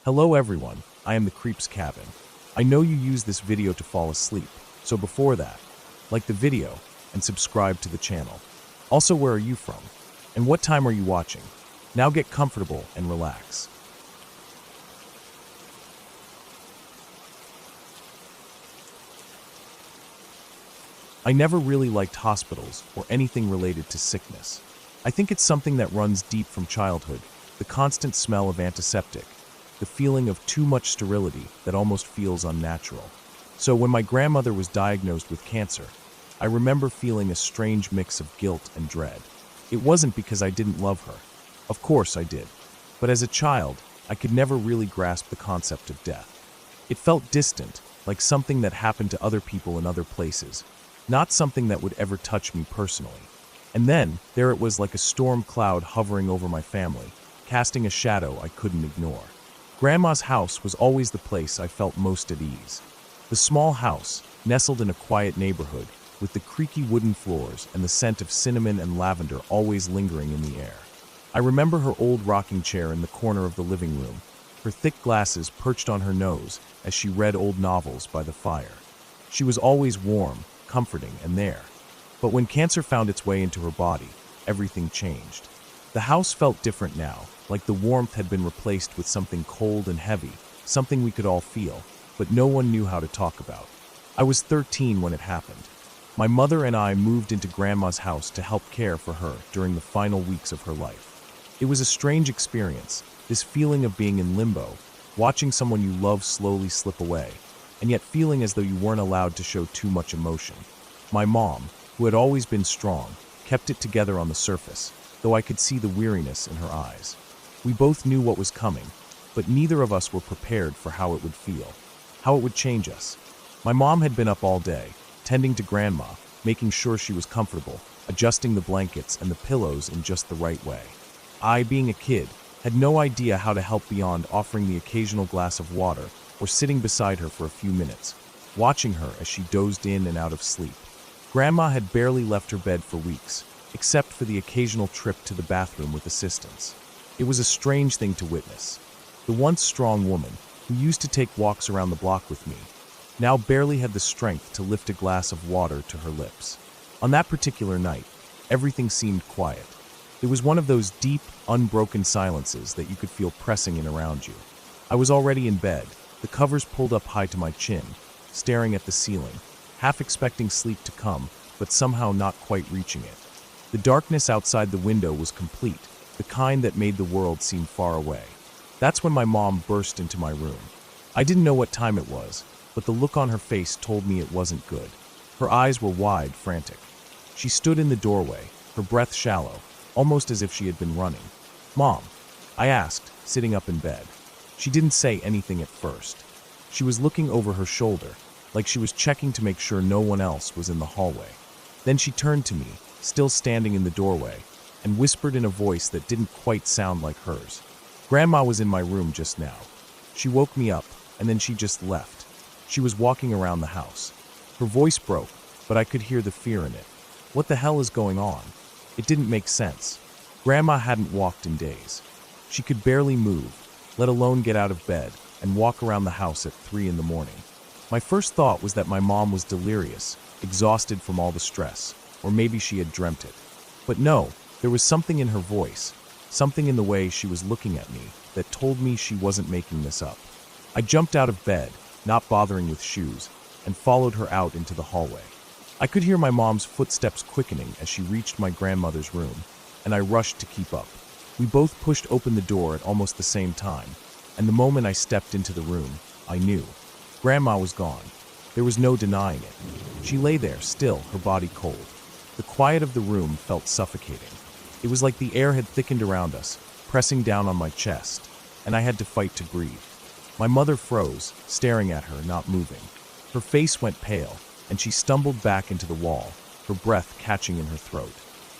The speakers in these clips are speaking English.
Hello everyone, I am the Creep's Cabin. I know you use this video to fall asleep, so before that, like the video and subscribe to the channel. Also, where are you from? And what time are you watching? Now get comfortable and relax. I never really liked hospitals or anything related to sickness. I think it's something that runs deep from childhood, the constant smell of antiseptic, the feeling of too much sterility that almost feels unnatural. So when my grandmother was diagnosed with cancer, I remember feeling a strange mix of guilt and dread. It wasn't because I didn't love her. Of course I did. But as a child, I could never really grasp the concept of death. It felt distant, like something that happened to other people in other places, not something that would ever touch me personally. And then, there it was like a storm cloud hovering over my family, casting a shadow I couldn't ignore. Grandma's house was always the place I felt most at ease. The small house, nestled in a quiet neighborhood, with the creaky wooden floors and the scent of cinnamon and lavender always lingering in the air. I remember her old rocking chair in the corner of the living room, her thick glasses perched on her nose as she read old novels by the fire. She was always warm, comforting, and there. But when cancer found its way into her body, everything changed. The house felt different now, like the warmth had been replaced with something cold and heavy, something we could all feel, but no one knew how to talk about. I was 13 when it happened. My mother and I moved into Grandma's house to help care for her during the final weeks of her life. It was a strange experience, this feeling of being in limbo, watching someone you love slowly slip away, and yet feeling as though you weren't allowed to show too much emotion. My mom, who had always been strong, kept it together on the surface, though I could see the weariness in her eyes. We both knew what was coming, but neither of us were prepared for how it would feel, how it would change us. My mom had been up all day, tending to Grandma, making sure she was comfortable, adjusting the blankets and the pillows in just the right way. I, being a kid, had no idea how to help beyond offering the occasional glass of water or sitting beside her for a few minutes, watching her as she dozed in and out of sleep. Grandma had barely left her bed for weeks, except for the occasional trip to the bathroom with assistance. It was a strange thing to witness. The once strong woman, who used to take walks around the block with me, now barely had the strength to lift a glass of water to her lips. On that particular night, everything seemed quiet. It was one of those deep, unbroken silences that you could feel pressing in around you. I was already in bed, the covers pulled up high to my chin, staring at the ceiling, half expecting sleep to come, but somehow not quite reaching it. The darkness outside the window was complete, the kind that made the world seem far away. That's when my mom burst into my room. I didn't know what time it was, but the look on her face told me it wasn't good. Her eyes were wide, frantic. She stood in the doorway, her breath shallow, almost as if she had been running. "Mom," I asked, sitting up in bed. She didn't say anything at first. She was looking over her shoulder, like she was checking to make sure no one else was in the hallway. Then she turned to me, still standing in the doorway, and whispered in a voice that didn't quite sound like hers. "Grandma was in my room just now. She woke me up, and then she just left. She was walking around the house." Her voice broke, but I could hear the fear in it. What the hell is going on? It didn't make sense. Grandma hadn't walked in days. She could barely move, let alone get out of bed and walk around the house at 3 in the morning. My first thought was that my mom was delirious, exhausted from all the stress, or maybe she had dreamt it. But no, there was something in her voice, something in the way she was looking at me, that told me she wasn't making this up. I jumped out of bed, not bothering with shoes, and followed her out into the hallway. I could hear my mom's footsteps quickening as she reached my grandmother's room, and I rushed to keep up. We both pushed open the door at almost the same time, and the moment I stepped into the room, I knew. Grandma was gone. There was no denying it. She lay there, still, her body cold. The quiet of the room felt suffocating. It was like the air had thickened around us, pressing down on my chest, and I had to fight to breathe. My mother froze, staring at her, not moving. Her face went pale, and she stumbled back into the wall, her breath catching in her throat.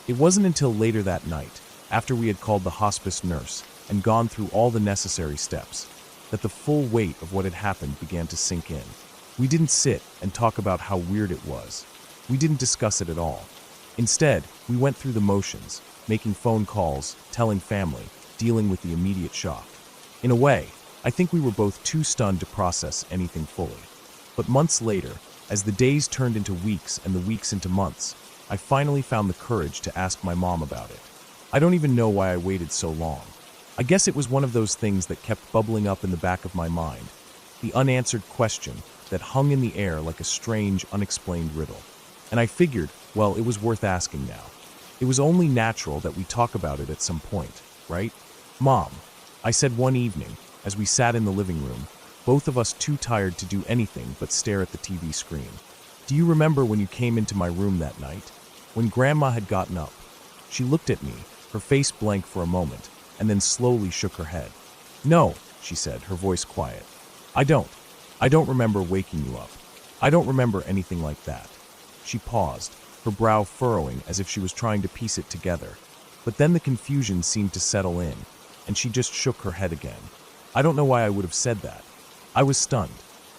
It wasn't until later that night, after we had called the hospice nurse and gone through all the necessary steps, that the full weight of what had happened began to sink in. We didn't sit and talk about how weird it was. We didn't discuss it at all. Instead, we went through the motions, making phone calls, telling family, dealing with the immediate shock. In a way, I think we were both too stunned to process anything fully. But months later, as the days turned into weeks and the weeks into months, I finally found the courage to ask my mom about it. I don't even know why I waited so long. I guess it was one of those things that kept bubbling up in the back of my mind, the unanswered question that hung in the air like a strange, unexplained riddle. And I figured, well, it was worth asking now. It was only natural that we talk about it at some point, right? Mom, I said one evening, as we sat in the living room, both of us too tired to do anything but stare at the TV screen. Do you remember when you came into my room that night? When Grandma had gotten up. She looked at me, her face blank for a moment, and then slowly shook her head. No, she said, her voice quiet. I don't remember waking you up. I don't remember anything like that. She paused, her brow furrowing as if she was trying to piece it together. But then the confusion seemed to settle in, and she just shook her head again. I don't know why I would have said that. I was stunned.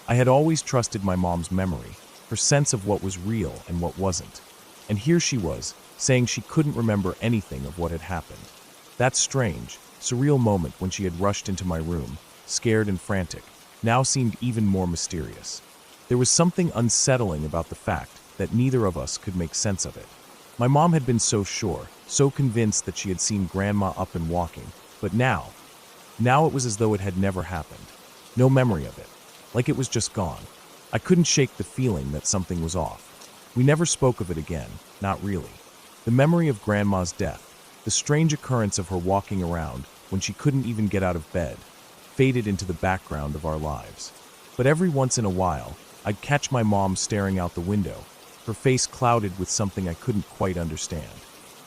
I had always trusted my mom's memory, her sense of what was real and what wasn't. And here she was, saying she couldn't remember anything of what had happened. That strange, surreal moment when she had rushed into my room, scared and frantic, now seemed even more mysterious. There was something unsettling about the fact that neither of us could make sense of it. My mom had been so sure, so convinced that she had seen Grandma up and walking, but now it was as though it had never happened. No memory of it. Like it was just gone. I couldn't shake the feeling that something was off. We never spoke of it again, not really. The memory of Grandma's death, the strange occurrence of her walking around when she couldn't even get out of bed, faded into the background of our lives. But every once in a while, I'd catch my mom staring out the window, her face clouded with something I couldn't quite understand.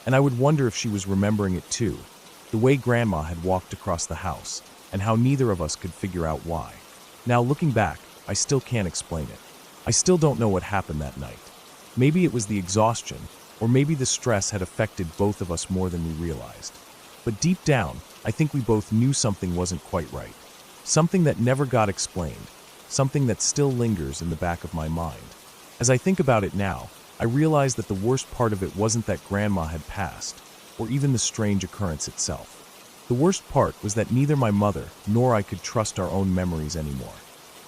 And I would wonder if she was remembering it too, the way Grandma had walked across the house, and how neither of us could figure out why. Now, looking back, I still can't explain it. I still don't know what happened that night. Maybe it was the exhaustion, or maybe the stress had affected both of us more than we realized. But deep down, I think we both knew something wasn't quite right. Something that never got explained, something that still lingers in the back of my mind. As I think about it now, I realize that the worst part of it wasn't that Grandma had passed, or even the strange occurrence itself. The worst part was that neither my mother nor I could trust our own memories anymore.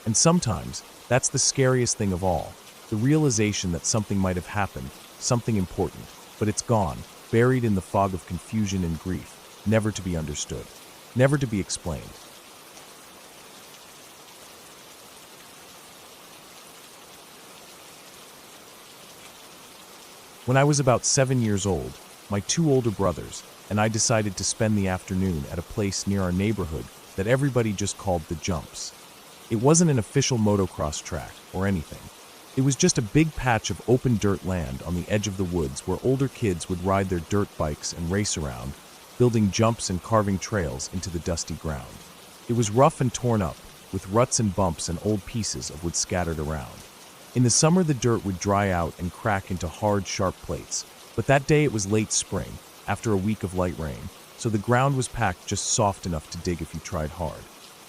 And sometimes, that's the scariest thing of all, the realization that something might have happened, something important, but it's gone, buried in the fog of confusion and grief, never to be understood, never to be explained. When I was about 7 years old, my two older brothers and I decided to spend the afternoon at a place near our neighborhood that everybody just called the Jumps. It wasn't an official motocross track or anything. It was just a big patch of open dirt land on the edge of the woods where older kids would ride their dirt bikes and race around, building jumps and carving trails into the dusty ground. It was rough and torn up, with ruts and bumps and old pieces of wood scattered around. In the summer, the dirt would dry out and crack into hard, sharp plates, but that day it was late spring, after a week of light rain, so the ground was packed just soft enough to dig if you tried hard.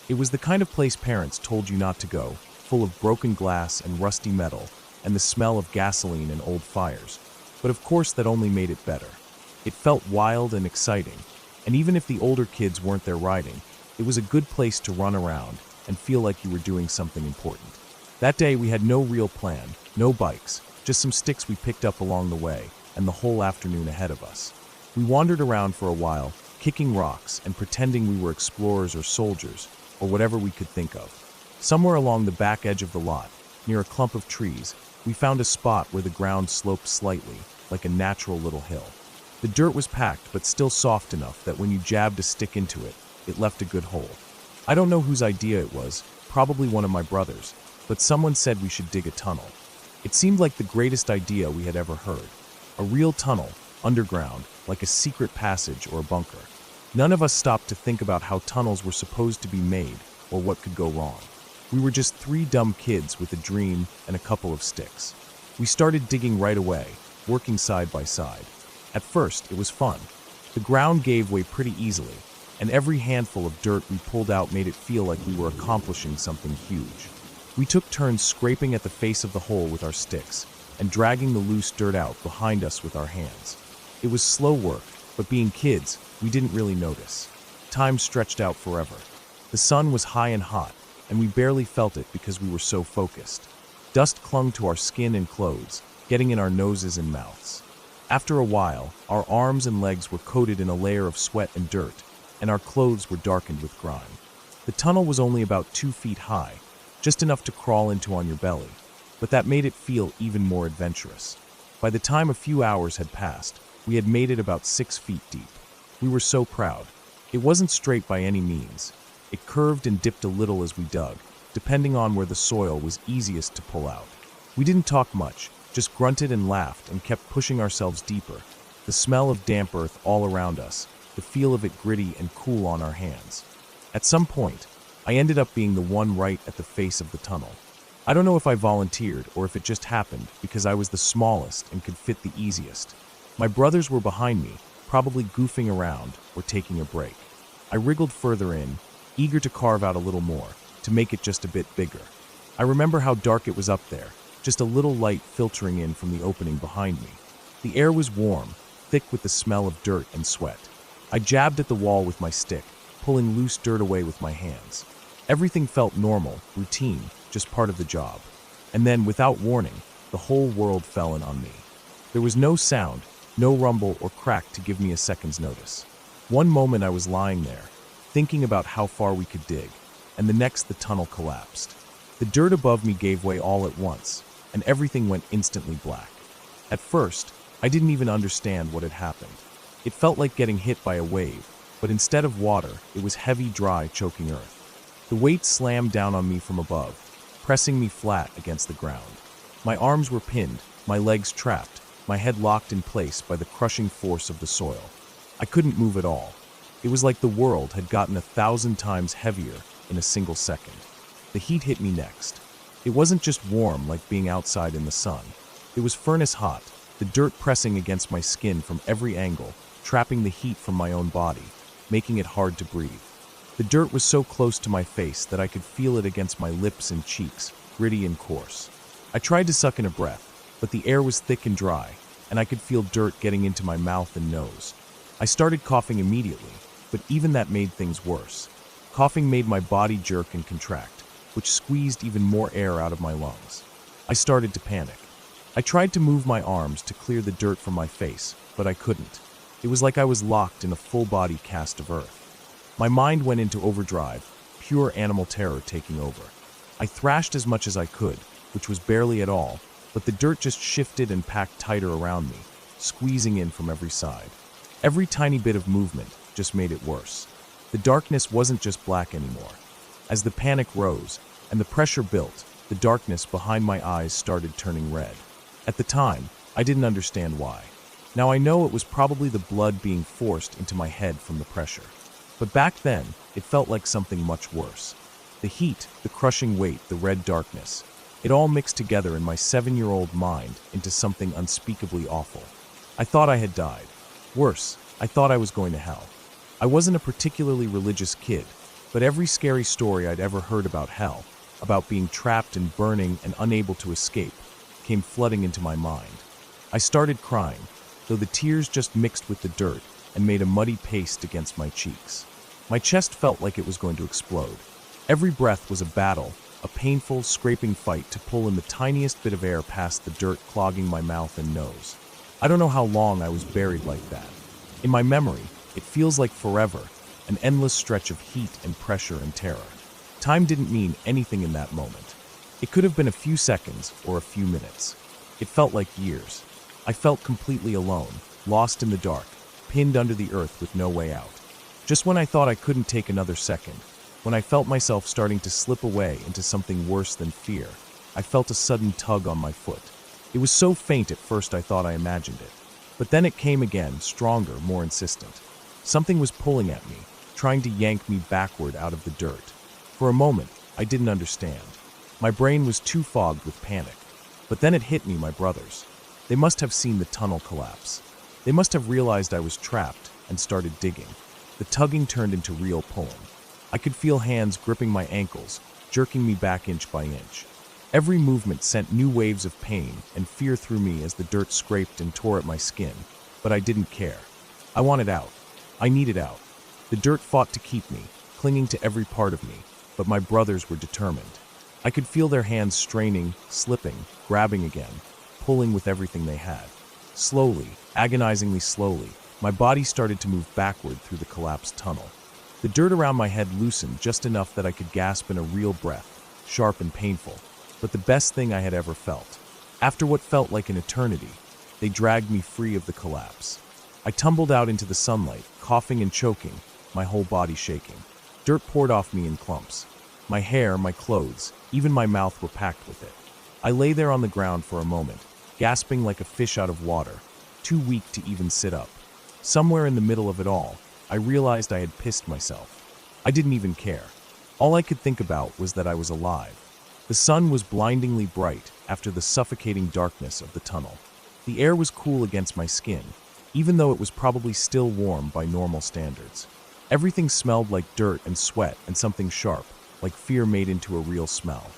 It was the kind of place parents told you not to go, full of broken glass and rusty metal, and the smell of gasoline and old fires. But of course that only made it better. It felt wild and exciting, and even if the older kids weren't there riding, it was a good place to run around and feel like you were doing something important. That day we had no real plan, no bikes, just some sticks we picked up along the way, and the whole afternoon ahead of us. We wandered around for a while, kicking rocks and pretending we were explorers or soldiers, or whatever we could think of. Somewhere along the back edge of the lot, near a clump of trees, we found a spot where the ground sloped slightly, like a natural little hill. The dirt was packed but still soft enough that when you jabbed a stick into it, it left a good hole. I don't know whose idea it was, probably one of my brothers, but someone said we should dig a tunnel. It seemed like the greatest idea we had ever heard. A real tunnel, underground, like a secret passage or a bunker. None of us stopped to think about how tunnels were supposed to be made or what could go wrong. We were just three dumb kids with a dream and a couple of sticks. We started digging right away, working side by side. At first, it was fun. The ground gave way pretty easily, and every handful of dirt we pulled out made it feel like we were accomplishing something huge. We took turns scraping at the face of the hole with our sticks and dragging the loose dirt out behind us with our hands. It was slow work, but being kids, we didn't really notice. Time stretched out forever. The sun was high and hot, and we barely felt it because we were so focused. Dust clung to our skin and clothes, getting in our noses and mouths. After a while, our arms and legs were coated in a layer of sweat and dirt, and our clothes were darkened with grime. The tunnel was only about 2 feet high, just enough to crawl into on your belly, but that made it feel even more adventurous. By the time a few hours had passed, we had made it about 6 feet deep. We were so proud. It wasn't straight by any means. It curved and dipped a little as we dug, depending on where the soil was easiest to pull out. We didn't talk much, just grunted and laughed and kept pushing ourselves deeper. The smell of damp earth all around us, the feel of it gritty and cool on our hands. At some point, I ended up being the one right at the face of the tunnel. I don't know if I volunteered or if it just happened because I was the smallest and could fit the easiest. My brothers were behind me, probably goofing around or taking a break. I wriggled further in, eager to carve out a little more, to make it just a bit bigger. I remember how dark it was up there, just a little light filtering in from the opening behind me. The air was warm, thick with the smell of dirt and sweat. I jabbed at the wall with my stick, pulling loose dirt away with my hands. Everything felt normal, routine, just part of the job. And then, without warning, the whole world fell in on me. There was no sound, no rumble or crack to give me a second's notice. One moment I was lying there, thinking about how far we could dig, and the next the tunnel collapsed. The dirt above me gave way all at once, and everything went instantly black. At first, I didn't even understand what had happened. It felt like getting hit by a wave, but instead of water, it was heavy, dry, choking earth. The weight slammed down on me from above, pressing me flat against the ground. My arms were pinned, my legs trapped, my head locked in place by the crushing force of the soil. I couldn't move at all. It was like the world had gotten 1,000 times heavier in a single second. The heat hit me next. It wasn't just warm like being outside in the sun. It was furnace hot, the dirt pressing against my skin from every angle, trapping the heat from my own body, making it hard to breathe. The dirt was so close to my face that I could feel it against my lips and cheeks, gritty and coarse. I tried to suck in a breath, but the air was thick and dry, and I could feel dirt getting into my mouth and nose. I started coughing immediately, but even that made things worse. Coughing made my body jerk and contract, which squeezed even more air out of my lungs. I started to panic. I tried to move my arms to clear the dirt from my face, but I couldn't. It was like I was locked in a full-body cast of earth. My mind went into overdrive, pure animal terror taking over. I thrashed as much as I could, which was barely at all, but the dirt just shifted and packed tighter around me, squeezing in from every side. Every tiny bit of movement just made it worse. The darkness wasn't just black anymore. As the panic rose and the pressure built, the darkness behind my eyes started turning red. At the time, I didn't understand why. Now I know it was probably the blood being forced into my head from the pressure. But back then, it felt like something much worse. The heat, the crushing weight, the red darkness, it all mixed together in my 7-year-old mind into something unspeakably awful. I thought I had died. Worse, I thought I was going to hell. I wasn't a particularly religious kid, but every scary story I'd ever heard about hell, about being trapped and burning and unable to escape, came flooding into my mind. I started crying, though the tears just mixed with the dirt and made a muddy paste against my cheeks. My chest felt like it was going to explode. Every breath was a battle, a painful, scraping fight to pull in the tiniest bit of air past the dirt clogging my mouth and nose. I don't know how long I was buried like that. In my memory, it feels like forever, an endless stretch of heat and pressure and terror. Time didn't mean anything in that moment. It could have been a few seconds or a few minutes. It felt like years. I felt completely alone, lost in the dark, pinned under the earth with no way out. Just when I thought I couldn't take another second, when I felt myself starting to slip away into something worse than fear, I felt a sudden tug on my foot. It was so faint at first I thought I imagined it. But then it came again, stronger, more insistent. Something was pulling at me, trying to yank me backward out of the dirt. For a moment, I didn't understand. My brain was too fogged with panic. But then it hit me, my brothers. They must have seen the tunnel collapse. They must have realized I was trapped and started digging. The tugging turned into real pulling. I could feel hands gripping my ankles, jerking me back inch by inch. Every movement sent new waves of pain and fear through me as the dirt scraped and tore at my skin, but I didn't care. I wanted out. I needed out. The dirt fought to keep me, clinging to every part of me, but my brothers were determined. I could feel their hands straining, slipping, grabbing again, pulling with everything they had. Slowly, agonizingly slowly, my body started to move backward through the collapsed tunnel. The dirt around my head loosened just enough that I could gasp in a real breath, sharp and painful, but the best thing I had ever felt. After what felt like an eternity, they dragged me free of the collapse. I tumbled out into the sunlight, coughing and choking, my whole body shaking. Dirt poured off me in clumps. My hair, my clothes, even my mouth were packed with it. I lay there on the ground for a moment, gasping like a fish out of water, too weak to even sit up. Somewhere in the middle of it all, I realized I had pissed myself. I didn't even care. All I could think about was that I was alive. The sun was blindingly bright after the suffocating darkness of the tunnel. The air was cool against my skin, even though it was probably still warm by normal standards. Everything smelled like dirt and sweat and something sharp, like fear made into a real smell.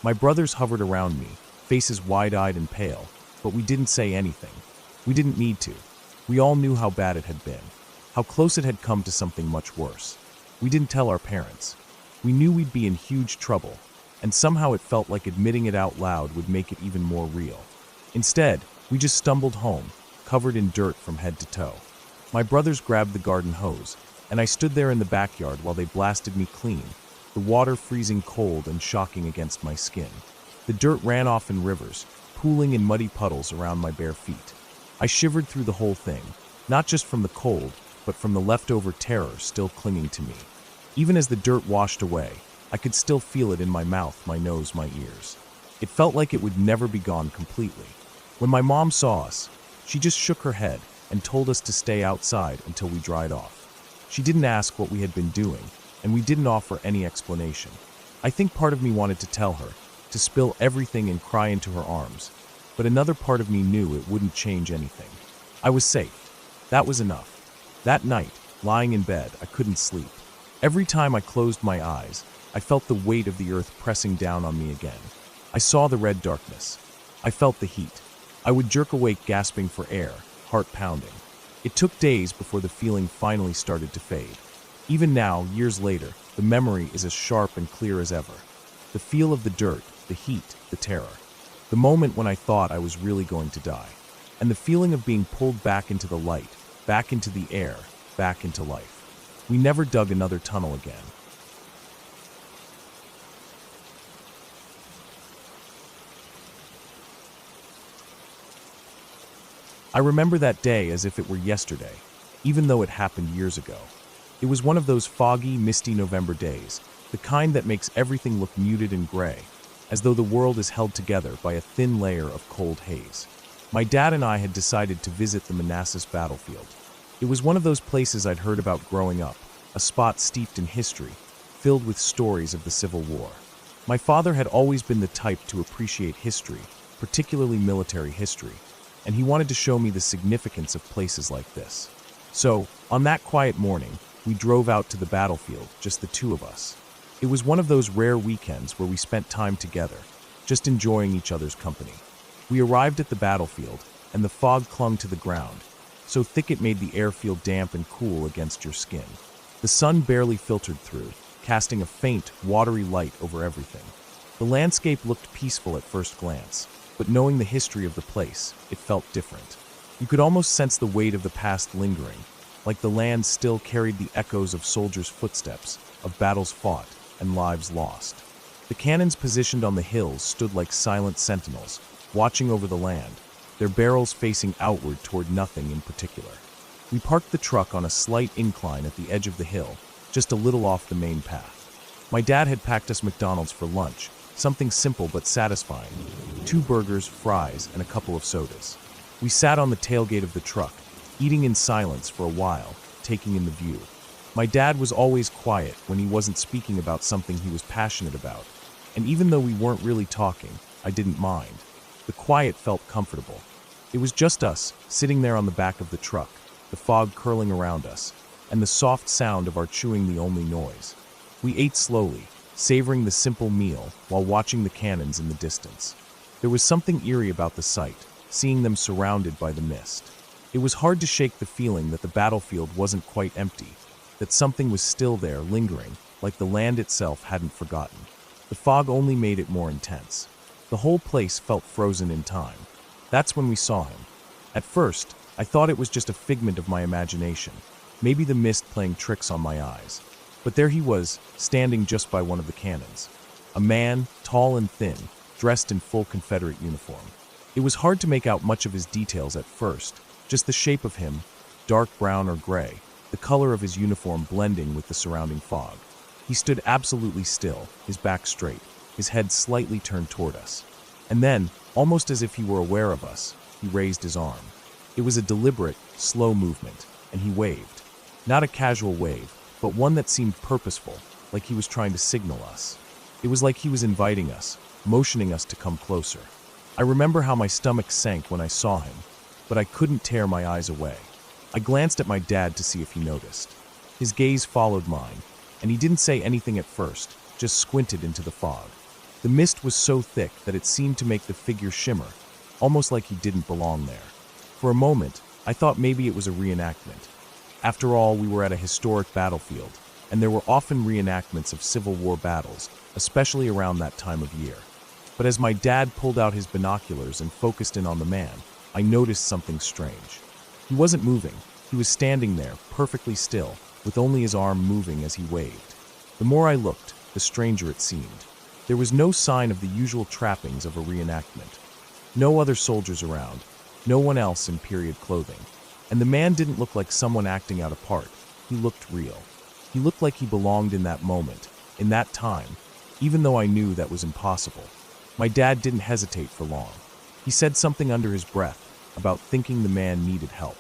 My brothers hovered around me, faces wide-eyed and pale, but we didn't say anything. We didn't need to. We all knew how bad it had been, how close it had come to something much worse. We didn't tell our parents. We knew we'd be in huge trouble, and somehow it felt like admitting it out loud would make it even more real. Instead, we just stumbled home, covered in dirt from head to toe. My brothers grabbed the garden hose, and I stood there in the backyard while they blasted me clean, the water freezing cold and shocking against my skin. The dirt ran off in rivers, pooling in muddy puddles around my bare feet. I shivered through the whole thing, not just from the cold, but from the leftover terror still clinging to me. Even as the dirt washed away, I could still feel it in my mouth, my nose, my ears. It felt like it would never be gone completely. When my mom saw us, she just shook her head and told us to stay outside until we dried off. She didn't ask what we had been doing, and we didn't offer any explanation. I think part of me wanted to tell her, to spill everything and cry into her arms, but another part of me knew it wouldn't change anything. I was safe. That was enough. That night, lying in bed, I couldn't sleep. Every time I closed my eyes, I felt the weight of the earth pressing down on me again. I saw the red darkness. I felt the heat. I would jerk awake gasping for air, heart pounding. It took days before the feeling finally started to fade. Even now, years later, the memory is as sharp and clear as ever. The feel of the dirt, the heat, the terror. The moment when I thought I was really going to die. And the feeling of being pulled back into the light, back into the air, back into life. We never dug another tunnel again. I remember that day as if it were yesterday, even though it happened years ago. It was one of those foggy, misty November days, the kind that makes everything look muted and gray, as though the world is held together by a thin layer of cold haze. My dad and I had decided to visit the Manassas battlefield. It was one of those places I'd heard about growing up, a spot steeped in history, filled with stories of the Civil War. My father had always been the type to appreciate history, particularly military history, and he wanted to show me the significance of places like this. So, on that quiet morning, we drove out to the battlefield, just the two of us. It was one of those rare weekends where we spent time together, just enjoying each other's company. We arrived at the battlefield, and the fog clung to the ground, so thick it made the air feel damp and cool against your skin. The sun barely filtered through, casting a faint, watery light over everything. The landscape looked peaceful at first glance, but knowing the history of the place, it felt different. You could almost sense the weight of the past lingering, like the land still carried the echoes of soldiers' footsteps, of battles fought, and lives lost. The cannons positioned on the hills stood like silent sentinels, watching over the land, their barrels facing outward toward nothing in particular. We parked the truck on a slight incline at the edge of the hill, just a little off the main path. My dad had packed us McDonald's for lunch, something simple but satisfying, 2 burgers, fries, and a couple of sodas. We sat on the tailgate of the truck, eating in silence for a while, taking in the view. My dad was always quiet when he wasn't speaking about something he was passionate about, and even though we weren't really talking, I didn't mind. The quiet felt comfortable. It was just us, sitting there on the back of the truck, the fog curling around us, and the soft sound of our chewing the only noise. We ate slowly, savoring the simple meal while watching the cannons in the distance. There was something eerie about the sight, seeing them surrounded by the mist. It was hard to shake the feeling that the battlefield wasn't quite empty, that something was still there, lingering, like the land itself hadn't forgotten. The fog only made it more intense. The whole place felt frozen in time. That's when we saw him. At first, I thought it was just a figment of my imagination, maybe the mist playing tricks on my eyes. But there he was, standing just by one of the cannons. A man, tall and thin, dressed in full Confederate uniform. It was hard to make out much of his details at first, just the shape of him, dark brown or gray, the color of his uniform blending with the surrounding fog. He stood absolutely still, his back straight, his head slightly turned toward us. And then, almost as if he were aware of us, he raised his arm. It was a deliberate, slow movement, and he waved. Not a casual wave, but one that seemed purposeful, like he was trying to signal us. It was like he was inviting us, motioning us to come closer. I remember how my stomach sank when I saw him, but I couldn't tear my eyes away. I glanced at my dad to see if he noticed. His gaze followed mine, and he didn't say anything at first, just squinted into the fog. The mist was so thick that it seemed to make the figure shimmer, almost like he didn't belong there. For a moment, I thought maybe it was a reenactment. After all, we were at a historic battlefield, and there were often reenactments of Civil War battles, especially around that time of year. But as my dad pulled out his binoculars and focused in on the man, I noticed something strange. He wasn't moving. He was standing there, perfectly still, with only his arm moving as he waved. The more I looked, the stranger it seemed. There was no sign of the usual trappings of a reenactment. No other soldiers around, no one else in period clothing. And the man didn't look like someone acting out a part. He looked real. He looked like he belonged in that moment, in that time, even though I knew that was impossible. My dad didn't hesitate for long. He said something under his breath about thinking the man needed help.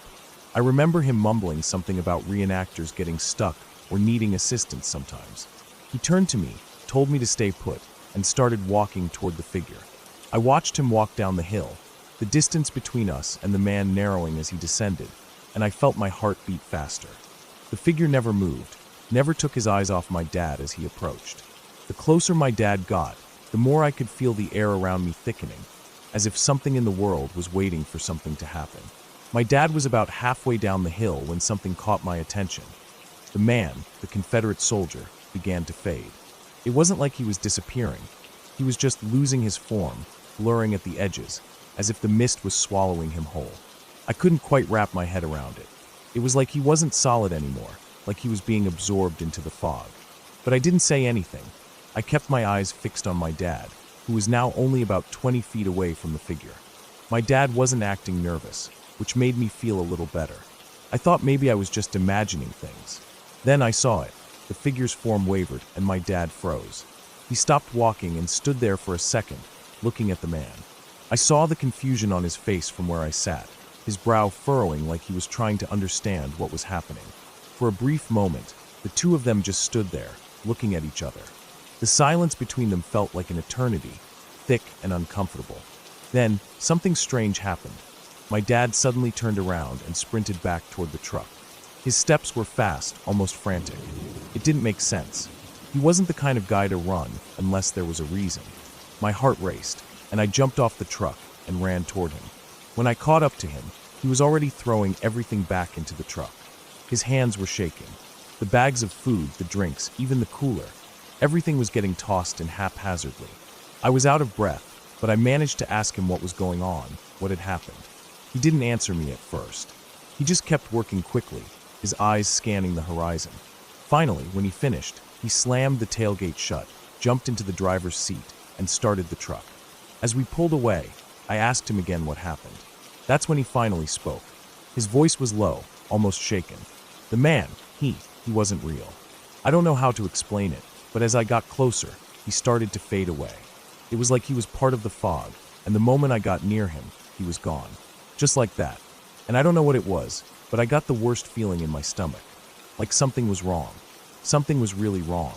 I remember him mumbling something about reenactors getting stuck or needing assistance sometimes. He turned to me, told me to stay put, and started walking toward the figure. I watched him walk down the hill, the distance between us and the man narrowing as he descended, and I felt my heart beat faster. The figure never moved, never took his eyes off my dad as he approached. The closer my dad got, the more I could feel the air around me thickening, as if something in the world was waiting for something to happen. My dad was about halfway down the hill when something caught my attention. The man, the Confederate soldier, began to fade. It wasn't like he was disappearing. He was just losing his form, blurring at the edges, as if the mist was swallowing him whole. I couldn't quite wrap my head around it. It was like he wasn't solid anymore, like he was being absorbed into the fog. But I didn't say anything. I kept my eyes fixed on my dad, who was now only about 20 feet away from the figure. My dad wasn't acting nervous, which made me feel a little better. I thought maybe I was just imagining things. Then I saw it. The figure's form wavered, and my dad froze. He stopped walking and stood there for a second, looking at the man. I saw the confusion on his face from where I sat, his brow furrowing like he was trying to understand what was happening. For a brief moment, the two of them just stood there, looking at each other. The silence between them felt like an eternity, thick and uncomfortable. Then, something strange happened. My dad suddenly turned around and sprinted back toward the truck. His steps were fast, almost frantic. It didn't make sense. He wasn't the kind of guy to run unless there was a reason. My heart raced, and I jumped off the truck and ran toward him. When I caught up to him, he was already throwing everything back into the truck. His hands were shaking. The bags of food, the drinks, even the cooler. Everything was getting tossed in haphazardly. I was out of breath, but I managed to ask him what was going on, what had happened. He didn't answer me at first. He just kept working quickly, his eyes scanning the horizon. Finally, when he finished, he slammed the tailgate shut, jumped into the driver's seat, and started the truck. As we pulled away, I asked him again what happened. That's when he finally spoke. His voice was low, almost shaken. The man, he wasn't real. I don't know how to explain it, but as I got closer, he started to fade away. It was like he was part of the fog, and the moment I got near him, he was gone. Just like that. And I don't know what it was, but I got the worst feeling in my stomach. Like something was wrong. Something was really wrong.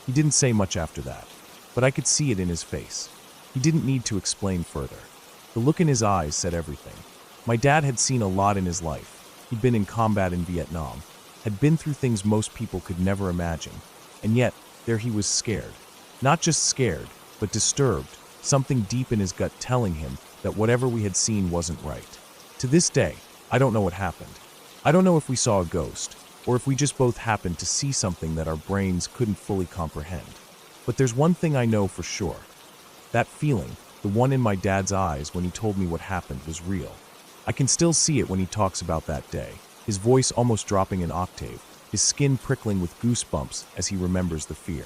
He didn't say much after that, but I could see it in his face. He didn't need to explain further. The look in his eyes said everything. My dad had seen a lot in his life. He'd been in combat in Vietnam, had been through things most people could never imagine, and yet, there he was scared. Not just scared, but disturbed, something deep in his gut telling him that whatever we had seen wasn't right. To this day, I don't know what happened. I don't know if we saw a ghost, or if we just both happened to see something that our brains couldn't fully comprehend. But there's one thing I know for sure. That feeling, the one in my dad's eyes when he told me what happened, was real. I can still see it when he talks about that day, his voice almost dropping an octave, his skin prickling with goosebumps as he remembers the fear.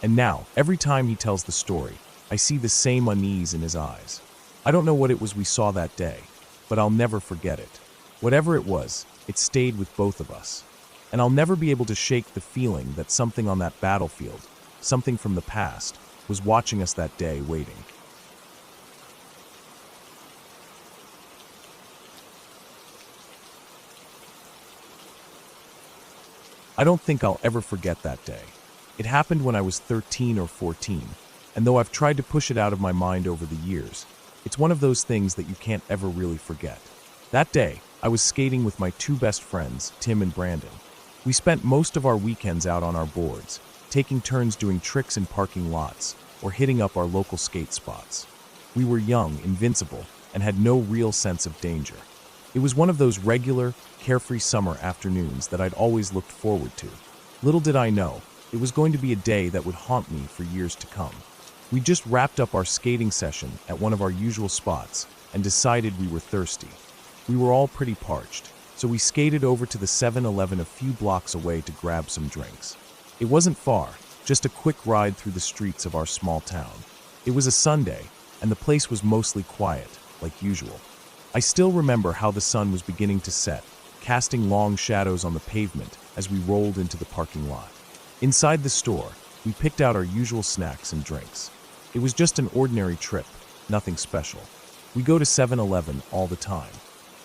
And now, every time he tells the story, I see the same unease in his eyes. I don't know what it was we saw that day, but I'll never forget it. Whatever it was, it stayed with both of us. And I'll never be able to shake the feeling that something on that battlefield, something from the past, was watching us that day, waiting. I don't think I'll ever forget that day. It happened when I was 13 or 14, and though I've tried to push it out of my mind over the years, it's one of those things that you can't ever really forget. That day, I was skating with my two best friends, Tim and Brandon. We spent most of our weekends out on our boards, taking turns doing tricks in parking lots or hitting up our local skate spots. We were young, invincible, and had no real sense of danger. It was one of those regular, carefree summer afternoons that I'd always looked forward to. Little did I know, it was going to be a day that would haunt me for years to come. We just wrapped up our skating session at one of our usual spots and decided we were thirsty. We were all pretty parched, so we skated over to the 7-Eleven a few blocks away to grab some drinks. It wasn't far, just a quick ride through the streets of our small town. It was a Sunday, and the place was mostly quiet, like usual. I still remember how the sun was beginning to set, casting long shadows on the pavement as we rolled into the parking lot. Inside the store, we picked out our usual snacks and drinks. It was just an ordinary trip, nothing special. We go to 7-Eleven all the time.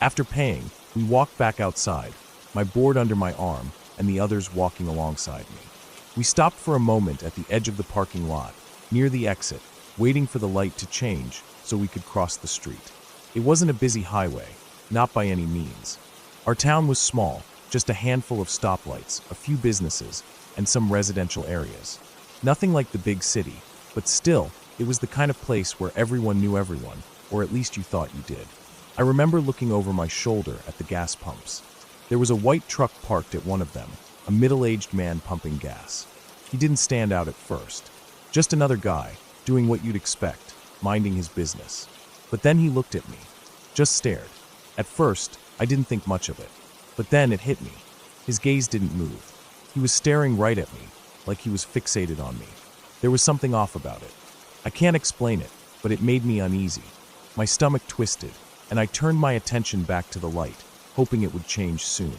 After paying, we walked back outside, my board under my arm and the others walking alongside me. We stopped for a moment at the edge of the parking lot, near the exit, waiting for the light to change so we could cross the street. It wasn't a busy highway, not by any means. Our town was small, just a handful of stoplights, a few businesses, and some residential areas. Nothing like the big city, but still, it was the kind of place where everyone knew everyone, or at least you thought you did. I remember looking over my shoulder at the gas pumps. There was a white truck parked at one of them, a middle-aged man pumping gas. He didn't stand out at first. Just another guy, doing what you'd expect, minding his business. But then he looked at me, just stared. At first, I didn't think much of it. But then it hit me. His gaze didn't move. He was staring right at me, like he was fixated on me. There was something off about it. I can't explain it, but it made me uneasy. My stomach twisted, and I turned my attention back to the light, hoping it would change soon.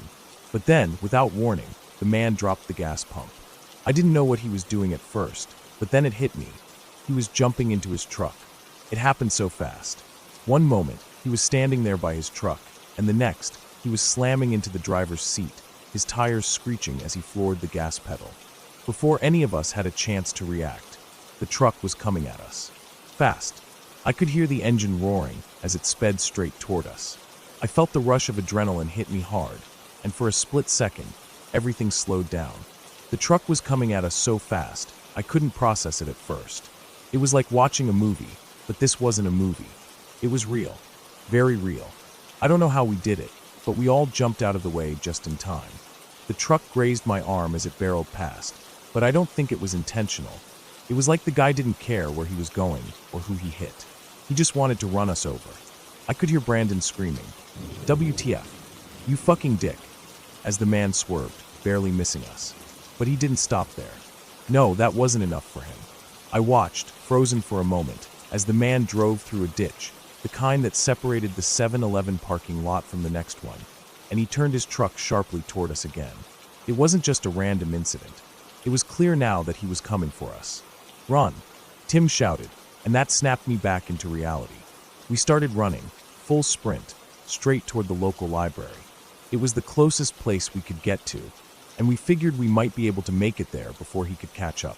But then, without warning, the man dropped the gas pump. I didn't know what he was doing at first, but then it hit me. He was jumping into his truck. It happened so fast. One moment, he was standing there by his truck, and the next, he was slamming into the driver's seat, his tires screeching as he floored the gas pedal. Before any of us had a chance to react, the truck was coming at us. Fast. I could hear the engine roaring as it sped straight toward us. I felt the rush of adrenaline hit me hard, and for a split second, everything slowed down. The truck was coming at us so fast, I couldn't process it at first. It was like watching a movie, but this wasn't a movie. It was real. Very real. I don't know how we did it, but we all jumped out of the way just in time. The truck grazed my arm as it barreled past, but I don't think it was intentional. It was like the guy didn't care where he was going or who he hit. He just wanted to run us over. I could hear Brandon screaming, "WTF, you fucking dick," as the man swerved, barely missing us. But he didn't stop there. No, that wasn't enough for him. I watched, frozen for a moment, as the man drove through a ditch, the kind that separated the 7-Eleven parking lot from the next one, and he turned his truck sharply toward us again. It wasn't just a random incident. It was clear now that he was coming for us. "Run!" Tim shouted, and that snapped me back into reality. We started running, full sprint, straight toward the local library. It was the closest place we could get to, and we figured we might be able to make it there before he could catch up.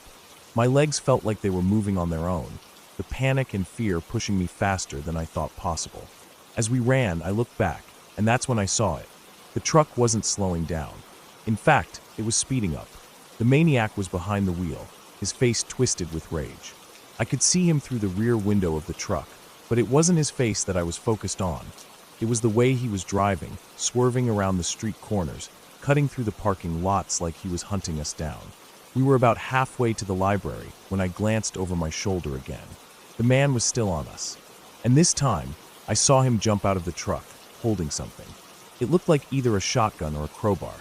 My legs felt like they were moving on their own, the panic and fear pushing me faster than I thought possible. As we ran, I looked back, and that's when I saw it. The truck wasn't slowing down. In fact, it was speeding up. The maniac was behind the wheel, his face twisted with rage. I could see him through the rear window of the truck, but it wasn't his face that I was focused on. It was the way he was driving, swerving around the street corners, cutting through the parking lots like he was hunting us down. We were about halfway to the library when I glanced over my shoulder again. The man was still on us. And this time, I saw him jump out of the truck, holding something. It looked like either a shotgun or a crowbar.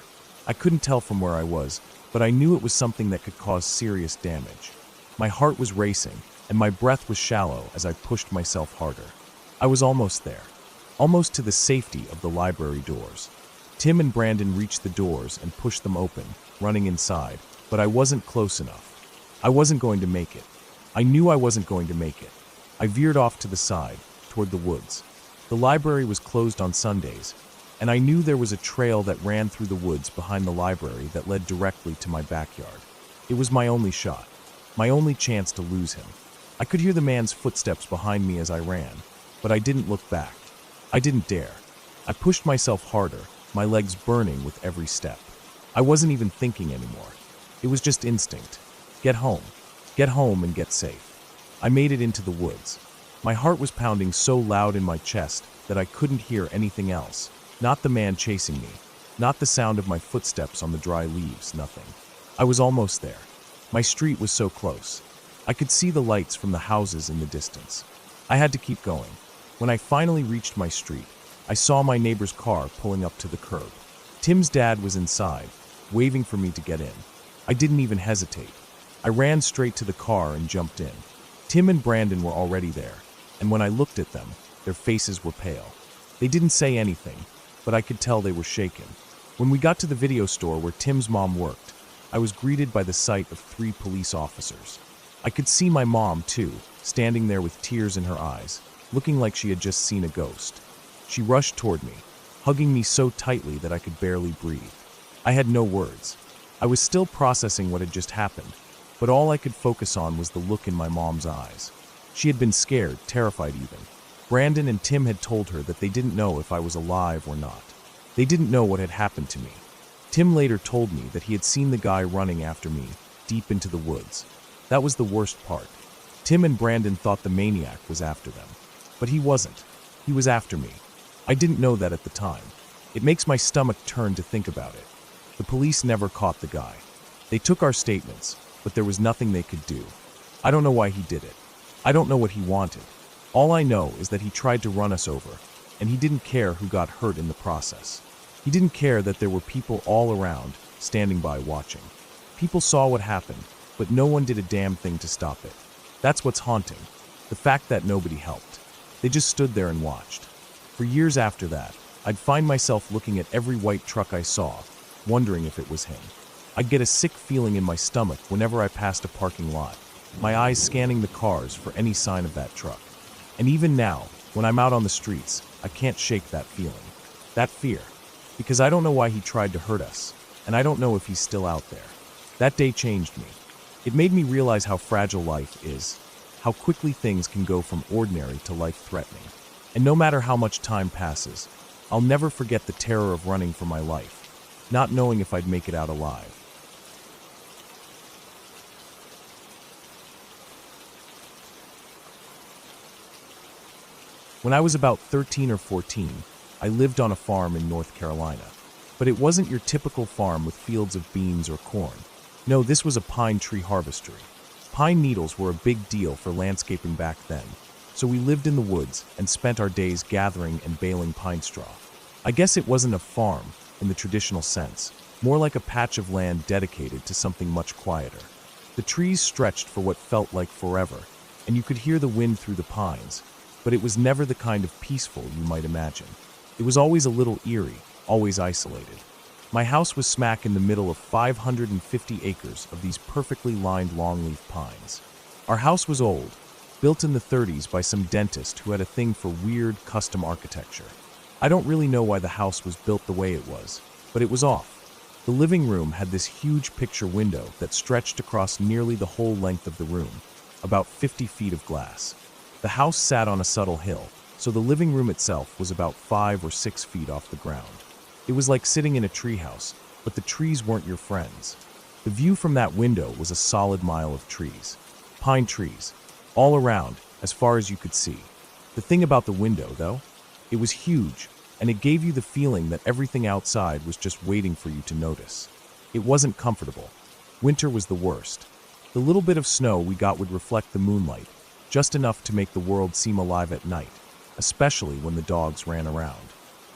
I couldn't tell from where I was, but I knew it was something that could cause serious damage. My heart was racing, and my breath was shallow as I pushed myself harder. I was almost there, almost to the safety of the library doors. Tim and Brandon reached the doors and pushed them open, running inside, but I wasn't close enough. I wasn't going to make it. I knew I wasn't going to make it. I veered off to the side, toward the woods. The library was closed on Sundays, and I knew there was a trail that ran through the woods behind the library that led directly to my backyard. It was my only shot, my only chance to lose him. I could hear the man's footsteps behind me as I ran, but I didn't look back. I didn't dare. I pushed myself harder, my legs burning with every step. I wasn't even thinking anymore. It was just instinct. Get home and get safe. I made it into the woods. My heart was pounding so loud in my chest that I couldn't hear anything else. Not the man chasing me, not the sound of my footsteps on the dry leaves, nothing. I was almost there. My street was so close. I could see the lights from the houses in the distance. I had to keep going. When I finally reached my street, I saw my neighbor's car pulling up to the curb. Tim's dad was inside, waving for me to get in. I didn't even hesitate. I ran straight to the car and jumped in. Tim and Brandon were already there, and when I looked at them, their faces were pale. They didn't say anything, but I could tell they were shaken. When we got to the video store where Tim's mom worked, I was greeted by the sight of 3 police officers. I could see my mom, too, standing there with tears in her eyes, looking like she had just seen a ghost. She rushed toward me, hugging me so tightly that I could barely breathe. I had no words. I was still processing what had just happened, but all I could focus on was the look in my mom's eyes. She had been scared, terrified even. Brandon and Tim had told her that they didn't know if I was alive or not. They didn't know what had happened to me. Tim later told me that he had seen the guy running after me, deep into the woods. That was the worst part. Tim and Brandon thought the maniac was after them. But he wasn't. He was after me. I didn't know that at the time. It makes my stomach turn to think about it. The police never caught the guy. They took our statements, but there was nothing they could do. I don't know why he did it. I don't know what he wanted. All I know is that he tried to run us over, and he didn't care who got hurt in the process. He didn't care that there were people all around, standing by watching. People saw what happened, but no one did a damn thing to stop it. That's what's haunting, the fact that nobody helped. They just stood there and watched. For years after that, I'd find myself looking at every white truck I saw, wondering if it was him. I'd get a sick feeling in my stomach whenever I passed a parking lot, my eyes scanning the cars for any sign of that truck. And even now, when I'm out on the streets, I can't shake that feeling, that fear, because I don't know why he tried to hurt us, and I don't know if he's still out there. That day changed me. It made me realize how fragile life is, how quickly things can go from ordinary to life-threatening. And no matter how much time passes, I'll never forget the terror of running for my life, not knowing if I'd make it out alive. When I was about 13 or 14, I lived on a farm in North Carolina. But it wasn't your typical farm with fields of beans or corn. No, this was a pine tree harvestery. Pine needles were a big deal for landscaping back then, so we lived in the woods and spent our days gathering and baling pine straw. I guess it wasn't a farm in the traditional sense, more like a patch of land dedicated to something much quieter. The trees stretched for what felt like forever, and you could hear the wind through the pines, but it was never the kind of peaceful you might imagine. It was always a little eerie, always isolated. My house was smack in the middle of 550 acres of these perfectly lined longleaf pines. Our house was old, built in the 30s by some dentist who had a thing for weird, custom architecture. I don't really know why the house was built the way it was, but it was off. The living room had this huge picture window that stretched across nearly the whole length of the room, about 50 feet of glass. The house sat on a subtle hill, so the living room itself was about 5 or 6 feet off the ground. It was like sitting in a treehouse, but the trees weren't your friends. The view from that window was a solid mile of trees. Pine trees, all around, as far as you could see. The thing about the window, though, it was huge, and it gave you the feeling that everything outside was just waiting for you to notice. It wasn't comfortable. Winter was the worst. The little bit of snow we got would reflect the moonlight, just enough to make the world seem alive at night, especially when the dogs ran around.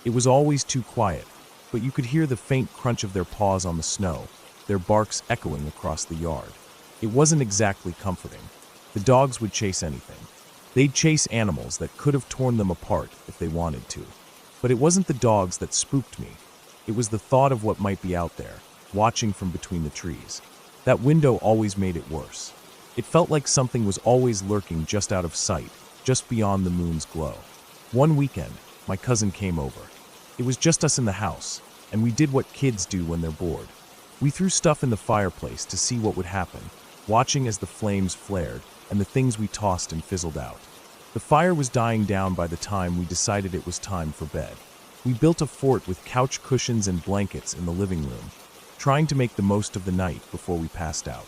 It was always too quiet, but you could hear the faint crunch of their paws on the snow, their barks echoing across the yard. It wasn't exactly comforting. The dogs would chase anything. They'd chase animals that could have torn them apart if they wanted to. But it wasn't the dogs that spooked me. It was the thought of what might be out there, watching from between the trees. That window always made it worse. It felt like something was always lurking just out of sight, just beyond the moon's glow. One weekend, my cousin came over. It was just us in the house, and we did what kids do when they're bored. We threw stuff in the fireplace to see what would happen, watching as the flames flared and the things we tossed and fizzled out. The fire was dying down by the time we decided it was time for bed. We built a fort with couch cushions and blankets in the living room, trying to make the most of the night before we passed out.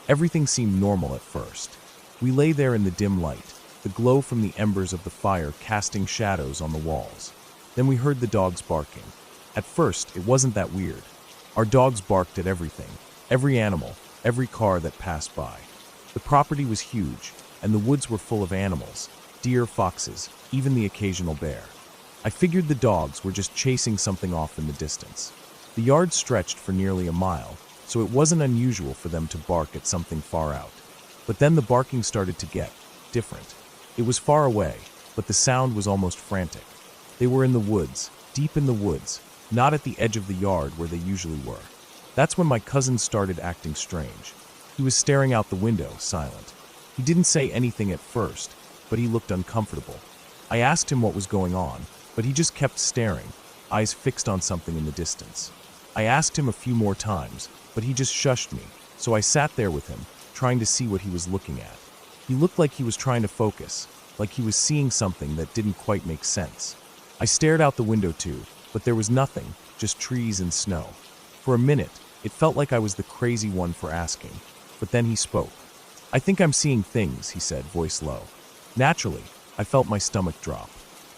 Everything seemed normal at first. We lay there in the dim light, the glow from the embers of the fire casting shadows on the walls. Then we heard the dogs barking. At first, it wasn't that weird. Our dogs barked at everything, every animal, every car that passed by. The property was huge, and the woods were full of animals, deer, foxes, even the occasional bear. I figured the dogs were just chasing something off in the distance. The yard stretched for nearly a mile, so it wasn't unusual for them to bark at something far out. But then the barking started to get different. It was far away, but the sound was almost frantic. They were in the woods, deep in the woods, not at the edge of the yard where they usually were. That's when my cousin started acting strange. He was staring out the window, silent. He didn't say anything at first, but he looked uncomfortable. I asked him what was going on, but he just kept staring, eyes fixed on something in the distance. I asked him a few more times, but he just shushed me, so I sat there with him, trying to see what he was looking at. He looked like he was trying to focus, like he was seeing something that didn't quite make sense. I stared out the window too, but there was nothing, just trees and snow. For a minute, it felt like I was the crazy one for asking, but then he spoke. "I think I'm seeing things," he said, voice low. Naturally, I felt my stomach drop.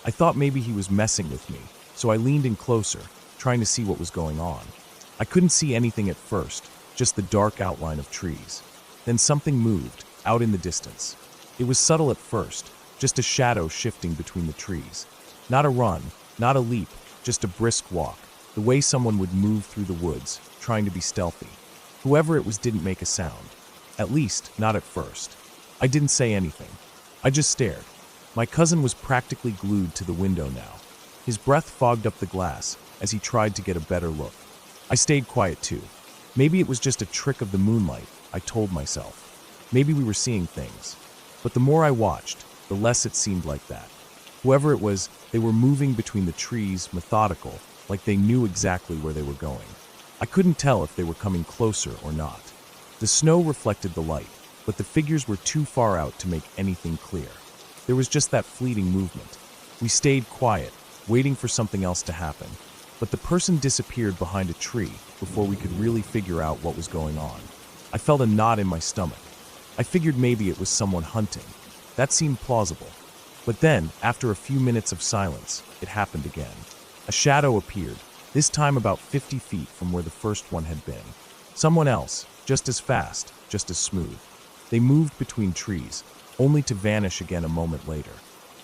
I thought maybe he was messing with me, so I leaned in closer, trying to see what was going on. I couldn't see anything at first, just the dark outline of trees. Then something moved, out in the distance. It was subtle at first, just a shadow shifting between the trees. Not a run, not a leap, just a brisk walk, the way someone would move through the woods, trying to be stealthy. Whoever it was didn't make a sound. At least, not at first. I didn't say anything. I just stared. My cousin was practically glued to the window now. His breath fogged up the glass as he tried to get a better look. I stayed quiet too. Maybe it was just a trick of the moonlight, I told myself. Maybe we were seeing things. But the more I watched, the less it seemed like that. Whoever it was, they were moving between the trees, methodical, like they knew exactly where they were going. I couldn't tell if they were coming closer or not. The snow reflected the light, but the figures were too far out to make anything clear. There was just that fleeting movement. We stayed quiet, waiting for something else to happen, but the person disappeared behind a tree before we could really figure out what was going on. I felt a knot in my stomach. I figured maybe it was someone hunting. That seemed plausible. But then, after a few minutes of silence, it happened again. A shadow appeared, this time about 50 feet from where the first one had been. Someone else, just as fast, just as smooth. They moved between trees, only to vanish again a moment later.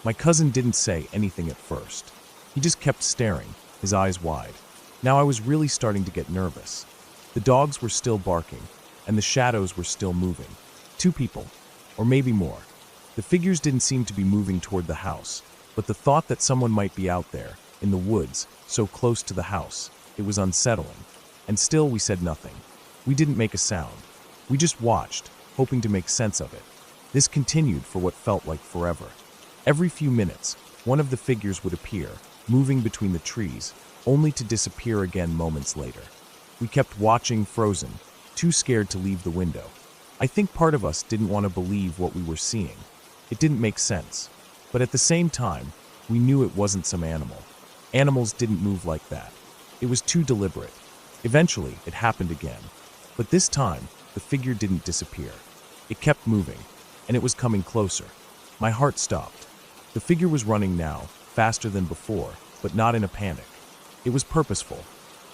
My cousin didn't say anything at first. He just kept staring, his eyes wide. Now I was really starting to get nervous. The dogs were still barking, and the shadows were still moving. 2 people, or maybe more. The figures didn't seem to be moving toward the house, but the thought that someone might be out there, in the woods, so close to the house, it was unsettling. And still we said nothing. We didn't make a sound. We just watched, hoping to make sense of it. This continued for what felt like forever. Every few minutes, one of the figures would appear, moving between the trees, only to disappear again moments later. We kept watching, frozen, too scared to leave the window. I think part of us didn't want to believe what we were seeing. It didn't make sense. But at the same time, we knew it wasn't some animal. Animals didn't move like that. It was too deliberate. Eventually, it happened again. But this time, the figure didn't disappear. It kept moving, and it was coming closer. My heart stopped. The figure was running now, faster than before, but not in a panic. It was purposeful.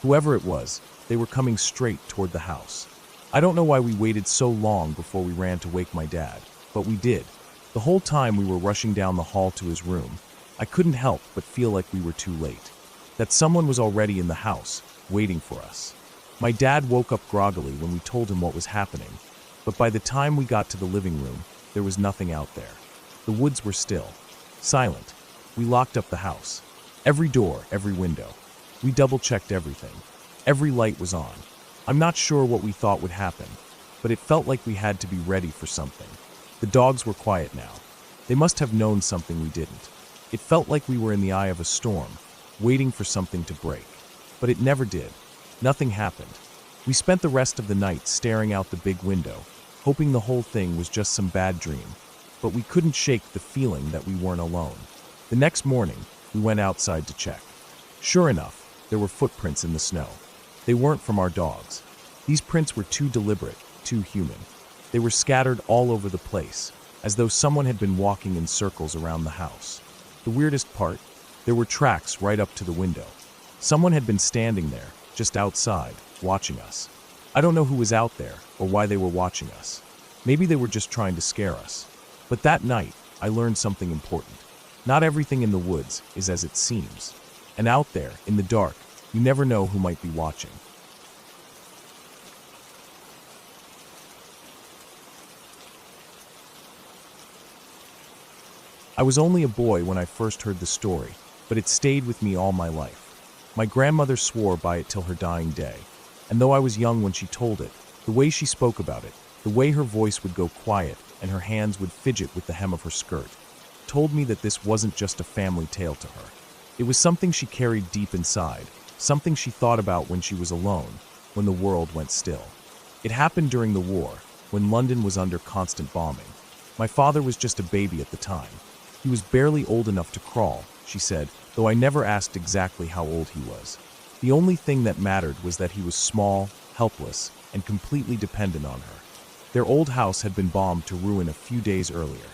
Whoever it was, they were coming straight toward the house. I don't know why we waited so long before we ran to wake my dad, but we did. The whole time we were rushing down the hall to his room, I couldn't help but feel like we were too late. That someone was already in the house, waiting for us. My dad woke up groggily when we told him what was happening, but by the time we got to the living room, there was nothing out there. The woods were still, silent. We locked up the house. Every door, every window. We double-checked everything. Every light was on. I'm not sure what we thought would happen, but it felt like we had to be ready for something. The dogs were quiet now. They must have known something we didn't. It felt like we were in the eye of a storm, waiting for something to break. But it never did. Nothing happened. We spent the rest of the night staring out the big window, hoping the whole thing was just some bad dream. But we couldn't shake the feeling that we weren't alone. The next morning, we went outside to check. Sure enough, there were footprints in the snow. They weren't from our dogs. These prints were too deliberate, too human. They were scattered all over the place, as though someone had been walking in circles around the house. The weirdest part, there were tracks right up to the window. Someone had been standing there, just outside, watching us. I don't know who was out there or why they were watching us. Maybe they were just trying to scare us. But that night, I learned something important. Not everything in the woods is as it seems. And out there, in the dark, you never know who might be watching. I was only a boy when I first heard the story, but it stayed with me all my life. My grandmother swore by it till her dying day, and though I was young when she told it, the way she spoke about it, the way her voice would go quiet and her hands would fidget with the hem of her skirt, told me that this wasn't just a family tale to her. It was something she carried deep inside, something she thought about when she was alone, when the world went still. It happened during the war, when London was under constant bombing. My father was just a baby at the time. He was barely old enough to crawl, she said, though I never asked exactly how old he was. The only thing that mattered was that he was small, helpless, and completely dependent on her. Their old house had been bombed to ruin a few days earlier.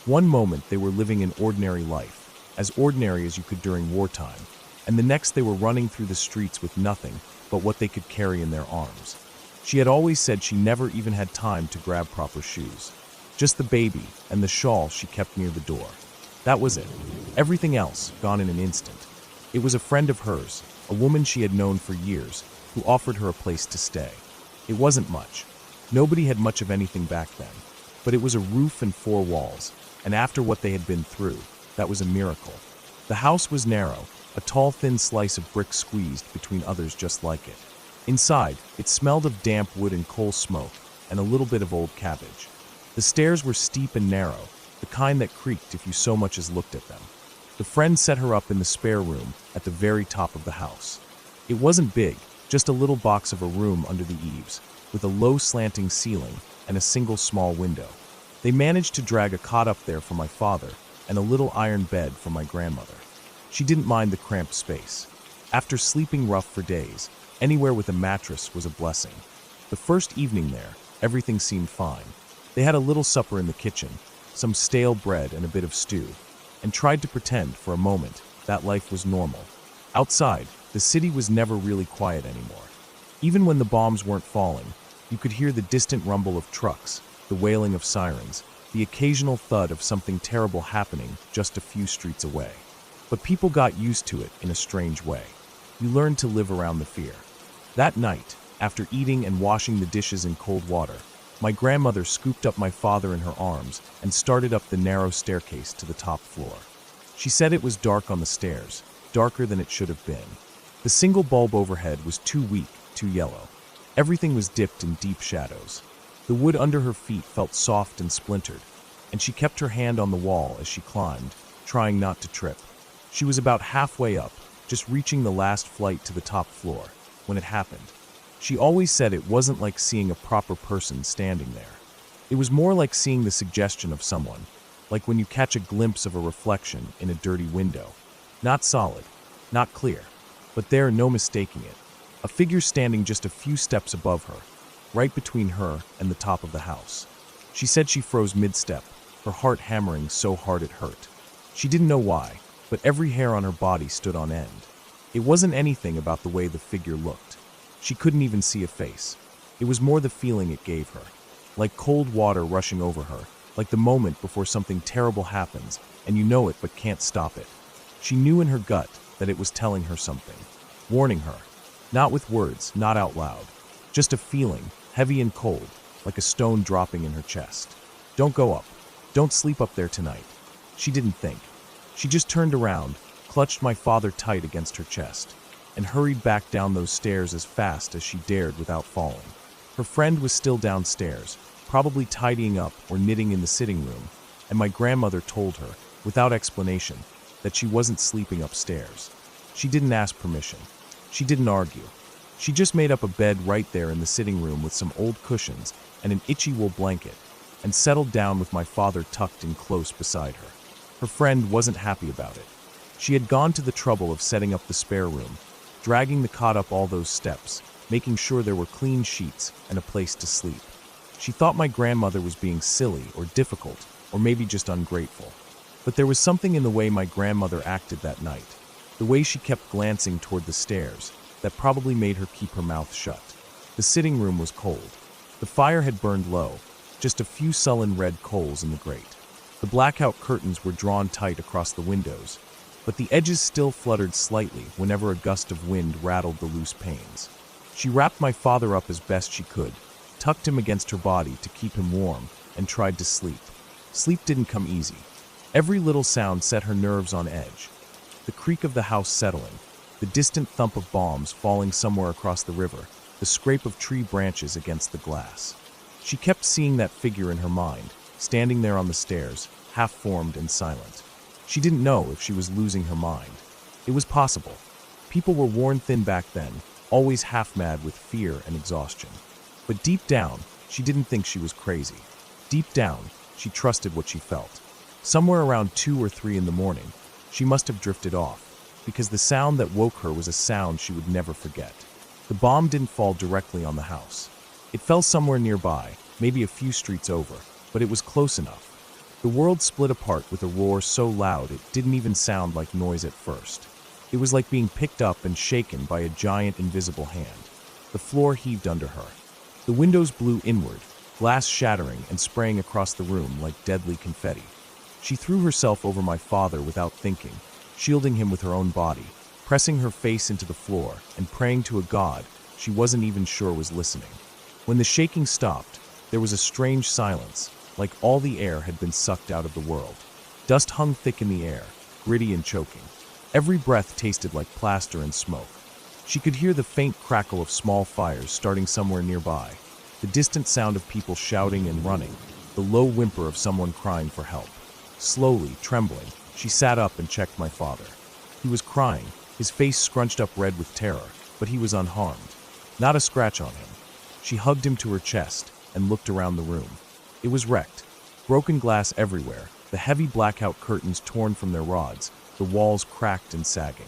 One moment they were living an ordinary life, as ordinary as you could during wartime, and the next they were running through the streets with nothing but what they could carry in their arms. She had always said she never even had time to grab proper shoes. Just the baby and the shawl she kept near the door. That was it. Everything else gone in an instant. It was a friend of hers, a woman she had known for years, who offered her a place to stay. It wasn't much. Nobody had much of anything back then, but it was a roof and four walls, and after what they had been through, that was a miracle. The house was narrow, a tall thin slice of brick squeezed between others just like it. Inside, it smelled of damp wood and coal smoke, and a little bit of old cabbage. The stairs were steep and narrow, the kind that creaked if you so much as looked at them. The friend set her up in the spare room at the very top of the house. It wasn't big, just a little box of a room under the eaves, with a low slanting ceiling and a single small window. They managed to drag a cot up there for my father and a little iron bed for my grandmother. She didn't mind the cramped space. After sleeping rough for days, anywhere with a mattress was a blessing. The first evening there, everything seemed fine. They had a little supper in the kitchen, some stale bread and a bit of stew, and tried to pretend for a moment that life was normal. Outside, the city was never really quiet anymore. Even when the bombs weren't falling, you could hear the distant rumble of trucks, the wailing of sirens, the occasional thud of something terrible happening just a few streets away. But people got used to it in a strange way. You learned to live around the fear. That night, after eating and washing the dishes in cold water, my grandmother scooped up my father in her arms and started up the narrow staircase to the top floor. She said it was dark on the stairs, darker than it should have been. The single bulb overhead was too weak, too yellow. Everything was dipped in deep shadows. The wood under her feet felt soft and splintered, and she kept her hand on the wall as she climbed, trying not to trip. She was about halfway up, just reaching the last flight to the top floor, when it happened. She always said it wasn't like seeing a proper person standing there. It was more like seeing the suggestion of someone, like when you catch a glimpse of a reflection in a dirty window. Not solid, not clear, but there, no mistaking it. A figure standing just a few steps above her, right between her and the top of the house. She said she froze mid-step, her heart hammering so hard it hurt. She didn't know why. but every hair on her body stood on end. It wasn't anything about the way the figure looked. She couldn't even see a face. It was more the feeling it gave her, like cold water rushing over her, like the moment before something terrible happens, and you know it but can't stop it. She knew in her gut that it was telling her something, warning her. Not with words, not out loud. Just a feeling, heavy and cold, like a stone dropping in her chest. Don't go up. Don't sleep up there tonight. She didn't think. She just turned around, clutched my father tight against her chest, and hurried back down those stairs as fast as she dared without falling. Her friend was still downstairs, probably tidying up or knitting in the sitting room, and my grandmother told her, without explanation, that she wasn't sleeping upstairs. She didn't ask permission. She didn't argue. She just made up a bed right there in the sitting room with some old cushions and an itchy wool blanket, and settled down with my father tucked in close beside her. Her friend wasn't happy about it. She had gone to the trouble of setting up the spare room, dragging the cot up all those steps, making sure there were clean sheets and a place to sleep. She thought my grandmother was being silly or difficult, or maybe just ungrateful. But there was something in the way my grandmother acted that night, the way she kept glancing toward the stairs, that probably made her keep her mouth shut. The sitting room was cold. The fire had burned low, just a few sullen red coals in the grate. The blackout curtains were drawn tight across the windows, but the edges still fluttered slightly whenever a gust of wind rattled the loose panes. She wrapped my father up as best she could, tucked him against her body to keep him warm, and tried to sleep. Sleep didn't come easy. Every little sound set her nerves on edge. The creak of the house settling, the distant thump of bombs falling somewhere across the river, the scrape of tree branches against the glass. She kept seeing that figure in her mind, standing there on the stairs, half-formed and silent. She didn't know if she was losing her mind. It was possible. People were worn thin back then, always half-mad with fear and exhaustion. But deep down, she didn't think she was crazy. Deep down, she trusted what she felt. Somewhere around 2 or 3 in the morning, she must have drifted off, because the sound that woke her was a sound she would never forget. The bomb didn't fall directly on the house. It fell somewhere nearby, maybe a few streets over, but it was close enough. The world split apart with a roar so loud it didn't even sound like noise at first. It was like being picked up and shaken by a giant invisible hand. The floor heaved under her. The windows blew inward, glass shattering and spraying across the room like deadly confetti. She threw herself over my father without thinking, shielding him with her own body, pressing her face into the floor and praying to a God she wasn't even sure was listening. When the shaking stopped, there was a strange silence, like all the air had been sucked out of the world. Dust hung thick in the air, gritty and choking. Every breath tasted like plaster and smoke. She could hear the faint crackle of small fires starting somewhere nearby, the distant sound of people shouting and running, the low whimper of someone crying for help. Slowly, trembling, she sat up and checked my father. He was crying, his face scrunched up red with terror, but he was unharmed. Not a scratch on him. She hugged him to her chest and looked around the room. It was wrecked. Broken glass everywhere, the heavy blackout curtains torn from their rods, the walls cracked and sagging.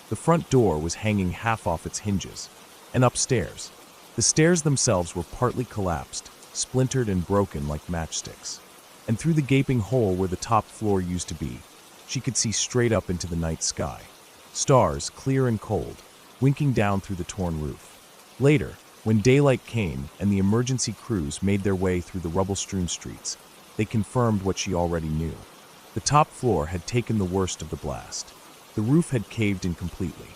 The front door was hanging half off its hinges. And upstairs, the stairs themselves were partly collapsed, splintered and broken like matchsticks. And through the gaping hole where the top floor used to be, she could see straight up into the night sky. Stars, clear and cold, winking down through the torn roof. Later, when daylight came and the emergency crews made their way through the rubble-strewn streets, they confirmed what she already knew. The top floor had taken the worst of the blast. The roof had caved in completely.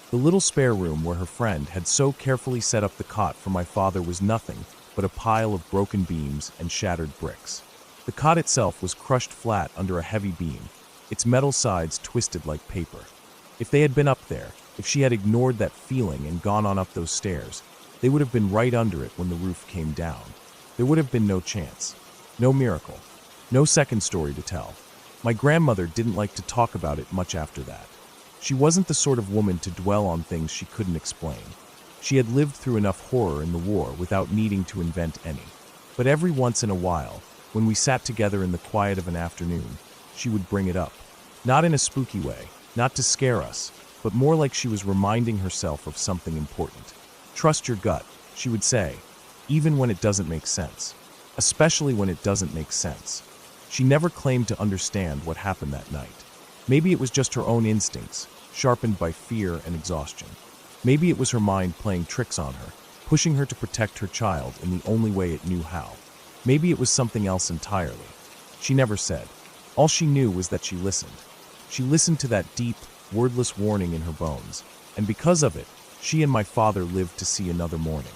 The little spare room where her friend had so carefully set up the cot for my father was nothing but a pile of broken beams and shattered bricks. The cot itself was crushed flat under a heavy beam, its metal sides twisted like paper. If they had been up there, if she had ignored that feeling and gone on up those stairs, they would have been right under it when the roof came down. There would have been no chance. No miracle. No second story to tell. My grandmother didn't like to talk about it much after that. She wasn't the sort of woman to dwell on things she couldn't explain. She had lived through enough horror in the war without needing to invent any. But every once in a while, when we sat together in the quiet of an afternoon, she would bring it up. Not in a spooky way, not to scare us, but more like she was reminding herself of something important. Trust your gut, she would say, even when it doesn't make sense. Especially when it doesn't make sense. She never claimed to understand what happened that night. Maybe it was just her own instincts, sharpened by fear and exhaustion. Maybe it was her mind playing tricks on her, pushing her to protect her child in the only way it knew how. Maybe it was something else entirely. She never said. All she knew was that she listened. She listened to that deep, wordless warning in her bones, and because of it, she and my father lived to see another morning.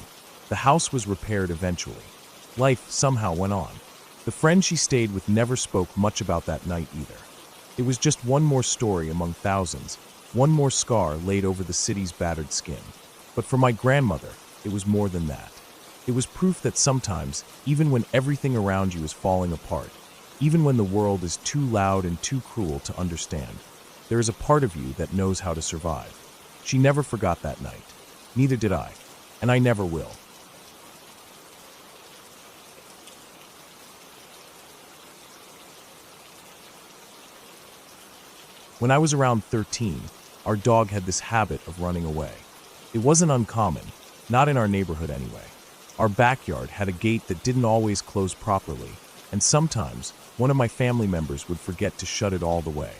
The house was repaired eventually. Life somehow went on. The friend she stayed with never spoke much about that night either. It was just one more story among thousands, one more scar laid over the city's battered skin. But for my grandmother, it was more than that. It was proof that sometimes, even when everything around you is falling apart, even when the world is too loud and too cruel to understand, there is a part of you that knows how to survive. She never forgot that night. Neither did I, and I never will. When I was around 13, our dog had this habit of running away. It wasn't uncommon, not in our neighborhood anyway. Our backyard had a gate that didn't always close properly, and sometimes one of my family members would forget to shut it all the way.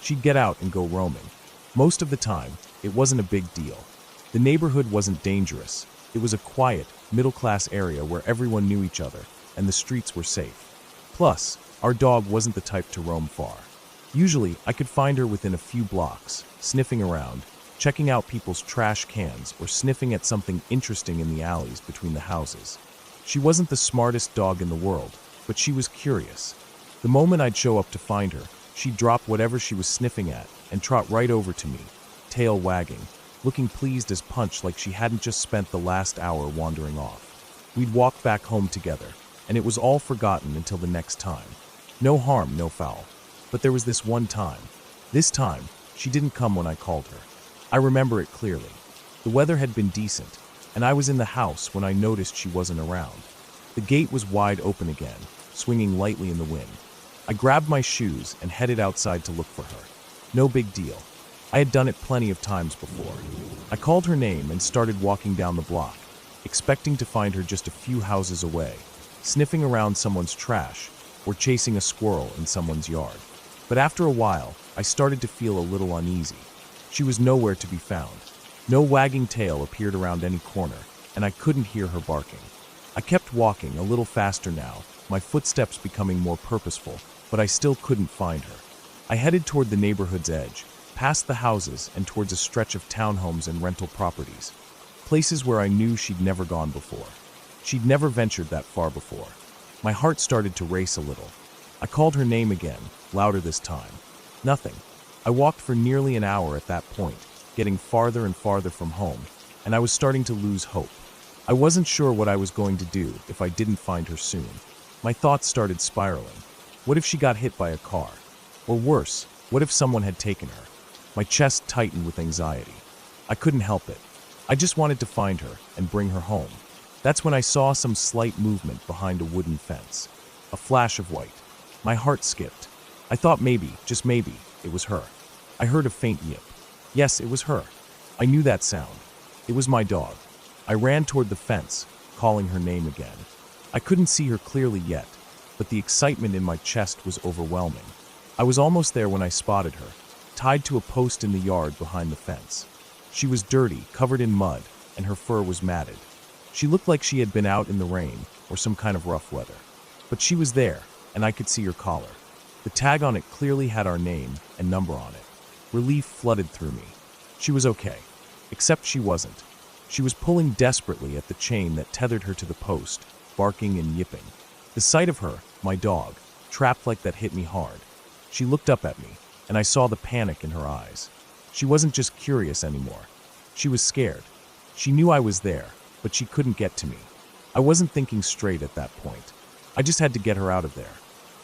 She'd get out and go roaming. Most of the time, it wasn't a big deal. The neighborhood wasn't dangerous. It was a quiet, middle-class area where everyone knew each other, and the streets were safe. Plus, our dog wasn't the type to roam far. Usually, I could find her within a few blocks, sniffing around, checking out people's trash cans or sniffing at something interesting in the alleys between the houses. She wasn't the smartest dog in the world, but she was curious. The moment I'd show up to find her, she'd drop whatever she was sniffing at and trot right over to me, tail wagging, looking pleased as punch like she hadn't just spent the last hour wandering off. We'd walk back home together, and it was all forgotten until the next time. No harm, no foul. But there was this one time. This time, she didn't come when I called her. I remember it clearly. The weather had been decent, and I was in the house when I noticed she wasn't around. The gate was wide open again, swinging lightly in the wind. I grabbed my shoes and headed outside to look for her. No big deal. I had done it plenty of times before. I called her name and started walking down the block, expecting to find her just a few houses away, sniffing around someone's trash or chasing a squirrel in someone's yard. But after a while, I started to feel a little uneasy. She was nowhere to be found. No wagging tail appeared around any corner, and I couldn't hear her barking. I kept walking a little faster now, my footsteps becoming more purposeful, but I still couldn't find her. I headed toward the neighborhood's edge, past the houses and towards a stretch of townhomes and rental properties, places where I knew she'd never gone before. She'd never ventured that far before. My heart started to race a little. I called her name again, louder this time. Nothing. I walked for nearly an hour at that point, getting farther and farther from home, and I was starting to lose hope. I wasn't sure what I was going to do if I didn't find her soon. My thoughts started spiraling. What if she got hit by a car? Or worse, what if someone had taken her? My chest tightened with anxiety. I couldn't help it. I just wanted to find her and bring her home. That's when I saw some slight movement behind a wooden fence. A flash of white. My heart skipped. I thought maybe, just maybe, it was her. I heard a faint yip. Yes, it was her. I knew that sound. It was my dog. I ran toward the fence, calling her name again. I couldn't see her clearly yet, but the excitement in my chest was overwhelming. I was almost there when I spotted her, tied to a post in the yard behind the fence. She was dirty, covered in mud, and her fur was matted. She looked like she had been out in the rain or some kind of rough weather. But she was there, and I could see her collar. The tag on it clearly had our name and number on it. Relief flooded through me. She was okay. Except she wasn't. She was pulling desperately at the chain that tethered her to the post, barking and yipping. The sight of her, my dog, trapped like that hit me hard. She looked up at me, and I saw the panic in her eyes. She wasn't just curious anymore. She was scared. She knew I was there, but she couldn't get to me. I wasn't thinking straight at that point. I just had to get her out of there.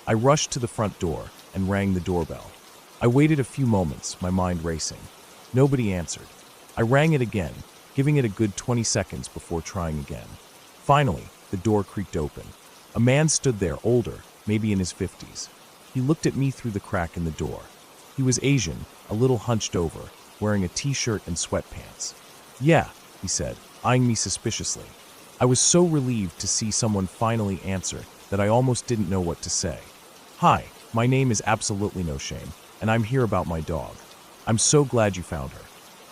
I rushed to the front door and rang the doorbell. I waited a few moments, my mind racing. Nobody answered. I rang it again, giving it a good 20 seconds before trying again. Finally, the door creaked open. A man stood there, older, maybe in his 50s. He looked at me through the crack in the door. He was Asian, a little hunched over, wearing a t-shirt and sweatpants. "Yeah," he said, eyeing me suspiciously. I was so relieved to see someone finally answer that I almost didn't know what to say. "Hi, my name is Absolutely No Shame, and and I'm here about my dog. I'm so glad you found her.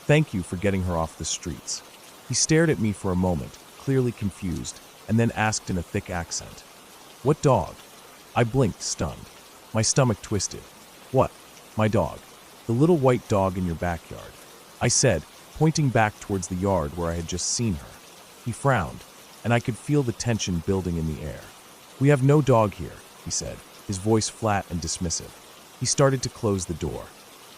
Thank you for getting her off the streets." He stared at me for a moment, clearly confused, and then asked in a thick accent, "What dog?" I blinked, stunned. My stomach twisted. "What? My dog. The little white dog in your backyard," I said, pointing back towards the yard where I had just seen her. He frowned, and I could feel the tension building in the air. "We have no dog here," he said, his voice flat and dismissive. He started to close the door.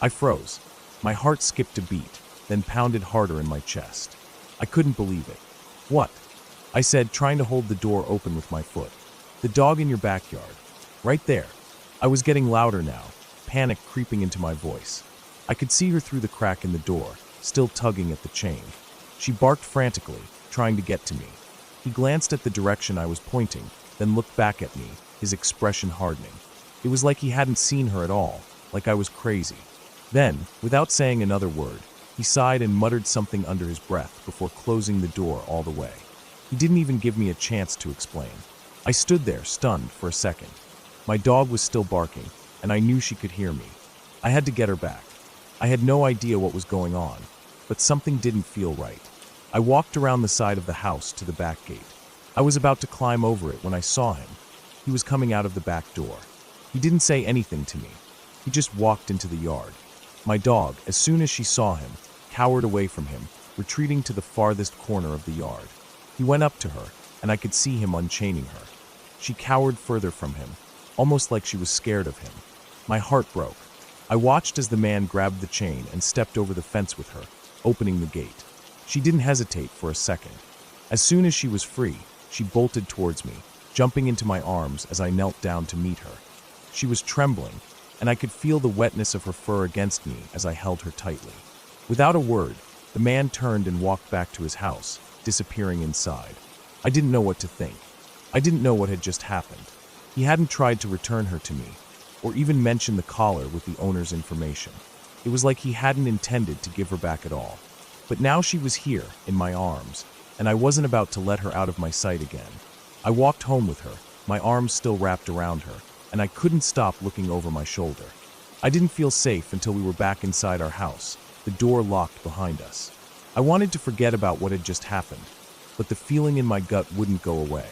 I froze. My heart skipped a beat, then pounded harder in my chest. I couldn't believe it. "What?" I said, trying to hold the door open with my foot. "The dog in your backyard. Right there." I was getting louder now, panic creeping into my voice. I could see her through the crack in the door, still tugging at the chain. She barked frantically, trying to get to me. He glanced at the direction I was pointing, then looked back at me, his expression hardening. It was like he hadn't seen her at all, like I was crazy. Then, without saying another word, he sighed and muttered something under his breath before closing the door all the way. He didn't even give me a chance to explain. I stood there, stunned, for a second. My dog was still barking, and I knew she could hear me. I had to get her back. I had no idea what was going on, but something didn't feel right. I walked around the side of the house to the back gate. I was about to climb over it when I saw him. He was coming out of the back door. He didn't say anything to me. He just walked into the yard. My dog, as soon as she saw him, cowered away from him, retreating to the farthest corner of the yard. He went up to her, and I could see him unchaining her. She cowered further from him, almost like she was scared of him. My heart broke. I watched as the man grabbed the chain and stepped over the fence with her, opening the gate. She didn't hesitate for a second. As soon as she was free, she bolted towards me, jumping into my arms as I knelt down to meet her. She was trembling, and I could feel the wetness of her fur against me as I held her tightly. Without a word, the man turned and walked back to his house, disappearing inside. I didn't know what to think. I didn't know what had just happened. He hadn't tried to return her to me, or even mention the collar with the owner's information. It was like he hadn't intended to give her back at all. But now she was here, in my arms, and I wasn't about to let her out of my sight again. I walked home with her, my arms still wrapped around her, and I couldn't stop looking over my shoulder. I didn't feel safe until we were back inside our house, the door locked behind us. I wanted to forget about what had just happened, but the feeling in my gut wouldn't go away.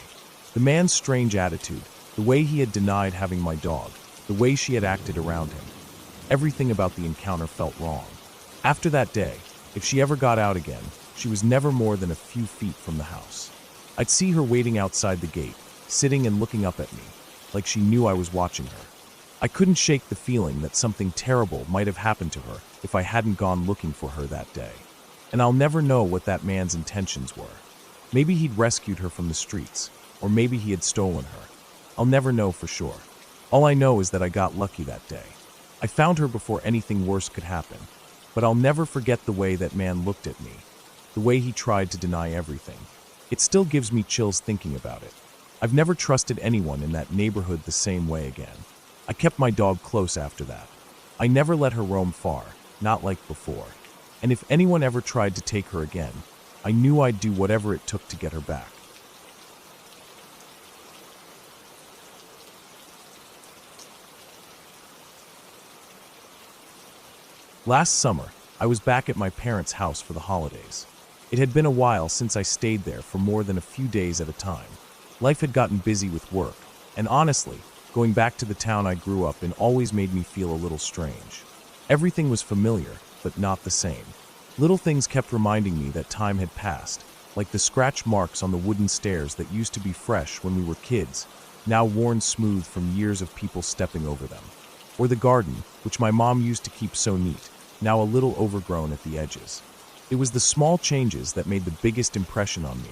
The man's strange attitude, the way he had denied having my dog, the way she had acted around him. Everything about the encounter felt wrong. After that day, if she ever got out again, she was never more than a few feet from the house. I'd see her waiting outside the gate, sitting and looking up at me, like she knew I was watching her. I couldn't shake the feeling that something terrible might have happened to her if I hadn't gone looking for her that day. And I'll never know what that man's intentions were. Maybe he'd rescued her from the streets, or maybe he had stolen her. I'll never know for sure. All I know is that I got lucky that day. I found her before anything worse could happen, but I'll never forget the way that man looked at me, the way he tried to deny everything. It still gives me chills thinking about it. I've never trusted anyone in that neighborhood the same way again. I kept my dog close after that. I never let her roam far, not like before. And if anyone ever tried to take her again, I knew I'd do whatever it took to get her back. Last summer, I was back at my parents' house for the holidays. It had been a while since I stayed there for more than a few days at a time. Life had gotten busy with work, and honestly, going back to the town I grew up in always made me feel a little strange. Everything was familiar, but not the same. Little things kept reminding me that time had passed, like the scratch marks on the wooden stairs that used to be fresh when we were kids, now worn smooth from years of people stepping over them. Or the garden, which my mom used to keep so neat, now a little overgrown at the edges. It was the small changes that made the biggest impression on me,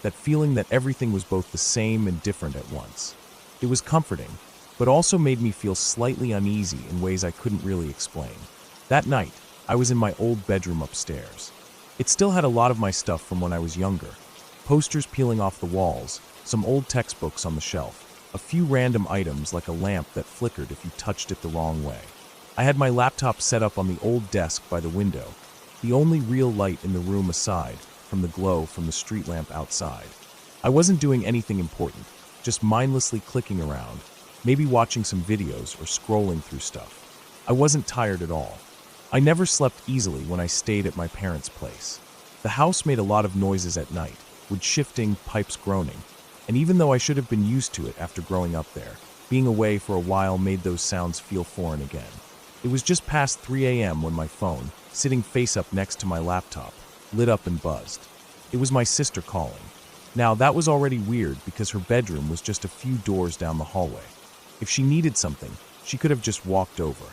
that feeling that everything was both the same and different at once. It was comforting, but also made me feel slightly uneasy in ways I couldn't really explain. That night, I was in my old bedroom upstairs. It still had a lot of my stuff from when I was younger. Posters peeling off the walls, some old textbooks on the shelf, a few random items like a lamp that flickered if you touched it the wrong way. I had my laptop set up on the old desk by the window, the only real light in the room aside from the glow from the street lamp outside. I wasn't doing anything important, just mindlessly clicking around, maybe watching some videos or scrolling through stuff. I wasn't tired at all. I never slept easily when I stayed at my parents' place. The house made a lot of noises at night, wood shifting, pipes groaning, and even though I should have been used to it after growing up there, being away for a while made those sounds feel foreign again. It was just past 3 a.m. when my phone, sitting face up next to my laptop, lit up and buzzed. It was my sister calling. Now, that was already weird because her bedroom was just a few doors down the hallway. If she needed something, she could have just walked over.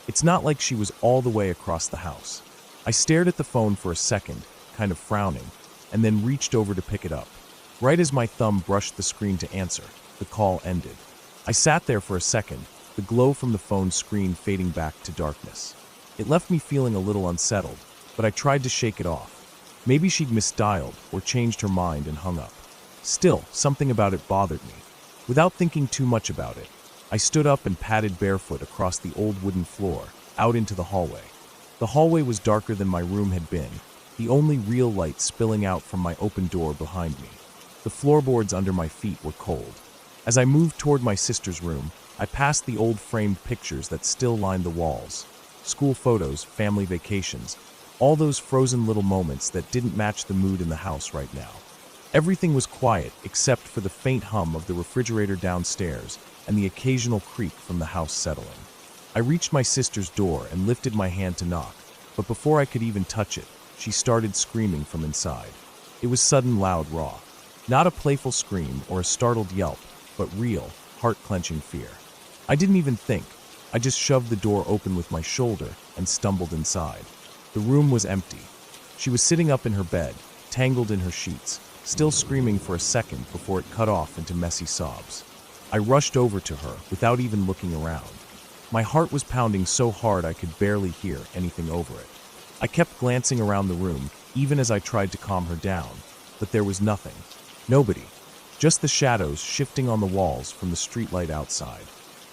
It's not like she was all the way across the house. I stared at the phone for a second, kind of frowning, and then reached over to pick it up. Right as my thumb brushed the screen to answer, the call ended. I sat there for a second, the glow from the phone's screen fading back to darkness. It left me feeling a little unsettled, but I tried to shake it off. Maybe she'd misdialed or changed her mind and hung up. Still, something about it bothered me. Without thinking too much about it, I stood up and padded barefoot across the old wooden floor, out into the hallway. The hallway was darker than my room had been, the only real light spilling out from my open door behind me. The floorboards under my feet were cold. As I moved toward my sister's room, I passed the old framed pictures that still lined the walls. School photos, family vacations, all those frozen little moments that didn't match the mood in the house right now. Everything was quiet except for the faint hum of the refrigerator downstairs and the occasional creak from the house settling. I reached my sister's door and lifted my hand to knock, but before I could even touch it, she started screaming from inside. It was sudden, loud, raw. Not a playful scream or a startled yelp, but real, heart-clenching fear. I didn't even think. I just shoved the door open with my shoulder and stumbled inside. The room was empty. She was sitting up in her bed, tangled in her sheets, still screaming for a second before it cut off into messy sobs. I rushed over to her without even looking around. My heart was pounding so hard I could barely hear anything over it. I kept glancing around the room, even as I tried to calm her down, but there was nothing. Nobody. Just the shadows shifting on the walls from the streetlight outside.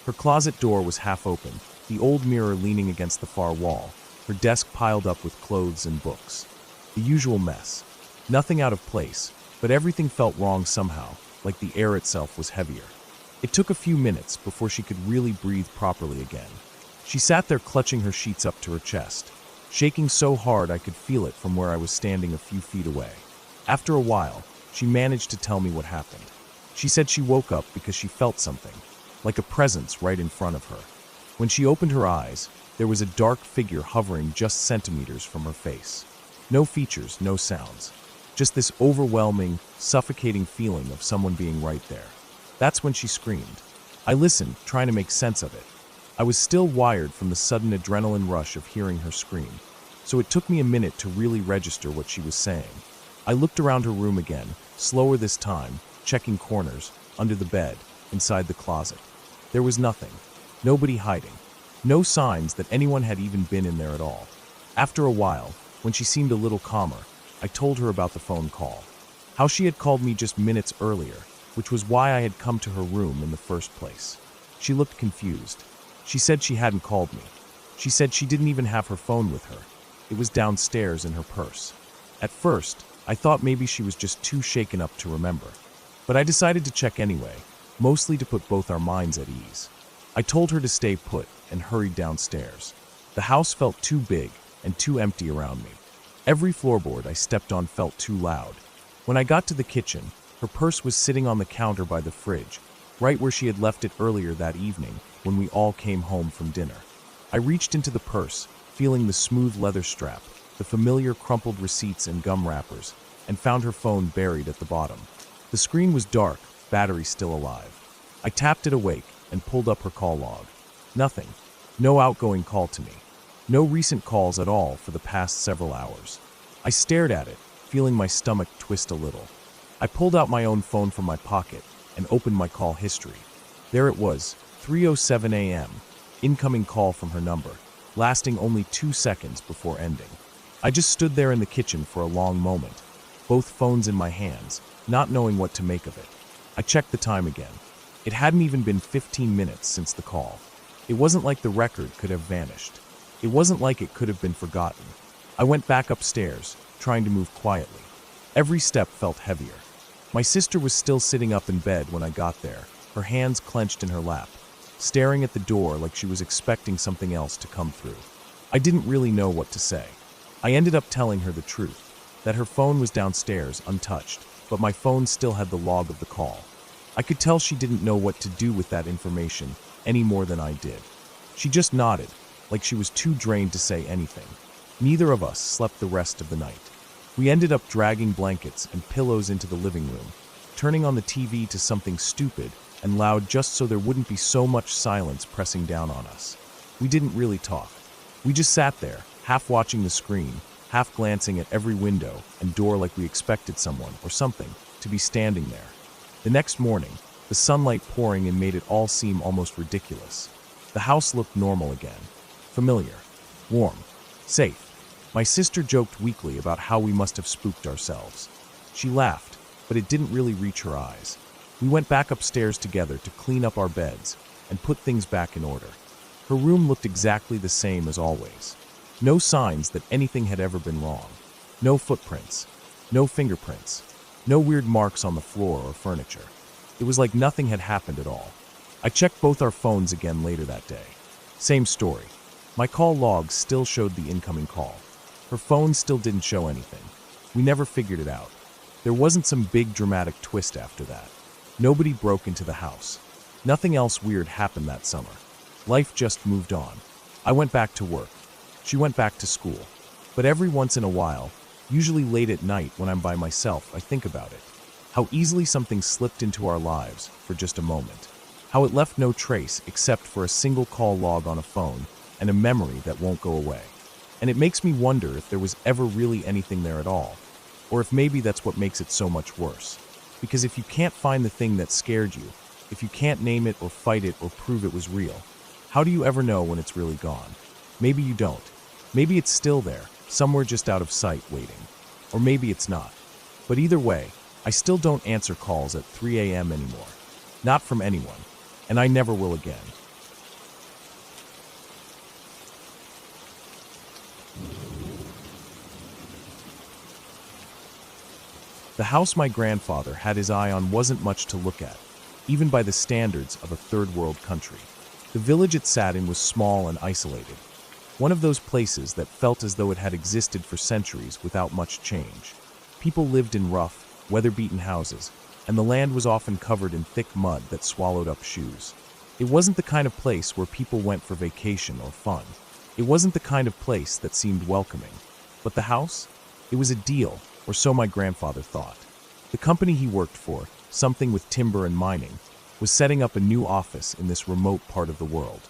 Her closet door was half open, the old mirror leaning against the far wall, her desk piled up with clothes and books. The usual mess. Nothing out of place, but everything felt wrong somehow, like the air itself was heavier. It took a few minutes before she could really breathe properly again. She sat there clutching her sheets up to her chest, shaking so hard I could feel it from where I was standing a few feet away. After a while, she managed to tell me what happened. She said she woke up because she felt something, like a presence right in front of her. When she opened her eyes, there was a dark figure hovering just centimeters from her face. No features, no sounds. Just this overwhelming, suffocating feeling of someone being right there. That's when she screamed. I listened, trying to make sense of it. I was still wired from the sudden adrenaline rush of hearing her scream, so it took me a minute to really register what she was saying. I looked around her room again, slower this time, checking corners, under the bed, inside the closet. There was nothing. Nobody hiding. No signs that anyone had even been in there at all. After a while, when she seemed a little calmer, I told her about the phone call. How she had called me just minutes earlier, which was why I had come to her room in the first place. She looked confused. She said she hadn't called me. She said she didn't even have her phone with her. It was downstairs in her purse. At first, I thought maybe she was just too shaken up to remember. But I decided to check anyway, mostly to put both our minds at ease. I told her to stay put and hurried downstairs. The house felt too big and too empty around me. Every floorboard I stepped on felt too loud. When I got to the kitchen, her purse was sitting on the counter by the fridge, right where she had left it earlier that evening when we all came home from dinner. I reached into the purse, feeling the smooth leather strap, the familiar crumpled receipts and gum wrappers, and found her phone buried at the bottom. The screen was dark, battery still alive. I tapped it awake and pulled up her call log. Nothing. No outgoing call to me. No recent calls at all for the past several hours. I stared at it, feeling my stomach twist a little. I pulled out my own phone from my pocket and opened my call history. There it was, 3:07 a.m., incoming call from her number, lasting only 2 seconds before ending. I just stood there in the kitchen for a long moment, both phones in my hands, not knowing what to make of it. I checked the time again. It hadn't even been 15 minutes since the call. It wasn't like the record could have vanished. It wasn't like it could have been forgotten. I went back upstairs, trying to move quietly. Every step felt heavier. My sister was still sitting up in bed when I got there, her hands clenched in her lap. staring at the door like she was expecting something else to come through. I didn't really know what to say. I ended up telling her the truth, that her phone was downstairs untouched, but my phone still had the log of the call. I could tell she didn't know what to do with that information any more than I did. She just nodded, like she was too drained to say anything. Neither of us slept the rest of the night. We ended up dragging blankets and pillows into the living room, turning on the TV to something stupid and loud just so there wouldn't be so much silence pressing down on us. We didn't really talk. We just sat there, half watching the screen, half glancing at every window and door like we expected someone or something to be standing there. The next morning, the sunlight pouring in made it all seem almost ridiculous. The house looked normal again. Familiar. Warm. Safe. My sister joked weakly about how we must have spooked ourselves. She laughed, but it didn't really reach her eyes. We went back upstairs together to clean up our beds and put things back in order. Her room looked exactly the same as always. No signs that anything had ever been wrong. No footprints. No fingerprints. No weird marks on the floor or furniture. It was like nothing had happened at all. I checked both our phones again later that day. Same story. My call logs still showed the incoming call. Her phone still didn't show anything. We never figured it out. There wasn't some big dramatic twist after that. Nobody broke into the house. Nothing else weird happened that summer. Life just moved on. I went back to work. She went back to school. But every once in a while, usually late at night when I'm by myself, I think about it. How easily something slipped into our lives for just a moment. How it left no trace except for a single call log on a phone and a memory that won't go away. And it makes me wonder if there was ever really anything there at all, or if maybe that's what makes it so much worse. Because if you can't find the thing that scared you, if you can't name it or fight it or prove it was real, how do you ever know when it's really gone? Maybe you don't. Maybe it's still there, somewhere just out of sight waiting. Or maybe it's not. But either way, I still don't answer calls at 3 a.m. anymore. Not from anyone. And I never will again. The house my grandfather had his eye on wasn't much to look at, even by the standards of a third-world country. The village it sat in was small and isolated, one of those places that felt as though it had existed for centuries without much change. People lived in rough, weather-beaten houses, and the land was often covered in thick mud that swallowed up shoes. It wasn't the kind of place where people went for vacation or fun. It wasn't the kind of place that seemed welcoming. But the house? It was a deal, or so my grandfather thought. The company he worked for, something with timber and mining, was setting up a new office in this remote part of the world.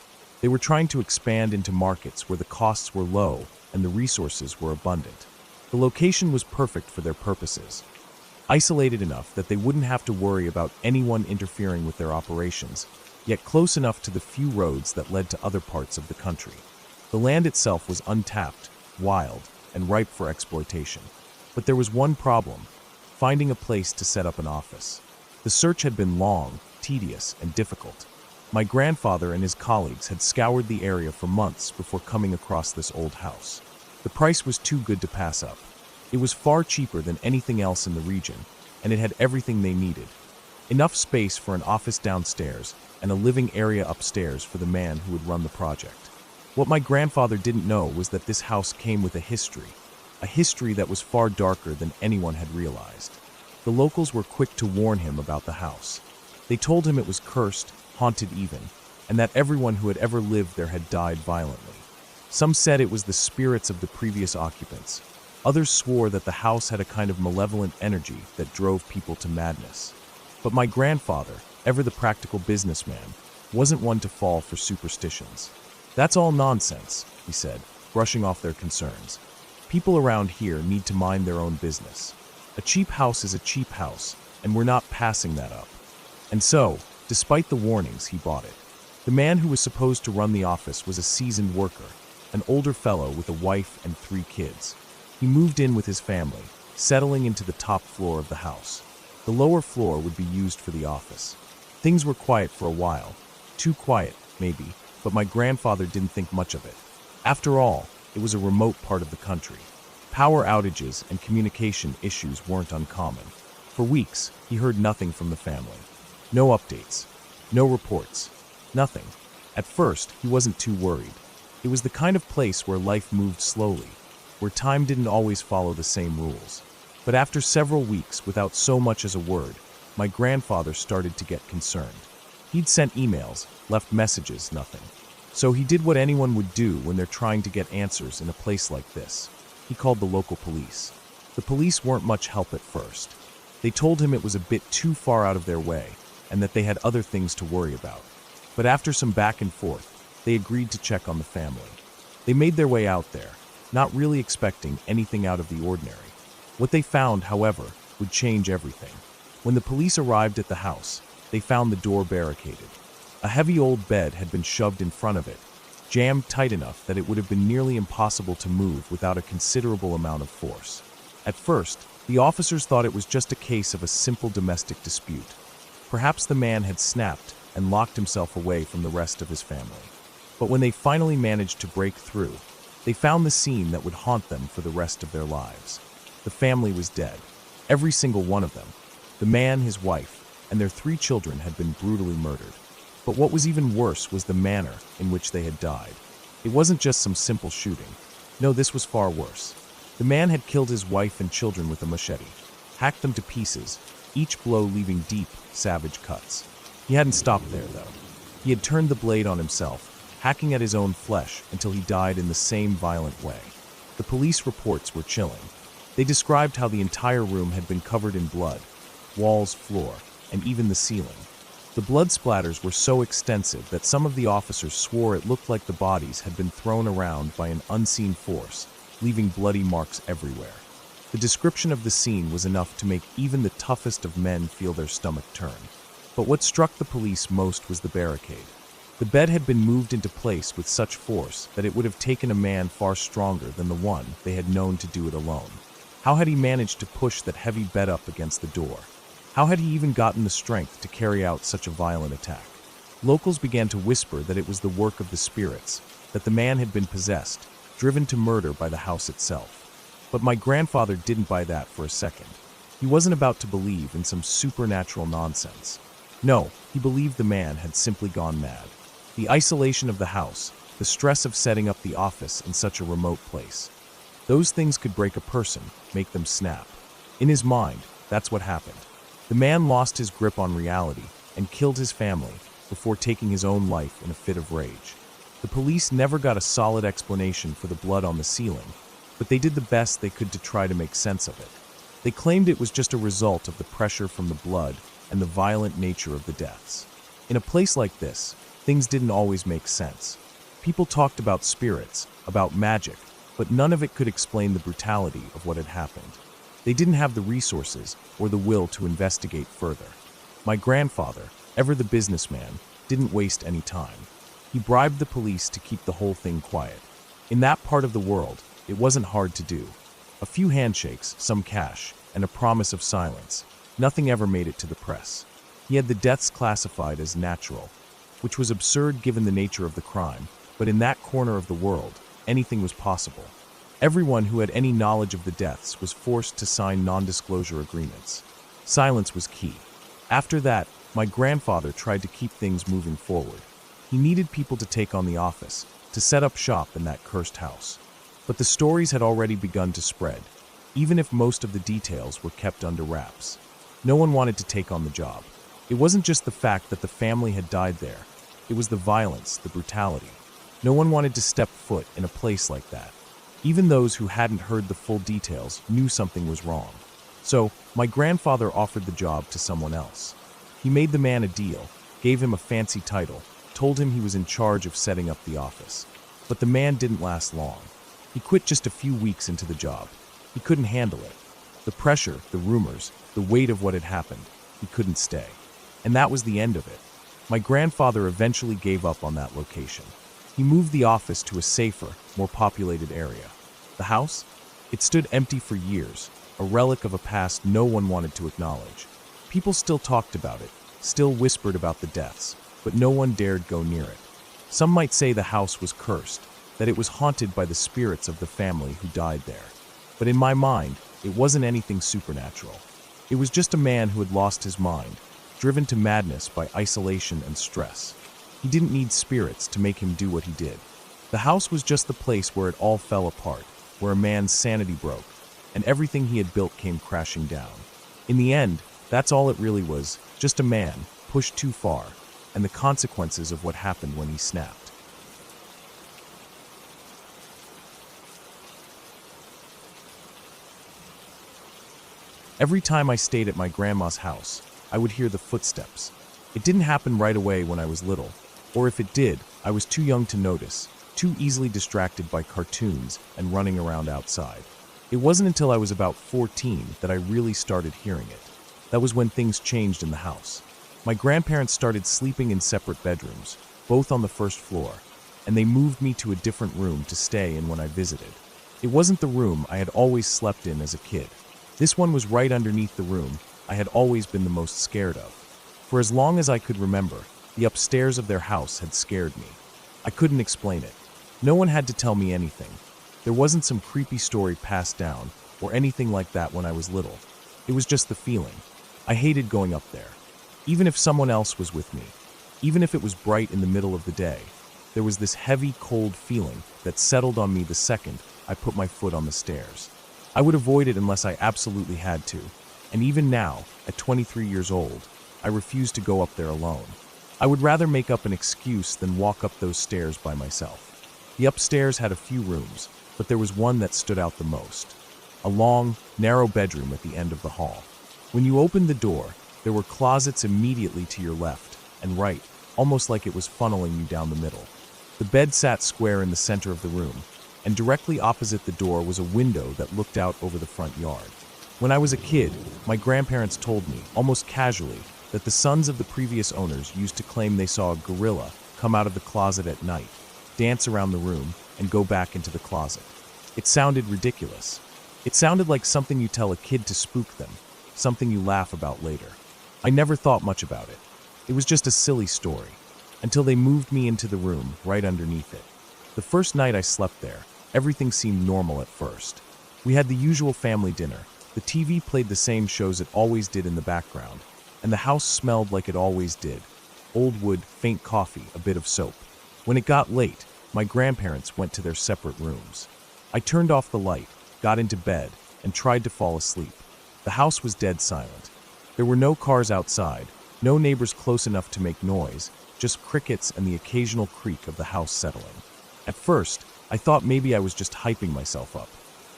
They were trying to expand into markets where the costs were low and the resources were abundant. The location was perfect for their purposes. Isolated enough that they wouldn't have to worry about anyone interfering with their operations, yet close enough to the few roads that led to other parts of the country. The land itself was untapped, wild, and ripe for exploitation. But there was one problem: finding a place to set up an office. The search had been long, tedious, and difficult. My grandfather and his colleagues had scoured the area for months before coming across this old house. The price was too good to pass up. It was far cheaper than anything else in the region, and it had everything they needed. Enough space for an office downstairs and a living area upstairs for the man who would run the project. What my grandfather didn't know was that this house came with a history that was far darker than anyone had realized. The locals were quick to warn him about the house. They told him it was cursed, haunted even, and that everyone who had ever lived there had died violently. Some said it was the spirits of the previous occupants. Others swore that the house had a kind of malevolent energy that drove people to madness. But my grandfather, ever the practical businessman, wasn't one to fall for superstitions. "That's all nonsense," he said, brushing off their concerns. "People around here need to mind their own business. A cheap house is a cheap house, and we're not passing that up." And so, despite the warnings, he bought it. The man who was supposed to run the office was a seasoned worker, an older fellow with a wife and 3 kids. He moved in with his family, settling into the top floor of the house. The lower floor would be used for the office. Things were quiet for a while. Too quiet, maybe, but my grandfather didn't think much of it. After all, it was a remote part of the country. Power outages and communication issues weren't uncommon. For weeks, he heard nothing from the family. No updates. No reports. Nothing. At first, he wasn't too worried. It was the kind of place where life moved slowly, where time didn't always follow the same rules. But after several weeks without so much as a word, my grandfather started to get concerned. He'd sent emails, left messages, nothing. So he did what anyone would do when they're trying to get answers in a place like this. He called the local police. The police weren't much help at first. They told him it was a bit too far out of their way and that they had other things to worry about. But after some back and forth, they agreed to check on the family. They made their way out there, not really expecting anything out of the ordinary. What they found, however, would change everything. When the police arrived at the house, they found the door barricaded. A heavy old bed had been shoved in front of it, jammed tight enough that it would have been nearly impossible to move without a considerable amount of force. At first, the officers thought it was just a case of a simple domestic dispute. Perhaps the man had snapped and locked himself away from the rest of his family. But when they finally managed to break through, they found the scene that would haunt them for the rest of their lives. The family was dead. Every single one of them. The man, his wife, and their 3 children had been brutally murdered. But what was even worse was the manner in which they had died. It wasn't just some simple shooting. No, this was far worse. The man had killed his wife and children with a machete, hacked them to pieces, each blow leaving deep, savage cuts. He hadn't stopped there, though. He had turned the blade on himself, hacking at his own flesh until he died in the same violent way. The police reports were chilling. They described how the entire room had been covered in blood, walls, floor, and even the ceiling. The blood splatters were so extensive that some of the officers swore it looked like the bodies had been thrown around by an unseen force, leaving bloody marks everywhere. The description of the scene was enough to make even the toughest of men feel their stomach turn. But what struck the police most was the barricade. The bed had been moved into place with such force that it would have taken a man far stronger than the one they had known to do it alone. How had he managed to push that heavy bed up against the door? How had he even gotten the strength to carry out such a violent attack? Locals began to whisper that it was the work of the spirits, that the man had been possessed, driven to murder by the house itself. But my grandfather didn't buy that for a second. He wasn't about to believe in some supernatural nonsense. No, he believed the man had simply gone mad. The isolation of the house, the stress of setting up the office in such a remote place. Those things could break a person, make them snap. In his mind, that's what happened. The man lost his grip on reality and killed his family before taking his own life in a fit of rage. The police never got a solid explanation for the blood on the ceiling, but they did the best they could to try to make sense of it. They claimed it was just a result of the pressure from the blood and the violent nature of the deaths. In a place like this, things didn't always make sense. People talked about spirits, about magic, but none of it could explain the brutality of what had happened. They didn't have the resources or the will to investigate further. My grandfather, ever the businessman, didn't waste any time. He bribed the police to keep the whole thing quiet. In that part of the world, it wasn't hard to do. A few handshakes, some cash, and a promise of silence. Nothing ever made it to the press. He had the deaths classified as natural, which was absurd given the nature of the crime, but in that corner of the world, anything was possible. Everyone who had any knowledge of the deaths was forced to sign non-disclosure agreements. Silence was key. After that, my grandfather tried to keep things moving forward. He needed people to take on the office, to set up shop in that cursed house. But the stories had already begun to spread, even if most of the details were kept under wraps. No one wanted to take on the job. It wasn't just the fact that the family had died there. It was the violence, the brutality. No one wanted to step foot in a place like that. Even those who hadn't heard the full details knew something was wrong. So, my grandfather offered the job to someone else. He made the man a deal, gave him a fancy title, told him he was in charge of setting up the office. But the man didn't last long. He quit just a few weeks into the job. He couldn't handle it. The pressure, the rumors, the weight of what had happened. He couldn't stay. And that was the end of it. My grandfather eventually gave up on that location. He moved the office to a safer, more populated area. The house? It stood empty for years, a relic of a past no one wanted to acknowledge. People still talked about it, still whispered about the deaths, but no one dared go near it. Some might say the house was cursed, that it was haunted by the spirits of the family who died there. But in my mind, it wasn't anything supernatural. It was just a man who had lost his mind, driven to madness by isolation and stress. He didn't need spirits to make him do what he did. The house was just the place where it all fell apart, where a man's sanity broke, and everything he had built came crashing down. In the end, that's all it really was, just a man pushed too far, and the consequences of what happened when he snapped. Every time I stayed at my grandma's house, I would hear the footsteps. It didn't happen right away when I was little, or if it did, I was too young to notice, too easily distracted by cartoons and running around outside. It wasn't until I was about 14 that I really started hearing it. That was when things changed in the house. My grandparents started sleeping in separate bedrooms, both on the first floor, and they moved me to a different room to stay in when I visited. It wasn't the room I had always slept in as a kid. This one was right underneath the room I had always been the most scared of. For as long as I could remember, the upstairs of their house had scared me. I couldn't explain it. No one had to tell me anything. There wasn't some creepy story passed down or anything like that when I was little. It was just the feeling. I hated going up there. Even if someone else was with me, even if it was bright in the middle of the day, there was this heavy, cold feeling that settled on me the second I put my foot on the stairs. I would avoid it unless I absolutely had to, and even now, at 23 years old, I refuse to go up there alone. I would rather make up an excuse than walk up those stairs by myself. The upstairs had a few rooms, but there was one that stood out the most. A long, narrow bedroom at the end of the hall. When you opened the door, there were closets immediately to your left and right, almost like it was funneling you down the middle. The bed sat square in the center of the room, and directly opposite the door was a window that looked out over the front yard. When I was a kid, my grandparents told me, almost casually, that the sons of the previous owners used to claim they saw a gorilla come out of the closet at night, dance around the room, and go back into the closet. It sounded ridiculous. It sounded like something you tell a kid to spook them, something you laugh about later. I never thought much about it. It was just a silly story, until they moved me into the room right underneath it. The first night I slept there, everything seemed normal at first. We had the usual family dinner. The TV played the same shows it always did in the background, and the house smelled like it always did. Old wood, faint coffee, a bit of soap. When it got late, my grandparents went to their separate rooms. I turned off the light, got into bed, and tried to fall asleep. The house was dead silent. There were no cars outside, no neighbors close enough to make noise, just crickets and the occasional creak of the house settling. At first, I thought maybe I was just hyping myself up.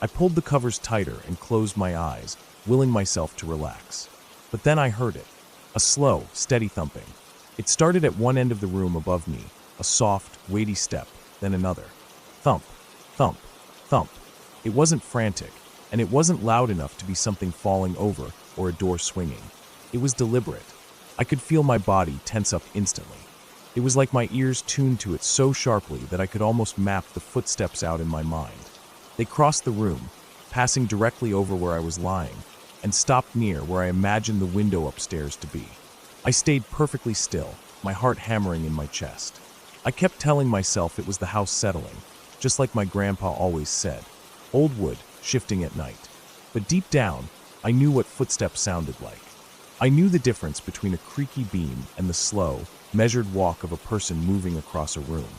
I pulled the covers tighter and closed my eyes, willing myself to relax. But then I heard it. A slow, steady thumping. It started at one end of the room above me, a soft, weighty step, then another. Thump, thump, thump. It wasn't frantic, and it wasn't loud enough to be something falling over or a door swinging. It was deliberate. I could feel my body tense up instantly. It was like my ears tuned to it so sharply that I could almost map the footsteps out in my mind. They crossed the room, passing directly over where I was lying, and stopped near where I imagined the window upstairs to be. I stayed perfectly still, my heart hammering in my chest. I kept telling myself it was the house settling, just like my grandpa always said. Old wood, shifting at night. But deep down, I knew what footsteps sounded like. I knew the difference between a creaky beam and the slow, measured walk of a person moving across a room.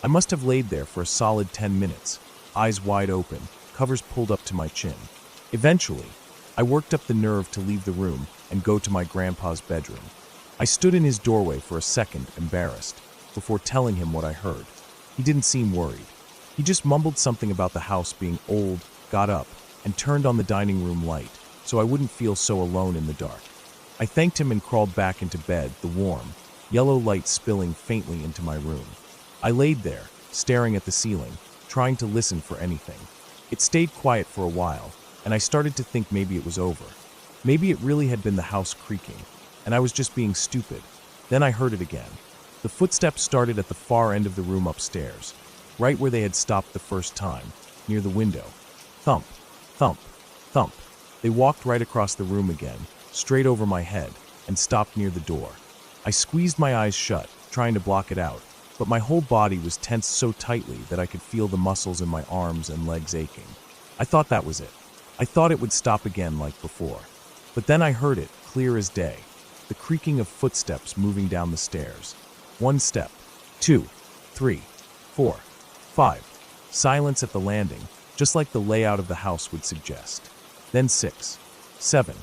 I must have laid there for a solid 10 minutes, eyes wide open, covers pulled up to my chin. Eventually, I worked up the nerve to leave the room and go to my grandpa's bedroom. I stood in his doorway for a second, embarrassed, before telling him what I heard. He didn't seem worried. He just mumbled something about the house being old, got up, and turned on the dining room light, so I wouldn't feel so alone in the dark. I thanked him and crawled back into bed, the warm, yellow light spilling faintly into my room. I laid there, staring at the ceiling, trying to listen for anything. It stayed quiet for a while, and I started to think maybe it was over. Maybe it really had been the house creaking, and I was just being stupid. Then I heard it again. The footsteps started at the far end of the room upstairs, right where they had stopped the first time, near the window. Thump, thump, thump. They walked right across the room again, straight over my head, and stopped near the door. I squeezed my eyes shut, trying to block it out, but my whole body was tensed so tightly that I could feel the muscles in my arms and legs aching. I thought that was it. I thought it would stop again like before. But then I heard it, clear as day, the creaking of footsteps moving down the stairs. One step, 2, 3, 4, 5. Silence at the landing, just like the layout of the house would suggest. Then 6, 7,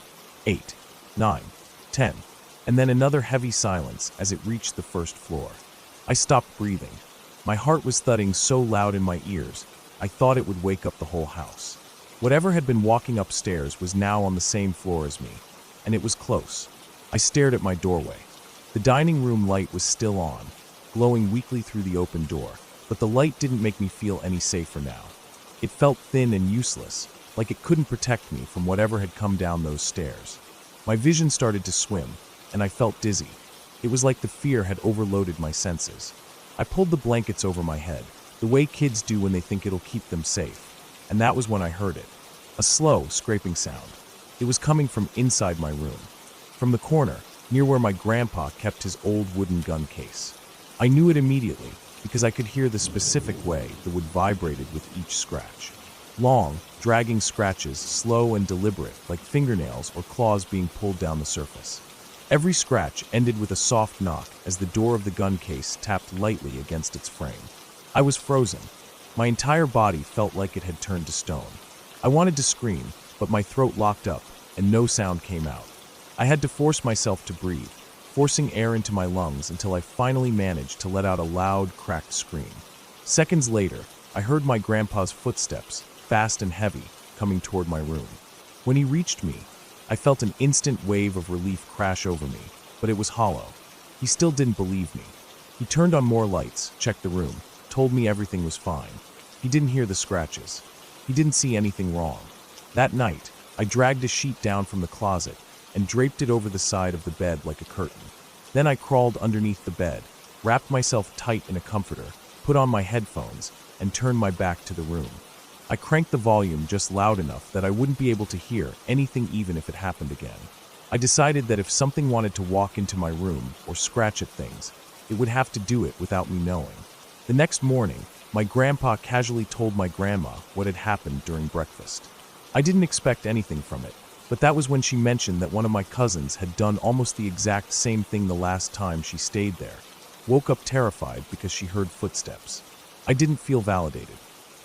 8, 9, 10, and then another heavy silence as it reached the first floor. I stopped breathing. My heart was thudding so loud in my ears, I thought it would wake up the whole house. Whatever had been walking upstairs was now on the same floor as me, and it was close. I stared at my doorway. The dining room light was still on, glowing weakly through the open door, but the light didn't make me feel any safer now. It felt thin and useless, like it couldn't protect me from whatever had come down those stairs. My vision started to swim, and I felt dizzy. It was like the fear had overloaded my senses. I pulled the blankets over my head, the way kids do when they think it'll keep them safe, and that was when I heard it. A slow, scraping sound. It was coming from inside my room, from the corner, near where my grandpa kept his old wooden gun case. I knew it immediately, because I could hear the specific way the wood vibrated with each scratch. Long, dragging scratches, slow and deliberate, like fingernails or claws being pulled down the surface. Every scratch ended with a soft knock as the door of the gun case tapped lightly against its frame. I was frozen. My entire body felt like it had turned to stone. I wanted to scream, but my throat locked up, and no sound came out. I had to force myself to breathe, forcing air into my lungs until I finally managed to let out a loud, cracked scream. Seconds later, I heard my grandpa's footsteps, fast and heavy, coming toward my room. When he reached me, I felt an instant wave of relief crash over me, but it was hollow. He still didn't believe me. He turned on more lights, checked the room, told me everything was fine. He didn't hear the scratches. He didn't see anything wrong. That night, I dragged a sheet down from the closet and draped it over the side of the bed like a curtain. Then I crawled underneath the bed, wrapped myself tight in a comforter, put on my headphones, and turned my back to the room. I cranked the volume just loud enough that I wouldn't be able to hear anything even if it happened again. I decided that if something wanted to walk into my room or scratch at things, it would have to do it without me knowing. The next morning, my grandpa casually told my grandma what had happened during breakfast. I didn't expect anything from it, but that was when she mentioned that one of my cousins had done almost the exact same thing the last time she stayed there. Woke up terrified because she heard footsteps. I didn't feel validated.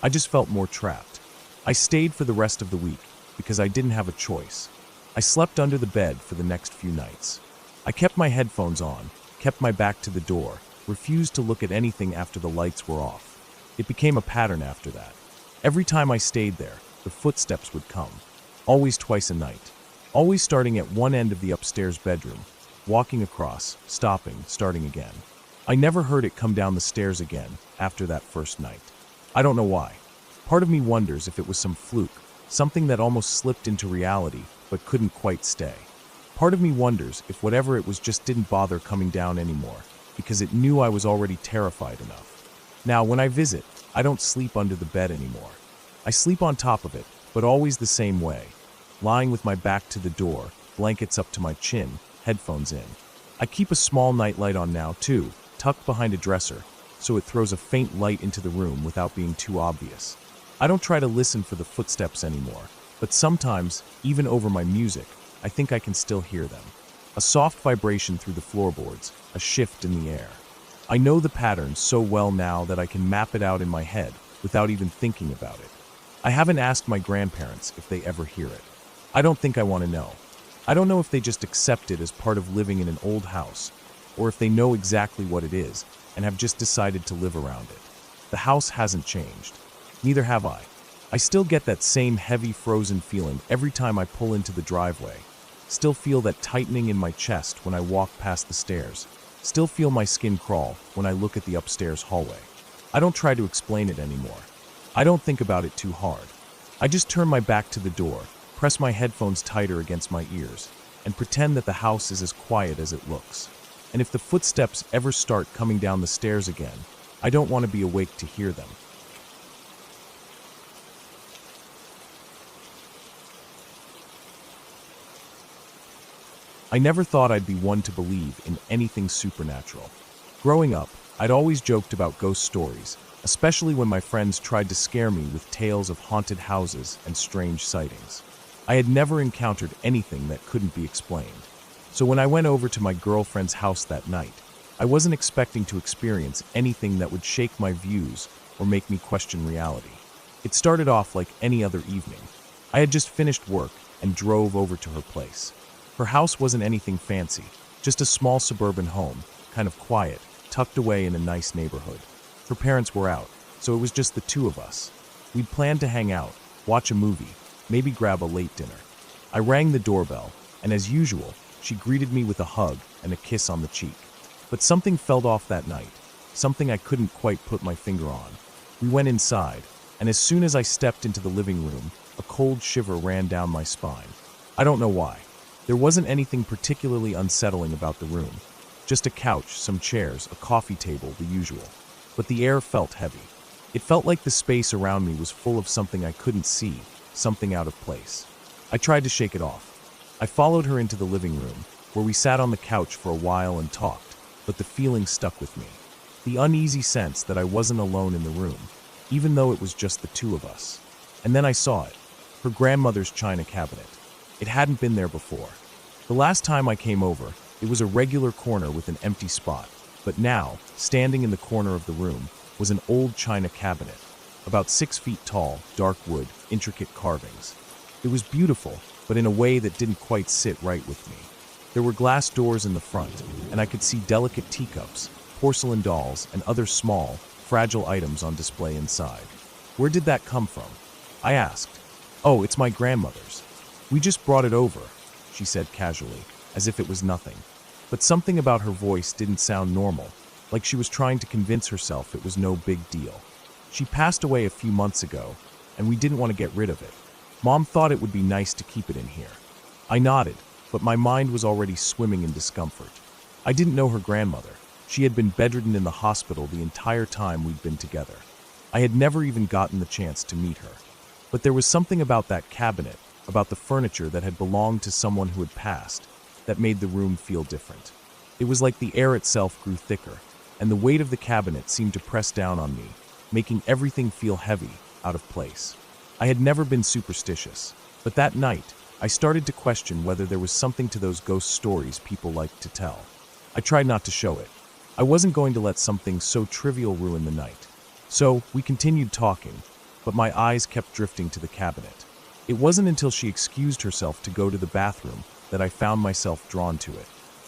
I just felt more trapped. I stayed for the rest of the week because I didn't have a choice. I slept under the bed for the next few nights. I kept my headphones on, kept my back to the door, refused to look at anything after the lights were off. It became a pattern after that. Every time I stayed there, the footsteps would come. Always twice a night. Always starting at one end of the upstairs bedroom, walking across, stopping, starting again. I never heard it come down the stairs again after that first night. I don't know why. Part of me wonders if it was some fluke, something that almost slipped into reality but couldn't quite stay. Part of me wonders if whatever it was just didn't bother coming down anymore because it knew I was already terrified enough. Now, when I visit, I don't sleep under the bed anymore. I sleep on top of it, but always the same way, lying with my back to the door, blankets up to my chin, headphones in. I keep a small nightlight on now, too, tucked behind a dresser, so it throws a faint light into the room without being too obvious. I don't try to listen for the footsteps anymore, but sometimes, even over my music, I think I can still hear them. A soft vibration through the floorboards, a shift in the air. I know the pattern so well now that I can map it out in my head without even thinking about it. I haven't asked my grandparents if they ever hear it. I don't think I want to know. I don't know if they just accept it as part of living in an old house, or if they know exactly what it is and have just decided to live around it. The house hasn't changed. Neither have I. I still get that same heavy frozen feeling every time I pull into the driveway. Still feel that tightening in my chest when I walk past the stairs. Still feel my skin crawl when I look at the upstairs hallway. I don't try to explain it anymore. I don't think about it too hard. I just turn my back to the door, press my headphones tighter against my ears, and pretend that the house is as quiet as it looks. And if the footsteps ever start coming down the stairs again, I don't want to be awake to hear them. I never thought I'd be one to believe in anything supernatural. Growing up, I'd always joked about ghost stories, especially when my friends tried to scare me with tales of haunted houses and strange sightings. I had never encountered anything that couldn't be explained. So when I went over to my girlfriend's house that night, I wasn't expecting to experience anything that would shake my views or make me question reality. It started off like any other evening. I had just finished work and drove over to her place. Her house wasn't anything fancy, just a small suburban home, kind of quiet, tucked away in a nice neighborhood. Her parents were out, so it was just the two of us. We'd planned to hang out, watch a movie, maybe grab a late dinner. I rang the doorbell, and as usual, she greeted me with a hug and a kiss on the cheek. But something felt off that night, something I couldn't quite put my finger on. We went inside, and as soon as I stepped into the living room, a cold shiver ran down my spine. I don't know why. There wasn't anything particularly unsettling about the room. Just a couch, some chairs, a coffee table, the usual. But the air felt heavy. It felt like the space around me was full of something I couldn't see, something out of place. I tried to shake it off. I followed her into the living room, where we sat on the couch for a while and talked, but the feeling stuck with me. The uneasy sense that I wasn't alone in the room, even though it was just the two of us. And then I saw it. Her grandmother's china cabinet. It hadn't been there before. The last time I came over, it was a regular corner with an empty spot, but now, standing in the corner of the room, was an old china cabinet, about 6 feet tall, dark wood, intricate carvings. It was beautiful, but in a way that didn't quite sit right with me. There were glass doors in the front, and I could see delicate teacups, porcelain dolls, and other small, fragile items on display inside. Where did that come from? I asked. Oh, it's my grandmother's. We just brought it over, she said casually, as if it was nothing. But something about her voice didn't sound normal, like she was trying to convince herself it was no big deal. She passed away a few months ago, and we didn't want to get rid of it. Mom thought it would be nice to keep it in here. I nodded, but my mind was already swimming in discomfort. I didn't know her grandmother. She had been bedridden in the hospital the entire time we'd been together. I had never even gotten the chance to meet her. But there was something about that cabinet, about the furniture that had belonged to someone who had passed, that made the room feel different. It was like the air itself grew thicker, and the weight of the cabinet seemed to press down on me, making everything feel heavy, out of place. I had never been superstitious, but that night, I started to question whether there was something to those ghost stories people liked to tell. I tried not to show it. I wasn't going to let something so trivial ruin the night. So, we continued talking, but my eyes kept drifting to the cabinet. It wasn't until she excused herself to go to the bathroom that I found myself drawn to it.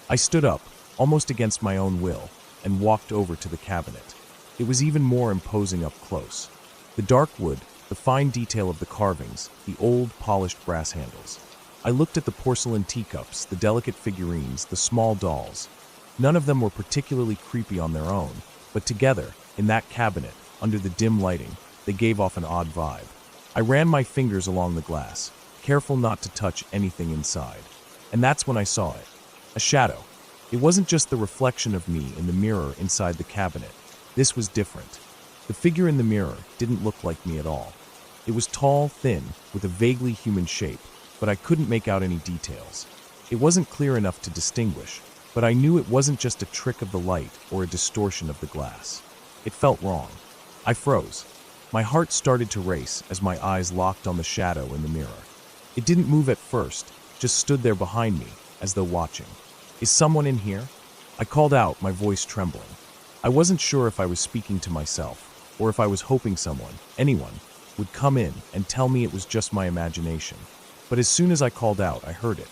I stood up, almost against my own will, and walked over to the cabinet. It was even more imposing up close. The dark wood, the fine detail of the carvings, the old, polished brass handles. I looked at the porcelain teacups, the delicate figurines, the small dolls. None of them were particularly creepy on their own, but together, in that cabinet, under the dim lighting, they gave off an odd vibe. I ran my fingers along the glass, careful not to touch anything inside. And that's when I saw it. A shadow. It wasn't just the reflection of me in the mirror inside the cabinet. This was different. The figure in the mirror didn't look like me at all. It was tall, thin, with a vaguely human shape, but I couldn't make out any details. It wasn't clear enough to distinguish, but I knew it wasn't just a trick of the light or a distortion of the glass. It felt wrong. I froze. My heart started to race as my eyes locked on the shadow in the mirror. It didn't move at first, just stood there behind me, as though watching. Is someone in here? I called out, my voice trembling. I wasn't sure if I was speaking to myself, or if I was hoping someone, anyone, would come in and tell me it was just my imagination. But as soon as I called out, I heard it.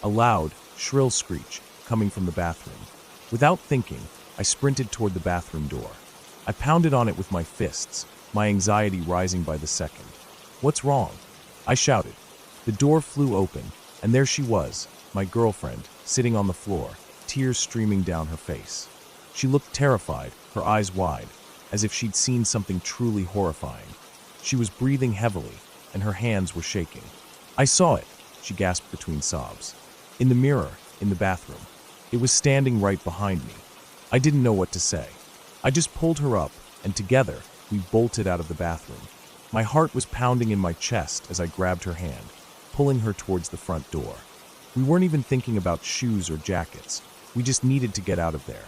A loud, shrill screech, coming from the bathroom. Without thinking, I sprinted toward the bathroom door. I pounded on it with my fists, my anxiety rising by the second. What's wrong? I shouted. The door flew open, and there she was, my girlfriend, sitting on the floor, tears streaming down her face. She looked terrified, her eyes wide, as if she'd seen something truly horrifying. She was breathing heavily, and her hands were shaking. I saw it, she gasped between sobs. In the mirror, in the bathroom. It was standing right behind me. I didn't know what to say. I just pulled her up, and together, we bolted out of the bathroom. My heart was pounding in my chest as I grabbed her hand, pulling her towards the front door. We weren't even thinking about shoes or jackets. We just needed to get out of there.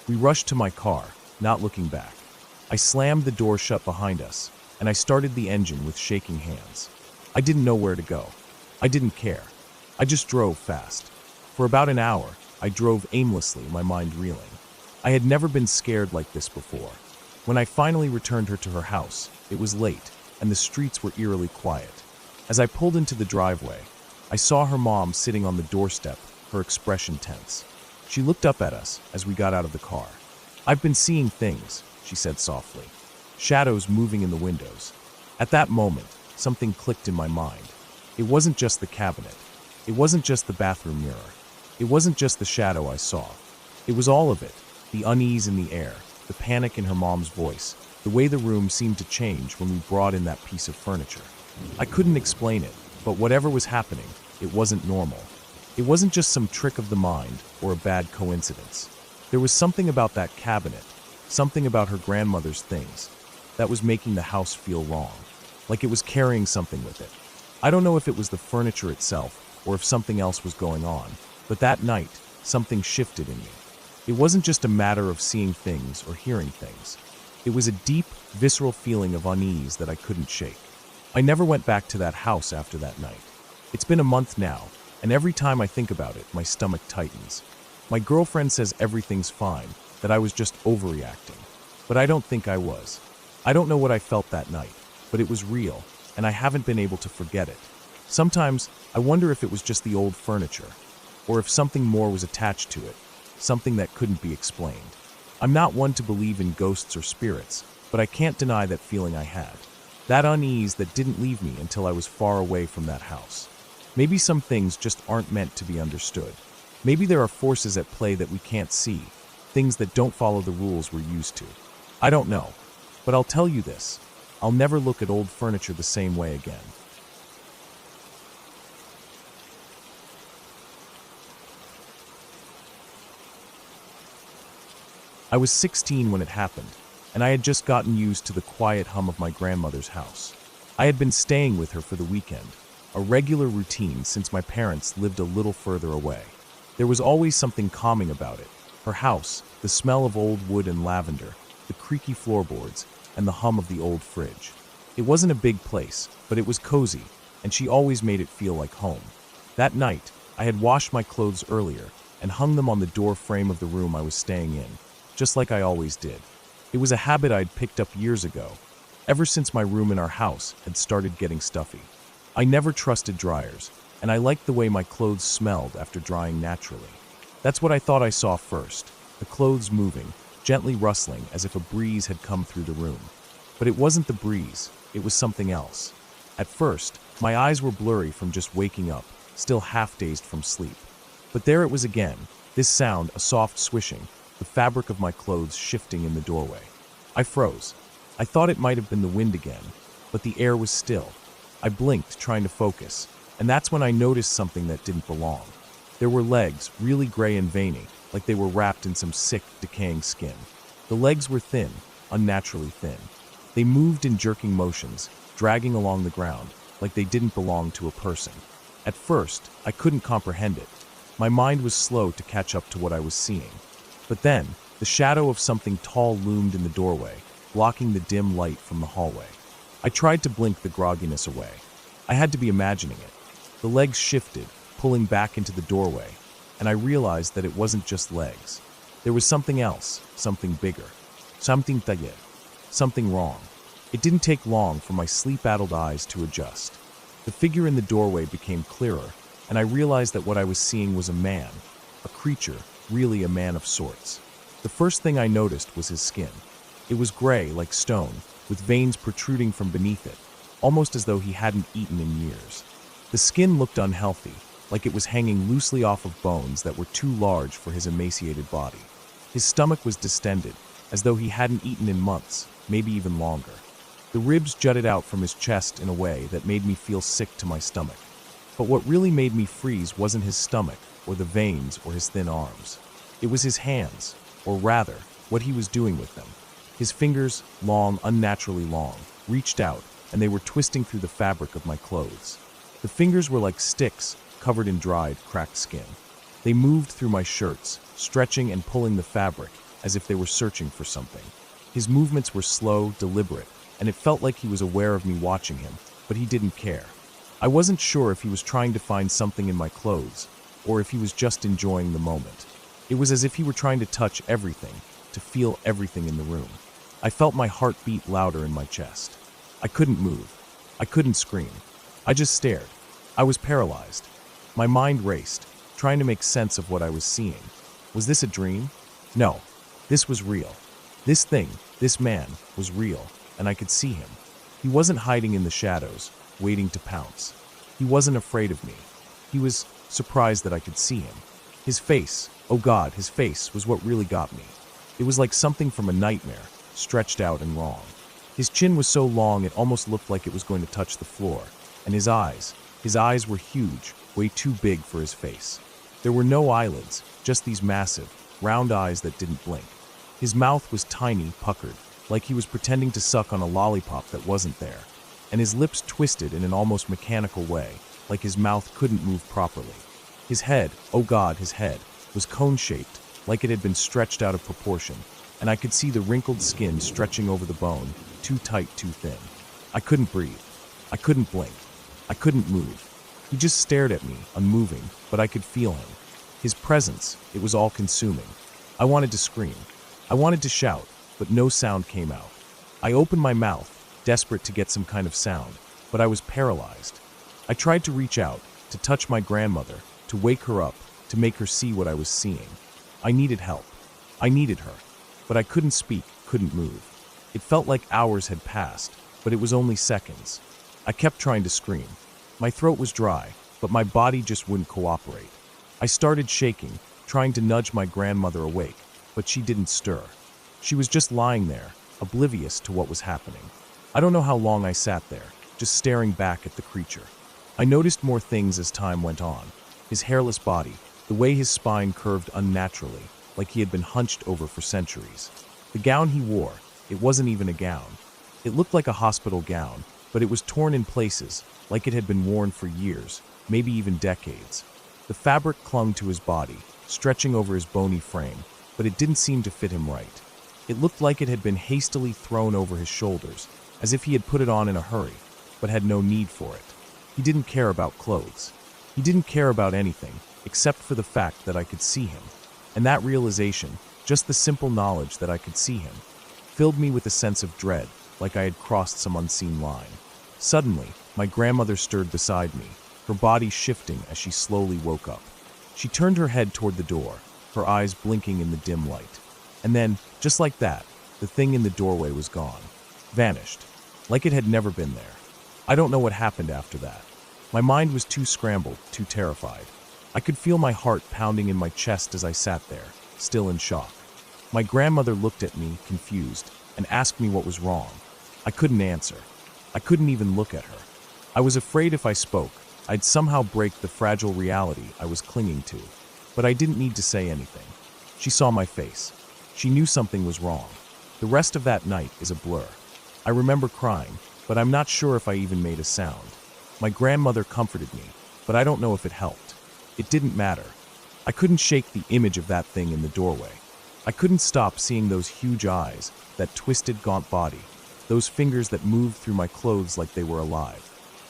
We rushed to my car, not looking back. I slammed the door shut behind us, and I started the engine with shaking hands. I didn't know where to go. I didn't care. I just drove fast. For about an hour, I drove aimlessly, my mind reeling. I had never been scared like this before. When I finally returned her to her house, it was late, and the streets were eerily quiet. As I pulled into the driveway, I saw her mom sitting on the doorstep, her expression tense. She looked up at us as we got out of the car. "I've been seeing things," she said softly. "Shadows moving in the windows." At that moment, something clicked in my mind. It wasn't just the cabinet. It wasn't just the bathroom mirror. It wasn't just the shadow I saw. It was all of it. The unease in the air, the panic in her mom's voice, the way the room seemed to change when we brought in that piece of furniture. I couldn't explain it, but whatever was happening, it wasn't normal. It wasn't just some trick of the mind or a bad coincidence. There was something about that cabinet, something about her grandmother's things, that was making the house feel wrong, like it was carrying something with it. I don't know if it was the furniture itself or if something else was going on, but that night, something shifted in me. It wasn't just a matter of seeing things or hearing things. It was a deep, visceral feeling of unease that I couldn't shake. I never went back to that house after that night. It's been a month now, and every time I think about it, my stomach tightens. My girlfriend says everything's fine, that I was just overreacting. But I don't think I was. I don't know what I felt that night, but it was real, and I haven't been able to forget it. Sometimes, I wonder if it was just the old furniture, or if something more was attached to it, something that couldn't be explained. I'm not one to believe in ghosts or spirits, but I can't deny that feeling I had. That unease that didn't leave me until I was far away from that house. Maybe some things just aren't meant to be understood. Maybe there are forces at play that we can't see, things that don't follow the rules we're used to. I don't know, but I'll tell you this. I'll never look at old furniture the same way again. I was 16 when it happened, and I had just gotten used to the quiet hum of my grandmother's house. I had been staying with her for the weekend, a regular routine since my parents lived a little further away. There was always something calming about it. Her house, the smell of old wood and lavender, the creaky floorboards, and the hum of the old fridge. It wasn't a big place, but it was cozy, and she always made it feel like home. That night, I had washed my clothes earlier and hung them on the door frame of the room I was staying in, just like I always did. It was a habit I'd picked up years ago, ever since my room in our house had started getting stuffy. I never trusted dryers, and I liked the way my clothes smelled after drying naturally. That's what I thought I saw first, the clothes moving, gently rustling as if a breeze had come through the room. But it wasn't the breeze, it was something else. At first, my eyes were blurry from just waking up, still half-dazed from sleep. But there it was again, this sound, a soft swishing, the fabric of my clothes shifting in the doorway. I froze. I thought it might have been the wind again, but the air was still. I blinked, trying to focus, and that's when I noticed something that didn't belong. There were legs, really gray and veiny, like they were wrapped in some sick, decaying skin. The legs were thin, unnaturally thin. They moved in jerking motions, dragging along the ground, like they didn't belong to a person. At first, I couldn't comprehend it. My mind was slow to catch up to what I was seeing. But then, the shadow of something tall loomed in the doorway, blocking the dim light from the hallway. I tried to blink the grogginess away. I had to be imagining it. The legs shifted, pulling back into the doorway, and I realized that it wasn't just legs. There was something else, something bigger. Something talle. Something wrong. It didn't take long for my sleep-addled eyes to adjust. The figure in the doorway became clearer, and I realized that what I was seeing was a man, a creature, really a man of sorts. The first thing I noticed was his skin. It was gray, like stone, with veins protruding from beneath it, almost as though he hadn't eaten in years. The skin looked unhealthy, like it was hanging loosely off of bones that were too large for his emaciated body. His stomach was distended, as though he hadn't eaten in months, maybe even longer. The ribs jutted out from his chest in a way that made me feel sick to my stomach. But what really made me freeze wasn't his stomach, or the veins, or his thin arms. It was his hands, or rather, what he was doing with them. His fingers, long, unnaturally long, reached out, and they were twisting through the fabric of my clothes. The fingers were like sticks, covered in dried, cracked skin. They moved through my shirts, stretching and pulling the fabric, as if they were searching for something. His movements were slow, deliberate, and it felt like he was aware of me watching him, but he didn't care. I wasn't sure if he was trying to find something in my clothes, or if he was just enjoying the moment. It was as if he were trying to touch everything, to feel everything in the room. I felt my heart beat louder in my chest. I couldn't move. I couldn't scream. I just stared. I was paralyzed. My mind raced, trying to make sense of what I was seeing. Was this a dream? No. This was real. This thing, this man, was real, and I could see him. He wasn't hiding in the shadows, waiting to pounce. He wasn't afraid of me. He was surprised that I could see him. His face, oh God, his face was what really got me. It was like something from a nightmare, stretched out and wrong. His chin was so long it almost looked like it was going to touch the floor, and his eyes were huge, way too big for his face. There were no eyelids, just these massive, round eyes that didn't blink. His mouth was tiny, puckered, like he was pretending to suck on a lollipop that wasn't there, and his lips twisted in an almost mechanical way, like his mouth couldn't move properly. His head, oh God, his head, was cone-shaped, like it had been stretched out of proportion, and I could see the wrinkled skin stretching over the bone, too tight, too thin. I couldn't breathe. I couldn't blink. I couldn't move. He just stared at me, unmoving, but I could feel him. His presence, it was all-consuming. I wanted to scream. I wanted to shout, but no sound came out. I opened my mouth, desperate to get some kind of sound, but I was paralyzed. I tried to reach out, to touch my grandmother, to wake her up, to make her see what I was seeing. I needed help. I needed her. But I couldn't speak, couldn't move. It felt like hours had passed, but it was only seconds. I kept trying to scream. My throat was dry, but my body just wouldn't cooperate. I started shaking, trying to nudge my grandmother awake, but she didn't stir. She was just lying there, oblivious to what was happening. I don't know how long I sat there, just staring back at the creature. I noticed more things as time went on. His hairless body, the way his spine curved unnaturally, like he had been hunched over for centuries. The gown he wore, it wasn't even a gown. It looked like a hospital gown, but it was torn in places, like it had been worn for years, maybe even decades. The fabric clung to his body, stretching over his bony frame, but it didn't seem to fit him right. It looked like it had been hastily thrown over his shoulders, as if he had put it on in a hurry, but had no need for it. He didn't care about clothes. He didn't care about anything, except for the fact that I could see him. And that realization, just the simple knowledge that I could see him, filled me with a sense of dread, like I had crossed some unseen line. Suddenly, my grandmother stirred beside me, her body shifting as she slowly woke up. She turned her head toward the door, her eyes blinking in the dim light. And then, just like that, the thing in the doorway was gone. Vanished. Like it had never been there. I don't know what happened after that. My mind was too scrambled, too terrified. I could feel my heart pounding in my chest as I sat there, still in shock. My grandmother looked at me, confused, and asked me what was wrong. I couldn't answer. I couldn't even look at her. I was afraid if I spoke, I'd somehow break the fragile reality I was clinging to. But I didn't need to say anything. She saw my face. She knew something was wrong. The rest of that night is a blur. I remember crying, but I'm not sure if I even made a sound. My grandmother comforted me, but I don't know if it helped. It didn't matter. I couldn't shake the image of that thing in the doorway. I couldn't stop seeing those huge eyes, that twisted, gaunt body, those fingers that moved through my clothes like they were alive.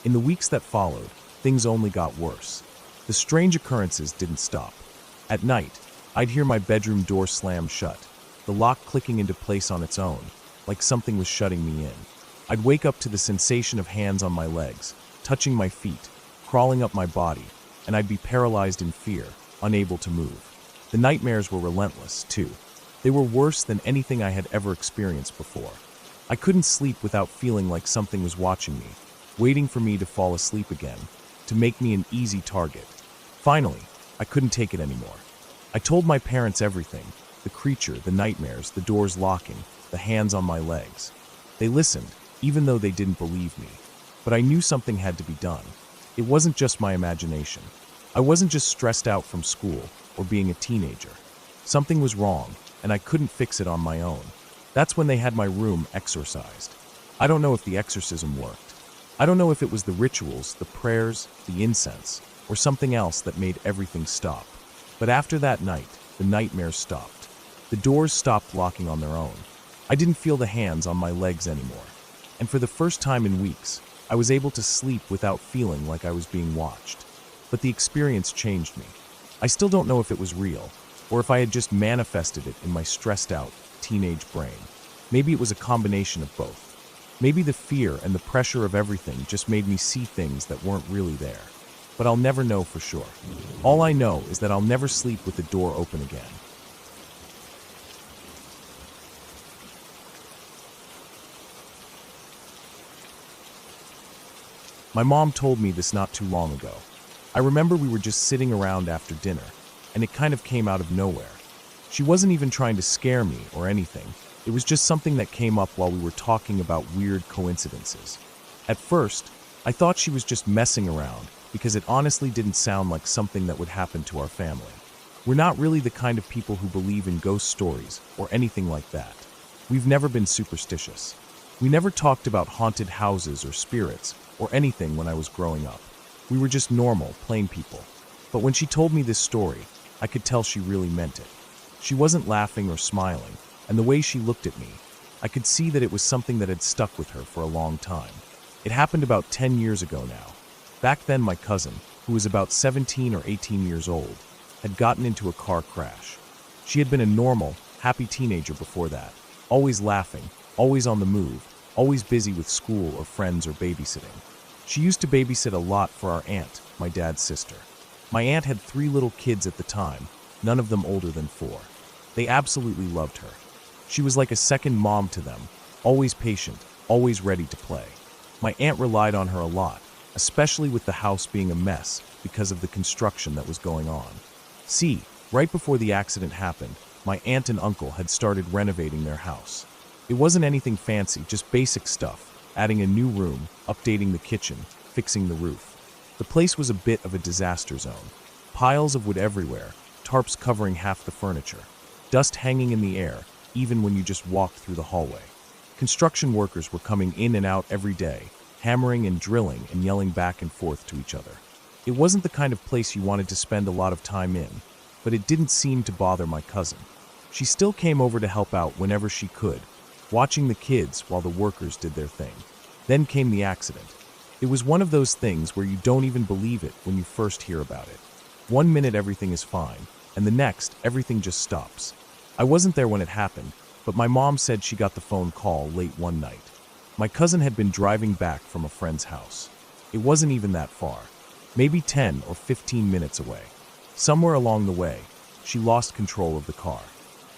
In the weeks that followed, things only got worse. The strange occurrences didn't stop. At night, I'd hear my bedroom door slam shut, the lock clicking into place on its own, like something was shutting me in. I'd wake up to the sensation of hands on my legs, touching my feet, crawling up my body, and I'd be paralyzed in fear, unable to move. The nightmares were relentless, too. They were worse than anything I had ever experienced before. I couldn't sleep without feeling like something was watching me, waiting for me to fall asleep again, to make me an easy target. Finally, I couldn't take it anymore. I told my parents everything, the creature, the nightmares, the doors locking, the hands on my legs. They listened, even though they didn't believe me. But I knew something had to be done. It wasn't just my imagination. I wasn't just stressed out from school or being a teenager. Something was wrong, and I couldn't fix it on my own. That's when they had my room exorcised. I don't know if the exorcism worked. I don't know if it was the rituals, the prayers, the incense, or something else that made everything stop. But after that night, the nightmares stopped. The doors stopped locking on their own. I didn't feel the hands on my legs anymore. And for the first time in weeks, I was able to sleep without feeling like I was being watched. But the experience changed me. I still don't know if it was real, or if I had just manifested it in my stressed out teenage brain. Maybe it was a combination of both. Maybe the fear and the pressure of everything just made me see things that weren't really there. But I'll never know for sure. All I know is that I'll never sleep with the door open again. My mom told me this not too long ago. I remember we were just sitting around after dinner, and it kind of came out of nowhere. She wasn't even trying to scare me or anything. It was just something that came up while we were talking about weird coincidences. At first, I thought she was just messing around because it honestly didn't sound like something that would happen to our family. We're not really the kind of people who believe in ghost stories or anything like that. We've never been superstitious. We never talked about haunted houses or spirits or anything when I was growing up. We were just normal, plain people. But when she told me this story, I could tell she really meant it. She wasn't laughing or smiling, and the way she looked at me, I could see that it was something that had stuck with her for a long time. It happened about 10 years ago now. Back then, my cousin, who was about 17 or 18 years old, had gotten into a car crash. She had been a normal, happy teenager before that, always laughing, always on the move, always busy with school or friends or babysitting. She used to babysit a lot for our aunt, my dad's sister. My aunt had 3 little kids at the time, none of them older than 4. They absolutely loved her. She was like a second mom to them, always patient, always ready to play. My aunt relied on her a lot, especially with the house being a mess because of the construction that was going on. See, right before the accident happened, my aunt and uncle had started renovating their house. It wasn't anything fancy, just basic stuff, adding a new room, updating the kitchen, fixing the roof. The place was a bit of a disaster zone. Piles of wood everywhere, tarps covering half the furniture, dust hanging in the air, even when you just walked through the hallway. Construction workers were coming in and out every day, hammering and drilling and yelling back and forth to each other. It wasn't the kind of place you wanted to spend a lot of time in, but it didn't seem to bother my cousin. She still came over to help out whenever she could, watching the kids while the workers did their thing. Then came the accident. It was one of those things where you don't even believe it when you first hear about it. One minute everything is fine, and the next everything just stops. I wasn't there when it happened, but my mom said she got the phone call late one night. My cousin had been driving back from a friend's house. It wasn't even that far, maybe 10 or 15 minutes away. Somewhere along the way, she lost control of the car.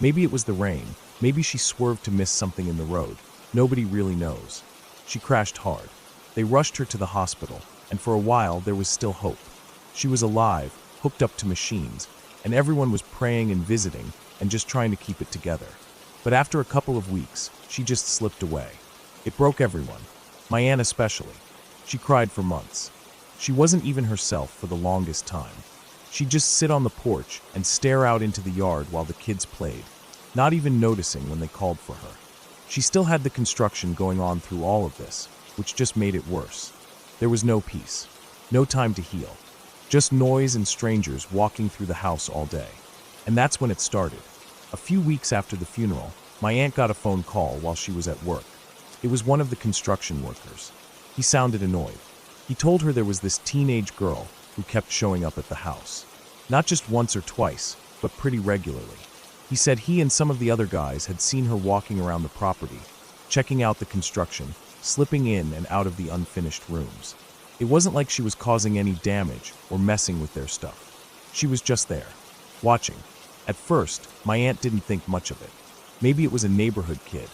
Maybe it was the rain, maybe she swerved to miss something in the road. Nobody really knows. She crashed hard. They rushed her to the hospital, and for a while there was still hope. She was alive, hooked up to machines, and everyone was praying and visiting and just trying to keep it together. But after a couple of weeks, she just slipped away. It broke everyone, my aunt especially. She cried for months. She wasn't even herself for the longest time. She'd just sit on the porch and stare out into the yard while the kids played, not even noticing when they called for her. She still had the construction going on through all of this, which just made it worse. There was no peace, no time to heal, just noise and strangers walking through the house all day. And that's when it started. A few weeks after the funeral, my aunt got a phone call while she was at work. It was one of the construction workers. He sounded annoyed. He told her there was this teenage girl who kept showing up at the house. Not just once or twice, but pretty regularly. He said he and some of the other guys had seen her walking around the property, checking out the construction, slipping in and out of the unfinished rooms. It wasn't like she was causing any damage or messing with their stuff. She was just there, watching. At first, my aunt didn't think much of it. Maybe it was a neighborhood kid.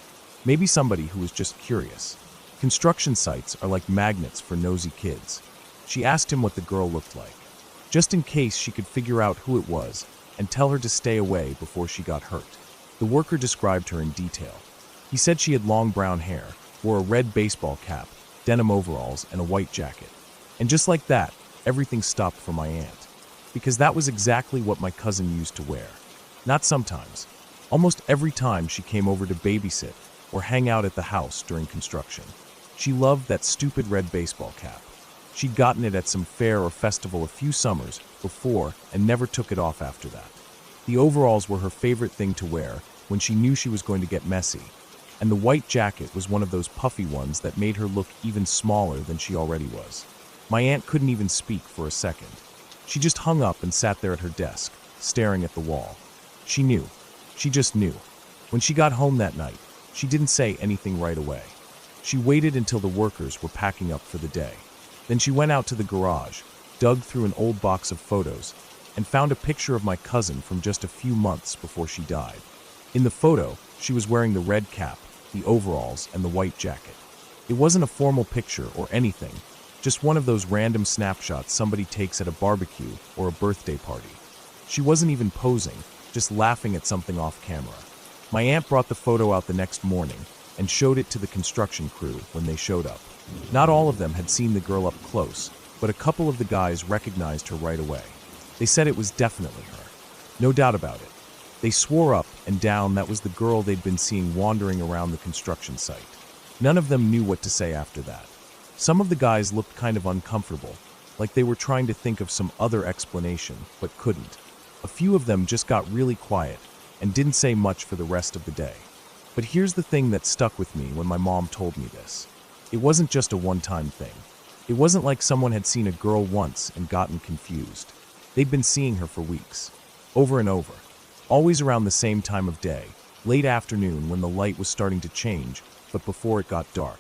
Maybe somebody who was just curious. Construction sites are like magnets for nosy kids. She asked him what the girl looked like, just in case she could figure out who it was and tell her to stay away before she got hurt. The worker described her in detail. He said she had long brown hair, wore a red baseball cap, denim overalls, and a white jacket. And just like that, everything stopped for my aunt. Because that was exactly what my cousin used to wear. Not sometimes. Almost every time she came over to babysit or hang out at the house during construction. She loved that stupid red baseball cap. She'd gotten it at some fair or festival a few summers before and never took it off after that. The overalls were her favorite thing to wear when she knew she was going to get messy, and the white jacket was one of those puffy ones that made her look even smaller than she already was. My aunt couldn't even speak for a second. She just hung up and sat there at her desk, staring at the wall. She knew. She just knew. When she got home that night, she didn't say anything right away. She waited until the workers were packing up for the day. Then she went out to the garage, dug through an old box of photos, and found a picture of my cousin from just a few months before she died. In the photo, she was wearing the red cap, the overalls, and the white jacket. It wasn't a formal picture or anything, just one of those random snapshots somebody takes at a barbecue or a birthday party. She wasn't even posing, just laughing at something off camera. My aunt brought the photo out the next morning and showed it to the construction crew when they showed up. Not all of them had seen the girl up close, but a couple of the guys recognized her right away. They said it was definitely her. No doubt about it. They swore up and down that was the girl they'd been seeing wandering around the construction site. None of them knew what to say after that. Some of the guys looked kind of uncomfortable, like they were trying to think of some other explanation, but couldn't. A few of them just got really quiet and didn't say much for the rest of the day. But here's the thing that stuck with me when my mom told me this. It wasn't just a one-time thing. It wasn't like someone had seen a girl once and gotten confused. They'd been seeing her for weeks, over and over, always around the same time of day, late afternoon when the light was starting to change, but before it got dark.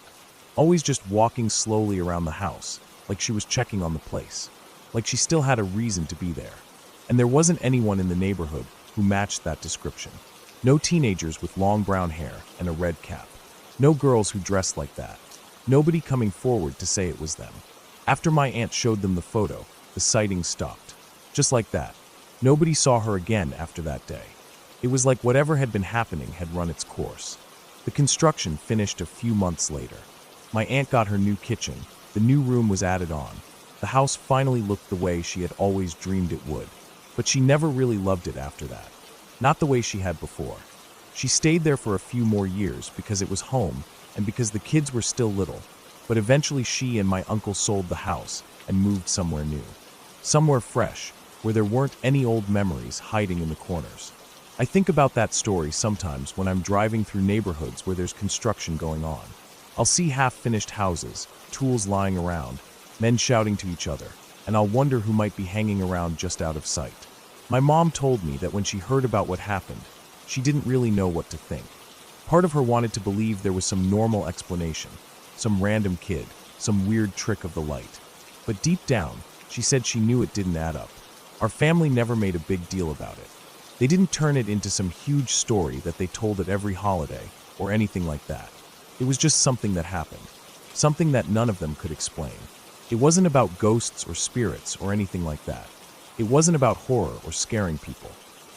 Always just walking slowly around the house, like she was checking on the place, like she still had a reason to be there. And there wasn't anyone in the neighborhood who matched that description. No teenagers with long brown hair and a red cap. No girls who dressed like that. Nobody coming forward to say it was them. After my aunt showed them the photo, the sighting stopped. Just like that. Nobody saw her again after that day. It was like whatever had been happening had run its course. The construction finished a few months later. My aunt got her new kitchen. The new room was added on. The house finally looked the way she had always dreamed it would. But she never really loved it after that. Not the way she had before. She stayed there for a few more years because it was home and because the kids were still little. But eventually she and my uncle sold the house and moved somewhere new. Somewhere fresh, where there weren't any old memories hiding in the corners. I think about that story sometimes when I'm driving through neighborhoods where there's construction going on. I'll see half-finished houses, tools lying around, men shouting to each other, and I'll wonder who might be hanging around just out of sight. My mom told me that when she heard about what happened, she didn't really know what to think. Part of her wanted to believe there was some normal explanation, some random kid, some weird trick of the light. But deep down, she said she knew it didn't add up. Our family never made a big deal about it. They didn't turn it into some huge story that they told at every holiday or anything like that. It was just something that happened, something that none of them could explain. It wasn't about ghosts or spirits or anything like that. It wasn't about horror or scaring people.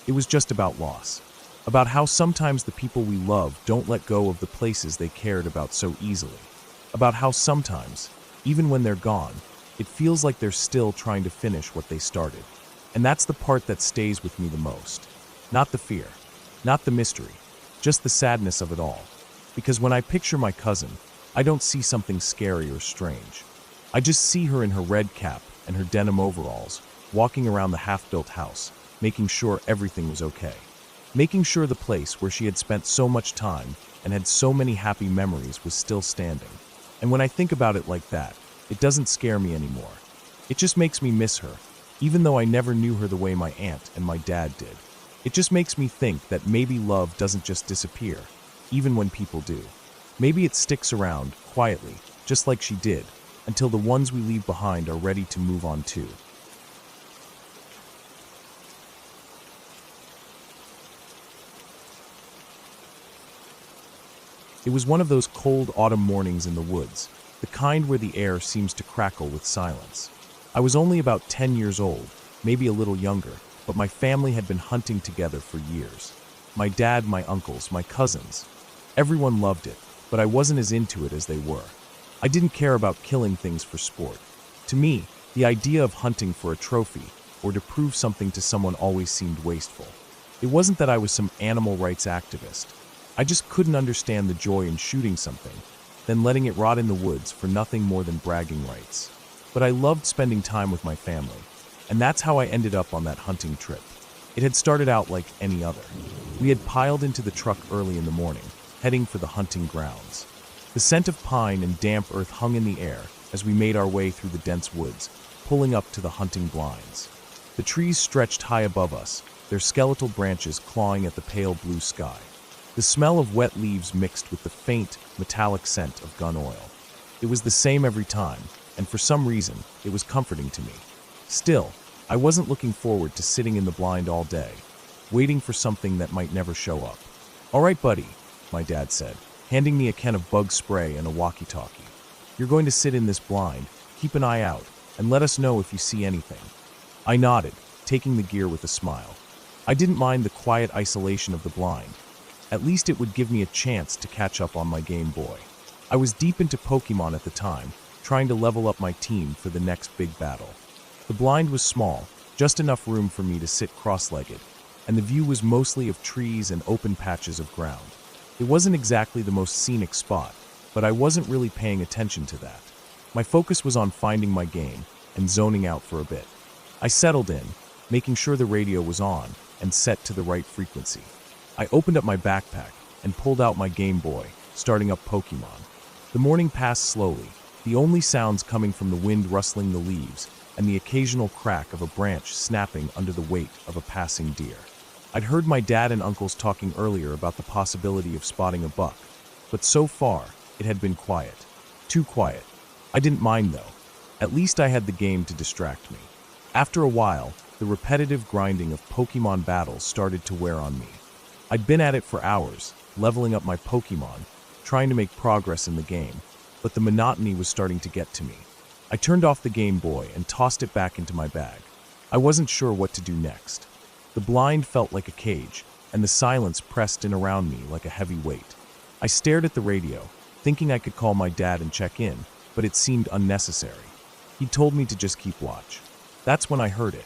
It was just about loss. About how sometimes the people we love don't let go of the places they cared about so easily. About how sometimes, even when they're gone, it feels like they're still trying to finish what they started. And that's the part that stays with me the most. Not the fear, not the mystery, just the sadness of it all. Because when I picture my cousin, I don't see something scary or strange. I just see her in her red cap and her denim overalls, walking around the half-built house, making sure everything was okay. Making sure the place where she had spent so much time and had so many happy memories was still standing. And when I think about it like that, it doesn't scare me anymore. It just makes me miss her, even though I never knew her the way my aunt and my dad did. It just makes me think that maybe love doesn't just disappear, even when people do. Maybe it sticks around, quietly, just like she did, until the ones we leave behind are ready to move on too. It was one of those cold autumn mornings in the woods, the kind where the air seems to crackle with silence. I was only about 10 years old, maybe a little younger, but my family had been hunting together for years. My dad, my uncles, my cousins. Everyone loved it, but I wasn't as into it as they were. I didn't care about killing things for sport. To me, the idea of hunting for a trophy or to prove something to someone always seemed wasteful. It wasn't that I was some animal rights activist. I just couldn't understand the joy in shooting something, then letting it rot in the woods for nothing more than bragging rights. But I loved spending time with my family, and that's how I ended up on that hunting trip. It had started out like any other. We had piled into the truck early in the morning, heading for the hunting grounds. The scent of pine and damp earth hung in the air as we made our way through the dense woods, pulling up to the hunting blinds. The trees stretched high above us, their skeletal branches clawing at the pale blue sky. The smell of wet leaves mixed with the faint, metallic scent of gun oil. It was the same every time, and for some reason, it was comforting to me. Still, I wasn't looking forward to sitting in the blind all day, waiting for something that might never show up. "All right, buddy," my dad said, handing me a can of bug spray and a walkie-talkie. "You're going to sit in this blind, keep an eye out, and let us know if you see anything." I nodded, taking the gear with a smile. I didn't mind the quiet isolation of the blind. At least it would give me a chance to catch up on my Game Boy. I was deep into Pokemon at the time, trying to level up my team for the next big battle. The blind was small, just enough room for me to sit cross-legged, and the view was mostly of trees and open patches of ground. It wasn't exactly the most scenic spot, but I wasn't really paying attention to that. My focus was on finding my game and zoning out for a bit. I settled in, making sure the radio was on and set to the right frequency. I opened up my backpack and pulled out my Game Boy, starting up Pokemon. The morning passed slowly, the only sounds coming from the wind rustling the leaves and the occasional crack of a branch snapping under the weight of a passing deer. I'd heard my dad and uncles talking earlier about the possibility of spotting a buck, but so far, it had been quiet. Too quiet. I didn't mind though. At least I had the game to distract me. After a while, the repetitive grinding of Pokemon battles started to wear on me. I'd been at it for hours, leveling up my Pokemon, trying to make progress in the game, but the monotony was starting to get to me. I turned off the Game Boy and tossed it back into my bag. I wasn't sure what to do next. The blind felt like a cage, and the silence pressed in around me like a heavy weight. I stared at the radio, thinking I could call my dad and check in, but it seemed unnecessary. He told me to just keep watch. That's when I heard it,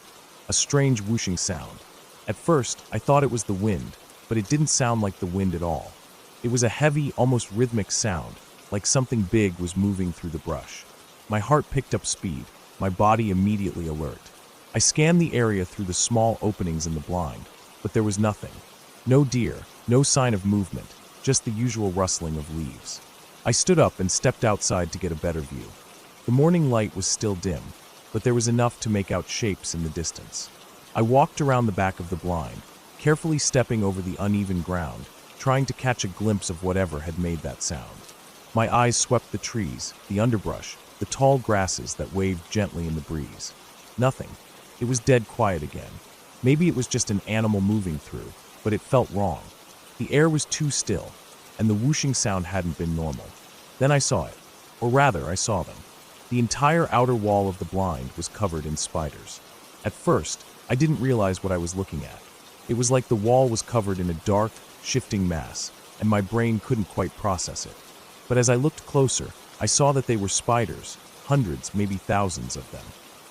a strange whooshing sound. At first, I thought it was the wind, but it didn't sound like the wind at all. It was a heavy, almost rhythmic sound, like something big was moving through the brush. My heart picked up speed, my body immediately alert. I scanned the area through the small openings in the blind, but there was nothing. No deer, no sign of movement, just the usual rustling of leaves. I stood up and stepped outside to get a better view. The morning light was still dim, but there was enough to make out shapes in the distance. I walked around the back of the blind, carefully stepping over the uneven ground, trying to catch a glimpse of whatever had made that sound. My eyes swept the trees, the underbrush, the tall grasses that waved gently in the breeze. Nothing. It was dead quiet again. Maybe it was just an animal moving through, but it felt wrong. The air was too still, and the whooshing sound hadn't been normal. Then I saw it. Or rather, I saw them. The entire outer wall of the blind was covered in spiders. At first, I didn't realize what I was looking at. It was like the wall was covered in a dark, shifting mass, and my brain couldn't quite process it. But as I looked closer, I saw that they were spiders, hundreds, maybe thousands of them.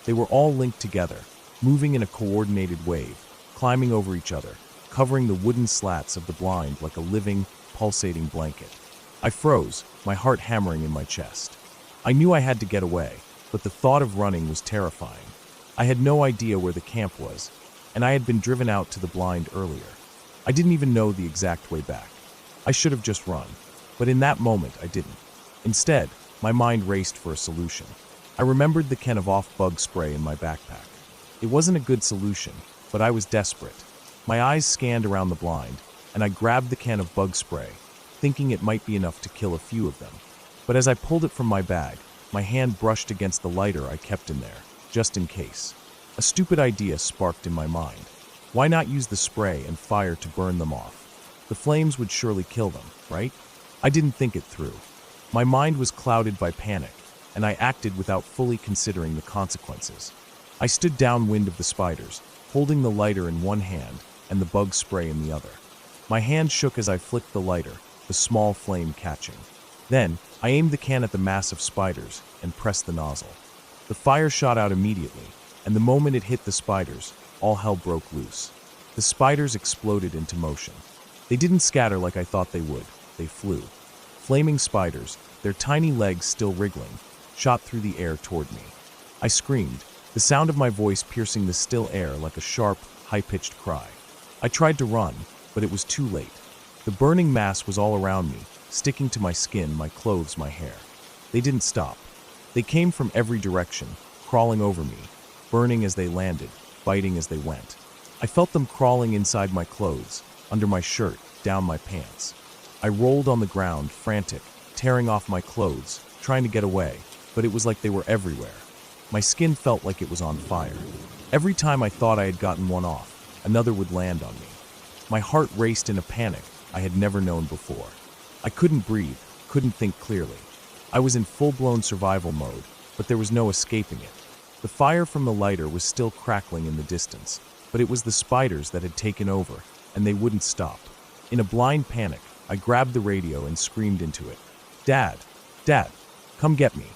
They were all linked together, moving in a coordinated wave, climbing over each other, covering the wooden slats of the blind like a living, pulsating blanket. I froze, my heart hammering in my chest. I knew I had to get away, but the thought of running was terrifying. I had no idea where the camp was, and I had been driven out to the blind earlier. I didn't even know the exact way back. I should have just run, but in that moment I didn't. Instead, my mind raced for a solution. I remembered the can of off-bug spray in my backpack. It wasn't a good solution, but I was desperate. My eyes scanned around the blind, and I grabbed the can of bug spray, thinking it might be enough to kill a few of them. But as I pulled it from my bag, my hand brushed against the lighter I kept in there, just in case. A stupid idea sparked in my mind. Why not use the spray and fire to burn them off? The flames would surely kill them, right? I didn't think it through. My mind was clouded by panic, and I acted without fully considering the consequences. I stood downwind of the spiders, holding the lighter in one hand and the bug spray in the other. My hand shook as I flicked the lighter, the small flame catching. Then, I aimed the can at the mass of spiders and pressed the nozzle. The fire shot out immediately, and the moment it hit the spiders, all hell broke loose. The spiders exploded into motion. They didn't scatter like I thought they would. They flew. Flaming spiders, their tiny legs still wriggling, shot through the air toward me. I screamed, the sound of my voice piercing the still air like a sharp, high-pitched cry. I tried to run, but it was too late. The burning mass was all around me, sticking to my skin, my clothes, my hair. They didn't stop. They came from every direction, crawling over me, burning as they landed, biting as they went. I felt them crawling inside my clothes, under my shirt, down my pants. I rolled on the ground, frantic, tearing off my clothes, trying to get away, but it was like they were everywhere. My skin felt like it was on fire. Every time I thought I had gotten one off, another would land on me. My heart raced in a panic I had never known before. I couldn't breathe, couldn't think clearly. I was in full-blown survival mode, but there was no escaping it. The fire from the lighter was still crackling in the distance, but it was the spiders that had taken over, and they wouldn't stop. In a blind panic, I grabbed the radio and screamed into it. "Dad! Dad! Come get me!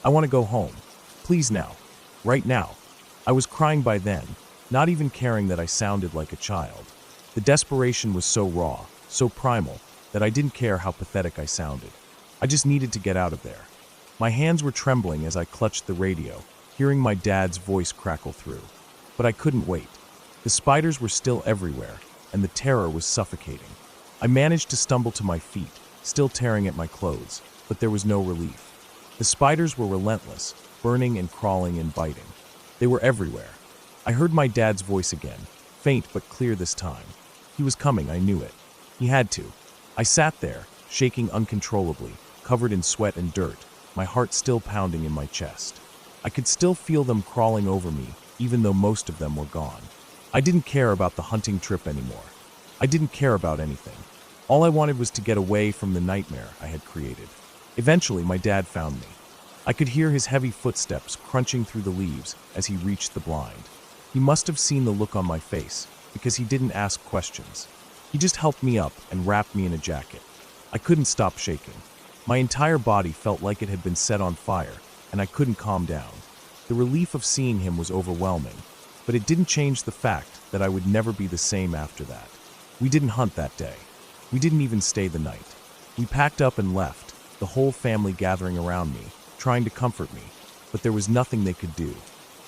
I want to go home. Please now. Right now." I was crying by then, not even caring that I sounded like a child. The desperation was so raw, so primal, that I didn't care how pathetic I sounded. I just needed to get out of there. My hands were trembling as I clutched the radio, hearing my dad's voice crackle through. But I couldn't wait. The spiders were still everywhere, and the terror was suffocating. I managed to stumble to my feet, still tearing at my clothes, but there was no relief. The spiders were relentless, burning and crawling and biting. They were everywhere. I heard my dad's voice again, faint but clear this time. He was coming, I knew it. He had to. I sat there, shaking uncontrollably, covered in sweat and dirt, my heart still pounding in my chest. I could still feel them crawling over me, even though most of them were gone. I didn't care about the hunting trip anymore. I didn't care about anything. All I wanted was to get away from the nightmare I had created. Eventually, my dad found me. I could hear his heavy footsteps crunching through the leaves as he reached the blind. He must have seen the look on my face, because he didn't ask questions. He just helped me up and wrapped me in a jacket. I couldn't stop shaking. My entire body felt like it had been set on fire, and I couldn't calm down. The relief of seeing him was overwhelming, but it didn't change the fact that I would never be the same after that. We didn't hunt that day. We didn't even stay the night. We packed up and left, the whole family gathering around me, trying to comfort me, but there was nothing they could do.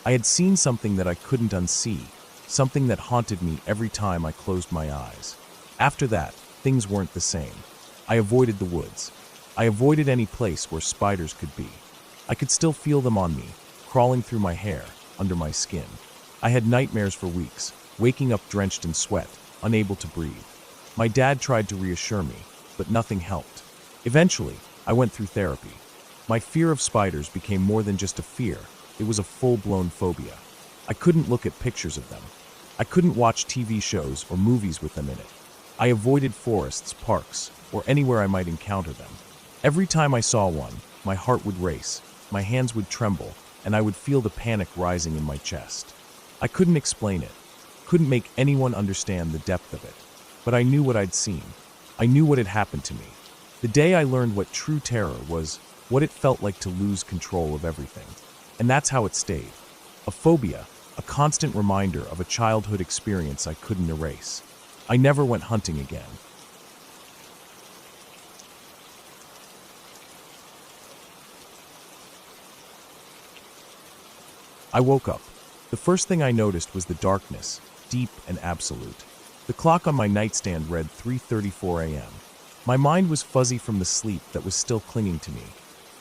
I had seen something that I couldn't unsee, something that haunted me every time I closed my eyes. After that, things weren't the same. I avoided the woods. I avoided any place where spiders could be. I could still feel them on me, crawling through my hair, under my skin. I had nightmares for weeks, waking up drenched in sweat, unable to breathe. My dad tried to reassure me, but nothing helped. Eventually, I went through therapy. My fear of spiders became more than just a fear, it was a full-blown phobia. I couldn't look at pictures of them. I couldn't watch TV shows or movies with them in it. I avoided forests, parks, or anywhere I might encounter them. Every time I saw one, my heart would race, my hands would tremble, and I would feel the panic rising in my chest. I couldn't explain it, couldn't make anyone understand the depth of it, but I knew what I'd seen. I knew what had happened to me. The day I learned what true terror was, what it felt like to lose control of everything. And that's how it stayed. A phobia, a constant reminder of a childhood experience I couldn't erase. I never went hunting again. I woke up. The first thing I noticed was the darkness, deep and absolute. The clock on my nightstand read 3:34 a.m. My mind was fuzzy from the sleep that was still clinging to me,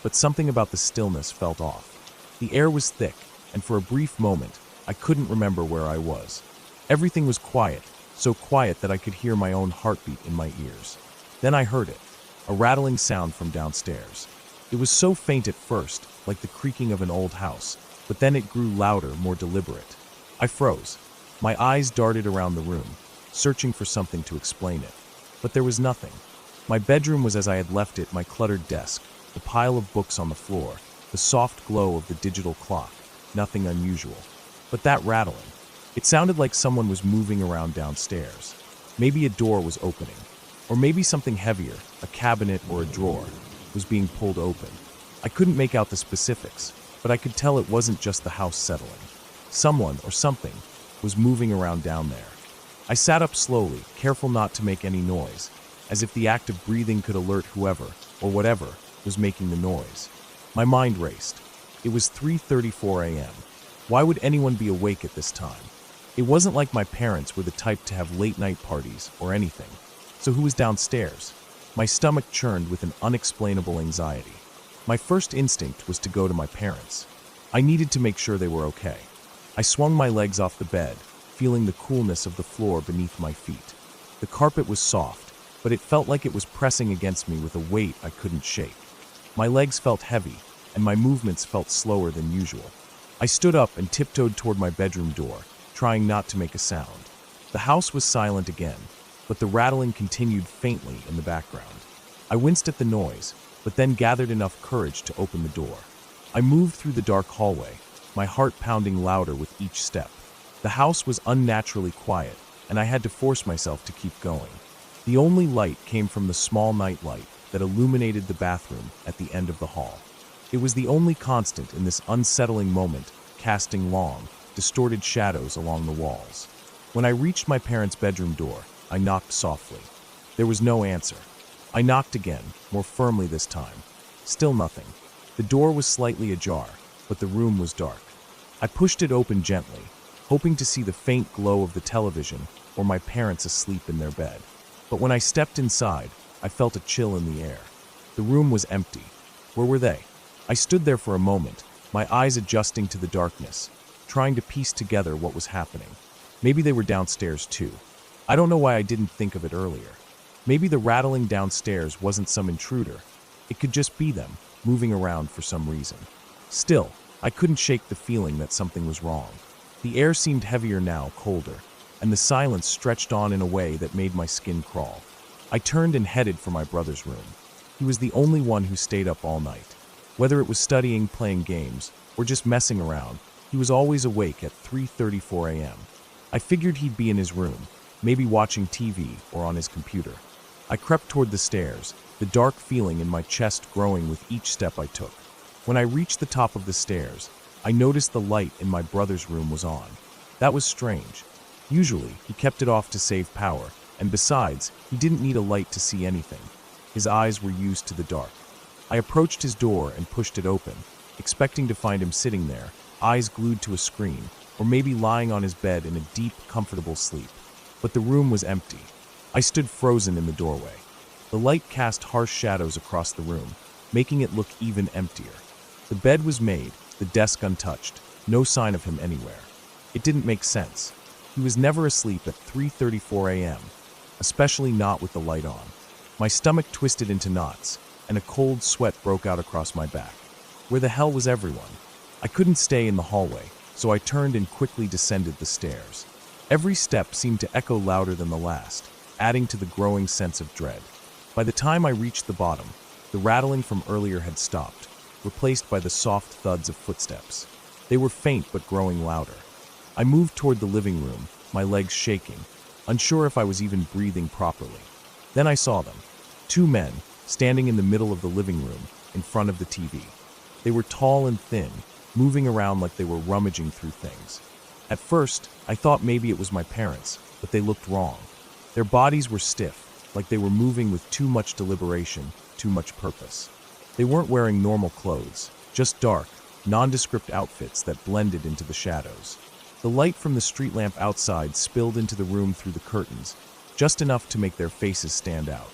but something about the stillness felt off. The air was thick, and for a brief moment, I couldn't remember where I was. Everything was quiet, so quiet that I could hear my own heartbeat in my ears. Then I heard it, a rattling sound from downstairs. It was so faint at first, like the creaking of an old house, but then it grew louder, more deliberate. I froze. My eyes darted around the room, searching for something to explain it. But there was nothing. My bedroom was as I had left it, my cluttered desk, the pile of books on the floor, the soft glow of the digital clock, nothing unusual. But that rattling, it sounded like someone was moving around downstairs. Maybe a door was opening, or maybe something heavier, a cabinet or a drawer, was being pulled open. I couldn't make out the specifics, but I could tell it wasn't just the house settling. Someone or something was moving around down there. I sat up slowly, careful not to make any noise, as if the act of breathing could alert whoever, or whatever, was making the noise. My mind raced. It was 3:34 a.m. Why would anyone be awake at this time? It wasn't like my parents were the type to have late-night parties or anything. So who was downstairs? My stomach churned with an unexplainable anxiety. My first instinct was to go to my parents. I needed to make sure they were okay. I swung my legs off the bed, feeling the coolness of the floor beneath my feet. The carpet was soft, but it felt like it was pressing against me with a weight I couldn't shake. My legs felt heavy, and my movements felt slower than usual. I stood up and tiptoed toward my bedroom door, trying not to make a sound. The house was silent again, but the rattling continued faintly in the background. I winced at the noise, but then gathered enough courage to open the door. I moved through the dark hallway, my heart pounding louder with each step. The house was unnaturally quiet, and I had to force myself to keep going. The only light came from the small night light that illuminated the bathroom at the end of the hall. It was the only constant in this unsettling moment, casting long, distorted shadows along the walls. When I reached my parents' bedroom door, I knocked softly. There was no answer. I knocked again, more firmly this time. Still nothing. The door was slightly ajar, but the room was dark. I pushed it open gently, hoping to see the faint glow of the television or my parents asleep in their bed. But when I stepped inside, I felt a chill in the air. The room was empty. Where were they? I stood there for a moment, my eyes adjusting to the darkness, trying to piece together what was happening. Maybe they were downstairs too. I don't know why I didn't think of it earlier. Maybe the rattling downstairs wasn't some intruder. It could just be them, moving around for some reason. Still, I couldn't shake the feeling that something was wrong. The air seemed heavier now, colder, and the silence stretched on in a way that made my skin crawl. I turned and headed for my brother's room. He was the only one who stayed up all night. Whether it was studying, playing games, or just messing around, he was always awake at 3:34 a.m. I figured he'd be in his room, maybe watching TV or on his computer. I crept toward the stairs, the dark feeling in my chest growing with each step I took. When I reached the top of the stairs, I noticed the light in my brother's room was on. That was strange. Usually, he kept it off to save power, and besides, he didn't need a light to see anything. His eyes were used to the dark. I approached his door and pushed it open, expecting to find him sitting there, eyes glued to a screen, or maybe lying on his bed in a deep, comfortable sleep. But the room was empty. I stood frozen in the doorway. The light cast harsh shadows across the room, making it look even emptier. The bed was made, the desk untouched, no sign of him anywhere. It didn't make sense. He was never asleep at 3:34 a.m., especially not with the light on. My stomach twisted into knots, and a cold sweat broke out across my back. Where the hell was everyone? I couldn't stay in the hallway, so I turned and quickly descended the stairs. Every step seemed to echo louder than the last, adding to the growing sense of dread. By the time I reached the bottom, the rattling from earlier had stopped, replaced by the soft thuds of footsteps. They were faint but growing louder. I moved toward the living room, my legs shaking, unsure if I was even breathing properly. Then I saw them. Two men, standing in the middle of the living room, in front of the TV. They were tall and thin, moving around like they were rummaging through things. At first, I thought maybe it was my parents, but they looked wrong. Their bodies were stiff, like they were moving with too much deliberation, too much purpose. They weren't wearing normal clothes, just dark, nondescript outfits that blended into the shadows. The light from the street lamp outside spilled into the room through the curtains, just enough to make their faces stand out.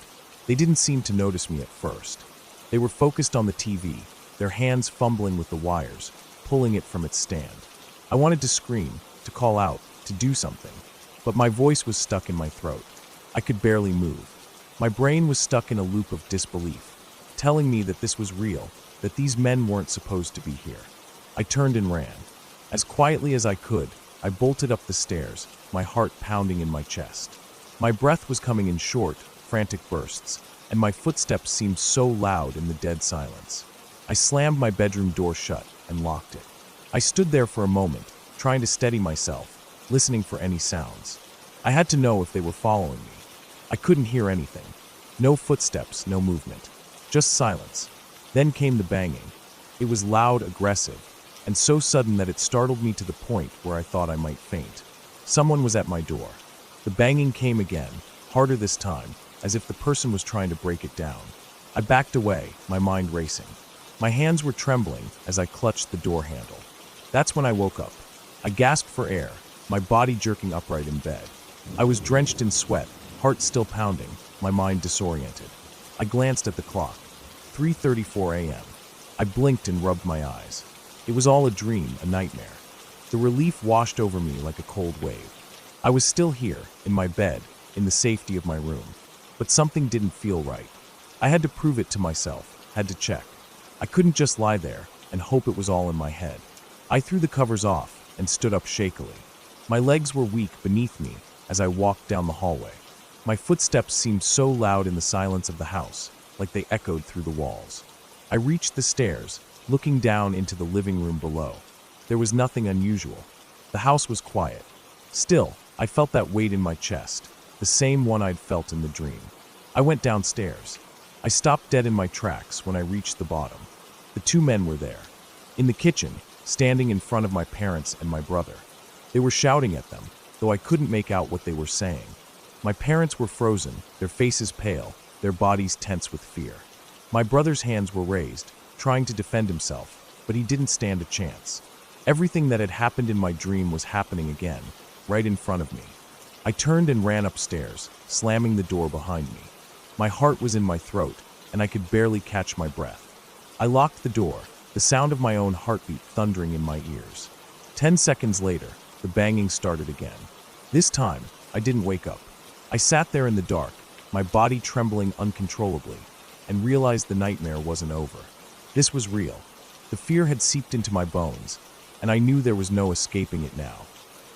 They didn't seem to notice me at first. They were focused on the TV, their hands fumbling with the wires, pulling it from its stand. I wanted to scream, to call out, to do something, but my voice was stuck in my throat. I could barely move. My brain was stuck in a loop of disbelief, telling me that this was real, that these men weren't supposed to be here. I turned and ran. As quietly as I could, I bolted up the stairs, my heart pounding in my chest. My breath was coming in short, frantic bursts, and my footsteps seemed so loud in the dead silence. I slammed my bedroom door shut and locked it. I stood there for a moment, trying to steady myself, listening for any sounds. I had to know if they were following me. I couldn't hear anything. No footsteps, no movement. Just silence. Then came the banging. It was loud, aggressive, and so sudden that it startled me to the point where I thought I might faint. Someone was at my door. The banging came again, harder this time, as if the person was trying to break it down. I backed away, my mind racing. My hands were trembling as I clutched the door handle. That's when I woke up. I gasped for air, my body jerking upright in bed. I was drenched in sweat, heart still pounding, my mind disoriented. I glanced at the clock. 3:34 a.m. I blinked and rubbed my eyes. It was all a dream, a nightmare. The relief washed over me like a cold wave. I was still here, in my bed, in the safety of my room. But something didn't feel right. I had to prove it to myself, had to check. I couldn't just lie there and hope it was all in my head. I threw the covers off and stood up shakily. My legs were weak beneath me as I walked down the hallway. My footsteps seemed so loud in the silence of the house, like they echoed through the walls. I reached the stairs, looking down into the living room below. There was nothing unusual. The house was quiet. Still, I felt that weight in my chest, the same one I'd felt in the dream. I went downstairs. I stopped dead in my tracks when I reached the bottom. The two men were there. In the kitchen, standing in front of my parents and my brother. They were shouting at them, though I couldn't make out what they were saying. My parents were frozen, their faces pale, their bodies tense with fear. My brother's hands were raised, trying to defend himself, but he didn't stand a chance. Everything that had happened in my dream was happening again, right in front of me. I turned and ran upstairs, slamming the door behind me. My heart was in my throat, and I could barely catch my breath. I locked the door, the sound of my own heartbeat thundering in my ears. 10 seconds later, the banging started again. This time, I didn't wake up. I sat there in the dark, my body trembling uncontrollably, and realized the nightmare wasn't over. This was real. The fear had seeped into my bones, and I knew there was no escaping it now.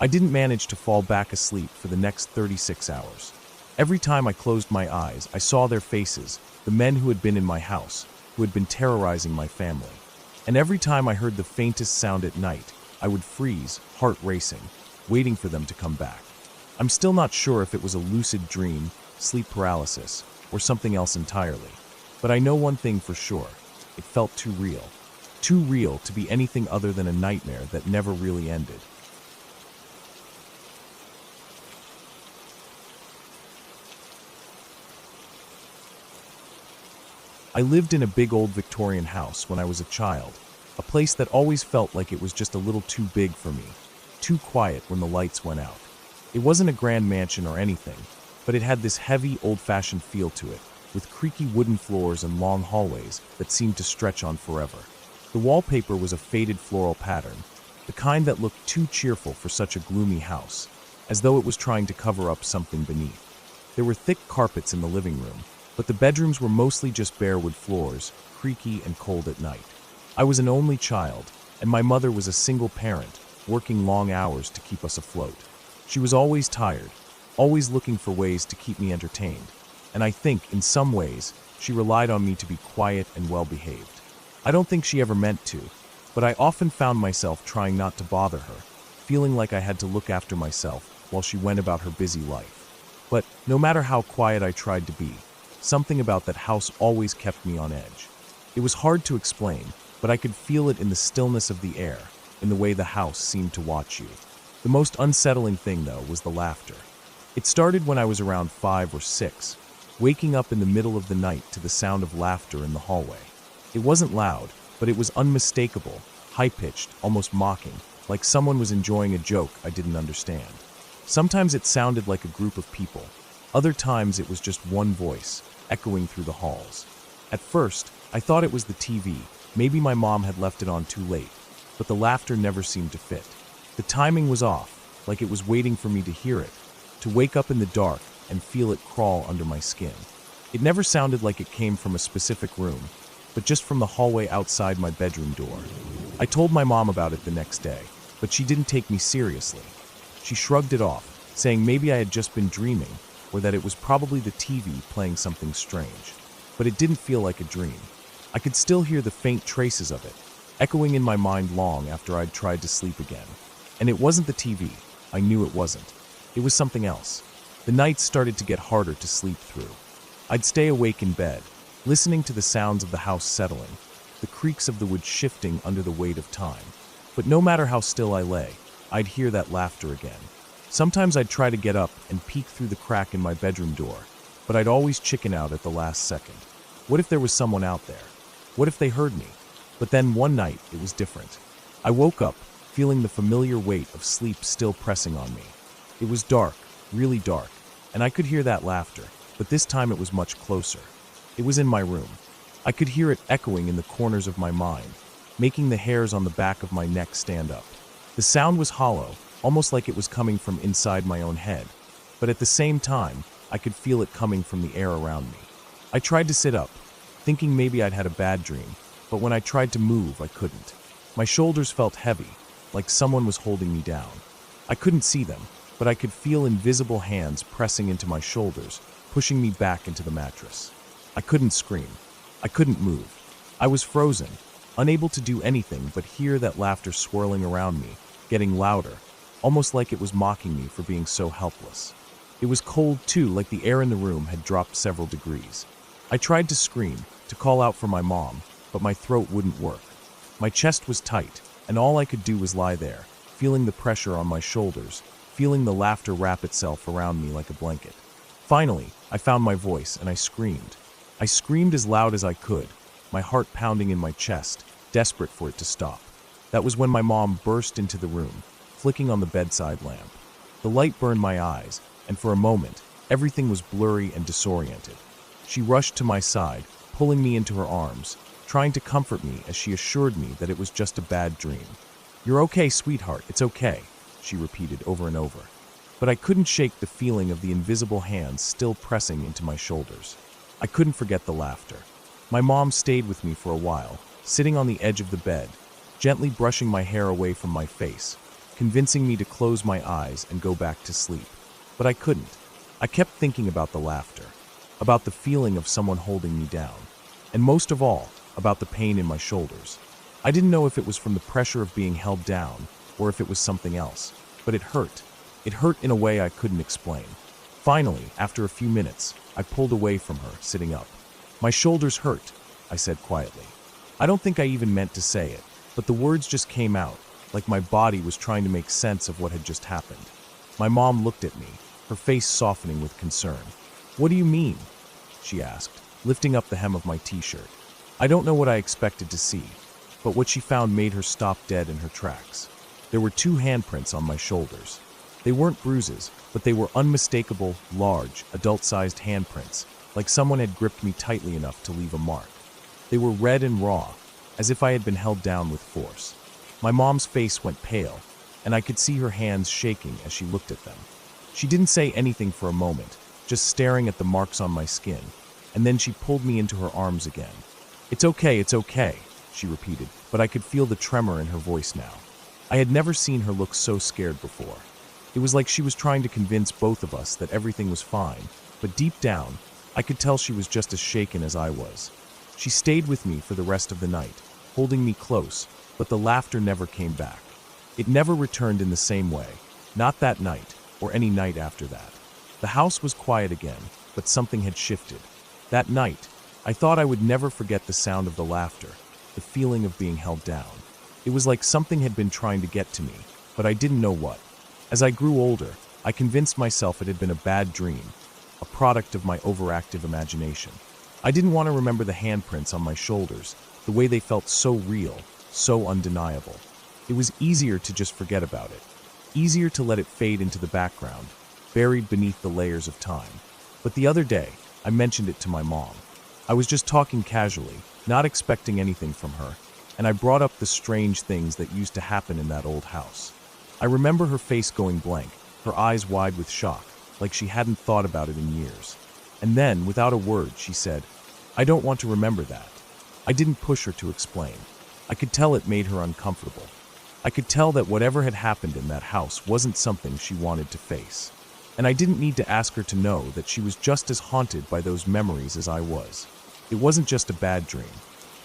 I didn't manage to fall back asleep for the next 36 hours. Every time I closed my eyes, I saw their faces, the men who had been in my house, who had been terrorizing my family. And every time I heard the faintest sound at night, I would freeze, heart racing, waiting for them to come back. I'm still not sure if it was a lucid dream, sleep paralysis, or something else entirely. But I know one thing for sure. It felt too real. Too real to be anything other than a nightmare that never really ended. I lived in a big old Victorian house when I was a child, a place that always felt like it was just a little too big for me, too quiet when the lights went out. It wasn't a grand mansion or anything, but it had this heavy, old-fashioned feel to it, with creaky wooden floors and long hallways that seemed to stretch on forever. The wallpaper was a faded floral pattern, the kind that looked too cheerful for such a gloomy house, as though it was trying to cover up something beneath. There were thick carpets in the living room, but the bedrooms were mostly just bare wood floors, creaky and cold at night. I was an only child, and my mother was a single parent, working long hours to keep us afloat. She was always tired, always looking for ways to keep me entertained, and I think, in some ways, she relied on me to be quiet and well-behaved. I don't think she ever meant to, but I often found myself trying not to bother her, feeling like I had to look after myself while she went about her busy life. But no matter how quiet I tried to be, something about that house always kept me on edge. It was hard to explain, but I could feel it in the stillness of the air, in the way the house seemed to watch you. The most unsettling thing, though, was the laughter. It started when I was around 5 or 6, waking up in the middle of the night to the sound of laughter in the hallway. It wasn't loud, but it was unmistakable, high-pitched, almost mocking, like someone was enjoying a joke I didn't understand. Sometimes it sounded like a group of people. Other times it was just one voice, echoing through the halls. At first, I thought it was the TV. Maybe my mom had left it on too late, but the laughter never seemed to fit. The timing was off, like it was waiting for me to hear it, to wake up in the dark and feel it crawl under my skin. It never sounded like it came from a specific room, but just from the hallway outside my bedroom door. I told my mom about it the next day, but she didn't take me seriously. She shrugged it off, saying maybe I had just been dreaming, or that it was probably the TV playing something strange. But it didn't feel like a dream. I could still hear the faint traces of it, echoing in my mind long after I'd tried to sleep again. And it wasn't the TV. I knew it wasn't. It was something else. The nights started to get harder to sleep through. I'd stay awake in bed, listening to the sounds of the house settling, the creaks of the wood shifting under the weight of time. But no matter how still I lay, I'd hear that laughter again. Sometimes I'd try to get up and peek through the crack in my bedroom door, but I'd always chicken out at the last second. What if there was someone out there? What if they heard me? But then one night, it was different. I woke up, feeling the familiar weight of sleep still pressing on me. It was dark, really dark, and I could hear that laughter, but this time it was much closer. It was in my room. I could hear it echoing in the corners of my mind, making the hairs on the back of my neck stand up. The sound was hollow, almost like it was coming from inside my own head. But at the same time, I could feel it coming from the air around me. I tried to sit up, thinking maybe I'd had a bad dream, but when I tried to move, I couldn't. My shoulders felt heavy, like someone was holding me down. I couldn't see them, but I could feel invisible hands pressing into my shoulders, pushing me back into the mattress. I couldn't scream. I couldn't move. I was frozen, unable to do anything but hear that laughter swirling around me, getting louder, almost like it was mocking me for being so helpless. It was cold too, like the air in the room had dropped several degrees. I tried to scream, to call out for my mom, but my throat wouldn't work. My chest was tight, and all I could do was lie there, feeling the pressure on my shoulders, feeling the laughter wrap itself around me like a blanket. Finally, I found my voice and I screamed. I screamed as loud as I could, my heart pounding in my chest, desperate for it to stop. That was when my mom burst into the room, flicking on the bedside lamp. The light burned my eyes, and for a moment, everything was blurry and disoriented. She rushed to my side, pulling me into her arms, trying to comfort me as she assured me that it was just a bad dream. "You're okay, sweetheart, it's okay," she repeated over and over. But I couldn't shake the feeling of the invisible hands still pressing into my shoulders. I couldn't forget the laughter. My mom stayed with me for a while, sitting on the edge of the bed, gently brushing my hair away from my face, convincing me to close my eyes and go back to sleep. But I couldn't. I kept thinking about the laughter, about the feeling of someone holding me down, and most of all, about the pain in my shoulders. I didn't know if it was from the pressure of being held down or if it was something else, but it hurt. It hurt in a way I couldn't explain. Finally, after a few minutes, I pulled away from her, sitting up. "My shoulders hurt," I said quietly. I don't think I even meant to say it, but the words just came out, like my body was trying to make sense of what had just happened. My mom looked at me, her face softening with concern. "What do you mean?" she asked, lifting up the hem of my t-shirt. I don't know what I expected to see, but what she found made her stop dead in her tracks. There were 2 handprints on my shoulders. They weren't bruises, but they were unmistakable, large, adult-sized handprints, like someone had gripped me tightly enough to leave a mark. They were red and raw, as if I had been held down with force. My mom's face went pale, and I could see her hands shaking as she looked at them. She didn't say anything for a moment, just staring at the marks on my skin, and then she pulled me into her arms again. It's okay," she repeated, but I could feel the tremor in her voice now. I had never seen her look so scared before. It was like she was trying to convince both of us that everything was fine, but deep down, I could tell she was just as shaken as I was. She stayed with me for the rest of the night, holding me close, but the laughter never came back. It never returned in the same way, not that night, or any night after that. The house was quiet again, but something had shifted. That night, I thought I would never forget the sound of the laughter, the feeling of being held down. It was like something had been trying to get to me, but I didn't know what. As I grew older, I convinced myself it had been a bad dream, a product of my overactive imagination. I didn't want to remember the handprints on my shoulders, the way they felt so real, so undeniable. It was easier to just forget about it, easier to let it fade into the background, buried beneath the layers of time. But the other day, I mentioned it to my mom. I was just talking casually, not expecting anything from her, and I brought up the strange things that used to happen in that old house. I remember her face going blank, her eyes wide with shock, like she hadn't thought about it in years. And then, without a word, she said, "I don't want to remember that." I didn't push her to explain. I could tell it made her uncomfortable. I could tell that whatever had happened in that house wasn't something she wanted to face. And I didn't need to ask her to know that she was just as haunted by those memories as I was. It wasn't just a bad dream.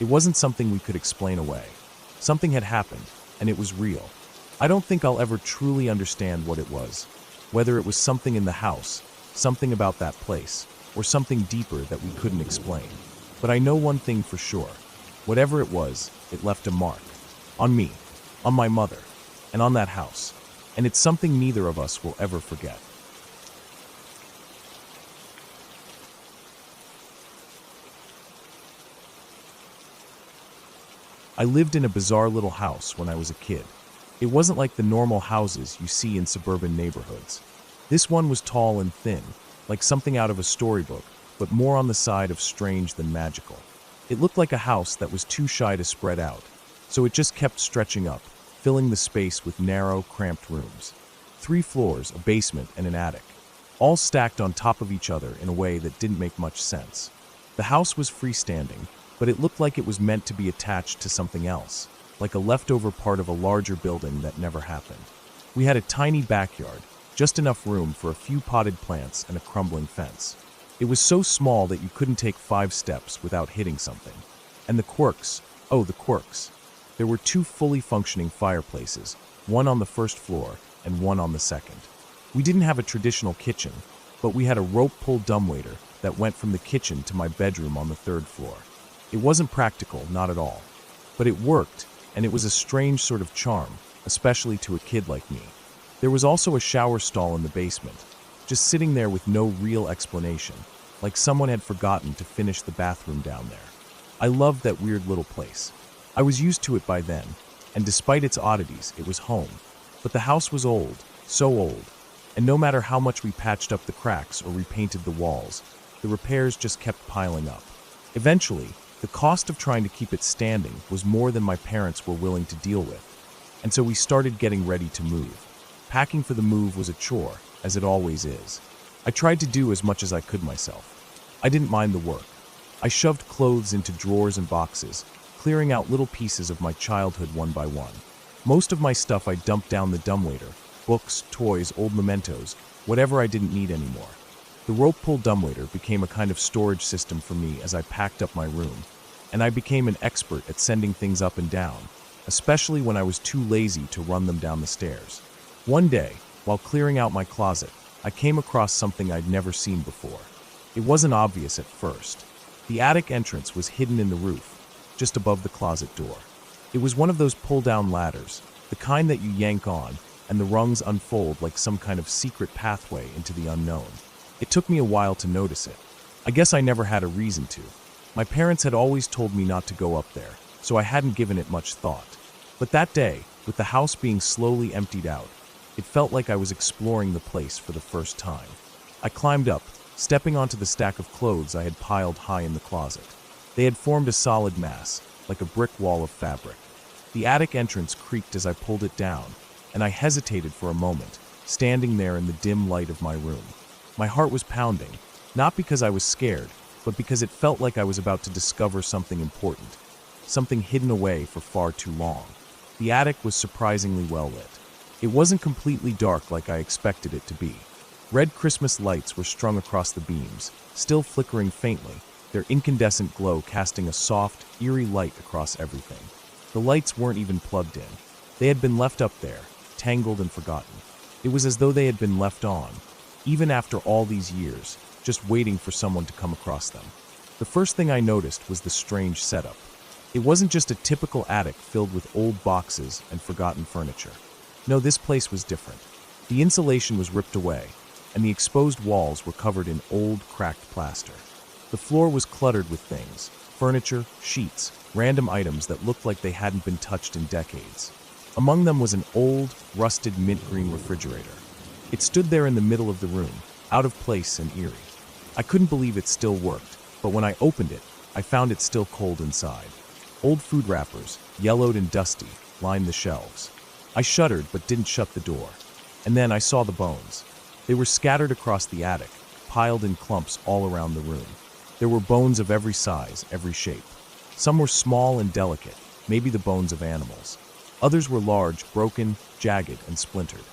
It wasn't something we could explain away. Something had happened, and it was real. I don't think I'll ever truly understand what it was. Whether it was something in the house, something about that place, or something deeper that we couldn't explain. But I know one thing for sure. Whatever it was, it left a mark. On me, on my mother, and on that house. And it's something neither of us will ever forget. I lived in a bizarre little house when I was a kid. It wasn't like the normal houses you see in suburban neighborhoods. This one was tall and thin, like something out of a storybook, but more on the side of strange than magical. It looked like a house that was too shy to spread out, so it just kept stretching up, filling the space with narrow, cramped rooms. 3 floors, a basement, and an attic, all stacked on top of each other in a way that didn't make much sense. The house was freestanding, but it looked like it was meant to be attached to something else, like a leftover part of a larger building that never happened. We had a tiny backyard, just enough room for a few potted plants and a crumbling fence. It was so small that you couldn't take 5 steps without hitting something. And the quirks, oh, the quirks. There were 2 fully functioning fireplaces, one on the first floor and one on the second. We didn't have a traditional kitchen, but we had a rope-pull dumbwaiter that went from the kitchen to my bedroom on the 3rd floor. It wasn't practical, not at all. But it worked, and it was a strange sort of charm, especially to a kid like me. There was also a shower stall in the basement, just sitting there with no real explanation, like someone had forgotten to finish the bathroom down there. I loved that weird little place. I was used to it by then, and despite its oddities, it was home. But the house was old, so old, and no matter how much we patched up the cracks or repainted the walls, the repairs just kept piling up. Eventually, the cost of trying to keep it standing was more than my parents were willing to deal with, and so we started getting ready to move. Packing for the move was a chore, as it always is. I tried to do as much as I could myself. I didn't mind the work. I shoved clothes into drawers and boxes, clearing out little pieces of my childhood one by one. Most of my stuff I dumped down the dumbwaiter: books, toys, old mementos, whatever I didn't need anymore. The rope-pull dumbwaiter became a kind of storage system for me as I packed up my room, and I became an expert at sending things up and down, especially when I was too lazy to run them down the stairs. One day, while clearing out my closet, I came across something I'd never seen before. It wasn't obvious at first. The attic entrance was hidden in the roof, just above the closet door. It was one of those pull-down ladders, the kind that you yank on, and the rungs unfold like some kind of secret pathway into the unknown. It took me a while to notice it. I guess I never had a reason to. My parents had always told me not to go up there, so I hadn't given it much thought. But that day, with the house being slowly emptied out, it felt like I was exploring the place for the first time. I climbed up, stepping onto the stack of clothes I had piled high in the closet. They had formed a solid mass, like a brick wall of fabric. The attic entrance creaked as I pulled it down, and I hesitated for a moment, standing there in the dim light of my room. My heart was pounding, not because I was scared, but because it felt like I was about to discover something important, something hidden away for far too long. The attic was surprisingly well lit. It wasn't completely dark like I expected it to be. Red Christmas lights were strung across the beams, still flickering faintly, their incandescent glow casting a soft, eerie light across everything. The lights weren't even plugged in. They had been left up there, tangled and forgotten. It was as though they had been left on, even after all these years, just waiting for someone to come across them. The first thing I noticed was the strange setup. It wasn't just a typical attic filled with old boxes and forgotten furniture. No, this place was different. The insulation was ripped away, and the exposed walls were covered in old, cracked plaster. The floor was cluttered with things: furniture, sheets, random items that looked like they hadn't been touched in decades. Among them was an old, rusted mint green refrigerator. It stood there in the middle of the room, out of place and eerie. I couldn't believe it still worked, but when I opened it, I found it still cold inside. Old food wrappers, yellowed and dusty, lined the shelves. I shuddered but didn't shut the door. And then I saw the bones. They were scattered across the attic, piled in clumps all around the room. There were bones of every size, every shape. Some were small and delicate, maybe the bones of animals. Others were large, broken, jagged, and splintered.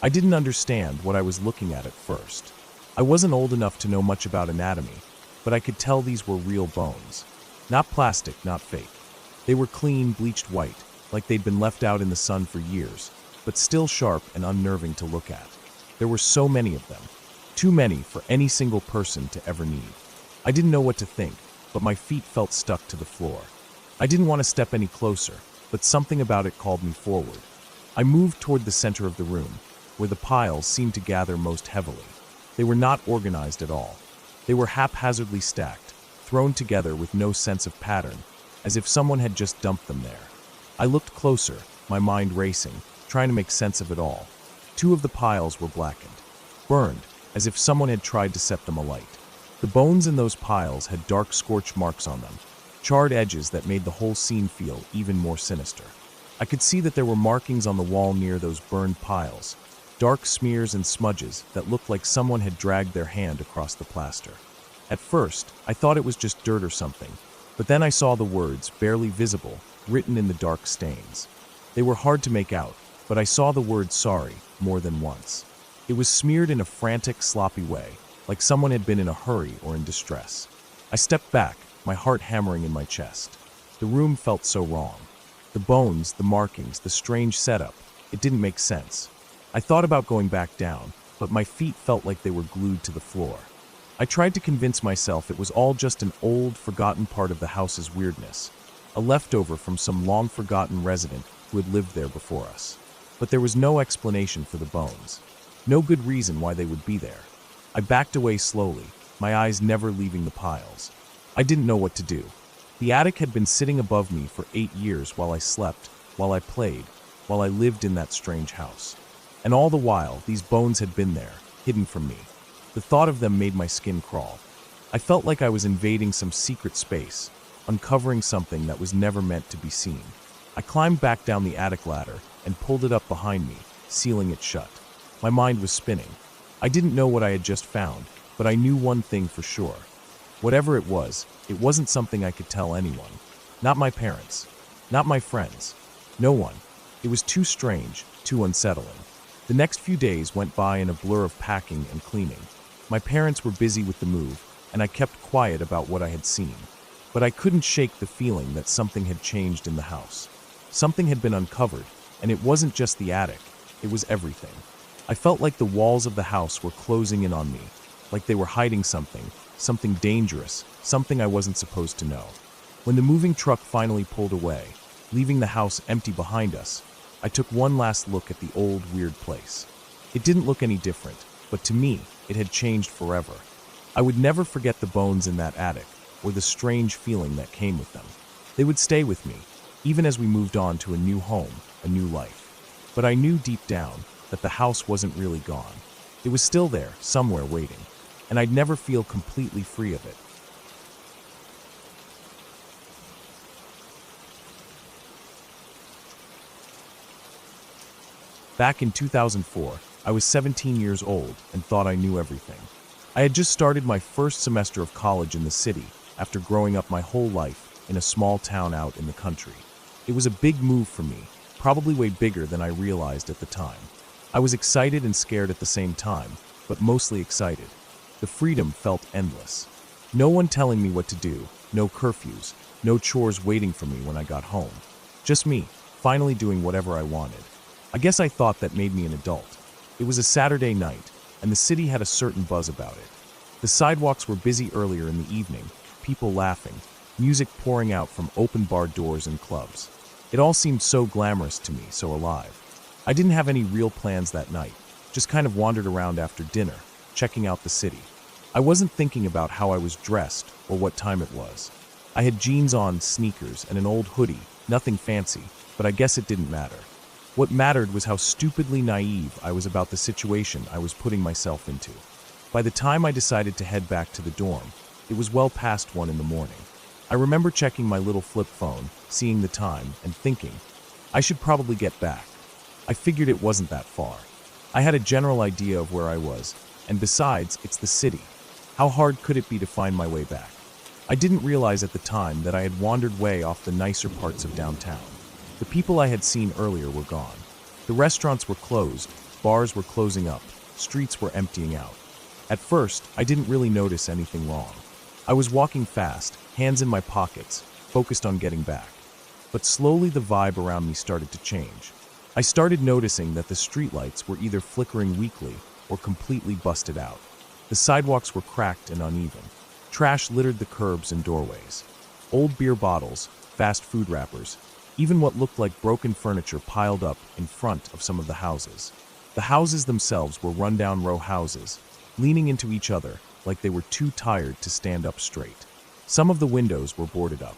I didn't understand what I was looking at first. I wasn't old enough to know much about anatomy, but I could tell these were real bones. Not plastic, not fake. They were clean, bleached white, like they'd been left out in the sun for years, but still sharp and unnerving to look at. There were so many of them. Too many for any single person to ever need. I didn't know what to think, but my feet felt stuck to the floor. I didn't want to step any closer, but something about it called me forward. I moved toward the center of the room, where the piles seemed to gather most heavily. They were not organized at all. They were haphazardly stacked, thrown together with no sense of pattern, as if someone had just dumped them there. I looked closer, my mind racing, trying to make sense of it all. 2 of the piles were blackened, burned, as if someone had tried to set them alight. The bones in those piles had dark scorch marks on them, charred edges that made the whole scene feel even more sinister. I could see that there were markings on the wall near those burned piles, dark smears and smudges that looked like someone had dragged their hand across the plaster. At first, I thought it was just dirt or something, but then I saw the words, barely visible, written in the dark stains. They were hard to make out, but I saw the word sorry more than once. It was smeared in a frantic, sloppy way, like someone had been in a hurry or in distress. I stepped back, my heart hammering in my chest. The room felt so wrong. The bones, the markings, the strange setup, it didn't make sense. I thought about going back down, but my feet felt like they were glued to the floor. I tried to convince myself it was all just an old, forgotten part of the house's weirdness, a leftover from some long-forgotten resident who had lived there before us. But there was no explanation for the bones. No good reason why they would be there. I backed away slowly, my eyes never leaving the piles. I didn't know what to do. The attic had been sitting above me for 8 years while I slept, while I played, while I lived in that strange house. And all the while, these bones had been there, hidden from me. The thought of them made my skin crawl. I felt like I was invading some secret space, uncovering something that was never meant to be seen. I climbed back down the attic ladder and pulled it up behind me, sealing it shut. My mind was spinning. I didn't know what I had just found, but I knew one thing for sure. Whatever it wasn't something I could tell anyone. Not my parents. Not my friends. No one. It was too strange, too unsettling. The next few days went by in a blur of packing and cleaning. My parents were busy with the move, and I kept quiet about what I had seen. But I couldn't shake the feeling that something had changed in the house. Something had been uncovered, and it wasn't just the attic, it was everything. I felt like the walls of the house were closing in on me, like they were hiding something dangerous, something I wasn't supposed to know. When the moving truck finally pulled away, leaving the house empty behind us, I took one last look at the old, weird place. It didn't look any different, but to me, it had changed forever. I would never forget the bones in that attic, or the strange feeling that came with them. They would stay with me, even as we moved on to a new home, a new life. But I knew deep down that the house wasn't really gone. It was still there, somewhere waiting, and I'd never feel completely free of it. Back in 2004, I was 17 years old and thought I knew everything. I had just started my first semester of college in the city after growing up my whole life in a small town out in the country. It was a big move for me, probably way bigger than I realized at the time. I was excited and scared at the same time, but mostly excited. The freedom felt endless. No one telling me what to do, no curfews, no chores waiting for me when I got home. Just me, finally doing whatever I wanted. I guess I thought that made me an adult. It was a Saturday night, and the city had a certain buzz about it. The sidewalks were busy earlier in the evening, people laughing, music pouring out from open bar doors and clubs. It all seemed so glamorous to me, so alive. I didn't have any real plans that night, just kind of wandered around after dinner, checking out the city. I wasn't thinking about how I was dressed or what time it was. I had jeans on, sneakers, and an old hoodie, nothing fancy, but I guess it didn't matter. What mattered was how stupidly naive I was about the situation I was putting myself into. By the time I decided to head back to the dorm, it was well past 1 in the morning. I remember checking my little flip phone, seeing the time, and thinking, I should probably get back. I figured it wasn't that far. I had a general idea of where I was, and besides, it's the city. How hard could it be to find my way back? I didn't realize at the time that I had wandered way off the nicer parts of downtown. The people I had seen earlier were gone. The restaurants were closed, bars were closing up, streets were emptying out. At first, I didn't really notice anything wrong. I was walking fast, hands in my pockets, focused on getting back. But slowly the vibe around me started to change. I started noticing that the streetlights were either flickering weakly or completely busted out. The sidewalks were cracked and uneven. Trash littered the curbs and doorways. Old beer bottles, fast food wrappers, even what looked like broken furniture piled up in front of some of the houses. The houses themselves were rundown row houses, leaning into each other like they were too tired to stand up straight. Some of the windows were boarded up.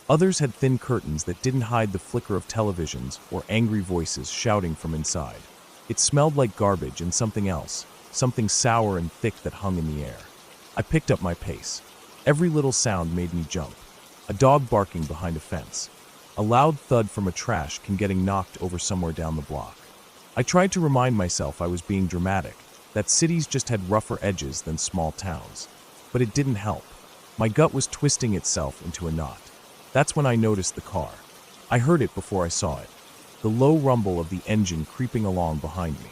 Others had thin curtains that didn't hide the flicker of televisions or angry voices shouting from inside. It smelled like garbage and something else, something sour and thick that hung in the air. I picked up my pace. Every little sound made me jump. A dog barking behind a fence. A loud thud from a trash can getting knocked over somewhere down the block. I tried to remind myself I was being dramatic, that cities just had rougher edges than small towns. But it didn't help. My gut was twisting itself into a knot. That's when I noticed the car. I heard it before I saw it. The low rumble of the engine creeping along behind me.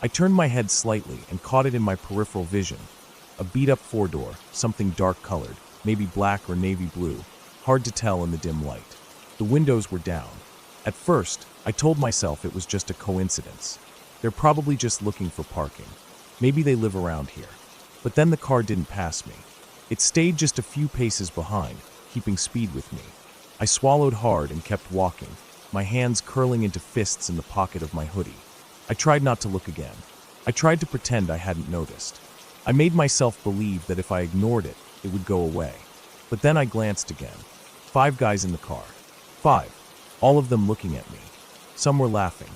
I turned my head slightly and caught it in my peripheral vision. A beat-up four-door, something dark-colored, maybe black or navy blue, hard to tell in the dim light. The windows were down. At first, I told myself it was just a coincidence. They're probably just looking for parking. Maybe they live around here. But then the car didn't pass me. It stayed just a few paces behind, keeping speed with me. I swallowed hard and kept walking, my hands curling into fists in the pocket of my hoodie. I tried not to look again. I tried to pretend I hadn't noticed. I made myself believe that if I ignored it, it would go away. But then I glanced again. 5 guys in the car. 5. All of them looking at me. Some were laughing.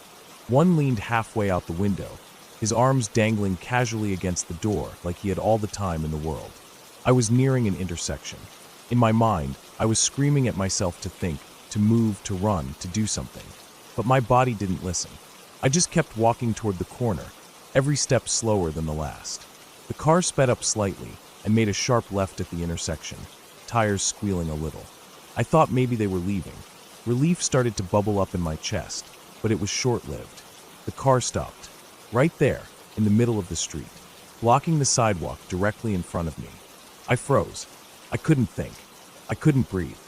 One leaned halfway out the window, his arms dangling casually against the door like he had all the time in the world. I was nearing an intersection. In my mind, I was screaming at myself to think, to move, to run, to do something. But my body didn't listen. I just kept walking toward the corner, every step slower than the last. The car sped up slightly and made a sharp left at the intersection, tires squealing a little. I thought maybe they were leaving. Relief started to bubble up in my chest, but it was short-lived. The car stopped, right there, in the middle of the street, blocking the sidewalk directly in front of me. I froze. I couldn't think. I couldn't breathe.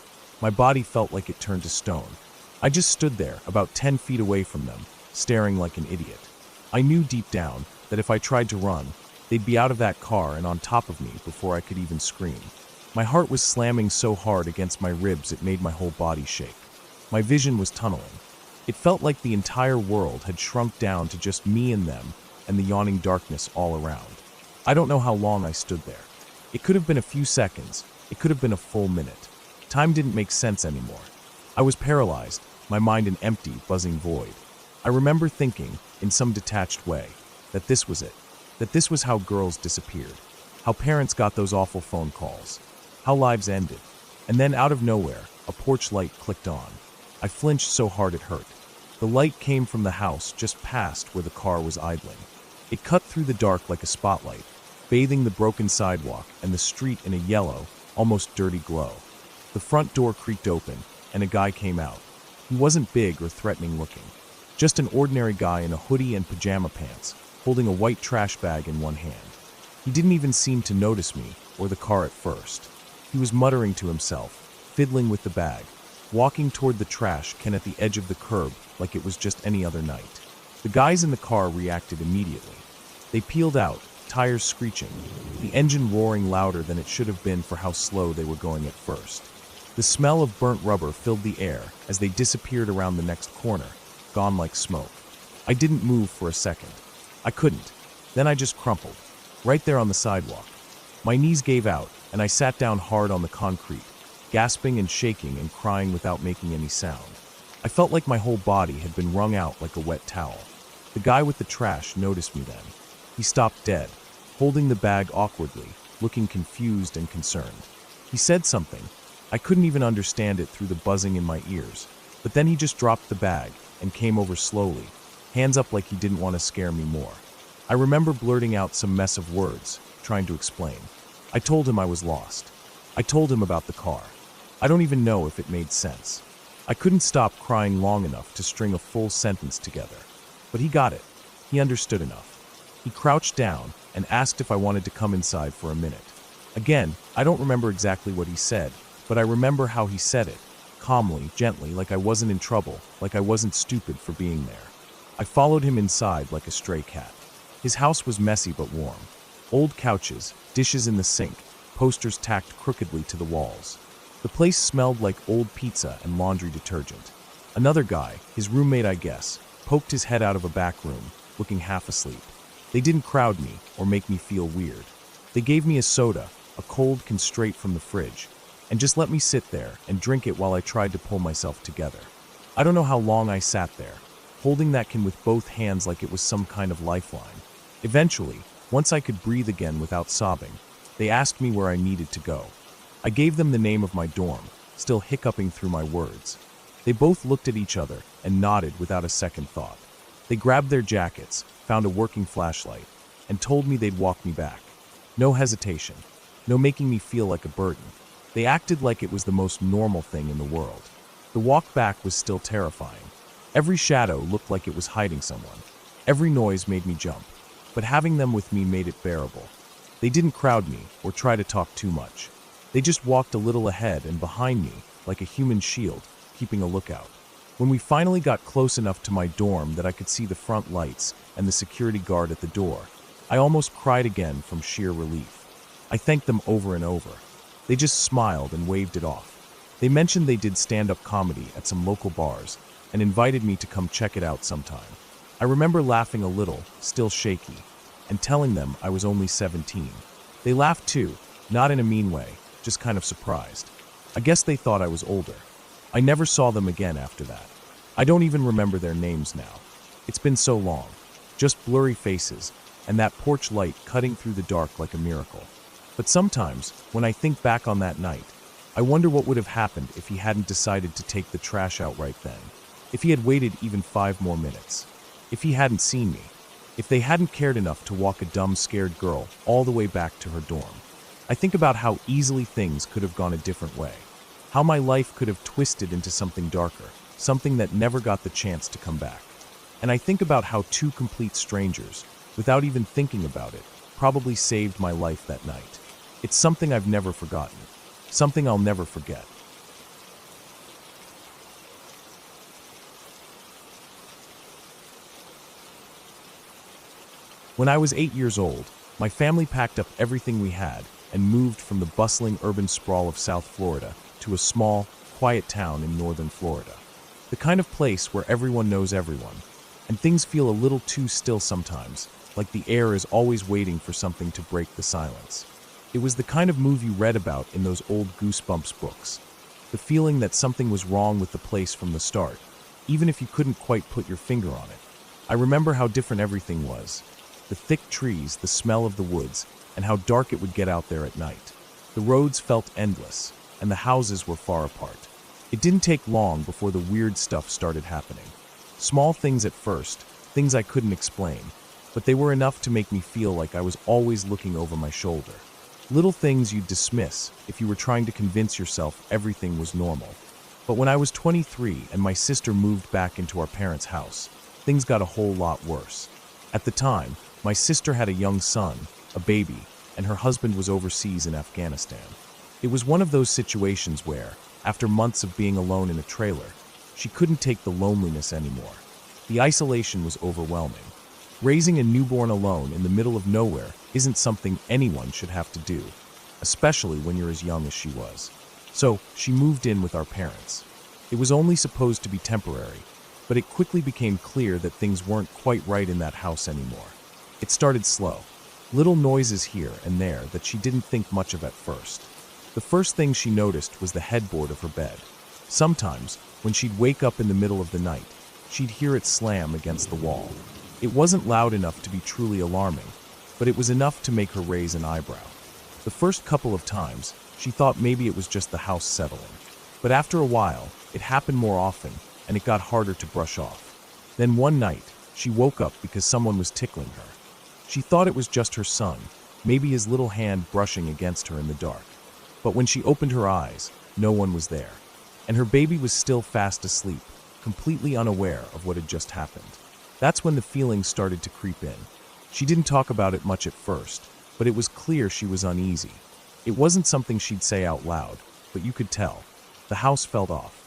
My body felt like it turned to stone. I just stood there, about 10 feet away from them, staring like an idiot. I knew deep down that if I tried to run, they'd be out of that car and on top of me before I could even scream. My heart was slamming so hard against my ribs it made my whole body shake. My vision was tunneling. It felt like the entire world had shrunk down to just me and them and the yawning darkness all around. I don't know how long I stood there. It could have been a few seconds. It could have been a full minute. Time didn't make sense anymore. I was paralyzed, my mind an empty, buzzing void. I remember thinking, in some detached way, that this was it. That this was how girls disappeared. How parents got those awful phone calls. How lives ended. And then out of nowhere, a porch light clicked on. I flinched so hard it hurt. The light came from the house just past where the car was idling. It cut through the dark like a spotlight, bathing the broken sidewalk and the street in a yellow, almost dirty glow. The front door creaked open, and a guy came out. He wasn't big or threatening looking. Just an ordinary guy in a hoodie and pajama pants, holding a white trash bag in one hand. He didn't even seem to notice me or the car at first. He was muttering to himself, fiddling with the bag, walking toward the trash can at the edge of the curb like it was just any other night. The guys in the car reacted immediately. They peeled out, tires screeching, the engine roaring louder than it should have been for how slow they were going at first. The smell of burnt rubber filled the air as they disappeared around the next corner, gone like smoke. I didn't move for a second. I couldn't. Then I just crumpled, right there on the sidewalk. My knees gave out, and I sat down hard on the concrete, gasping and shaking and crying without making any sound. I felt like my whole body had been wrung out like a wet towel. The guy with the trash noticed me then. He stopped dead, holding the bag awkwardly, looking confused and concerned. He said something. I couldn't even understand it through the buzzing in my ears. But then he just dropped the bag and came over slowly, hands up like he didn't want to scare me more. I remember blurting out some mess of words, trying to explain. I told him I was lost. I told him about the car. I don't even know if it made sense. I couldn't stop crying long enough to string a full sentence together. But he got it. He understood enough. He crouched down and asked if I wanted to come inside for a minute. Again, I don't remember exactly what he said, but I remember how he said it, calmly, gently, like I wasn't in trouble, like I wasn't stupid for being there. I followed him inside like a stray cat. His house was messy but warm. Old couches, dishes in the sink, posters tacked crookedly to the walls. The place smelled like old pizza and laundry detergent. Another guy, his roommate I guess, poked his head out of a back room, looking half asleep. They didn't crowd me or make me feel weird. They gave me a soda, a cold can straight from the fridge, and just let me sit there and drink it while I tried to pull myself together. I don't know how long I sat there, holding that can with both hands like it was some kind of lifeline. Eventually, once I could breathe again without sobbing, they asked me where I needed to go. I gave them the name of my dorm, still hiccuping through my words. They both looked at each other and nodded without a second thought. They grabbed their jackets, found a working flashlight, and told me they'd walk me back. No hesitation. No making me feel like a burden. They acted like it was the most normal thing in the world. The walk back was still terrifying. Every shadow looked like it was hiding someone. Every noise made me jump, but having them with me made it bearable. They didn't crowd me or try to talk too much. They just walked a little ahead and behind me, like a human shield, keeping a lookout. When we finally got close enough to my dorm that I could see the front lights and the security guard at the door, I almost cried again from sheer relief. I thanked them over and over. They just smiled and waved it off. They mentioned they did stand-up comedy at some local bars and invited me to come check it out sometime. I remember laughing a little, still shaky, and telling them I was only 17. They laughed too, not in a mean way, just kind of surprised. I guess they thought I was older. I never saw them again after that. I don't even remember their names now. It's been so long. Just blurry faces, and that porch light cutting through the dark like a miracle. But sometimes, when I think back on that night, I wonder what would have happened if he hadn't decided to take the trash out right then. If he had waited even 5 more minutes. If he hadn't seen me. If they hadn't cared enough to walk a dumb, scared girl all the way back to her dorm. I think about how easily things could have gone a different way. How my life could have twisted into something darker, something that never got the chance to come back. And I think about how 2 complete strangers, without even thinking about it, probably saved my life that night. It's something I've never forgotten. Something I'll never forget. When I was 8 years old, my family packed up everything we had and moved from the bustling urban sprawl of South Florida to a small, quiet town in northern Florida. The kind of place where everyone knows everyone, and things feel a little too still sometimes, like the air is always waiting for something to break the silence. It was the kind of move you read about in those old Goosebumps books. The feeling that something was wrong with the place from the start, even if you couldn't quite put your finger on it. I remember how different everything was. The thick trees, the smell of the woods, and how dark it would get out there at night. The roads felt endless, and the houses were far apart. It didn't take long before the weird stuff started happening. Small things at first, things I couldn't explain, but they were enough to make me feel like I was always looking over my shoulder. Little things you'd dismiss if you were trying to convince yourself everything was normal. But when I was 23 and my sister moved back into our parents' house, things got a whole lot worse. At the time, my sister had a young son, a baby, and her husband was overseas in Afghanistan. It was one of those situations where, after months of being alone in a trailer, she couldn't take the loneliness anymore. The isolation was overwhelming. Raising a newborn alone in the middle of nowhere isn't something anyone should have to do, especially when you're as young as she was. So, she moved in with our parents. It was only supposed to be temporary, but it quickly became clear that things weren't quite right in that house anymore. It started slow. Little noises here and there that she didn't think much of at first. The first thing she noticed was the headboard of her bed. Sometimes, when she'd wake up in the middle of the night, she'd hear it slam against the wall. It wasn't loud enough to be truly alarming, but it was enough to make her raise an eyebrow. The first couple of times, she thought maybe it was just the house settling. But after a while, it happened more often, and it got harder to brush off. Then one night, she woke up because someone was tickling her. She thought it was just her son, maybe his little hand brushing against her in the dark. But when she opened her eyes, no one was there. And her baby was still fast asleep, completely unaware of what had just happened. That's when the feelings started to creep in. She didn't talk about it much at first, but it was clear she was uneasy. It wasn't something she'd say out loud, but you could tell. The house felt off.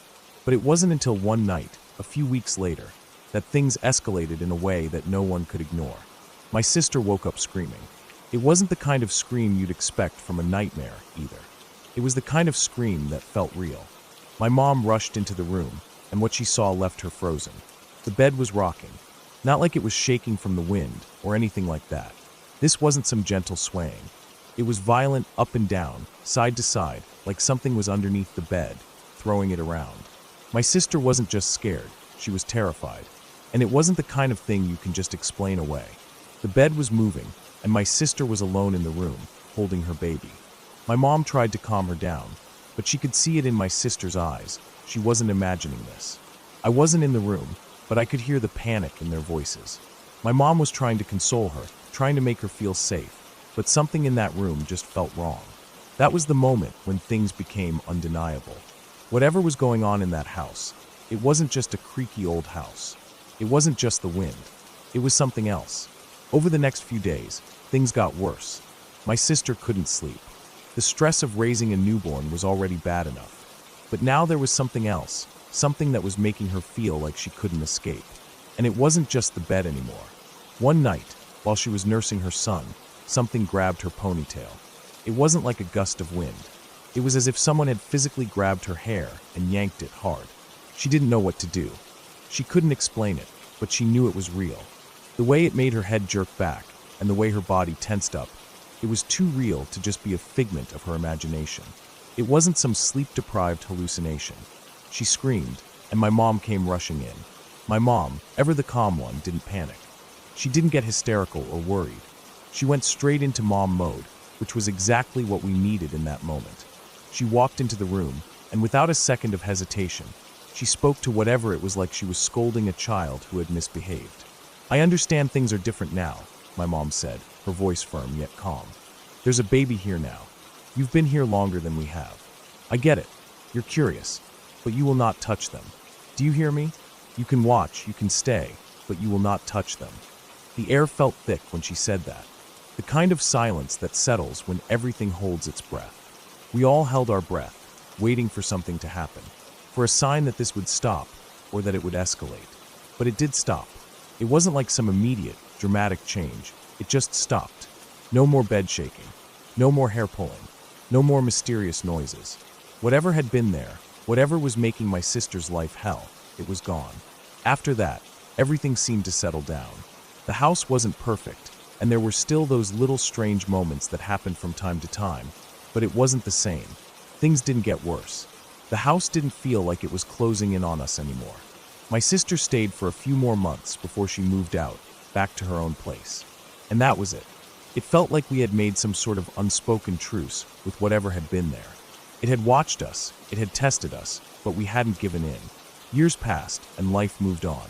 But it wasn't until one night, a few weeks later, that things escalated in a way that no one could ignore. My sister woke up screaming. It wasn't the kind of scream you'd expect from a nightmare, either. It was the kind of scream that felt real. My mom rushed into the room, and what she saw left her frozen. The bed was rocking. Not like it was shaking from the wind, or anything like that. This wasn't some gentle swaying. It was violent up and down, side to side, like something was underneath the bed, throwing it around. My sister wasn't just scared, she was terrified. And it wasn't the kind of thing you can just explain away. The bed was moving, and my sister was alone in the room, holding her baby. My mom tried to calm her down, but she could see it in my sister's eyes. She wasn't imagining this. I wasn't in the room, but I could hear the panic in their voices. My mom was trying to console her, trying to make her feel safe, but something in that room just felt wrong. That was the moment when things became undeniable. Whatever was going on in that house, it wasn't just a creaky old house. It wasn't just the wind. It was something else. Over the next few days, things got worse. My sister couldn't sleep. The stress of raising a newborn was already bad enough. But now there was something else, something that was making her feel like she couldn't escape. And it wasn't just the bed anymore. One night, while she was nursing her son, something grabbed her ponytail. It wasn't like a gust of wind. It was as if someone had physically grabbed her hair and yanked it hard. She didn't know what to do. She couldn't explain it, but she knew it was real. The way it made her head jerk back, and the way her body tensed up, it was too real to just be a figment of her imagination. It wasn't some sleep-deprived hallucination. She screamed, and my mom came rushing in. My mom, ever the calm one, didn't panic. She didn't get hysterical or worried. She went straight into mom mode, which was exactly what we needed in that moment. She walked into the room, and without a second of hesitation, she spoke to whatever it was like she was scolding a child who had misbehaved. "I understand things are different now," my mom said, her voice firm yet calm. "There's a baby here now. You've been here longer than we have. I get it. You're curious, but you will not touch them. Do you hear me? You can watch, you can stay, but you will not touch them." The air felt thick when she said that. The kind of silence that settles when everything holds its breath. We all held our breath, waiting for something to happen, for a sign that this would stop or that it would escalate. But it did stop. It wasn't like some immediate, dramatic change. It just stopped. No more bed shaking. No more hair pulling. No more mysterious noises. Whatever had been there, whatever was making my sister's life hell, it was gone. After that, everything seemed to settle down. The house wasn't perfect, and there were still those little strange moments that happened from time to time, but it wasn't the same. Things didn't get worse. The house didn't feel like it was closing in on us anymore. My sister stayed for a few more months before she moved out, back to her own place. And that was it. It felt like we had made some sort of unspoken truce with whatever had been there. It had watched us, it had tested us, but we hadn't given in. Years passed, and life moved on.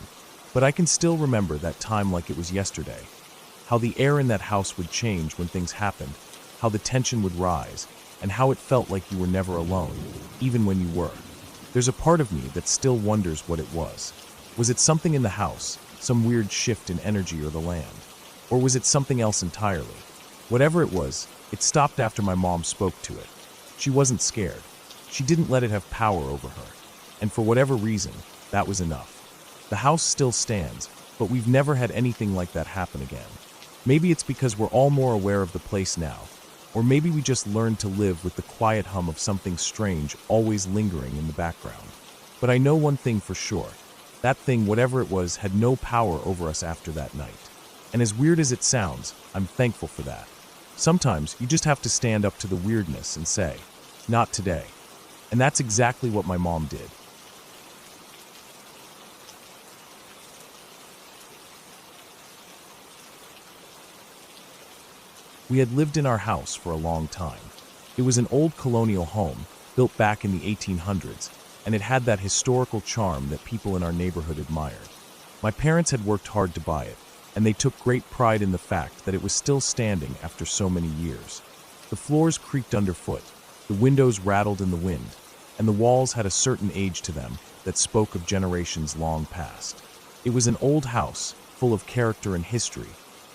But I can still remember that time like it was yesterday. How the air in that house would change when things happened, how the tension would rise, and how it felt like you were never alone, even when you were. There's a part of me that still wonders what it was. Was it something in the house, some weird shift in energy or the land? Or was it something else entirely? Whatever it was, it stopped after my mom spoke to it. She wasn't scared. She didn't let it have power over her. And for whatever reason, that was enough. The house still stands, but we've never had anything like that happen again. Maybe it's because we're all more aware of the place now, or maybe we just learned to live with the quiet hum of something strange always lingering in the background. But I know one thing for sure. That thing, whatever it was, had no power over us after that night. And as weird as it sounds, I'm thankful for that. Sometimes you just have to stand up to the weirdness and say, "Not today." And that's exactly what my mom did. We had lived in our house for a long time. It was an old colonial home, built back in the 1800s, and it had that historical charm that people in our neighborhood admired. My parents had worked hard to buy it, and they took great pride in the fact that it was still standing after so many years. The floors creaked underfoot, the windows rattled in the wind, and the walls had a certain age to them that spoke of generations long past. It was an old house, full of character and history,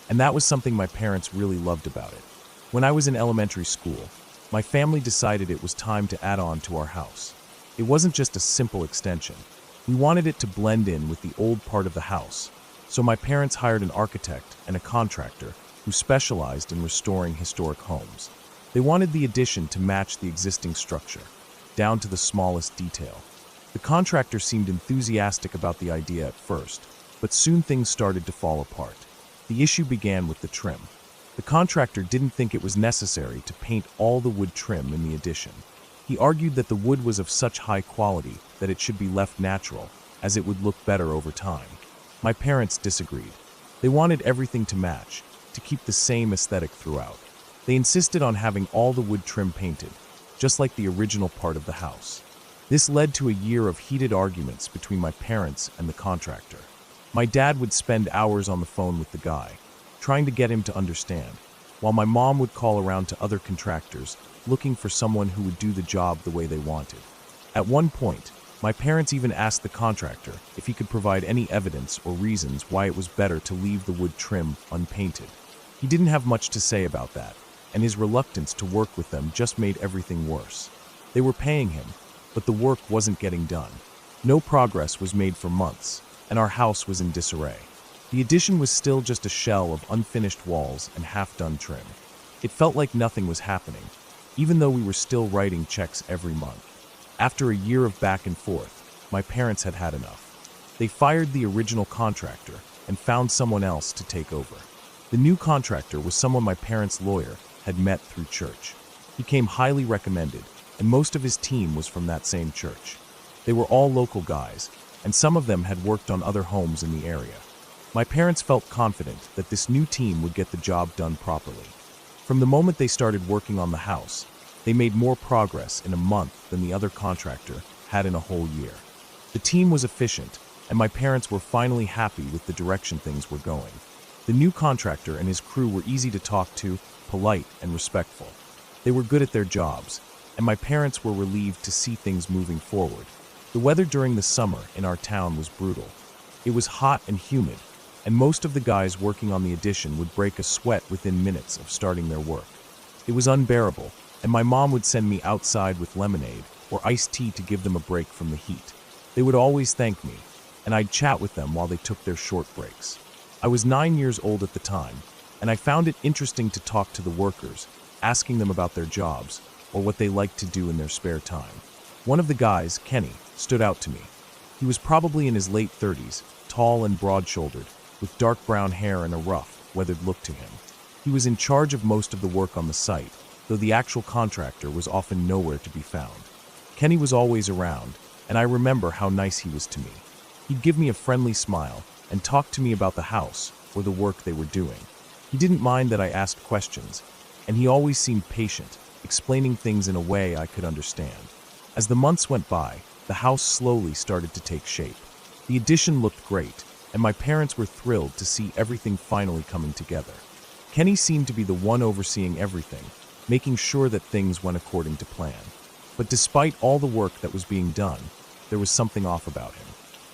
and that was something my parents really loved about it. When I was in elementary school, my family decided it was time to add on to our house. It wasn't just a simple extension. We wanted it to blend in with the old part of the house, so my parents hired an architect and a contractor who specialized in restoring historic homes. They wanted the addition to match the existing structure, down to the smallest detail. The contractor seemed enthusiastic about the idea at first, but soon things started to fall apart. The issue began with the trim. The contractor didn't think it was necessary to paint all the wood trim in the addition. He argued that the wood was of such high quality that it should be left natural, as it would look better over time. My parents disagreed. They wanted everything to match, to keep the same aesthetic throughout. They insisted on having all the wood trim painted, just like the original part of the house. This led to a year of heated arguments between my parents and the contractor. My dad would spend hours on the phone with the guy, trying to get him to understand, while my mom would call around to other contractors, looking for someone who would do the job the way they wanted. At one point, my parents even asked the contractor if he could provide any evidence or reasons why it was better to leave the wood trim unpainted. He didn't have much to say about that, and his reluctance to work with them just made everything worse. They were paying him, but the work wasn't getting done. No progress was made for months, and our house was in disarray. The addition was still just a shell of unfinished walls and half-done trim. It felt like nothing was happening, even though we were still writing checks every month. After a year of back and forth, my parents had had enough. They fired the original contractor and found someone else to take over. The new contractor was someone my parents' lawyer had met through church. He came highly recommended, and most of his team was from that same church. They were all local guys, and some of them had worked on other homes in the area. My parents felt confident that this new team would get the job done properly. From the moment they started working on the house, they made more progress in a month than the other contractor had in a whole year. The team was efficient, and my parents were finally happy with the direction things were going. The new contractor and his crew were easy to talk to, polite, and respectful. They were good at their jobs, and my parents were relieved to see things moving forward. The weather during the summer in our town was brutal. It was hot and humid, and most of the guys working on the addition would break a sweat within minutes of starting their work. It was unbearable, and my mom would send me outside with lemonade or iced tea to give them a break from the heat. They would always thank me, and I'd chat with them while they took their short breaks. I was 9 years old at the time, and I found it interesting to talk to the workers, asking them about their jobs or what they liked to do in their spare time. One of the guys, Kenny, stood out to me. He was probably in his late 30s, tall and broad-shouldered, with dark brown hair and a rough, weathered look to him. He was in charge of most of the work on the site, though the actual contractor was often nowhere to be found. Kenny was always around, and I remember how nice he was to me. He'd give me a friendly smile and talk to me about the house or the work they were doing. He didn't mind that I asked questions, and he always seemed patient, explaining things in a way I could understand. As the months went by, the house slowly started to take shape. The addition looked great, and my parents were thrilled to see everything finally coming together. Kenny seemed to be the one overseeing everything, making sure that things went according to plan. But despite all the work that was being done, there was something off about him.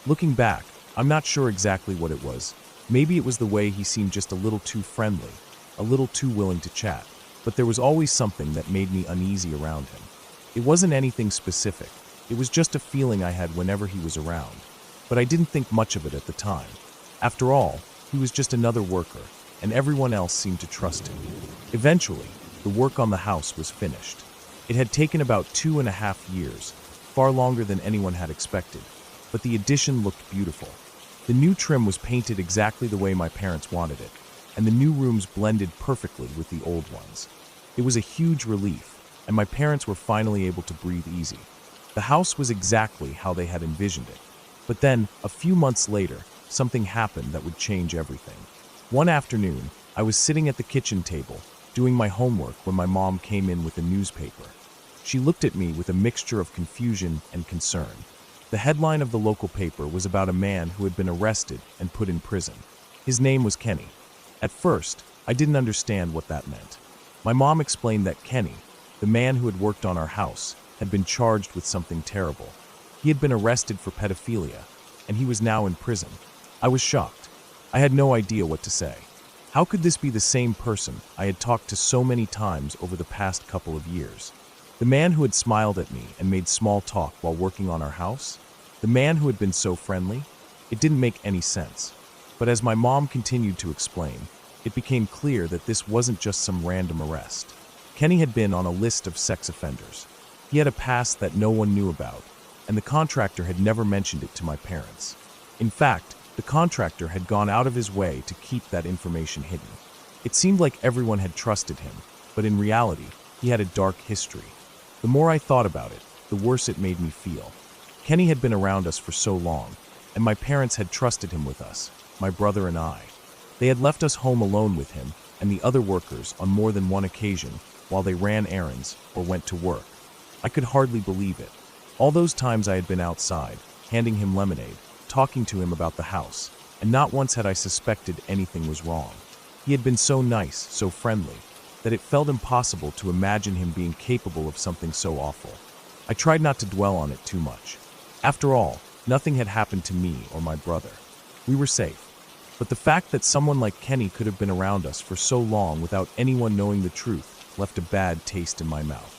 Looking back, I'm not sure exactly what it was. Maybe it was the way he seemed just a little too friendly, a little too willing to chat, but there was always something that made me uneasy around him. It wasn't anything specific. It was just a feeling I had whenever he was around. But I didn't think much of it at the time. After all, he was just another worker, and everyone else seemed to trust him. Eventually, the work on the house was finished. It had taken about 2.5 years, far longer than anyone had expected, but the addition looked beautiful. The new trim was painted exactly the way my parents wanted it, and the new rooms blended perfectly with the old ones. It was a huge relief, and my parents were finally able to breathe easy. The house was exactly how they had envisioned it. But then, a few months later, something happened that would change everything. One afternoon, I was sitting at the kitchen table, doing my homework when my mom came in with a newspaper. She looked at me with a mixture of confusion and concern. The headline of the local paper was about a man who had been arrested and put in prison. His name was Kenny. At first, I didn't understand what that meant. My mom explained that Kenny, the man who had worked on our house, had been charged with something terrible. He had been arrested for pedophilia, and he was now in prison. I was shocked. I had no idea what to say. How could this be the same person I had talked to so many times over the past couple of years? The man who had smiled at me and made small talk while working on our house? The man who had been so friendly? It didn't make any sense. But as my mom continued to explain, it became clear that this wasn't just some random arrest. Kenny had been on a list of sex offenders. He had a past that no one knew about, and the contractor had never mentioned it to my parents. In fact, the contractor had gone out of his way to keep that information hidden. It seemed like everyone had trusted him, but in reality, he had a dark history. The more I thought about it, the worse it made me feel. Kenny had been around us for so long, and my parents had trusted him with us, my brother and I. They had left us home alone with him and the other workers on more than one occasion while they ran errands or went to work. I could hardly believe it. All those times I had been outside, handing him lemonade, talking to him about the house, and not once had I suspected anything was wrong. He had been so nice, so friendly, that it felt impossible to imagine him being capable of something so awful. I tried not to dwell on it too much. After all, nothing had happened to me or my brother. We were safe. But the fact that someone like Kenny could have been around us for so long without anyone knowing the truth left a bad taste in my mouth.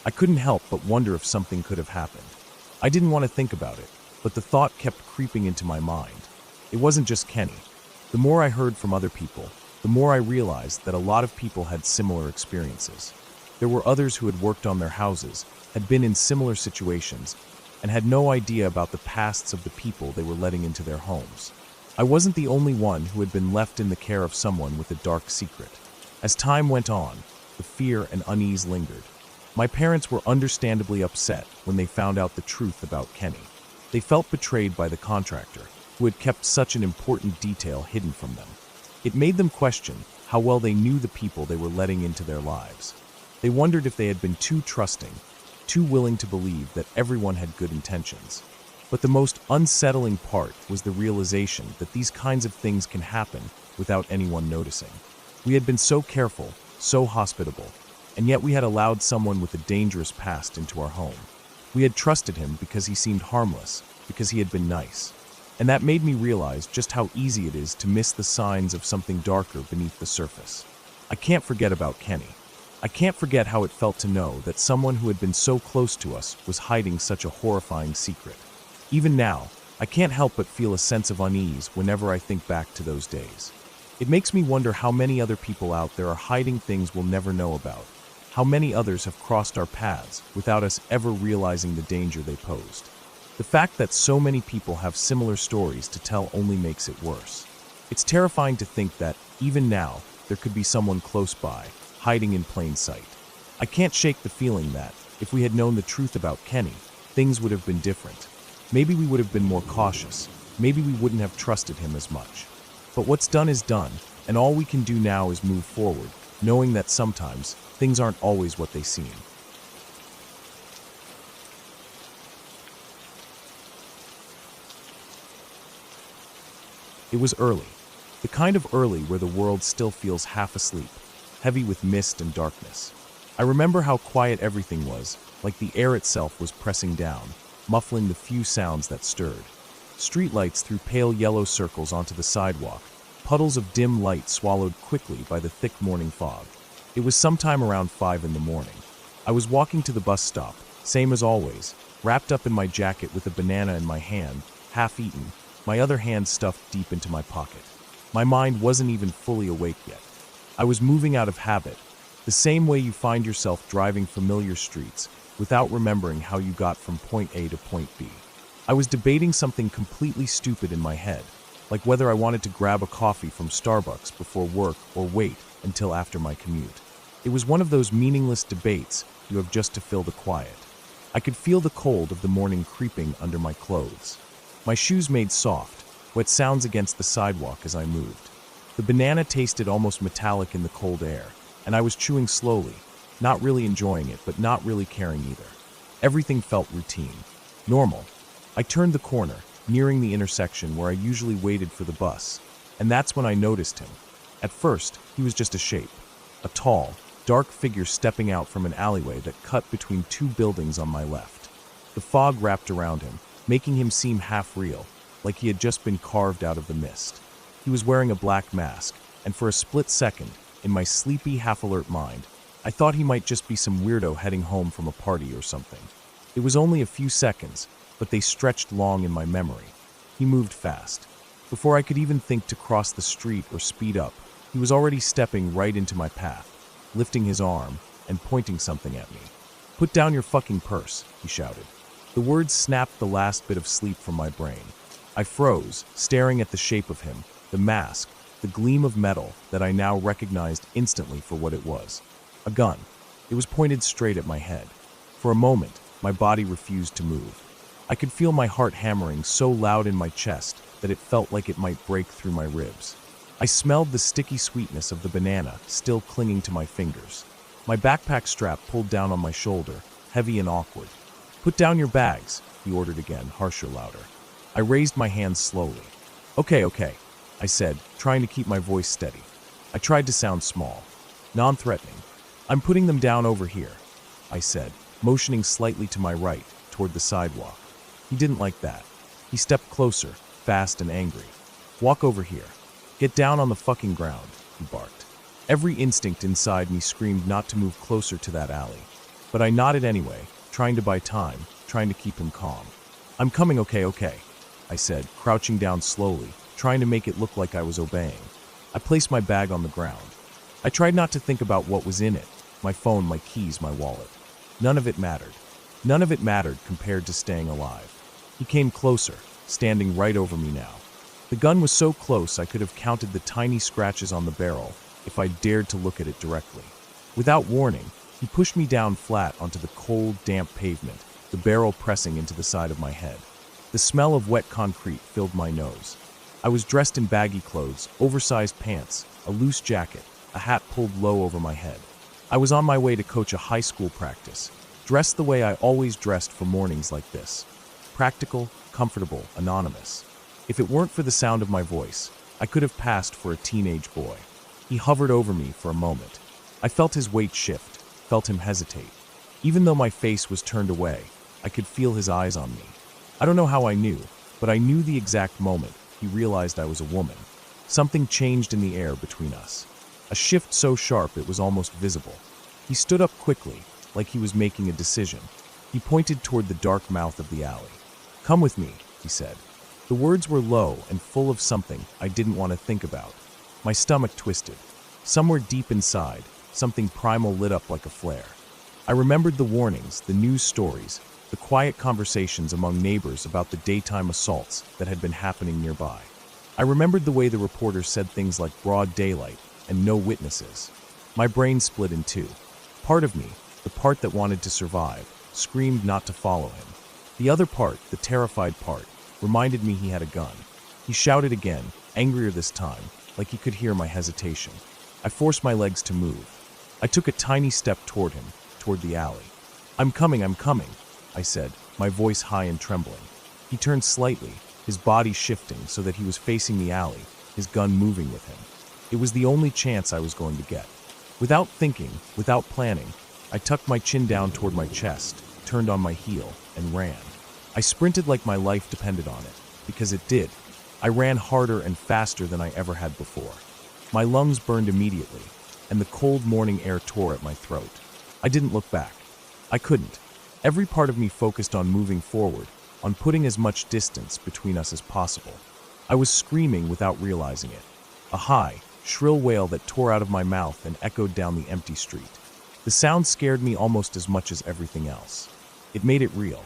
I couldn't help but wonder if something could have happened. I didn't want to think about it, but the thought kept creeping into my mind. It wasn't just Kenny. The more I heard from other people, the more I realized that a lot of people had similar experiences. There were others who had worked on their houses, had been in similar situations, and had no idea about the pasts of the people they were letting into their homes. I wasn't the only one who had been left in the care of someone with a dark secret. As time went on, the fear and unease lingered. My parents were understandably upset when they found out the truth about Kenny. They felt betrayed by the contractor, who had kept such an important detail hidden from them. It made them question how well they knew the people they were letting into their lives. They wondered if they had been too trusting, too willing to believe that everyone had good intentions. But the most unsettling part was the realization that these kinds of things can happen without anyone noticing. We had been so careful, so hospitable, and yet we had allowed someone with a dangerous past into our home. We had trusted him because he seemed harmless, because he had been nice. And that made me realize just how easy it is to miss the signs of something darker beneath the surface. I can't forget about Kenny. I can't forget how it felt to know that someone who had been so close to us was hiding such a horrifying secret. Even now, I can't help but feel a sense of unease whenever I think back to those days. It makes me wonder how many other people out there are hiding things we'll never know about. How many others have crossed our paths without us ever realizing the danger they posed. The fact that so many people have similar stories to tell only makes it worse. It's terrifying to think that, even now, there could be someone close by, hiding in plain sight. I can't shake the feeling that, if we had known the truth about Kenny, things would have been different. Maybe we would have been more cautious. Maybe we wouldn't have trusted him as much. But what's done is done, and all we can do now is move forward, knowing that sometimes things aren't always what they seem. It was early, the kind of early where the world still feels half asleep, heavy with mist and darkness. I remember how quiet everything was, like the air itself was pressing down, muffling the few sounds that stirred. Streetlights threw pale yellow circles onto the sidewalk, puddles of dim light swallowed quickly by the thick morning fog. It was sometime around 5 in the morning. I was walking to the bus stop, same as always, wrapped up in my jacket with a banana in my hand, half eaten, my other hand stuffed deep into my pocket. My mind wasn't even fully awake yet. I was moving out of habit, the same way you find yourself driving familiar streets without remembering how you got from point A to point B. I was debating something completely stupid in my head, like whether I wanted to grab a coffee from Starbucks before work or wait until after my commute. It was one of those meaningless debates you have just to fill the quiet. I could feel the cold of the morning creeping under my clothes. My shoes made soft, wet sounds against the sidewalk as I moved. The banana tasted almost metallic in the cold air, and I was chewing slowly, not really enjoying it, but not really caring either. Everything felt routine, normal. I turned the corner, nearing the intersection where I usually waited for the bus, and that's when I noticed him. At first, he was just a shape, a tall, dark figure stepping out from an alleyway that cut between two buildings on my left. The fog wrapped around him, making him seem half real, like he had just been carved out of the mist. He was wearing a black mask, and for a split second, in my sleepy, half-alert mind, I thought he might just be some weirdo heading home from a party or something. It was only a few seconds, but they stretched long in my memory. He moved fast. Before I could even think to cross the street or speed up, he was already stepping right into my path, lifting his arm and pointing something at me. "Put down your fucking purse," he shouted. The words snapped the last bit of sleep from my brain. I froze, staring at the shape of him, the mask, the gleam of metal that I now recognized instantly for what it was. A gun. It was pointed straight at my head. For a moment, my body refused to move. I could feel my heart hammering so loud in my chest that it felt like it might break through my ribs. I smelled the sticky sweetness of the banana still clinging to my fingers. My backpack strap pulled down on my shoulder, heavy and awkward. "Put down your bags," he ordered again, harsher, louder. I raised my hands slowly. Okay, I said, trying to keep my voice steady. I tried to sound small, non-threatening. I'm putting them down over here, I said, motioning slightly to my right, toward the sidewalk. He didn't like that. He stepped closer, fast and angry. Walk over here. Get down on the fucking ground, he barked. Every instinct inside me screamed not to move closer to that alley. But I nodded anyway, trying to buy time, trying to keep him calm. I'm coming, okay, I said, crouching down slowly, trying to make it look like I was obeying. I placed my bag on the ground. I tried not to think about what was in it, my phone, my keys, my wallet. None of it mattered. None of it mattered compared to staying alive. He came closer, standing right over me now. The gun was so close I could have counted the tiny scratches on the barrel if I dared to look at it directly. Without warning, he pushed me down flat onto the cold, damp pavement, the barrel pressing into the side of my head. The smell of wet concrete filled my nose. I was dressed in baggy clothes, oversized pants, a loose jacket, a hat pulled low over my head. I was on my way to coach a high school practice, dressed the way I always dressed for mornings like this. Practical, comfortable, anonymous. If it weren't for the sound of my voice, I could have passed for a teenage boy. He hovered over me for a moment. I felt his weight shift, felt him hesitate. Even though my face was turned away, I could feel his eyes on me. I don't know how I knew, but I knew the exact moment he realized I was a woman. Something changed in the air between us. A shift so sharp it was almost visible. He stood up quickly, like he was making a decision. He pointed toward the dark mouth of the alley. Come with me, he said. The words were low and full of something I didn't want to think about. My stomach twisted. Somewhere deep inside, something primal lit up like a flare. I remembered the warnings, the news stories, the quiet conversations among neighbors about the daytime assaults that had been happening nearby. I remembered the way the reporters said things like broad daylight and no witnesses. My brain split in two. Part of me, the part that wanted to survive, screamed not to follow him. The other part, the terrified part, reminded me he had a gun. He shouted again, angrier this time, like he could hear my hesitation. I forced my legs to move. I took a tiny step toward him, toward the alley. I'm coming, I said, my voice high and trembling. He turned slightly, his body shifting so that he was facing the alley, his gun moving with him. It was the only chance I was going to get. Without thinking, without planning, I tucked my chin down toward my chest, turned on my heel, and ran. I sprinted like my life depended on it, because it did. I ran harder and faster than I ever had before. My lungs burned immediately, and the cold morning air tore at my throat. I didn't look back. I couldn't. Every part of me focused on moving forward, on putting as much distance between us as possible. I was screaming without realizing it. A high, shrill wail that tore out of my mouth and echoed down the empty street. The sound scared me almost as much as everything else. It made it real.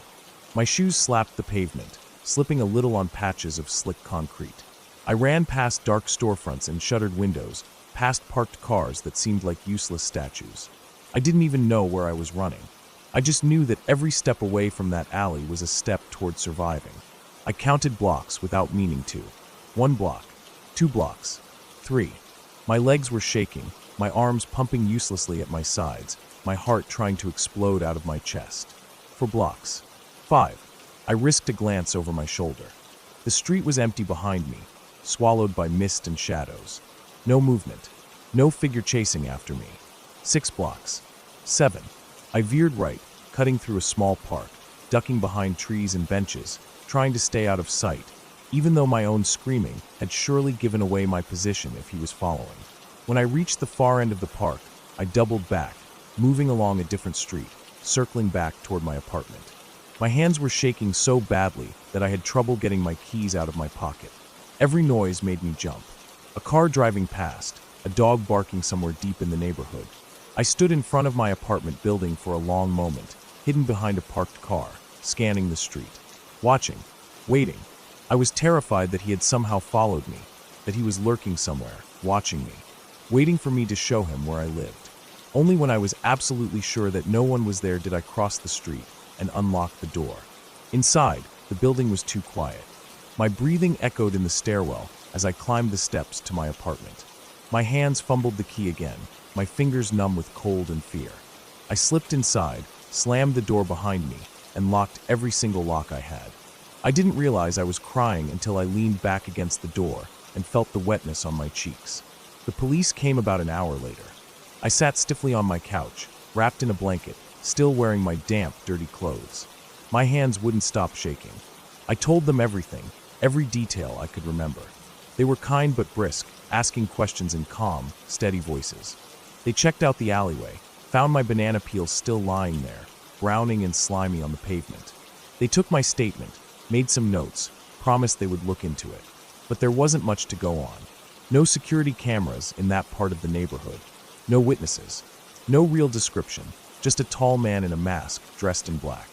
My shoes slapped the pavement, slipping a little on patches of slick concrete. I ran past dark storefronts and shuttered windows, past parked cars that seemed like useless statues. I didn't even know where I was running. I just knew that every step away from that alley was a step toward surviving. I counted blocks without meaning to. 1 block, 2 blocks, 3. My legs were shaking, my arms pumping uselessly at my sides, my heart trying to explode out of my chest. 4 blocks. 5. I risked a glance over my shoulder. The street was empty behind me, swallowed by mist and shadows. No movement. No figure chasing after me. 6 blocks. 7. I veered right, cutting through a small park, ducking behind trees and benches, trying to stay out of sight, even though my own screaming had surely given away my position if he was following. When I reached the far end of the park, I doubled back, moving along a different street, circling back toward my apartment. My hands were shaking so badly that I had trouble getting my keys out of my pocket. Every noise made me jump. A car driving past, a dog barking somewhere deep in the neighborhood. I stood in front of my apartment building for a long moment, hidden behind a parked car, scanning the street. Watching, waiting. I was terrified that he had somehow followed me, that he was lurking somewhere, watching me, waiting for me to show him where I lived. Only when I was absolutely sure that no one was there did I cross the street and unlock the door. Inside, the building was too quiet. My breathing echoed in the stairwell as I climbed the steps to my apartment. My hands fumbled the key again, my fingers numb with cold and fear. I slipped inside, slammed the door behind me, and locked every single lock I had. I didn't realize I was crying until I leaned back against the door, and felt the wetness on my cheeks. The police came about an hour later. I sat stiffly on my couch, wrapped in a blanket, still wearing my damp, dirty clothes. My hands wouldn't stop shaking. I told them everything, every detail I could remember. They were kind but brisk, asking questions in calm, steady voices. They checked out the alleyway, found my banana peels still lying there, browning and slimy on the pavement. They took my statement, made some notes, promised they would look into it. But there wasn't much to go on. No security cameras in that part of the neighborhood. No witnesses. No real description, just a tall man in a mask, dressed in black.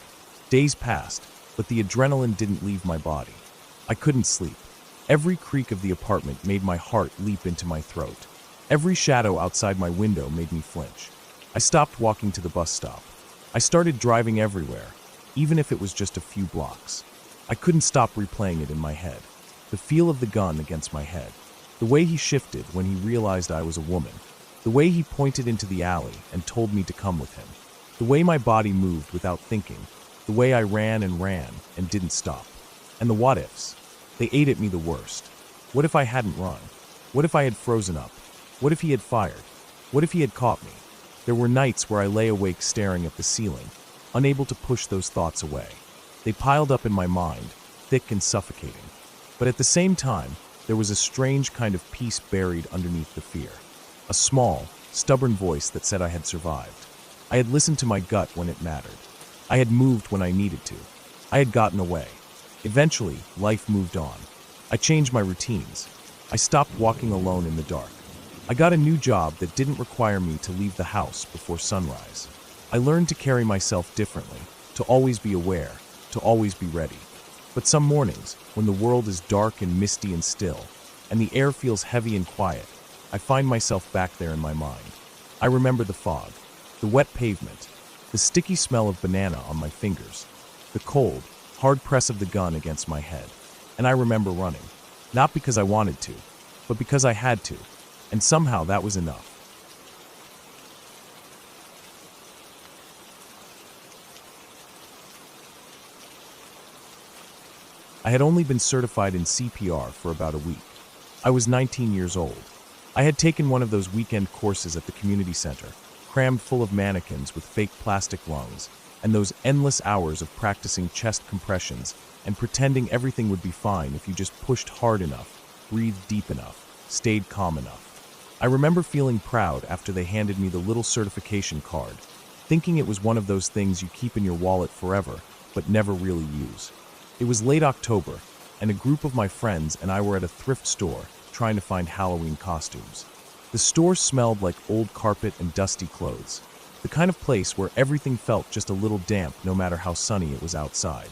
Days passed, but the adrenaline didn't leave my body. I couldn't sleep. Every creak of the apartment made my heart leap into my throat. Every shadow outside my window made me flinch. I stopped walking to the bus stop. I started driving everywhere, even if it was just a few blocks. I couldn't stop replaying it in my head. The feel of the gun against my head. The way he shifted when he realized I was a woman. The way he pointed into the alley and told me to come with him. The way my body moved without thinking. The way I ran and didn't stop. And the what-ifs. They ate at me the worst. What if I hadn't run? What if I had frozen up? What if he had fired? What if he had caught me? There were nights where I lay awake staring at the ceiling, unable to push those thoughts away. They piled up in my mind, thick and suffocating. But at the same time, there was a strange kind of peace buried underneath the fear. A small, stubborn voice that said I had survived. I had listened to my gut when it mattered. I had moved when I needed to. I had gotten away. Eventually, life moved on. I changed my routines. I stopped walking alone in the dark. I got a new job that didn't require me to leave the house before sunrise. I learned to carry myself differently, to always be aware, to always be ready. But some mornings, when the world is dark and misty and still, and the air feels heavy and quiet, I find myself back there in my mind. I remember the fog, the wet pavement, the sticky smell of banana on my fingers, the cold, hard press of the gun against my head. And I remember running, not because I wanted to, but because I had to, and somehow that was enough. I had only been certified in CPR for about a week. I was 19 years old. I had taken one of those weekend courses at the community center, crammed full of mannequins with fake plastic lungs, and those endless hours of practicing chest compressions and pretending everything would be fine if you just pushed hard enough, breathed deep enough, stayed calm enough. I remember feeling proud after they handed me the little certification card, thinking it was one of those things you keep in your wallet forever, but never really use. It was late October, and a group of my friends and I were at a thrift store trying to find Halloween costumes. The store smelled like old carpet and dusty clothes, the kind of place where everything felt just a little damp no matter how sunny it was outside.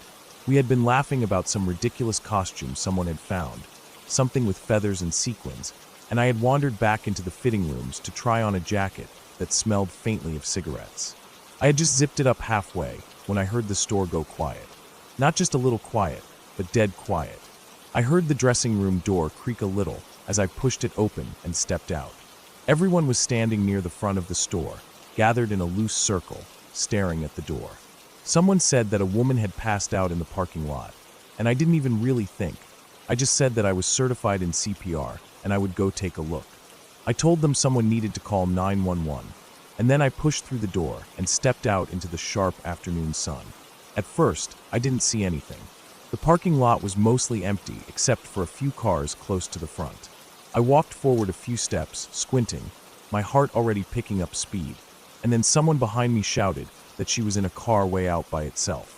We had been laughing about some ridiculous costume someone had found, something with feathers and sequins, and I had wandered back into the fitting rooms to try on a jacket that smelled faintly of cigarettes. I had just zipped it up halfway when I heard the store go quiet. Not just a little quiet, but dead quiet. I heard the dressing room door creak a little as I pushed it open and stepped out. Everyone was standing near the front of the store, gathered in a loose circle, staring at the door. Someone said that a woman had passed out in the parking lot, and I didn't even really think. I just said that I was certified in CPR and I would go take a look. I told them someone needed to call 911, and then I pushed through the door and stepped out into the sharp afternoon sun. At first, I didn't see anything. The parking lot was mostly empty except for a few cars close to the front. I walked forward a few steps, squinting, my heart already picking up speed, and then someone behind me shouted that she was in a car way out by itself.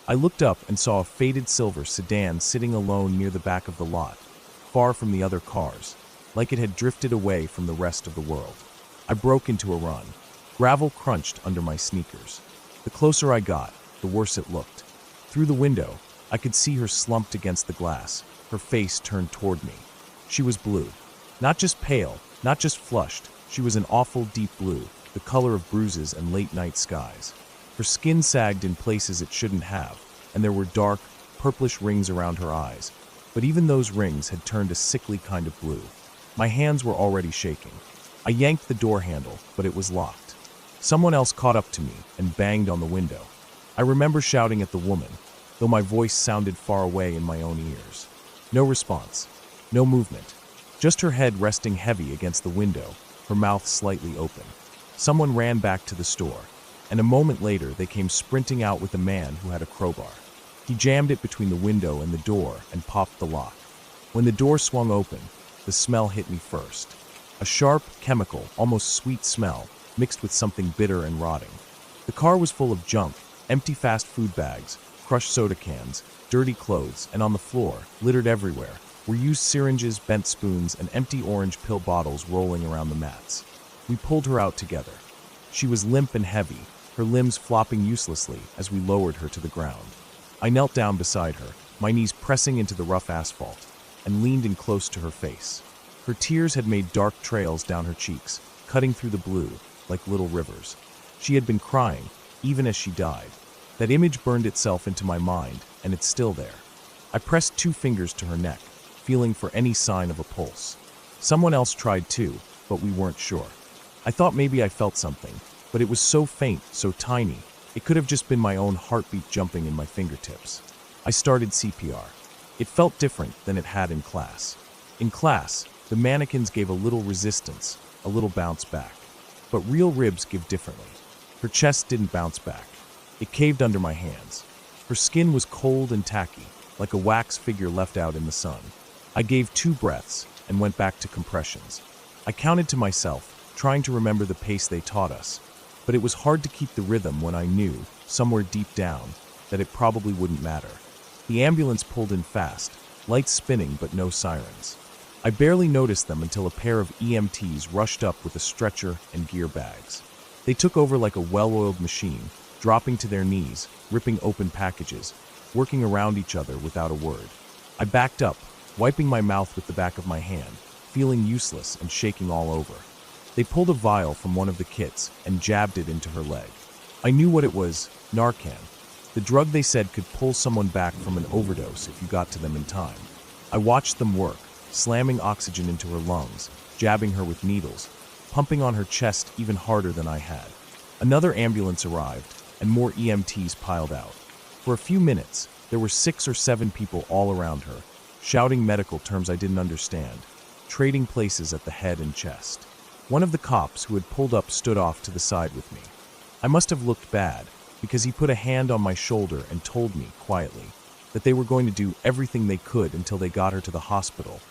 I looked up and saw a faded silver sedan sitting alone near the back of the lot, far from the other cars, like it had drifted away from the rest of the world. I broke into a run. Gravel crunched under my sneakers. The closer I got, the worse it looked. Through the window, I could see her slumped against the glass, her face turned toward me. She was blue. Not just pale, not just flushed, she was an awful deep blue, the color of bruises and late-night skies. Her skin sagged in places it shouldn't have, and there were dark, purplish rings around her eyes. But even those rings had turned a sickly kind of blue. My hands were already shaking. I yanked the door handle, but it was locked. Someone else caught up to me and banged on the window. I remember shouting at the woman, though my voice sounded far away in my own ears. No response. No movement. just her head resting heavy against the window, her mouth slightly open. Someone ran back to the store, and a moment later they came sprinting out with a man who had a crowbar. He jammed it between the window and the door and popped the lock. When the door swung open, the smell hit me first. A sharp, chemical, almost sweet smell, mixed with something bitter and rotting. The car was full of junk, empty fast food bags, crushed soda cans, dirty clothes, and on the floor, littered everywhere, were used syringes, bent spoons, and empty orange pill bottles rolling around the mats. We pulled her out together. She was limp and heavy, her limbs flopping uselessly as we lowered her to the ground. I knelt down beside her, my knees pressing into the rough asphalt, and leaned in close to her face. Her tears had made dark trails down her cheeks, cutting through the blue, like little rivers. She had been crying, even as she died. That image burned itself into my mind, and it's still there. I pressed 2 fingers to her neck, feeling for any sign of a pulse. Someone else tried too, but we weren't sure. I thought maybe I felt something, but it was so faint, so tiny, it could have just been my own heartbeat jumping in my fingertips. I started CPR. It felt different than it had in class. In class, the mannequins gave a little resistance, a little bounce back. But real ribs give differently. Her chest didn't bounce back. It caved under my hands. Her skin was cold and tacky, like a wax figure left out in the sun. I gave 2 breaths and went back to compressions. I counted to myself, trying to remember the pace they taught us, but it was hard to keep the rhythm when I knew, somewhere deep down, that it probably wouldn't matter. The ambulance pulled in fast, lights spinning but no sirens. I barely noticed them until a pair of EMTs rushed up with a stretcher and gear bags. They took over like a well-oiled machine, dropping to their knees, ripping open packages, working around each other without a word. I backed up, wiping my mouth with the back of my hand, feeling useless and shaking all over. They pulled a vial from one of the kits and jabbed it into her leg. I knew what it was, Narcan. The drug they said could pull someone back from an overdose if you got to them in time. I watched them work, slamming oxygen into her lungs, jabbing her with needles, pumping on her chest even harder than I had. Another ambulance arrived, and more EMTs piled out. For a few minutes, there were 6 or 7 people all around her, shouting medical terms I didn't understand, trading places at the head and chest. One of the cops who had pulled up stood off to the side with me. I must have looked bad, because he put a hand on my shoulder and told me, quietly, that they were going to do everything they could until they got her to the hospital,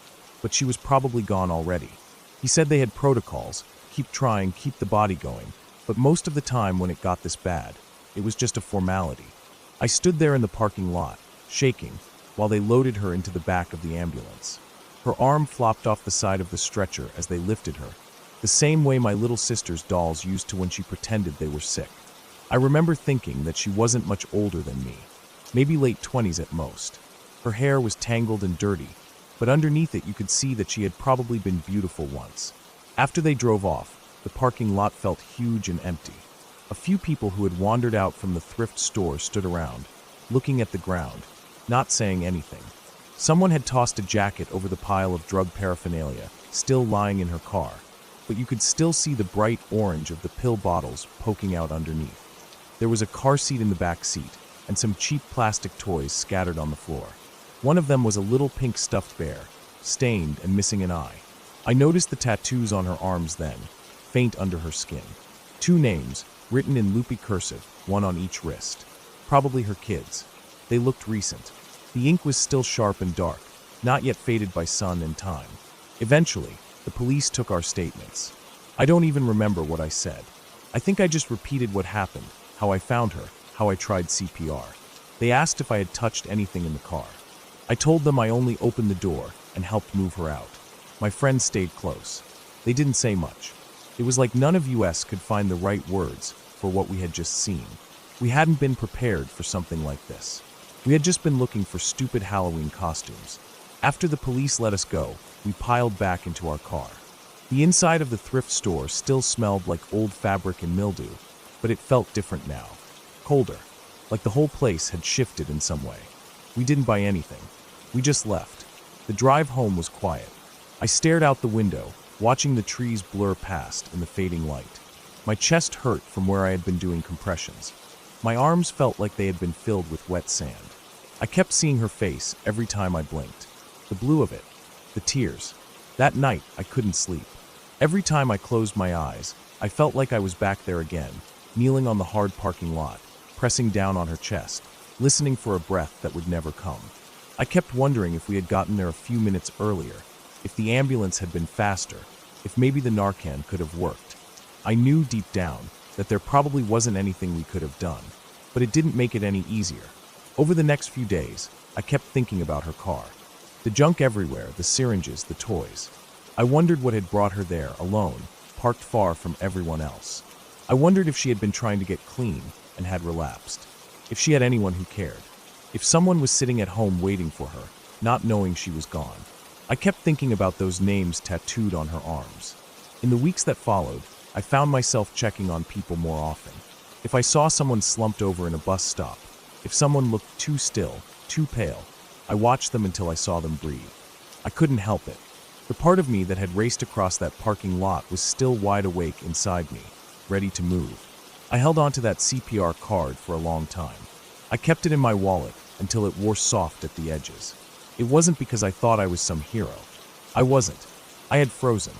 but she was probably gone already. He said they had protocols, keep trying, keep the body going, but most of the time when it got this bad, it was just a formality. I stood there in the parking lot, shaking, while they loaded her into the back of the ambulance. Her arm flopped off the side of the stretcher as they lifted her, the same way my little sister's dolls used to when she pretended they were sick. I remember thinking that she wasn't much older than me, maybe late 20s at most. Her hair was tangled and dirty, but underneath it you could see that she had probably been beautiful once. After they drove off, the parking lot felt huge and empty. A few people who had wandered out from the thrift store stood around, looking at the ground, not saying anything. Someone had tossed a jacket over the pile of drug paraphernalia, still lying in her car, but you could still see the bright orange of the pill bottles poking out underneath. There was a car seat in the back seat, and some cheap plastic toys scattered on the floor. One of them was a little pink stuffed bear, stained and missing an eye. I noticed the tattoos on her arms then, faint under her skin. 2 names, written in loopy cursive, one on each wrist. Probably her kids. They looked recent. The ink was still sharp and dark, not yet faded by sun and time. Eventually, the police took our statements. I don't even remember what I said. I think I just repeated what happened, how I found her, how I tried CPR. They asked if I had touched anything in the car. I told them I only opened the door and helped move her out. My friends stayed close. They didn't say much. It was like none of us could find the right words for what we had just seen. We hadn't been prepared for something like this. We had just been looking for stupid Halloween costumes. After the police let us go, we piled back into our car. The inside of the thrift store still smelled like old fabric and mildew, but it felt different now. Colder, like the whole place had shifted in some way. We didn't buy anything. We just left. The drive home was quiet. I stared out the window, watching the trees blur past in the fading light. My chest hurt from where I had been doing compressions. My arms felt like they had been filled with wet sand. I kept seeing her face every time I blinked. The blue of it, the tears. That night, I couldn't sleep. Every time I closed my eyes, I felt like I was back there again, kneeling on the hard parking lot, pressing down on her chest, listening for a breath that would never come. I kept wondering if we had gotten there a few minutes earlier, if the ambulance had been faster, if maybe the Narcan could have worked. I knew deep down that there probably wasn't anything we could have done, but it didn't make it any easier. Over the next few days, I kept thinking about her car. The junk everywhere, the syringes, the toys. I wondered what had brought her there, alone, parked far from everyone else. I wondered if she had been trying to get clean and had relapsed. If she had anyone who cared. If someone was sitting at home waiting for her, not knowing she was gone. I kept thinking about those names tattooed on her arms. In the weeks that followed, I found myself checking on people more often. If I saw someone slumped over in a bus stop, if someone looked too still, too pale, I watched them until I saw them breathe. I couldn't help it. The part of me that had raced across that parking lot was still wide awake inside me, ready to move. I held onto that CPR card for a long time. I kept it in my wallet until it wore soft at the edges. It wasn't because I thought I was some hero. I wasn't. I had frozen.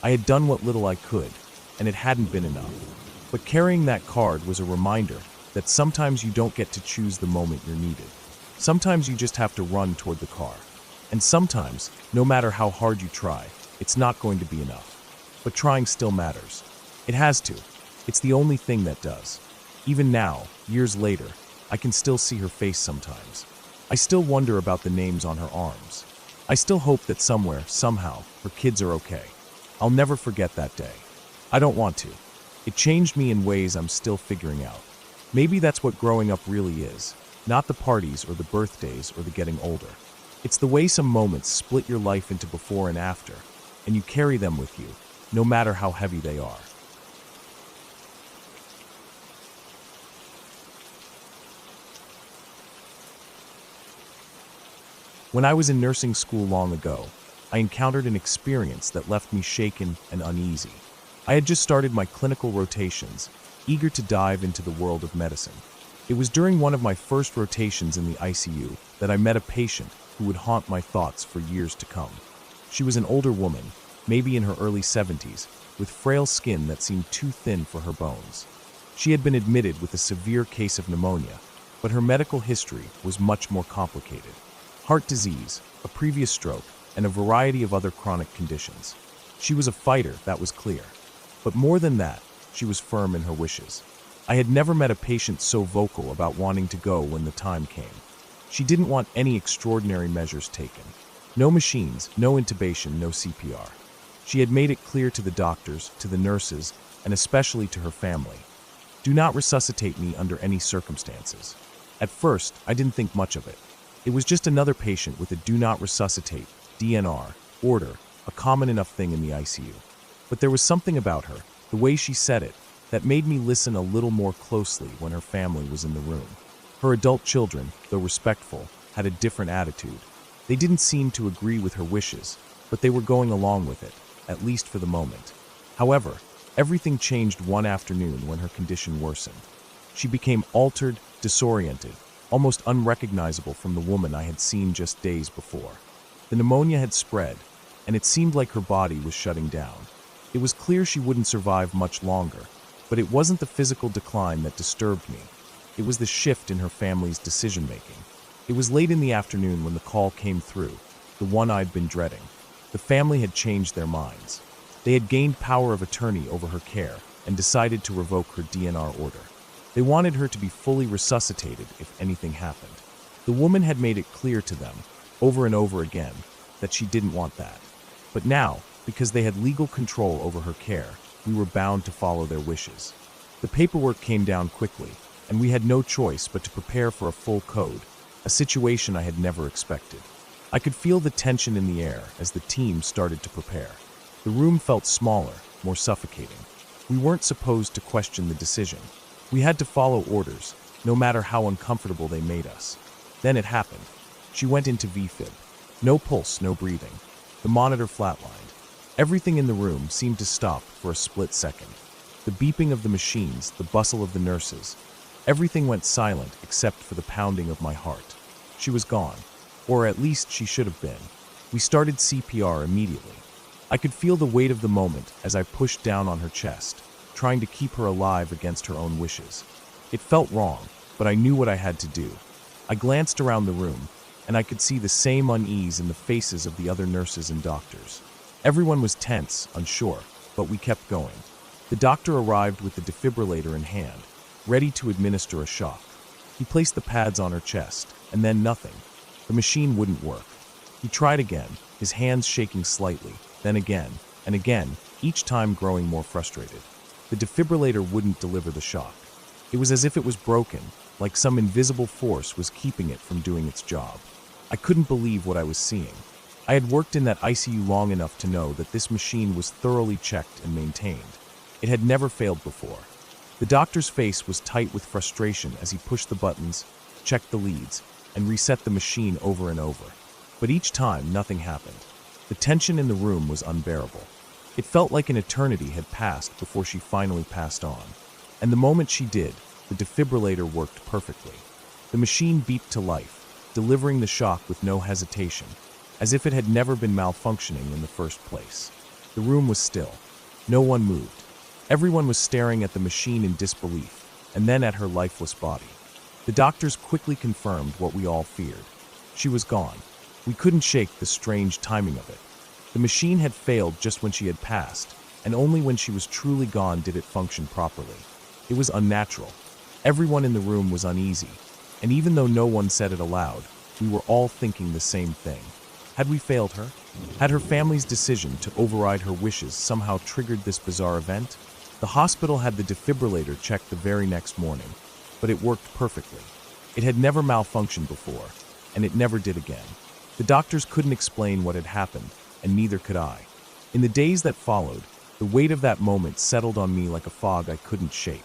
I had done what little I could, and it hadn't been enough. But carrying that card was a reminder that sometimes you don't get to choose the moment you're needed. Sometimes you just have to run toward the car. And sometimes, no matter how hard you try, it's not going to be enough. But trying still matters. It has to. It's the only thing that does. Even now, years later, I can still see her face sometimes. I still wonder about the names on her arms. I still hope that somewhere, somehow, her kids are okay. I'll never forget that day. I don't want to. It changed me in ways I'm still figuring out. Maybe that's what growing up really is. Not the parties or the birthdays or the getting older. It's the way some moments split your life into before and after, and you carry them with you, no matter how heavy they are. When I was in nursing school long ago, I encountered an experience that left me shaken and uneasy. I had just started my clinical rotations, eager to dive into the world of medicine. It was during one of my first rotations in the ICU that I met a patient who would haunt my thoughts for years to come. She was an older woman, maybe in her early 70s, with frail skin that seemed too thin for her bones. She had been admitted with a severe case of pneumonia, but her medical history was much more complicated. Heart disease, a previous stroke, and a variety of other chronic conditions. She was a fighter, that was clear. But more than that, she was firm in her wishes. I had never met a patient so vocal about wanting to go when the time came. She didn't want any extraordinary measures taken. No machines, no intubation, no CPR. She had made it clear to the doctors, to the nurses, and especially to her family. Do not resuscitate me under any circumstances. At first, I didn't think much of it. It was just another patient with a do not resuscitate, DNR, order, a common enough thing in the ICU. But there was something about her, the way she said it, that made me listen a little more closely when her family was in the room. Her adult children, though respectful, had a different attitude. They didn't seem to agree with her wishes, but they were going along with it, at least for the moment. However, everything changed one afternoon when her condition worsened. She became altered, disoriented, almost unrecognizable from the woman I had seen just days before. The pneumonia had spread, and it seemed like her body was shutting down. It was clear she wouldn't survive much longer, but it wasn't the physical decline that disturbed me. It was the shift in her family's decision-making. It was late in the afternoon when the call came through, the one I'd been dreading. The family had changed their minds. They had gained power of attorney over her care and decided to revoke her DNR order. They wanted her to be fully resuscitated if anything happened. The woman had made it clear to them, over and over again, that she didn't want that. But now, because they had legal control over her care, we were bound to follow their wishes. The paperwork came down quickly, and we had no choice but to prepare for a full code, a situation I had never expected. I could feel the tension in the air as the team started to prepare. The room felt smaller, more suffocating. We weren't supposed to question the decision. We had to follow orders, no matter how uncomfortable they made us. Then it happened. She went into VFib. No pulse, no breathing. The monitor flatlined. Everything in the room seemed to stop for a split second. The beeping of the machines, the bustle of the nurses. Everything went silent except for the pounding of my heart. She was gone, or at least she should have been. We started CPR immediately. I could feel the weight of the moment as I pushed down on her chest, trying to keep her alive against her own wishes. It felt wrong, but I knew what I had to do. I glanced around the room, and I could see the same unease in the faces of the other nurses and doctors. Everyone was tense, unsure, but we kept going. The doctor arrived with the defibrillator in hand, ready to administer a shock. He placed the pads on her chest, and then nothing. The machine wouldn't work. He tried again, his hands shaking slightly, then again, and again, each time growing more frustrated. The defibrillator wouldn't deliver the shock. It was as if it was broken, like some invisible force was keeping it from doing its job. I couldn't believe what I was seeing. I had worked in that ICU long enough to know that this machine was thoroughly checked and maintained. It had never failed before. The doctor's face was tight with frustration as he pushed the buttons, checked the leads, and reset the machine over and over. But each time, nothing happened. The tension in the room was unbearable. It felt like an eternity had passed before she finally passed on. And the moment she did, the defibrillator worked perfectly. The machine beeped to life, delivering the shock with no hesitation, as if it had never been malfunctioning in the first place. The room was still. No one moved. Everyone was staring at the machine in disbelief, and then at her lifeless body. The doctors quickly confirmed what we all feared. She was gone. We couldn't shake the strange timing of it. The machine had failed just when she had passed, and only when she was truly gone did it function properly. It was unnatural. Everyone in the room was uneasy, and even though no one said it aloud, we were all thinking the same thing. Had we failed her? Had her family's decision to override her wishes somehow triggered this bizarre event? The hospital had the defibrillator checked the very next morning, but it worked perfectly. It had never malfunctioned before, and it never did again. The doctors couldn't explain what had happened, and neither could I. In the days that followed, the weight of that moment settled on me like a fog I couldn't shake.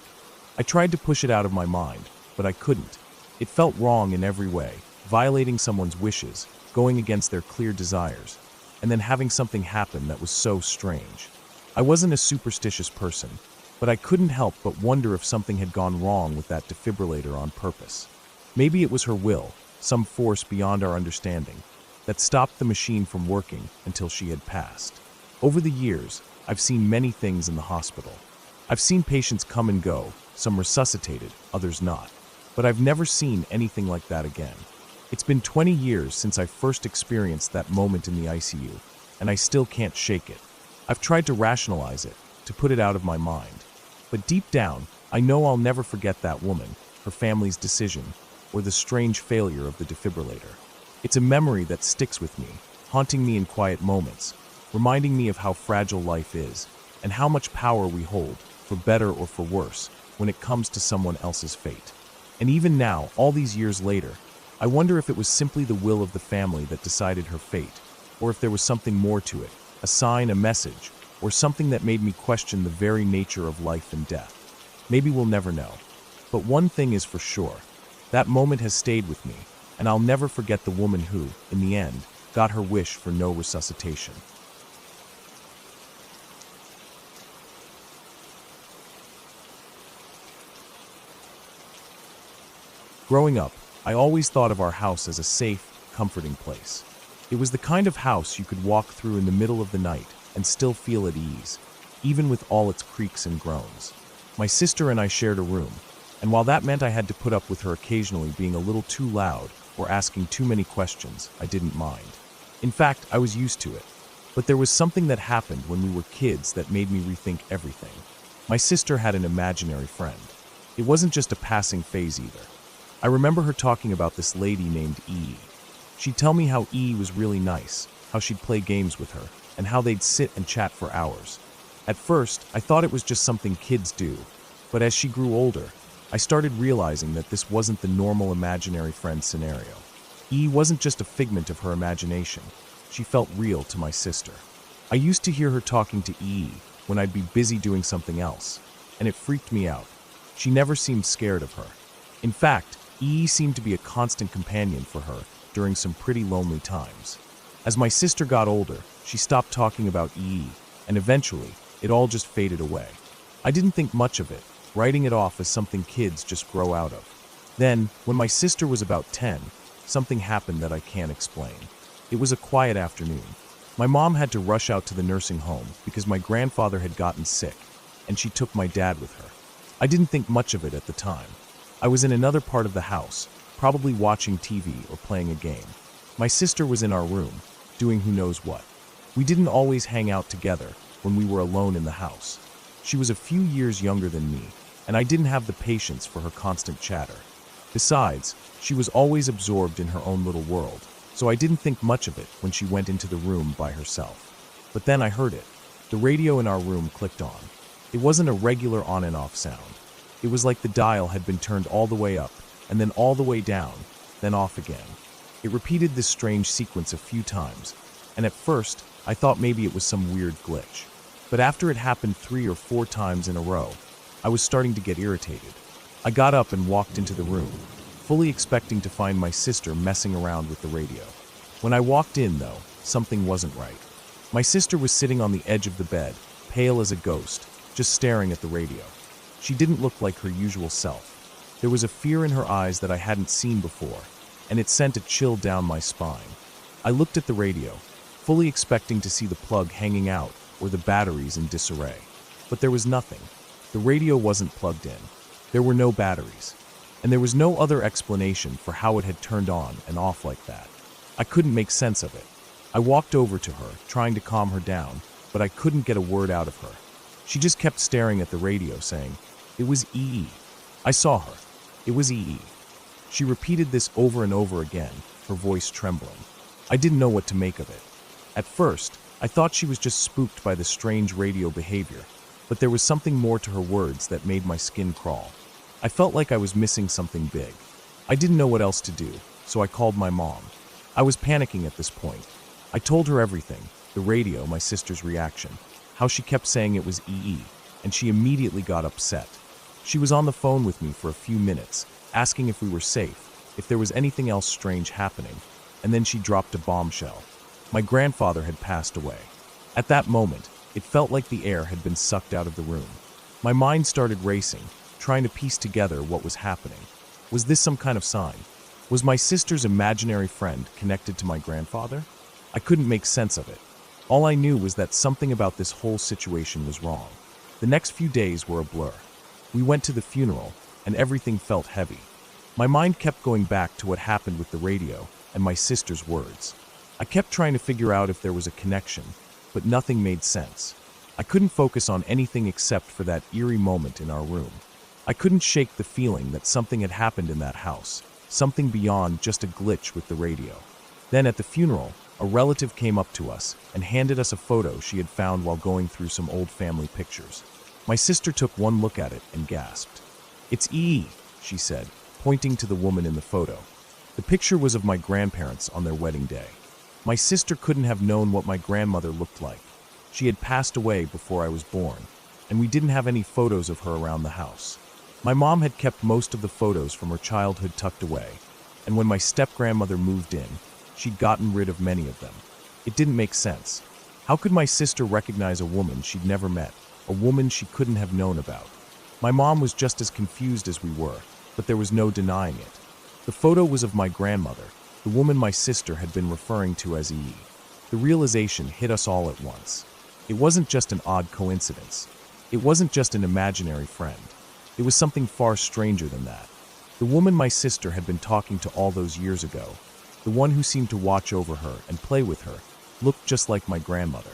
I tried to push it out of my mind, but I couldn't. It felt wrong in every way, violating someone's wishes, going against their clear desires, and then having something happen that was so strange. I wasn't a superstitious person, but I couldn't help but wonder if something had gone wrong with that defibrillator on purpose. Maybe it was her will, some force beyond our understanding, that stopped the machine from working until she had passed. Over the years, I've seen many things in the hospital. I've seen patients come and go, some resuscitated, others not. But I've never seen anything like that again. It's been 20 years since I first experienced that moment in the ICU, and I still can't shake it. I've tried to rationalize it, to put it out of my mind. But deep down, I know I'll never forget that woman, her family's decision, or the strange failure of the defibrillator. It's a memory that sticks with me, haunting me in quiet moments, reminding me of how fragile life is, and how much power we hold, for better or for worse, when it comes to someone else's fate. And even now, all these years later, I wonder if it was simply the will of the family that decided her fate, or if there was something more to it, a sign, a message, or something that made me question the very nature of life and death. Maybe we'll never know. But one thing is for sure, that moment has stayed with me, and I'll never forget the woman who, in the end, got her wish for no resuscitation. Growing up, I always thought of our house as a safe, comforting place. It was the kind of house you could walk through in the middle of the night and still feel at ease, even with all its creaks and groans. My sister and I shared a room, and while that meant I had to put up with her occasionally being a little too loud or asking too many questions, I didn't mind. In fact, I was used to it. But there was something that happened when we were kids that made me rethink everything. My sister had an imaginary friend. It wasn't just a passing phase either. I remember her talking about this lady named E. She'd tell me how E was really nice, how she'd play games with her, and how they'd sit and chat for hours. At first, I thought it was just something kids do, but as she grew older, I started realizing that this wasn't the normal imaginary friend scenario. E wasn't just a figment of her imagination. She felt real to my sister. I used to hear her talking to E when I'd be busy doing something else, and it freaked me out. She never seemed scared of her. In fact, E seemed to be a constant companion for her during some pretty lonely times. As my sister got older, she stopped talking about E, and eventually, it all just faded away. I didn't think much of it, writing it off as something kids just grow out of. Then, when my sister was about 10, something happened that I can't explain. It was a quiet afternoon. My mom had to rush out to the nursing home because my grandfather had gotten sick, and she took my dad with her. I didn't think much of it at the time. I was in another part of the house, probably watching TV or playing a game. My sister was in our room, doing who knows what. We didn't always hang out together when we were alone in the house. She was a few years younger than me, and I didn't have the patience for her constant chatter. Besides, she was always absorbed in her own little world, so I didn't think much of it when she went into the room by herself. But then I heard it. The radio in our room clicked on. It wasn't a regular on and off sound. It was like the dial had been turned all the way up, and then all the way down, then off again. It repeated this strange sequence a few times, and at first, I thought maybe it was some weird glitch. But after it happened 3 or 4 times in a row, I was starting to get irritated. I got up and walked into the room, fully expecting to find my sister messing around with the radio. When I walked in, though, something wasn't right. My sister was sitting on the edge of the bed, pale as a ghost, just staring at the radio. She didn't look like her usual self. There was a fear in her eyes that I hadn't seen before, and it sent a chill down my spine. I looked at the radio, fully expecting to see the plug hanging out or the batteries in disarray. But there was nothing. The radio wasn't plugged in. There were no batteries. And there was no other explanation for how it had turned on and off like that. I couldn't make sense of it. I walked over to her, trying to calm her down, but I couldn't get a word out of her. She just kept staring at the radio, saying, "It was EE. I saw her. It was EE." She repeated this over and over again, her voice trembling. I didn't know what to make of it. At first, I thought she was just spooked by the strange radio behavior, but there was something more to her words that made my skin crawl. I felt like I was missing something big. I didn't know what else to do, so I called my mom. I was panicking at this point. I told her everything, the radio, my sister's reaction, how she kept saying it was EE, and she immediately got upset. She was on the phone with me for a few minutes, asking if we were safe, if there was anything else strange happening, and then she dropped a bombshell. My grandfather had passed away. At that moment, it felt like the air had been sucked out of the room. My mind started racing, trying to piece together what was happening. Was this some kind of sign? Was my sister's imaginary friend connected to my grandfather? I couldn't make sense of it. All I knew was that something about this whole situation was wrong. The next few days were a blur. We went to the funeral, and everything felt heavy. My mind kept going back to what happened with the radio and my sister's words. I kept trying to figure out if there was a connection, but nothing made sense. I couldn't focus on anything except for that eerie moment in our room. I couldn't shake the feeling that something had happened in that house, something beyond just a glitch with the radio. Then at the funeral, a relative came up to us and handed us a photo she had found while going through some old family pictures. My sister took one look at it and gasped. "It's EE," she said, pointing to the woman in the photo. The picture was of my grandparents on their wedding day. My sister couldn't have known what my grandmother looked like. She had passed away before I was born, and we didn't have any photos of her around the house. My mom had kept most of the photos from her childhood tucked away, and when my step-grandmother moved in, she'd gotten rid of many of them. It didn't make sense. How could my sister recognize a woman she'd never met, a woman she couldn't have known about? My mom was just as confused as we were, but there was no denying it. The photo was of my grandmother, the woman my sister had been referring to as EE. The realization hit us all at once. It wasn't just an odd coincidence. It wasn't just an imaginary friend. It was something far stranger than that. The woman my sister had been talking to all those years ago, the one who seemed to watch over her and play with her, looked just like my grandmother.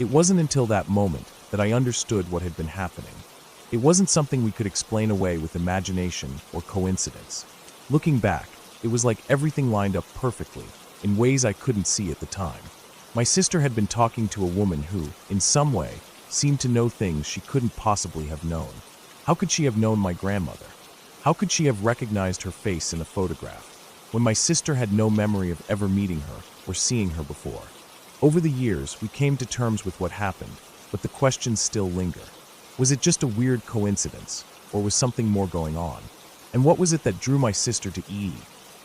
It wasn't until that moment that I understood what had been happening. It wasn't something we could explain away with imagination or coincidence. Looking back, it was like everything lined up perfectly, in ways I couldn't see at the time. My sister had been talking to a woman who, in some way, seemed to know things she couldn't possibly have known. How could she have known my grandmother? How could she have recognized her face in a photograph, when my sister had no memory of ever meeting her or seeing her before? Over the years, we came to terms with what happened, but the questions still linger. Was it just a weird coincidence, or was something more going on? And what was it that drew my sister to EE,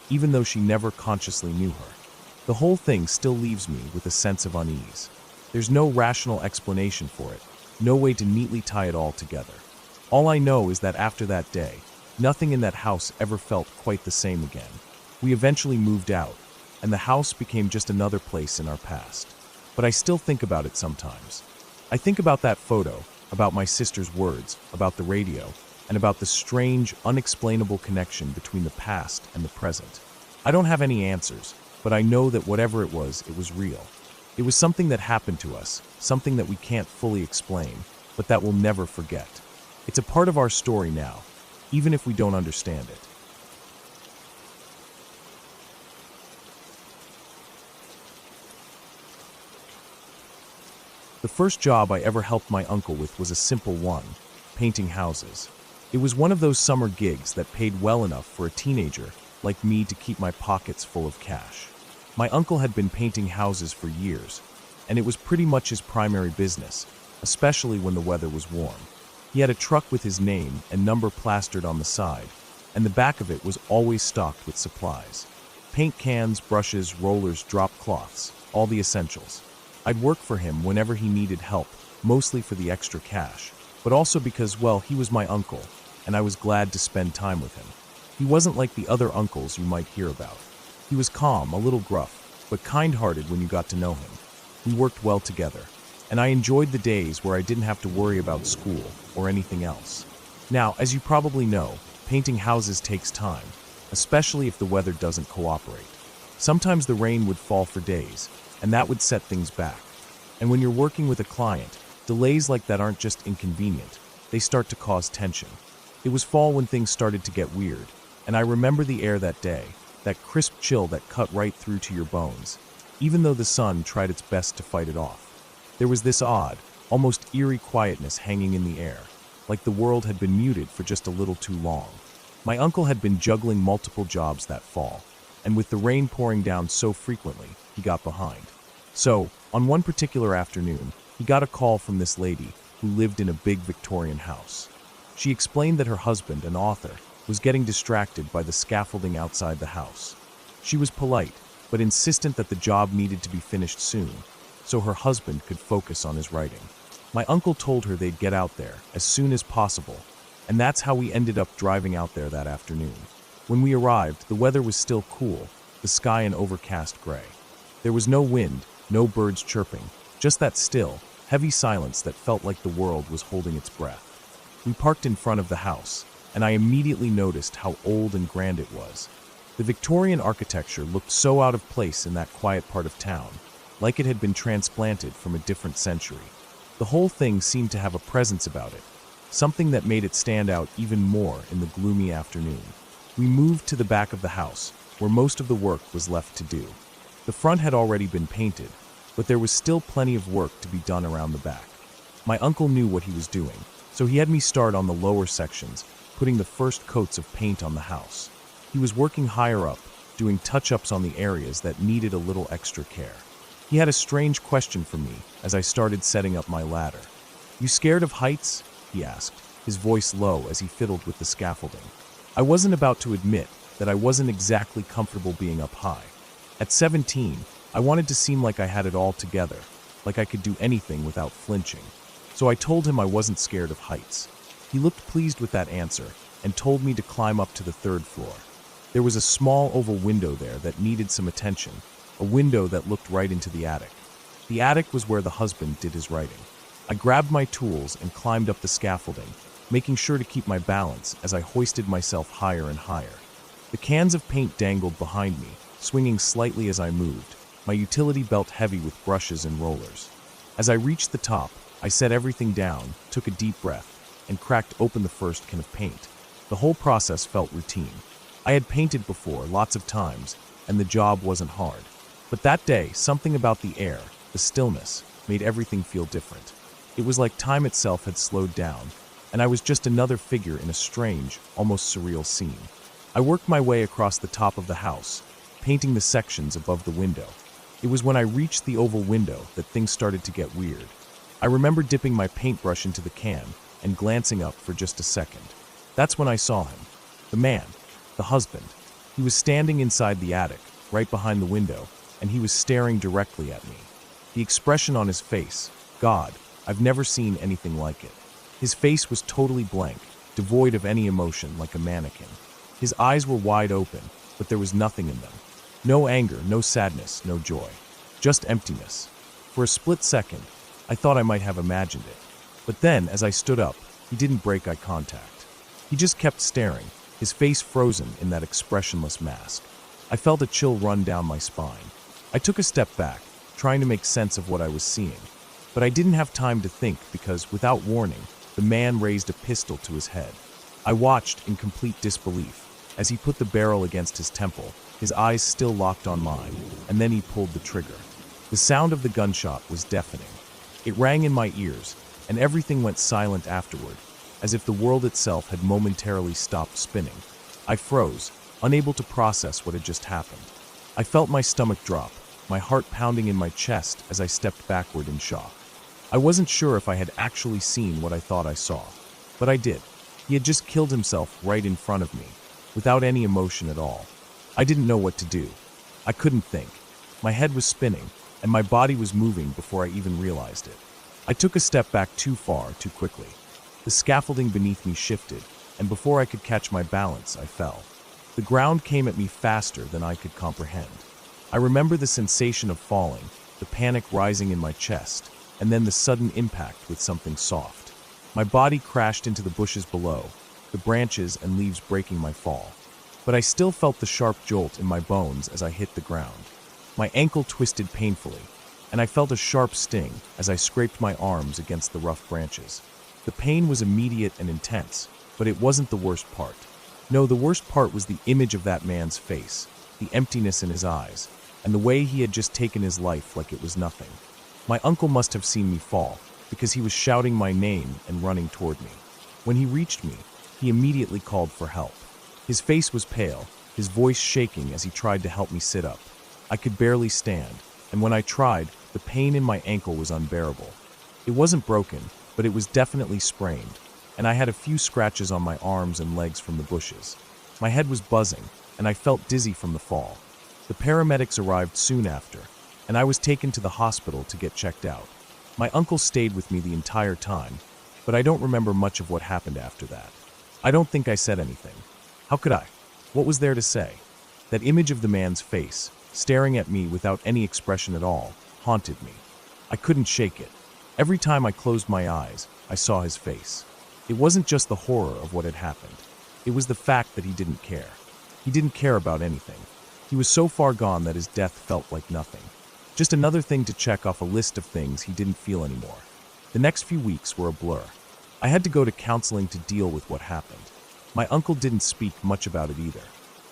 even though she never consciously knew her? The whole thing still leaves me with a sense of unease. There's no rational explanation for it, no way to neatly tie it all together. All I know is that after that day, nothing in that house ever felt quite the same again. We eventually moved out, and the house became just another place in our past. but I still think about it sometimes. I think about that photo, about my sister's words, about the radio, and about the strange, unexplainable connection between the past and the present. I don't have any answers, but I know that whatever it was real. It was something that happened to us, something that we can't fully explain, but that we'll never forget. It's a part of our story now, even if we don't understand it. The first job I ever helped my uncle with was a simple one, painting houses. It was one of those summer gigs that paid well enough for a teenager like me to keep my pockets full of cash. My uncle had been painting houses for years, and it was pretty much his primary business, especially when the weather was warm. He had a truck with his name and number plastered on the side, and the back of it was always stocked with supplies. Paint cans, brushes, rollers, drop cloths, all the essentials. I'd work for him whenever he needed help, mostly for the extra cash, but also because, well, he was my uncle, and I was glad to spend time with him. He wasn't like the other uncles you might hear about. He was calm, a little gruff, but kind-hearted when you got to know him. We worked well together, and I enjoyed the days where I didn't have to worry about school or anything else. Now, as you probably know, painting houses takes time, especially if the weather doesn't cooperate. Sometimes the rain would fall for days, and that would set things back. And when you're working with a client, delays like that aren't just inconvenient, they start to cause tension. It was fall when things started to get weird, and I remember the air that day, that crisp chill that cut right through to your bones, even though the sun tried its best to fight it off. There was this odd, almost eerie quietness hanging in the air, like the world had been muted for just a little too long. My uncle had been juggling multiple jobs that fall, and with the rain pouring down so frequently, he got behind. So, on one particular afternoon, he got a call from this lady who lived in a big Victorian house. She explained that her husband, an author, was getting distracted by the scaffolding outside the house. She was polite, but insistent that the job needed to be finished soon, so her husband could focus on his writing. My uncle told her they'd get out there as soon as possible, and that's how we ended up driving out there that afternoon. When we arrived, the weather was still cool, the sky an overcast gray. There was no wind, no birds chirping, just that still, heavy silence that felt like the world was holding its breath. We parked in front of the house, and I immediately noticed how old and grand it was. The Victorian architecture looked so out of place in that quiet part of town, like it had been transplanted from a different century. The whole thing seemed to have a presence about it, something that made it stand out even more in the gloomy afternoon. We moved to the back of the house, where most of the work was left to do. The front had already been painted, but there was still plenty of work to be done around the back. My uncle knew what he was doing, so he had me start on the lower sections, putting the first coats of paint on the house. He was working higher up, doing touch-ups on the areas that needed a little extra care. He had a strange question for me as I started setting up my ladder. "You scared of heights?" he asked, his voice low as he fiddled with the scaffolding. I wasn't about to admit that I wasn't exactly comfortable being up high. At 17, I wanted to seem like I had it all together, like I could do anything without flinching. So I told him I wasn't scared of heights. He looked pleased with that answer and told me to climb up to the 3rd floor. There was a small oval window there that needed some attention, a window that looked right into the attic. The attic was where the husband did his writing. I grabbed my tools and climbed up the scaffolding, making sure to keep my balance as I hoisted myself higher and higher. The cans of paint dangled behind me, swinging slightly as I moved, my utility belt heavy with brushes and rollers. As I reached the top, I set everything down, took a deep breath, and cracked open the first can of paint. The whole process felt routine. I had painted before, lots of times, and the job wasn't hard. But that day, something about the air, the stillness, made everything feel different. It was like time itself had slowed down, and I was just another figure in a strange, almost surreal scene. I worked my way across the top of the house, painting the sections above the window. It was when I reached the oval window that things started to get weird. I remember dipping my paintbrush into the can and glancing up for just a second. That's when I saw him. The man, the husband. He was standing inside the attic, right behind the window, and he was staring directly at me. The expression on his face, God, I've never seen anything like it. His face was totally blank, devoid of any emotion, like a mannequin. His eyes were wide open, but there was nothing in them. No anger, no sadness, no joy. Just emptiness. For For a split second, I thought I might have imagined it. But then, as I stood up, he didn't break eye contact. He just kept staring, his face frozen in that expressionless mask. I felt a chill run down my spine. I took a step back, trying to make sense of what I was seeing. But I didn't have time to think because, without warning, the man raised a pistol to his head. I watched in complete disbelief as he put the barrel against his temple, his eyes still locked on mine, and then he pulled the trigger. The sound of the gunshot was deafening. It rang in my ears, and everything went silent afterward, as if the world itself had momentarily stopped spinning. I froze, unable to process what had just happened. I felt my stomach drop, my heart pounding in my chest as I stepped backward in shock. I wasn't sure if I had actually seen what I thought I saw, but I did. He had just killed himself right in front of me, without any emotion at all. I didn't know what to do. I couldn't think. My head was spinning, and my body was moving before I even realized it. I took a step back too far, too quickly. The scaffolding beneath me shifted, and before I could catch my balance, I fell. The ground came at me faster than I could comprehend. I remember the sensation of falling, the panic rising in my chest, and then the sudden impact with something soft. My body crashed into the bushes below, the branches and leaves breaking my fall. But I still felt the sharp jolt in my bones as I hit the ground. My ankle twisted painfully, and I felt a sharp sting as I scraped my arms against the rough branches. The pain was immediate and intense, but it wasn't the worst part. No, the worst part was the image of that man's face, the emptiness in his eyes, and the way he had just taken his life like it was nothing. My uncle must have seen me fall, because he was shouting my name and running toward me. When he reached me, he immediately called for help. His face was pale, his voice shaking as he tried to help me sit up. I could barely stand, and when I tried, the pain in my ankle was unbearable. It wasn't broken, but it was definitely sprained, and I had a few scratches on my arms and legs from the bushes. My head was buzzing, and I felt dizzy from the fall. The paramedics arrived soon after, and I was taken to the hospital to get checked out. My uncle stayed with me the entire time, but I don't remember much of what happened after that. I don't think I said anything. How could I? What was there to say? That image of the man's face, staring at me without any expression at all, haunted me. I couldn't shake it. Every time I closed my eyes, I saw his face. It wasn't just the horror of what had happened. It was the fact that he didn't care. He didn't care about anything. He was so far gone that his death felt like nothing. Just another thing to check off a list of things he didn't feel anymore. The next few weeks were a blur. I had to go to counseling to deal with what happened. My uncle didn't speak much about it either.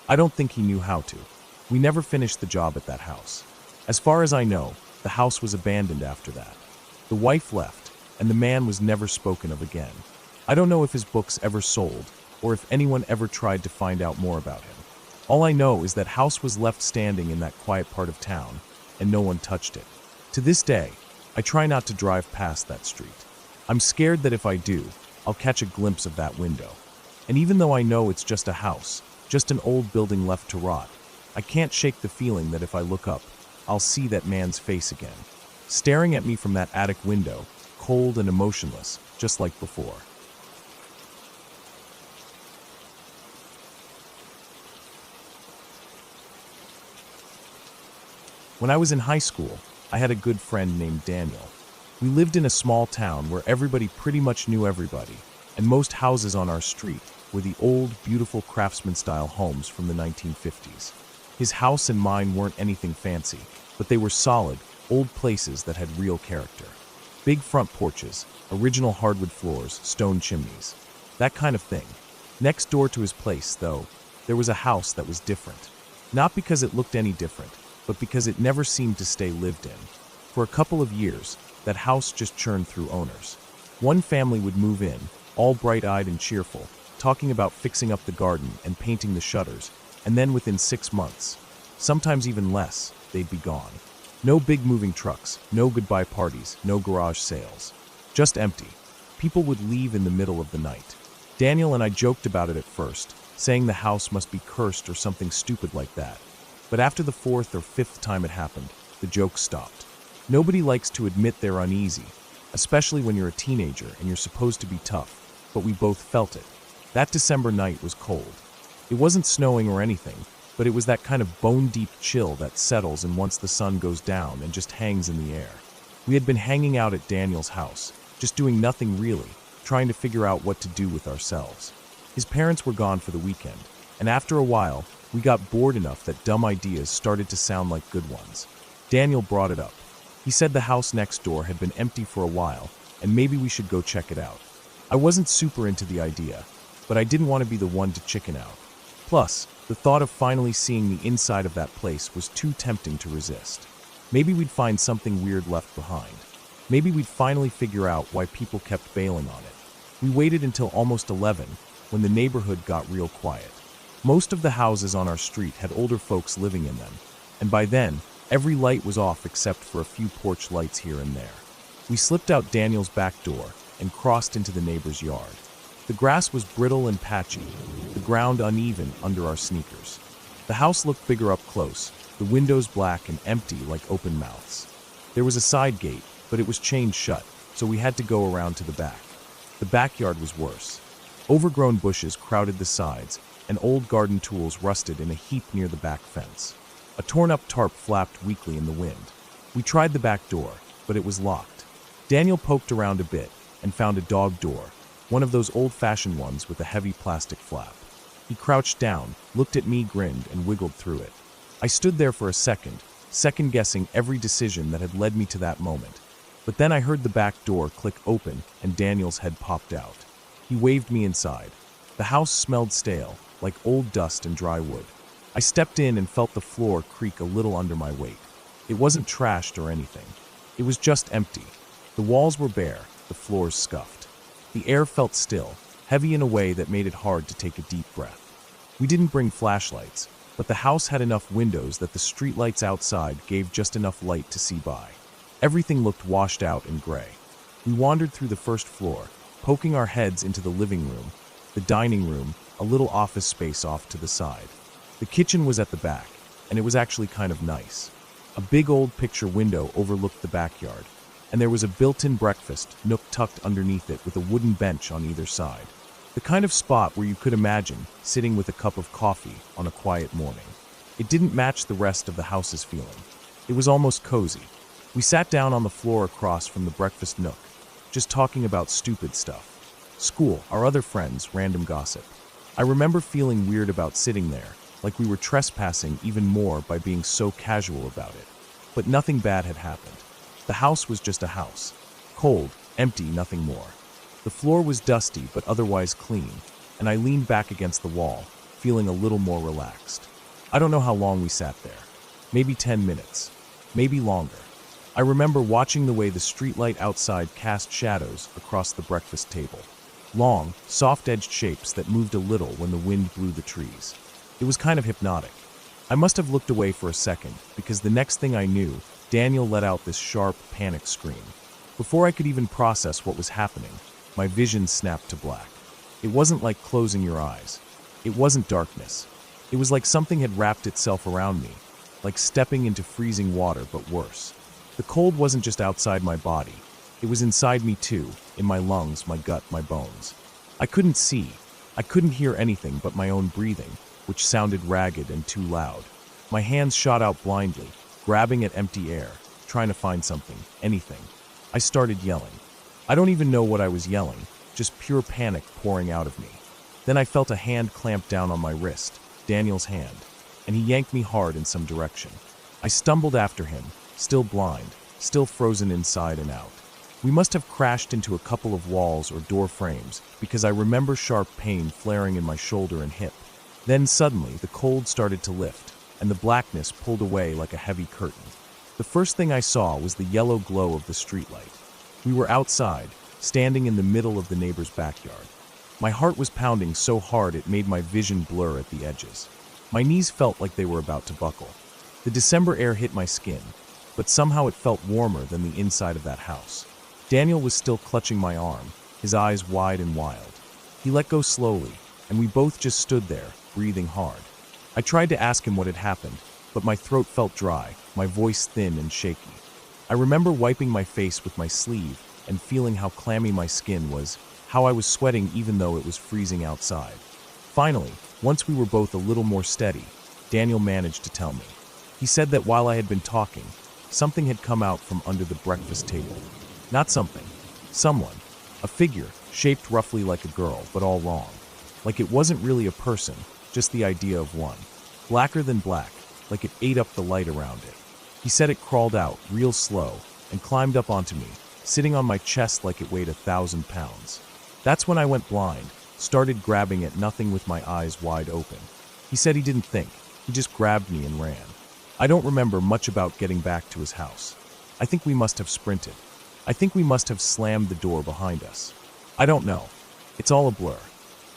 I don't think he knew how to. We never finished the job at that house. As far as I know, the house was abandoned after that. The wife left, and the man was never spoken of again. I don't know if his books ever sold, or if anyone ever tried to find out more about him. All I know is that house was left standing in that quiet part of town, and no one touched it. To this day, I try not to drive past that street. I'm scared that if I do, I'll catch a glimpse of that window. And even though I know it's just a house, just an old building left to rot, I can't shake the feeling that if I look up, I'll see that man's face again, staring at me from that attic window, cold and emotionless, just like before. When I was in high school, I had a good friend named Daniel. We lived in a small town where everybody pretty much knew everybody, and most houses on our street were the old, beautiful craftsman-style homes from the 1950s. His house and mine weren't anything fancy, but they were solid, old places that had real character. Big front porches, original hardwood floors, stone chimneys. That kind of thing. Next door to his place, though, there was a house that was different. Not because it looked any different, but because it never seemed to stay lived in. For a couple of years, that house just churned through owners. One family would move in, all bright-eyed and cheerful, talking about fixing up the garden and painting the shutters, and then within 6 months, sometimes even less, they'd be gone. No big moving trucks, no goodbye parties, no garage sales. Just empty. People would leave in the middle of the night. Daniel and I joked about it at first, saying the house must be cursed or something stupid like that. But after the 4th or 5th time it happened, the jokes stopped. Nobody likes to admit they're uneasy, especially when you're a teenager and you're supposed to be tough, but we both felt it. That December night was cold. It wasn't snowing or anything, but it was that kind of bone-deep chill that settles in once the sun goes down and just hangs in the air. We had been hanging out at Daniel's house, just doing nothing really, trying to figure out what to do with ourselves. His parents were gone for the weekend, and after a while, we got bored enough that dumb ideas started to sound like good ones. Daniel brought it up. He said the house next door had been empty for a while, and maybe we should go check it out. I wasn't super into the idea, but I didn't want to be the one to chicken out. Plus, the thought of finally seeing the inside of that place was too tempting to resist. Maybe we'd find something weird left behind. Maybe we'd finally figure out why people kept bailing on it. We waited until almost 11, when the neighborhood got real quiet. Most of the houses on our street had older folks living in them, and by then, every light was off except for a few porch lights here and there. We slipped out Daniel's back door and crossed into the neighbor's yard. The grass was brittle and patchy, the ground uneven under our sneakers. The house looked bigger up close, the windows black and empty like open mouths. There was a side gate, but it was chained shut, so we had to go around to the back. The backyard was worse. Overgrown bushes crowded the sides, and old garden tools rusted in a heap near the back fence. A torn-up tarp flapped weakly in the wind. We tried the back door, but it was locked. Daniel poked around a bit and found a dog door, one of those old-fashioned ones with a heavy plastic flap. He crouched down, looked at me, grinned, and wiggled through it. I stood there for a second-guessing every decision that had led me to that moment. But then I heard the back door click open and Daniel's head popped out. He waved me inside. The house smelled stale, like old dust and dry wood. I stepped in and felt the floor creak a little under my weight. It wasn't trashed or anything. It was just empty. The walls were bare, the floors scuffed. The air felt still, heavy in a way that made it hard to take a deep breath. We didn't bring flashlights, but the house had enough windows that the streetlights outside gave just enough light to see by. Everything looked washed out and gray. We wandered through the first floor, poking our heads into the living room, the dining room, a little office space off to the side. The kitchen was at the back, and it was actually kind of nice. A big old picture window overlooked the backyard, and there was a built-in breakfast nook tucked underneath it with a wooden bench on either side. The kind of spot where you could imagine sitting with a cup of coffee on a quiet morning. It didn't match the rest of the house's feeling. It was almost cozy. We sat down on the floor across from the breakfast nook, just talking about stupid stuff. School, our other friends, random gossip. I remember feeling weird about sitting there, like we were trespassing even more by being so casual about it. But nothing bad had happened. The house was just a house. Cold, empty, nothing more. The floor was dusty but otherwise clean, and I leaned back against the wall, feeling a little more relaxed. I don't know how long we sat there. Maybe 10 minutes. Maybe longer. I remember watching the way the streetlight outside cast shadows across the breakfast table. Long, soft-edged shapes that moved a little when the wind blew the trees. It was kind of hypnotic. I must have looked away for a second, because the next thing I knew, Daniel let out this sharp, panic scream. Before I could even process what was happening, my vision snapped to black. It wasn't like closing your eyes. It wasn't darkness. It was like something had wrapped itself around me, like stepping into freezing water, but worse. The cold wasn't just outside my body. It was inside me too, in my lungs, my gut, my bones. I couldn't see. I couldn't hear anything but my own breathing, which sounded ragged and too loud. My hands shot out blindly, grabbing at empty air, trying to find something, anything. I started yelling. I don't even know what I was yelling, just pure panic pouring out of me. Then I felt a hand clamp down on my wrist, Daniel's hand, and he yanked me hard in some direction. I stumbled after him, still blind, still frozen inside and out. We must have crashed into a couple of walls or door frames, because I remember sharp pain flaring in my shoulder and hip. Then suddenly, the cold started to lift, and the blackness pulled away like a heavy curtain. The first thing I saw was the yellow glow of the streetlight. We were outside, standing in the middle of the neighbor's backyard. My heart was pounding so hard it made my vision blur at the edges. My knees felt like they were about to buckle. The December air hit my skin, but somehow it felt warmer than the inside of that house. Daniel was still clutching my arm, his eyes wide and wild. He let go slowly, and we both just stood there, breathing hard. I tried to ask him what had happened, but my throat felt dry, my voice thin and shaky. I remember wiping my face with my sleeve and feeling how clammy my skin was, how I was sweating even though it was freezing outside. Finally, once we were both a little more steady, Daniel managed to tell me. He said that while I had been talking, something had come out from under the breakfast table. Not something. Someone. A figure, shaped roughly like a girl, but all wrong. Like it wasn't really a person, just the idea of one. Blacker than black, like it ate up the light around it. He said it crawled out, real slow, and climbed up onto me, sitting on my chest like it weighed 1,000 pounds. That's when I went blind, started grabbing at nothing with my eyes wide open. He said he didn't think, he just grabbed me and ran. I don't remember much about getting back to his house. I think we must have sprinted. I think we must have slammed the door behind us. I don't know. It's all a blur.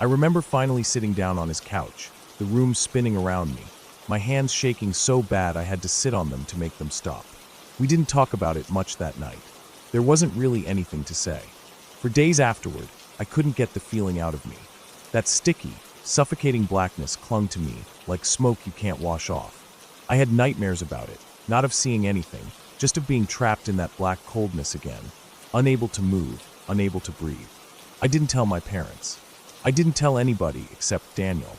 I remember finally sitting down on his couch, the room spinning around me, my hands shaking so bad I had to sit on them to make them stop. We didn't talk about it much that night. There wasn't really anything to say. For days afterward, I couldn't get the feeling out of me. That sticky, suffocating blackness clung to me like smoke you can't wash off. I had nightmares about it, not of seeing anything, just of being trapped in that black coldness again, unable to move, unable to breathe. I didn't tell my parents. I didn't tell anybody except Daniel.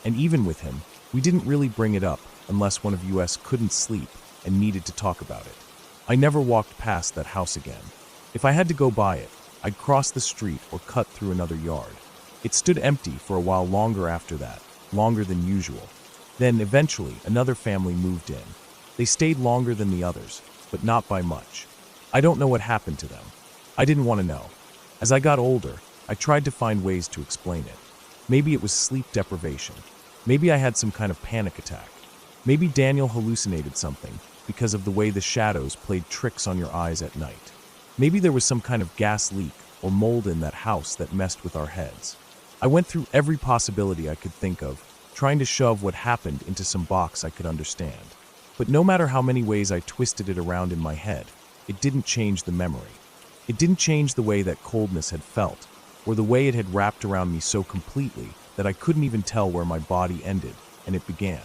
And even with him, we didn't really bring it up unless one of us couldn't sleep and needed to talk about it. I never walked past that house again. If I had to go by it, I'd cross the street or cut through another yard. It stood empty for a while longer after that, longer than usual. Then, eventually, another family moved in. They stayed longer than the others, but not by much. I don't know what happened to them. I didn't want to know. As I got older, I tried to find ways to explain it. Maybe it was sleep deprivation. Maybe I had some kind of panic attack. Maybe Daniel hallucinated something because of the way the shadows played tricks on your eyes at night. Maybe there was some kind of gas leak or mold in that house that messed with our heads. I went through every possibility I could think of, trying to shove what happened into some box I could understand. But no matter how many ways I twisted it around in my head, it didn't change the memory. It didn't change the way that coldness had felt, or the way it had wrapped around me so completely that I couldn't even tell where my body ended and it began.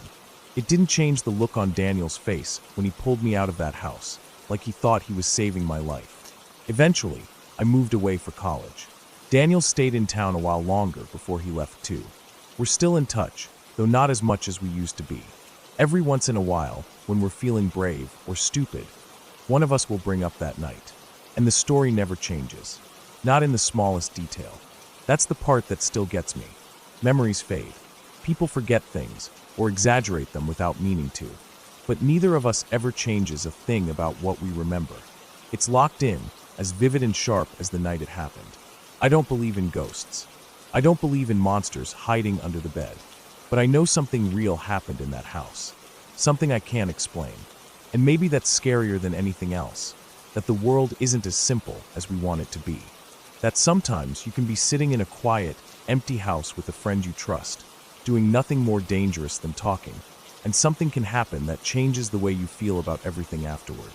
It didn't change the look on Daniel's face when he pulled me out of that house, like he thought he was saving my life. Eventually, I moved away for college. Daniel stayed in town a while longer before he left too. We're still in touch, though not as much as we used to be. Every once in a while, when we're feeling brave or stupid, one of us will bring up that night. And the story never changes. Not in the smallest detail. That's the part that still gets me. Memories fade. People forget things, or exaggerate them without meaning to. But neither of us ever changes a thing about what we remember. It's locked in, as vivid and sharp as the night it happened. I don't believe in ghosts. I don't believe in monsters hiding under the bed. But I know something real happened in that house. Something I can't explain. And maybe that's scarier than anything else. That the world isn't as simple as we want it to be. That sometimes you can be sitting in a quiet, empty house with a friend you trust, doing nothing more dangerous than talking, and something can happen that changes the way you feel about everything afterward.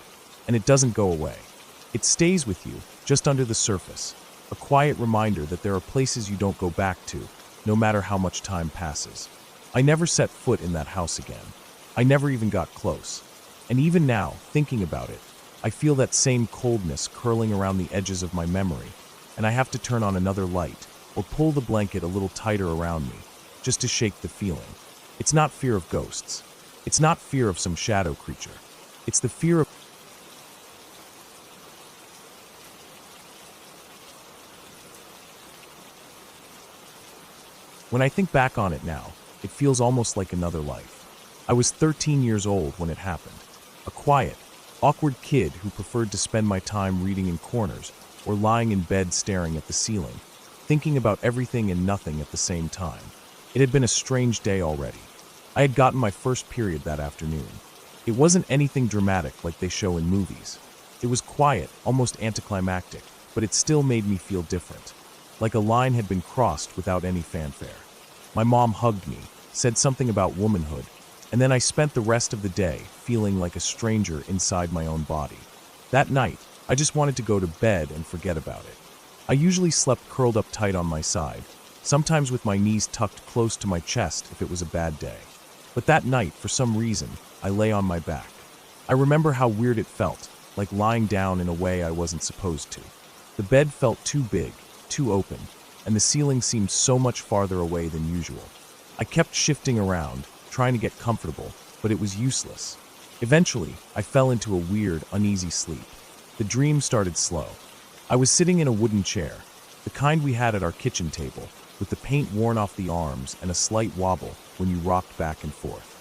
And it doesn't go away. It stays with you, just under the surface, a quiet reminder that there are places you don't go back to, no matter how much time passes. I never set foot in that house again. I never even got close. And even now, thinking about it, I feel that same coldness curling around the edges of my memory, and I have to turn on another light, or pull the blanket a little tighter around me, just to shake the feeling. It's not fear of ghosts. It's not fear of some shadow creature. It's the fear of... When I think back on it now, it feels almost like another life. I was 13 years old when it happened. A quiet, awkward kid who preferred to spend my time reading in corners or lying in bed staring at the ceiling, thinking about everything and nothing at the same time. It had been a strange day already. I had gotten my first period that afternoon. It wasn't anything dramatic like they show in movies. It was quiet, almost anticlimactic, but it still made me feel different. Like a line had been crossed without any fanfare. My mom hugged me, said something about womanhood, and then I spent the rest of the day feeling like a stranger inside my own body. That night, I just wanted to go to bed and forget about it. I usually slept curled up tight on my side, sometimes with my knees tucked close to my chest if it was a bad day. But that night, for some reason, I lay on my back. I remember how weird it felt, like lying down in a way I wasn't supposed to. The bed felt too big, too open, and the ceiling seemed so much farther away than usual. I kept shifting around, trying to get comfortable, but it was useless. Eventually, I fell into a weird, uneasy sleep. The dream started slow. I was sitting in a wooden chair, the kind we had at our kitchen table, with the paint worn off the arms and a slight wobble when you rocked back and forth.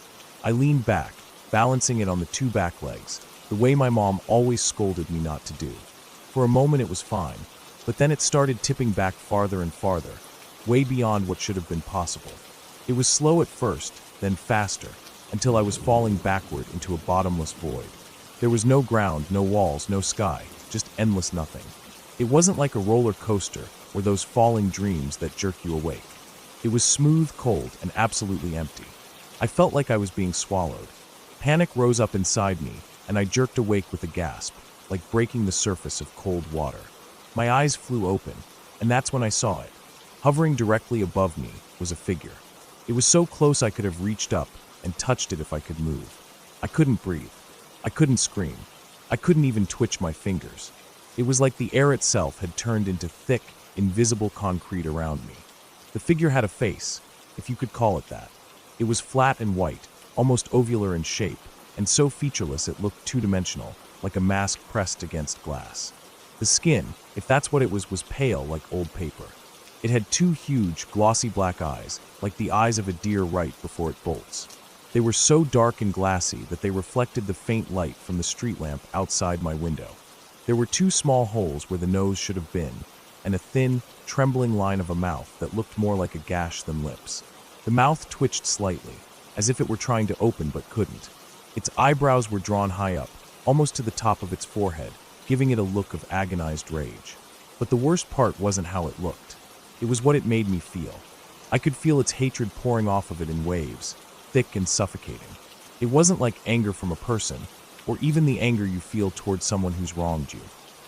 I leaned back, balancing it on the two back legs, the way my mom always scolded me not to do. For a moment it was fine, but then it started tipping back farther and farther, way beyond what should have been possible. It was slow at first, then faster, until I was falling backward into a bottomless void. There was no ground, no walls, no sky, just endless nothing. It wasn't like a roller coaster or those falling dreams that jerk you awake. It was smooth, cold, and absolutely empty. I felt like I was being swallowed. Panic rose up inside me, and I jerked awake with a gasp, like breaking the surface of cold water. My eyes flew open, and that's when I saw it. Hovering directly above me was a figure. It was so close I could have reached up and touched it if I could move. I couldn't breathe. I couldn't scream. I couldn't even twitch my fingers. It was like the air itself had turned into thick, invisible concrete around me. The figure had a face, if you could call it that. It was flat and white, almost ovular in shape, and so featureless it looked two-dimensional, like a mask pressed against glass. The skin, if that's what it was pale like old paper. It had two huge, glossy black eyes, like the eyes of a deer right before it bolts. They were so dark and glassy that they reflected the faint light from the street lamp outside my window. There were two small holes where the nose should have been, and a thin, trembling line of a mouth that looked more like a gash than lips. The mouth twitched slightly, as if it were trying to open but couldn't. Its eyebrows were drawn high up, almost to the top of its forehead, giving it a look of agonized rage. But the worst part wasn't how it looked. It was what it made me feel. I could feel its hatred pouring off of it in waves, thick and suffocating. It wasn't like anger from a person, or even the anger you feel towards someone who's wronged you.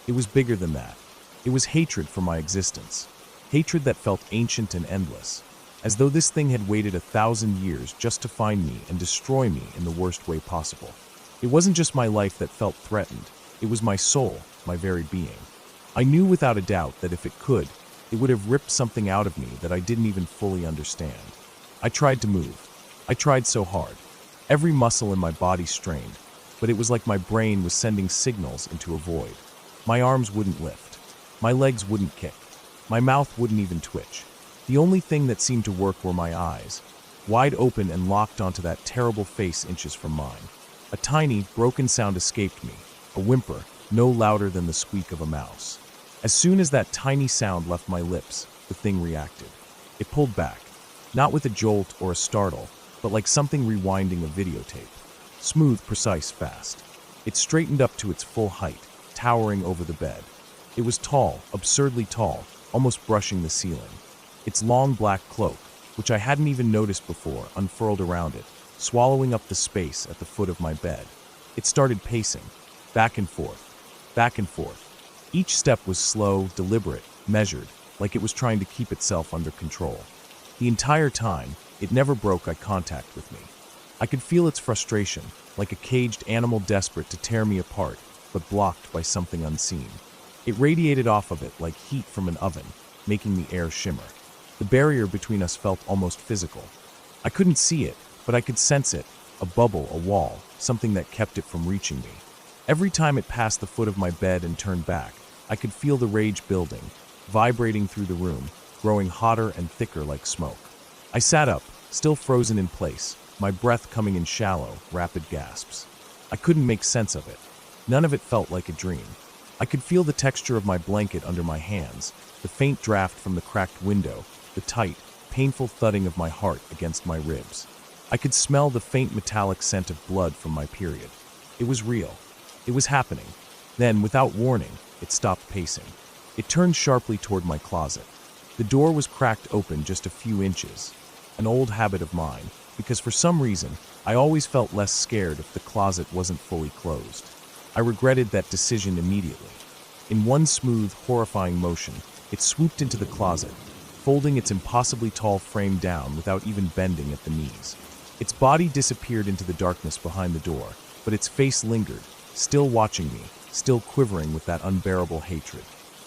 It was bigger than that. It was hatred for my existence. Hatred that felt ancient and endless, as though this thing had waited 1,000 years just to find me and destroy me in the worst way possible. It wasn't just my life that felt threatened. It was my soul, my very being. I knew without a doubt that if it could, it would have ripped something out of me that I didn't even fully understand. I tried to move. I tried so hard. Every muscle in my body strained, but it was like my brain was sending signals into a void. My arms wouldn't lift. My legs wouldn't kick. My mouth wouldn't even twitch. The only thing that seemed to work were my eyes, wide open and locked onto that terrible face inches from mine. A tiny, broken sound escaped me, a whimper, no louder than the squeak of a mouse. As soon as that tiny sound left my lips, the thing reacted. It pulled back, not with a jolt or a startle, but like something rewinding a videotape. Smooth, precise, fast. It straightened up to its full height, towering over the bed. It was tall, absurdly tall, almost brushing the ceiling. Its long black cloak, which I hadn't even noticed before, unfurled around it, swallowing up the space at the foot of my bed. It started pacing, back and forth, back and forth. Each step was slow, deliberate, measured, like it was trying to keep itself under control. The entire time, it never broke eye contact with me. I could feel its frustration, like a caged animal desperate to tear me apart, but blocked by something unseen. It radiated off of it like heat from an oven, making the air shimmer. The barrier between us felt almost physical. I couldn't see it, but I could sense it, a bubble, a wall, something that kept it from reaching me. Every time it passed the foot of my bed and turned back, I could feel the rage building, vibrating through the room, growing hotter and thicker like smoke. I sat up, still frozen in place, my breath coming in shallow, rapid gasps. I couldn't make sense of it. None of it felt like a dream. I could feel the texture of my blanket under my hands, the faint draft from the cracked window, the tight, painful thudding of my heart against my ribs. I could smell the faint metallic scent of blood from my period. It was real. It was happening. Then, without warning, it stopped pacing. It turned sharply toward my closet. The door was cracked open just a few inches, an old habit of mine, because for some reason, I always felt less scared if the closet wasn't fully closed. I regretted that decision immediately. In one smooth, horrifying motion, it swooped into the closet, folding its impossibly tall frame down without even bending at the knees. Its body disappeared into the darkness behind the door, but its face lingered, still watching me, still quivering with that unbearable hatred.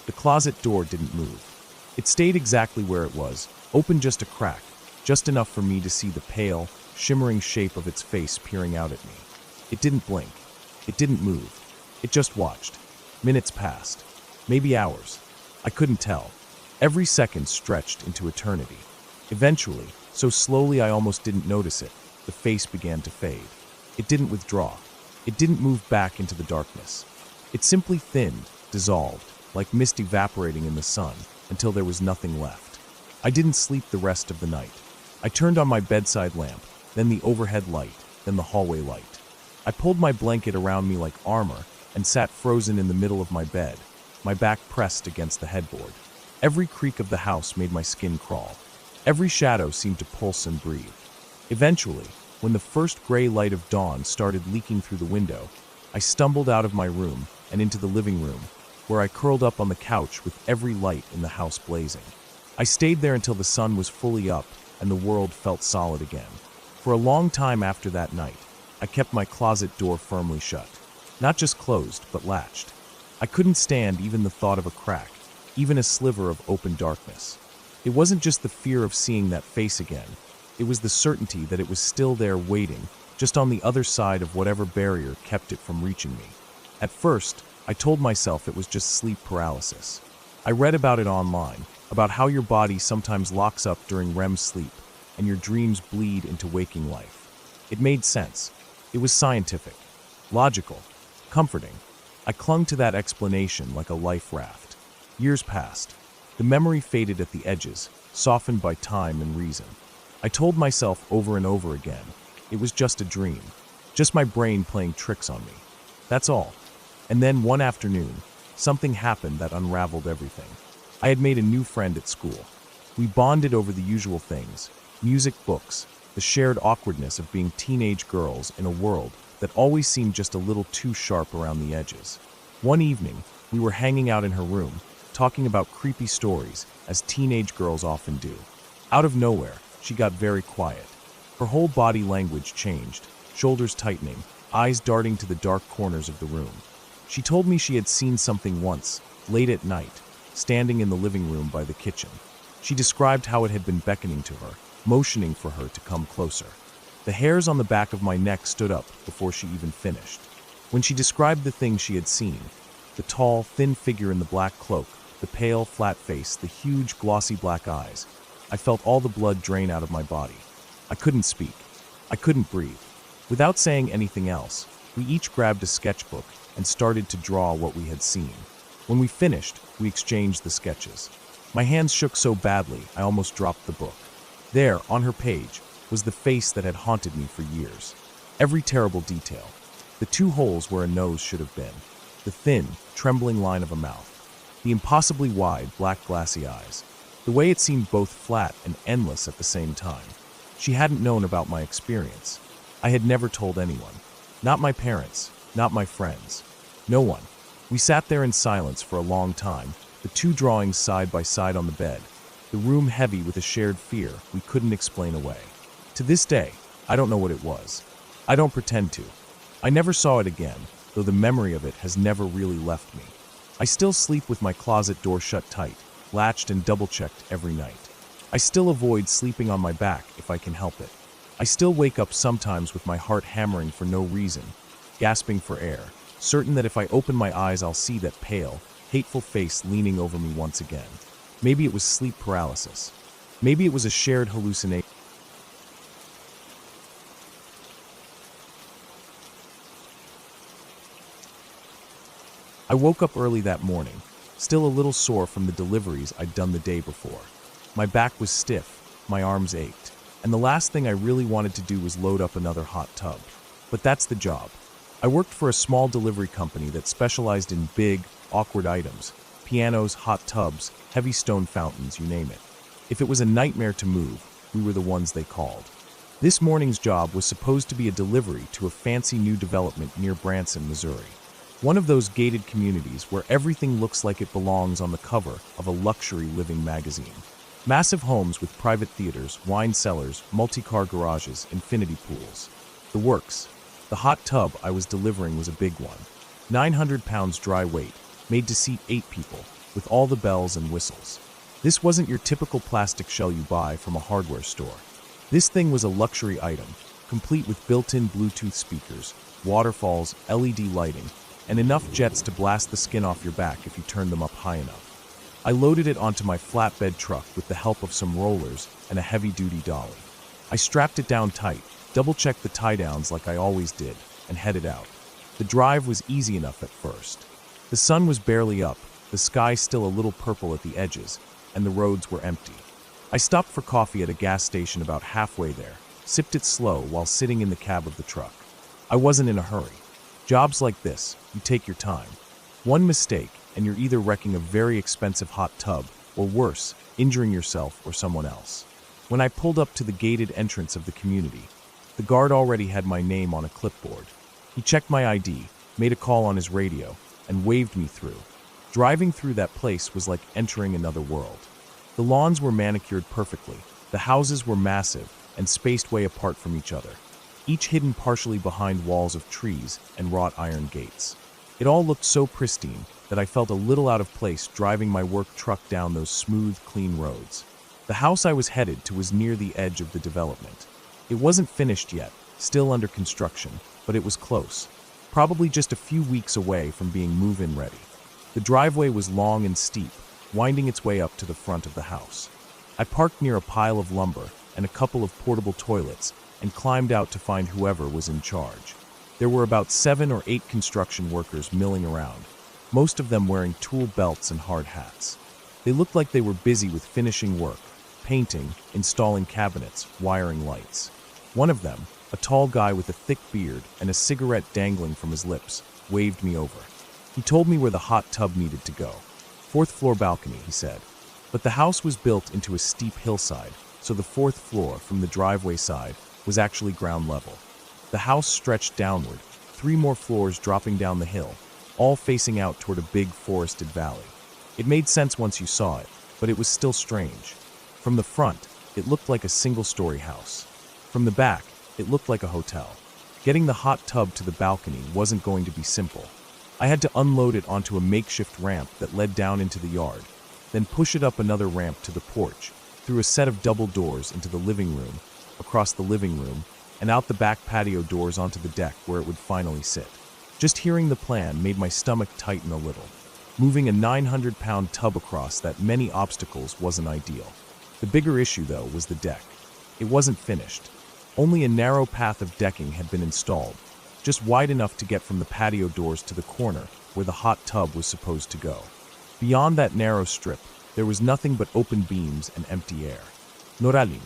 The closet door didn't move. It stayed exactly where it was, open just a crack, just enough for me to see the pale, shimmering shape of its face peering out at me. It didn't blink. It didn't move. It just watched. Minutes passed. Maybe hours. I couldn't tell. Every second stretched into eternity. Eventually, so slowly I almost didn't notice it, the face began to fade. It didn't withdraw. It didn't move back into the darkness. It simply thinned, dissolved, like mist evaporating in the sun, until there was nothing left. I didn't sleep the rest of the night. I turned on my bedside lamp, then the overhead light, then the hallway light. I pulled my blanket around me like armor and sat frozen in the middle of my bed, my back pressed against the headboard. Every creak of the house made my skin crawl. Every shadow seemed to pulse and breathe. Eventually, when the first gray light of dawn started leaking through the window, I stumbled out of my room and into the living room, where I curled up on the couch with every light in the house blazing. I stayed there until the sun was fully up and the world felt solid again. For a long time after that night, I kept my closet door firmly shut. Not just closed, but latched. I couldn't stand even the thought of a crack, even a sliver of open darkness. It wasn't just the fear of seeing that face again. It was the certainty that it was still there waiting, just on the other side of whatever barrier kept it from reaching me. At first, I told myself it was just sleep paralysis. I read about it online, about how your body sometimes locks up during REM sleep, and your dreams bleed into waking life. It made sense. It was scientific, logical, comforting. I clung to that explanation like a life raft. Years passed. The memory faded at the edges, softened by time and reason. I told myself over and over again, it was just a dream, just my brain playing tricks on me. That's all. And then one afternoon, something happened that unraveled everything. I had made a new friend at school. We bonded over the usual things, music, books, the shared awkwardness of being teenage girls in a world that always seemed just a little too sharp around the edges. One evening, we were hanging out in her room, talking about creepy stories, as teenage girls often do. Out of nowhere, she got very quiet. Her whole body language changed, shoulders tightening, eyes darting to the dark corners of the room. She told me she had seen something once, late at night, standing in the living room by the kitchen. She described how it had been beckoning to her, motioning for her to come closer. The hairs on the back of my neck stood up before she even finished. When she described the thing she had seen, the tall, thin figure in the black cloak, the pale, flat face, the huge, glossy black eyes, I felt all the blood drain out of my body. I couldn't speak. I couldn't breathe. Without saying anything else, we each grabbed a sketchbook and started to draw what we had seen. When we finished, we exchanged the sketches. My hands shook so badly, I almost dropped the book. There, on her page, was the face that had haunted me for years. Every terrible detail. The 2 holes where a nose should have been. The thin, trembling line of a mouth. The impossibly wide, black glassy eyes. The way it seemed both flat and endless at the same time. She hadn't known about my experience. I had never told anyone. Not my parents, not my friends. No one. We sat there in silence for a long time, the 2 drawings side by side on the bed, the room heavy with a shared fear we couldn't explain away. To this day, I don't know what it was. I don't pretend to. I never saw it again, though the memory of it has never really left me. I still sleep with my closet door shut tight, latched and double-checked every night. I still avoid sleeping on my back if I can help it. I still wake up sometimes with my heart hammering for no reason, gasping for air, certain that if I open my eyes I'll see that pale, hateful face leaning over me once again. Maybe it was sleep paralysis. Maybe it was a shared hallucination. I woke up early that morning, still a little sore from the deliveries I'd done the day before. My back was stiff, my arms ached, and the last thing I really wanted to do was load up another hot tub. But that's the job. I worked for a small delivery company that specialized in big, awkward items, pianos, hot tubs, heavy stone fountains, you name it. If it was a nightmare to move, we were the ones they called. This morning's job was supposed to be a delivery to a fancy new development near Branson, Missouri. One of those gated communities where everything looks like it belongs on the cover of a luxury living magazine. Massive homes with private theaters, wine cellars, multi-car garages, infinity pools. The works. The hot tub I was delivering was a big one. 900 pounds dry weight, made to seat 8 people, with all the bells and whistles. This wasn't your typical plastic shell you buy from a hardware store. This thing was a luxury item, complete with built-in Bluetooth speakers, waterfalls, LED lighting, and enough jets to blast the skin off your back if you turn them up high enough. I loaded it onto my flatbed truck with the help of some rollers and a heavy-duty dolly. I strapped it down tight, double-checked the tie-downs like I always did, and headed out. The drive was easy enough at first. The sun was barely up, the sky still a little purple at the edges, and the roads were empty. I stopped for coffee at a gas station about halfway there, sipped it slow while sitting in the cab of the truck. I wasn't in a hurry. Jobs like this, you take your time. One mistake, and you're either wrecking a very expensive hot tub, or worse, injuring yourself or someone else. When I pulled up to the gated entrance of the community, the guard already had my name on a clipboard. He checked my ID, made a call on his radio, and waved me through. Driving through that place was like entering another world. The lawns were manicured perfectly, the houses were massive and spaced way apart from each other, each hidden partially behind walls of trees and wrought iron gates. It all looked so pristine that I felt a little out of place driving my work truck down those smooth, clean roads. The house I was headed to was near the edge of the development. It wasn't finished yet, still under construction, but it was close, probably just a few weeks away from being move-in ready. The driveway was long and steep, winding its way up to the front of the house. I parked near a pile of lumber and a couple of portable toilets and climbed out to find whoever was in charge. There were about 7 or 8 construction workers milling around, most of them wearing tool belts and hard hats. They looked like they were busy with finishing work, painting, installing cabinets, wiring lights. One of them, a tall guy with a thick beard and a cigarette dangling from his lips, waved me over. He told me where the hot tub needed to go. 4th floor balcony, he said. But the house was built into a steep hillside, so the 4th floor from the driveway side was actually ground level. The house stretched downward, 3 more floors dropping down the hill, all facing out toward a big forested valley. It made sense once you saw it, but it was still strange. From the front, it looked like a single-story house. From the back, it looked like a hotel. Getting the hot tub to the balcony wasn't going to be simple. I had to unload it onto a makeshift ramp that led down into the yard, then push it up another ramp to the porch, through a set of double doors into the living room, across the living room, and out the back patio doors onto the deck where it would finally sit. Just hearing the plan made my stomach tighten a little. Moving a 900-pound tub across that many obstacles wasn't ideal. The bigger issue, though, was the deck. It wasn't finished. Only a narrow path of decking had been installed, just wide enough to get from the patio doors to the corner where the hot tub was supposed to go. Beyond that narrow strip, there was nothing but open beams and empty air. Narration.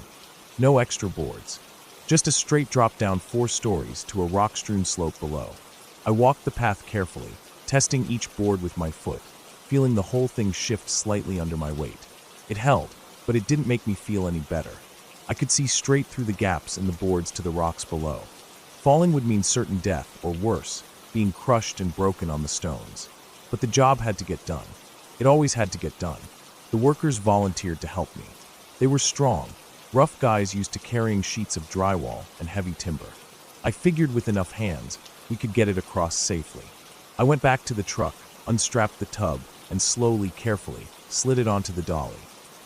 No extra boards. Just a straight drop down 4 stories to a rock-strewn slope below. I walked the path carefully, testing each board with my foot, feeling the whole thing shift slightly under my weight. It held, but it didn't make me feel any better. I could see straight through the gaps in the boards to the rocks below. Falling would mean certain death, or worse, being crushed and broken on the stones. But the job had to get done. It always had to get done. The workers volunteered to help me. They were strong, rough guys used to carrying sheets of drywall and heavy timber. I figured with enough hands, we could get it across safely. I went back to the truck, unstrapped the tub, and slowly, carefully, slid it onto the dolly.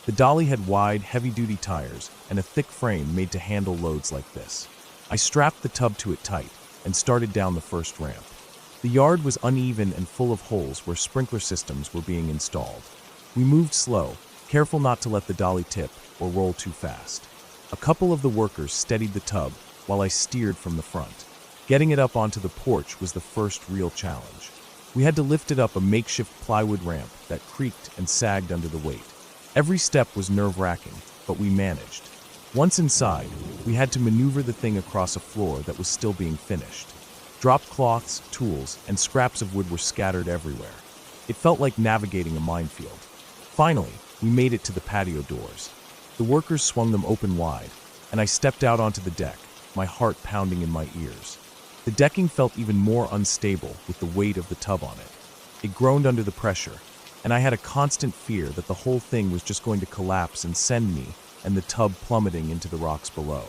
The dolly had wide, heavy-duty tires and a thick frame made to handle loads like this. I strapped the tub to it tight and started down the first ramp. The yard was uneven and full of holes where sprinkler systems were being installed. We moved slow, careful not to let the dolly tip or roll too fast. A couple of the workers steadied the tub while I steered from the front. Getting it up onto the porch was the first real challenge. We had to lift it up a makeshift plywood ramp that creaked and sagged under the weight. Every step was nerve-wracking, but we managed. Once inside, we had to maneuver the thing across a floor that was still being finished. Drop cloths, tools, and scraps of wood were scattered everywhere. It felt like navigating a minefield. Finally, we made it to the patio doors. The workers swung them open wide, and I stepped out onto the deck, my heart pounding in my ears. The decking felt even more unstable with the weight of the tub on it. It groaned under the pressure, and I had a constant fear that the whole thing was just going to collapse and send me and the tub plummeting into the rocks below.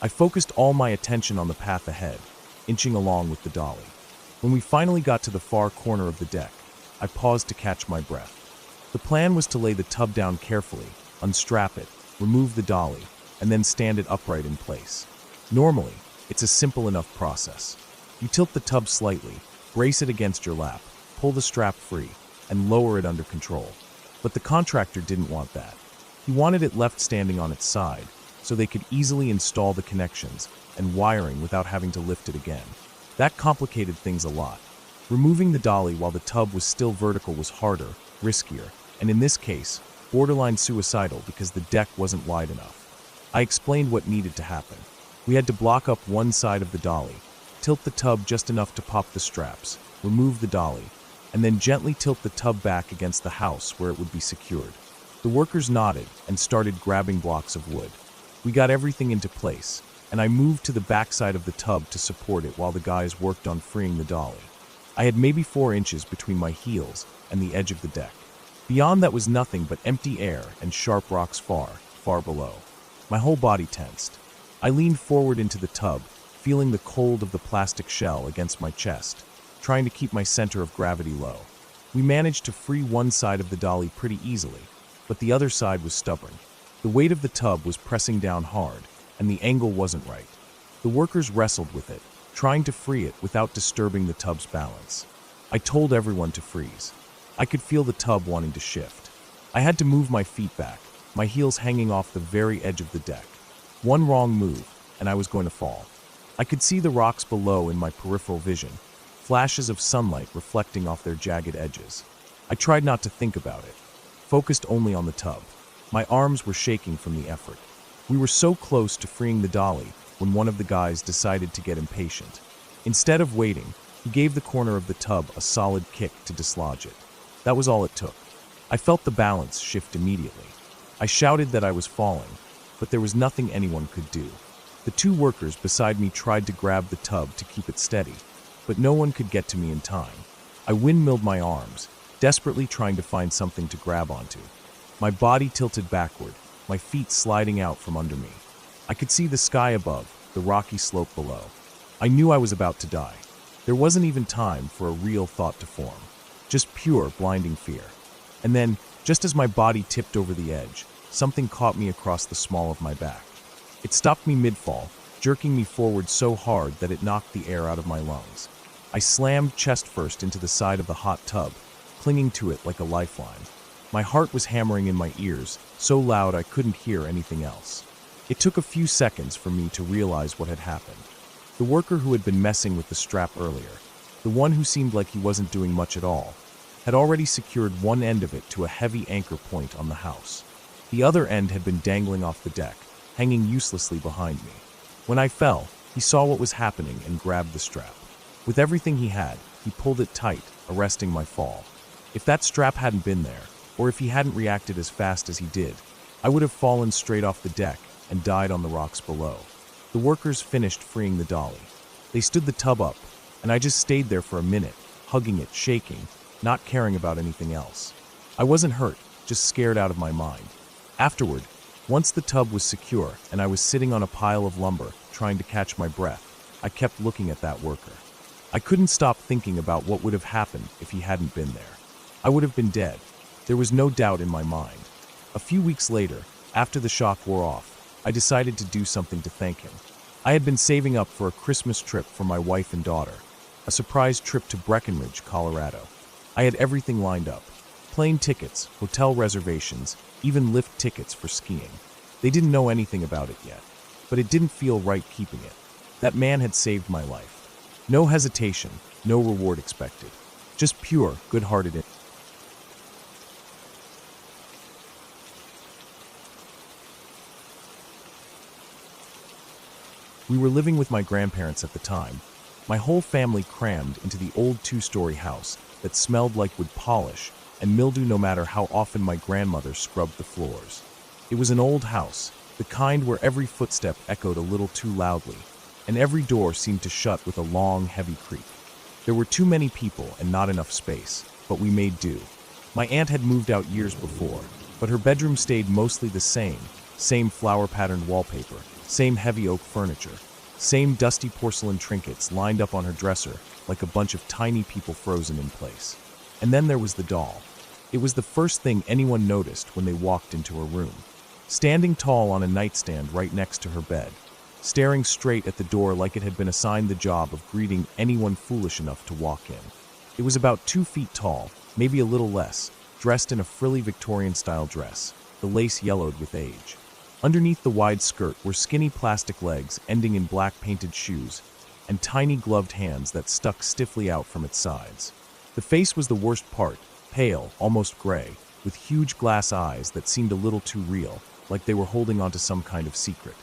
I focused all my attention on the path ahead, inching along with the dolly. When we finally got to the far corner of the deck, I paused to catch my breath. The plan was to lay the tub down carefully, unstrap it, remove the dolly, and then stand it upright in place. Normally, it's a simple enough process. You tilt the tub slightly, brace it against your lap, pull the strap free, and lower it under control. But the contractor didn't want that. He wanted it left standing on its side, so they could easily install the connections and wiring without having to lift it again. That complicated things a lot. Removing the dolly while the tub was still vertical was harder, riskier, and in this case, borderline suicidal because the deck wasn't wide enough. I explained what needed to happen. We had to block up one side of the dolly, tilt the tub just enough to pop the straps, remove the dolly, and then gently tilt the tub back against the house where it would be secured. The workers nodded and started grabbing blocks of wood. We got everything into place, and I moved to the backside of the tub to support it while the guys worked on freeing the dolly. I had maybe 4 inches between my heels and the edge of the deck. Beyond that was nothing but empty air and sharp rocks far, far below. My whole body tensed. I leaned forward into the tub, feeling the cold of the plastic shell against my chest, trying to keep my center of gravity low. We managed to free one side of the dolly pretty easily, but the other side was stubborn. The weight of the tub was pressing down hard, and the angle wasn't right. The workers wrestled with it, trying to free it without disturbing the tub's balance. I told everyone to freeze. I could feel the tub wanting to shift. I had to move my feet back, my heels hanging off the very edge of the deck. One wrong move, and I was going to fall. I could see the rocks below in my peripheral vision, flashes of sunlight reflecting off their jagged edges. I tried not to think about it, focused only on the tub. My arms were shaking from the effort. We were so close to freeing the dolly when one of the guys decided to get impatient. Instead of waiting, he gave the corner of the tub a solid kick to dislodge it. That was all it took. I felt the balance shift immediately. I shouted that I was falling, but there was nothing anyone could do. The 2 workers beside me tried to grab the tub to keep it steady, but no one could get to me in time. I windmilled my arms, desperately trying to find something to grab onto. My body tilted backward, my feet sliding out from under me. I could see the sky above, the rocky slope below. I knew I was about to die. There wasn't even time for a real thought to form, just pure, blinding fear. And then, just as my body tipped over the edge, something caught me across the small of my back. It stopped me mid-fall, jerking me forward so hard that it knocked the air out of my lungs. I slammed chest first into the side of the hot tub, clinging to it like a lifeline. My heart was hammering in my ears, so loud I couldn't hear anything else. It took a few seconds for me to realize what had happened. The worker who had been messing with the strap earlier, the one who seemed like he wasn't doing much at all, had already secured one end of it to a heavy anchor point on the house. The other end had been dangling off the deck, hanging uselessly behind me. When I fell, he saw what was happening and grabbed the strap. With everything he had, he pulled it tight, arresting my fall. If that strap hadn't been there, or if he hadn't reacted as fast as he did, I would have fallen straight off the deck and died on the rocks below. The workers finished freeing the dolly. They stood the tub up, and I just stayed there for a minute, hugging it, shaking, not caring about anything else. I wasn't hurt, just scared out of my mind. Afterward, once the tub was secure and I was sitting on a pile of lumber, trying to catch my breath, I kept looking at that worker. I couldn't stop thinking about what would have happened if he hadn't been there. I would have been dead. There was no doubt in my mind. A few weeks later, after the shock wore off, I decided to do something to thank him. I had been saving up for a Christmas trip for my wife and daughter, a surprise trip to Breckenridge, Colorado. I had everything lined up. Plane tickets, hotel reservations, even lift tickets for skiing. They didn't know anything about it yet, but it didn't feel right keeping it. That man had saved my life. No hesitation, no reward expected. Just pure, good-hearted. We were living with my grandparents at the time. My whole family crammed into the old 2-story house that smelled like wood polish and mildew no matter how often my grandmother scrubbed the floors. It was an old house, the kind where every footstep echoed a little too loudly, and every door seemed to shut with a long, heavy creak. There were too many people and not enough space, but we made do. My aunt had moved out years before, but her bedroom stayed mostly the same flower-patterned wallpaper, same heavy oak furniture, same dusty porcelain trinkets lined up on her dresser like a bunch of tiny people frozen in place. And then there was the doll. It was the first thing anyone noticed when they walked into her room. Standing tall on a nightstand right next to her bed, staring straight at the door like it had been assigned the job of greeting anyone foolish enough to walk in. It was about 2 feet tall, maybe a little less, dressed in a frilly Victorian-style dress, the lace yellowed with age. Underneath the wide skirt were skinny plastic legs ending in black painted shoes, and tiny gloved hands that stuck stiffly out from its sides. The face was the worst part, pale, almost gray, with huge glass eyes that seemed a little too real, like they were holding onto some kind of secret.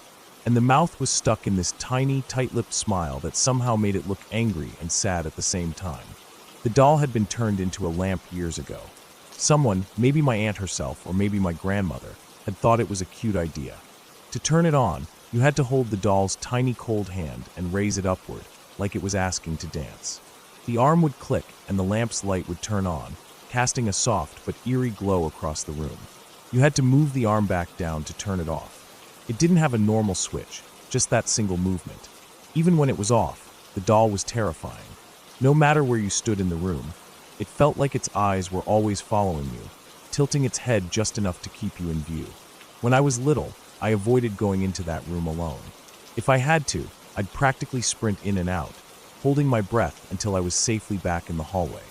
And the mouth was stuck in this tiny, tight-lipped smile that somehow made it look angry and sad at the same time. The doll had been turned into a lamp years ago. Someone, maybe my aunt herself or maybe my grandmother, had thought it was a cute idea. To turn it on, you had to hold the doll's tiny cold hand and raise it upward, like it was asking to dance. The arm would click and the lamp's light would turn on, casting a soft but eerie glow across the room. You had to move the arm back down to turn it off. It didn't have a normal switch, just that single movement. Even when it was off, the doll was terrifying. No matter where you stood in the room, it felt like its eyes were always following you, tilting its head just enough to keep you in view. When I was little, I avoided going into that room alone. If I had to, I'd practically sprint in and out, holding my breath until I was safely back in the hallway.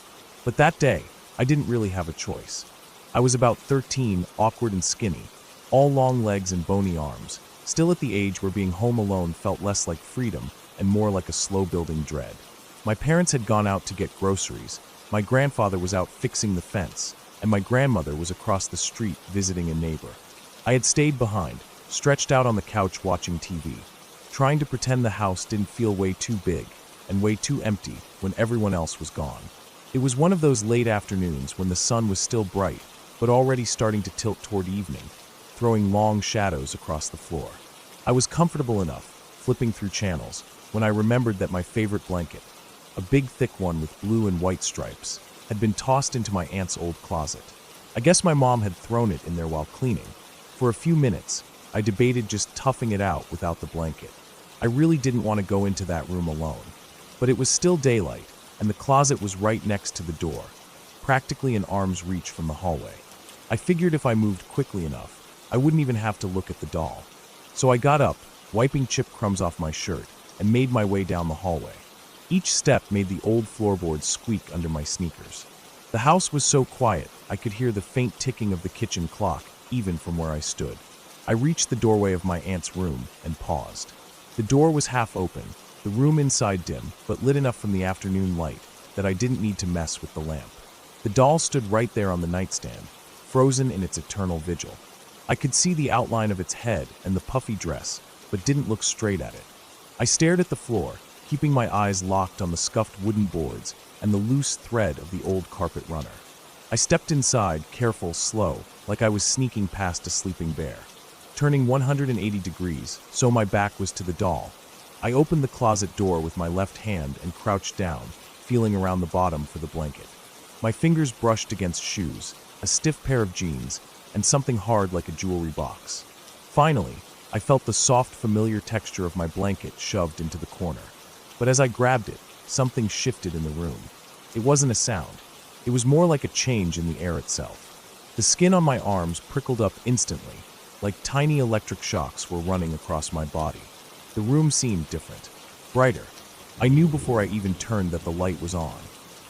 But that day, I didn't really have a choice. I was about 13, awkward and skinny, all long legs and bony arms, still at the age where being home alone felt less like freedom and more like a slow-building dread. My parents had gone out to get groceries, my grandfather was out fixing the fence, and my grandmother was across the street visiting a neighbor. I had stayed behind, stretched out on the couch watching TV, trying to pretend the house didn't feel way too big and way too empty when everyone else was gone. It was one of those late afternoons when the sun was still bright, but already starting to tilt toward evening, throwing long shadows across the floor. I was comfortable enough, flipping through channels, when I remembered that my favorite blanket, a big thick one with blue and white stripes, had been tossed into my aunt's old closet. I guess my mom had thrown it in there while cleaning. For a few minutes, I debated just toughing it out without the blanket. I really didn't want to go into that room alone. But it was still daylight, and the closet was right next to the door, practically an arm's reach from the hallway. I figured if I moved quickly enough, I wouldn't even have to look at the doll. So I got up, wiping chip crumbs off my shirt, and made my way down the hallway. Each step made the old floorboards squeak under my sneakers. The house was so quiet, I could hear the faint ticking of the kitchen clock, even from where I stood. I reached the doorway of my aunt's room and paused. The door was half open, the room inside dim, but lit enough from the afternoon light that I didn't need to mess with the lamp. The doll stood right there on the nightstand, frozen in its eternal vigil. I could see the outline of its head and the puffy dress, but didn't look straight at it. I stared at the floor, keeping my eyes locked on the scuffed wooden boards and the loose thread of the old carpet runner. I stepped inside, careful, slow, like I was sneaking past a sleeping bear. Turning 180 degrees, so my back was to the doll, I opened the closet door with my left hand and crouched down, feeling around the bottom for the blanket. My fingers brushed against shoes, a stiff pair of jeans, and something hard like a jewelry box. Finally, I felt the soft, familiar texture of my blanket shoved into the corner. But as I grabbed it, something shifted in the room. It wasn't a sound. It was more like a change in the air itself. The skin on my arms prickled up instantly, like tiny electric shocks were running across my body. The room seemed different, brighter. I knew before I even turned that the light was on.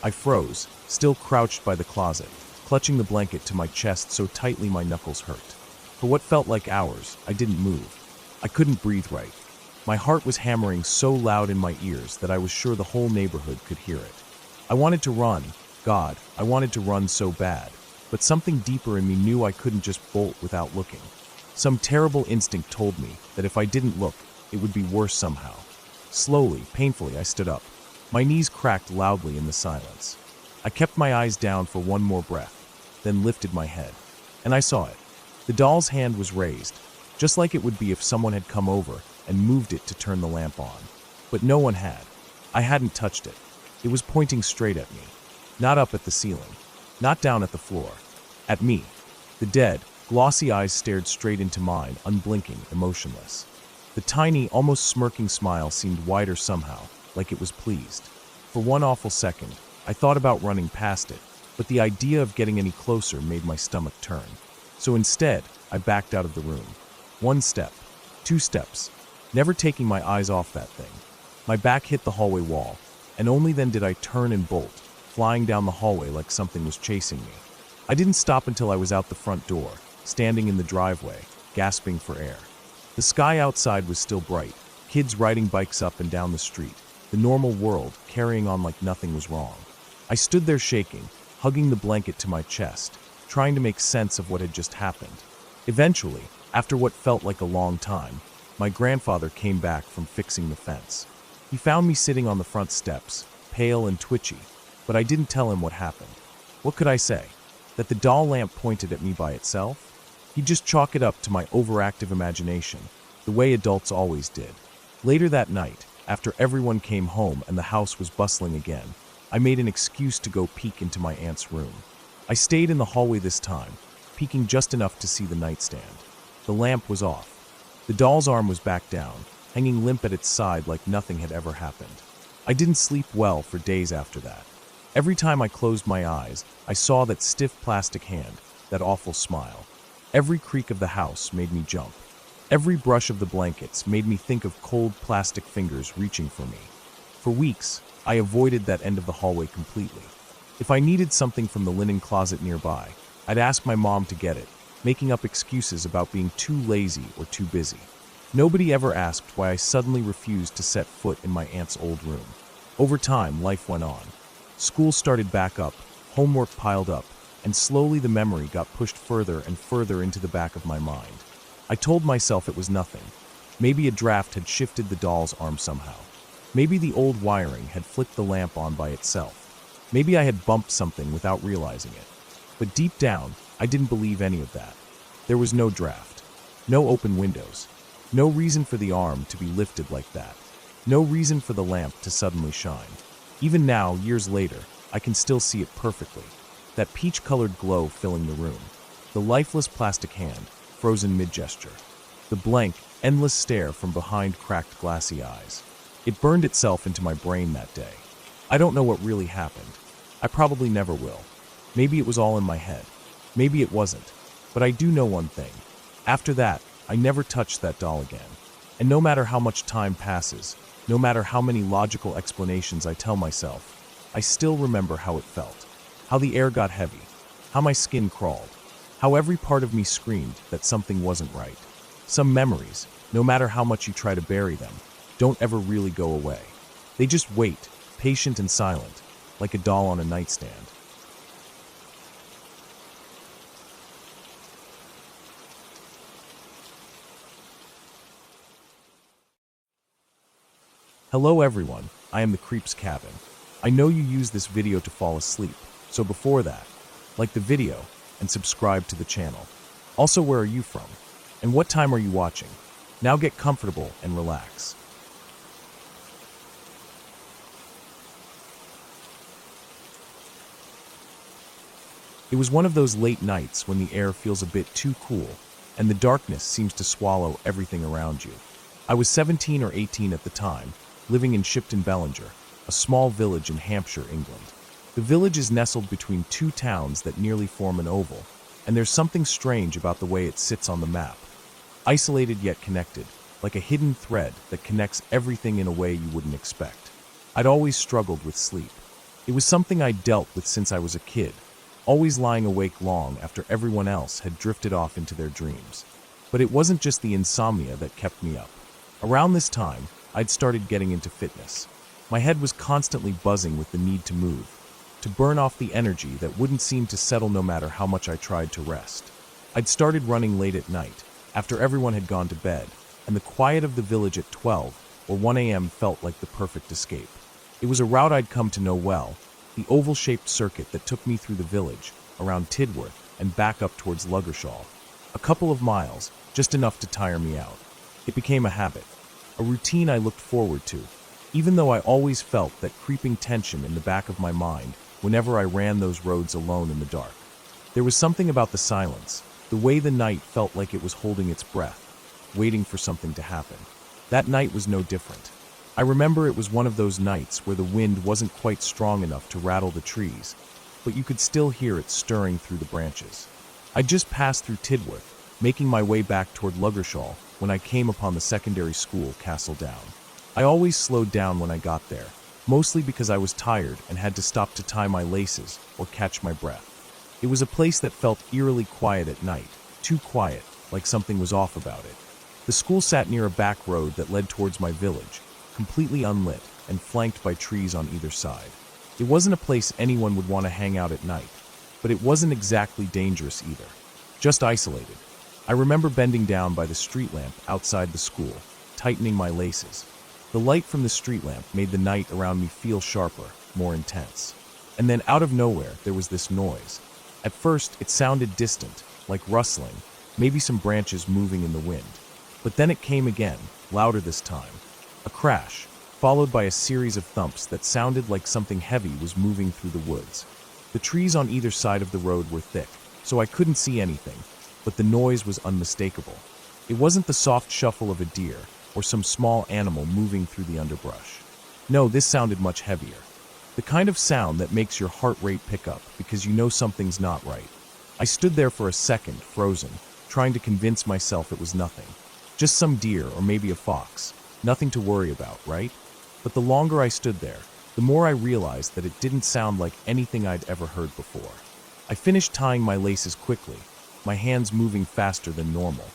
I froze, still crouched by the closet, clutching the blanket to my chest so tightly my knuckles hurt. For what felt like hours, I didn't move. I couldn't breathe right. My heart was hammering so loud in my ears that I was sure the whole neighborhood could hear it. I wanted to run. God, I wanted to run so bad. But something deeper in me knew I couldn't just bolt without looking. Some terrible instinct told me that if I didn't look, it would be worse somehow. Slowly, painfully, I stood up. My knees cracked loudly in the silence. I kept my eyes down for one more breath, then lifted my head. And I saw it. The doll's hand was raised, just like it would be if someone had come over and moved it to turn the lamp on. But no one had. I hadn't touched it. It was pointing straight at me. Not up at the ceiling. Not down at the floor. At me. The dead, glossy eyes stared straight into mine, unblinking, emotionless. The tiny, almost smirking smile seemed wider somehow, like it was pleased. For one awful second, I thought about running past it, but the idea of getting any closer made my stomach turn. So instead, I backed out of the room. 1 step, 2 steps. never taking my eyes off that thing. My back hit the hallway wall, and only then did I turn and bolt, flying down the hallway like something was chasing me. I didn't stop until I was out the front door, standing in the driveway, gasping for air. The sky outside was still bright, kids riding bikes up and down the street, the normal world carrying on like nothing was wrong. I stood there shaking, hugging the blanket to my chest, trying to make sense of what had just happened. Eventually, after what felt like a long time, my grandfather came back from fixing the fence. He found me sitting on the front steps, pale and twitchy, but I didn't tell him what happened. What could I say? That the doll lamp pointed at me by itself? He'd just chalk it up to my overactive imagination, the way adults always did. Later that night, after everyone came home and the house was bustling again, I made an excuse to go peek into my aunt's room. I stayed in the hallway this time, peeking just enough to see the nightstand. The lamp was off. The doll's arm was back down, hanging limp at its side like nothing had ever happened. I didn't sleep well for days after that. Every time I closed my eyes, I saw that stiff plastic hand, that awful smile. Every creak of the house made me jump. Every brush of the blankets made me think of cold plastic fingers reaching for me. For weeks, I avoided that end of the hallway completely. If I needed something from the linen closet nearby, I'd ask my mom to get it, making up excuses about being too lazy or too busy. Nobody ever asked why I suddenly refused to set foot in my aunt's old room. Over time, life went on. School started back up, homework piled up, and slowly the memory got pushed further and further into the back of my mind. I told myself it was nothing. Maybe a draft had shifted the doll's arm somehow. Maybe the old wiring had flicked the lamp on by itself. Maybe I had bumped something without realizing it. But deep down, I didn't believe any of that. There was no draft, no open windows, no reason for the arm to be lifted like that, no reason for the lamp to suddenly shine. Even now, years later, I can still see it perfectly. That peach-colored glow filling the room. The lifeless plastic hand, frozen mid-gesture. The blank, endless stare from behind cracked glassy eyes. It burned itself into my brain that day. I don't know what really happened. I probably never will. Maybe it was all in my head. Maybe it wasn't. But I do know one thing. After that, I never touched that doll again. And no matter how much time passes, no matter how many logical explanations I tell myself, I still remember how it felt. How the air got heavy. How my skin crawled. How every part of me screamed that something wasn't right. Some memories, no matter how much you try to bury them, don't ever really go away. They just wait, patient and silent, like a doll on a nightstand. Hello everyone, I am the Creep's Cabin. I know you use this video to fall asleep, so before that, like the video and subscribe to the channel. Also, where are you from? And what time are you watching? Now get comfortable and relax. It was one of those late nights when the air feels a bit too cool and the darkness seems to swallow everything around you. I was 17 or 18 at the time, living in Shipton Bellinger, a small village in Hampshire, England. The village is nestled between two towns that nearly form an oval, and there's something strange about the way it sits on the map. Isolated yet connected, like a hidden thread that connects everything in a way you wouldn't expect. I'd always struggled with sleep. It was something I'd dealt with since I was a kid, always lying awake long after everyone else had drifted off into their dreams. But it wasn't just the insomnia that kept me up. Around this time, I'd started getting into fitness. My head was constantly buzzing with the need to move, to burn off the energy that wouldn't seem to settle no matter how much I tried to rest. I'd started running late at night, after everyone had gone to bed, and the quiet of the village at 12 or 1 a.m. felt like the perfect escape. It was a route I'd come to know well, the oval-shaped circuit that took me through the village, around Tidworth, and back up towards Ludgershall. A couple of miles, just enough to tire me out. It became a habit, a routine I looked forward to, even though I always felt that creeping tension in the back of my mind whenever I ran those roads alone in the dark. There was something about the silence, the way the night felt like it was holding its breath, waiting for something to happen. That night was no different. I remember it was one of those nights where the wind wasn't quite strong enough to rattle the trees, but you could still hear it stirring through the branches. I just passed through Tidworth, making my way back toward Luggershall when I came upon the secondary school Castle Down. I always slowed down when I got there, mostly because I was tired and had to stop to tie my laces or catch my breath. It was a place that felt eerily quiet at night, too quiet, like something was off about it. The school sat near a back road that led towards my village, completely unlit and flanked by trees on either side. It wasn't a place anyone would want to hang out at night, but it wasn't exactly dangerous either, just isolated. I remember bending down by the street lamp outside the school, tightening my laces. The light from the street lamp made the night around me feel sharper, more intense. And then out of nowhere, there was this noise. At first, it sounded distant, like rustling, maybe some branches moving in the wind. But then it came again, louder this time. A crash, followed by a series of thumps that sounded like something heavy was moving through the woods. The trees on either side of the road were thick, so I couldn't see anything, but the noise was unmistakable. It wasn't the soft shuffle of a deer or some small animal moving through the underbrush. No, this sounded much heavier. The kind of sound that makes your heart rate pick up because you know something's not right. I stood there for a second, frozen, trying to convince myself it was nothing. Just some deer or maybe a fox. Nothing to worry about, right? But the longer I stood there, the more I realized that it didn't sound like anything I'd ever heard before. I finished tying my laces quickly, my hands moving faster than normal.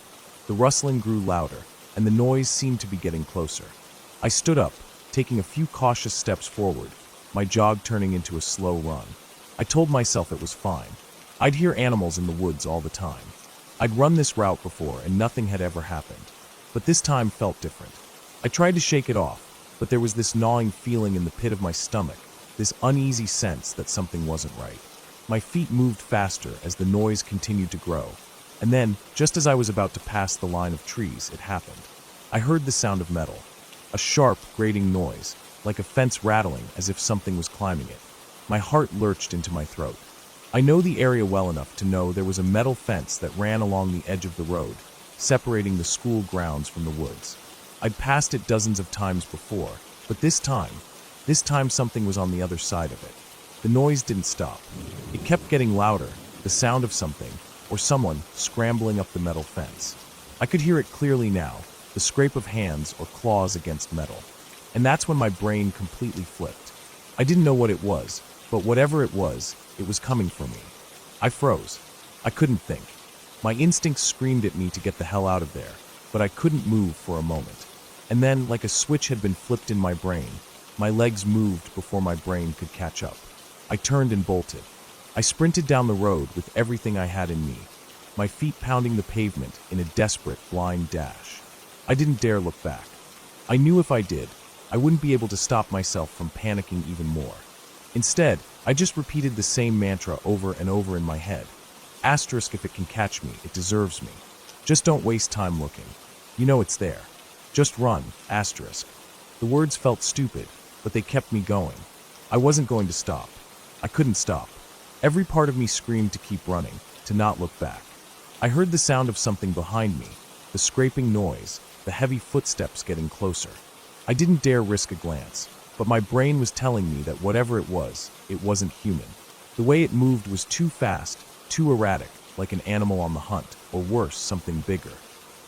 The rustling grew louder, and the noise seemed to be getting closer. I stood up, taking a few cautious steps forward, my jog turning into a slow run. I told myself it was fine. I'd hear animals in the woods all the time. I'd run this route before and nothing had ever happened. But this time felt different. I tried to shake it off, but there was this gnawing feeling in the pit of my stomach, this uneasy sense that something wasn't right. My feet moved faster as the noise continued to grow. And then, just as I was about to pass the line of trees, it happened. I heard the sound of metal. A sharp, grating noise, like a fence rattling as if something was climbing it. My heart lurched into my throat. I know the area well enough to know there was a metal fence that ran along the edge of the road, separating the school grounds from the woods. I'd passed it dozens of times before, but this time something was on the other side of it. The noise didn't stop. It kept getting louder, the sound of something, or someone, scrambling up the metal fence. I could hear it clearly now, the scrape of hands or claws against metal. And that's when my brain completely flipped. I didn't know what it was, but whatever it was coming for me. I froze. I couldn't think. My instincts screamed at me to get the hell out of there, but I couldn't move for a moment. And then, like a switch had been flipped in my brain, my legs moved before my brain could catch up. I turned and bolted. I sprinted down the road with everything I had in me, my feet pounding the pavement in a desperate, blind dash. I didn't dare look back. I knew if I did, I wouldn't be able to stop myself from panicking even more. Instead, I just repeated the same mantra over and over in my head. Asterisk, if it can catch me, it deserves me. Just don't waste time looking. You know it's there. Just run, asterisk. The words felt stupid, but they kept me going. I wasn't going to stop. I couldn't stop. Every part of me screamed to keep running, to not look back. I heard the sound of something behind me, the scraping noise, the heavy footsteps getting closer. I didn't dare risk a glance, but my brain was telling me that whatever it wasn't human. The way it moved was too fast, too erratic, like an animal on the hunt, or worse, something bigger.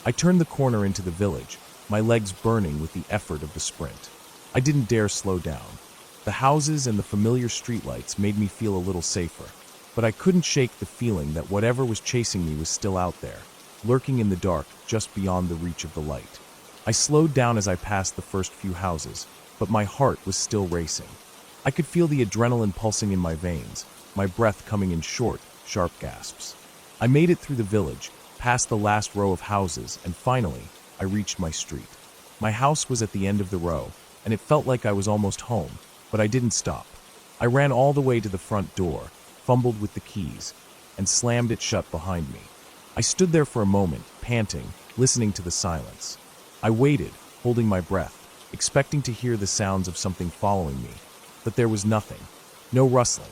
I turned the corner into the village, my legs burning with the effort of the sprint. I didn't dare slow down. The houses and the familiar streetlights made me feel a little safer, but I couldn't shake the feeling that whatever was chasing me was still out there, lurking in the dark just beyond the reach of the light. I slowed down as I passed the first few houses, but my heart was still racing. I could feel the adrenaline pulsing in my veins, my breath coming in short, sharp gasps. I made it through the village, past the last row of houses, and finally, I reached my street. My house was at the end of the row, and it felt like I was almost home, but I didn't stop. I ran all the way to the front door, fumbled with the keys, and slammed it shut behind me. I stood there for a moment, panting, listening to the silence. I waited, holding my breath, expecting to hear the sounds of something following me, but there was nothing. No rustling,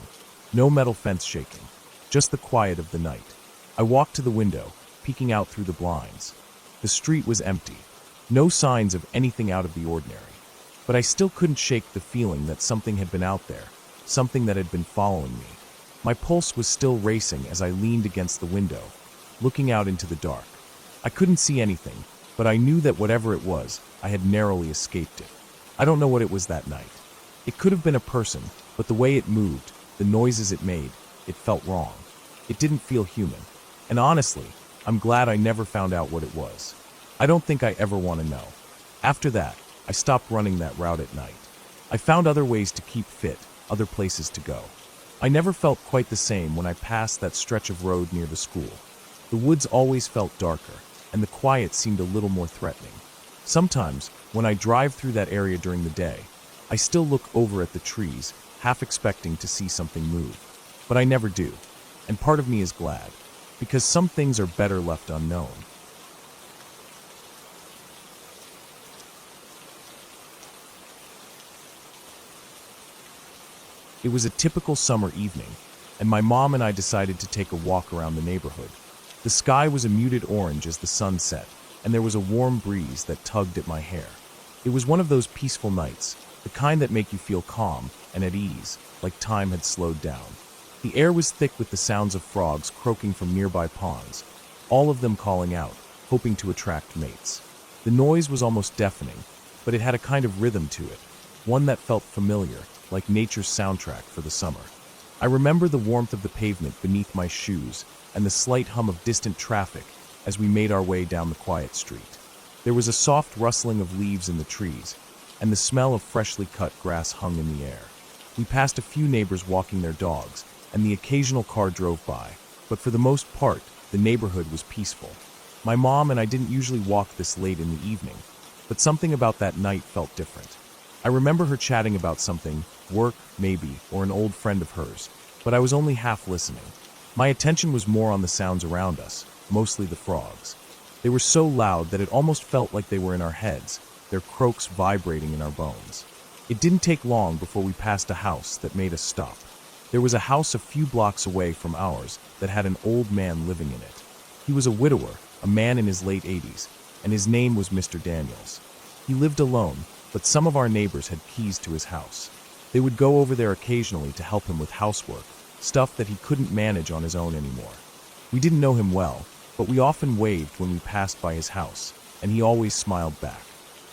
no metal fence shaking, just the quiet of the night. I walked to the window, peeking out through the blinds. The street was empty, no signs of anything out of the ordinary. But I still couldn't shake the feeling that something had been out there, something that had been following me. My pulse was still racing as I leaned against the window. looking out into the dark. I couldn't see anything, but I knew that whatever it was, I had narrowly escaped it. I don't know what it was that night. It could have been a person, but the way it moved, the noises it made, it felt wrong. It didn't feel human. And honestly, I'm glad I never found out what it was. I don't think I ever want to know. After that, I stopped running that route at night. I found other ways to keep fit, other places to go. I never felt quite the same when I passed that stretch of road near the school. The woods always felt darker, and the quiet seemed a little more threatening. Sometimes, when I drive through that area during the day, I still look over at the trees, half expecting to see something move. But I never do, and part of me is glad, because some things are better left unknown. It was a typical summer evening, and my mom and I decided to take a walk around the neighborhood. The sky was a muted orange as the sun set, and there was a warm breeze that tugged at my hair. It was one of those peaceful nights, the kind that make you feel calm and at ease, like time had slowed down. The air was thick with the sounds of frogs croaking from nearby ponds, all of them calling out, hoping to attract mates. The noise was almost deafening, but it had a kind of rhythm to it, one that felt familiar, like nature's soundtrack for the summer. I remember the warmth of the pavement beneath my shoes and the slight hum of distant traffic as we made our way down the quiet street. There was a soft rustling of leaves in the trees, and the smell of freshly cut grass hung in the air. We passed a few neighbors walking their dogs, and the occasional car drove by, but for the most part, the neighborhood was peaceful. My mom and I didn't usually walk this late in the evening, but something about that night felt different. I remember her chatting about something, work, maybe, or an old friend of hers, but I was only half listening. My attention was more on the sounds around us, mostly the frogs. They were so loud that it almost felt like they were in our heads, their croaks vibrating in our bones. It didn't take long before we passed a house that made us stop. There was a house a few blocks away from ours that had an old man living in it. He was a widower, a man in his late 80s, and his name was Mr. Daniels. He lived alone, but some of our neighbors had keys to his house. They would go over there occasionally to help him with housework, stuff that he couldn't manage on his own anymore. We didn't know him well, but we often waved when we passed by his house, and he always smiled back.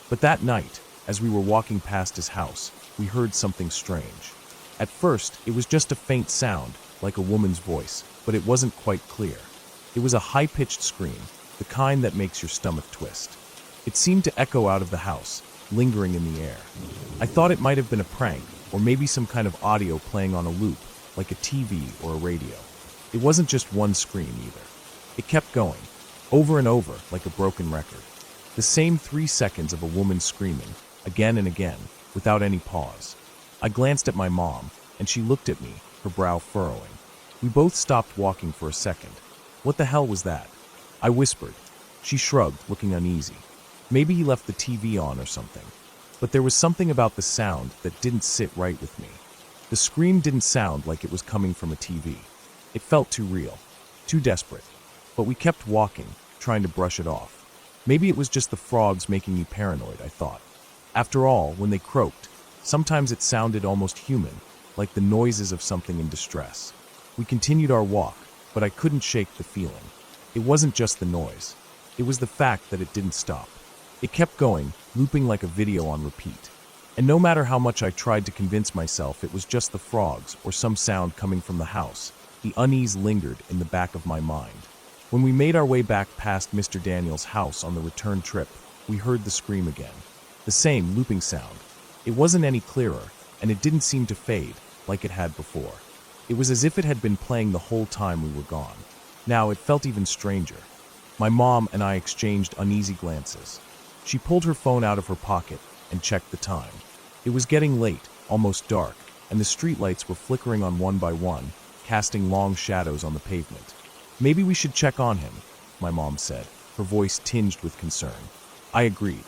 But that night, as we were walking past his house, we heard something strange. At first, it was just a faint sound, like a woman's voice, but it wasn't quite clear. It was a high-pitched scream, the kind that makes your stomach twist. It seemed to echo out of the house, lingering in the air. I thought it might have been a prank, or maybe some kind of audio playing on a loop, like a TV or a radio. It wasn't just one scream either. It kept going, over and over, like a broken record. The same 3 seconds of a woman screaming, again and again, without any pause. I glanced at my mom, and she looked at me, her brow furrowing. We both stopped walking for a second. What the hell was that? I whispered. She shrugged, looking uneasy. Maybe he left the TV on or something. But there was something about the sound that didn't sit right with me. The scream didn't sound like it was coming from a TV. It felt too real, too desperate. But we kept walking, trying to brush it off. Maybe it was just the frogs making me paranoid, I thought. After all, when they croaked, sometimes it sounded almost human, like the noises of something in distress. We continued our walk, but I couldn't shake the feeling. It wasn't just the noise. It was the fact that it didn't stop. It kept going, looping like a video on repeat. And no matter how much I tried to convince myself it was just the frogs or some sound coming from the house, the unease lingered in the back of my mind. When we made our way back past Mr. Daniels' house on the return trip, we heard the scream again. The same looping sound. It wasn't any clearer, and it didn't seem to fade, like it had before. It was as if it had been playing the whole time we were gone. Now it felt even stranger. My mom and I exchanged uneasy glances. She pulled her phone out of her pocket and checked the time. It was getting late, almost dark, and the streetlights were flickering on one by one, casting long shadows on the pavement. Maybe we should check on him, my mom said, her voice tinged with concern. I agreed.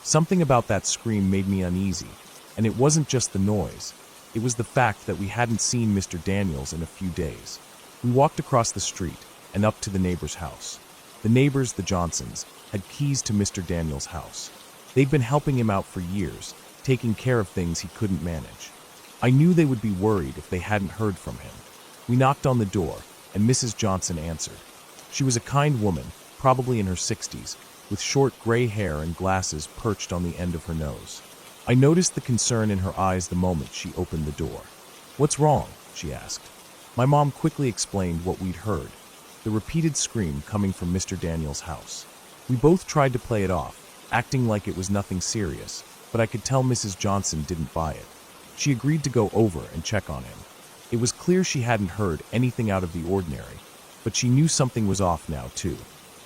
Something about that scream made me uneasy, and it wasn't just the noise. It was the fact that we hadn't seen Mr. Daniels in a few days. We walked across the street and up to the neighbor's house. The neighbors, the Johnsons, had keys to Mr. Daniels' house. They'd been helping him out for years, taking care of things he couldn't manage. I knew they would be worried if they hadn't heard from him. We knocked on the door, and Mrs. Johnson answered. She was a kind woman, probably in her 60s, with short gray hair and glasses perched on the end of her nose. I noticed the concern in her eyes the moment she opened the door. "What's wrong?" she asked. My mom quickly explained what we'd heard, the repeated scream coming from Mr. Daniels' house. We both tried to play it off, acting like it was nothing serious, but I could tell Mrs. Johnson didn't buy it. She agreed to go over and check on him. It was clear she hadn't heard anything out of the ordinary, but she knew something was off now, too.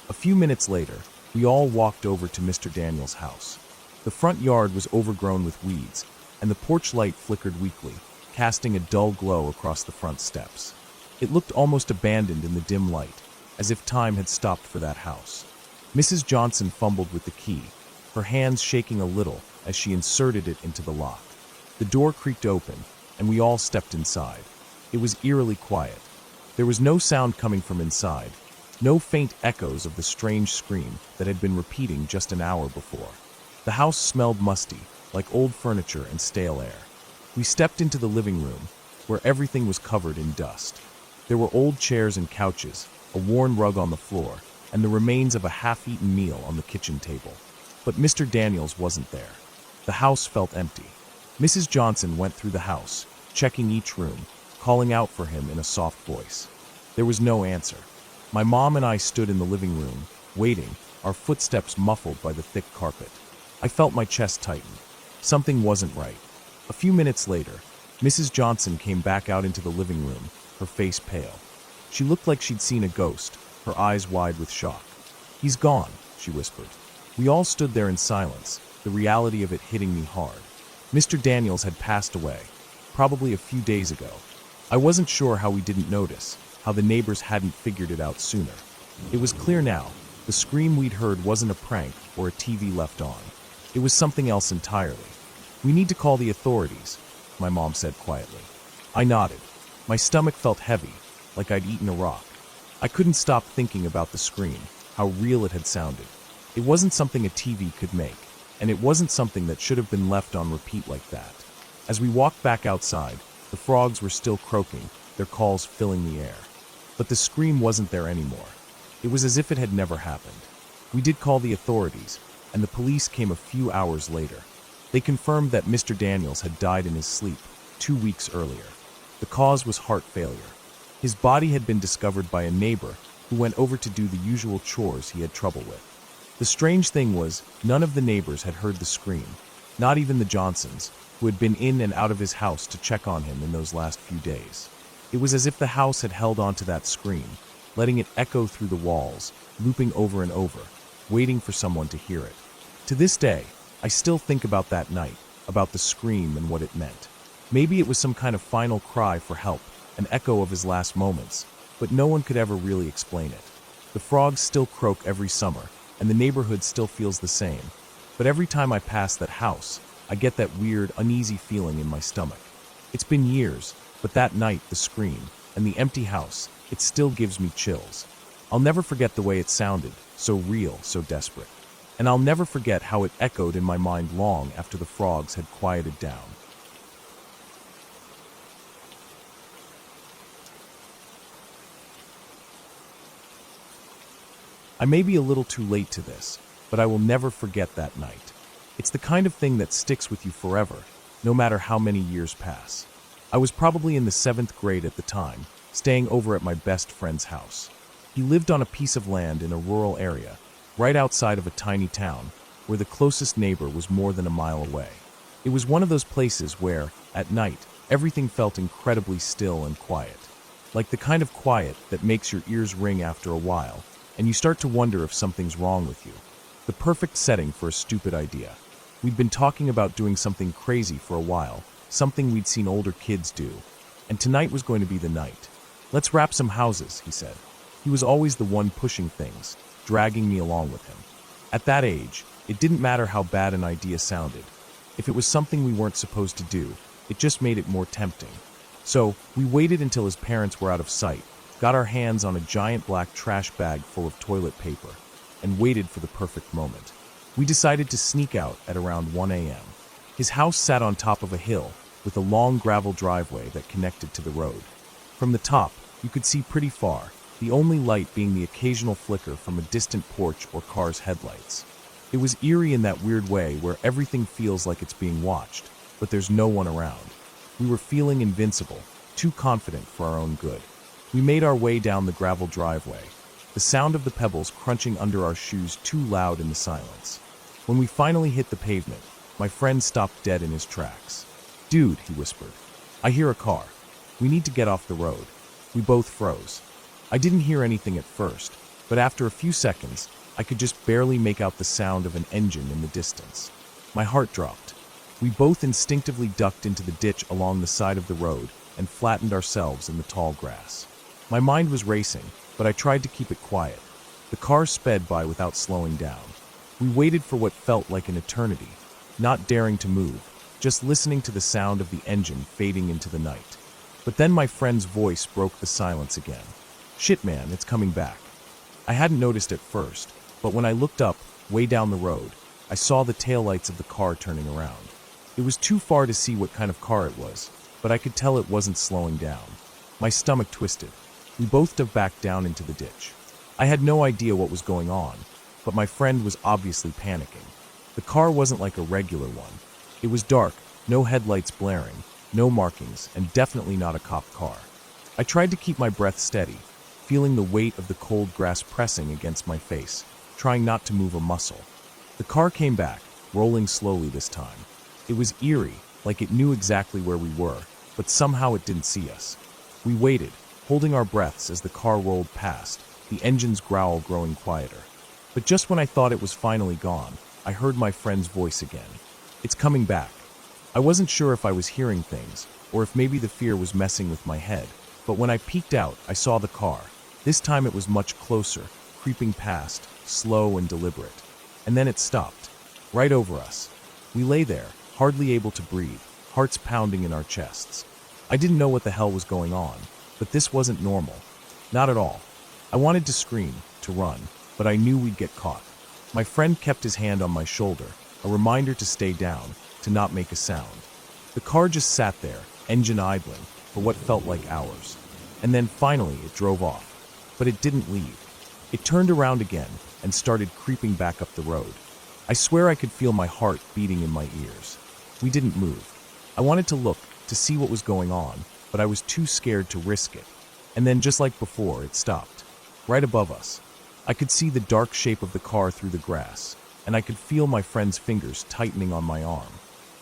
A few minutes later, we all walked over to Mr. Daniels' house. The front yard was overgrown with weeds, and the porch light flickered weakly, casting a dull glow across the front steps. It looked almost abandoned in the dim light, as if time had stopped for that house. Mrs. Johnson fumbled with the key, her hands shaking a little as she inserted it into the lock. The door creaked open, and we all stepped inside. It was eerily quiet. There was no sound coming from inside, no faint echoes of the strange scream that had been repeating just an hour before. The house smelled musty, like old furniture and stale air. We stepped into the living room, where everything was covered in dust. There were old chairs and couches, a worn rug on the floor, and the remains of a half-eaten meal on the kitchen table. But Mr. Daniels wasn't there. The house felt empty. Mrs. Johnson went through the house, checking each room, calling out for him in a soft voice. There was no answer. My mom and I stood in the living room, waiting, our footsteps muffled by the thick carpet. I felt my chest tighten. Something wasn't right. A few minutes later, Mrs. Johnson came back out into the living room, her face pale. She looked like she'd seen a ghost, her eyes wide with shock. "He's gone," she whispered. We all stood there in silence, the reality of it hitting me hard. Mr. Daniels had passed away, probably a few days ago. I wasn't sure how we didn't notice, how the neighbors hadn't figured it out sooner. It was clear now, the scream we'd heard wasn't a prank or a TV left on. It was something else entirely. "We need to call the authorities," my mom said quietly. I nodded. My stomach felt heavy, like I'd eaten a rock. I couldn't stop thinking about the scream, how real it had sounded. It wasn't something a TV could make, and it wasn't something that should have been left on repeat like that. As we walked back outside, the frogs were still croaking, their calls filling the air. But the scream wasn't there anymore. It was as if it had never happened. We did call the authorities, and the police came a few hours later. They confirmed that Mr. Daniels had died in his sleep 2 weeks earlier. The cause was heart failure. His body had been discovered by a neighbor who went over to do the usual chores he had trouble with. The strange thing was, none of the neighbors had heard the scream, not even the Johnsons, who had been in and out of his house to check on him in those last few days. It was as if the house had held on to that scream, letting it echo through the walls, looping over and over, waiting for someone to hear it. To this day, I still think about that night, about the scream and what it meant. Maybe it was some kind of final cry for help, an echo of his last moments, but no one could ever really explain it. The frogs still croak every summer, and the neighborhood still feels the same. But every time I pass that house, I get that weird, uneasy feeling in my stomach. It's been years, but that night, the scream, and the empty house, it still gives me chills. I'll never forget the way it sounded, so real, so desperate. And I'll never forget how it echoed in my mind long after the frogs had quieted down. I may be a little too late to this, but I will never forget that night. It's the kind of thing that sticks with you forever, no matter how many years pass. I was probably in the 7th grade at the time, staying over at my best friend's house. He lived on a piece of land in a rural area, right outside of a tiny town, where the closest neighbor was more than a mile away. It was one of those places where, at night, everything felt incredibly still and quiet. Like the kind of quiet that makes your ears ring after a while, and you start to wonder if something's wrong with you. The perfect setting for a stupid idea. We'd been talking about doing something crazy for a while, something we'd seen older kids do, and tonight was going to be the night. "Let's wrap some houses," he said. He was always the one pushing things, dragging me along with him. At that age, it didn't matter how bad an idea sounded. If it was something we weren't supposed to do, it just made it more tempting. So, we waited until his parents were out of sight, got our hands on a giant black trash bag full of toilet paper, and waited for the perfect moment. We decided to sneak out at around 1 a.m. His house sat on top of a hill, with a long gravel driveway that connected to the road. From the top, you could see pretty far, the only light being the occasional flicker from a distant porch or car's headlights. It was eerie in that weird way where everything feels like it's being watched, but there's no one around. We were feeling invincible, too confident for our own good. We made our way down the gravel driveway, the sound of the pebbles crunching under our shoes too loud in the silence. When we finally hit the pavement, my friend stopped dead in his tracks. "Dude," he whispered, "I hear a car. We need to get off the road." We both froze. I didn't hear anything at first, but after a few seconds, I could just barely make out the sound of an engine in the distance. My heart dropped. We both instinctively ducked into the ditch along the side of the road and flattened ourselves in the tall grass. My mind was racing, but I tried to keep it quiet. The car sped by without slowing down. We waited for what felt like an eternity, not daring to move, just listening to the sound of the engine fading into the night. But then my friend's voice broke the silence again. "Shit, man, it's coming back." I hadn't noticed at first, but when I looked up, way down the road, I saw the taillights of the car turning around. It was too far to see what kind of car it was, but I could tell it wasn't slowing down. My stomach twisted. We both dove back down into the ditch. I had no idea what was going on, but my friend was obviously panicking. The car wasn't like a regular one. It was dark, no headlights blaring, no markings, and definitely not a cop car. I tried to keep my breath steady, feeling the weight of the cold grass pressing against my face, trying not to move a muscle. The car came back, rolling slowly this time. It was eerie, like it knew exactly where we were, but somehow it didn't see us. We waited, holding our breaths as the car rolled past, the engine's growl growing quieter. But just when I thought it was finally gone, I heard my friend's voice again. "It's coming back." I wasn't sure if I was hearing things, or if maybe the fear was messing with my head, but when I peeked out, I saw the car. This time it was much closer, creeping past, slow and deliberate. And then it stopped, right over us. We lay there, hardly able to breathe, hearts pounding in our chests. I didn't know what the hell was going on, but this wasn't normal. Not at all. I wanted to scream, to run, but I knew we'd get caught. My friend kept his hand on my shoulder, a reminder to stay down, to not make a sound. The car just sat there, engine idling, for what felt like hours. And then finally it drove off. But it didn't leave. It turned around again and started creeping back up the road. I swear I could feel my heart beating in my ears. We didn't move. I wanted to look, to see what was going on, but I was too scared to risk it. And then just like before, it stopped. Right above us. I could see the dark shape of the car through the grass, and I could feel my friend's fingers tightening on my arm.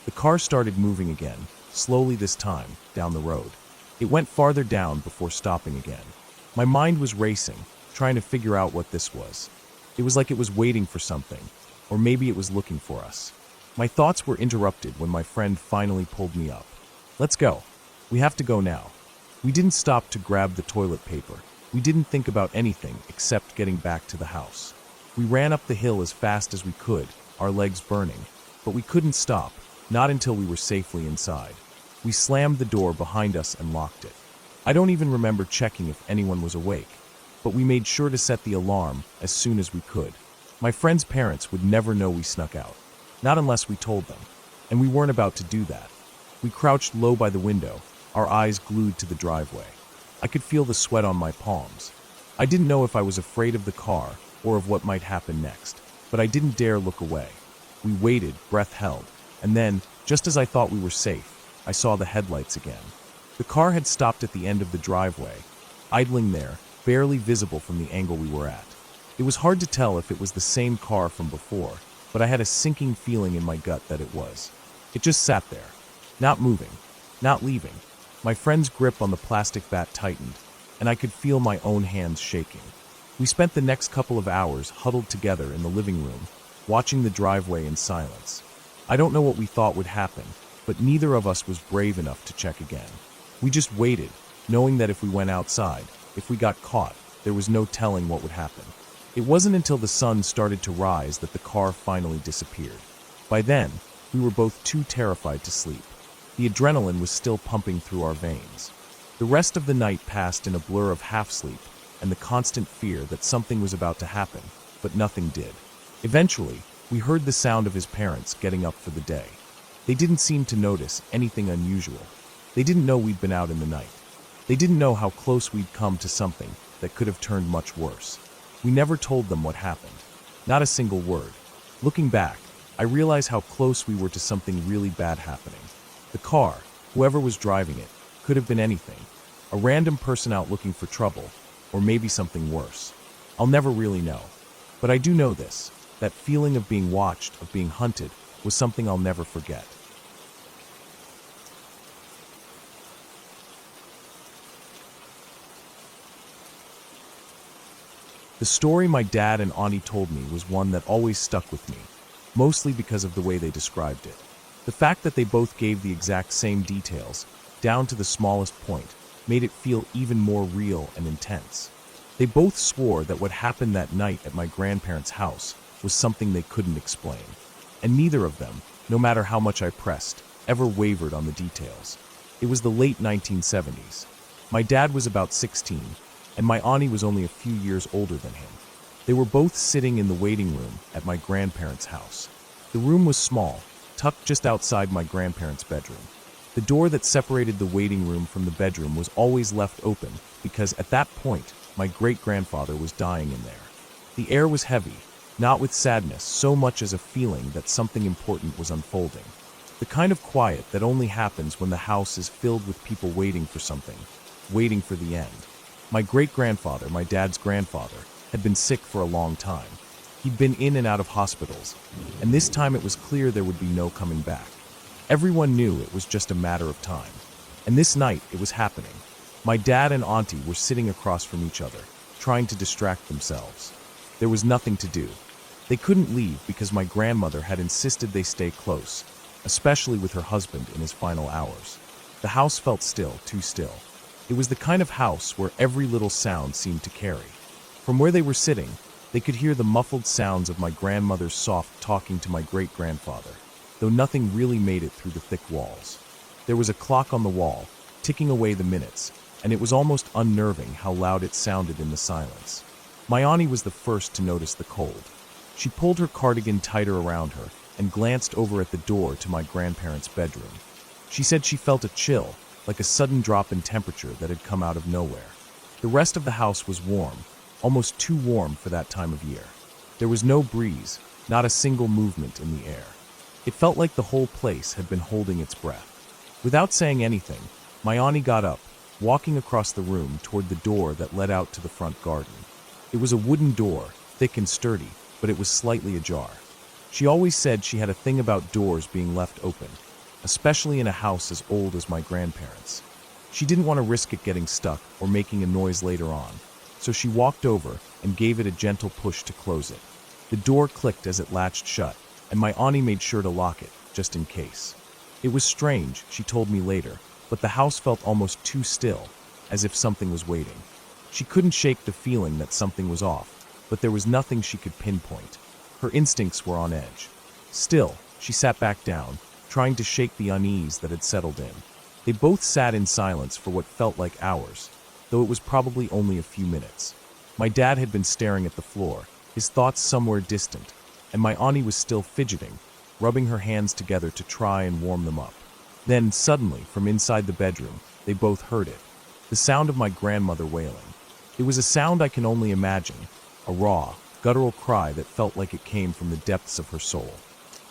The car started moving again, slowly this time, down the road. It went farther down before stopping again. My mind was racing, trying to figure out what this was. It was like it was waiting for something, or maybe it was looking for us. My thoughts were interrupted when my friend finally pulled me up. "Let's go. We have to go now." We didn't stop to grab the toilet paper. We didn't think about anything except getting back to the house. We ran up the hill as fast as we could, our legs burning, but we couldn't stop, not until we were safely inside. We slammed the door behind us and locked it. I don't even remember checking if anyone was awake, but we made sure to set the alarm as soon as we could. My friend's parents would never know we snuck out, not unless we told them, and we weren't about to do that. We crouched low by the window, our eyes glued to the driveway. I could feel the sweat on my palms. I didn't know if I was afraid of the car or of what might happen next, but I didn't dare look away. We waited, breath held, and then, just as I thought we were safe, I saw the headlights again. The car had stopped at the end of the driveway, idling there, barely visible from the angle we were at. It was hard to tell if it was the same car from before, but I had a sinking feeling in my gut that it was. It just sat there, not moving, not leaving. My friend's grip on the plastic bat tightened, and I could feel my own hands shaking. We spent the next couple of hours huddled together in the living room, watching the driveway in silence. I don't know what we thought would happen, but neither of us was brave enough to check again. We just waited, knowing that if we went outside, if we got caught, there was no telling what would happen. It wasn't until the sun started to rise that the car finally disappeared. By then, we were both too terrified to sleep. The adrenaline was still pumping through our veins. The rest of the night passed in a blur of half-sleep and the constant fear that something was about to happen, but nothing did. Eventually, we heard the sound of his parents getting up for the day. They didn't seem to notice anything unusual. They didn't know we'd been out in the night. They didn't know how close we'd come to something that could have turned much worse. We never told them what happened. Not a single word. Looking back, I realize how close we were to something really bad happening. The car, whoever was driving it, could have been anything. A random person out looking for trouble, or maybe something worse. I'll never really know. But I do know this, that feeling of being watched, of being hunted, was something I'll never forget. The story my dad and Auntie told me was one that always stuck with me, mostly because of the way they described it. The fact that they both gave the exact same details, down to the smallest point, made it feel even more real and intense. They both swore that what happened that night at my grandparents' house was something they couldn't explain. And neither of them, no matter how much I pressed, ever wavered on the details. It was the late 1970s. My dad was about 16, and my auntie was only a few years older than him. They were both sitting in the waiting room at my grandparents' house. The room was small, tucked just outside my grandparents' bedroom. The door that separated the waiting room from the bedroom was always left open because at that point, my great-grandfather was dying in there. The air was heavy, not with sadness so much as a feeling that something important was unfolding. The kind of quiet that only happens when the house is filled with people waiting for something, waiting for the end. My great-grandfather, my dad's grandfather, had been sick for a long time. He'd been in and out of hospitals, and this time it was clear there would be no coming back. Everyone knew it was just a matter of time. And this night, it was happening. My dad and auntie were sitting across from each other, trying to distract themselves. There was nothing to do. They couldn't leave because my grandmother had insisted they stay close, especially with her husband in his final hours. The house felt still, too still. It was the kind of house where every little sound seemed to carry. From where they were sitting, they could hear the muffled sounds of my grandmother's soft talking to my great-grandfather, though nothing really made it through the thick walls. There was a clock on the wall, ticking away the minutes, and it was almost unnerving how loud it sounded in the silence. My auntie was the first to notice the cold. She pulled her cardigan tighter around her and glanced over at the door to my grandparents' bedroom. She said she felt a chill, like a sudden drop in temperature that had come out of nowhere. The rest of the house was warm, almost too warm for that time of year. There was no breeze, not a single movement in the air. It felt like the whole place had been holding its breath. Without saying anything, my auntie got up, walking across the room toward the door that led out to the front garden. It was a wooden door, thick and sturdy, but it was slightly ajar. She always said she had a thing about doors being left open, especially in a house as old as my grandparents'. She didn't want to risk it getting stuck or making a noise later on, so she walked over and gave it a gentle push to close it. The door clicked as it latched shut, and my auntie made sure to lock it, just in case. It was strange, she told me later, but the house felt almost too still, as if something was waiting. She couldn't shake the feeling that something was off, but there was nothing she could pinpoint. Her instincts were on edge. Still, she sat back down, trying to shake the unease that had settled in. They both sat in silence for what felt like hours, though it was probably only a few minutes. My dad had been staring at the floor, his thoughts somewhere distant, and my auntie was still fidgeting, rubbing her hands together to try and warm them up. Then, suddenly, from inside the bedroom, they both heard it. The sound of my grandmother wailing. It was a sound I can only imagine, a raw, guttural cry that felt like it came from the depths of her soul.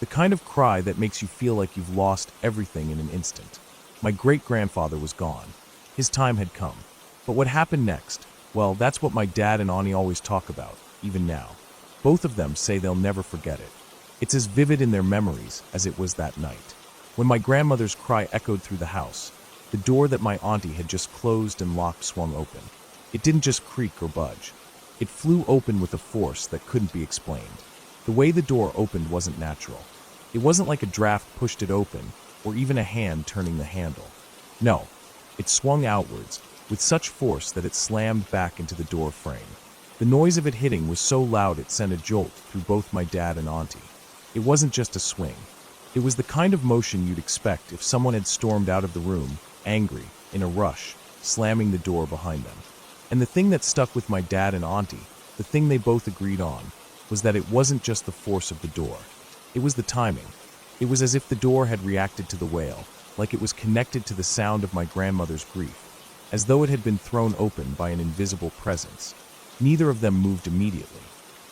The kind of cry that makes you feel like you've lost everything in an instant. My great-grandfather was gone. His time had come. But what happened next? Well, that's what my dad and auntie always talk about, even now. Both of them say they'll never forget it. It's as vivid in their memories as it was that night. When my grandmother's cry echoed through the house, the door that my auntie had just closed and locked swung open. It didn't just creak or budge. It flew open with a force that couldn't be explained. The way the door opened wasn't natural. It wasn't like a draft pushed it open, or even a hand turning the handle. No, it swung outwards, with such force that it slammed back into the door frame. The noise of it hitting was so loud it sent a jolt through both my dad and auntie. It wasn't just a swing. It was the kind of motion you'd expect if someone had stormed out of the room, angry, in a rush, slamming the door behind them. And the thing that stuck with my dad and auntie, the thing they both agreed on, was that it wasn't just the force of the door. It was the timing. It was as if the door had reacted to the wail, like it was connected to the sound of my grandmother's grief. as though it had been thrown open by an invisible presence. Neither of them moved immediately.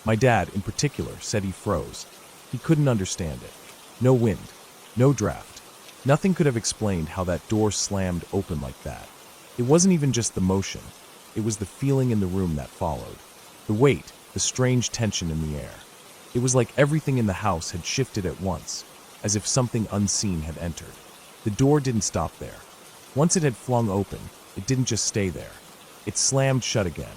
My dad, in particular, said he froze. He couldn't understand it. No wind, no draft. Nothing could have explained how that door slammed open like that. It wasn't even just the motion. It was the feeling in the room that followed. The weight, the strange tension in the air. It was like everything in the house had shifted at once, as if something unseen had entered. The door didn't stop there. Once it had flung open, it didn't just stay there. It slammed shut again.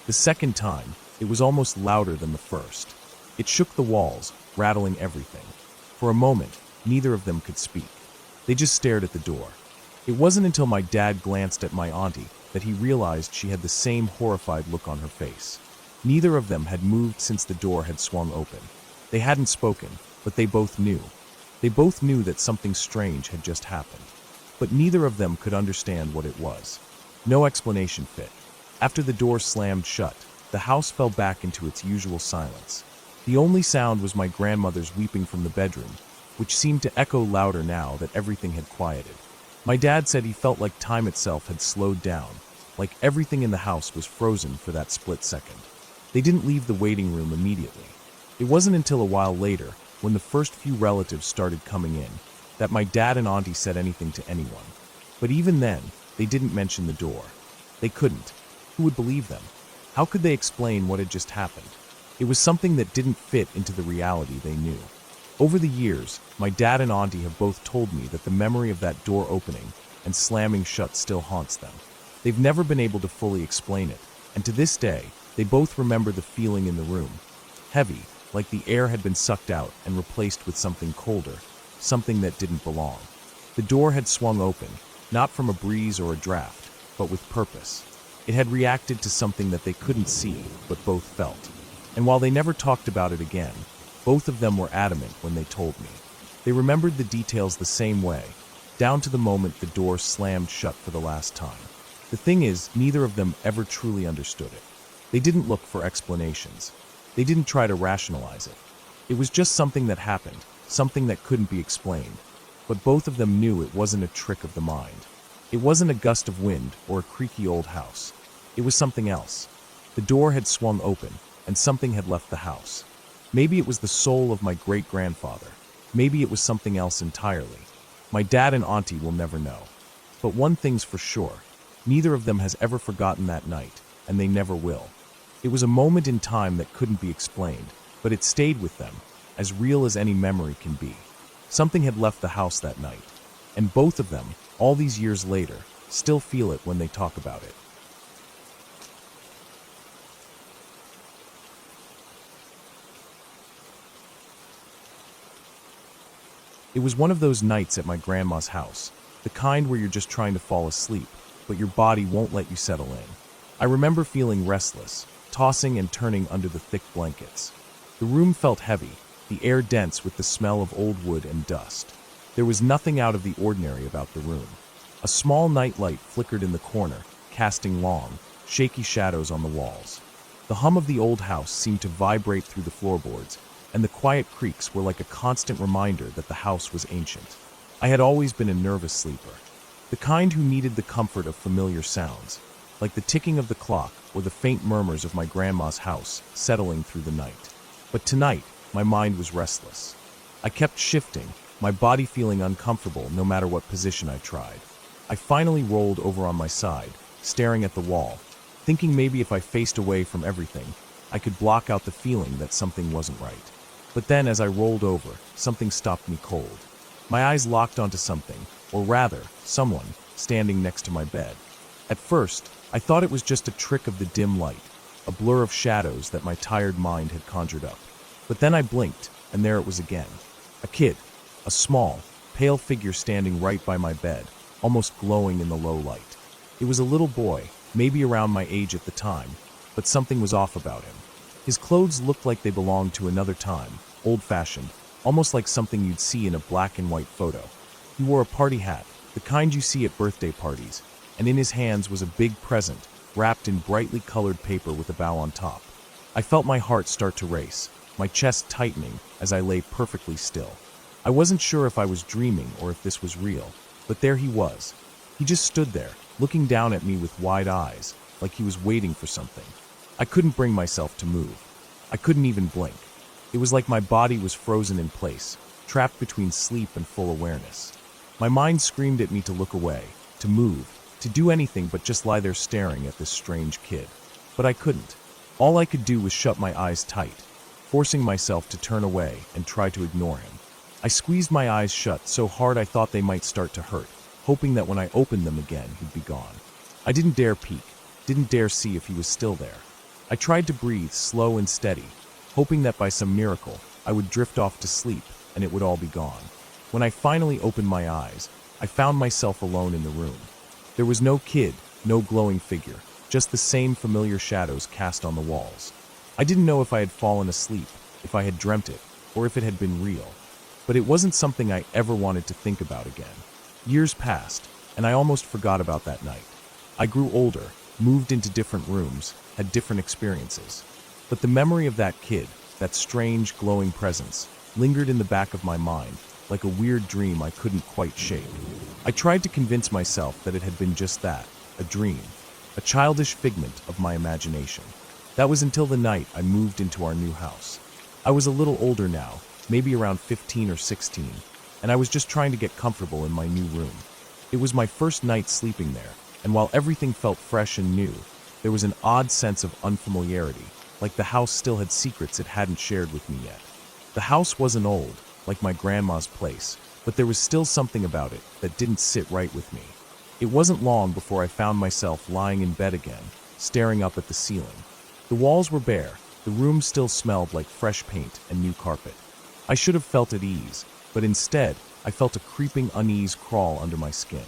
The second time, it was almost louder than the first. It shook the walls, rattling everything. For a moment, neither of them could speak. They just stared at the door. It wasn't until my dad glanced at my auntie that he realized she had the same horrified look on her face. Neither of them had moved since the door had swung open. They hadn't spoken, but they both knew. They both knew that something strange had just happened. But neither of them could understand what it was. No explanation fit. After the door slammed shut, the house fell back into its usual silence. The only sound was my grandmother's weeping from the bedroom, which seemed to echo louder now that everything had quieted. My dad said he felt like time itself had slowed down, like everything in the house was frozen for that split second. They didn't leave the waiting room immediately. It wasn't until a while later, when the first few relatives started coming in, that my dad and auntie said anything to anyone. But even then, they didn't mention the door. They couldn't. Who would believe them? How could they explain what had just happened? It was something that didn't fit into the reality they knew. Over the years, my dad and auntie have both told me that the memory of that door opening and slamming shut still haunts them. They've never been able to fully explain it, and to this day, they both remember the feeling in the room. Heavy, like the air had been sucked out and replaced with something colder, something that didn't belong. The door had swung open, not from a breeze or a draft, but with purpose. It had reacted to something that they couldn't see, but both felt. And while they never talked about it again, both of them were adamant when they told me. They remembered the details the same way, down to the moment the door slammed shut for the last time. The thing is, neither of them ever truly understood it. They didn't look for explanations. They didn't try to rationalize it. It was just something that happened, something that couldn't be explained. But both of them knew it wasn't a trick of the mind. It wasn't a gust of wind or a creaky old house. It was something else. The door had swung open, and something had left the house. Maybe it was the soul of my great-grandfather. Maybe it was something else entirely. My dad and auntie will never know. But one thing's for sure. Neither of them has ever forgotten that night, and they never will. It was a moment in time that couldn't be explained, but it stayed with them, as real as any memory can be. Something had left the house that night, and both of them, all these years later, still feel it when they talk about it. It was one of those nights at my grandma's house, the kind where you're just trying to fall asleep, but your body won't let you settle in. I remember feeling restless, tossing and turning under the thick blankets. The room felt heavy, the air dense with the smell of old wood and dust. There was nothing out of the ordinary about the room. A small night light flickered in the corner, casting long, shaky shadows on the walls. The hum of the old house seemed to vibrate through the floorboards, and the quiet creaks were like a constant reminder that the house was ancient. I had always been a nervous sleeper, the kind who needed the comfort of familiar sounds, like the ticking of the clock or the faint murmurs of my grandma's house settling through the night. But tonight, my mind was restless. I kept shifting, my body feeling uncomfortable no matter what position I tried. I finally rolled over on my side, staring at the wall, thinking maybe if I faced away from everything, I could block out the feeling that something wasn't right. But then as I rolled over, something stopped me cold. My eyes locked onto something, or rather, someone, standing next to my bed. At first, I thought it was just a trick of the dim light, a blur of shadows that my tired mind had conjured up. But then I blinked, and there it was again. A kid, a small, pale figure standing right by my bed, almost glowing in the low light. It was a little boy, maybe around my age at the time, but something was off about him. His clothes looked like they belonged to another time, old-fashioned, almost like something you'd see in a black and white photo. He wore a party hat, the kind you see at birthday parties, and in his hands was a big present, wrapped in brightly colored paper with a bow on top. I felt my heart start to race, my chest tightening as I lay perfectly still. I wasn't sure if I was dreaming or if this was real, but there he was. He just stood there, looking down at me with wide eyes, like he was waiting for something. I couldn't bring myself to move. I couldn't even blink. It was like my body was frozen in place, trapped between sleep and full awareness. My mind screamed at me to look away, to move, to do anything but just lie there staring at this strange kid. But I couldn't. All I could do was shut my eyes tight, forcing myself to turn away and try to ignore him. I squeezed my eyes shut so hard I thought they might start to hurt, hoping that when I opened them again, he'd be gone. I didn't dare peek, didn't dare see if he was still there. I tried to breathe slow and steady, hoping that by some miracle, I would drift off to sleep and it would all be gone. When I finally opened my eyes, I found myself alone in the room. There was no kid, no glowing figure, just the same familiar shadows cast on the walls. I didn't know if I had fallen asleep, if I had dreamt it, or if it had been real. But it wasn't something I ever wanted to think about again. Years passed, and I almost forgot about that night. I grew older, moved into different rooms, had different experiences. But the memory of that kid, that strange, glowing presence, lingered in the back of my mind, like a weird dream I couldn't quite shake. I tried to convince myself that it had been just that, a dream, a childish figment of my imagination. That was until the night I moved into our new house. I was a little older now, maybe around 15 or 16, and I was just trying to get comfortable in my new room. It was my first night sleeping there, and while everything felt fresh and new, there was an odd sense of unfamiliarity, like the house still had secrets it hadn't shared with me yet. The house wasn't old, like my grandma's place, but there was still something about it that didn't sit right with me. It wasn't long before I found myself lying in bed again, staring up at the ceiling. The walls were bare, the room still smelled like fresh paint and new carpet. I should have felt at ease, but instead, I felt a creeping unease crawl under my skin.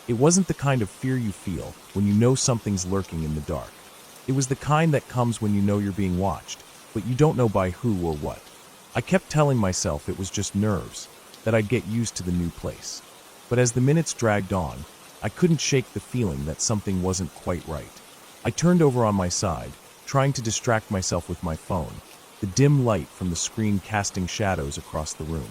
It wasn't the kind of fear you feel when you know something's lurking in the dark. It was the kind that comes when you know you're being watched, but you don't know by who or what. I kept telling myself it was just nerves, that I'd get used to the new place. But as the minutes dragged on, I couldn't shake the feeling that something wasn't quite right. I turned over on my side, trying to distract myself with my phone, the dim light from the screen casting shadows across the room.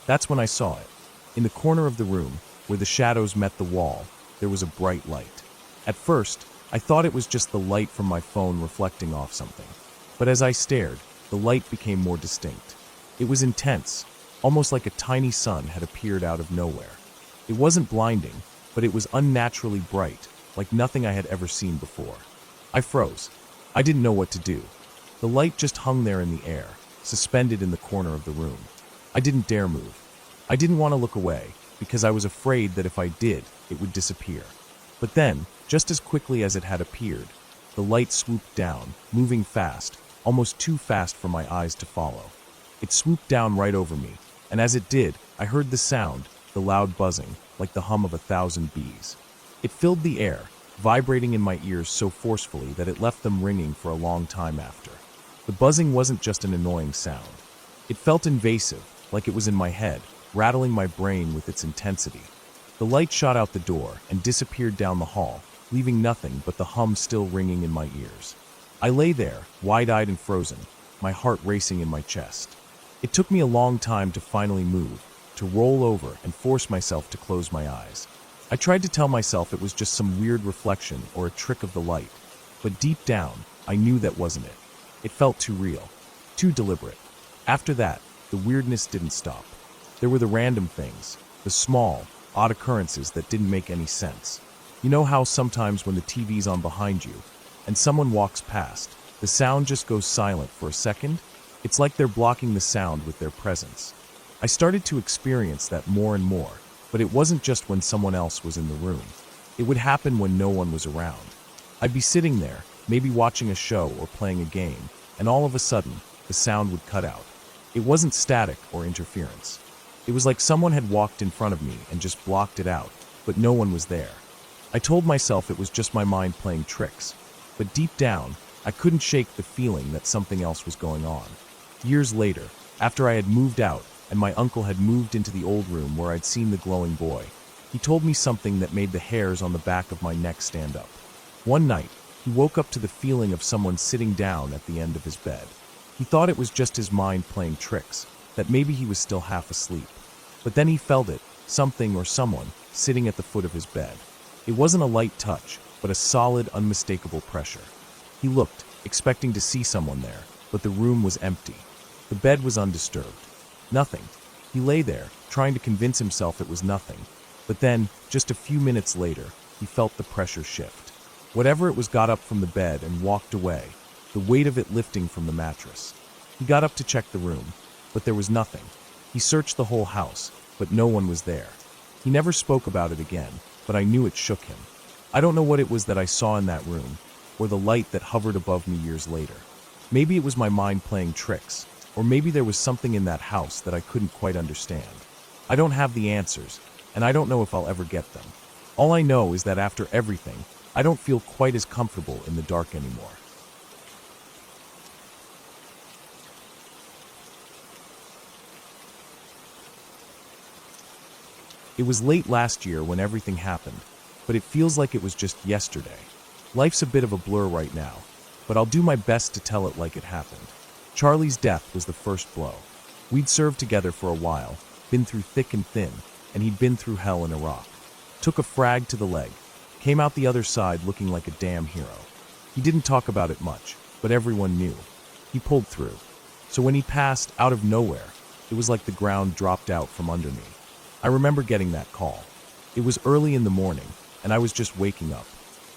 That's when I saw it. In the corner of the room, where the shadows met the wall, there was a bright light. At first, I thought it was just the light from my phone reflecting off something. But as I stared, the light became more distinct. It was intense, almost like a tiny sun had appeared out of nowhere. It wasn't blinding, but it was unnaturally bright, like nothing I had ever seen before. I froze. I didn't know what to do. The light just hung there in the air, suspended in the corner of the room. I didn't dare move. I didn't want to look away, because I was afraid that if I did, it would disappear. But then, just as quickly as it had appeared, the light swooped down, moving fast, almost too fast for my eyes to follow. It swooped down right over me, and as it did, I heard the sound, the loud buzzing, like the hum of 1,000 bees. It filled the air, vibrating in my ears so forcefully that it left them ringing for a long time after. The buzzing wasn't just an annoying sound. It felt invasive, like it was in my head, rattling my brain with its intensity. The light shot out the door and disappeared down the hall, leaving nothing but the hum still ringing in my ears. I lay there, wide-eyed and frozen, my heart racing in my chest. It took me a long time to finally move, to roll over and force myself to close my eyes. I tried to tell myself it was just some weird reflection or a trick of the light, but deep down, I knew that wasn't it. It felt too real, too deliberate. After that, the weirdness didn't stop. There were the random things, the small, odd occurrences that didn't make any sense. You know how sometimes when the TV's on behind you, and someone walks past, the sound just goes silent for a second? It's like they're blocking the sound with their presence. I started to experience that more and more, but it wasn't just when someone else was in the room. It would happen when no one was around. I'd be sitting there, maybe watching a show or playing a game, and all of a sudden, the sound would cut out. It wasn't static or interference. It was like someone had walked in front of me and just blocked it out, but no one was there. I told myself it was just my mind playing tricks, but deep down, I couldn't shake the feeling that something else was going on. Years later, after I had moved out and my uncle had moved into the old room where I'd seen the glowing boy, he told me something that made the hairs on the back of my neck stand up. One night, he woke up to the feeling of someone sitting down at the end of his bed. He thought it was just his mind playing tricks, that maybe he was still half asleep. But then he felt it, something or someone, sitting at the foot of his bed. It wasn't a light touch, but a solid, unmistakable pressure. He looked, expecting to see someone there, but the room was empty. The bed was undisturbed. Nothing. He lay there, trying to convince himself it was nothing. But then, just a few minutes later, he felt the pressure shift. Whatever it was got up from the bed and walked away, the weight of it lifting from the mattress. He got up to check the room, but there was nothing. He searched the whole house, but no one was there. He never spoke about it again, but I knew it shook him. I don't know what it was that I saw in that room, or the light that hovered above me years later. Maybe it was my mind playing tricks, or maybe there was something in that house that I couldn't quite understand. I don't have the answers, and I don't know if I'll ever get them. All I know is that after everything, I don't feel quite as comfortable in the dark anymore. It was late last year when everything happened, but it feels like it was just yesterday. Life's a bit of a blur right now, but I'll do my best to tell it like it happened. Charlie's death was the first blow. We'd served together for a while, been through thick and thin, and he'd been through hell in Iraq. Took a frag to the leg, came out the other side looking like a damn hero. He didn't talk about it much, but everyone knew. He pulled through. So when he passed, out of nowhere, it was like the ground dropped out from under me. I remember getting that call. It was early in the morning, and I was just waking up.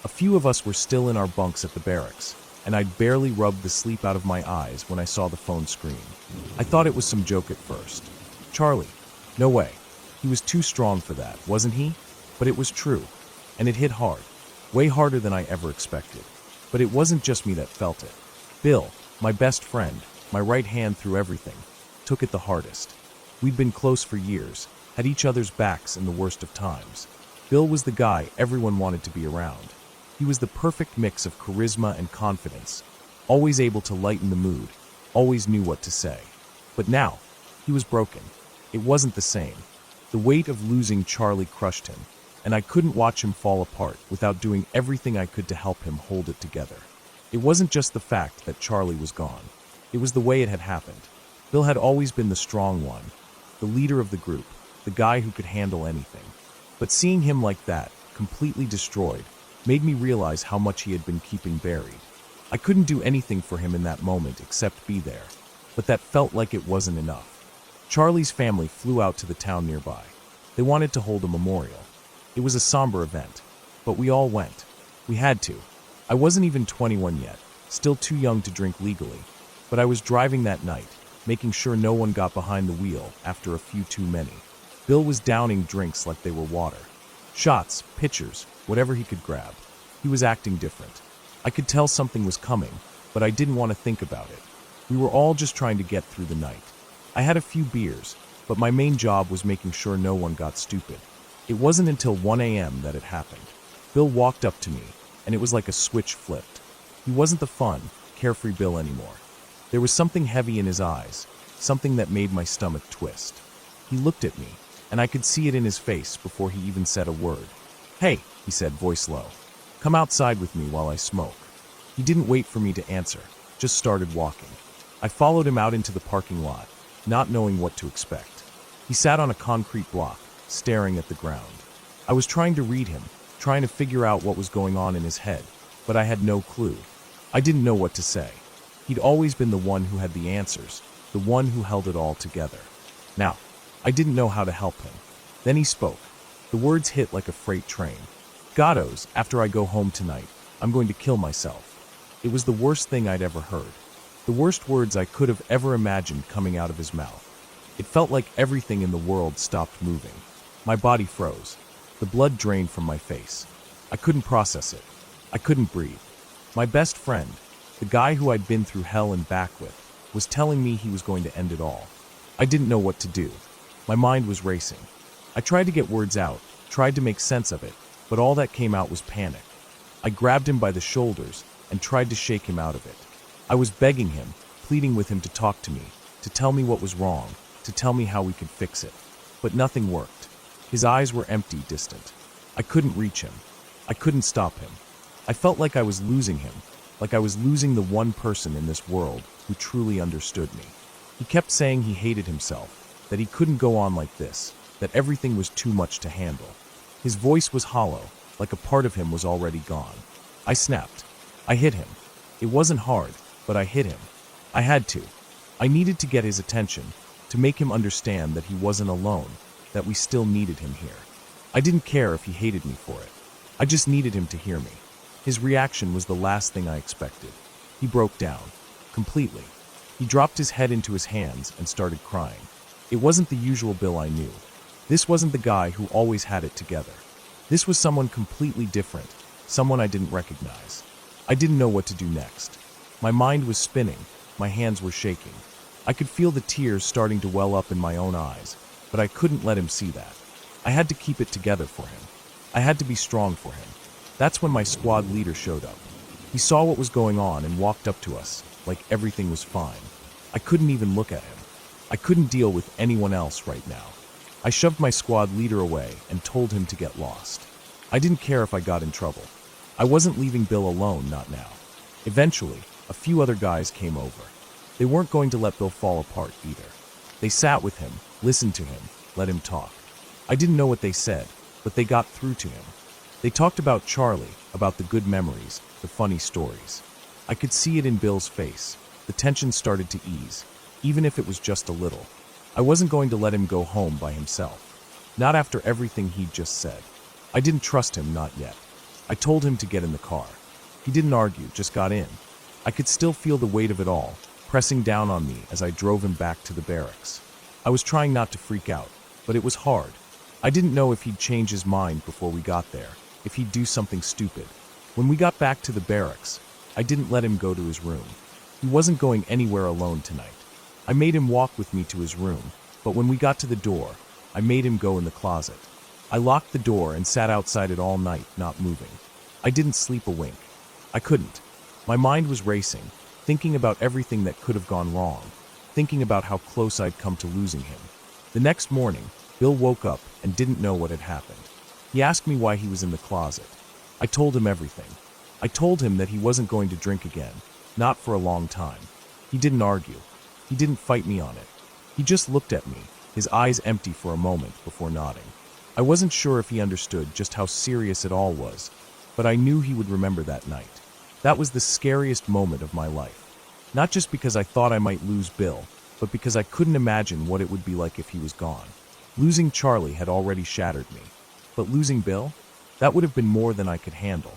A few of us were still in our bunks at the barracks, and I'd barely rubbed the sleep out of my eyes when I saw the phone screen. I thought it was some joke at first. Charlie. No way. He was too strong for that, wasn't he? But it was true. And it hit hard. Way harder than I ever expected. But it wasn't just me that felt it. Bill, my best friend, my right hand through everything, took it the hardest. We'd been close for years, had each other's backs in the worst of times. Bill was the guy everyone wanted to be around. He was the perfect mix of charisma and confidence, always able to lighten the mood, always knew what to say. But now, he was broken. It wasn't the same. The weight of losing Charlie crushed him, and I couldn't watch him fall apart without doing everything I could to help him hold it together. It wasn't just the fact that Charlie was gone. It was the way it had happened. Bill had always been the strong one, the leader of the group, the guy who could handle anything. But seeing him like that, completely destroyed, made me realize how much he had been keeping buried. I couldn't do anything for him in that moment except be there, but that felt like it wasn't enough. Charlie's family flew out to the town nearby. They wanted to hold a memorial. It was a somber event, but we all went. We had to. I wasn't even 21 yet, still too young to drink legally, but I was driving that night, making sure no one got behind the wheel after a few too many. Bill was downing drinks like they were water. Shots, pitchers, whatever he could grab. He was acting different. I could tell something was coming, but I didn't want to think about it. We were all just trying to get through the night. I had a few beers, but my main job was making sure no one got stupid. It wasn't until 1 a.m. that it happened. Bill walked up to me, and it was like a switch flipped. He wasn't the fun, carefree Bill anymore. There was something heavy in his eyes, something that made my stomach twist. He looked at me, and I could see it in his face before he even said a word. "Hey," he said, voice low. "Come outside with me while I smoke." He didn't wait for me to answer, just started walking. I followed him out into the parking lot, not knowing what to expect. He sat on a concrete block, staring at the ground. I was trying to read him, trying to figure out what was going on in his head, but I had no clue. I didn't know what to say. He'd always been the one who had the answers, the one who held it all together. Now, I didn't know how to help him. Then he spoke. The words hit like a freight train. "Gatos, after I go home tonight, I'm going to kill myself." It was the worst thing I'd ever heard. The worst words I could have ever imagined coming out of his mouth. It felt like everything in the world stopped moving. My body froze. The blood drained from my face. I couldn't process it. I couldn't breathe. My best friend, the guy who I'd been through hell and back with, was telling me he was going to end it all. I didn't know what to do. My mind was racing. I tried to get words out, tried to make sense of it, but all that came out was panic. I grabbed him by the shoulders and tried to shake him out of it. I was begging him, pleading with him to talk to me, to tell me what was wrong, to tell me how we could fix it. But nothing worked. His eyes were empty, distant. I couldn't reach him. I couldn't stop him. I felt like I was losing him, like I was losing the one person in this world who truly understood me. He kept saying he hated himself, that he couldn't go on like this, that everything was too much to handle. His voice was hollow, like a part of him was already gone. I snapped. I hit him. It wasn't hard, but I hit him. I had to. I needed to get his attention, to make him understand that he wasn't alone, that we still needed him here. I didn't care if he hated me for it. I just needed him to hear me. His reaction was the last thing I expected. He broke down. Completely. He dropped his head into his hands and started crying. It wasn't the usual Bill I knew. This wasn't the guy who always had it together. This was someone completely different, someone I didn't recognize. I didn't know what to do next. My mind was spinning, my hands were shaking. I could feel the tears starting to well up in my own eyes, but I couldn't let him see that. I had to keep it together for him. I had to be strong for him. That's when my squad leader showed up. He saw what was going on and walked up to us, like everything was fine. I couldn't even look at him. I couldn't deal with anyone else right now. I shoved my squad leader away and told him to get lost. I didn't care if I got in trouble. I wasn't leaving Bill alone, not now. Eventually, a few other guys came over. They weren't going to let Bill fall apart either. They sat with him, listened to him, let him talk. I didn't know what they said, but they got through to him. They talked about Charlie, about the good memories, the funny stories. I could see it in Bill's face. The tension started to ease, even if it was just a little. I wasn't going to let him go home by himself. Not after everything he'd just said. I didn't trust him, not yet. I told him to get in the car. He didn't argue, just got in. I could still feel the weight of it all, pressing down on me as I drove him back to the barracks. I was trying not to freak out, but it was hard. I didn't know if he'd change his mind before we got there, if he'd do something stupid. When we got back to the barracks, I didn't let him go to his room. He wasn't going anywhere alone tonight. I made him walk with me to his room, but when we got to the door, I made him go in the closet. I locked the door and sat outside it all night, not moving. I didn't sleep a wink. I couldn't. My mind was racing, thinking about everything that could have gone wrong, thinking about how close I'd come to losing him. The next morning, Bill woke up and didn't know what had happened. He asked me why he was in the closet. I told him everything. I told him that he wasn't going to drink again, not for a long time. He didn't argue. He didn't fight me on it. He just looked at me, his eyes empty for a moment before nodding. I wasn't sure if he understood just how serious it all was, but I knew he would remember that night. That was the scariest moment of my life. Not just because I thought I might lose Bill, but because I couldn't imagine what it would be like if he was gone. Losing Charlie had already shattered me, but losing Bill? That would have been more than I could handle.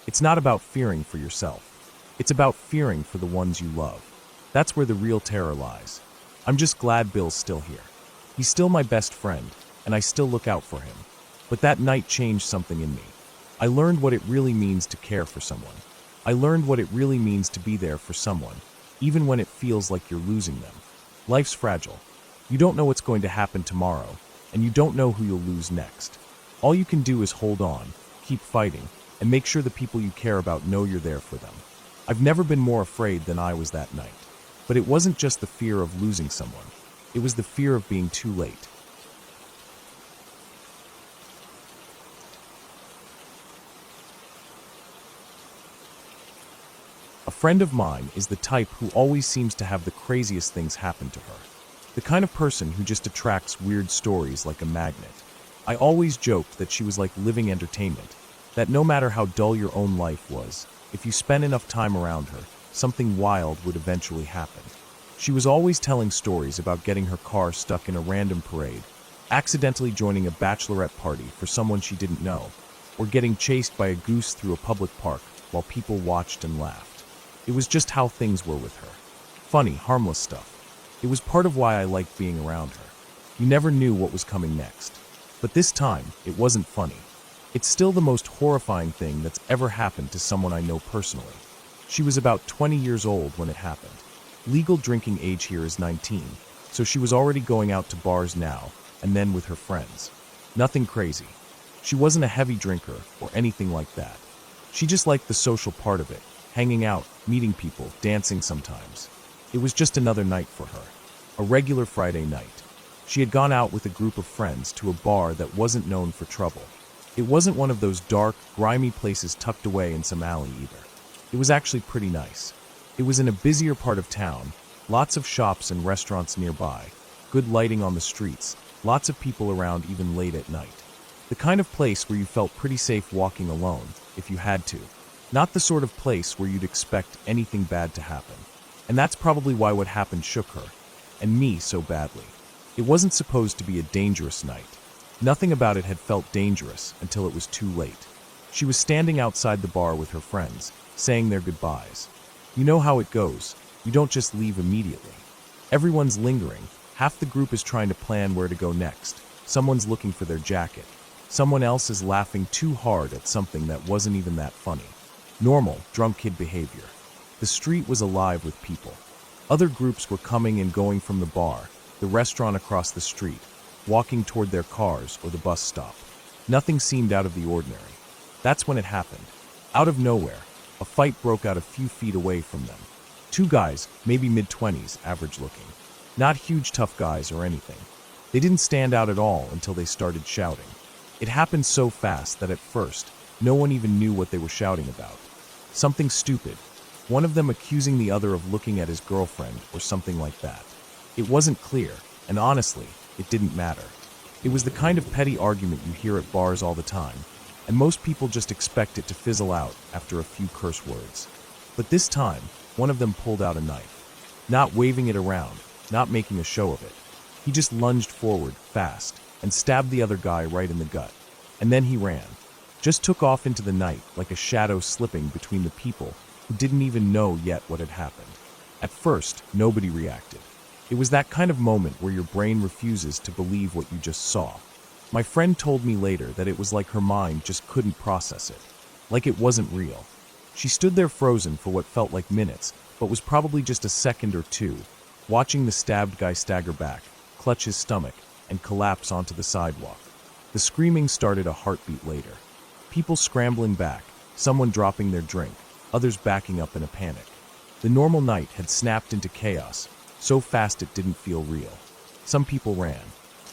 It's not about fearing for yourself. It's about fearing for the ones you love. That's where the real terror lies. I'm just glad Bill's still here. He's still my best friend, and I still look out for him. But that night changed something in me. I learned what it really means to care for someone. I learned what it really means to be there for someone, even when it feels like you're losing them. Life's fragile. You don't know what's going to happen tomorrow, and you don't know who you'll lose next. All you can do is hold on, keep fighting, and make sure the people you care about know you're there for them. I've never been more afraid than I was that night. But it wasn't just the fear of losing someone. It was the fear of being too late. A friend of mine is the type who always seems to have the craziest things happen to her. The kind of person who just attracts weird stories like a magnet. I always joked that she was like living entertainment, that no matter how dull your own life was, if you spent enough time around her, something wild would eventually happen. She was always telling stories about getting her car stuck in a random parade, accidentally joining a bachelorette party for someone she didn't know, or getting chased by a goose through a public park while people watched and laughed. It was just how things were with her. Funny, harmless stuff. It was part of why I liked being around her. You never knew what was coming next. But this time, it wasn't funny. It's still the most horrifying thing that's ever happened to someone I know personally. She was about 20 years old when it happened. Legal drinking age here is 19, so she was already going out to bars now, and then with her friends. Nothing crazy. She wasn't a heavy drinker or anything like that. She just liked the social part of it, hanging out, meeting people, dancing sometimes. It was just another night for her. A regular Friday night. She had gone out with a group of friends to a bar that wasn't known for trouble. It wasn't one of those dark, grimy places tucked away in some alley either. It was actually pretty nice. It was in a busier part of town, lots of shops and restaurants nearby, good lighting on the streets, lots of people around even late at night. The kind of place where you felt pretty safe walking alone, if you had to. Not the sort of place where you'd expect anything bad to happen. And that's probably why what happened shook her, and me so badly. It wasn't supposed to be a dangerous night. Nothing about it had felt dangerous until it was too late. She was standing outside the bar with her friends, saying their goodbyes. You know how it goes. You don't just leave immediately. Everyone's lingering. Half the group is trying to plan where to go next. Someone's looking for their jacket. Someone else is laughing too hard at something that wasn't even that funny. Normal, drunk kid behavior. The street was alive with people. Other groups were coming and going from the bar, the restaurant across the street, walking toward their cars or the bus stop. Nothing seemed out of the ordinary. That's when it happened. Out of nowhere, a fight broke out a few feet away from them. Two guys, maybe mid-20s, average looking. Not huge tough guys or anything. They didn't stand out at all until they started shouting. It happened so fast that at first, no one even knew what they were shouting about. Something stupid. One of them accusing the other of looking at his girlfriend or something like that. It wasn't clear, and honestly, it didn't matter. It was the kind of petty argument you hear at bars all the time, and most people just expect it to fizzle out after a few curse words. But this time, one of them pulled out a knife. Not waving it around, not making a show of it. He just lunged forward, fast, and stabbed the other guy right in the gut. And then he ran. Just took off into the night like a shadow slipping between the people who didn't even know yet what had happened. At first, nobody reacted. It was that kind of moment where your brain refuses to believe what you just saw. My friend told me later that it was like her mind just couldn't process it. Like it wasn't real. She stood there frozen for what felt like minutes, but was probably just a second or two, watching the stabbed guy stagger back, clutch his stomach, and collapse onto the sidewalk. The screaming started a heartbeat later. People scrambling back, someone dropping their drink, others backing up in a panic. The normal night had snapped into chaos, so fast it didn't feel real. Some people ran.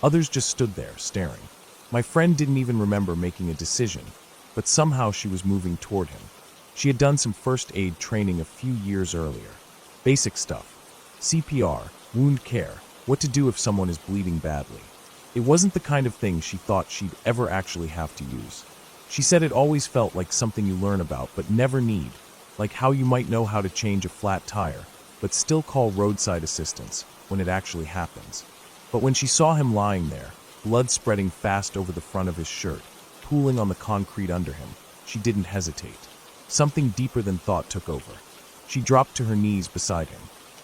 Others just stood there, staring. My friend didn't even remember making a decision, but somehow she was moving toward him. She had done some first aid training a few years earlier. Basic stuff. CPR, wound care, what to do if someone is bleeding badly. It wasn't the kind of thing she thought she'd ever actually have to use. She said it always felt like something you learn about but never need, like how you might know how to change a flat tire, but still call roadside assistance when it actually happens. But when she saw him lying there, blood spreading fast over the front of his shirt, pooling on the concrete under him, she didn't hesitate. Something deeper than thought took over. She dropped to her knees beside him.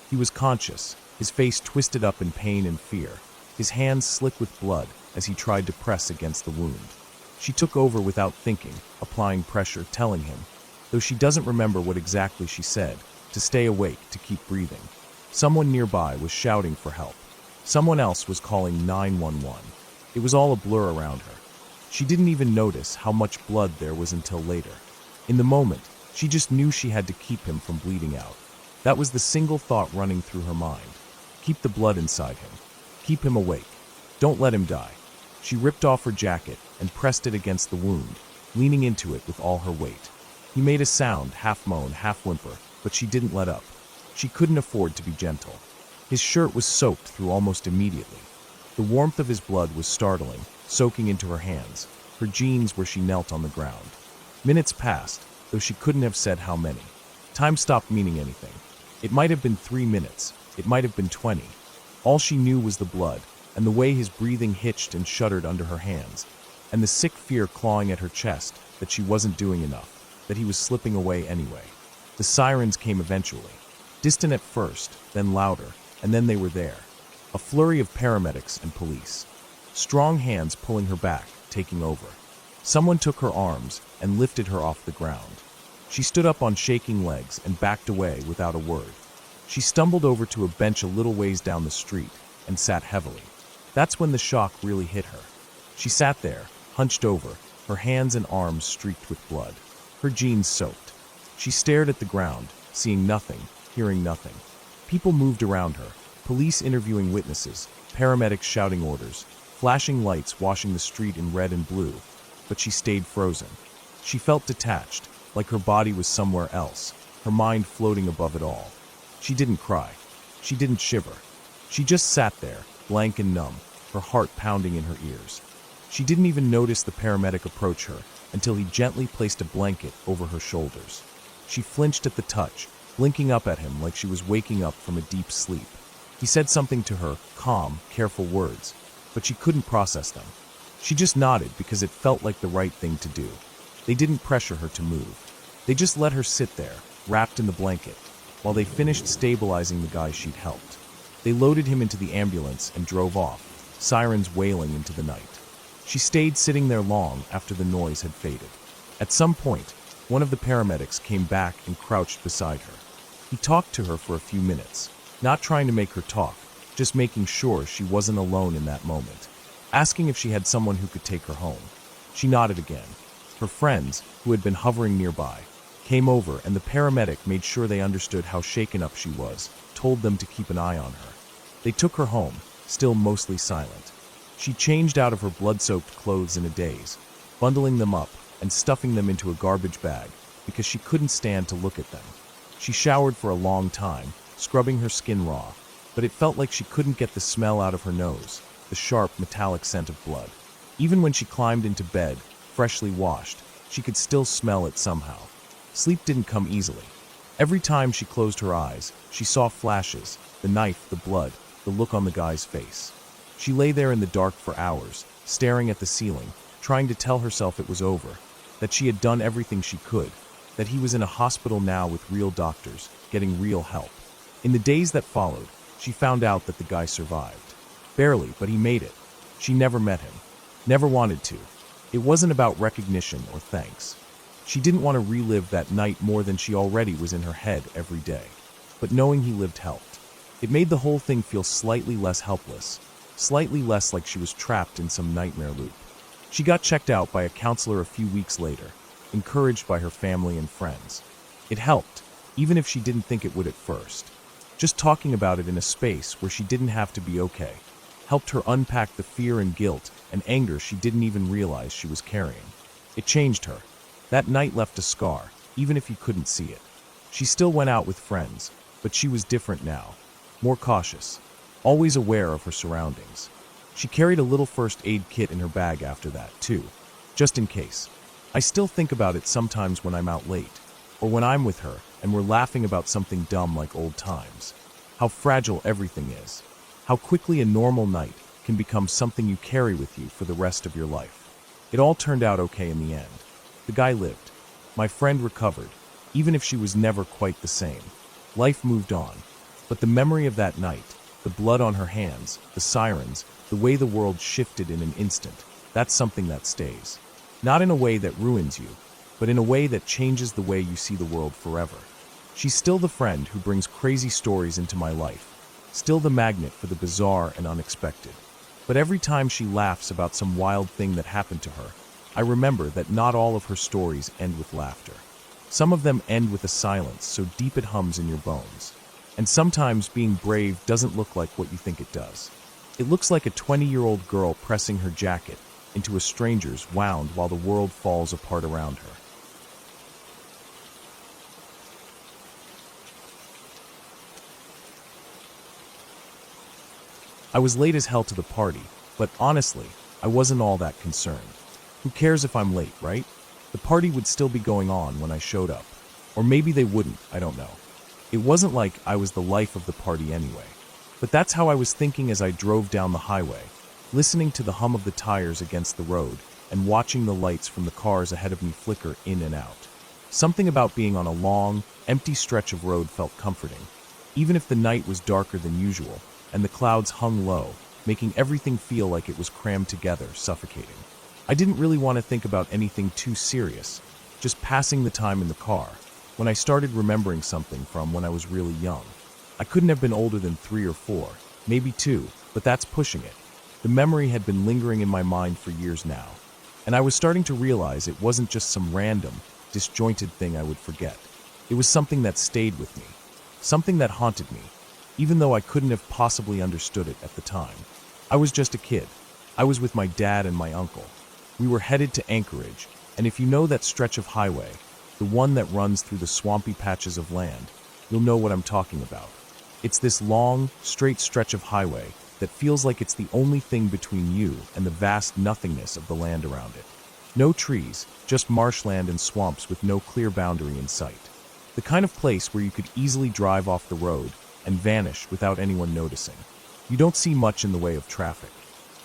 He was conscious, his face twisted up in pain and fear, his hands slick with blood as he tried to press against the wound. She took over without thinking, applying pressure, telling him, though she doesn't remember what exactly she said, to stay awake, to keep breathing. Someone nearby was shouting for help. Someone else was calling 911. It was all a blur around her. She didn't even notice how much blood there was until later. In the moment, she just knew she had to keep him from bleeding out. That was the single thought running through her mind. Keep the blood inside him. Keep him awake. Don't let him die. She ripped off her jacket and pressed it against the wound, leaning into it with all her weight. He made a sound, half moan, half whimper, but she didn't let up. She couldn't afford to be gentle. His shirt was soaked through almost immediately. The warmth of his blood was startling, soaking into her hands, her jeans where she knelt on the ground. Minutes passed, though she couldn't have said how many. Time stopped meaning anything. It might have been 3 minutes, it might have been 20. All she knew was the blood, and the way his breathing hitched and shuddered under her hands, and the sick fear clawing at her chest that she wasn't doing enough, that he was slipping away anyway. The sirens came eventually. Distant at first, then louder, and then they were there. A flurry of paramedics and police. Strong hands pulling her back, taking over. Someone took her arms and lifted her off the ground. She stood up on shaking legs and backed away without a word. She stumbled over to a bench a little ways down the street and sat heavily. That's when the shock really hit her. She sat there, hunched over, her hands and arms streaked with blood, her jeans soaked. She stared at the ground, seeing nothing, hearing nothing. People moved around her, police interviewing witnesses, paramedics shouting orders, flashing lights washing the street in red and blue, but she stayed frozen. She felt detached, like her body was somewhere else, her mind floating above it all. She didn't cry. She didn't shiver. She just sat there, blank and numb, her heart pounding in her ears. She didn't even notice the paramedic approach her until he gently placed a blanket over her shoulders. She flinched at the touch, blinking up at him like she was waking up from a deep sleep. He said something to her, calm, careful words, but she couldn't process them. She just nodded because it felt like the right thing to do. They didn't pressure her to move. They just let her sit there, wrapped in the blanket, while they finished stabilizing the guy she'd helped. They loaded him into the ambulance and drove off, sirens wailing into the night. She stayed sitting there long after the noise had faded. At some point, one of the paramedics came back and crouched beside her. He talked to her for a few minutes, not trying to make her talk, just making sure she wasn't alone in that moment, asking if she had someone who could take her home. She nodded again. Her friends, who had been hovering nearby, came over, and the paramedic made sure they understood how shaken up she was, told them to keep an eye on her. They took her home, still mostly silent. She changed out of her blood-soaked clothes in a daze, bundling them up and stuffing them into a garbage bag because she couldn't stand to look at them. She showered for a long time, scrubbing her skin raw, but it felt like she couldn't get the smell out of her nose, the sharp, metallic scent of blood. Even when she climbed into bed, freshly washed, she could still smell it somehow. Sleep didn't come easily. Every time she closed her eyes, she saw flashes, the knife, the blood, the look on the guy's face. She lay there in the dark for hours, staring at the ceiling, trying to tell herself it was over, that she had done everything she could, that he was in a hospital now with real doctors, getting real help. In the days that followed, she found out that the guy survived. Barely, but he made it. She never met him. Never wanted to. It wasn't about recognition or thanks. She didn't want to relive that night more than she already was in her head every day. But knowing he lived helped. It made the whole thing feel slightly less helpless, slightly less like she was trapped in some nightmare loop. She got checked out by a counselor a few weeks later, encouraged by her family and friends. It helped, even if she didn't think it would at first. Just talking about it in a space where she didn't have to be okay helped her unpack the fear and guilt and anger she didn't even realize she was carrying. It changed her. That night left a scar, even if you couldn't see it. She still went out with friends, but she was different now. More cautious, always aware of her surroundings. She carried a little first aid kit in her bag after that, too, just in case. I still think about it sometimes when I'm out late, or when I'm with her and we're laughing about something dumb like old times. How fragile everything is. How quickly a normal night can become something you carry with you for the rest of your life. It all turned out okay in the end. The guy lived. My friend recovered, even if she was never quite the same. Life moved on. But the memory of that night, the blood on her hands, the sirens, the way the world shifted in an instant, that's something that stays. Not in a way that ruins you, but in a way that changes the way you see the world forever. She's still the friend who brings crazy stories into my life, still the magnet for the bizarre and unexpected. But every time she laughs about some wild thing that happened to her, I remember that not all of her stories end with laughter. Some of them end with a silence so deep it hums in your bones. And sometimes being brave doesn't look like what you think it does. It looks like a 20-year-old girl pressing her jacket into a stranger's wound while the world falls apart around her. I was late as hell to the party, but honestly, I wasn't all that concerned. Who cares if I'm late, right? The party would still be going on when I showed up. Or maybe they wouldn't, I don't know. It wasn't like I was the life of the party anyway. But that's how I was thinking as I drove down the highway, listening to the hum of the tires against the road and watching the lights from the cars ahead of me flicker in and out. Something about being on a long, empty stretch of road felt comforting, even if the night was darker than usual and the clouds hung low, making everything feel like it was crammed together, suffocating. I didn't really want to think about anything too serious, just passing the time in the car, when I started remembering something from when I was really young. I couldn't have been older than 3 or 4, maybe 2, but that's pushing it. The memory had been lingering in my mind for years now, and I was starting to realize it wasn't just some random, disjointed thing I would forget. It was something that stayed with me, something that haunted me, even though I couldn't have possibly understood it at the time. I was just a kid. I was with my dad and my uncle. We were headed to Anchorage, and if you know that stretch of highway, the one that runs through the swampy patches of land, you'll know what I'm talking about. It's this long, straight stretch of highway that feels like it's the only thing between you and the vast nothingness of the land around it. No trees, just marshland and swamps with no clear boundary in sight. The kind of place where you could easily drive off the road and vanish without anyone noticing. You don't see much in the way of traffic.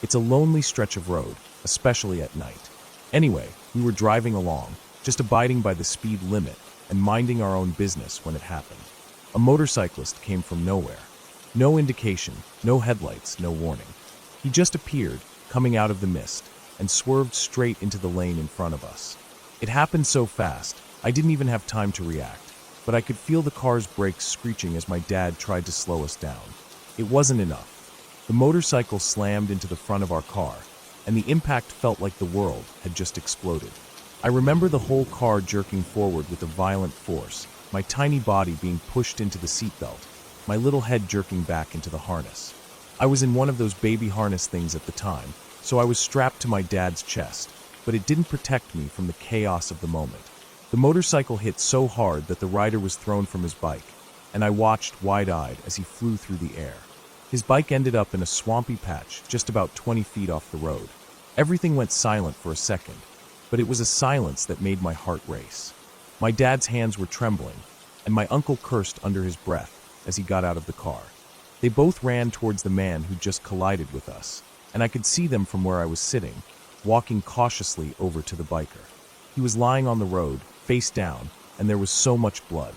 It's a lonely stretch of road, especially at night. Anyway, we were driving along, just abiding by the speed limit and minding our own business when it happened. A motorcyclist came from nowhere. No indication, no headlights, no warning. He just appeared, coming out of the mist, and swerved straight into the lane in front of us. It happened so fast, I didn't even have time to react, but I could feel the car's brakes screeching as my dad tried to slow us down. It wasn't enough. The motorcycle slammed into the front of our car, and the impact felt like the world had just exploded. I remember the whole car jerking forward with a violent force, my tiny body being pushed into the seatbelt, my little head jerking back into the harness. I was in one of those baby harness things at the time, so I was strapped to my dad's chest, but it didn't protect me from the chaos of the moment. The motorcycle hit so hard that the rider was thrown from his bike, and I watched wide-eyed as he flew through the air. His bike ended up in a swampy patch just about 20 feet off the road. Everything went silent for a second, but it was a silence that made my heart race. My dad's hands were trembling, and my uncle cursed under his breath as he got out of the car. They both ran towards the man who just collided with us, and I could see them from where I was sitting, walking cautiously over to the biker. He was lying on the road, face down, and there was so much blood.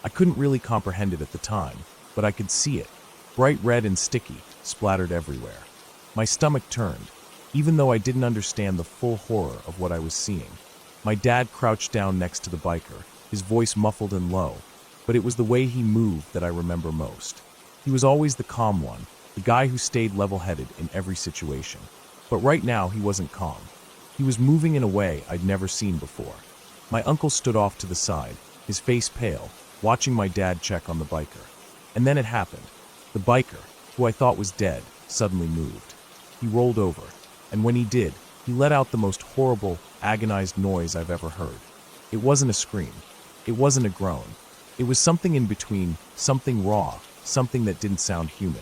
I couldn't really comprehend it at the time, but I could see it, bright red and sticky, splattered everywhere. My stomach turned, even though I didn't understand the full horror of what I was seeing. My dad crouched down next to the biker, his voice muffled and low, but it was the way he moved that I remember most. He was always the calm one, the guy who stayed level-headed in every situation. But right now he wasn't calm. He was moving in a way I'd never seen before. My uncle stood off to the side, his face pale, watching my dad check on the biker. And then it happened. The biker, who I thought was dead, suddenly moved. He rolled over, and when he did, he let out the most horrible, agonized noise I've ever heard. It wasn't a scream. It wasn't a groan. It was something in between, something raw, something that didn't sound human.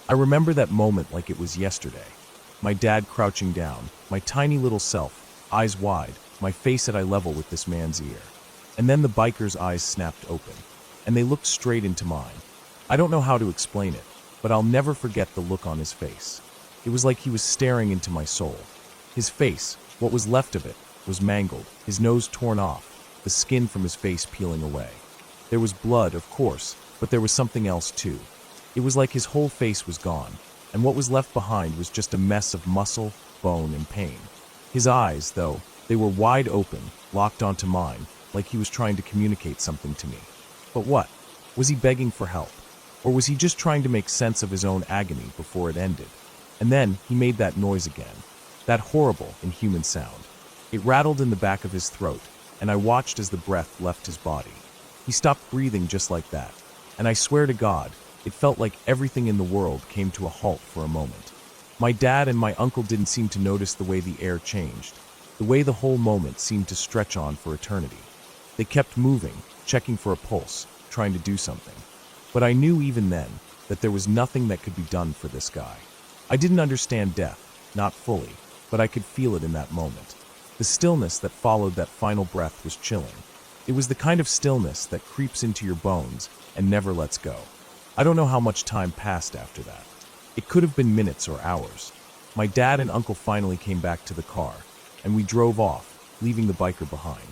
I remember that moment like it was yesterday. My dad crouching down, my tiny little self, eyes wide, my face at eye level with this man's ear. And then the biker's eyes snapped open, and they looked straight into mine. I don't know how to explain it, but I'll never forget the look on his face. It was like he was staring into my soul. His face, what was left of it, was mangled, his nose torn off, the skin from his face peeling away. There was blood, of course, but there was something else too. It was like his whole face was gone, and what was left behind was just a mess of muscle, bone, and pain. His eyes, though, they were wide open, locked onto mine, like he was trying to communicate something to me. But what? Was he begging for help? Or was he just trying to make sense of his own agony before it ended? And then he made that noise again, that horrible, inhuman sound. It rattled in the back of his throat, and I watched as the breath left his body. He stopped breathing just like that, and I swear to God, it felt like everything in the world came to a halt for a moment. My dad and my uncle didn't seem to notice the way the air changed, the way the whole moment seemed to stretch on for eternity. They kept moving, checking for a pulse, trying to do something. But I knew even then that there was nothing that could be done for this guy. I didn't understand death, not fully, but I could feel it in that moment. The stillness that followed that final breath was chilling. It was the kind of stillness that creeps into your bones and never lets go. I don't know how much time passed after that. It could have been minutes or hours. My dad and uncle finally came back to the car, and we drove off, leaving the biker behind.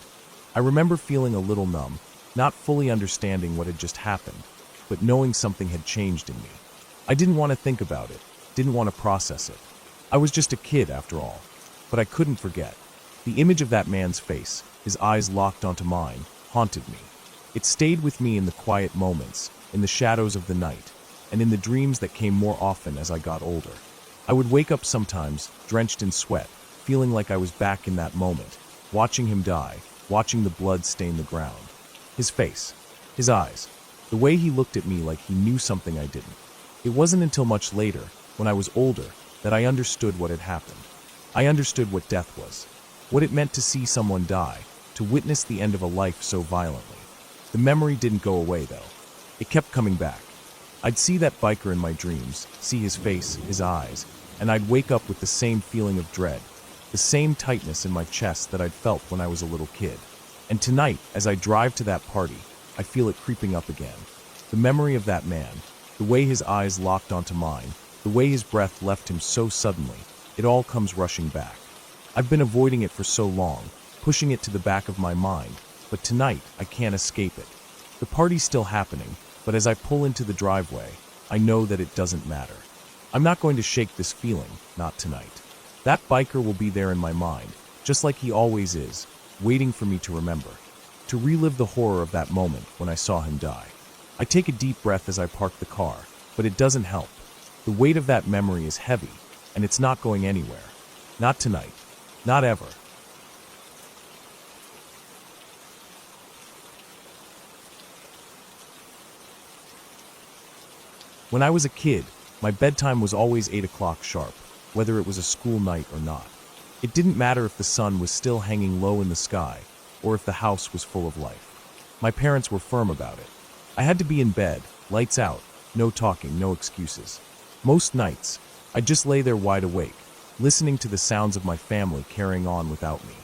I remember feeling a little numb, not fully understanding what had just happened, but knowing something had changed in me. I didn't want to think about it, didn't want to process it. I was just a kid after all, but I couldn't forget. The image of that man's face, his eyes locked onto mine, haunted me. It stayed with me in the quiet moments, in the shadows of the night, and in the dreams that came more often as I got older. I would wake up sometimes, drenched in sweat, feeling like I was back in that moment, watching him die, watching the blood stain the ground. His face, his eyes, the way he looked at me like he knew something I didn't. It wasn't until much later, when I was older, that I understood what had happened. I understood what death was, what it meant to see someone die, to witness the end of a life so violently. The memory didn't go away, though. It kept coming back. I'd see that biker in my dreams, see his face, his eyes, and I'd wake up with the same feeling of dread, the same tightness in my chest that I'd felt when I was a little kid. And tonight, as I drive to that party, I feel it creeping up again. The memory of that man, the way his eyes locked onto mine, the way his breath left him so suddenly, it all comes rushing back. I've been avoiding it for so long, pushing it to the back of my mind, but tonight I can't escape it. The party's still happening, but as I pull into the driveway, I know that it doesn't matter. I'm not going to shake this feeling, not tonight. That biker will be there in my mind, just like he always is, waiting for me to remember, to relive the horror of that moment when I saw him die. I take a deep breath as I park the car, but it doesn't help. The weight of that memory is heavy, and it's not going anywhere. Not tonight. Not ever. When I was a kid, my bedtime was always 8 o'clock sharp, whether it was a school night or not. It didn't matter if the sun was still hanging low in the sky, or if the house was full of life. My parents were firm about it. I had to be in bed, lights out, no talking, no excuses. Most nights, I'd just lay there wide awake, listening to the sounds of my family carrying on without me.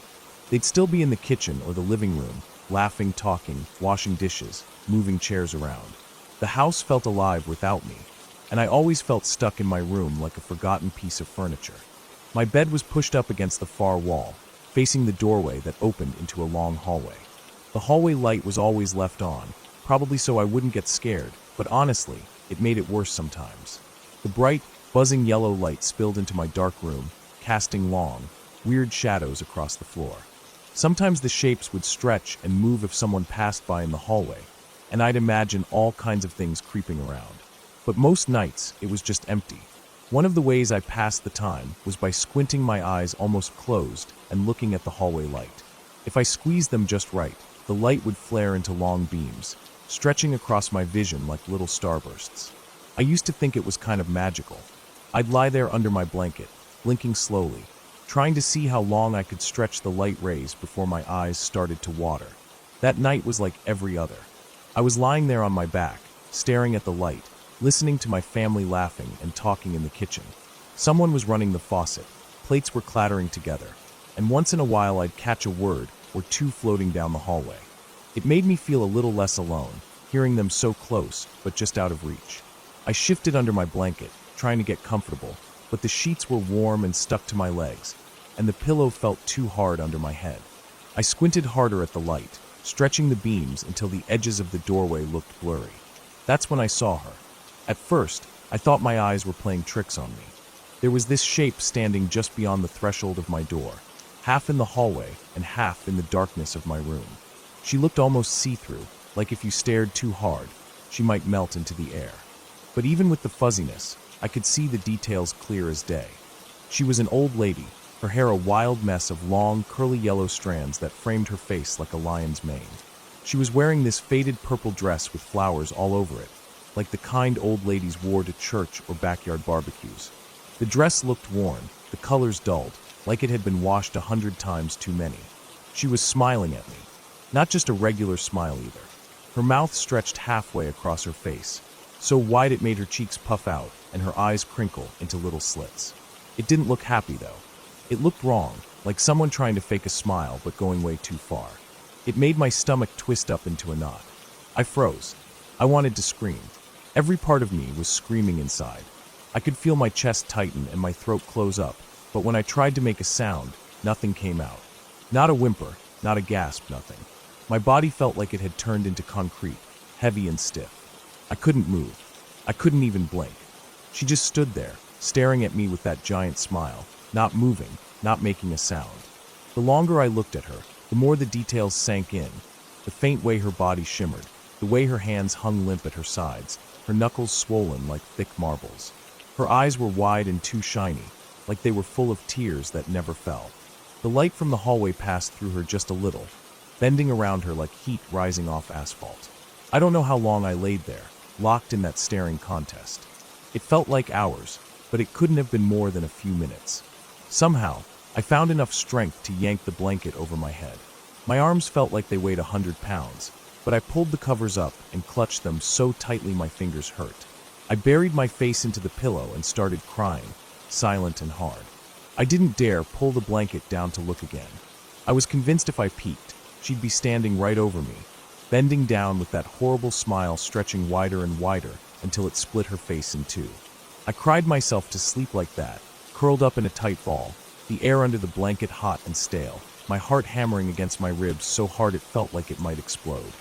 They'd still be in the kitchen or the living room, laughing, talking, washing dishes, moving chairs around. The house felt alive without me, and I always felt stuck in my room like a forgotten piece of furniture. My bed was pushed up against the far wall, facing the doorway that opened into a long hallway. The hallway light was always left on, probably so I wouldn't get scared, but honestly, it made it worse sometimes. The bright, buzzing yellow light spilled into my dark room, casting long, weird shadows across the floor. Sometimes the shapes would stretch and move if someone passed by in the hallway, and I'd imagine all kinds of things creeping around. But most nights, it was just empty. One of the ways I passed the time was by squinting my eyes almost closed and looking at the hallway light. If I squeezed them just right, the light would flare into long beams, stretching across my vision like little starbursts. I used to think it was kind of magical. I'd lie there under my blanket, blinking slowly, trying to see how long I could stretch the light rays before my eyes started to water. That night was like every other. I was lying there on my back, staring at the light, listening to my family laughing and talking in the kitchen. Someone was running the faucet, plates were clattering together, and once in a while I'd catch a word or two floating down the hallway. It made me feel a little less alone, hearing them so close, but just out of reach. I shifted under my blanket, trying to get comfortable, but the sheets were warm and stuck to my legs, and the pillow felt too hard under my head. I squinted harder at the light, stretching the beams until the edges of the doorway looked blurry. That's when I saw her. At first, I thought my eyes were playing tricks on me. There was this shape standing just beyond the threshold of my door, half in the hallway and half in the darkness of my room. She looked almost see-through, like if you stared too hard, she might melt into the air. But even with the fuzziness, I could see the details clear as day. She was an old lady, her hair a wild mess of long, curly yellow strands that framed her face like a lion's mane. She was wearing this faded purple dress with flowers all over it, like the kind old ladies wore to church or backyard barbecues. The dress looked worn, the colors dulled, like it had been washed 100 times too many. She was smiling at me. Not just a regular smile either. Her mouth stretched halfway across her face, so wide it made her cheeks puff out and her eyes crinkle into little slits. It didn't look happy though. It looked wrong, like someone trying to fake a smile but going way too far. It made my stomach twist up into a knot. I froze. I wanted to scream. Every part of me was screaming inside. I could feel my chest tighten and my throat close up, but when I tried to make a sound, nothing came out. Not a whimper, not a gasp, nothing. My body felt like it had turned into concrete, heavy and stiff. I couldn't move. I couldn't even blink. She just stood there, staring at me with that giant smile, not moving, not making a sound. The longer I looked at her, the more the details sank in. The faint way her body shimmered, the way her hands hung limp at her sides, her knuckles swollen like thick marbles. Her eyes were wide and too shiny, like they were full of tears that never fell. The light from the hallway passed through her just a little, bending around her like heat rising off asphalt. I don't know how long I laid there, locked in that staring contest. It felt like hours, but it couldn't have been more than a few minutes. Somehow, I found enough strength to yank the blanket over my head. My arms felt like they weighed 100 pounds, but I pulled the covers up and clutched them so tightly my fingers hurt. I buried my face into the pillow and started crying, silent and hard. I didn't dare pull the blanket down to look again. I was convinced if I peeked, she'd be standing right over me, bending down with that horrible smile stretching wider and wider until it split her face in two. I cried myself to sleep like that, curled up in a tight ball, the air under the blanket hot and stale, my heart hammering against my ribs so hard it felt like it might explode.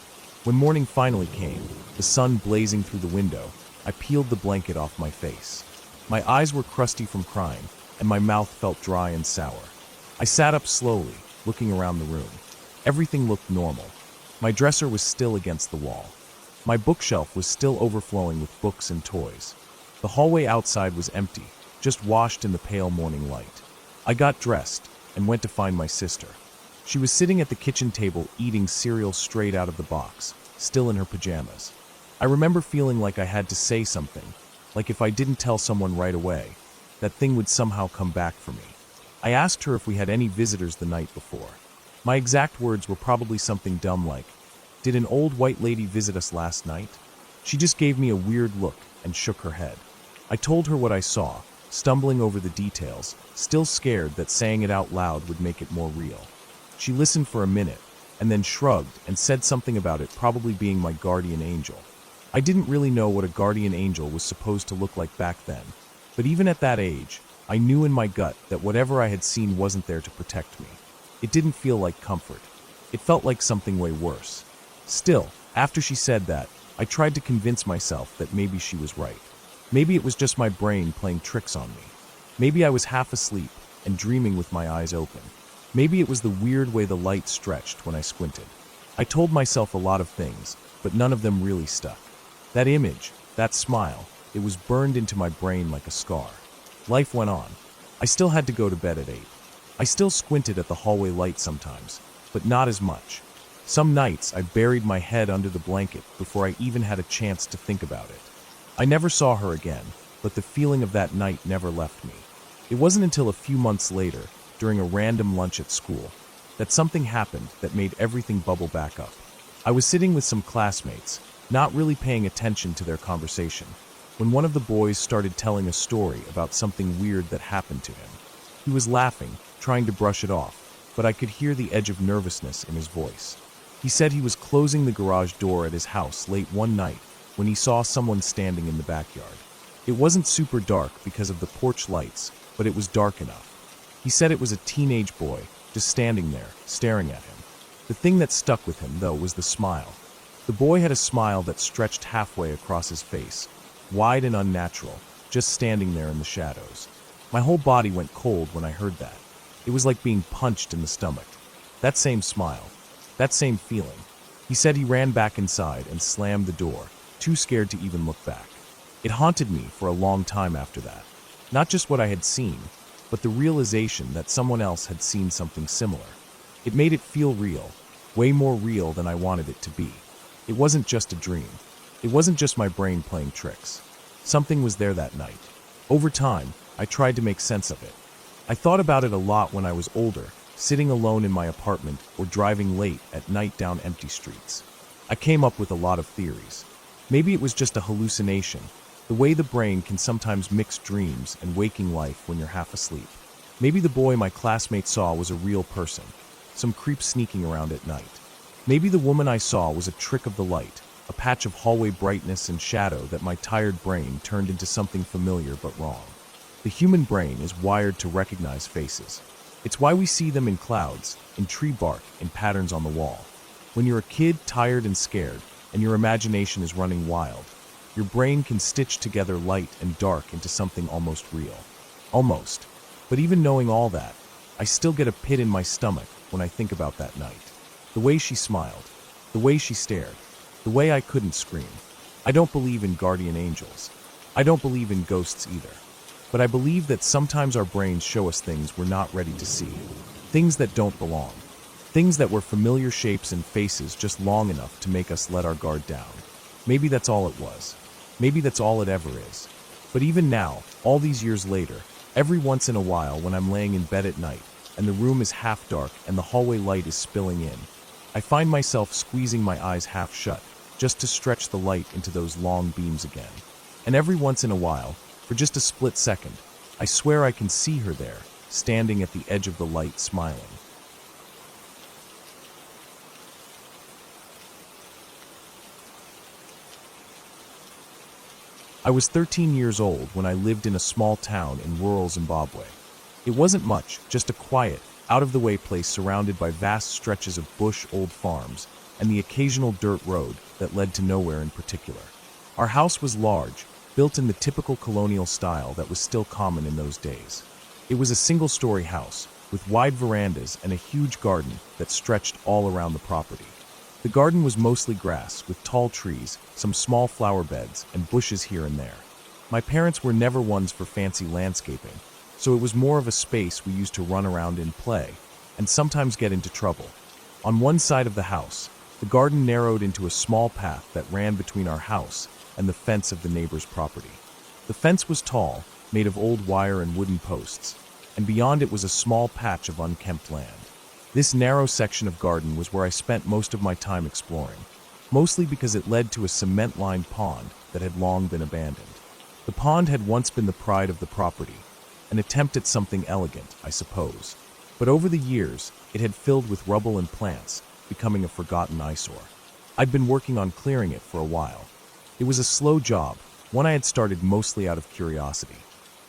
When morning finally came, the sun blazing through the window, I peeled the blanket off my face. My eyes were crusty from crying, and my mouth felt dry and sour. I sat up slowly, looking around the room. Everything looked normal. My dresser was still against the wall. My bookshelf was still overflowing with books and toys. The hallway outside was empty, just washed in the pale morning light. I got dressed and went to find my sister. She was sitting at the kitchen table eating cereal straight out of the box, still in her pajamas. I remember feeling like I had to say something, like if I didn't tell someone right away, that thing would somehow come back for me. I asked her if we had any visitors the night before. My exact words were probably something dumb like, "Did an old white lady visit us last night?" She just gave me a weird look and shook her head. I told her what I saw, stumbling over the details, still scared that saying it out loud would make it more real. She listened for a minute, and then shrugged and said something about it probably being my guardian angel. I didn't really know what a guardian angel was supposed to look like back then, but even at that age, I knew in my gut that whatever I had seen wasn't there to protect me. It didn't feel like comfort. It felt like something way worse. Still, after she said that, I tried to convince myself that maybe she was right. Maybe it was just my brain playing tricks on me. Maybe I was half asleep and dreaming with my eyes open. Maybe it was the weird way the light stretched when I squinted. I told myself a lot of things, but none of them really stuck. That image, that smile, it was burned into my brain like a scar. Life went on. I still had to go to bed at 8. I still squinted at the hallway light sometimes, but not as much. Some nights I buried my head under the blanket before I even had a chance to think about it. I never saw her again, but the feeling of that night never left me. It wasn't until a few months later, during a random lunch at school, that something happened that made everything bubble back up. I was sitting with some classmates, not really paying attention to their conversation, when one of the boys started telling a story about something weird that happened to him. He was laughing, trying to brush it off, but I could hear the edge of nervousness in his voice. He said he was closing the garage door at his house late one night when he saw someone standing in the backyard. It wasn't super dark because of the porch lights, but it was dark enough. He said it was a teenage boy, just standing there, staring at him. The thing that stuck with him, though, was the smile. The boy had a smile that stretched halfway across his face, wide and unnatural, just standing there in the shadows. My whole body went cold when I heard that. It was like being punched in the stomach. That same smile, that same feeling. He said he ran back inside and slammed the door, too scared to even look back. It haunted me for a long time after that. Not just what I had seen, but the realization that someone else had seen something similar. It made it feel real, way more real than I wanted it to be. It wasn't just a dream. It wasn't just my brain playing tricks. Something was there that night. Over time, I tried to make sense of it. I thought about it a lot when I was older, sitting alone in my apartment or driving late at night down empty streets. I came up with a lot of theories. Maybe it was just a hallucination, the way the brain can sometimes mix dreams and waking life when you're half asleep. Maybe the boy my classmates saw was a real person, some creep sneaking around at night. Maybe the woman I saw was a trick of the light, a patch of hallway brightness and shadow that my tired brain turned into something familiar but wrong. The human brain is wired to recognize faces. It's why we see them in clouds, in tree bark, in patterns on the wall. When you're a kid, tired and scared, and your imagination is running wild, your brain can stitch together light and dark into something almost real. Almost. But even knowing all that, I still get a pit in my stomach when I think about that night. The way she smiled, the way she stared, the way I couldn't scream. I don't believe in guardian angels. I don't believe in ghosts either. But I believe that sometimes our brains show us things we're not ready to see. Things that don't belong. Things that were familiar shapes and faces just long enough to make us let our guard down. Maybe that's all it was. Maybe that's all it ever is. But even now, all these years later, every once in a while when I'm laying in bed at night and the room is half dark and the hallway light is spilling in, I find myself squeezing my eyes half shut just to stretch the light into those long beams again. And every once in a while, for just a split second, I swear I can see her there, standing at the edge of the light, smiling. I was 13 years old when I lived in a small town in rural Zimbabwe. It wasn't much, just a quiet, out-of-the-way place surrounded by vast stretches of bush, old farms, and the occasional dirt road that led to nowhere in particular. Our house was large, built in the typical colonial style that was still common in those days. It was a single-story house, with wide verandas and a huge garden that stretched all around the property. The garden was mostly grass, with tall trees, some small flower beds, and bushes here and there. My parents were never ones for fancy landscaping, so it was more of a space we used to run around and play, and sometimes get into trouble. On one side of the house, the garden narrowed into a small path that ran between our house and the fence of the neighbor's property. The fence was tall, made of old wire and wooden posts, and beyond it was a small patch of unkempt land. This narrow section of garden was where I spent most of my time exploring, mostly because it led to a cement-lined pond that had long been abandoned. The pond had once been the pride of the property, an attempt at something elegant, I suppose. But over the years, it had filled with rubble and plants, becoming a forgotten eyesore. I'd been working on clearing it for a while. It was a slow job, one I had started mostly out of curiosity.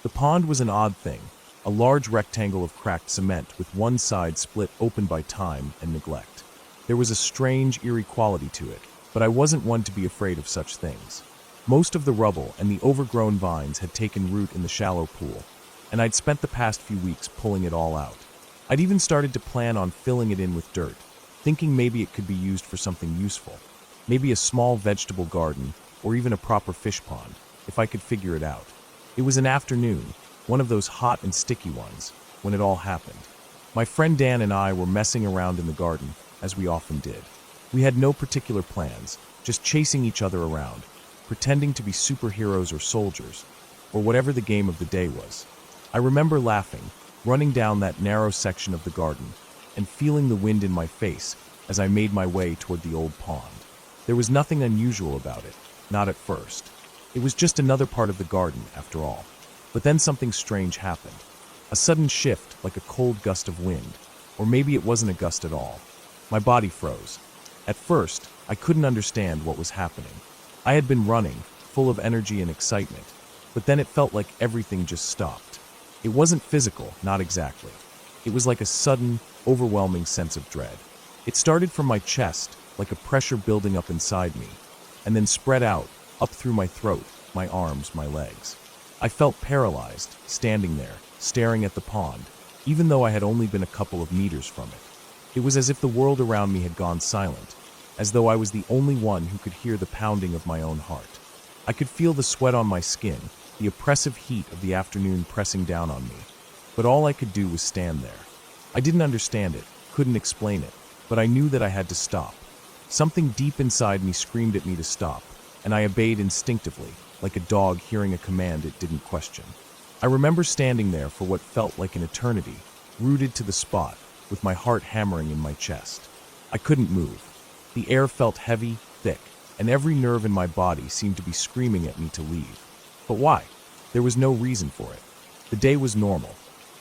The pond was an odd thing, a large rectangle of cracked cement with one side split open by time and neglect. There was a strange, eerie quality to it, but I wasn't one to be afraid of such things. Most of the rubble and the overgrown vines had taken root in the shallow pool, and I'd spent the past few weeks pulling it all out. I'd even started to plan on filling it in with dirt, thinking maybe it could be used for something useful. Maybe a small vegetable garden, or even a proper fish pond, if I could figure it out. It was an afternoon, one of those hot and sticky ones, when it all happened. My friend Dan and I were messing around in the garden, as we often did. We had no particular plans, just chasing each other around, pretending to be superheroes or soldiers, or whatever the game of the day was. I remember laughing, running down that narrow section of the garden, and feeling the wind in my face as I made my way toward the old pond. There was nothing unusual about it, not at first. It was just another part of the garden, after all. But then something strange happened. A sudden shift, like a cold gust of wind. Or maybe it wasn't a gust at all. My body froze. At first, I couldn't understand what was happening. I had been running, full of energy and excitement, but then it felt like everything just stopped. It wasn't physical, not exactly. It was like a sudden, overwhelming sense of dread. It started from my chest, like a pressure building up inside me, and then spread out, up through my throat, my arms, my legs. I felt paralyzed, standing there, staring at the pond, even though I had only been a couple of meters from it. It was as if the world around me had gone silent, as though I was the only one who could hear the pounding of my own heart. I could feel the sweat on my skin, the oppressive heat of the afternoon pressing down on me, but all I could do was stand there. I didn't understand it, couldn't explain it, but I knew that I had to stop. Something deep inside me screamed at me to stop, and I obeyed instinctively, like a dog hearing a command it didn't question. I remember standing there for what felt like an eternity, rooted to the spot, with my heart hammering in my chest. I couldn't move. The air felt heavy, thick, and every nerve in my body seemed to be screaming at me to leave. But why? There was no reason for it. The day was normal.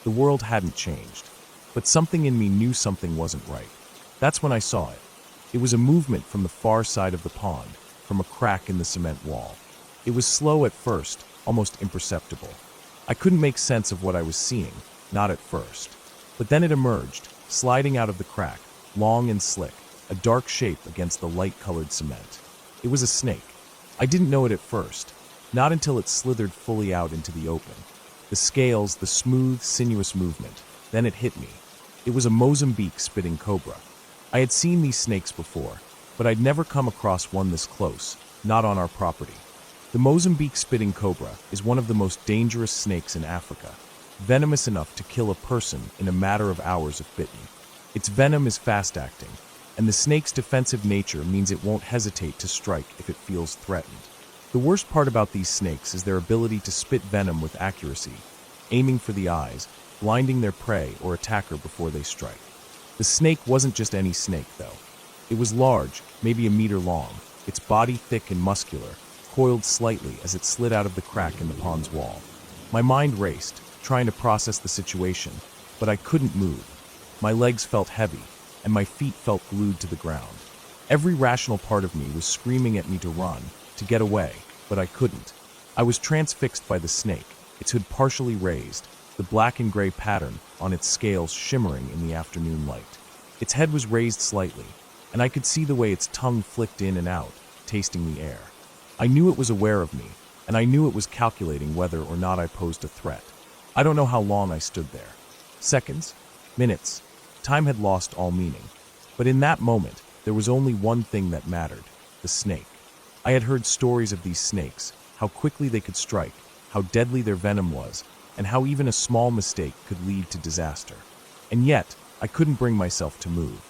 The world hadn't changed. But something in me knew something wasn't right. That's when I saw it. It was a movement from the far side of the pond, from a crack in the cement wall. It was slow at first, almost imperceptible. I couldn't make sense of what I was seeing, not at first. But then it emerged, sliding out of the crack, long and slick, a dark shape against the light-colored cement. It was a snake. I didn't know it at first, not until it slithered fully out into the open. The scales, the smooth, sinuous movement. Then it hit me. It was a Mozambique spitting cobra. I had seen these snakes before, but I'd never come across one this close, not on our property. The Mozambique spitting cobra is one of the most dangerous snakes in Africa, venomous enough to kill a person in a matter of hours if bitten. Its venom is fast-acting, and the snake's defensive nature means it won't hesitate to strike if it feels threatened. The worst part about these snakes is their ability to spit venom with accuracy, aiming for the eyes, blinding their prey or attacker before they strike. The snake wasn't just any snake, though. It was large, maybe a meter long, its body thick and muscular, recoiled slightly as it slid out of the crack in the pond's wall. My mind raced, trying to process the situation, but I couldn't move. My legs felt heavy, and my feet felt glued to the ground. Every rational part of me was screaming at me to run, to get away, but I couldn't. I was transfixed by the snake, its hood partially raised, the black and gray pattern on its scales shimmering in the afternoon light. Its head was raised slightly, and I could see the way its tongue flicked in and out, tasting the air. I knew it was aware of me, and I knew it was calculating whether or not I posed a threat. I don't know how long I stood there. Seconds? Minutes? Time had lost all meaning. But in that moment, there was only one thing that mattered: the snake. I had heard stories of these snakes, how quickly they could strike, how deadly their venom was, and how even a small mistake could lead to disaster. And yet, I couldn't bring myself to move.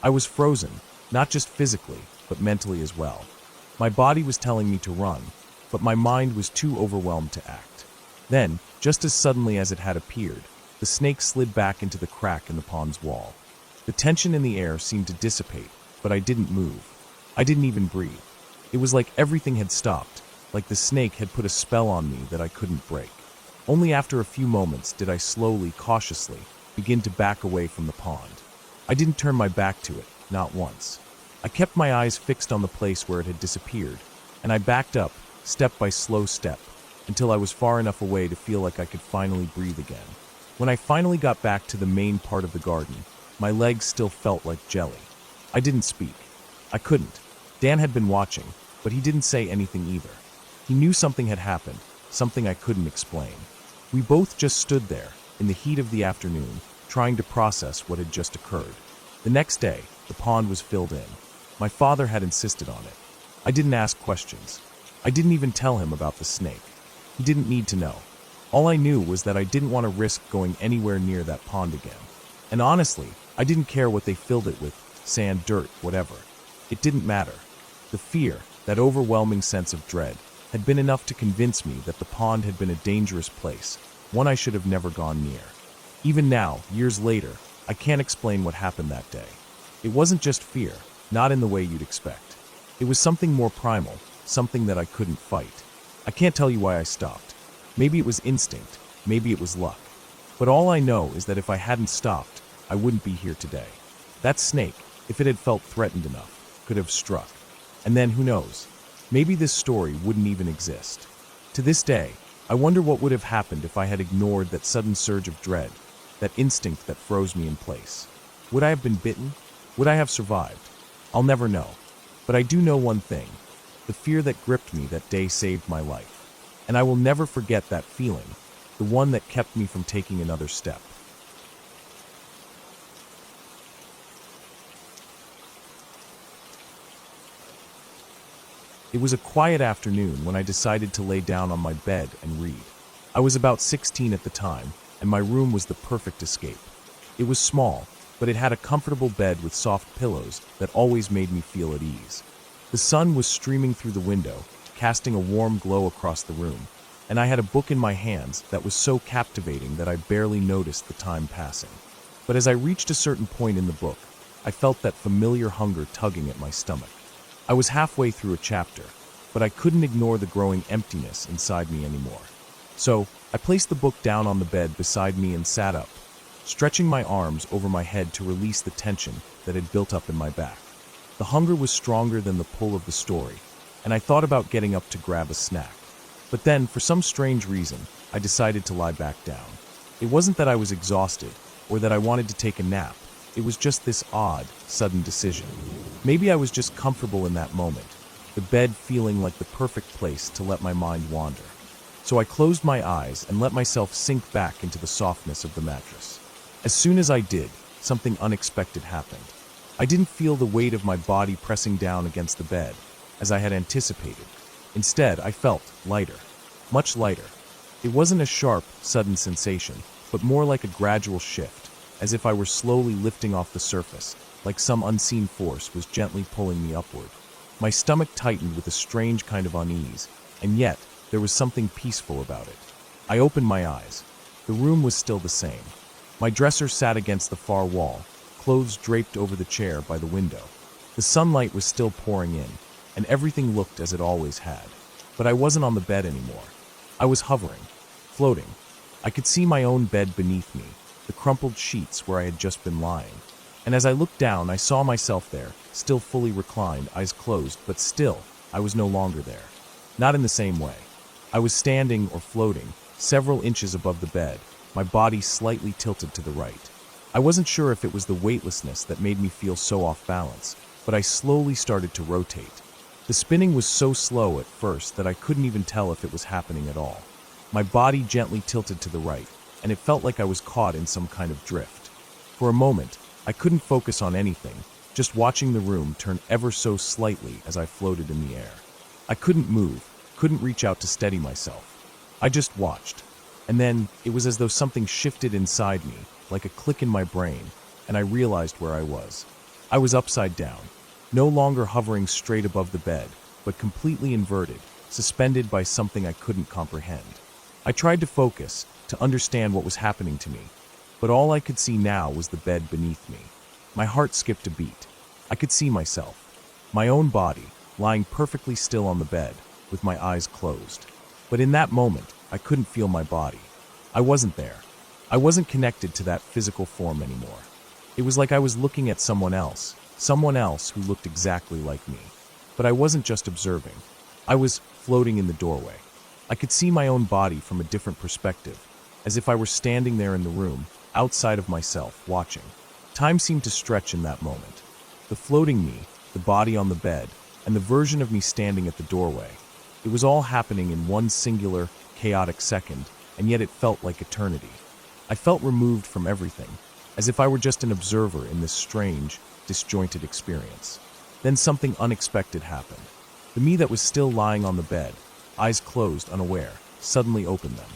I was frozen, not just physically, but mentally as well. My body was telling me to run, but my mind was too overwhelmed to act. Then, just as suddenly as it had appeared, the snake slid back into the crack in the pond's wall. The tension in the air seemed to dissipate, but I didn't move. I didn't even breathe. It was like everything had stopped, like the snake had put a spell on me that I couldn't break. Only after a few moments did I slowly, cautiously, begin to back away from the pond. I didn't turn my back to it, not once. I kept my eyes fixed on the place where it had disappeared, and I backed up, step by slow step, until I was far enough away to feel like I could finally breathe again. When I finally got back to the main part of the garden, my legs still felt like jelly. I didn't speak. I couldn't. Dan had been watching, but he didn't say anything either. He knew something had happened, something I couldn't explain. We both just stood there, in the heat of the afternoon, trying to process what had just occurred. The next day, the pond was filled in. My father had insisted on it. I didn't ask questions. I didn't even tell him about the snake. He didn't need to know. All I knew was that I didn't want to risk going anywhere near that pond again. And honestly, I didn't care what they filled it with, sand, dirt, whatever. It didn't matter. The fear, that overwhelming sense of dread, had been enough to convince me that the pond had been a dangerous place, one I should have never gone near. Even now, years later, I can't explain what happened that day. It wasn't just fear, not in the way you'd expect. It was something more primal, something that I couldn't fight. I can't tell you why I stopped. Maybe it was instinct, maybe it was luck. But all I know is that if I hadn't stopped, I wouldn't be here today. That snake, if it had felt threatened enough, could have struck. And then who knows? Maybe this story wouldn't even exist. To this day, I wonder what would have happened if I had ignored that sudden surge of dread, that instinct that froze me in place. Would I have been bitten? Would I have survived? I'll never know. But I do know one thing. The fear that gripped me that day saved my life. And I will never forget that feeling, the one that kept me from taking another step. It was a quiet afternoon when I decided to lay down on my bed and read. I was about 16 at the time, and my room was the perfect escape. It was small, but it had a comfortable bed with soft pillows that always made me feel at ease. The sun was streaming through the window, casting a warm glow across the room, and I had a book in my hands that was so captivating that I barely noticed the time passing. But as I reached a certain point in the book, I felt that familiar hunger tugging at my stomach. I was halfway through a chapter, but I couldn't ignore the growing emptiness inside me anymore. So, I placed the book down on the bed beside me and sat up, stretching my arms over my head to release the tension that had built up in my back. The hunger was stronger than the pull of the story, and I thought about getting up to grab a snack. But then, for some strange reason, I decided to lie back down. It wasn't that I was exhausted, or that I wanted to take a nap. It was just this odd, sudden decision. Maybe I was just comfortable in that moment, the bed feeling like the perfect place to let my mind wander. So I closed my eyes and let myself sink back into the softness of the mattress. As soon as I did, something unexpected happened. I didn't feel the weight of my body pressing down against the bed, as I had anticipated. Instead, I felt lighter, much lighter. It wasn't a sharp, sudden sensation, but more like a gradual shift, as if I were slowly lifting off the surface, like some unseen force was gently pulling me upward. My stomach tightened with a strange kind of unease, and yet there was something peaceful about it. I opened my eyes. The room was still the same. My dresser sat against the far wall, clothes draped over the chair by the window. The sunlight was still pouring in, and everything looked as it always had. but I wasn't on the bed anymore. I was hovering, floating. I could see my own bed beneath me, the crumpled sheets where I had just been lying. And as I looked down, I saw myself there, still fully reclined, eyes closed, but still, I was no longer there. Not in the same way. I was standing or floating, several inches above the bed, my body slightly tilted to the right. I wasn't sure if it was the weightlessness that made me feel so off balance, but I slowly started to rotate. The spinning was so slow at first that I couldn't even tell if it was happening at all. My body gently tilted to the right, and it felt like I was caught in some kind of drift. For a moment, I couldn't focus on anything, just watching the room turn ever so slightly as I floated in the air. I couldn't move, couldn't reach out to steady myself. I just watched. And then, it was as though something shifted inside me, like a click in my brain, and I realized where I was. I was upside down, no longer hovering straight above the bed, but completely inverted, suspended by something I couldn't comprehend. I tried to focus, to understand what was happening to me, but all I could see now was the bed beneath me. My heart skipped a beat. I could see myself, my own body, lying perfectly still on the bed, with my eyes closed. But in that moment, I couldn't feel my body. I wasn't there. I wasn't connected to that physical form anymore. It was like I was looking at someone else who looked exactly like me. But I wasn't just observing. I was floating in the doorway. I could see my own body from a different perspective, as if I were standing there in the room, outside of myself, watching. Time seemed to stretch in that moment. The floating me, the body on the bed, and the version of me standing at the doorway. It was all happening in one singular, chaotic second, and yet it felt like eternity. I felt removed from everything, as if I were just an observer in this strange, disjointed experience. Then something unexpected happened. The me that was still lying on the bed, eyes closed, unaware, suddenly opened them.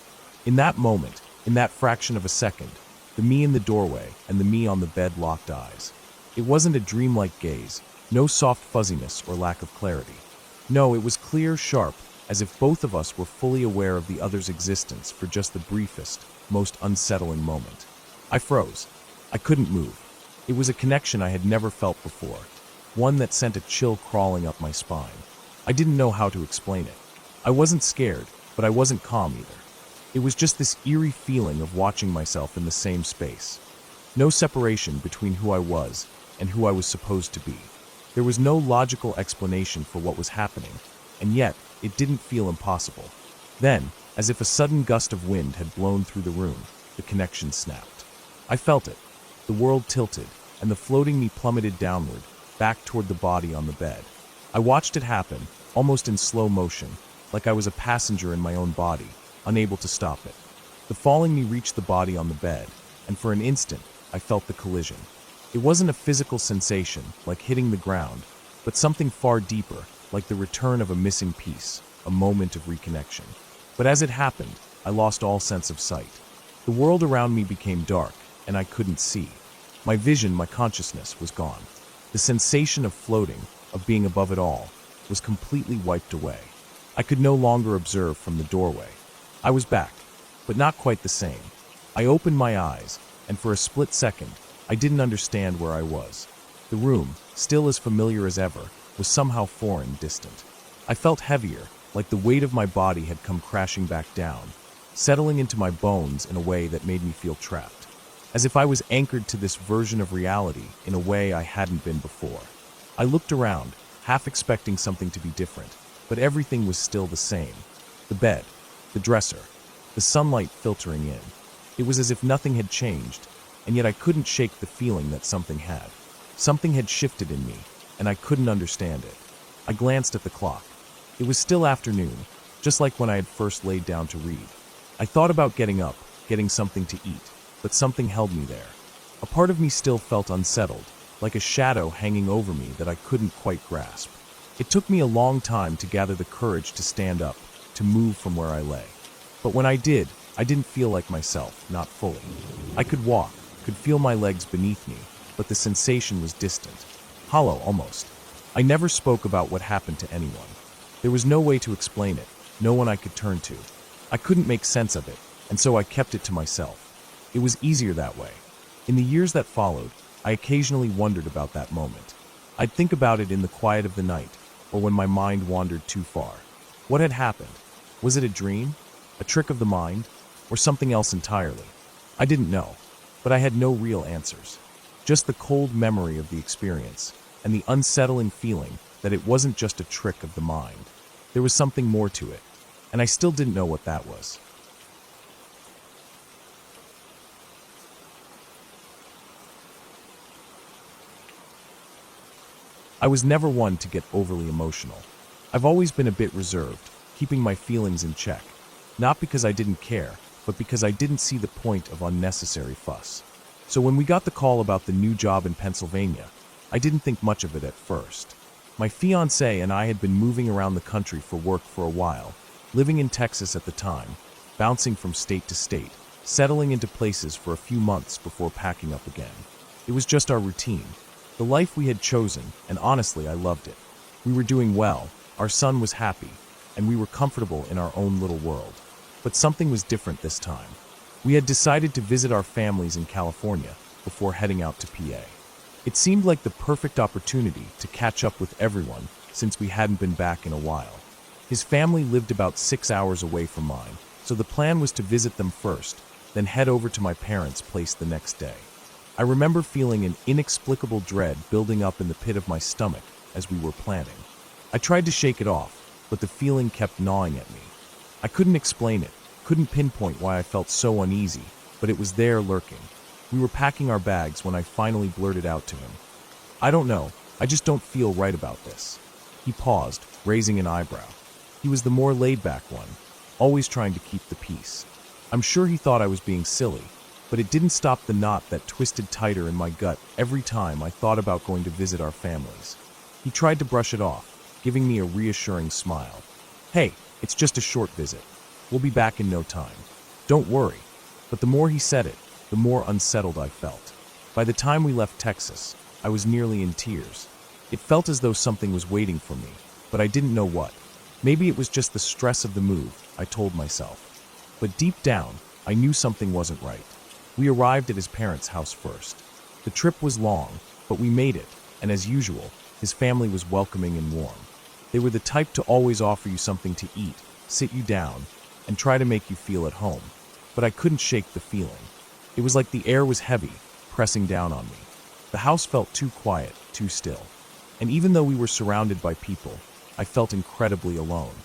In that moment, in that fraction of a second, the me in the doorway and the me on the bed locked eyes. It wasn't a dreamlike gaze, no soft fuzziness or lack of clarity. No, it was clear, sharp, as if both of us were fully aware of the other's existence for just the briefest, most unsettling moment. I froze. I couldn't move. It was a connection I had never felt before, one that sent a chill crawling up my spine. I didn't know how to explain it. I wasn't scared, but I wasn't calm either. It was just this eerie feeling of watching myself in the same space. No separation between who I was and who I was supposed to be. There was no logical explanation for what was happening, and yet it didn't feel impossible. Then, as if a sudden gust of wind had blown through the room, the connection snapped. I felt it. The world tilted, and the floating me plummeted downward, back toward the body on the bed. I watched it happen, almost in slow motion, like I was a passenger in my own body, unable to stop it. The falling me reached the body on the bed, and for an instant, I felt the collision. It wasn't a physical sensation, like hitting the ground, but something far deeper, like the return of a missing piece, a moment of reconnection. But as it happened, I lost all sense of sight. The world around me became dark, and I couldn't see. My vision, my consciousness, was gone. The sensation of floating, of being above it all, was completely wiped away. I could no longer observe from the doorway. I was back, but not quite the same. I opened my eyes, and for a split second, I didn't understand where I was. The room, still as familiar as ever, was somehow foreign, distant. I felt heavier, like the weight of my body had come crashing back down, settling into my bones in a way that made me feel trapped. As if I was anchored to this version of reality in a way I hadn't been before. I looked around, half expecting something to be different, but everything was still the same. The bed, the dresser, the sunlight filtering in. It was as if nothing had changed, and yet I couldn't shake the feeling that something had. Something had shifted in me, and I couldn't understand it. I glanced at the clock. It was still afternoon, just like when I had first laid down to read. I thought about getting up, getting something to eat, but something held me there. A part of me still felt unsettled, like a shadow hanging over me that I couldn't quite grasp. It took me a long time to gather the courage to stand up, to move from where I lay. But when I did, I didn't feel like myself, not fully. I could walk, could feel my legs beneath me, but the sensation was distant, hollow almost. I never spoke about what happened to anyone. There was no way to explain it, no one I could turn to. I couldn't make sense of it, and so I kept it to myself. It was easier that way. In the years that followed, I occasionally wondered about that moment. I'd think about it in the quiet of the night, or when my mind wandered too far. What had happened? Was it a dream? A trick of the mind? Or something else entirely? I didn't know, but I had no real answers. Just the cold memory of the experience, and the unsettling feeling that it wasn't just a trick of the mind. There was something more to it, and I still didn't know what that was. I was never one to get overly emotional. I've always been a bit reserved, keeping my feelings in check. Not because I didn't care, but because I didn't see the point of unnecessary fuss. So when we got the call about the new job in Pennsylvania, I didn't think much of it at first. My fiancé and I had been moving around the country for work for a while, living in Texas at the time, bouncing from state to state, settling into places for a few months before packing up again. It was just our routine, the life we had chosen, and honestly, I loved it. We were doing well, our son was happy, and we were comfortable in our own little world. But something was different this time. We had decided to visit our families in California before heading out to PA. It seemed like the perfect opportunity to catch up with everyone since we hadn't been back in a while. His family lived about 6 hours away from mine, so the plan was to visit them first, then head over to my parents' place the next day. I remember feeling an inexplicable dread building up in the pit of my stomach as we were planning. I tried to shake it off, but the feeling kept gnawing at me. I couldn't explain it, couldn't pinpoint why I felt so uneasy, but it was there lurking. We were packing our bags when I finally blurted out to him, "I don't know, I just don't feel right about this." He paused, raising an eyebrow. He was the more laid-back one, always trying to keep the peace. I'm sure he thought I was being silly, but it didn't stop the knot that twisted tighter in my gut every time I thought about going to visit our families. He tried to brush it off, giving me a reassuring smile. "Hey, it's just a short visit. We'll be back in no time. Don't worry." But the more he said it, the more unsettled I felt. By the time we left Texas, I was nearly in tears. It felt as though something was waiting for me, but I didn't know what. Maybe it was just the stress of the move, I told myself. But deep down, I knew something wasn't right. We arrived at his parents' house first. The trip was long, but we made it, and as usual, his family was welcoming and warm. They were the type to always offer you something to eat, sit you down, and try to make you feel at home. But I couldn't shake the feeling. It was like the air was heavy, pressing down on me. The house felt too quiet, too still. And even though we were surrounded by people, I felt incredibly alone.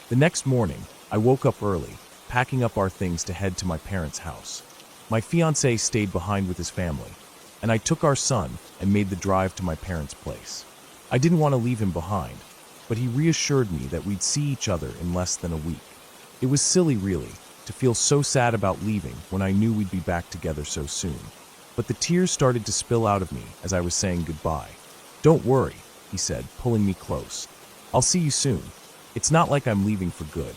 The next morning, I woke up early, packing up our things to head to my parents' house. My fiancé stayed behind with his family, and I took our son and made the drive to my parents' place. I didn't want to leave him behind, but he reassured me that we'd see each other in less than a week. It was silly, really, to feel so sad about leaving when I knew we'd be back together so soon. But the tears started to spill out of me as I was saying goodbye. "Don't worry," he said, pulling me close. "I'll see you soon. It's not like I'm leaving for good."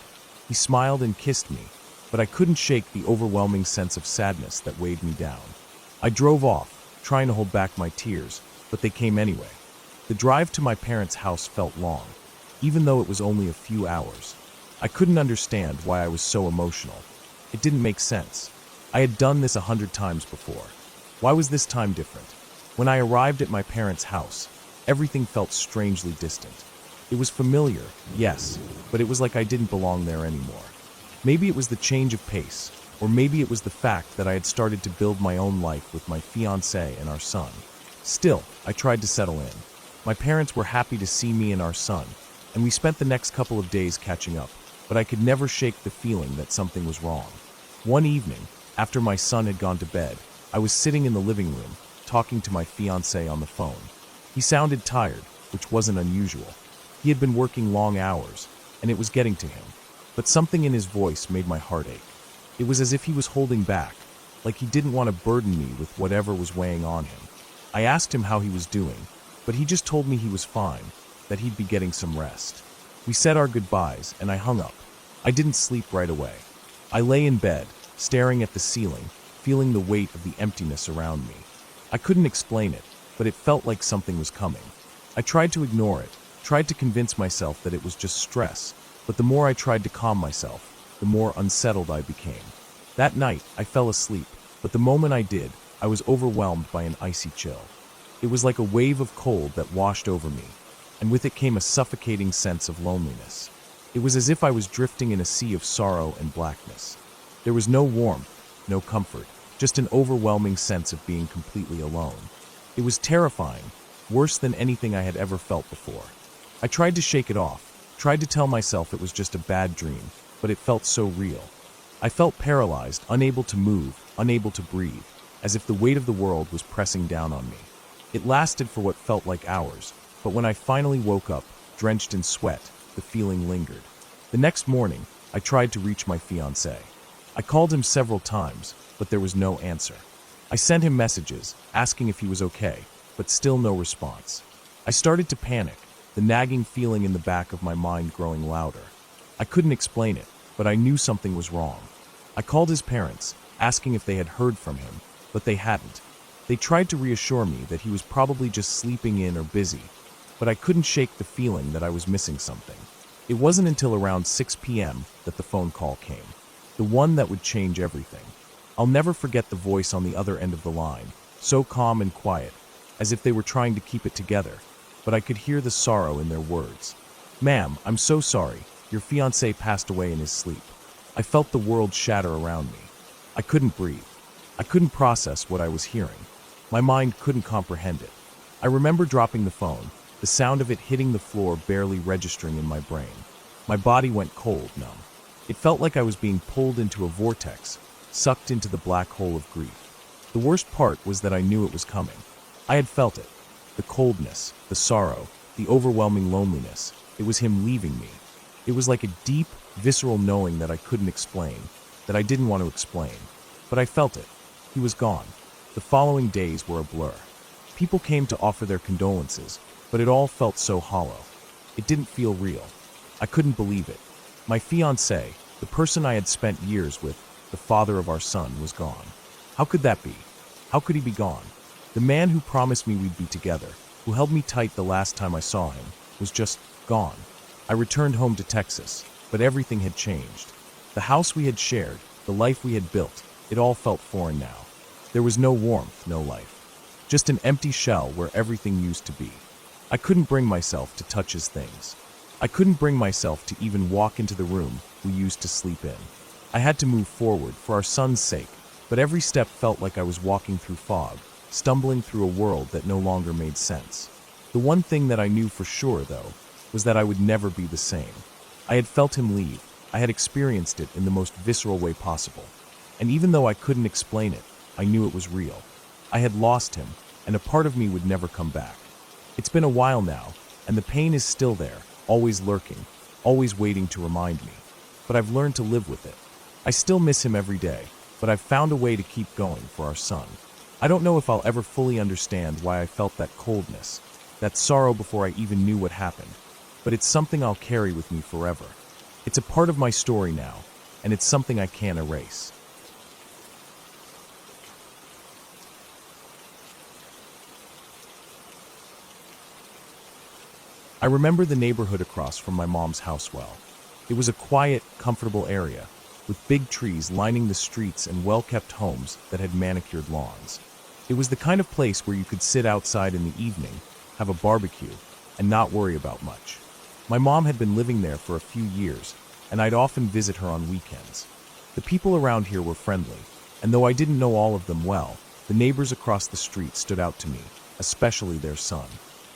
He smiled and kissed me, but I couldn't shake the overwhelming sense of sadness that weighed me down. I drove off, trying to hold back my tears, but they came anyway. The drive to my parents' house felt long, even though it was only a few hours. I couldn't understand why I was so emotional. It didn't make sense. I had done this 100 times before. Why was this time different? When I arrived at my parents' house, everything felt strangely distant. It was familiar, yes, but it was like I didn't belong there anymore. Maybe it was the change of pace, or maybe it was the fact that I had started to build my own life with my fiancé and our son. Still, I tried to settle in. My parents were happy to see me and our son, and we spent the next couple of days catching up, but I could never shake the feeling that something was wrong. One evening, after my son had gone to bed, I was sitting in the living room, talking to my fiancé on the phone. He sounded tired, which wasn't unusual. He had been working long hours, and it was getting to him. But something in his voice made my heart ache. It was as if he was holding back, like he didn't want to burden me with whatever was weighing on him. I asked him how he was doing, but he just told me he was fine, that he'd be getting some rest. We said our goodbyes, and I hung up. I didn't sleep right away. I lay in bed, staring at the ceiling, feeling the weight of the emptiness around me. I couldn't explain it, but it felt like something was coming. I tried to ignore it, tried to convince myself that it was just stress, but the more I tried to calm myself, the more unsettled I became. That night, I fell asleep, but the moment I did, I was overwhelmed by an icy chill. It was like a wave of cold that washed over me, and with it came a suffocating sense of loneliness. It was as if I was drifting in a sea of sorrow and blackness. There was no warmth, no comfort, just an overwhelming sense of being completely alone. It was terrifying, worse than anything I had ever felt before. I tried to shake it off, tried to tell myself it was just a bad dream, but it felt so real. I felt paralyzed, unable to move, unable to breathe, as if the weight of the world was pressing down on me. It lasted for what felt like hours, but when I finally woke up, drenched in sweat, the feeling lingered. The next morning, I tried to reach my fiancé. I called him several times, but there was no answer. I sent him messages, asking if he was okay, but still no response. I started to panic, the nagging feeling in the back of my mind growing louder. I couldn't explain it, but I knew something was wrong. I called his parents, asking if they had heard from him, but they hadn't. They tried to reassure me that he was probably just sleeping in or busy, but I couldn't shake the feeling that I was missing something. It wasn't until around 6 p.m. that the phone call came, the one that would change everything. I'll never forget the voice on the other end of the line, so calm and quiet, as if they were trying to keep it together, but I could hear the sorrow in their words. "Ma'am, I'm so sorry. Your fiancé passed away in his sleep." I felt the world shatter around me. I couldn't breathe. I couldn't process what I was hearing. My mind couldn't comprehend it. I remember dropping the phone, the sound of it hitting the floor barely registering in my brain. My body went cold, numb. It felt like I was being pulled into a vortex, sucked into the black hole of grief. The worst part was that I knew it was coming. I had felt it. The coldness, the sorrow, the overwhelming loneliness. It was him leaving me. It was like a deep, visceral knowing that I couldn't explain, that I didn't want to explain. But I felt it. He was gone. The following days were a blur. People came to offer their condolences, but it all felt so hollow. It didn't feel real. I couldn't believe it. My fiancé, the person I had spent years with, the father of our son, was gone. How could that be? How could he be gone? The man who promised me we'd be together, who held me tight the last time I saw him, was just gone. I returned home to Texas, but everything had changed. The house we had shared, the life we had built, it all felt foreign now. There was no warmth, no life. Just an empty shell where everything used to be. I couldn't bring myself to touch his things. I couldn't bring myself to even walk into the room we used to sleep in. I had to move forward for our son's sake, but every step felt like I was walking through fog, stumbling through a world that no longer made sense. The one thing that I knew for sure, though, was that I would never be the same. I had felt him leave. I had experienced it in the most visceral way possible. And even though I couldn't explain it, I knew it was real. I had lost him, and a part of me would never come back. It's been a while now, and the pain is still there, always lurking, always waiting to remind me. But I've learned to live with it. I still miss him every day, but I've found a way to keep going for our son. I don't know if I'll ever fully understand why I felt that coldness, that sorrow before I even knew what happened, but it's something I'll carry with me forever. It's a part of my story now, and it's something I can't erase. I remember the neighborhood across from my mom's house well. It was a quiet, comfortable area, with big trees lining the streets and well-kept homes that had manicured lawns. It was the kind of place where you could sit outside in the evening, have a barbecue, and not worry about much. My mom had been living there for a few years, and I'd often visit her on weekends. The people around here were friendly, and though I didn't know all of them well, the neighbors across the street stood out to me, especially their son.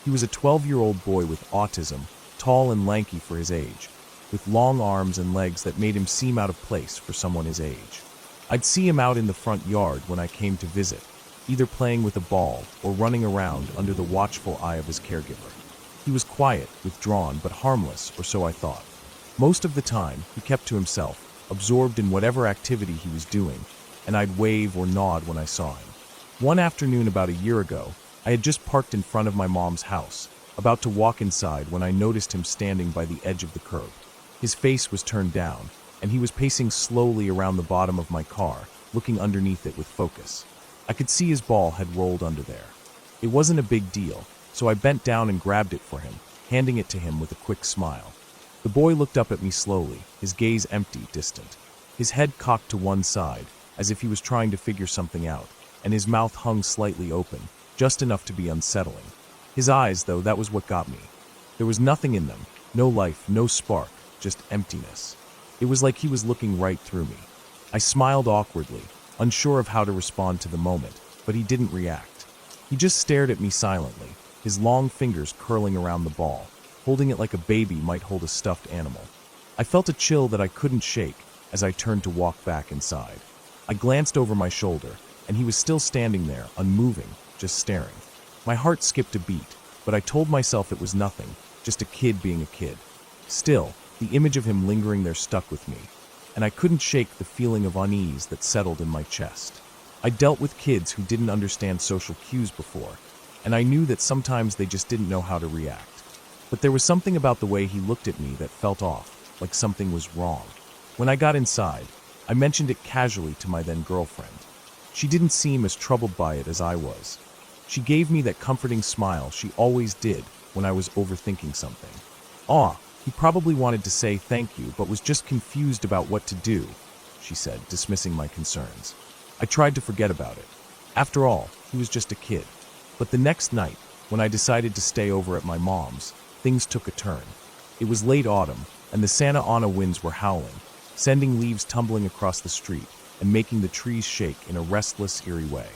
He was a 12-year-old boy with autism, tall and lanky for his age, with long arms and legs that made him seem out of place for someone his age. I'd see him out in the front yard when I came to visit, either playing with a ball or running around under the watchful eye of his caregiver. He was quiet, withdrawn, but harmless, or so I thought. Most of the time, he kept to himself, absorbed in whatever activity he was doing, and I'd wave or nod when I saw him. One afternoon about a year ago, I had just parked in front of my mom's house, about to walk inside when I noticed him standing by the edge of the curb. His face was turned down, and he was pacing slowly around the bottom of my car, looking underneath it with focus. I could see his ball had rolled under there. It wasn't a big deal, so I bent down and grabbed it for him, handing it to him with a quick smile. The boy looked up at me slowly, his gaze empty, distant. His head cocked to one side, as if he was trying to figure something out, and his mouth hung slightly open, just enough to be unsettling. His eyes, though, that was what got me. There was nothing in them, no life, no spark, just emptiness. It was like he was looking right through me. I smiled awkwardly, unsure of how to respond to the moment, but he didn't react. He just stared at me silently, his long fingers curling around the ball, holding it like a baby might hold a stuffed animal. I felt a chill that I couldn't shake as I turned to walk back inside. I glanced over my shoulder, and he was still standing there, unmoving, just staring. My heart skipped a beat, but I told myself it was nothing, just a kid being a kid. Still, the image of him lingering there stuck with me, and I couldn't shake the feeling of unease that settled in my chest. I dealt with kids who didn't understand social cues before, and I knew that sometimes they just didn't know how to react. But there was something about the way he looked at me that felt off, like something was wrong. When I got inside, I mentioned it casually to my then girlfriend. She didn't seem as troubled by it as I was. She gave me that comforting smile she always did when I was overthinking something. He probably wanted to say thank you, but was just confused about what to do, she said, dismissing my concerns. I tried to forget about it. After all, he was just a kid. But the next night, when I decided to stay over at my mom's, things took a turn. It was late autumn, and the Santa Ana winds were howling, sending leaves tumbling across the street and making the trees shake in a restless, eerie way.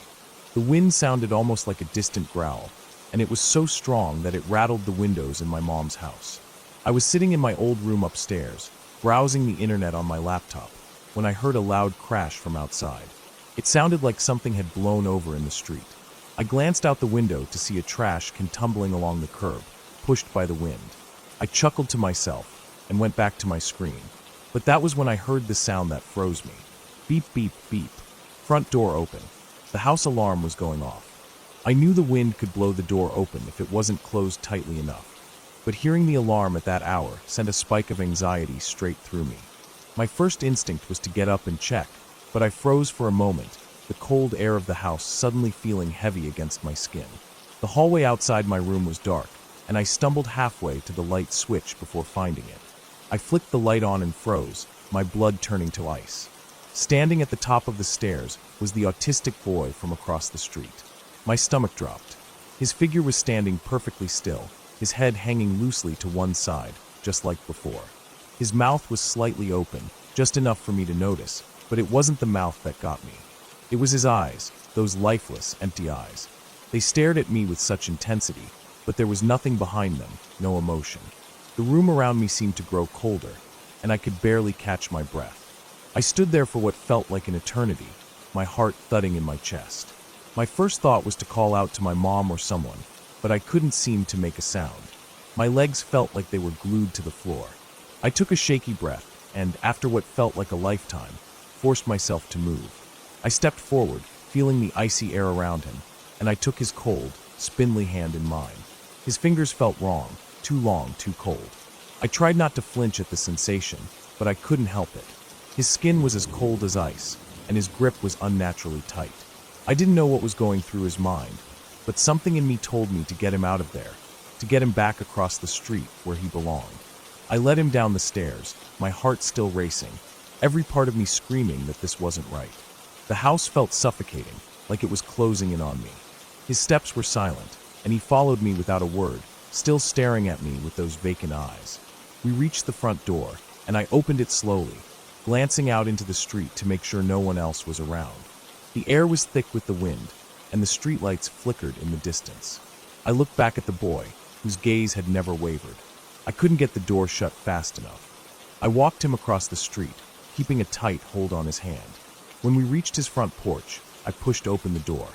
The wind sounded almost like a distant growl, and it was so strong that it rattled the windows in my mom's house. I was sitting in my old room upstairs, browsing the internet on my laptop, when I heard a loud crash from outside. It sounded like something had blown over in the street. I glanced out the window to see a trash can tumbling along the curb, pushed by the wind. I chuckled to myself and went back to my screen. But that was when I heard the sound that froze me. Beep, beep, beep. Front door open. The house alarm was going off. I knew the wind could blow the door open if it wasn't closed tightly enough. But hearing the alarm at that hour sent a spike of anxiety straight through me. My first instinct was to get up and check, but I froze for a moment, the cold air of the house suddenly feeling heavy against my skin. The hallway outside my room was dark, and I stumbled halfway to the light switch before finding it. I flicked the light on and froze, my blood turning to ice. Standing at the top of the stairs was the autistic boy from across the street. My stomach dropped. His figure was standing perfectly still, his head hanging loosely to one side, just like before. His mouth was slightly open, just enough for me to notice, but it wasn't the mouth that got me. It was his eyes, those lifeless, empty eyes. They stared at me with such intensity, but there was nothing behind them, no emotion. The room around me seemed to grow colder, and I could barely catch my breath. I stood there for what felt like an eternity, my heart thudding in my chest. My first thought was to call out to my mom or someone, but I couldn't seem to make a sound. My legs felt like they were glued to the floor. I took a shaky breath, and, after what felt like a lifetime, forced myself to move. I stepped forward, feeling the icy air around him, and I took his cold, spindly hand in mine. His fingers felt wrong, too long, too cold. I tried not to flinch at the sensation, but I couldn't help it. His skin was as cold as ice, and his grip was unnaturally tight. I didn't know what was going through his mind, but something in me told me to get him out of there, to get him back across the street where he belonged. I led him down the stairs, my heart still racing, every part of me screaming that this wasn't right. The house felt suffocating, like it was closing in on me. His steps were silent, and he followed me without a word, still staring at me with those vacant eyes. We reached the front door, and I opened it slowly, glancing out into the street to make sure no one else was around. The air was thick with the wind, and the streetlights flickered in the distance. I looked back at the boy, whose gaze had never wavered. I couldn't get the door shut fast enough. I walked him across the street, keeping a tight hold on his hand. When we reached his front porch, I pushed open the door.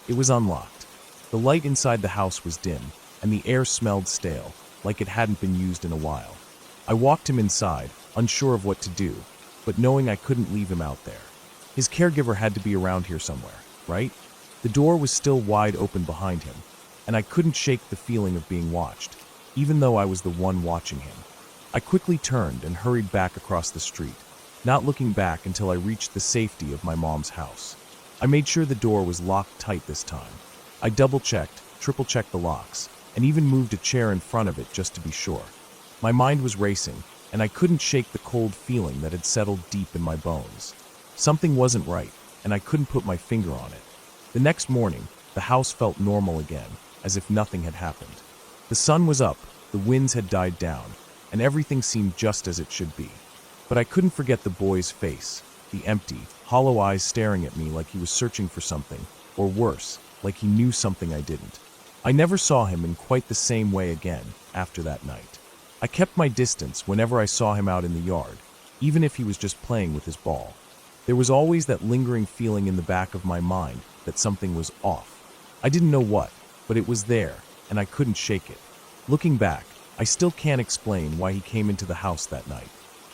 It was unlocked. The light inside the house was dim, and the air smelled stale, like it hadn't been used in a while. I walked him inside, unsure of what to do, but knowing I couldn't leave him out there. His caregiver had to be around here somewhere, right? The door was still wide open behind him, and I couldn't shake the feeling of being watched, even though I was the one watching him. I quickly turned and hurried back across the street, not looking back until I reached the safety of my mom's house. I made sure the door was locked tight this time. I double-checked, triple-checked the locks, and even moved a chair in front of it just to be sure. My mind was racing, and I couldn't shake the cold feeling that had settled deep in my bones. Something wasn't right, and I couldn't put my finger on it. The next morning, the house felt normal again, as if nothing had happened. The sun was up, the winds had died down, and everything seemed just as it should be. But I couldn't forget the boy's face, the empty, hollow eyes staring at me like he was searching for something, or worse, like he knew something I didn't. I never saw him in quite the same way again after that night. I kept my distance whenever I saw him out in the yard, even if he was just playing with his ball. There was always that lingering feeling in the back of my mind that something was off. I didn't know what, but it was there, and I couldn't shake it. Looking back, I still can't explain why he came into the house that night.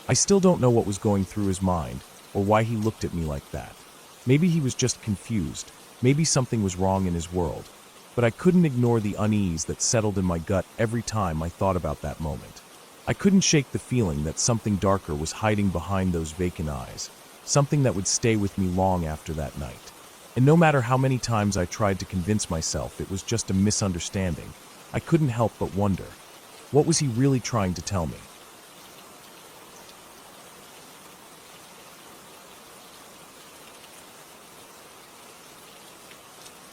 I still don't know what was going through his mind, or why he looked at me like that. Maybe he was just confused, maybe something was wrong in his world, but I couldn't ignore the unease that settled in my gut every time I thought about that moment. I couldn't shake the feeling that something darker was hiding behind those vacant eyes, something that would stay with me long after that night. And no matter how many times I tried to convince myself it was just a misunderstanding, I couldn't help but wonder, what was he really trying to tell me?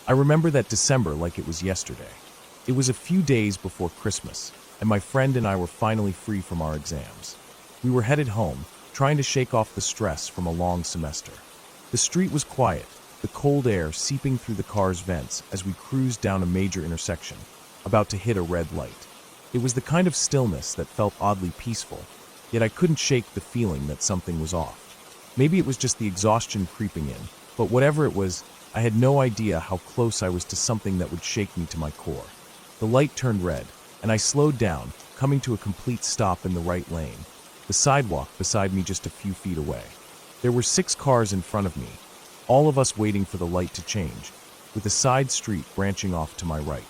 I remember that December like it was yesterday. It was a few days before Christmas, and my friend and I were finally free from our exams. We were headed home, trying to shake off the stress from a long semester. The street was quiet, the cold air seeping through the car's vents as we cruised down a major intersection, about to hit a red light. It was the kind of stillness that felt oddly peaceful, yet I couldn't shake the feeling that something was off. Maybe it was just the exhaustion creeping in, but whatever it was, I had no idea how close I was to something that would shake me to my core. The light turned red, and I slowed down, coming to a complete stop in the right lane, the sidewalk beside me just a few feet away. There were 6 cars in front of me, all of us waiting for the light to change, with a side street branching off to my right.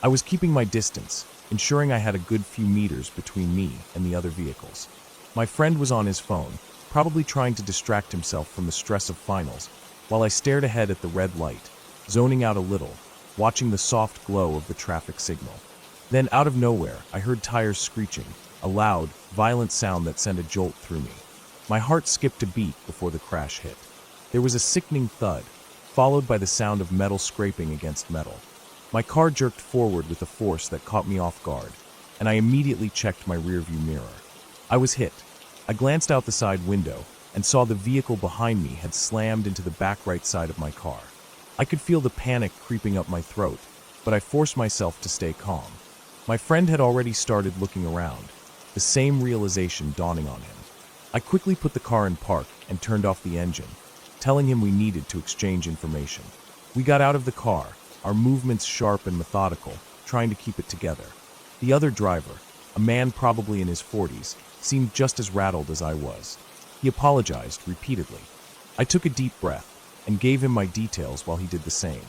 I was keeping my distance, ensuring I had a good few meters between me and the other vehicles. My friend was on his phone, probably trying to distract himself from the stress of finals, while I stared ahead at the red light, zoning out a little, watching the soft glow of the traffic signal. Then, out of nowhere, I heard tires screeching, a loud, violent sound that sent a jolt through me. My heart skipped a beat before the crash hit. There was a sickening thud, followed by the sound of metal scraping against metal. My car jerked forward with a force that caught me off guard, and I immediately checked my rearview mirror. I was hit. I glanced out the side window and saw the vehicle behind me had slammed into the back right side of my car. I could feel the panic creeping up my throat, but I forced myself to stay calm. My friend had already started looking around, the same realization dawning on him. I quickly put the car in park and turned off the engine, telling him we needed to exchange information. We got out of the car, our movements sharp and methodical, trying to keep it together. The other driver, a man probably in his 40s, seemed just as rattled as I was. He apologized repeatedly. I took a deep breath and gave him my details while he did the same.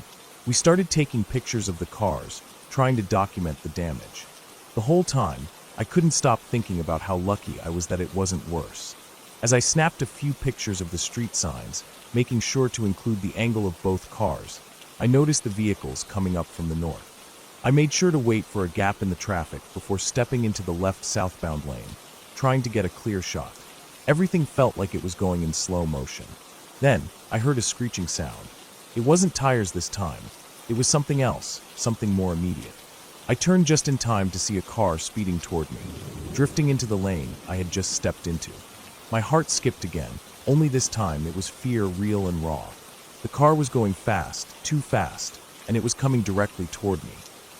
We started taking pictures of the cars, trying to document the damage. The whole time, I couldn't stop thinking about how lucky I was that it wasn't worse. As I snapped a few pictures of the street signs, making sure to include the angle of both cars, I noticed the vehicles coming up from the north. I made sure to wait for a gap in the traffic before stepping into the left southbound lane, trying to get a clear shot. Everything felt like it was going in slow motion. Then, I heard a screeching sound. It wasn't tires this time. It was something else, something more immediate. I turned just in time to see a car speeding toward me, drifting into the lane I had just stepped into. My heart skipped again, only this time it was fear real and raw. The car was going fast, too fast, and it was coming directly toward me.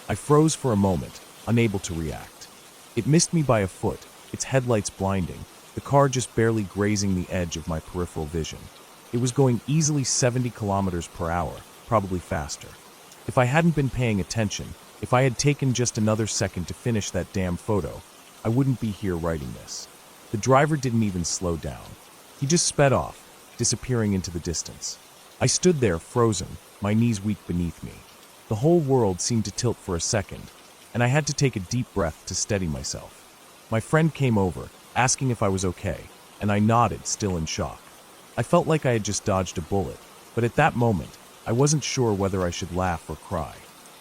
I froze for a moment, unable to react. It missed me by a foot, its headlights blinding, the car just barely grazing the edge of my peripheral vision. It was going easily 70 kilometers per hour, probably faster. If I hadn't been paying attention, if I had taken just another second to finish that damn photo, I wouldn't be here writing this. The driver didn't even slow down. He just sped off, disappearing into the distance. I stood there frozen, my knees weak beneath me. The whole world seemed to tilt for a second, and I had to take a deep breath to steady myself. My friend came over, asking if I was okay, and I nodded, still in shock. I felt like I had just dodged a bullet, but at that moment, I wasn't sure whether I should laugh or cry.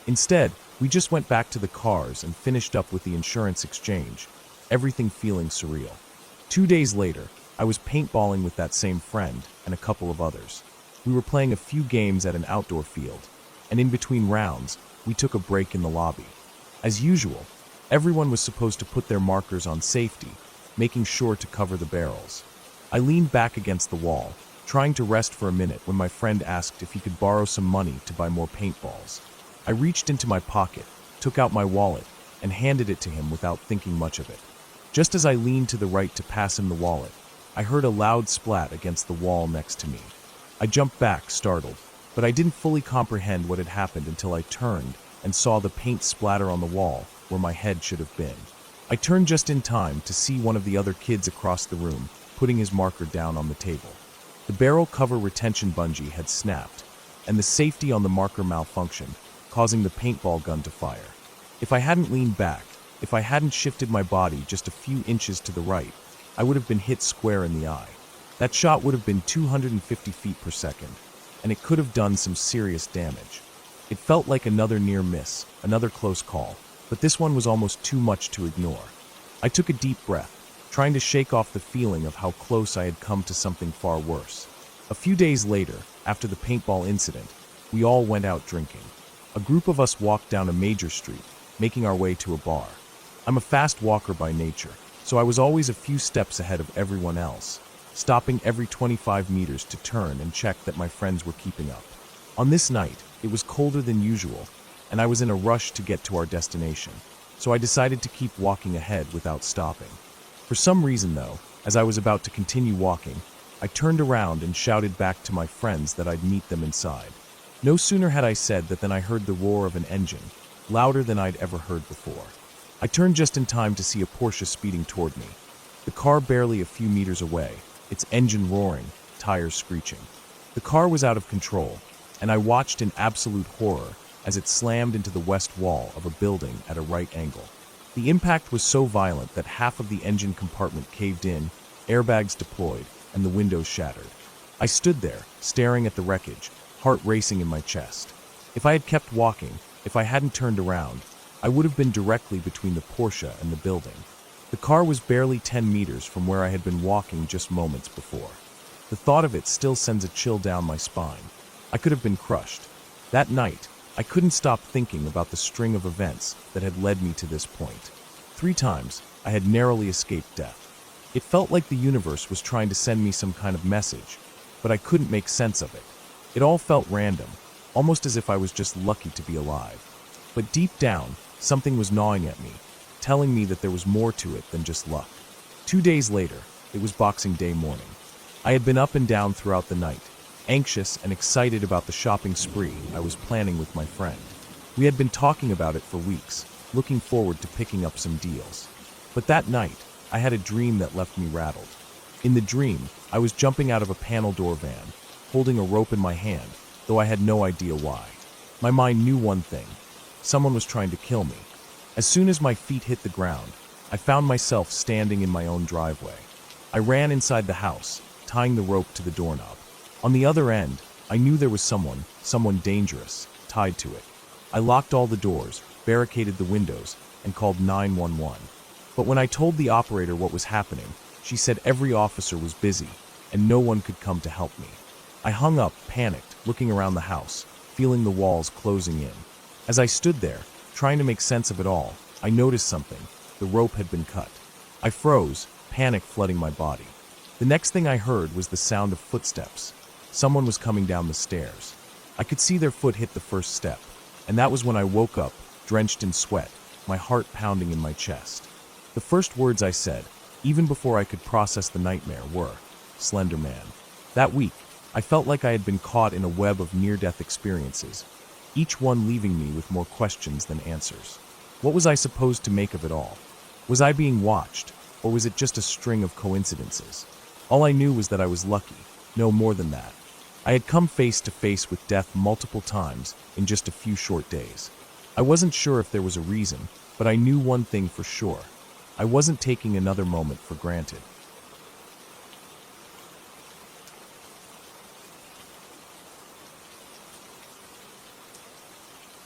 Instead, we just went back to the cars and finished up with the insurance exchange, everything feeling surreal. 2 days later, I was paintballing with that same friend and a couple of others. We were playing a few games at an outdoor field, and in between rounds, we took a break in the lobby. As usual, Everyone was supposed to put their markers on safety, making sure to cover the barrels. I leaned back against the wall, trying to rest for a minute when my friend asked if he could borrow some money to buy more paintballs. I reached into my pocket, took out my wallet, and handed it to him without thinking much of it. Just as I leaned to the right to pass him the wallet, I heard a loud splat against the wall next to me. I jumped back, startled, but I didn't fully comprehend what had happened until I turned and saw the paint splatter on the wall where my head should have been. I turned just in time to see one of the other kids across the room putting his marker down on the table. The barrel cover retention bungee had snapped, and the safety on the marker malfunctioned, causing the paintball gun to fire. If I hadn't leaned back, if I hadn't shifted my body just a few inches to the right, I would have been hit square in the eye. That shot would have been 250 feet per second, and it could have done some serious damage. It felt like another near miss, another close call, but this one was almost too much to ignore. I took a deep breath, trying to shake off the feeling of how close I had come to something far worse. A few days later, after the paintball incident, we all went out drinking. A group of us walked down a major street, making our way to a bar. I'm a fast walker by nature, so I was always a few steps ahead of everyone else, stopping every 25 meters to turn and check that my friends were keeping up. On this night, it was colder than usual, and I was in a rush to get to our destination, so I decided to keep walking ahead without stopping. For some reason, though, as I was about to continue walking, I turned around and shouted back to my friends that I'd meet them inside. No sooner had I said that than I heard the roar of an engine, louder than I'd ever heard before. I turned just in time to see a Porsche speeding toward me. The car barely a few meters away, its engine roaring, tires screeching. The car was out of control, and I watched in absolute horror as it slammed into the west wall of a building at a right angle. The impact was so violent that half of the engine compartment caved in, airbags deployed, and the windows shattered. I stood there, staring at the wreckage, heart racing in my chest. If I had kept walking, if I hadn't turned around, I would have been directly between the Porsche and the building. The car was barely 10 meters from where I had been walking just moments before. The thought of it still sends a chill down my spine. I could have been crushed. That night, I couldn't stop thinking about the string of events that had led me to this point. 3 times, I had narrowly escaped death. It felt like the universe was trying to send me some kind of message, but I couldn't make sense of it. It all felt random, almost as if I was just lucky to be alive. But deep down, something was gnawing at me, telling me that there was more to it than just luck. 2 days later, it was Boxing Day morning. I had been up and down throughout the night, anxious and excited about the shopping spree I was planning with my friend. We had been talking about it for weeks, looking forward to picking up some deals. But that night, I had a dream that left me rattled. In the dream, I was jumping out of a panel door van, holding a rope in my hand, though I had no idea why. My mind knew one thing: someone was trying to kill me. As soon as my feet hit the ground, I found myself standing in my own driveway. I ran inside the house, tying the rope to the doorknob. On the other end, I knew there was someone dangerous, tied to it. I locked all the doors, barricaded the windows, and called 911. But when I told the operator what was happening, she said every officer was busy, and no one could come to help me. I hung up, panicked, looking around the house, feeling the walls closing in. As I stood there, trying to make sense of it all, I noticed something. The rope had been cut. I froze, panic flooding my body. The next thing I heard was the sound of footsteps. Someone was coming down the stairs. I could see their foot hit the first step, and that was when I woke up, drenched in sweat, my heart pounding in my chest. The first words I said, even before I could process the nightmare, were, "Slender Man." That week, I felt like I had been caught in a web of near-death experiences, each one leaving me with more questions than answers. What was I supposed to make of it all? Was I being watched, or was it just a string of coincidences? All I knew was that I was lucky, no more than that. I had come face to face with death multiple times in just a few short days. I wasn't sure if there was a reason, but I knew one thing for sure. I wasn't taking another moment for granted.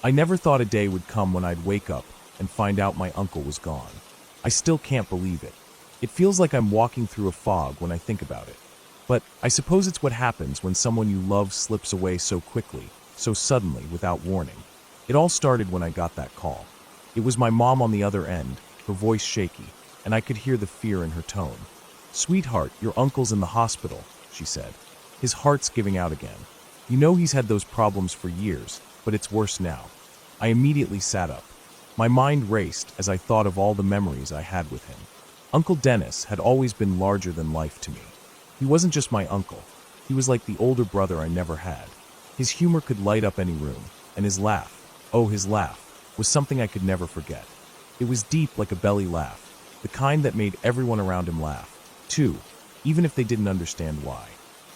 I never thought a day would come when I'd wake up and find out my uncle was gone. I still can't believe it. It feels like I'm walking through a fog when I think about it. But I suppose it's what happens when someone you love slips away so quickly, so suddenly, without warning. It all started when I got that call. It was my mom on the other end, her voice shaky, and I could hear the fear in her tone. "Sweetheart, your uncle's in the hospital," she said. "His heart's giving out again. You know he's had those problems for years, but it's worse now." I immediately sat up. My mind raced as I thought of all the memories I had with him. Uncle Dennis had always been larger than life to me. He wasn't just my uncle. He was like the older brother I never had. His humor could light up any room, and his laugh, oh, his laugh, was something I could never forget. It was deep like a belly laugh, the kind that made everyone around him laugh, too, even if they didn't understand why.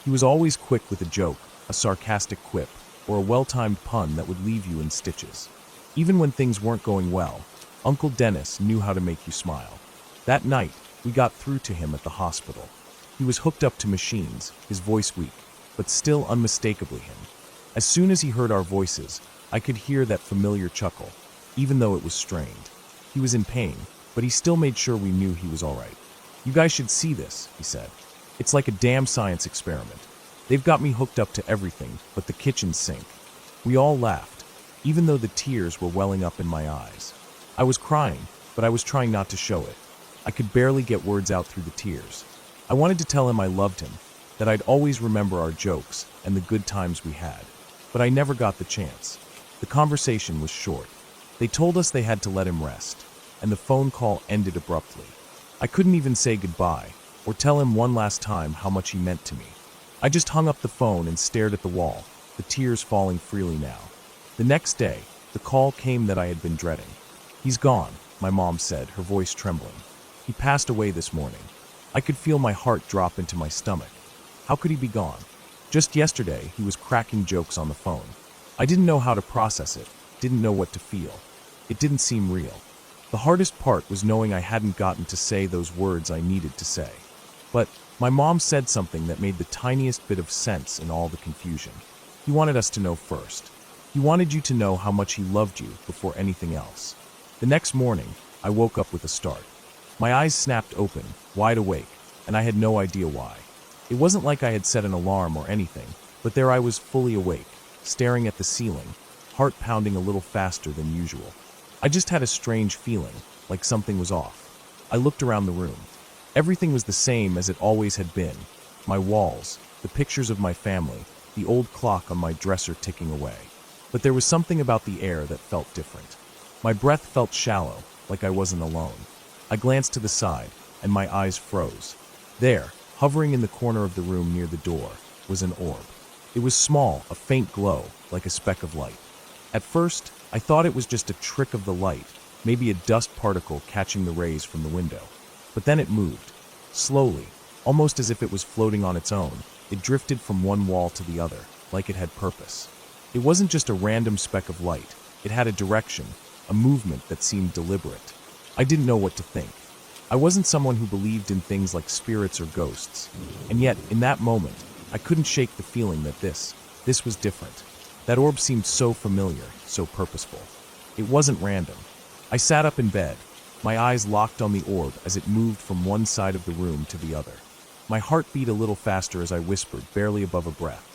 He was always quick with a joke, a sarcastic quip, or a well-timed pun that would leave you in stitches. Even when things weren't going well, Uncle Dennis knew how to make you smile. That night, we got through to him at the hospital. He was hooked up to machines, his voice weak, but still unmistakably him. As soon as he heard our voices, I could hear that familiar chuckle, even though it was strained. He was in pain, but he still made sure we knew he was all right. "You guys should see this," he said. "It's like a damn science experiment. They've got me hooked up to everything but the kitchen sink." We all laughed, even though the tears were welling up in my eyes. I was crying, but I was trying not to show it. I could barely get words out through the tears. I wanted to tell him I loved him, that I'd always remember our jokes and the good times we had. But I never got the chance. The conversation was short. They told us they had to let him rest, and the phone call ended abruptly. I couldn't even say goodbye, or tell him one last time how much he meant to me. I just hung up the phone and stared at the wall, the tears falling freely now. The next day, the call came that I had been dreading. "He's gone," my mom said, her voice trembling. "He passed away this morning." I could feel my heart drop into my stomach. How could he be gone? Just yesterday, he was cracking jokes on the phone. I didn't know how to process it, didn't know what to feel. It didn't seem real. The hardest part was knowing I hadn't gotten to say those words I needed to say. But my mom said something that made the tiniest bit of sense in all the confusion. He wanted us to know first. He wanted you to know how much he loved you before anything else. The next morning, I woke up with a start. My eyes snapped open, wide awake, and I had no idea why. It wasn't like I had set an alarm or anything, but there I was fully awake, staring at the ceiling, heart pounding a little faster than usual. I just had a strange feeling, like something was off. I looked around the room. Everything was the same as it always had been. My walls, the pictures of my family, the old clock on my dresser ticking away. But there was something about the air that felt different. My breath felt shallow, like I wasn't alone. I glanced to the side, and my eyes froze. There, hovering in the corner of the room near the door, was an orb. It was small, a faint glow, like a speck of light. At first, I thought it was just a trick of the light, maybe a dust particle catching the rays from the window. But then it moved. Slowly, almost as if it was floating on its own, it drifted from one wall to the other, like it had purpose. It wasn't just a random speck of light. It had a direction, a movement that seemed deliberate. I didn't know what to think. I wasn't someone who believed in things like spirits or ghosts. And yet, in that moment, I couldn't shake the feeling that this was different. That orb seemed so familiar, so purposeful. It wasn't random. I sat up in bed, my eyes locked on the orb as it moved from one side of the room to the other. My heart beat a little faster as I whispered, barely above a breath.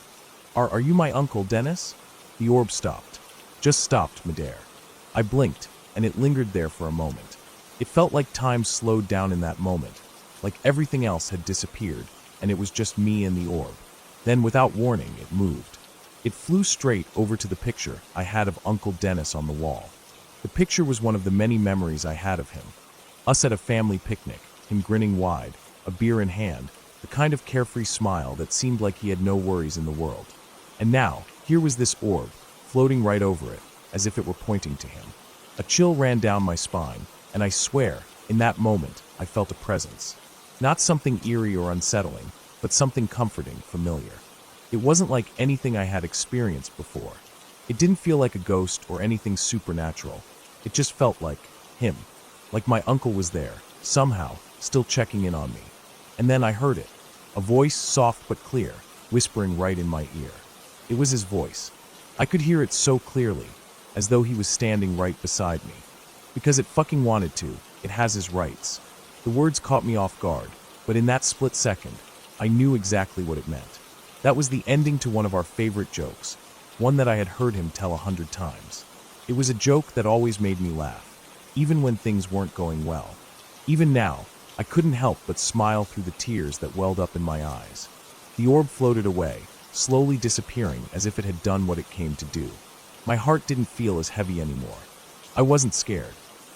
Are you my Uncle Dennis?" The orb stopped. Just stopped midair. I blinked, and it lingered there for a moment. It felt like time slowed down in that moment, like everything else had disappeared, and it was just me and the orb. Then, without warning, it moved. It flew straight over to the picture I had of Uncle Dennis on the wall. The picture was one of the many memories I had of him. Us at a family picnic, him grinning wide, a beer in hand, the kind of carefree smile that seemed like he had no worries in the world. And now, here was this orb, floating right over it, as if it were pointing to him. A chill ran down my spine, and I swear, in that moment, I felt a presence. Not something eerie or unsettling, but something comforting, familiar. It wasn't like anything I had experienced before. It didn't feel like a ghost or anything supernatural. It just felt like him. Like my uncle was there, somehow, still checking in on me. And then I heard it. A voice, soft but clear, whispering right in my ear. It was his voice. I could hear it so clearly, as though he was standing right beside me. Because it fucking wanted to, it has his rights. The words caught me off guard, but in that split second, I knew exactly what it meant. That was the ending to one of our favorite jokes, one that I had heard him tell 100 times. It was a joke that always made me laugh, even when things weren't going well. Even now, I couldn't help but smile through the tears that welled up in my eyes. The orb floated away, slowly disappearing as if it had done what it came to do. My heart didn't feel as heavy anymore. I wasn't scared.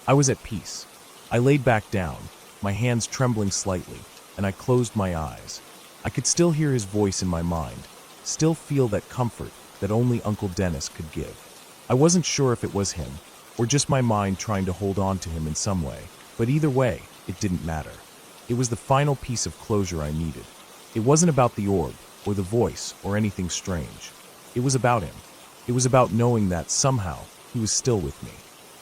I was at peace. I laid back down, my hands trembling slightly, and I closed my eyes. I could still hear his voice in my mind, still feel that comfort that only Uncle Dennis could give. I wasn't sure if it was him, or just my mind trying to hold on to him in some way, but either way, it didn't matter. It was the final piece of closure I needed. It wasn't about the orb, or the voice, or anything strange. It was about him. It was about knowing that, somehow, he was still with me.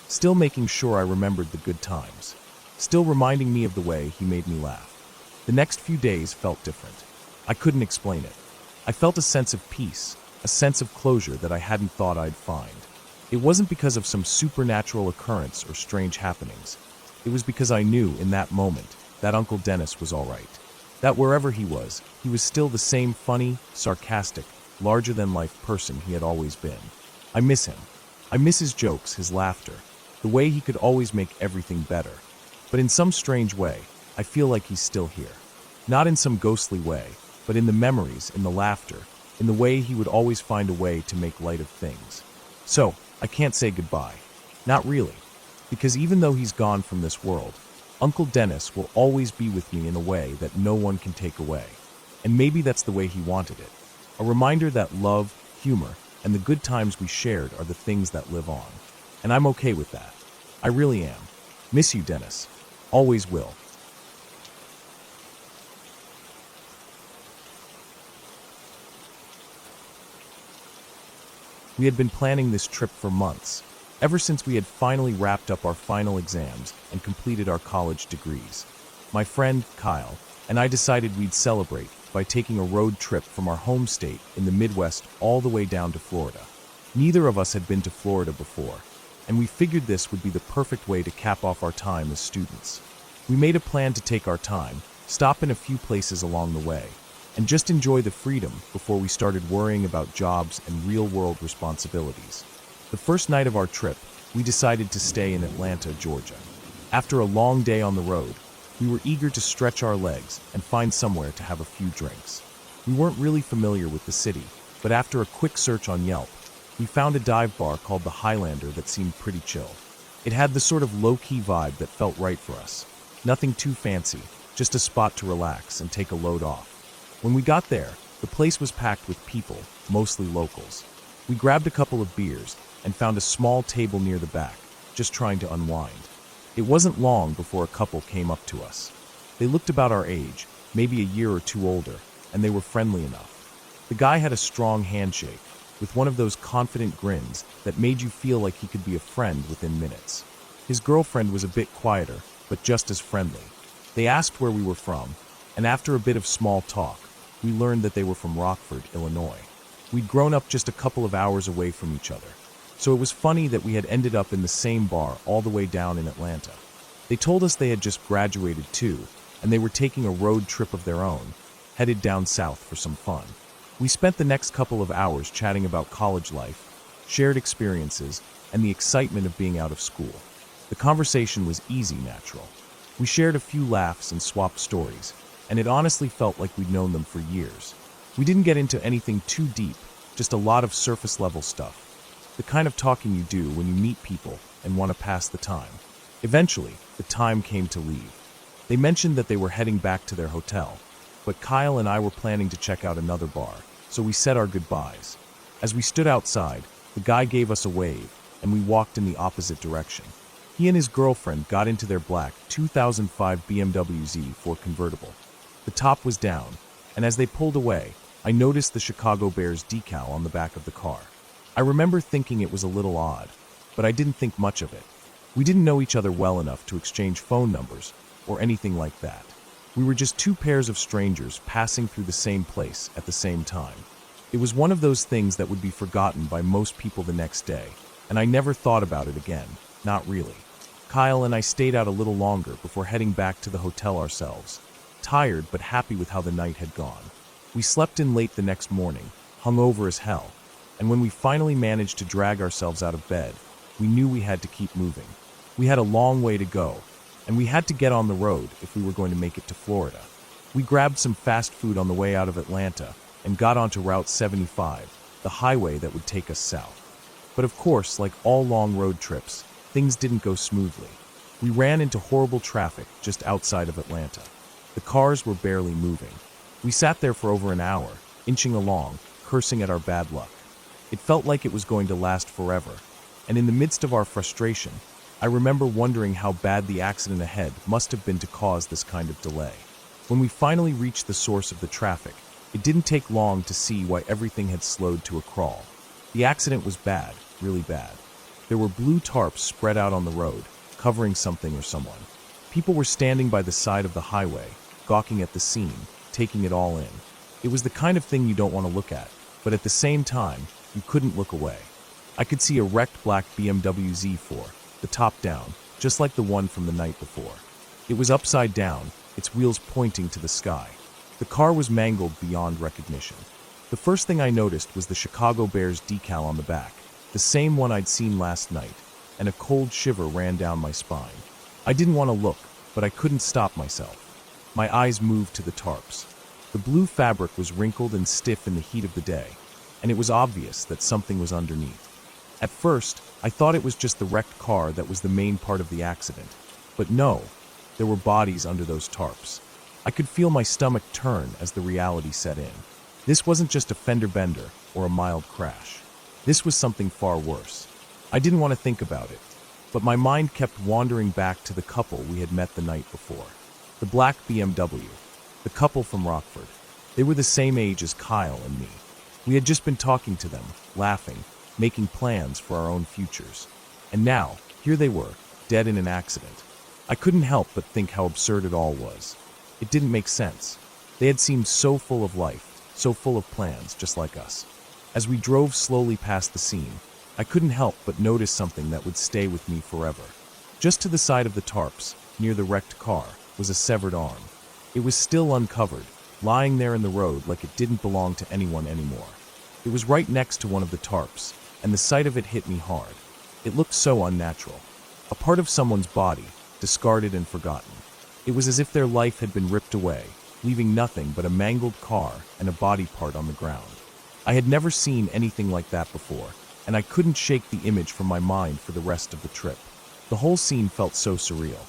Still making sure I remembered the good times. Still reminding me of the way he made me laugh. The next few days felt different. I couldn't explain it. I felt a sense of peace, a sense of closure that I hadn't thought I'd find. It wasn't because of some supernatural occurrence or strange happenings. It was because I knew in that moment that Uncle Dennis was all right. That wherever he was still the same funny, sarcastic, larger-than-life person he had always been. I miss him. I miss his jokes, his laughter, the way he could always make everything better. But in some strange way, I feel like he's still here. Not in some ghostly way, but in the memories, in the laughter, in the way he would always find a way to make light of things. So, I can't say goodbye. Not really. Because even though he's gone from this world, Uncle Dennis will always be with me in a way that no one can take away. And maybe that's the way he wanted it. A reminder that love, humor, and the good times we shared are the things that live on. And I'm okay with that. I really am. Miss you, Dennis. Always will. We had been planning this trip for months, ever since we had finally wrapped up our final exams and completed our college degrees. My friend, Kyle, and I decided we'd celebrate by taking a road trip from our home state in the Midwest all the way down to Florida. Neither of us had been to Florida before, and we figured this would be the perfect way to cap off our time as students. We made a plan to take our time, stop in a few places along the way, and just enjoy the freedom before we started worrying about jobs and real-world responsibilities. The first night of our trip, we decided to stay in Atlanta, Georgia. After a long day on the road, we were eager to stretch our legs and find somewhere to have a few drinks. We weren't really familiar with the city, but after a quick search on Yelp, we found a dive bar called the Highlander that seemed pretty chill. It had the sort of low-key vibe that felt right for us. Nothing too fancy, just a spot to relax and take a load off. When we got there, the place was packed with people, mostly locals. We grabbed a couple of beers and found a small table near the back, just trying to unwind. It wasn't long before a couple came up to us. They looked about our age, maybe a year or two older, and they were friendly enough. The guy had a strong handshake, with one of those confident grins that made you feel like he could be a friend within minutes. His girlfriend was a bit quieter, but just as friendly. They asked where we were from, and after a bit of small talk, we learned that they were from Rockford, Illinois. We'd grown up just a couple of hours away from each other, so it was funny that we had ended up in the same bar all the way down in Atlanta. They told us they had just graduated too, and they were taking a road trip of their own, headed down south for some fun. We spent the next couple of hours chatting about college life, shared experiences, and the excitement of being out of school. The conversation was easy, natural. We shared a few laughs and swapped stories, and it honestly felt like we'd known them for years. We didn't get into anything too deep, just a lot of surface-level stuff. The kind of talking you do when you meet people and want to pass the time. Eventually, the time came to leave. They mentioned that they were heading back to their hotel, but Kyle and I were planning to check out another bar, so we said our goodbyes. As we stood outside, the guy gave us a wave, and we walked in the opposite direction. He and his girlfriend got into their black 2005 BMW Z4 convertible. The top was down, and as they pulled away, I noticed the Chicago Bears decal on the back of the car. I remember thinking it was a little odd, but I didn't think much of it. We didn't know each other well enough to exchange phone numbers or anything like that. We were just two pairs of strangers passing through the same place at the same time. It was one of those things that would be forgotten by most people the next day, and I never thought about it again, not really. Kyle and I stayed out a little longer before heading back to the hotel ourselves, tired but happy with how the night had gone. We slept in late the next morning, hungover as hell, and when we finally managed to drag ourselves out of bed, we knew we had to keep moving. We had a long way to go, and we had to get on the road if we were going to make it to Florida. We grabbed some fast food on the way out of Atlanta and got onto Route 75, the highway that would take us south. But of course, like all long road trips, things didn't go smoothly. We ran into horrible traffic just outside of Atlanta. The cars were barely moving. We sat there for over an hour, inching along, cursing at our bad luck. It felt like it was going to last forever, and in the midst of our frustration, I remember wondering how bad the accident ahead must have been to cause this kind of delay. When we finally reached the source of the traffic, it didn't take long to see why everything had slowed to a crawl. The accident was bad, really bad. There were blue tarps spread out on the road, covering something or someone. People were standing by the side of the highway, gawking at the scene, taking it all in. It was the kind of thing you don't want to look at, but at the same time, you couldn't look away. I could see a wrecked black BMW Z4, the top down, just like the one from the night before. It was upside down, its wheels pointing to the sky. The car was mangled beyond recognition. The first thing I noticed was the Chicago Bears decal on the back, the same one I'd seen last night, and a cold shiver ran down my spine. I didn't want to look, but I couldn't stop myself. My eyes moved to the tarps. The blue fabric was wrinkled and stiff in the heat of the day, and it was obvious that something was underneath. At first, I thought it was just the wrecked car that was the main part of the accident. But no, there were bodies under those tarps. I could feel my stomach turn as the reality set in. This wasn't just a fender bender or a mild crash. This was something far worse. I didn't want to think about it, but my mind kept wandering back to the couple we had met the night before. The black BMW, the couple from Rockford. They were the same age as Kyle and me. We had just been talking to them, laughing, making plans for our own futures. And now, here they were, dead in an accident. I couldn't help but think how absurd it all was. It didn't make sense. They had seemed so full of life, so full of plans, just like us. As we drove slowly past the scene, I couldn't help but notice something that would stay with me forever. Just to the side of the tarps, near the wrecked car, was a severed arm. It was still uncovered, lying there in the road like it didn't belong to anyone anymore. It was right next to one of the tarps, and the sight of it hit me hard. It looked so unnatural. A part of someone's body, discarded and forgotten. It was as if their life had been ripped away, leaving nothing but a mangled car and a body part on the ground. I had never seen anything like that before, and I couldn't shake the image from my mind for the rest of the trip. The whole scene felt so surreal.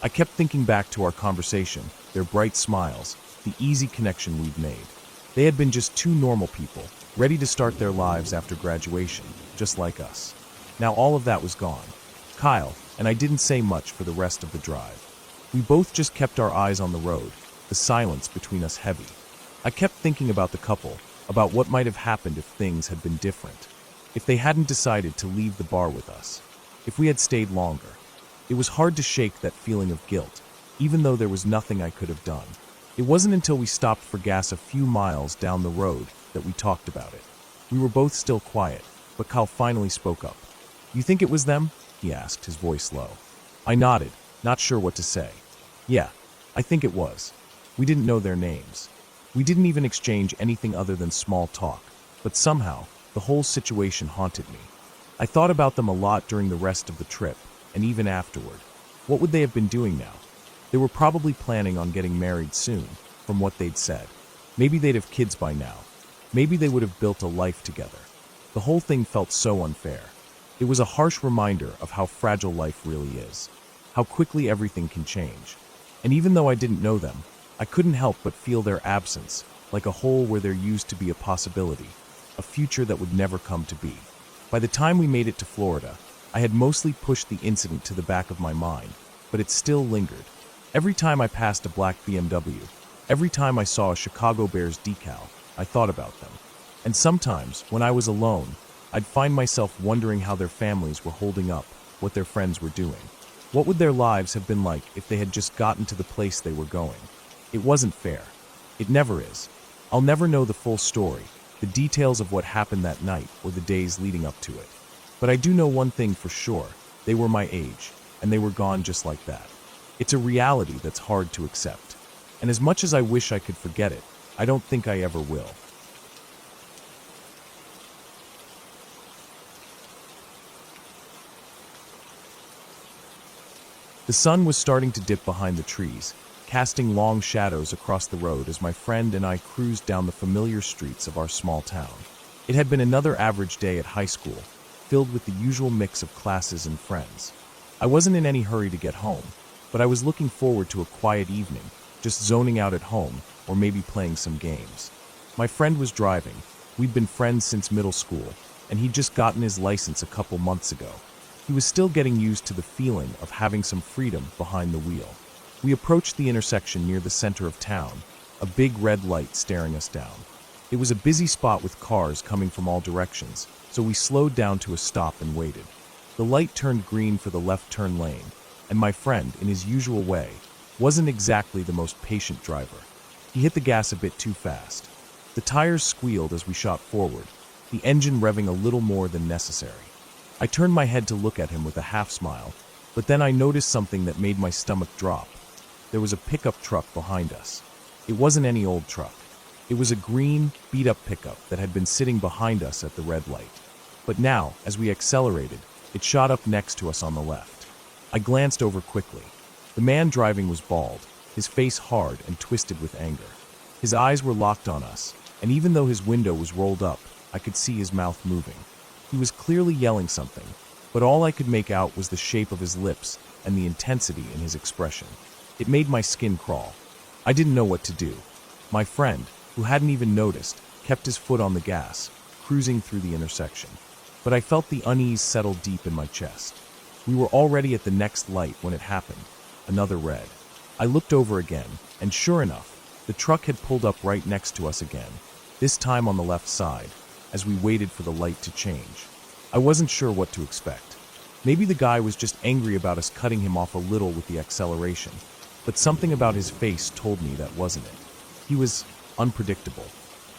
I kept thinking back to our conversation, their bright smiles, the easy connection we'd made. They had been just two normal people, ready to start their lives after graduation, just like us. Now all of that was gone. Kyle and I didn't say much for the rest of the drive. We both just kept our eyes on the road, the silence between us heavy. I kept thinking about the couple, about what might have happened if things had been different. If they hadn't decided to leave the bar with us. If we had stayed longer. It was hard to shake that feeling of guilt, even though there was nothing I could have done. It wasn't until we stopped for gas a few miles down the road that we talked about it. We were both still quiet, but Kyle finally spoke up. "You think it was them?" he asked, his voice low. I nodded, not sure what to say. "Yeah, I think it was. We didn't know their names. We didn't even exchange anything other than small talk, but somehow, the whole situation haunted me. I thought about them a lot during the rest of the trip, and even afterward. What would they have been doing now? They were probably planning on getting married soon, from what they'd said. Maybe they'd have kids by now. Maybe they would have built a life together. The whole thing felt so unfair. It was a harsh reminder of how fragile life really is, how quickly everything can change. And even though I didn't know them, I couldn't help but feel their absence, like a hole where there used to be a possibility, a future that would never come to be. By the time we made it to Florida, I had mostly pushed the incident to the back of my mind, but it still lingered. Every time I passed a black BMW, every time I saw a Chicago Bears decal, I thought about them. And sometimes, when I was alone, I'd find myself wondering how their families were holding up, what their friends were doing. What would their lives have been like if they had just gotten to the place they were going? It wasn't fair. It never is. I'll never know the full story, the details of what happened that night or the days leading up to it. But I do know one thing for sure. They were my age, and they were gone just like that. It's a reality that's hard to accept. And as much as I wish I could forget it, I don't think I ever will. The sun was starting to dip behind the trees, casting long shadows across the road as my friend and I cruised down the familiar streets of our small town. It had been another average day at high school, filled with the usual mix of classes and friends. I wasn't in any hurry to get home, but I was looking forward to a quiet evening, just zoning out at home or maybe playing some games. My friend was driving. We'd been friends since middle school, and he'd just gotten his license a couple months ago. He was still getting used to the feeling of having some freedom behind the wheel. We approached the intersection near the center of town, a big red light staring us down. It was a busy spot with cars coming from all directions, so we slowed down to a stop and waited. The light turned green for the left turn lane, and my friend, in his usual way, wasn't exactly the most patient driver. He hit the gas a bit too fast. The tires squealed as we shot forward, the engine revving a little more than necessary. I turned my head to look at him with a half smile, but then I noticed something that made my stomach drop. There was a pickup truck behind us. It wasn't any old truck. It was a green, beat-up pickup that had been sitting behind us at the red light. But now, as we accelerated, it shot up next to us on the left. I glanced over quickly. The man driving was bald, his face hard and twisted with anger. His eyes were locked on us, and even though his window was rolled up, I could see his mouth moving. He was clearly yelling something, but all I could make out was the shape of his lips and the intensity in his expression. It made my skin crawl. I didn't know what to do. My friend, who hadn't even noticed, kept his foot on the gas, cruising through the intersection. But I felt the unease settle deep in my chest. We were already at the next light when it happened, another red. I looked over again, and sure enough, the truck had pulled up right next to us again, this time on the left side, as we waited for the light to change. I wasn't sure what to expect. Maybe the guy was just angry about us cutting him off a little with the acceleration, but something about his face told me that wasn't it. He was unpredictable.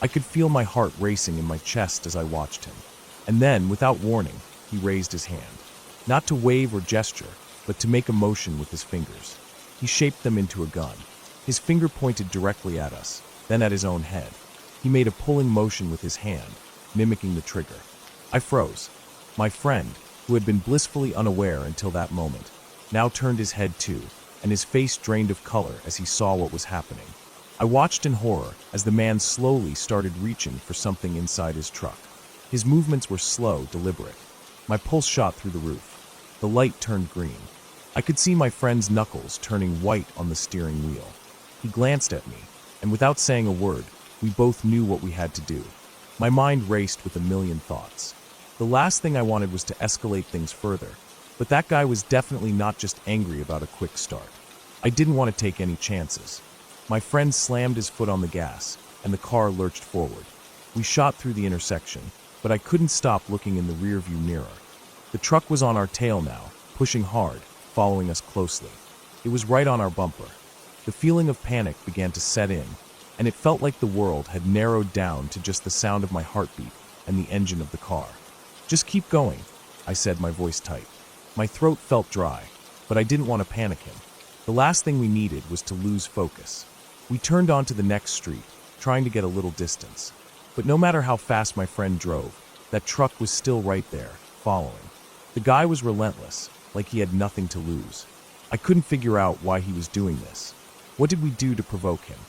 I could feel my heart racing in my chest as I watched him. And then, without warning, he raised his hand. Not to wave or gesture, but to make a motion with his fingers. He shaped them into a gun. His finger pointed directly at us, then at his own head. He made a pulling motion with his hand, mimicking the trigger. I froze. My friend, who had been blissfully unaware until that moment, now turned his head too, and his face drained of color as he saw what was happening. I watched in horror as the man slowly started reaching for something inside his truck. His movements were slow, deliberate. My pulse shot through the roof. The light turned green. I could see my friend's knuckles turning white on the steering wheel. He glanced at me, and without saying a word, we both knew what we had to do. My mind raced with a million thoughts. The last thing I wanted was to escalate things further, but that guy was definitely not just angry about a quick start. I didn't want to take any chances. My friend slammed his foot on the gas, and the car lurched forward. We shot through the intersection, but I couldn't stop looking in the rearview mirror. The truck was on our tail now, pushing hard, following us closely. It was right on our bumper. The feeling of panic began to set in, and it felt like the world had narrowed down to just the sound of my heartbeat and the engine of the car. "Just keep going," I said, my voice tight. My throat felt dry, but I didn't want to panic him. The last thing we needed was to lose focus. We turned onto the next street, trying to get a little distance. But no matter how fast my friend drove, that truck was still right there, following. The guy was relentless, like he had nothing to lose. I couldn't figure out why he was doing this. What did we do to provoke him?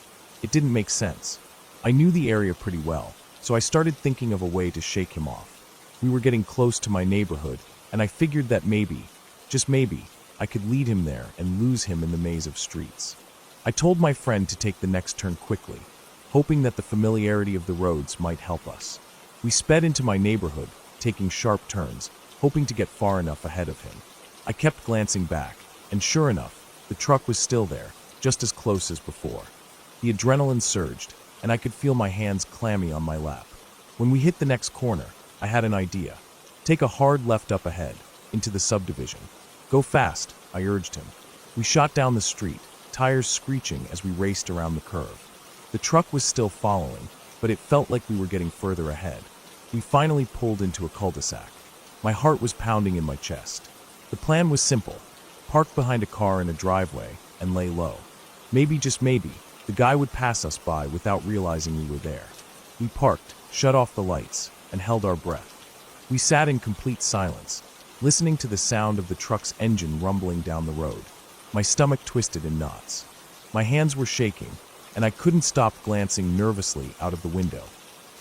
It didn't make sense. I knew the area pretty well, so I started thinking of a way to shake him off. We were getting close to my neighborhood, and I figured that maybe, just maybe, I could lead him there and lose him in the maze of streets. I told my friend to take the next turn quickly, hoping that the familiarity of the roads might help us. We sped into my neighborhood, taking sharp turns, hoping to get far enough ahead of him. I kept glancing back, and sure enough, the truck was still there, just as close as before. The adrenaline surged, and I could feel my hands clammy on my lap. When we hit the next corner, I had an idea. Take a hard left up ahead, into the subdivision. Go fast, I urged him. We shot down the street, tires screeching as we raced around the curve. The truck was still following, but it felt like we were getting further ahead. We finally pulled into a cul-de-sac. My heart was pounding in my chest. The plan was simple. Park behind a car in a driveway and lay low. Maybe, just maybe, the guy would pass us by without realizing we were there. We parked, shut off the lights, and held our breath. We sat in complete silence, listening to the sound of the truck's engine rumbling down the road. My stomach twisted in knots. My hands were shaking, and I couldn't stop glancing nervously out of the window.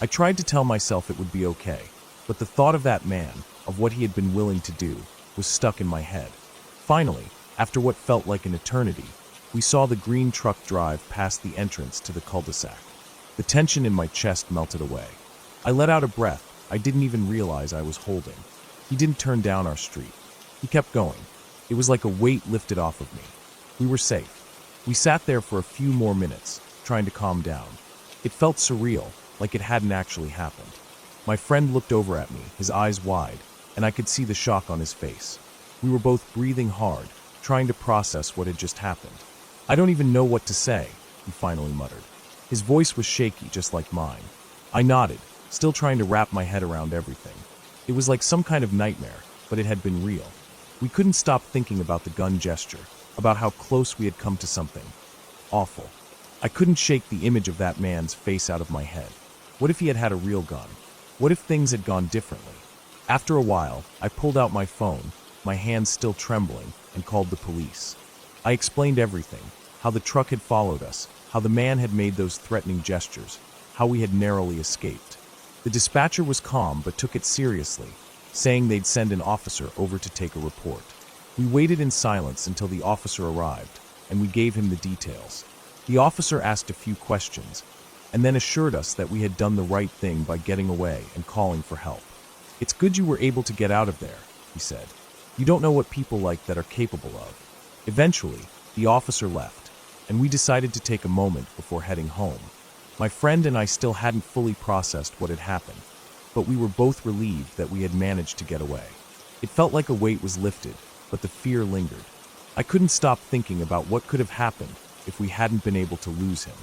I tried to tell myself it would be okay, but the thought of that man, of what he had been willing to do, was stuck in my head. Finally, after what felt like an eternity, we saw the green truck drive past the entrance to the cul-de-sac. The tension in my chest melted away. I let out a breath I didn't even realize I was holding. He didn't turn down our street. He kept going. It was like a weight lifted off of me. We were safe. We sat there for a few more minutes, trying to calm down. It felt surreal, like it hadn't actually happened. My friend looked over at me, his eyes wide, and I could see the shock on his face. We were both breathing hard, trying to process what had just happened. "I don't even know what to say," he finally muttered. His voice was shaky, just like mine. I nodded, still trying to wrap my head around everything. It was like some kind of nightmare, but it had been real. We couldn't stop thinking about the gun gesture, about how close we had come to something awful. I couldn't shake the image of that man's face out of my head. What if he had had a real gun? What if things had gone differently? After a while, I pulled out my phone, my hands still trembling, and called the police. I explained everything, how the truck had followed us, how the man had made those threatening gestures, how we had narrowly escaped. The dispatcher was calm but took it seriously, saying they'd send an officer over to take a report. We waited in silence until the officer arrived, and we gave him the details. The officer asked a few questions, and then assured us that we had done the right thing by getting away and calling for help. "It's good you were able to get out of there," he said. "You don't know what people like that are capable of." Eventually, the officer left, and we decided to take a moment before heading home. My friend and I still hadn't fully processed what had happened, but we were both relieved that we had managed to get away. It felt like a weight was lifted, but the fear lingered. I couldn't stop thinking about what could have happened if we hadn't been able to lose him.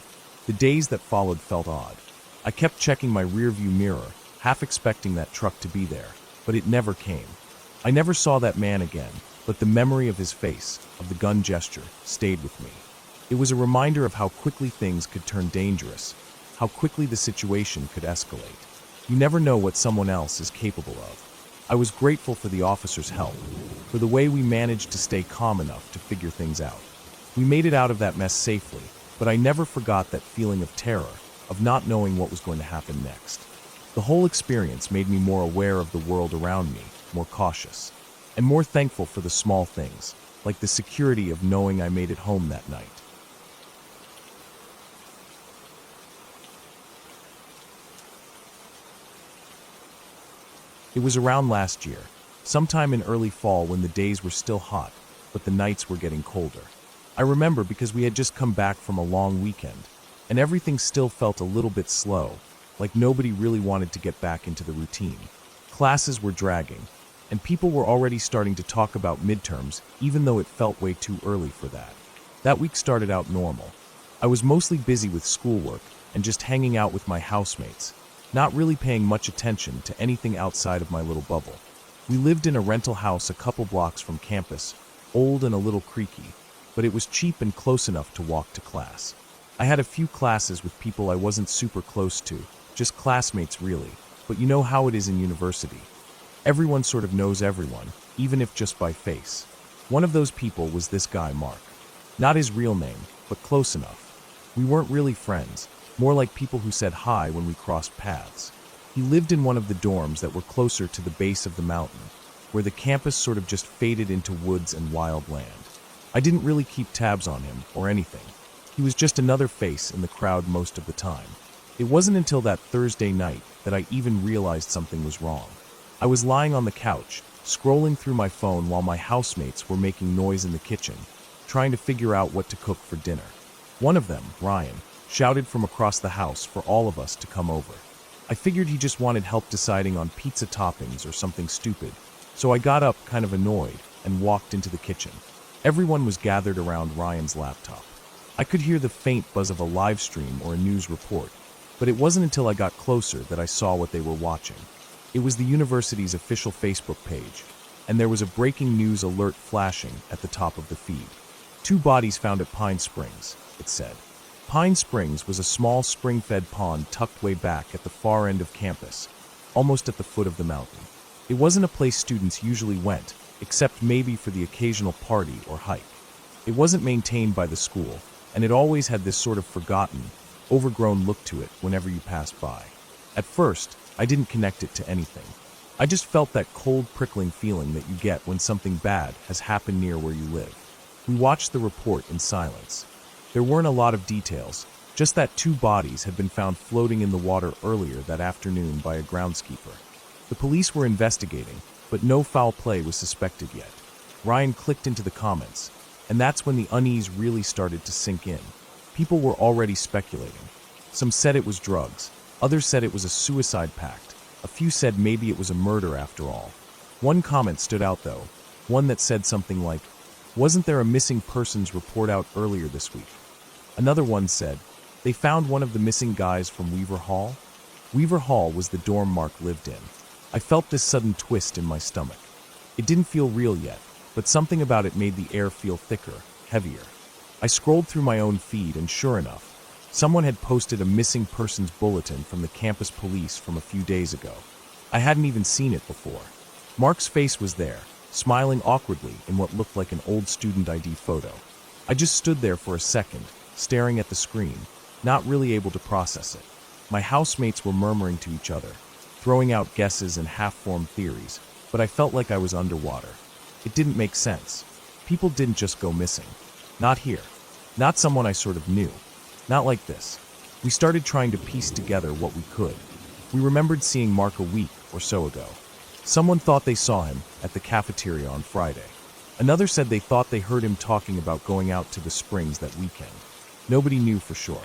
The days that followed felt odd. I kept checking my rearview mirror, half expecting that truck to be there, but it never came. I never saw that man again, but the memory of his face, of the gun gesture, stayed with me. It was a reminder of how quickly things could turn dangerous, how quickly the situation could escalate. You never know what someone else is capable of. I was grateful for the officer's help, for the way we managed to stay calm enough to figure things out. We made it out of that mess safely, but I never forgot that feeling of terror, of not knowing what was going to happen next. The whole experience made me more aware of the world around me, more cautious, and more thankful for the small things, like the security of knowing I made it home that night. It was around last year, sometime in early fall when the days were still hot, but the nights were getting colder. I remember because we had just come back from a long weekend, and everything still felt a little bit slow, like nobody really wanted to get back into the routine. Classes were dragging, and people were already starting to talk about midterms, even though it felt way too early for that. That week started out normal. I was mostly busy with schoolwork and just hanging out with my housemates, not really paying much attention to anything outside of my little bubble. We lived in a rental house a couple blocks from campus, old and a little creaky, but it was cheap and close enough to walk to class. I had a few classes with people I wasn't super close to, just classmates really, but you know how it is in university. Everyone sort of knows everyone, even if just by face. One of those people was this guy, Mark. Not his real name, but close enough. We weren't really friends, more like people who said hi when we crossed paths. He lived in one of the dorms that were closer to the base of the mountain, where the campus sort of just faded into woods and wild land. I didn't really keep tabs on him or anything. He was just another face in the crowd most of the time. It wasn't until that Thursday night that I even realized something was wrong. I was lying on the couch, scrolling through my phone while my housemates were making noise in the kitchen, trying to figure out what to cook for dinner. One of them, Ryan, shouted from across the house for all of us to come over. I figured he just wanted help deciding on pizza toppings or something stupid, so I got up kind of annoyed and walked into the kitchen. Everyone was gathered around Ryan's laptop. I could hear the faint buzz of a live stream or a news report, but it wasn't until I got closer that I saw what they were watching. It was the university's official Facebook page, and there was a breaking news alert flashing at the top of the feed. 2 bodies found at Pine Springs, it said. Pine Springs was a small spring-fed pond tucked way back at the far end of campus, almost at the foot of the mountain. It wasn't a place students usually went, except maybe for the occasional party or hike. It wasn't maintained by the school, and it always had this sort of forgotten, overgrown look to it whenever you passed by. At first, I didn't connect it to anything. I just felt that cold, prickling feeling that you get when something bad has happened near where you live. We watched the report in silence. There weren't a lot of details, just that 2 bodies had been found floating in the water earlier that afternoon by a groundskeeper. The police were investigating, but no foul play was suspected yet. Ryan clicked into the comments, and that's when the unease really started to sink in. People were already speculating. Some said it was drugs, others said it was a suicide pact, a few said maybe it was a murder after all. One comment stood out though, one that said something like, "Wasn't there a missing persons report out earlier this week?" Another one said, "They found one of the missing guys from Weaver Hall?" Weaver Hall was the dorm Mark lived in. I felt this sudden twist in my stomach. It didn't feel real yet, but something about it made the air feel thicker, heavier. I scrolled through my own feed and sure enough, someone had posted a missing persons bulletin from the campus police from a few days ago. I hadn't even seen it before. Mark's face was there, smiling awkwardly in what looked like an old student ID photo. I just stood there for a second, staring at the screen, not really able to process it. My housemates were murmuring to each other, throwing out guesses and half-formed theories, but I felt like I was underwater. It didn't make sense. People didn't just go missing. Not here. Not someone I sort of knew. Not like this. We started trying to piece together what we could. We remembered seeing Mark a week or so ago. Someone thought they saw him at the cafeteria on Friday. Another said they thought they heard him talking about going out to the Springs that weekend. Nobody knew for sure.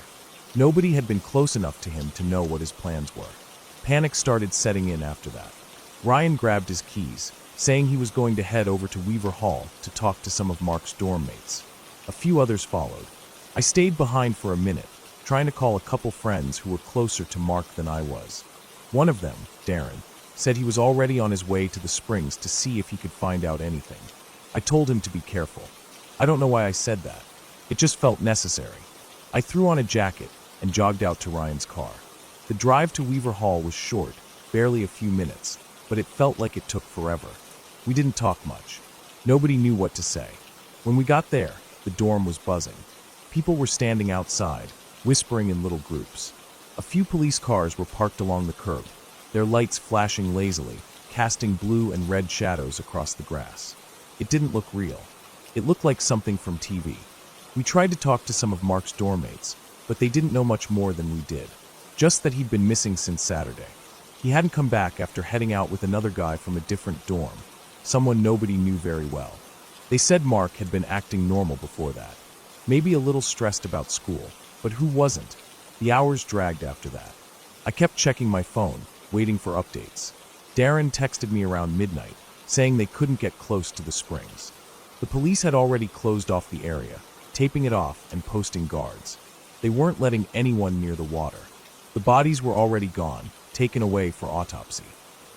Nobody had been close enough to him to know what his plans were. Panic started setting in after that. Ryan grabbed his keys, saying he was going to head over to Weaver Hall to talk to some of Mark's dorm mates. A few others followed. I stayed behind for a minute, trying to call a couple friends who were closer to Mark than I was. One of them, Darren, said he was already on his way to the Springs to see if he could find out anything. I told him to be careful. I don't know why I said that. It just felt necessary. I threw on a jacket and jogged out to Ryan's car. The drive to Weaver Hall was short, barely a few minutes, but it felt like it took forever. We didn't talk much. Nobody knew what to say. When we got there, the dorm was buzzing. People were standing outside, whispering in little groups. A few police cars were parked along the curb, their lights flashing lazily, casting blue and red shadows across the grass. It didn't look real. It looked like something from TV. We tried to talk to some of Mark's dorm mates, but they didn't know much more than we did. Just that he'd been missing since Saturday. He hadn't come back after heading out with another guy from a different dorm, someone nobody knew very well. They said Mark had been acting normal before that. Maybe a little stressed about school, but who wasn't? The hours dragged after that. I kept checking my phone, waiting for updates. Darren texted me around midnight, saying they couldn't get close to the Springs. The police had already closed off the area, taping it off and posting guards. They weren't letting anyone near the water. The bodies were already gone, taken away for autopsy.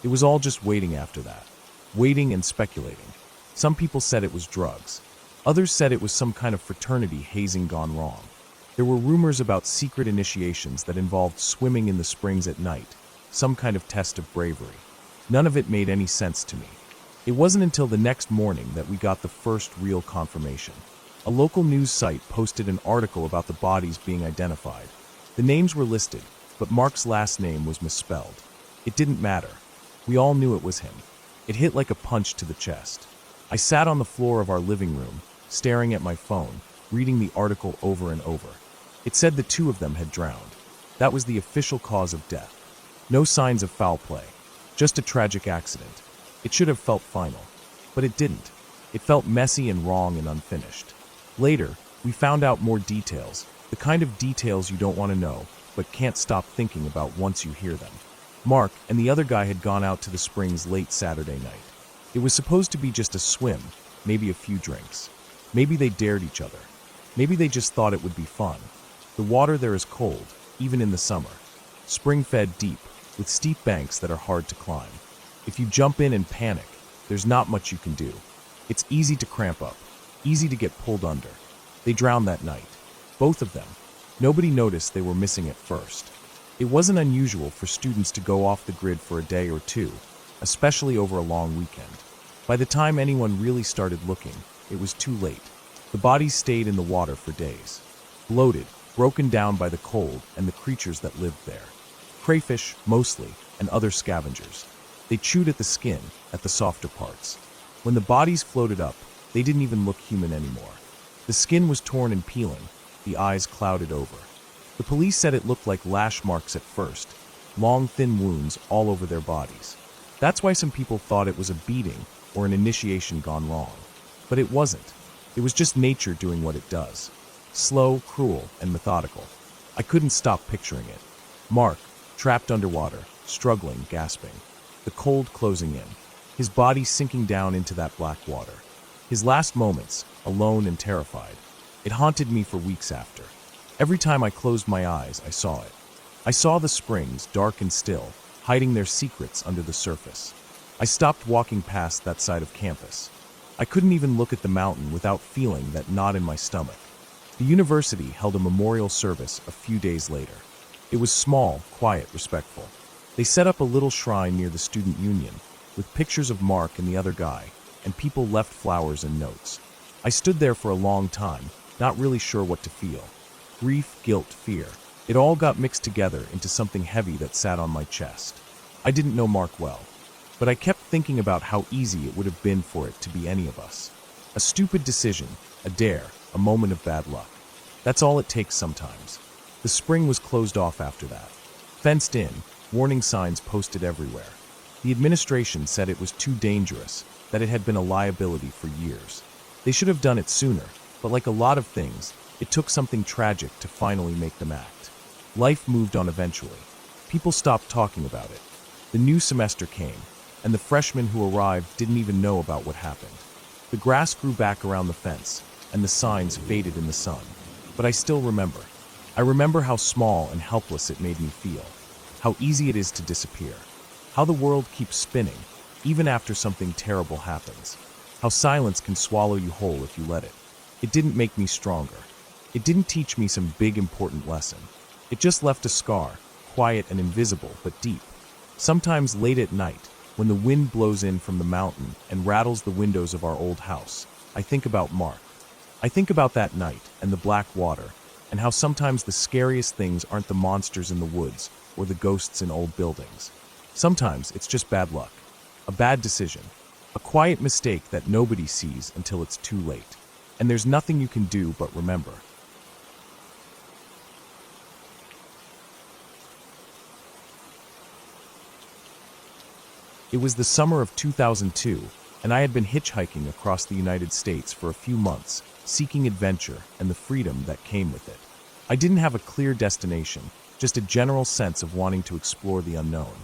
It was all just waiting after that. Waiting and speculating. Some people said it was drugs. Others said it was some kind of fraternity hazing gone wrong. There were rumors about secret initiations that involved swimming in the Springs at night, some kind of test of bravery. None of it made any sense to me. It wasn't until the next morning that we got the first real confirmation. A local news site posted an article about the bodies being identified. The names were listed, but Mark's last name was misspelled. It didn't matter. We all knew it was him. It hit like a punch to the chest. I sat on the floor of our living room, staring at my phone, reading the article over and over. It said the 2 of them had drowned. That was the official cause of death. No signs of foul play. Just a tragic accident. It should have felt final. But it didn't. It felt messy and wrong and unfinished. Later, we found out more details, the kind of details you don't want to know, but can't stop thinking about once you hear them. Mark and the other guy had gone out to the Springs late Saturday night. It was supposed to be just a swim, maybe a few drinks. Maybe they dared each other. Maybe they just thought it would be fun. The water there is cold, even in the summer. Spring-fed deep, with steep banks that are hard to climb. If you jump in and panic, there's not much you can do. It's easy to cramp up, easy to get pulled under. They drowned that night. Both of them. Nobody noticed they were missing at first. It wasn't unusual for students to go off the grid for a day or two, especially over a long weekend. By the time anyone really started looking, it was too late. The bodies stayed in the water for days, bloated, broken down by the cold and the creatures that lived there. Crayfish, mostly, and other scavengers. They chewed at the skin, at the softer parts. When the bodies floated up, they didn't even look human anymore. The skin was torn and peeling, the eyes clouded over. The police said it looked like lash marks at first, long thin wounds all over their bodies. That's why some people thought it was a beating or an initiation gone wrong. But it wasn't. It was just nature doing what it does. Slow, cruel, and methodical. I couldn't stop picturing it. Mark, trapped underwater, struggling, gasping. The cold closing in. His body sinking down into that black water. His last moments, alone and terrified. It haunted me for weeks after. Every time I closed my eyes, I saw it. I saw the springs, dark and still, hiding their secrets under the surface. I stopped walking past that side of campus. I couldn't even look at the mountain without feeling that knot in my stomach. The university held a memorial service a few days later. It was small, quiet, respectful. They set up a little shrine near the student union, with pictures of Mark and the other guy, and people left flowers and notes. I stood there for a long time, not really sure what to feel. Grief, guilt, fear. It all got mixed together into something heavy that sat on my chest. I didn't know Mark well, but I kept thinking about how easy it would have been for it to be any of us. A stupid decision, a dare, a moment of bad luck. That's all it takes sometimes. The spring was closed off after that. Fenced in, warning signs posted everywhere. The administration said it was too dangerous, that it had been a liability for years. They should have done it sooner, but like a lot of things, it took something tragic to finally make them act. Life moved on eventually. People stopped talking about it. The new semester came, and the freshmen who arrived didn't even know about what happened. The grass grew back around the fence, and the signs faded in the sun. But I still remember. I remember how small and helpless it made me feel. How easy it is to disappear. How the world keeps spinning, even after something terrible happens. How silence can swallow you whole if you let it. It didn't make me stronger. It didn't teach me some big important lesson. It just left a scar, quiet and invisible, but deep. Sometimes late at night, when the wind blows in from the mountain and rattles the windows of our old house, I think about Mark. I think about that night and the black water, and how sometimes the scariest things aren't the monsters in the woods or the ghosts in old buildings. Sometimes it's just bad luck, a bad decision, a quiet mistake that nobody sees until it's too late. And there's nothing you can do but remember. It was the summer of 2002, and I had been hitchhiking across the United States for a few months, seeking adventure and the freedom that came with it. I didn't have a clear destination, just a general sense of wanting to explore the unknown.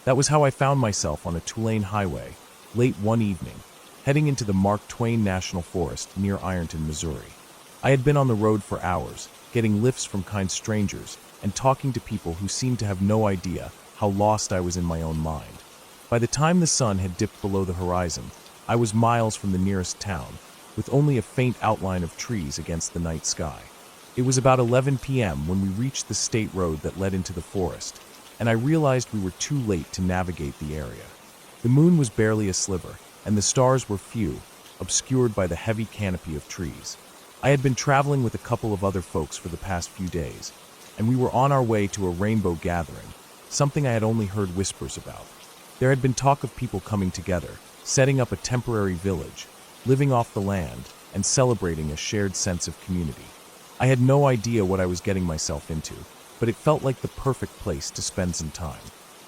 That was how I found myself on a two-lane highway, late one evening, heading into the Mark Twain National Forest near Ironton, Missouri. I had been on the road for hours, getting lifts from kind strangers, and talking to people who seemed to have no idea how lost I was in my own mind. By the time the sun had dipped below the horizon, I was miles from the nearest town, with only a faint outline of trees against the night sky. It was about 11 p.m. when we reached the state road that led into the forest, and I realized we were too late to navigate the area. The moon was barely a sliver, and the stars were few, obscured by the heavy canopy of trees. I had been traveling with a couple of other folks for the past few days, and we were on our way to a rainbow gathering, something I had only heard whispers about. There had been talk of people coming together, setting up a temporary village, living off the land, and celebrating a shared sense of community. I had no idea what I was getting myself into, but it felt like the perfect place to spend some time.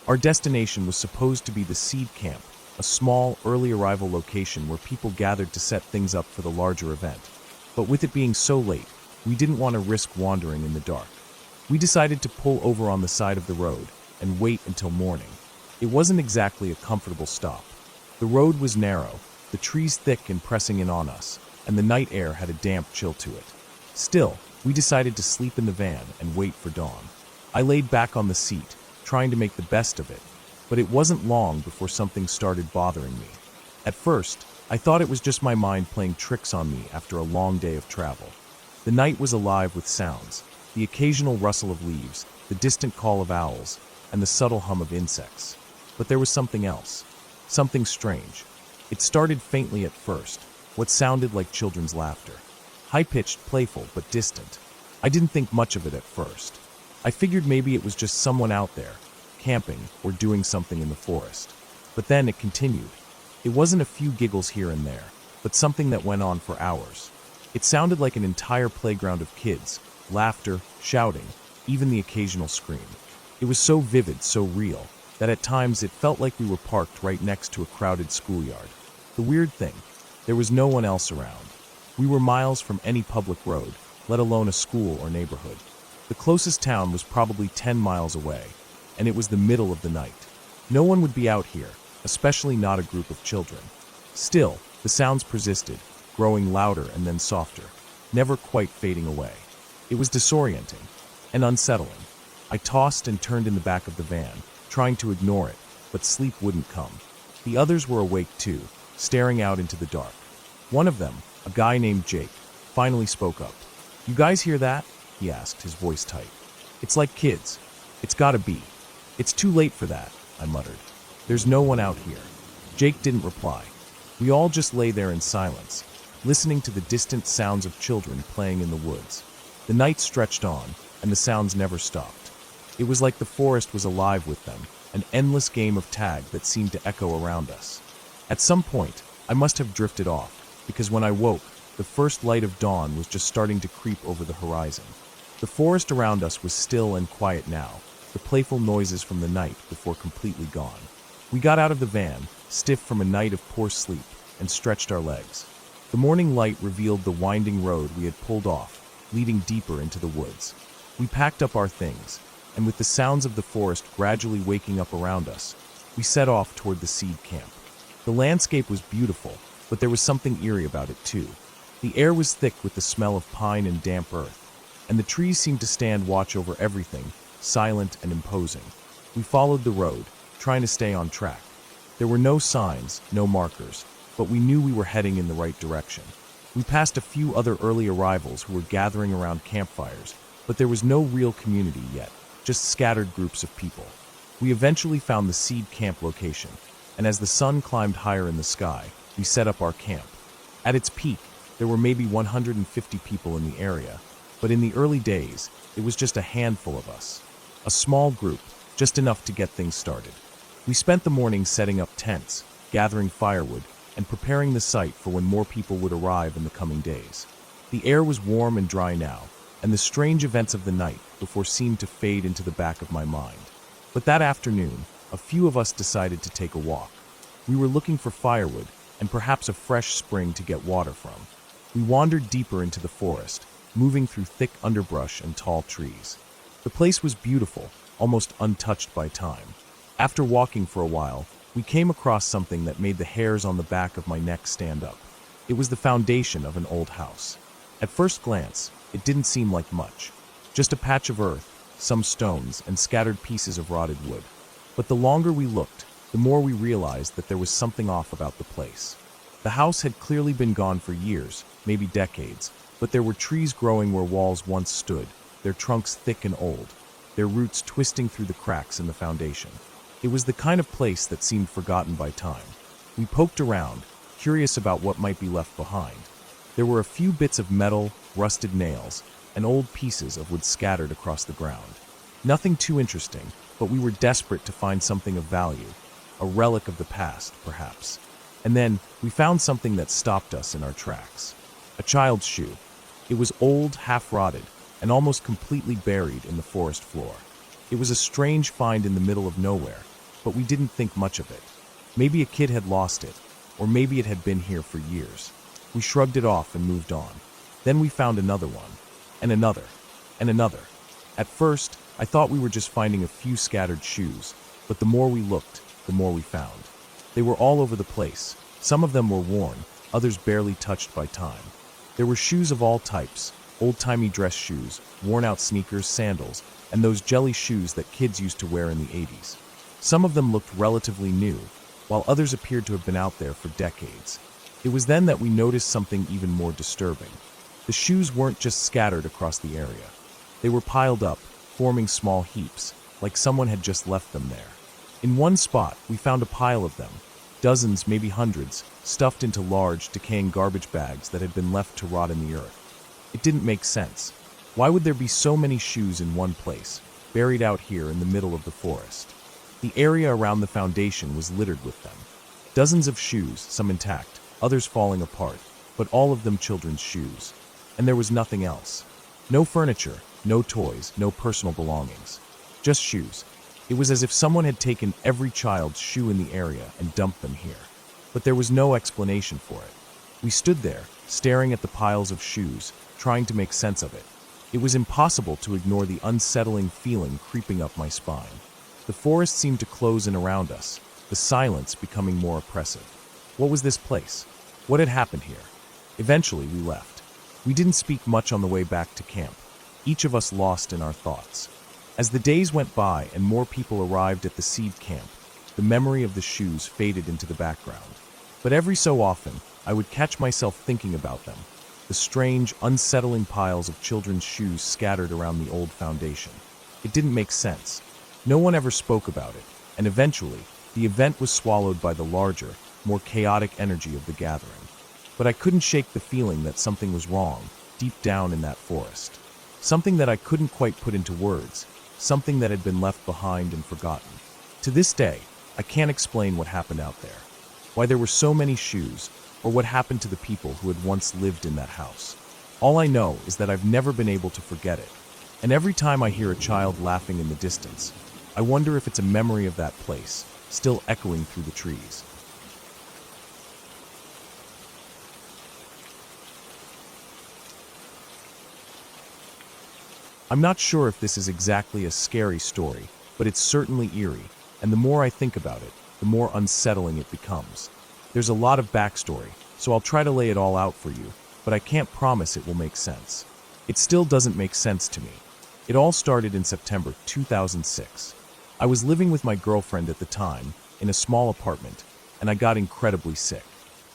Our destination was supposed to be the Seed Camp, a small, early arrival location where people gathered to set things up for the larger event. But with it being so late, we didn't want to risk wandering in the dark. We decided to pull over on the side of the road and wait until morning. It wasn't exactly a comfortable stop. The road was narrow, the trees thick and pressing in on us, and the night air had a damp chill to it. Still, we decided to sleep in the van and wait for dawn. I laid back on the seat, trying to make the best of it, but it wasn't long before something started bothering me. At first, I thought it was just my mind playing tricks on me after a long day of travel. The night was alive with sounds, the occasional rustle of leaves, the distant call of owls, and the subtle hum of insects. But there was something else, something strange. It started faintly at first, what sounded like children's laughter. high-pitched, playful, but distant. I didn't think much of it at first. I figured maybe it was just someone out there, camping or doing something in the forest. But then it continued. It wasn't a few giggles here and there, but something that went on for hours. It sounded like an entire playground of kids, laughter, shouting, even the occasional scream. It was so vivid, so real, that at times it felt like we were parked right next to a crowded schoolyard. The weird thing, there was no one else around. We were miles from any public road, let alone a school or neighborhood. The closest town was probably 10 miles away, and it was the middle of the night. No one would be out here, especially not a group of children. Still, the sounds persisted, growing louder and then softer, never quite fading away. It was disorienting and unsettling. I tossed and turned in the back of the van, trying to ignore it, but sleep wouldn't come. The others were awake too, staring out into the dark. One of them, a guy named Jake, finally spoke up. "You guys hear that?" he asked, his voice tight. "It's like kids. It's gotta be." "It's too late for that," I muttered. "There's no one out here." Jake didn't reply. We all just lay there in silence, listening to the distant sounds of children playing in the woods. The night stretched on, and the sounds never stopped. It was like the forest was alive with them, an endless game of tag that seemed to echo around us. At some point, I must have drifted off, because when I woke, the first light of dawn was just starting to creep over the horizon. The forest around us was still and quiet now, the playful noises from the night before completely gone. We got out of the van, stiff from a night of poor sleep, and stretched our legs. The morning light revealed the winding road we had pulled off, leading deeper into the woods. We packed up our things, and with the sounds of the forest gradually waking up around us, we set off toward the seed camp. The landscape was beautiful, but there was something eerie about it too. The air was thick with the smell of pine and damp earth, and the trees seemed to stand watch over everything, silent and imposing. We followed the road, trying to stay on track. There were no signs, no markers, but we knew we were heading in the right direction. We passed a few other early arrivals who were gathering around campfires, but there was no real community yet, just scattered groups of people. We eventually found the seed camp location, and as the sun climbed higher in the sky, we set up our camp. At its peak, there were maybe 150 people in the area, but in the early days, it was just a handful of us. A small group, just enough to get things started. We spent the morning setting up tents, gathering firewood, and preparing the site for when more people would arrive in the coming days. The air was warm and dry now, and the strange events of the night before seemed to fade into the back of my mind. But that afternoon, a few of us decided to take a walk. We were looking for firewood and perhaps a fresh spring to get water from. We wandered deeper into the forest, moving through thick underbrush and tall trees. The place was beautiful, almost untouched by time. After walking for a while, we came across something that made the hairs on the back of my neck stand up. It was the foundation of an old house. At first glance, it didn't seem like much. Just a patch of earth, some stones, and scattered pieces of rotted wood. But the longer we looked, the more we realized that there was something off about the place. The house had clearly been gone for years, maybe decades, but there were trees growing where walls once stood, their trunks thick and old, their roots twisting through the cracks in the foundation. It was the kind of place that seemed forgotten by time. We poked around, curious about what might be left behind. There were a few bits of metal, rusted nails, and old pieces of wood scattered across the ground. Nothing too interesting, but we were desperate to find something of value, a relic of the past, perhaps. And then we found something that stopped us in our tracks. A child's shoe. It was old, half-rotted, and almost completely buried in the forest floor. It was a strange find in the middle of nowhere, but we didn't think much of it. Maybe a kid had lost it, or maybe it had been here for years. We shrugged it off and moved on. Then we found another one, and another, and another. At first, I thought we were just finding a few scattered shoes, but the more we looked, the more we found. They were all over the place. Some of them were worn, others barely touched by time. There were shoes of all types, old-timey dress shoes, worn-out sneakers, sandals, and those jelly shoes that kids used to wear in the 80s. Some of them looked relatively new, while others appeared to have been out there for decades. It was then that we noticed something even more disturbing. The shoes weren't just scattered across the area. They were piled up, forming small heaps, like someone had just left them there. In one spot, we found a pile of them, dozens, maybe hundreds, stuffed into large, decaying garbage bags that had been left to rot in the earth. It didn't make sense. Why would there be so many shoes in one place, buried out here in the middle of the forest? The area around the foundation was littered with them. Dozens of shoes, some intact, others falling apart, but all of them children's shoes. And there was nothing else. No furniture, no toys, no personal belongings. Just shoes. It was as if someone had taken every child's shoe in the area and dumped them here. But there was no explanation for it. We stood there, staring at the piles of shoes, trying to make sense of it. It was impossible to ignore the unsettling feeling creeping up my spine. The forest seemed to close in around us, the silence becoming more oppressive. What was this place? What had happened here? Eventually, we left. We didn't speak much on the way back to camp, each of us lost in our thoughts. As the days went by and more people arrived at the seed camp, the memory of the shoes faded into the background. But every so often, I would catch myself thinking about them, the strange, unsettling piles of children's shoes scattered around the old foundation. It didn't make sense. No one ever spoke about it, and eventually, the event was swallowed by the larger, more chaotic energy of the gathering. But I couldn't shake the feeling that something was wrong, deep down in that forest. Something that I couldn't quite put into words, something that had been left behind and forgotten. To this day, I can't explain what happened out there, why there were so many shoes, or what happened to the people who had once lived in that house. All I know is that I've never been able to forget it, and every time I hear a child laughing in the distance, I wonder if it's a memory of that place, still echoing through the trees. I'm not sure if this is exactly a scary story, but it's certainly eerie, and the more I think about it, the more unsettling it becomes. There's a lot of backstory, so I'll try to lay it all out for you, but I can't promise it will make sense. It still doesn't make sense to me. It all started in September 2006. I was living with my girlfriend at the time, in a small apartment, and I got incredibly sick.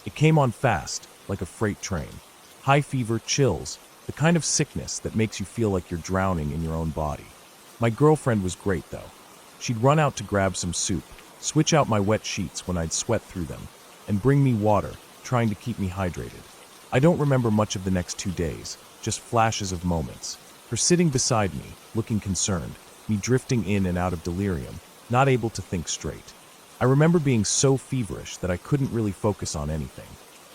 It came on fast, like a freight train. High fever, chills, the kind of sickness that makes you feel like you're drowning in your own body. My girlfriend was great, though. She'd run out to grab some soup, switch out my wet sheets when I'd sweat through them, and bring me water, trying to keep me hydrated. I don't remember much of the next 2 days, just flashes of moments. Her sitting beside me, looking concerned, me drifting in and out of delirium, not able to think straight. I remember being so feverish that I couldn't really focus on anything.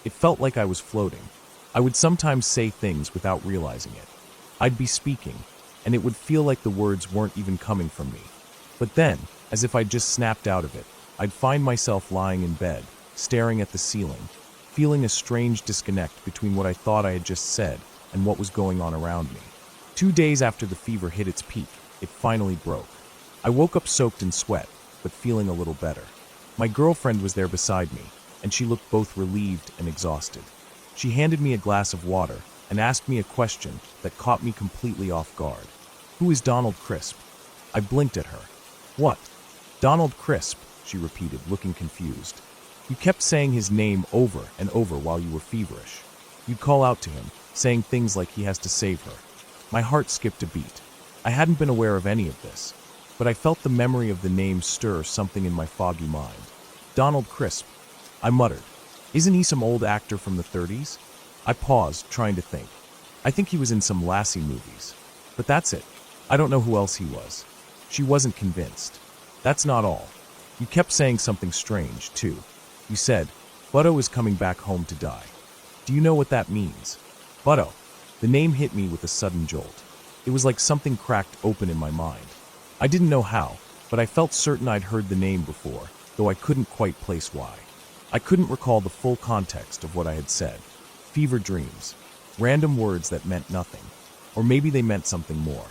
It felt like I was floating. I would sometimes say things without realizing it. I'd be speaking, and it would feel like the words weren't even coming from me. But then, as if I'd just snapped out of it, I'd find myself lying in bed, staring at the ceiling, feeling a strange disconnect between what I thought I had just said and what was going on around me. 2 days after the fever hit its peak, it finally broke. I woke up soaked in sweat, but feeling a little better. My girlfriend was there beside me, and she looked both relieved and exhausted. She handed me a glass of water and asked me a question that caught me completely off guard. "Who is Donald Crisp?" I blinked at her. "What?" "Donald Crisp," she repeated, looking confused. "You kept saying his name over and over while you were feverish. You'd call out to him, saying things like he has to save her." My heart skipped a beat. I hadn't been aware of any of this, but I felt the memory of the name stir something in my foggy mind. "Donald Crisp," I muttered. "Isn't he some old actor from the 30s? I paused, trying to think. I think he was in some Lassie movies. But that's it. I don't know who else he was. She wasn't convinced. "That's not all. You kept saying something strange, too. You said, 'Butto is coming back home to die.' Do you know what that means?" Butto. The name hit me with a sudden jolt. It was like something cracked open in my mind. I didn't know how, but I felt certain I'd heard the name before, though I couldn't quite place why. I couldn't recall the full context of what I had said. Fever dreams. Random words that meant nothing. Or maybe they meant something more.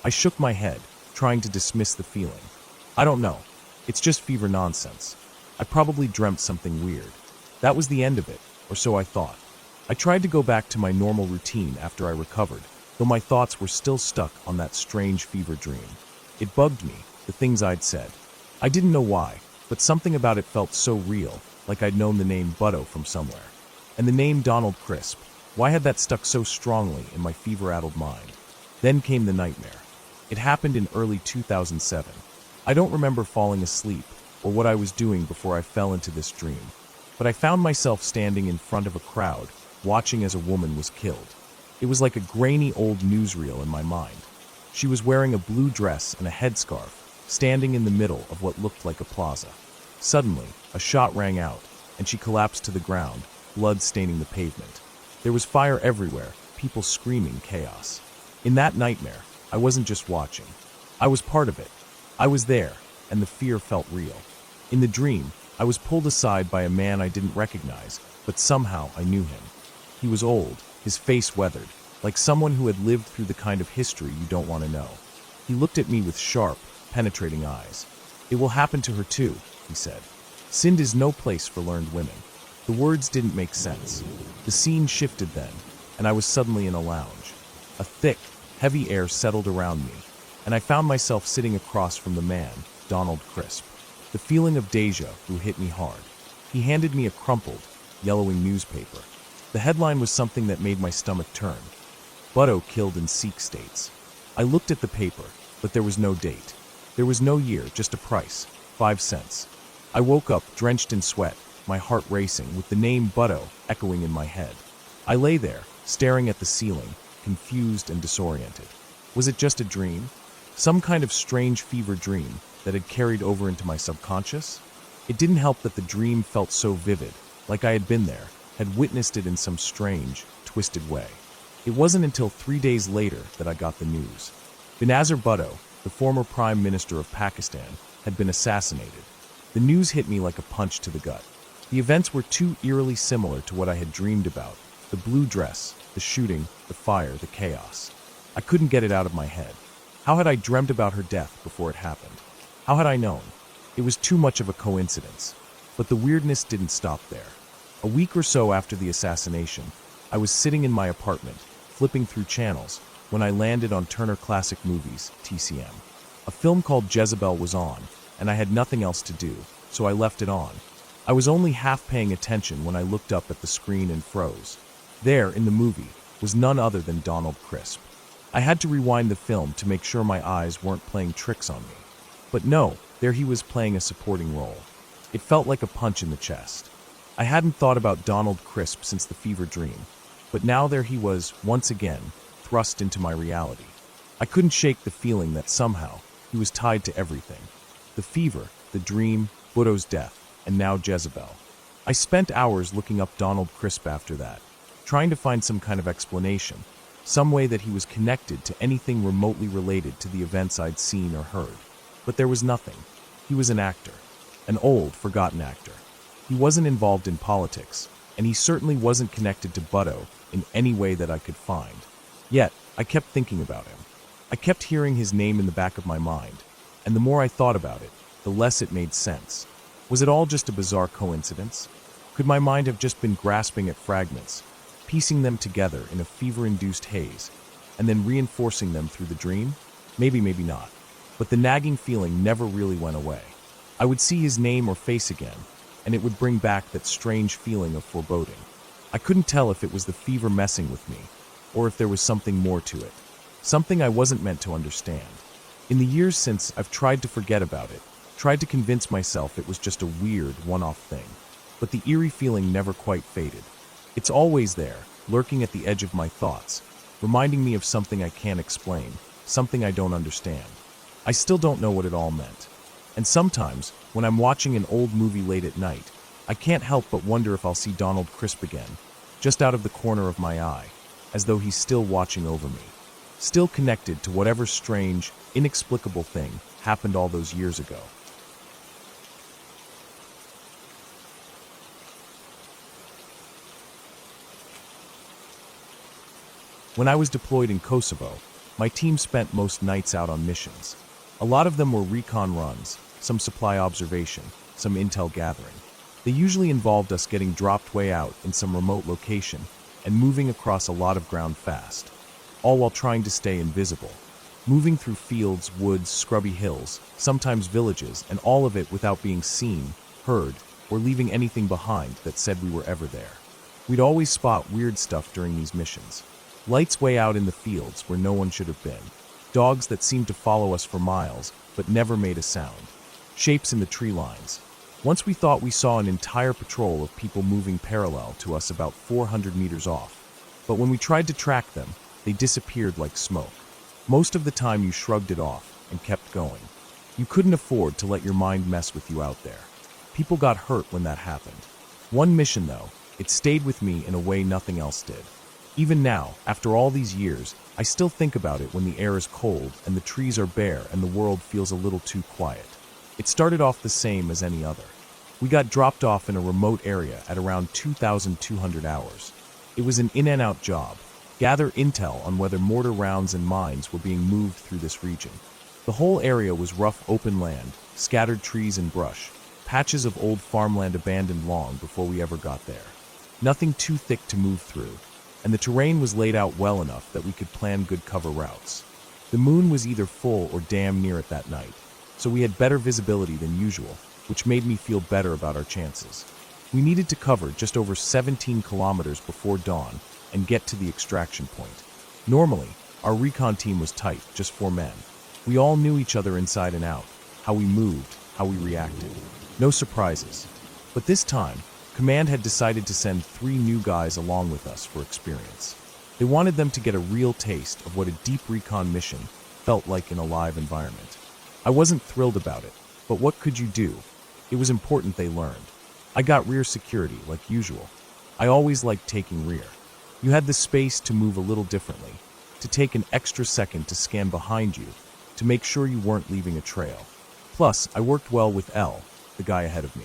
I shook my head, trying to dismiss the feeling. "I don't know. It's just fever nonsense. I probably dreamt something weird." That was the end of it, or so I thought. I tried to go back to my normal routine after I recovered, though my thoughts were still stuck on that strange fever dream. It bugged me, the things I'd said. I didn't know why, but something about it felt so real, like I'd known the name Butto from somewhere. And the name Donald Crisp, why had that stuck so strongly in my fever-addled mind? Then came the nightmare. It happened in early 2007. I don't remember falling asleep or what I was doing before I fell into this dream, but I found myself standing in front of a crowd, watching as a woman was killed. It was like a grainy old newsreel in my mind. She was wearing a blue dress and a headscarf, standing in the middle of what looked like a plaza. Suddenly, a shot rang out, and she collapsed to the ground, blood staining the pavement. There was fire everywhere, people screaming chaos. In that nightmare, I wasn't just watching. I was part of it. I was there, and the fear felt real. In the dream, I was pulled aside by a man I didn't recognize, but somehow I knew him. He was old, his face weathered, like someone who had lived through the kind of history you don't want to know. He looked at me with sharp, penetrating eyes. "It will happen to her too," he said. "Sind is no place for learned women." The words didn't make sense. The scene shifted then, and I was suddenly in a lounge. A thick, heavy air settled around me, and I found myself sitting across from the man, Donald Crisp. The feeling of déjà vu hit me hard. He handed me a crumpled, yellowing newspaper. The headline was something that made my stomach turn. "Bhutto killed in Sikh states." I looked at the paper, but there was no date. There was no year, just a price, 5 cents. I woke up, drenched in sweat, my heart racing, with the name Bhutto echoing in my head. I lay there, staring at the ceiling, confused and disoriented. Was it just a dream? Some kind of strange fever dream that had carried over into my subconscious? It didn't help that the dream felt so vivid, like I had been there, had witnessed it in some strange, twisted way. It wasn't until 3 days later that I got the news. Benazir Bhutto, the former Prime Minister of Pakistan, had been assassinated. The news hit me like a punch to the gut. The events were too eerily similar to what I had dreamed about. The blue dress, the shooting, the fire, the chaos. I couldn't get it out of my head. How had I dreamt about her death before it happened? How had I known? It was too much of a coincidence. But the weirdness didn't stop there. A week or so after the assassination, I was sitting in my apartment, flipping through channels, when I landed on Turner Classic Movies, TCM. A film called Jezebel was on, and I had nothing else to do, so I left it on. I was only half paying attention when I looked up at the screen and froze. There, in the movie, was none other than Donald Crisp. I had to rewind the film to make sure my eyes weren't playing tricks on me. But no, there he was playing a supporting role. It felt like a punch in the chest. I hadn't thought about Donald Crisp since the fever dream, but now there he was, once again, thrust into my reality. I couldn't shake the feeling that somehow he was tied to everything. The fever, the dream, Bhutto's death, and now Jezebel. I spent hours looking up Donald Crisp after that, trying to find some kind of explanation, some way that he was connected to anything remotely related to the events I'd seen or heard. But there was nothing. He was an actor, an old, forgotten actor. He wasn't involved in politics, and he certainly wasn't connected to Bhutto in any way that I could find. Yet, I kept thinking about him. I kept hearing his name in the back of my mind, and the more I thought about it, the less it made sense. Was it all just a bizarre coincidence? Could my mind have just been grasping at fragments, piecing them together in a fever-induced haze, and then reinforcing them through the dream? Maybe, maybe not. But the nagging feeling never really went away. I would see his name or face again, and it would bring back that strange feeling of foreboding. I couldn't tell if it was the fever messing with me, or if there was something more to it. Something I wasn't meant to understand. In the years since, I've tried to forget about it, tried to convince myself it was just a weird, one-off thing. But the eerie feeling never quite faded. It's always there, lurking at the edge of my thoughts, reminding me of something I can't explain, something I don't understand. I still don't know what it all meant. And sometimes, when I'm watching an old movie late at night, I can't help but wonder if I'll see Donald Crisp again, just out of the corner of my eye, as though he's still watching over me, still connected to whatever strange, inexplicable thing happened all those years ago. When I was deployed in Kosovo, my team spent most nights out on missions. A lot of them were recon runs, some supply observation, some intel gathering. They usually involved us getting dropped way out in some remote location and moving across a lot of ground fast, all while trying to stay invisible. Moving through fields, woods, scrubby hills, sometimes villages, and all of it without being seen, heard, or leaving anything behind that said we were ever there. We'd always spot weird stuff during these missions. Lights way out in the fields where no one should have been. Dogs that seemed to follow us for miles, but never made a sound. Shapes in the tree lines. Once we thought we saw an entire patrol of people moving parallel to us about 400 meters off. But when we tried to track them, they disappeared like smoke. Most of the time you shrugged it off and kept going. You couldn't afford to let your mind mess with you out there. People got hurt when that happened. One mission, though, it stayed with me in a way nothing else did. Even now, after all these years, I still think about it when the air is cold and the trees are bare and the world feels a little too quiet. It started off the same as any other. We got dropped off in a remote area at around 2,200 hours. It was an in-and-out job. Gather intel on whether mortar rounds and mines were being moved through this region. The whole area was rough open land, scattered trees and brush, patches of old farmland abandoned long before we ever got there. Nothing too thick to move through, and the terrain was laid out well enough that we could plan good cover routes. The moon was either full or damn near it that night, so we had better visibility than usual, which made me feel better about our chances. We needed to cover just over 17 kilometers before dawn and get to the extraction point. Normally, our recon team was tight, just 4 men. We all knew each other inside and out, how we moved, how we reacted. No surprises. But this time, Command had decided to send 3 new guys along with us for experience. They wanted them to get a real taste of what a deep recon mission felt like in a live environment. I wasn't thrilled about it, but what could you do? It was important they learned. I got rear security, like usual. I always liked taking rear. You had the space to move a little differently, to take an extra second to scan behind you, to make sure you weren't leaving a trail. Plus, I worked well with L, the guy ahead of me.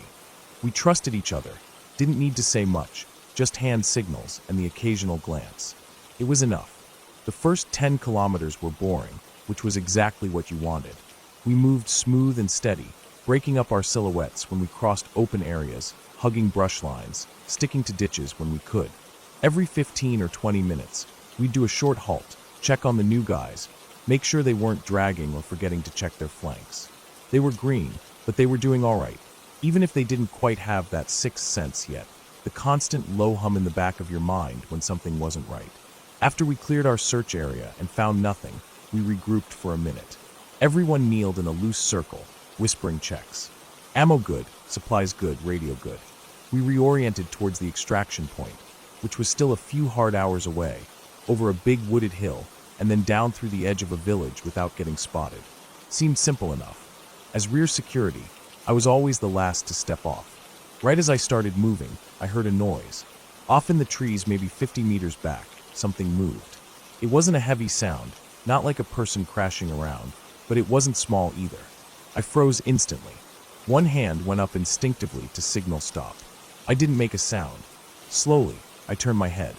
We trusted each other, didn't need to say much, just hand signals and the occasional glance. It was enough. The first 10 kilometers were boring, which was exactly what you wanted. We moved smooth and steady, breaking up our silhouettes when we crossed open areas, hugging brush lines, sticking to ditches when we could. Every 15 or 20 minutes, we'd do a short halt, check on the new guys, make sure they weren't dragging or forgetting to check their flanks. They were green, but they were doing all right. Even if they didn't quite have that sixth sense yet, the constant low hum in the back of your mind when something wasn't right. After we cleared our search area and found nothing, we regrouped for a minute. Everyone kneeled in a loose circle, whispering checks. Ammo good, supplies good, radio good. We reoriented towards the extraction point, which was still a few hard hours away, over a big wooded hill, and then down through the edge of a village without getting spotted. Seemed simple enough. As rear security, I was always the last to step off. Right as I started moving, I heard a noise. Off in the trees, maybe 50 meters back, something moved. It wasn't a heavy sound, not like a person crashing around, but it wasn't small either. I froze instantly. One hand went up instinctively to signal stop. I didn't make a sound. Slowly, I turned my head.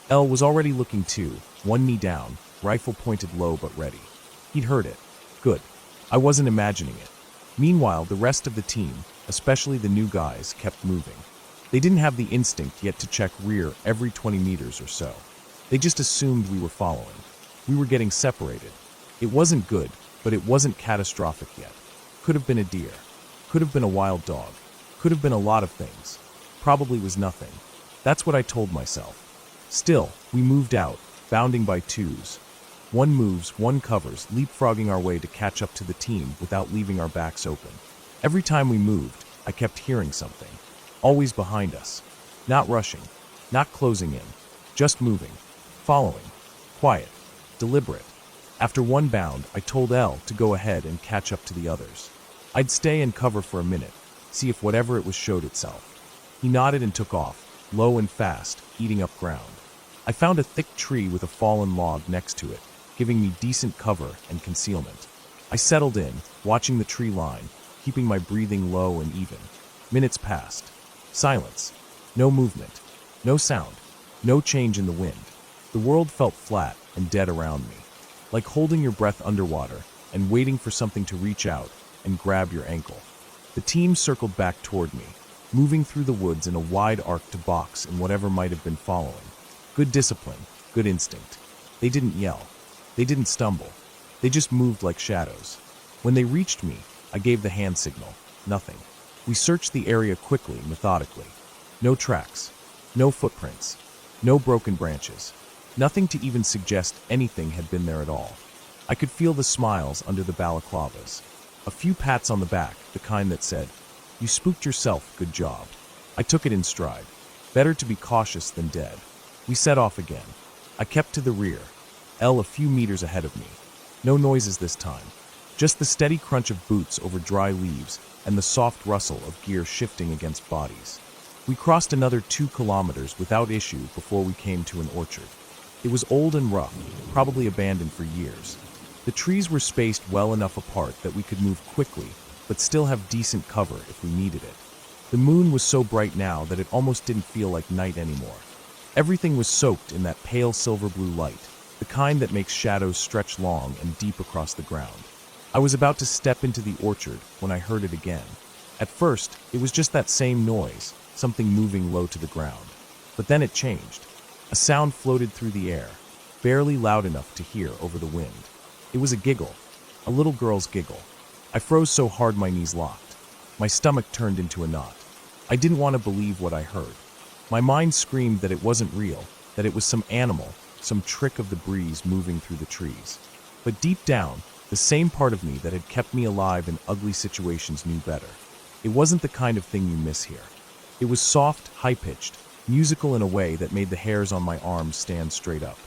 L was already looking too, one knee down, rifle pointed low but ready. He'd heard it. Good. I wasn't imagining it. Meanwhile, the rest of the team, especially the new guys, kept moving. They didn't have the instinct yet to check rear every 20 meters or so. They just assumed we were following. We were getting separated. It wasn't good, but it wasn't catastrophic yet. Could have been a deer. Could have been a wild dog. Could have been a lot of things. Probably was nothing. That's what I told myself. Still, we moved out, bounding by twos. One moves, one covers, leapfrogging our way to catch up to the team without leaving our backs open. Every time we moved, I kept hearing something. Always behind us. Not rushing. Not closing in. Just moving. Following. Quiet. Deliberate. After one bound, I told L to go ahead and catch up to the others. I'd stay and cover for a minute, see if whatever it was showed itself. He nodded and took off, low and fast, eating up ground. I found a thick tree with a fallen log next to it, giving me decent cover and concealment. I settled in, watching the tree line, keeping my breathing low and even. Minutes passed. Silence. No movement. No sound. No change in the wind. The world felt flat and dead around me, like holding your breath underwater and waiting for something to reach out and grab your ankle. The team circled back toward me, moving through the woods in a wide arc to box in whatever might have been following. Good discipline, good instinct. They didn't yell. They didn't stumble. They just moved like shadows. When they reached me, I gave the hand signal. Nothing. We searched the area quickly, methodically. No tracks. No footprints. No broken branches. Nothing to even suggest anything had been there at all. I could feel the smiles under the balaclavas. A few pats on the back, the kind that said, "You spooked yourself, good job." I took it in stride. Better to be cautious than dead. We set off again. I kept to the rear, Elle a few meters ahead of me. No noises this time, just the steady crunch of boots over dry leaves and the soft rustle of gear shifting against bodies. We crossed another 2 kilometers without issue before we came to an orchard. It was old and rough, probably abandoned for years. The trees were spaced well enough apart that we could move quickly, but still have decent cover if we needed it. The moon was so bright now that it almost didn't feel like night anymore. Everything was soaked in that pale silver blue light, the kind that makes shadows stretch long and deep across the ground. I was about to step into the orchard when I heard it again. At first, it was just that same noise, something moving low to the ground. But then it changed. A sound floated through the air, barely loud enough to hear over the wind. It was a giggle, a little girl's giggle. I froze so hard my knees locked. My stomach turned into a knot. I didn't want to believe what I heard. My mind screamed that it wasn't real, that it was some animal, some trick of the breeze moving through the trees. But deep down, the same part of me that had kept me alive in ugly situations knew better. It wasn't the kind of thing you miss here. It was soft, high-pitched, musical in a way that made the hairs on my arms stand straight up.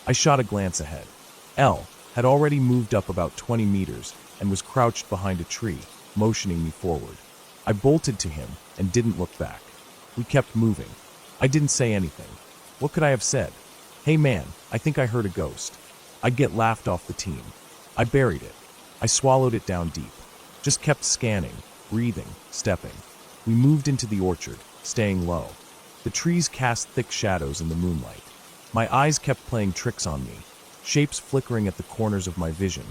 I shot a glance ahead. Elle had already moved up about 20 meters and was crouched behind a tree, motioning me forward. I bolted to him and didn't look back. We kept moving. I didn't say anything. What could I have said? Hey man, I think I heard a ghost. I'd get laughed off the team. I buried it. I swallowed it down deep. Just kept scanning, breathing, stepping. We moved into the orchard, staying low. The trees cast thick shadows in the moonlight. My eyes kept playing tricks on me, shapes flickering at the corners of my vision,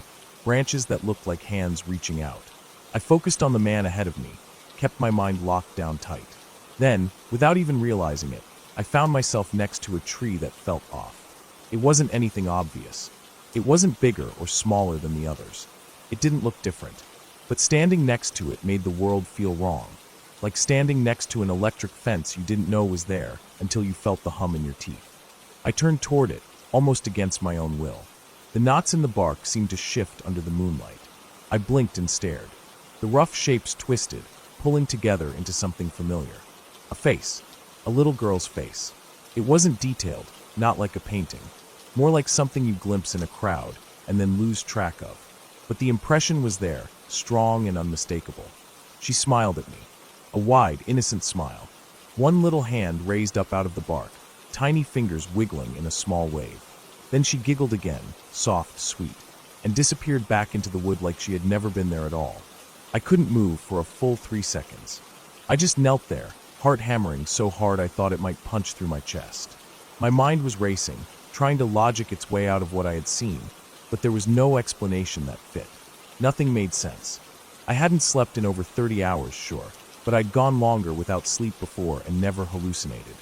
branches that looked like hands reaching out. I focused on the man ahead of me, kept my mind locked down tight. Then, without even realizing it, I found myself next to a tree that felt off. It wasn't anything obvious. It wasn't bigger or smaller than the others. It didn't look different. But standing next to it made the world feel wrong. Like standing next to an electric fence you didn't know was there until you felt the hum in your teeth. I turned toward it, almost against my own will. The knots in the bark seemed to shift under the moonlight. I blinked and stared. The rough shapes twisted, pulling together into something familiar. A face. A little girl's face. It wasn't detailed, not like a painting. More like something you glimpse in a crowd and then lose track of. But the impression was there, strong and unmistakable. She smiled at me. A wide, innocent smile. One little hand raised up out of the bark, tiny fingers wiggling in a small wave. Then she giggled again, soft, sweet, and disappeared back into the wood like she had never been there at all. I couldn't move for a full 3 seconds. I just knelt there, heart hammering so hard I thought it might punch through my chest. My mind was racing, trying to logic its way out of what I had seen, but there was no explanation that fit. Nothing made sense. I hadn't slept in over 30 hours, sure, but I'd gone longer without sleep before and never hallucinated.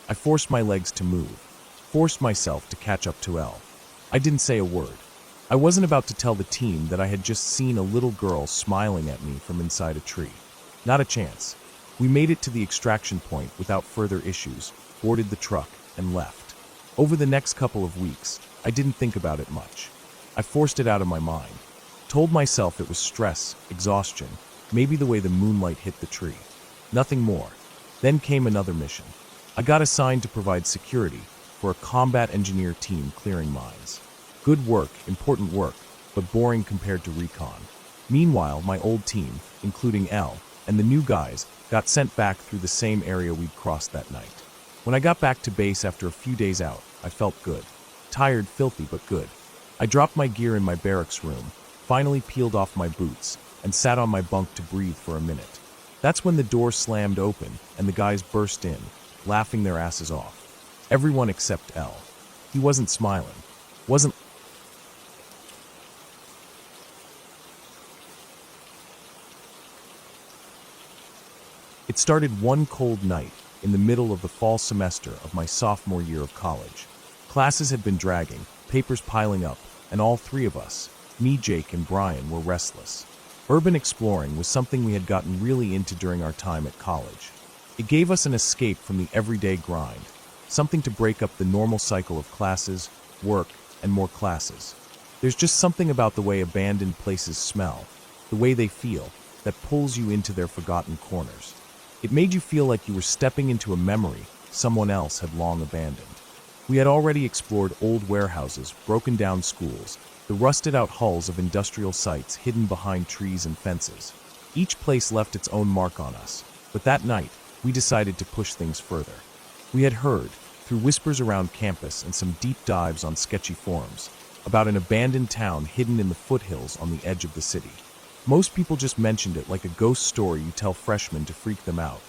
I forced my legs to move, forced myself to catch up to Elle. I didn't say a word. I wasn't about to tell the team that I had just seen a little girl smiling at me from inside a tree. Not a chance. We made it to the extraction point without further issues, boarded the truck, and left. Over the next couple of weeks, I didn't think about it much. I forced it out of my mind. Told myself it was stress, exhaustion, maybe the way the moonlight hit the tree. Nothing more. Then came another mission. I got assigned to provide security for a combat engineer team clearing mines. Good work, important work, but boring compared to recon. Meanwhile, my old team, including Elle, and the new guys, got sent back through the same area we'd crossed that night. When I got back to base after a few days out, I felt good. Tired, filthy, but good. I dropped my gear in my barracks room, finally peeled off my boots, and sat on my bunk to breathe for a minute. That's when the door slammed open and the guys burst in, laughing their asses off. Everyone except Elle. He wasn't smiling. Wasn't. It started one cold night in the middle of the fall semester of my sophomore year of college. Classes had been dragging, papers piling up, and all 3 of us, me, Jake, and Brian, were restless. Urban exploring was something we had gotten really into during our time at college. It gave us an escape from the everyday grind, something to break up the normal cycle of classes, work, and more classes. There's just something about the way abandoned places smell, the way they feel, that pulls you into their forgotten corners. It made you feel like you were stepping into a memory someone else had long abandoned. We had already explored old warehouses, broken down schools, the rusted out hulls of industrial sites hidden behind trees and fences. Each place left its own mark on us, but that night, we decided to push things further. We had heard, through whispers around campus and some deep dives on sketchy forums, about an abandoned town hidden in the foothills on the edge of the city. Most people just mentioned it like a ghost story you tell freshmen to freak them out,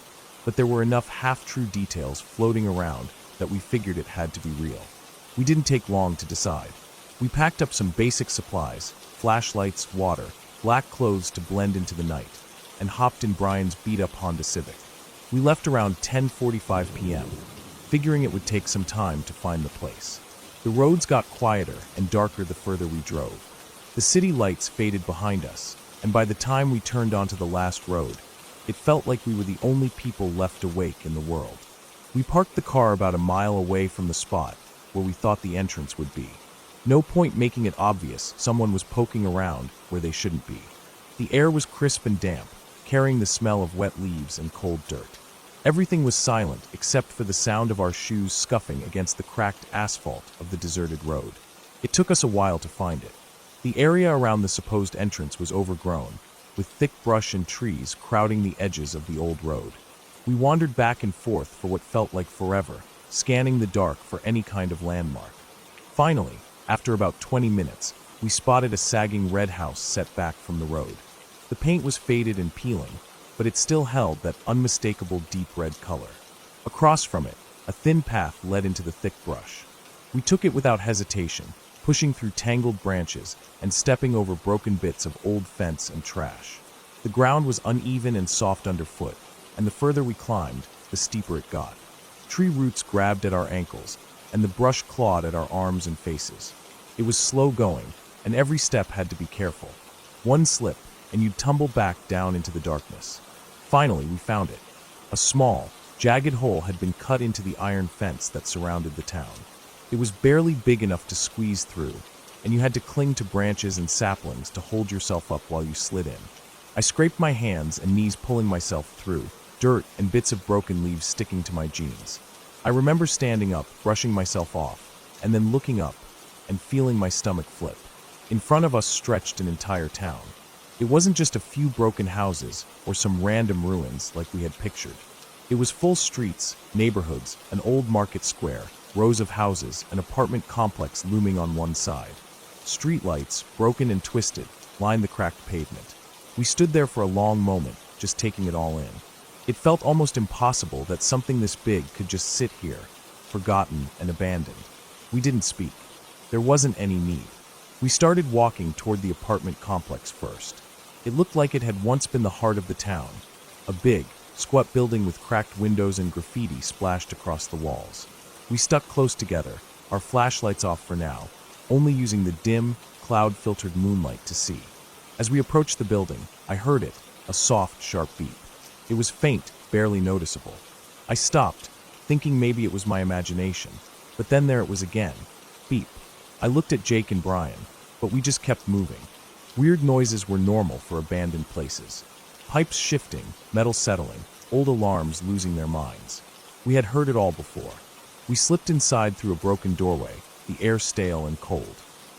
but there were enough half-true details floating around that we figured it had to be real. We didn't take long to decide. We packed up some basic supplies, flashlights, water, black clothes to blend into the night, and hopped in Brian's beat-up Honda Civic. We left around 10:45 p.m., figuring it would take some time to find the place. The roads got quieter and darker the further we drove. The city lights faded behind us, and by the time we turned onto the last road, it felt like we were the only people left awake in the world. We parked the car about a mile away from the spot where we thought the entrance would be. No point making it obvious someone was poking around where they shouldn't be. The air was crisp and damp, carrying the smell of wet leaves and cold dirt. Everything was silent except for the sound of our shoes scuffing against the cracked asphalt of the deserted road. It took us a while to find it. The area around the supposed entrance was overgrown, with thick brush and trees crowding the edges of the old road. We wandered back and forth for what felt like forever, scanning the dark for any kind of landmark. Finally, after about 20 minutes, we spotted a sagging red house set back from the road. The paint was faded and peeling, but it still held that unmistakable deep red color. Across from it, a thin path led into the thick brush. We took it without hesitation, pushing through tangled branches and stepping over broken bits of old fence and trash. The ground was uneven and soft underfoot, and the further we climbed, the steeper it got. Tree roots grabbed at our ankles, and the brush clawed at our arms and faces. It was slow going, and every step had to be careful. One slip, and you'd tumble back down into the darkness. Finally, we found it. A small, jagged hole had been cut into the iron fence that surrounded the town. It was barely big enough to squeeze through, and you had to cling to branches and saplings to hold yourself up while you slid in. I scraped my hands and knees pulling myself through, dirt and bits of broken leaves sticking to my jeans. I remember standing up, brushing myself off, and then looking up and feeling my stomach flip. In front of us stretched an entire town. It wasn't just a few broken houses or some random ruins like we had pictured. It was full streets, neighborhoods, an old market square, rows of houses, an apartment complex looming on one side. Streetlights, broken and twisted, lined the cracked pavement. We stood there for a long moment, just taking it all in. It felt almost impossible that something this big could just sit here, forgotten and abandoned. We didn't speak. There wasn't any need. We started walking toward the apartment complex first. It looked like it had once been the heart of the town, a big, squat building with cracked windows and graffiti splashed across the walls. We stuck close together, our flashlights off for now, only using the dim, cloud-filtered moonlight to see. As we approached the building, I heard it, a soft, sharp beep. It was faint, barely noticeable. I stopped, thinking maybe it was my imagination, but then there it was again. Beep. I looked at Jake and Brian, but we just kept moving. Weird noises were normal for abandoned places. Pipes shifting, metal settling, old alarms losing their minds. We had heard it all before. We slipped inside through a broken doorway, the air stale and cold.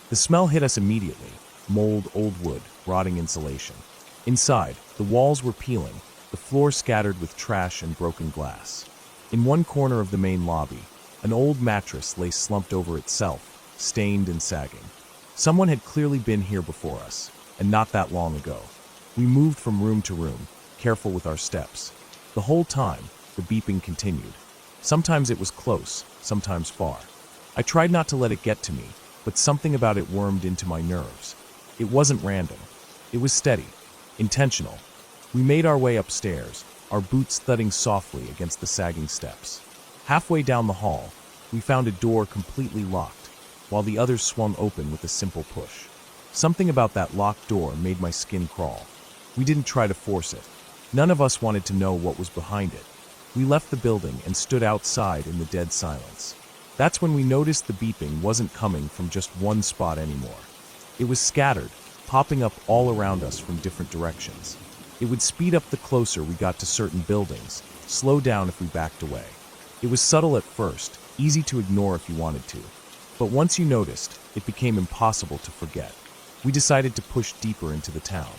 The smell hit us immediately. Mold, old wood, rotting insulation. Inside, the walls were peeling, the floor scattered with trash and broken glass. In one corner of the main lobby, an old mattress lay slumped over itself, stained and sagging. Someone had clearly been here before us, and not that long ago. We moved from room to room, careful with our steps. The whole time, the beeping continued. Sometimes it was close, sometimes far. I tried not to let it get to me, but something about it wormed into my nerves. It wasn't random. It was steady, intentional. We made our way upstairs, our boots thudding softly against the sagging steps. Halfway down the hall, we found a door completely locked, while the others swung open with a simple push. Something about that locked door made my skin crawl. We didn't try to force it. None of us wanted to know what was behind it. We left the building and stood outside in the dead silence. That's when we noticed the beeping wasn't coming from just one spot anymore. It was scattered, popping up all around us from different directions. It would speed up the closer we got to certain buildings, slow down if we backed away. It was subtle at first, easy to ignore if you wanted to. But once you noticed, it became impossible to forget. We decided to push deeper into the town.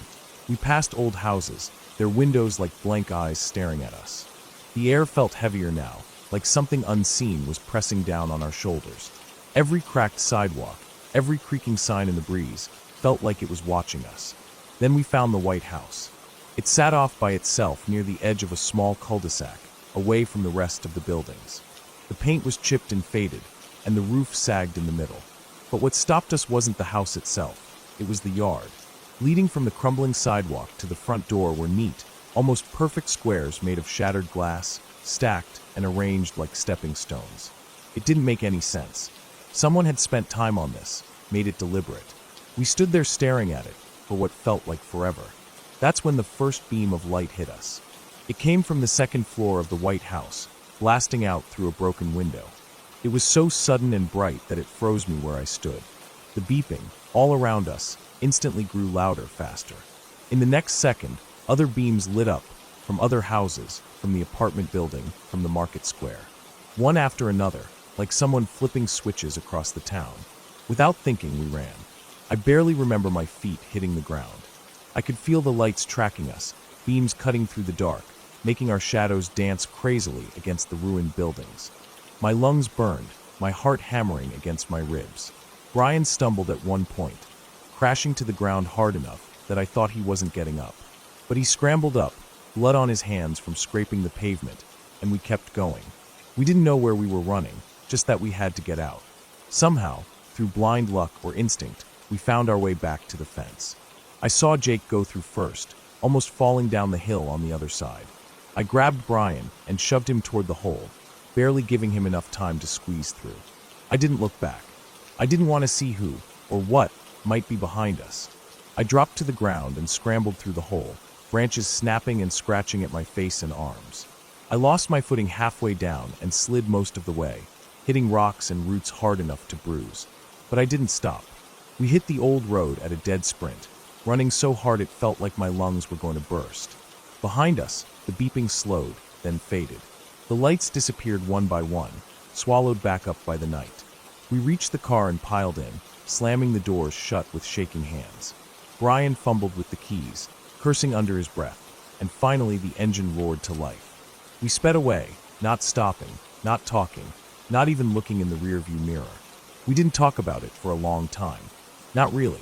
We passed old houses, their windows like blank eyes staring at us. The air felt heavier now, like something unseen was pressing down on our shoulders. Every cracked sidewalk, every creaking sign in the breeze, felt like it was watching us. Then we found the White House. It sat off by itself near the edge of a small cul-de-sac, away from the rest of the buildings. The paint was chipped and faded, and the roof sagged in the middle. But what stopped us wasn't the house itself, it was the yard. Leading from the crumbling sidewalk to the front door were neat, almost perfect squares made of shattered glass, stacked and arranged like stepping stones. It didn't make any sense. Someone had spent time on this, made it deliberate. We stood there staring at it for what felt like forever. That's when the first beam of light hit us. It came from the second floor of the White House, blasting out through a broken window. It was so sudden and bright that it froze me where I stood. The beeping, all around us, instantly grew louder, faster. In the next second, other beams lit up, from other houses, from the apartment building, from the market square. One after another, like someone flipping switches across the town. Without thinking, we ran. I barely remember my feet hitting the ground. I could feel the lights tracking us, beams cutting through the dark, making our shadows dance crazily against the ruined buildings. My lungs burned, my heart hammering against my ribs. Brian stumbled at one point, crashing to the ground hard enough that I thought he wasn't getting up. But he scrambled up, blood on his hands from scraping the pavement, and we kept going. We didn't know where we were running, just that we had to get out. Somehow, through blind luck or instinct, we found our way back to the fence. I saw Jake go through first, almost falling down the hill on the other side. I grabbed Brian and shoved him toward the hole, barely giving him enough time to squeeze through. I didn't look back. I didn't want to see who, or what, might be behind us. I dropped to the ground and scrambled through the hole, branches snapping and scratching at my face and arms. I lost my footing halfway down and slid most of the way, hitting rocks and roots hard enough to bruise. But I didn't stop. We hit the old road at a dead sprint, running so hard it felt like my lungs were going to burst. Behind us, the beeping slowed, then faded. The lights disappeared one by one, swallowed back up by the night. We reached the car and piled in, slamming the doors shut with shaking hands. Brian fumbled with the keys, cursing under his breath, and finally the engine roared to life. We sped away, not stopping, not talking, not even looking in the rearview mirror. We didn't talk about it for a long time. Not really.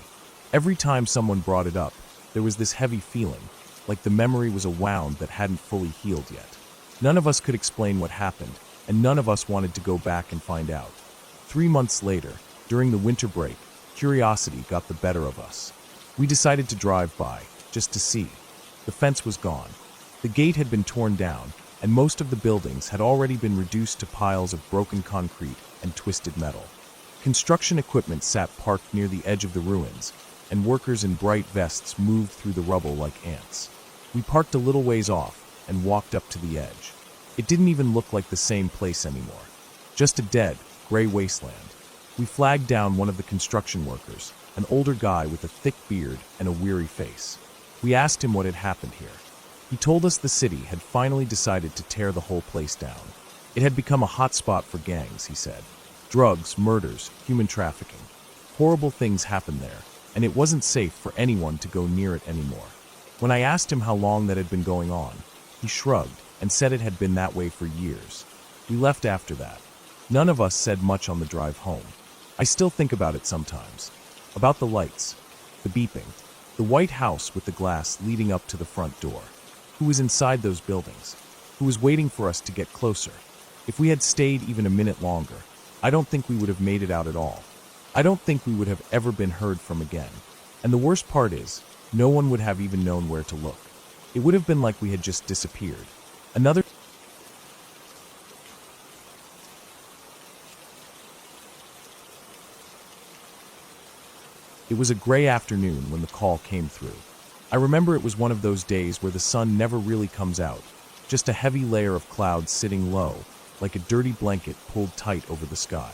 Every time someone brought it up, there was this heavy feeling, like the memory was a wound that hadn't fully healed yet. None of us could explain what happened, and none of us wanted to go back and find out. 3 months later, during the winter break, curiosity got the better of us. We decided to drive by, just to see. The fence was gone. The gate had been torn down, and most of the buildings had already been reduced to piles of broken concrete and twisted metal. Construction equipment sat parked near the edge of the ruins, and workers in bright vests moved through the rubble like ants. We parked a little ways off and walked up to the edge. It didn't even look like the same place anymore. Just a dead, gray wasteland. We flagged down one of the construction workers, an older guy with a thick beard and a weary face. We asked him what had happened here. He told us the city had finally decided to tear the whole place down. It had become a hot spot for gangs, he said. Drugs, murders, human trafficking. Horrible things happened there, and it wasn't safe for anyone to go near it anymore. When I asked him how long that had been going on, he shrugged and said it had been that way for years. We left after that. None of us said much on the drive home. I still think about it sometimes. About the lights, the beeping, the White House with the glass leading up to the front door. Who was inside those buildings? Who was waiting for us to get closer? If we had stayed even a minute longer, I don't think we would have made it out at all. I don't think we would have ever been heard from again. And the worst part is, no one would have even known where to look. It would have been like we had just disappeared. It was a gray afternoon when the call came through. I remember it was one of those days where the sun never really comes out, just a heavy layer of clouds sitting low, like a dirty blanket pulled tight over the sky.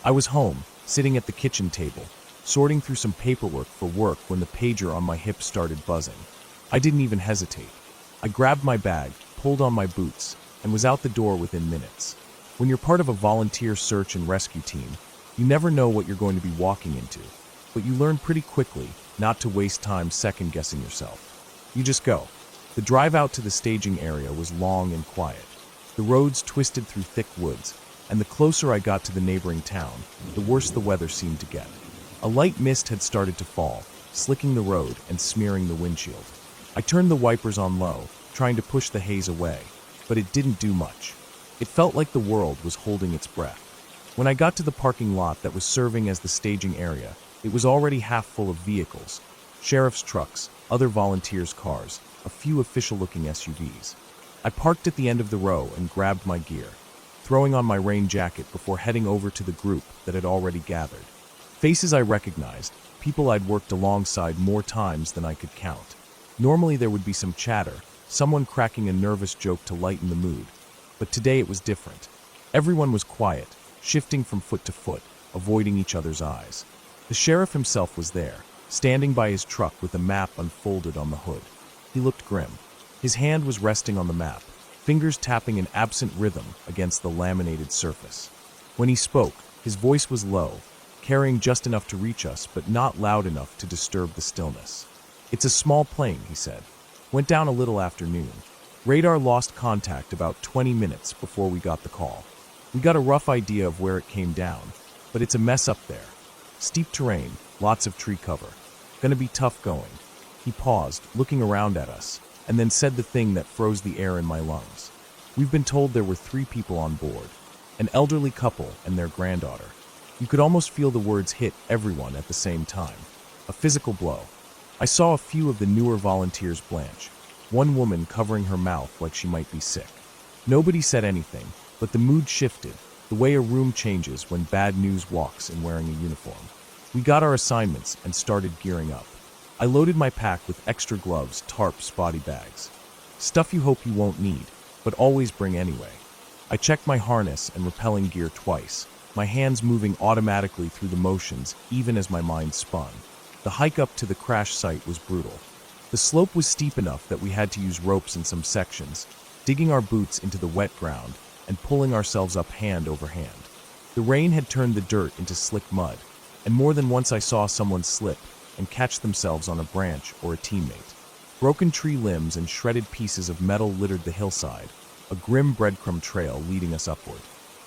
I was home, sitting at the kitchen table, sorting through some paperwork for work when the pager on my hip started buzzing. I didn't even hesitate. I grabbed my bag, pulled on my boots, and was out the door within minutes. When you're part of a volunteer search and rescue team, you never know what you're going to be walking into, but you learn pretty quickly not to waste time second-guessing yourself. You just go. The drive out to the staging area was long and quiet. The roads twisted through thick woods, and the closer I got to the neighboring town, the worse the weather seemed to get. A light mist had started to fall, slicking the road and smearing the windshield. I turned the wipers on low, trying to push the haze away, but it didn't do much. It felt like the world was holding its breath. When I got to the parking lot that was serving as the staging area, it was already half full of vehicles. Sheriff's trucks, other volunteers' cars, a few official-looking SUVs. I parked at the end of the row and grabbed my gear, throwing on my rain jacket before heading over to the group that had already gathered. Faces I recognized, people I'd worked alongside more times than I could count. Normally there would be some chatter, someone cracking a nervous joke to lighten the mood. But today it was different. Everyone was quiet, shifting from foot to foot, avoiding each other's eyes. The sheriff himself was there, standing by his truck with a map unfolded on the hood. He looked grim. His hand was resting on the map, fingers tapping an absent rhythm against the laminated surface. When he spoke, his voice was low, carrying just enough to reach us, but not loud enough to disturb the stillness. "It's a small plane," he said. "Went down a little after noon. Radar lost contact about 20 minutes before we got the call. We got a rough idea of where it came down, but it's a mess up there. Steep terrain, lots of tree cover. Gonna be tough going." He paused, looking around at us, and then said the thing that froze the air in my lungs. "We've been told there were 3 people on board, an elderly couple and their granddaughter." You could almost feel the words hit everyone at the same time. A physical blow. I saw a few of the newer volunteers blanch, one woman covering her mouth like she might be sick. Nobody said anything, but the mood shifted, the way a room changes when bad news walks in wearing a uniform. We got our assignments and started gearing up. I loaded my pack with extra gloves, tarps, body bags. Stuff you hope you won't need, but always bring anyway. I checked my harness and rappelling gear twice, my hands moving automatically through the motions even as my mind spun. The hike up to the crash site was brutal. The slope was steep enough that we had to use ropes in some sections, digging our boots into the wet ground and pulling ourselves up hand over hand. The rain had turned the dirt into slick mud, and more than once I saw someone slip and catch themselves on a branch or a teammate. Broken tree limbs and shredded pieces of metal littered the hillside, a grim breadcrumb trail leading us upward.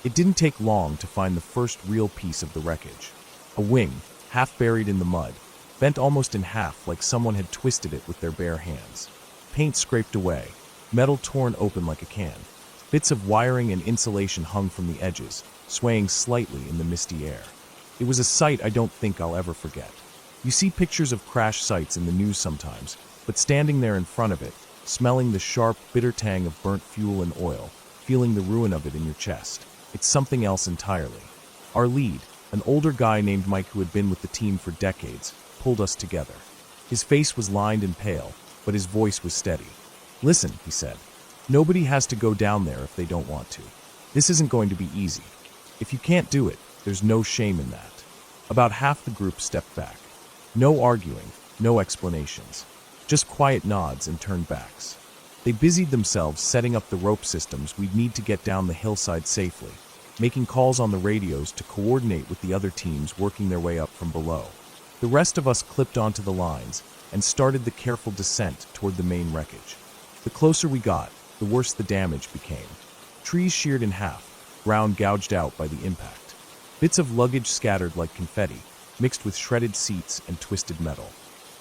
It didn't take long to find the first real piece of the wreckage. A wing, half buried in the mud, bent almost in half like someone had twisted it with their bare hands. Paint scraped away, metal torn open like a can. Bits of wiring and insulation hung from the edges, swaying slightly in the misty air. It was a sight I don't think I'll ever forget. You see pictures of crash sites in the news sometimes, but standing there in front of it, smelling the sharp, bitter tang of burnt fuel and oil, feeling the ruin of it in your chest, it's something else entirely. Our lead, an older guy named Mike who had been with the team for decades, pulled us together. His face was lined and pale, but his voice was steady. "Listen," he said. "Nobody has to go down there if they don't want to. This isn't going to be easy. If you can't do it, there's no shame in that." About half the group stepped back. No arguing, no explanations. Just quiet nods and turned backs. They busied themselves setting up the rope systems we'd need to get down the hillside safely, making calls on the radios to coordinate with the other teams working their way up from below. The rest of us clipped onto the lines and started the careful descent toward the main wreckage. The closer we got, the worse the damage became. Trees sheared in half, ground gouged out by the impact. Bits of luggage scattered like confetti, mixed with shredded seats and twisted metal.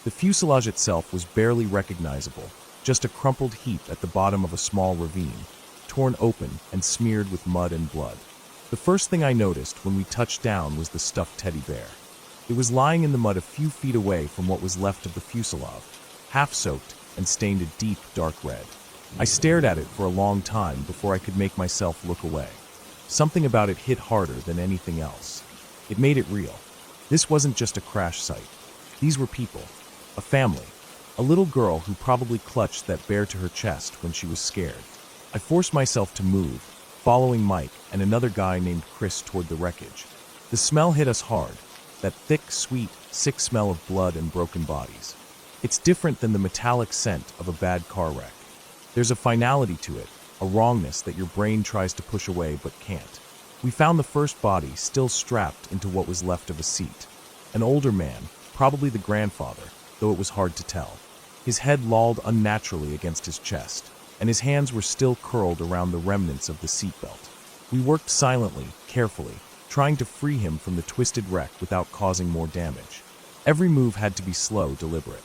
The fuselage itself was barely recognizable, just a crumpled heap at the bottom of a small ravine, torn open and smeared with mud and blood. The first thing I noticed when we touched down was the stuffed teddy bear. It was lying in the mud a few feet away from what was left of the fuselage, half soaked and stained a deep, dark red. I stared at it for a long time before I could make myself look away. Something about it hit harder than anything else. It made it real. This wasn't just a crash site. These were people. A family. A little girl who probably clutched that bear to her chest when she was scared. I forced myself to move, following Mike and another guy named Chris toward the wreckage. The smell hit us hard. That thick, sweet, sick smell of blood and broken bodies. It's different than the metallic scent of a bad car wreck. There's a finality to it, a wrongness that your brain tries to push away but can't. We found the first body still strapped into what was left of a seat. An older man, probably the grandfather, though it was hard to tell. His head lolled unnaturally against his chest, and his hands were still curled around the remnants of the seatbelt. We worked silently, carefully, trying to free him from the twisted wreck without causing more damage. Every move had to be slow, deliberate.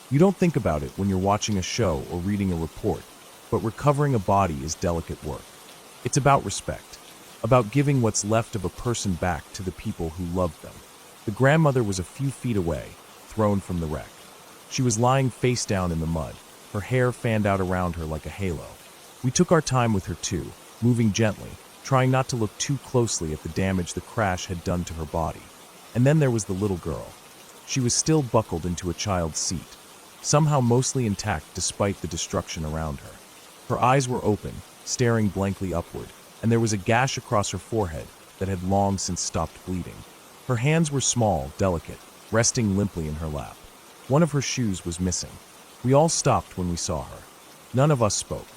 You don't think about it when you're watching a show or reading a report, but recovering a body is delicate work. It's about respect, about giving what's left of a person back to the people who loved them. The grandmother was a few feet away, thrown from the wreck. She was lying face down in the mud, her hair fanned out around her like a halo. We took our time with her too, moving gently, trying not to look too closely at the damage the crash had done to her body. And then there was the little girl. She was still buckled into a child's seat, somehow mostly intact despite the destruction around her. Her eyes were open, staring blankly upward, and there was a gash across her forehead that had long since stopped bleeding. Her hands were small, delicate, resting limply in her lap. One of her shoes was missing. We all stopped when we saw her. None of us spoke.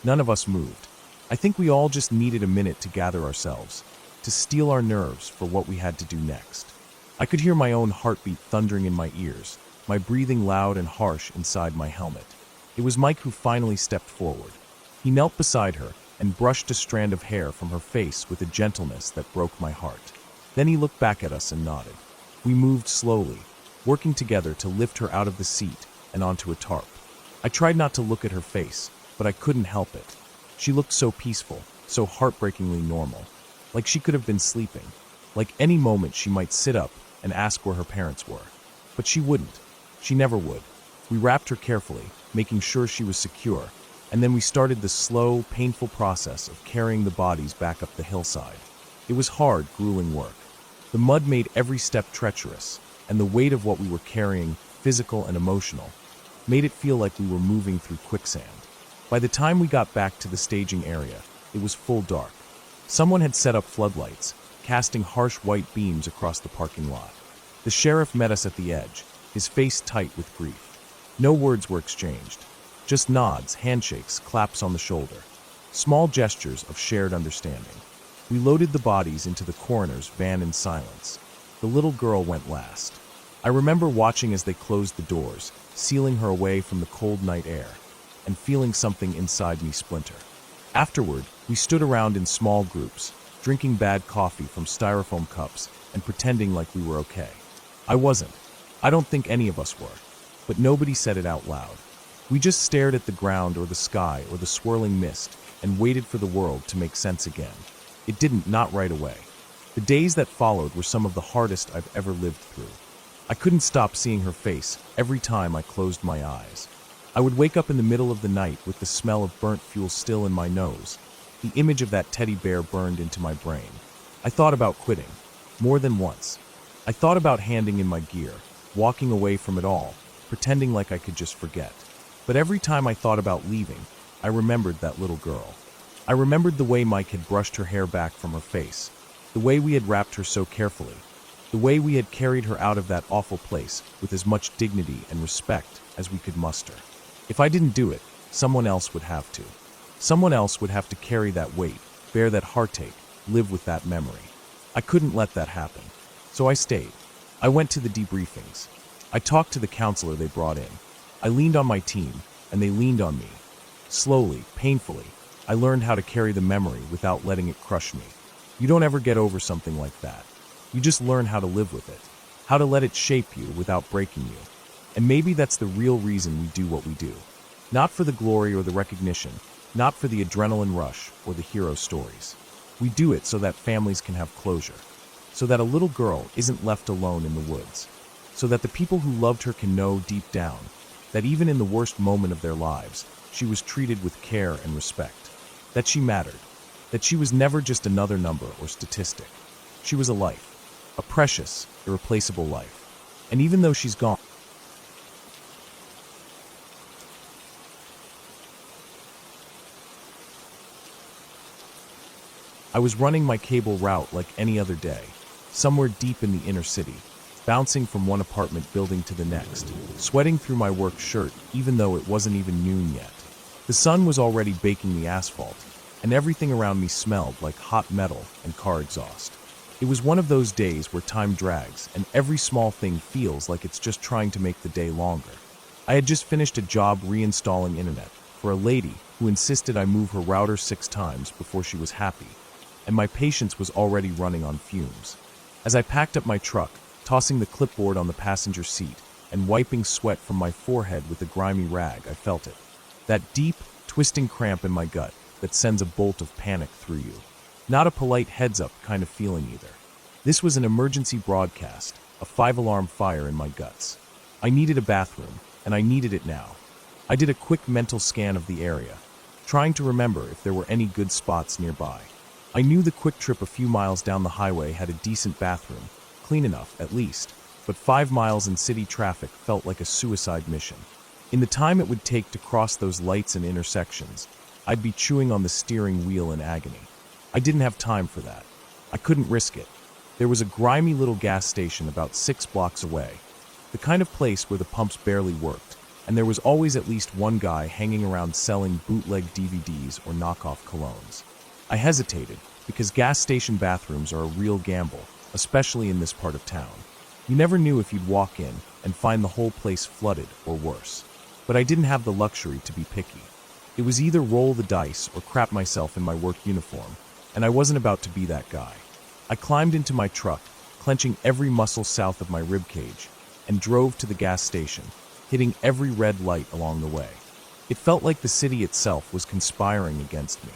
None of us moved. I think we all just needed a minute to gather ourselves, to steel our nerves for what we had to do next. I could hear my own heartbeat thundering in my ears, my breathing loud and harsh inside my helmet. It was Mike who finally stepped forward. He knelt beside her and brushed a strand of hair from her face with a gentleness that broke my heart. Then he looked back at us and nodded. We moved slowly, working together to lift her out of the seat and onto a tarp. I tried not to look at her face, but I couldn't help it. She looked so peaceful, so heartbreakingly normal, like she could have been sleeping, like any moment she might sit up and ask where her parents were. But she wouldn't. She never would. We wrapped her carefully, making sure she was secure, and then we started the slow, painful process of carrying the bodies back up the hillside. It was hard, grueling work. The mud made every step treacherous, and the weight of what we were carrying, physical and emotional, made it feel like we were moving through quicksand. By the time we got back to the staging area, it was full dark. Someone had set up floodlights, casting harsh white beams across the parking lot. The sheriff met us at the edge, his face tight with grief. No words were exchanged, just nods, handshakes, claps on the shoulder, small gestures of shared understanding. We loaded the bodies into the coroner's van in silence. The little girl went last. I remember watching as they closed the doors, sealing her away from the cold night air, and feeling something inside me splinter. Afterward, we stood around in small groups, drinking bad coffee from styrofoam cups and pretending like we were okay. I wasn't. I don't think any of us were. But nobody said it out loud. We just stared at the ground or the sky or the swirling mist and waited for the world to make sense again. It didn't, not right away. The days that followed were some of the hardest I've ever lived through. I couldn't stop seeing her face every time I closed my eyes. I would wake up in the middle of the night with the smell of burnt fuel still in my nose. The image of that teddy bear burned into my brain. I thought about quitting, more than once. I thought about handing in my gear, walking away from it all, pretending like I could just forget. But every time I thought about leaving, I remembered that little girl. I remembered the way Mike had brushed her hair back from her face, the way we had wrapped her so carefully, the way we had carried her out of that awful place with as much dignity and respect as we could muster. If I didn't do it, someone else would have to. Someone else would have to carry that weight, bear that heartache, live with that memory. I couldn't let that happen. So I stayed. I went to the debriefings. I talked to the counselor they brought in. I leaned on my team, and they leaned on me. Slowly, painfully, I learned how to carry the memory without letting it crush me. You don't ever get over something like that. You just learn how to live with it, how to let it shape you without breaking you. And maybe that's the real reason we do what we do. Not for the glory or the recognition, not for the adrenaline rush or the hero stories. We do it so that families can have closure, so that a little girl isn't left alone in the woods, so that the people who loved her can know deep down that even in the worst moment of their lives, she was treated with care and respect, that she mattered, that she was never just another number or statistic. She was a life, a precious, irreplaceable life. And even though she's gone, I was running my cable route like any other day, somewhere deep in the inner city, bouncing from one apartment building to the next, sweating through my work shirt even though it wasn't even noon yet. The sun was already baking the asphalt, and everything around me smelled like hot metal and car exhaust. It was one of those days where time drags and every small thing feels like it's just trying to make the day longer. I had just finished a job reinstalling internet for a lady who insisted I move her router 6 times before she was happy, and my patience was already running on fumes. As I packed up my truck, tossing the clipboard on the passenger seat and wiping sweat from my forehead with a grimy rag, I felt it. That deep, twisting cramp in my gut that sends a bolt of panic through you. Not a polite heads-up kind of feeling either. This was an emergency broadcast, a 5-alarm fire in my guts. I needed a bathroom, and I needed it now. I did a quick mental scan of the area, trying to remember if there were any good spots nearby. I knew the quick trip a few miles down the highway had a decent bathroom, clean enough at least, but 5 miles in city traffic felt like a suicide mission. In the time it would take to cross those lights and intersections, I'd be chewing on the steering wheel in agony. I didn't have time for that. I couldn't risk it. There was a grimy little gas station about 6 blocks away, the kind of place where the pumps barely worked, and there was always at least one guy hanging around selling bootleg DVDs or knockoff colognes. I hesitated because gas station bathrooms are a real gamble, especially in this part of town. You never knew if you'd walk in and find the whole place flooded or worse. But I didn't have the luxury to be picky. It was either roll the dice or crap myself in my work uniform, and I wasn't about to be that guy. I climbed into my truck, clenching every muscle south of my ribcage, and drove to the gas station, hitting every red light along the way. It felt like the city itself was conspiring against me.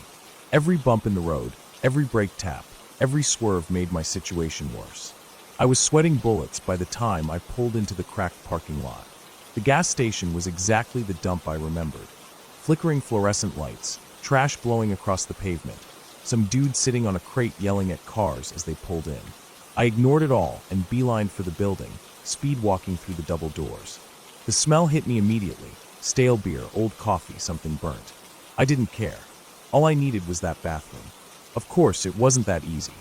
Every bump in the road, every brake tap, every swerve made my situation worse. I was sweating bullets by the time I pulled into the cracked parking lot. The gas station was exactly the dump I remembered. Flickering fluorescent lights, trash blowing across the pavement, some dude sitting on a crate yelling at cars as they pulled in. I ignored it all and beelined for the building, speed walking through the double doors. The smell hit me immediately. Stale beer, old coffee, something burnt. I didn't care. All I needed was that bathroom. Of course, it wasn't that easy.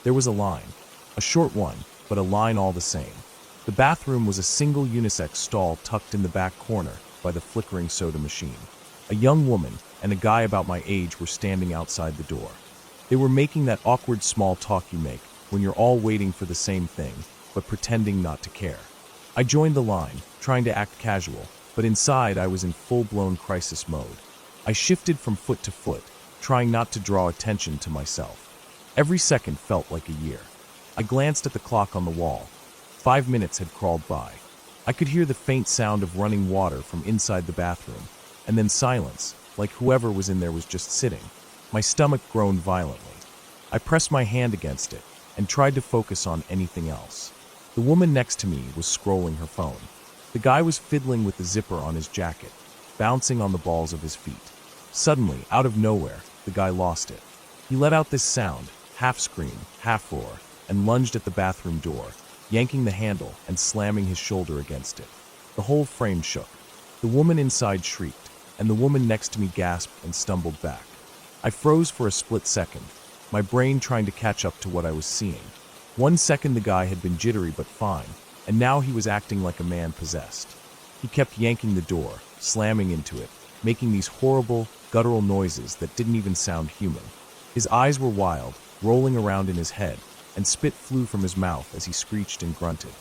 There was a line. A short one, but a line all the same. The bathroom was a single unisex stall tucked in the back corner by the flickering soda machine. A young woman and a guy about my age were standing outside the door. They were making that awkward small talk you make when you're all waiting for the same thing, but pretending not to care. I joined the line, trying to act casual, but inside I was in full-blown crisis mode. I shifted from foot to foot, trying not to draw attention to myself. Every second felt like a year. I glanced at the clock on the wall. 5 minutes had crawled by. I could hear the faint sound of running water from inside the bathroom, and then silence, like whoever was in there was just sitting. My stomach groaned violently. I pressed my hand against it and tried to focus on anything else. The woman next to me was scrolling her phone. The guy was fiddling with the zipper on his jacket, bouncing on the balls of his feet. Suddenly, out of nowhere, the guy lost it. He let out this sound, half scream, half roar, and lunged at the bathroom door, yanking the handle and slamming his shoulder against it. The whole frame shook. The woman inside shrieked, and the woman next to me gasped and stumbled back. I froze for a split second, my brain trying to catch up to what I was seeing. 1 second the guy had been jittery but fine, and now he was acting like a man possessed. He kept yanking the door, slamming into it, making these horrible, guttural noises that didn't even sound human. His eyes were wild, rolling around in his head, and spit flew from his mouth as he screeched and grunted.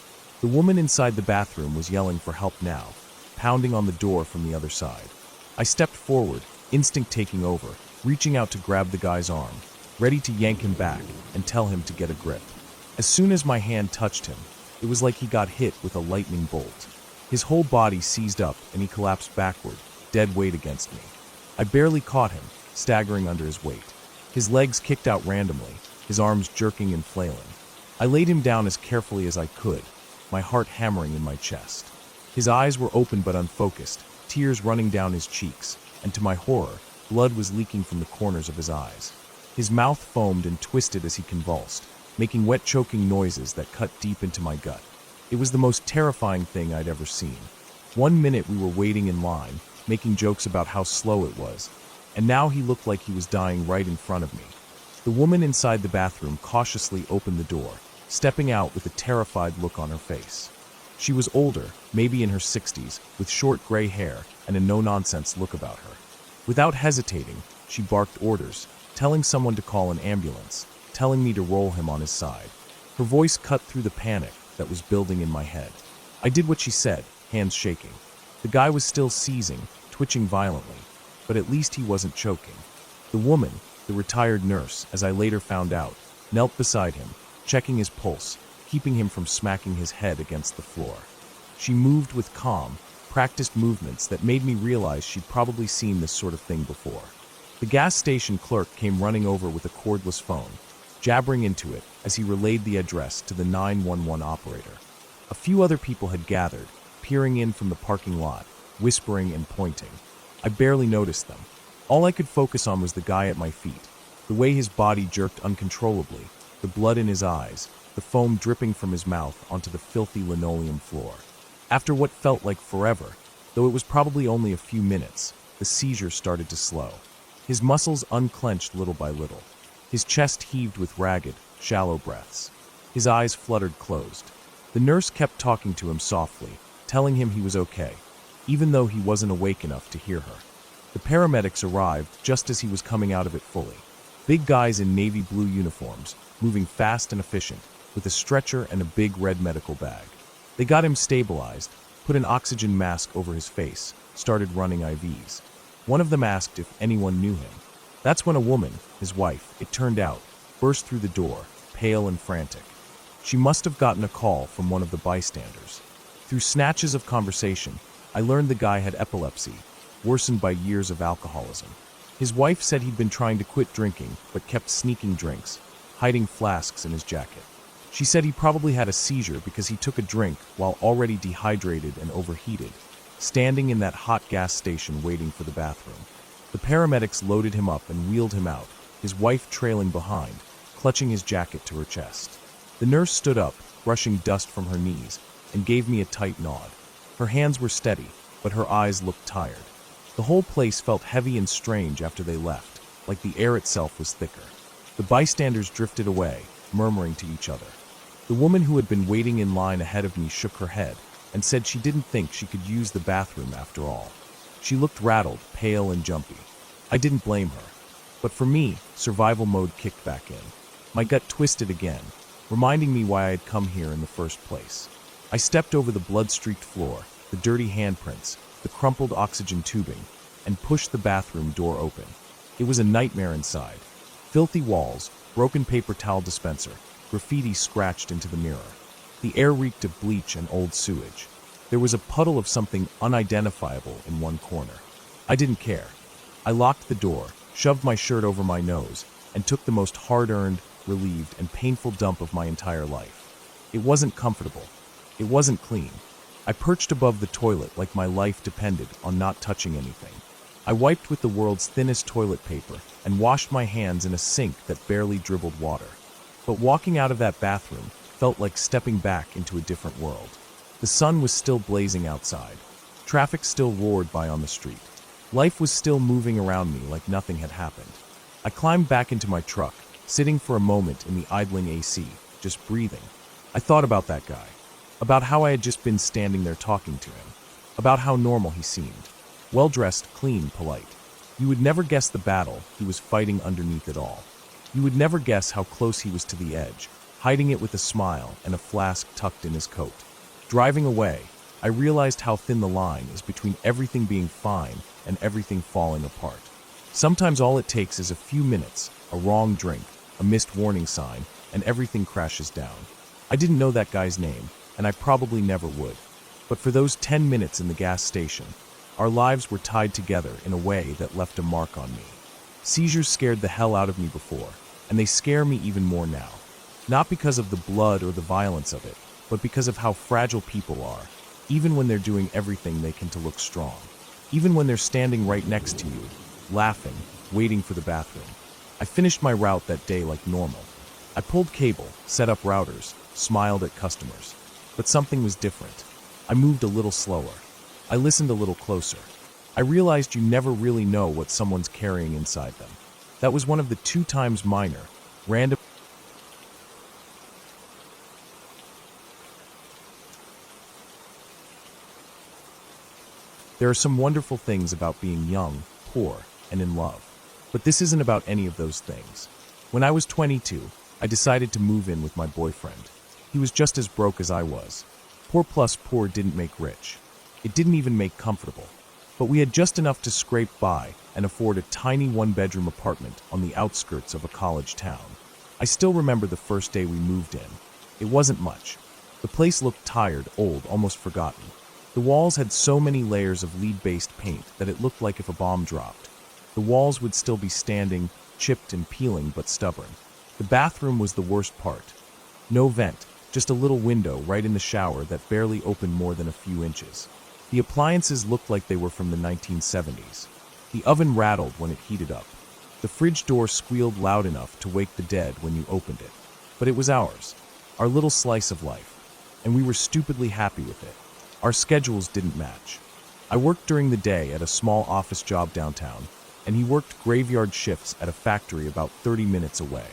The woman inside the bathroom was yelling for help now, pounding on the door from the other side. I stepped forward, instinct taking over, reaching out to grab the guy's arm, ready to yank him back and tell him to get a grip. As soon as my hand touched him, it was like he got hit with a lightning bolt. His whole body seized up and he collapsed backward, dead weight against me. I barely caught him, staggering under his weight. His legs kicked out randomly, his arms jerking and flailing. I laid him down as carefully as I could, my heart hammering in my chest. His eyes were open but unfocused, tears running down his cheeks, and to my horror, blood was leaking from the corners of his eyes. His mouth foamed and twisted as he convulsed, making wet choking noises that cut deep into my gut. It was the most terrifying thing I'd ever seen. 1 minute we were waiting in line, making jokes about how slow it was, and now he looked like he was dying right in front of me. The woman inside the bathroom cautiously opened the door, stepping out with a terrified look on her face. She was older, maybe in her 60s, with short gray hair and a no-nonsense look about her. Without hesitating, she barked orders, telling someone to call an ambulance, telling me to roll him on his side. Her voice cut through the panic that was building in my head. I did what she said, hands shaking. The guy was still seizing, twitching violently, but at least he wasn't choking. The woman, the retired nurse, as I later found out, knelt beside him, checking his pulse, keeping him from smacking his head against the floor. She moved with calm, practiced movements that made me realize she'd probably seen this sort of thing before. The gas station clerk came running over with a cordless phone, jabbering into it as he relayed the address to the 911 operator. A few other people had gathered, peering in from the parking lot, whispering and pointing. I barely noticed them. All I could focus on was the guy at my feet, the way his body jerked uncontrollably, the blood in his eyes, the foam dripping from his mouth onto the filthy linoleum floor. After what felt like forever, though it was probably only a few minutes, the seizure started to slow. His muscles unclenched little by little. His chest heaved with ragged, shallow breaths. His eyes fluttered closed. The nurse kept talking to him softly, telling him he was okay, even though he wasn't awake enough to hear her. The paramedics arrived just as he was coming out of it fully. Big guys in navy blue uniforms, moving fast and efficient, with a stretcher and a big red medical bag. They got him stabilized, put an oxygen mask over his face, started running IVs. One of them asked if anyone knew him. That's when a woman, his wife, it turned out, burst through the door, pale and frantic. She must have gotten a call from one of the bystanders. Through snatches of conversation, I learned the guy had epilepsy, worsened by years of alcoholism. His wife said he'd been trying to quit drinking, but kept sneaking drinks, hiding flasks in his jacket. She said he probably had a seizure because he took a drink while already dehydrated and overheated, standing in that hot gas station waiting for the bathroom. The paramedics loaded him up and wheeled him out, his wife trailing behind, clutching his jacket to her chest. The nurse stood up, brushing dust from her knees, and gave me a tight nod. Her hands were steady, but her eyes looked tired. The whole place felt heavy and strange after they left, like the air itself was thicker. The bystanders drifted away, murmuring to each other. The woman who had been waiting in line ahead of me shook her head and said she didn't think she could use the bathroom after all. She looked rattled, pale and jumpy. I didn't blame her. But for me, survival mode kicked back in. My gut twisted again, reminding me why I had come here in the first place. I stepped over the blood-streaked floor, the dirty handprints, the crumpled oxygen tubing, and pushed the bathroom door open. It was a nightmare inside. Filthy walls, broken paper towel dispenser, graffiti scratched into the mirror. The air reeked of bleach and old sewage. There was a puddle of something unidentifiable in one corner. I didn't care. I locked the door, shoved my shirt over my nose, and took the most hard-earned, relieved, and painful dump of my entire life. It wasn't comfortable. It wasn't clean. I perched above the toilet like my life depended on not touching anything. I wiped with the world's thinnest toilet paper and washed my hands in a sink that barely dribbled water. But walking out of that bathroom felt like stepping back into a different world. The sun was still blazing outside. Traffic still roared by on the street. Life was still moving around me like nothing had happened. I climbed back into my truck, sitting for a moment in the idling AC, just breathing. I thought about that guy, about how I had just been standing there talking to him, about how normal he seemed. Well-dressed, clean, polite. You would never guess the battle he was fighting underneath it all. You would never guess how close he was to the edge, hiding it with a smile and a flask tucked in his coat. Driving away, I realized how thin the line is between everything being fine and everything falling apart. Sometimes all it takes is a few minutes, a wrong drink, a missed warning sign, and everything crashes down. I didn't know that guy's name, and I probably never would. But for those 10 minutes in the gas station, our lives were tied together in a way that left a mark on me. Seizures scared the hell out of me before, and they scare me even more now. Not because of the blood or the violence of it, but because of how fragile people are, even when they're doing everything they can to look strong. Even when they're standing right next to you, laughing, waiting for the bathroom. I finished my route that day like normal. I pulled cable, set up routers, smiled at customers. But something was different. I moved a little slower. I listened a little closer. I realized you never really know what someone's carrying inside them. That was one of the 2 times minor, random. There are some wonderful things about being young, poor, and in love. But this isn't about any of those things. When I was 22, I decided to move in with my boyfriend. He was just as broke as I was. Poor plus poor didn't make rich. It didn't even make comfortable. But we had just enough to scrape by and afford a tiny one-bedroom apartment on the outskirts of a college town. I still remember the first day we moved in. It wasn't much. The place looked tired, old, almost forgotten. The walls had so many layers of lead-based paint that it looked like if a bomb dropped. The walls would still be standing, chipped and peeling, but stubborn. The bathroom was the worst part. No vent, just a little window right in the shower that barely opened more than a few inches. The appliances looked like they were from the 1970s. The oven rattled when it heated up. The fridge door squealed loud enough to wake the dead when you opened it. But it was ours, our little slice of life, and we were stupidly happy with it. Our schedules didn't match. I worked during the day at a small office job downtown, and he worked graveyard shifts at a factory about 30 minutes away.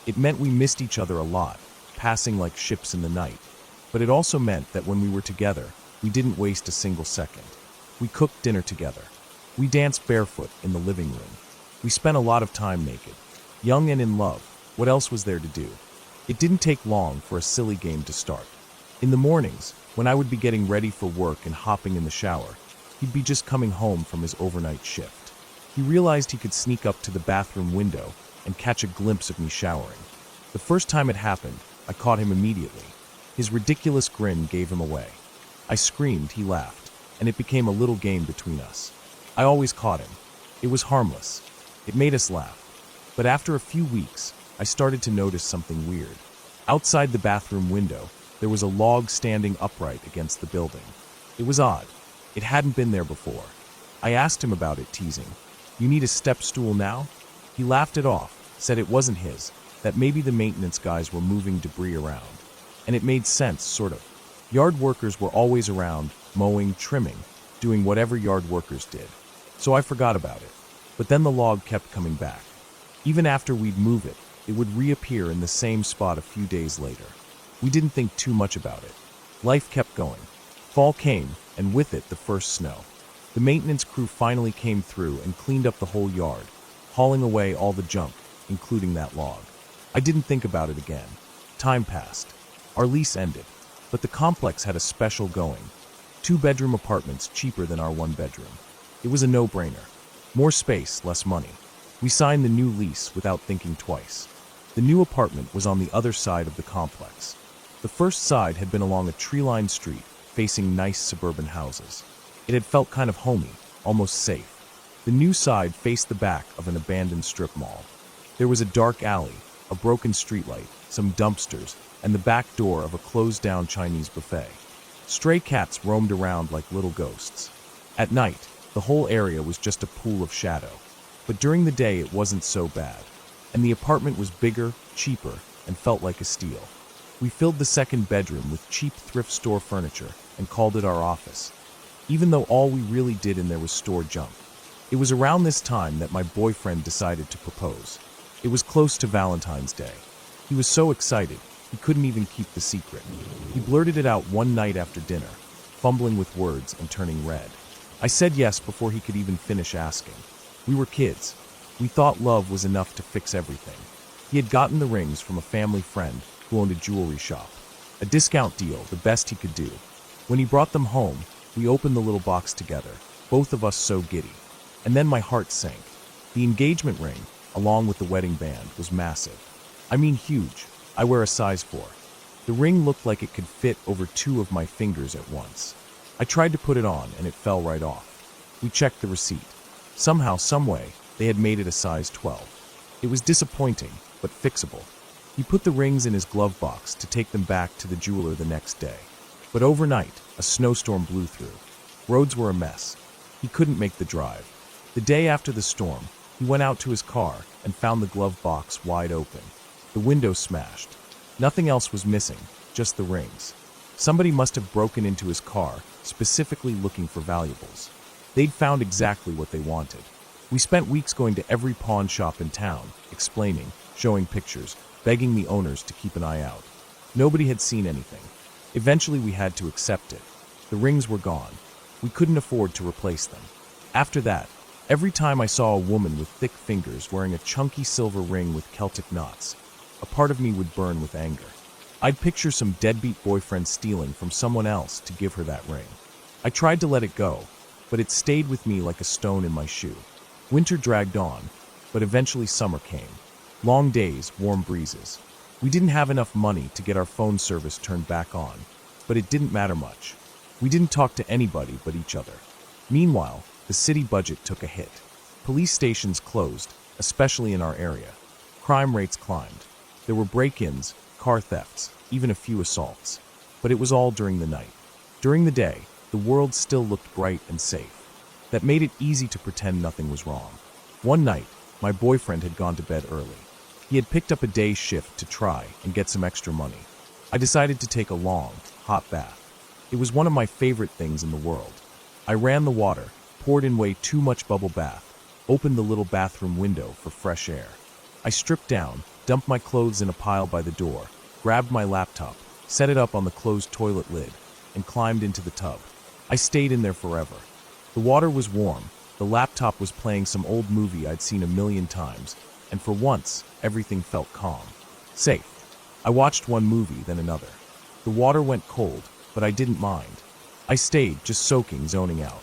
It meant we missed each other a lot, passing like ships in the night. But it also meant that when we were together, we didn't waste a single second. We cooked dinner together. We danced barefoot in the living room. We spent a lot of time naked. Young and in love, what else was there to do? It didn't take long for a silly game to start. In the mornings, when I would be getting ready for work and hopping in the shower, he'd be just coming home from his overnight shift. He realized he could sneak up to the bathroom window and catch a glimpse of me showering. The first time it happened, I caught him immediately. His ridiculous grin gave him away. I screamed, he laughed, and it became a little game between us. I always caught him. It was harmless. It made us laugh. But after a few weeks, I started to notice something weird. Outside the bathroom window, there was a log standing upright against the building. It was odd. It hadn't been there before. I asked him about it, teasing. "You need a step stool now?" He laughed it off, said it wasn't his, that maybe the maintenance guys were moving debris around. And it made sense, sort of. Yard workers were always around, mowing, trimming, doing whatever yard workers did. So I forgot about it. But then the log kept coming back. Even after we'd move it, it would reappear in the same spot a few days later. We didn't think too much about it. Life kept going. Fall came, and with it the first snow. The maintenance crew finally came through and cleaned up the whole yard, hauling away all the junk, including that log. I didn't think about it again. Time passed. Our lease ended, but the complex had a special going. 2-bedroom apartments cheaper than our 1-bedroom. It was a no-brainer. More space, less money. We signed the new lease without thinking twice. The new apartment was on the other side of the complex. The first side had been along a tree-lined street, facing nice suburban houses. It had felt kind of homey, almost safe. The new side faced the back of an abandoned strip mall. There was a dark alley, a broken streetlight, some dumpsters, and the back door of a closed-down Chinese buffet. Stray cats roamed around like little ghosts. At night, the whole area was just a pool of shadow. But during the day it wasn't so bad. And the apartment was bigger, cheaper, and felt like a steal. We filled the second bedroom with cheap thrift store furniture and called it our office, even though all we really did in there was store junk. It was around this time that my boyfriend decided to propose. It was close to Valentine's Day. He was so excited, he couldn't even keep the secret. He blurted it out one night after dinner, fumbling with words and turning red. I said yes before he could even finish asking. We were kids. We thought love was enough to fix everything. He had gotten the rings from a family friend who owned a jewelry shop. A discount deal, the best he could do. When he brought them home, we opened the little box together, both of us so giddy. And then my heart sank. The engagement ring, along with the wedding band, was massive. I mean huge. I wear a size 4. The ring looked like it could fit over 2 of my fingers at once. I tried to put it on and it fell right off. We checked the receipt. Somehow, someway, they had made it a size 12. It was disappointing, but fixable. He put the rings in his glove box to take them back to the jeweler the next day. But overnight, a snowstorm blew through. Roads were a mess. He couldn't make the drive. The day after the storm, he went out to his car and found the glove box wide open. The window smashed. Nothing else was missing, just the rings. Somebody must have broken into his car, specifically looking for valuables. They'd found exactly what they wanted. We spent weeks going to every pawn shop in town, explaining, showing pictures, begging the owners to keep an eye out. Nobody had seen anything. Eventually we had to accept it. The rings were gone. We couldn't afford to replace them. After that, Every time I saw a woman with thick fingers wearing a chunky silver ring with Celtic knots, a part of me would burn with anger. I'd picture some deadbeat boyfriend stealing from someone else to give her that ring. I tried to let it go, but it stayed with me like a stone in my shoe. Winter dragged on, but eventually summer came. Long days, warm breezes. We didn't have enough money to get our phone service turned back on, but it didn't matter much. We didn't talk to anybody but each other. Meanwhile, the city budget took a hit. Police stations closed, especially in our area. Crime rates climbed. There were break-ins, car thefts, even a few assaults. But it was all during the night. During the day, the world still looked bright and safe. That made it easy to pretend nothing was wrong. One night, my boyfriend had gone to bed early. He had picked up a day shift to try and get some extra money. I decided to take a long, hot bath. It was one of my favorite things in the world. I ran the water, poured in way too much bubble bath, opened the little bathroom window for fresh air. I stripped down, dumped my clothes in a pile by the door, grabbed my laptop, set it up on the closed toilet lid, and climbed into the tub. I stayed in there forever. The water was warm, the laptop was playing some old movie I'd seen a million times, and for once, everything felt calm. Safe. I watched one movie, then another. The water went cold, but I didn't mind. I stayed, just soaking, zoning out.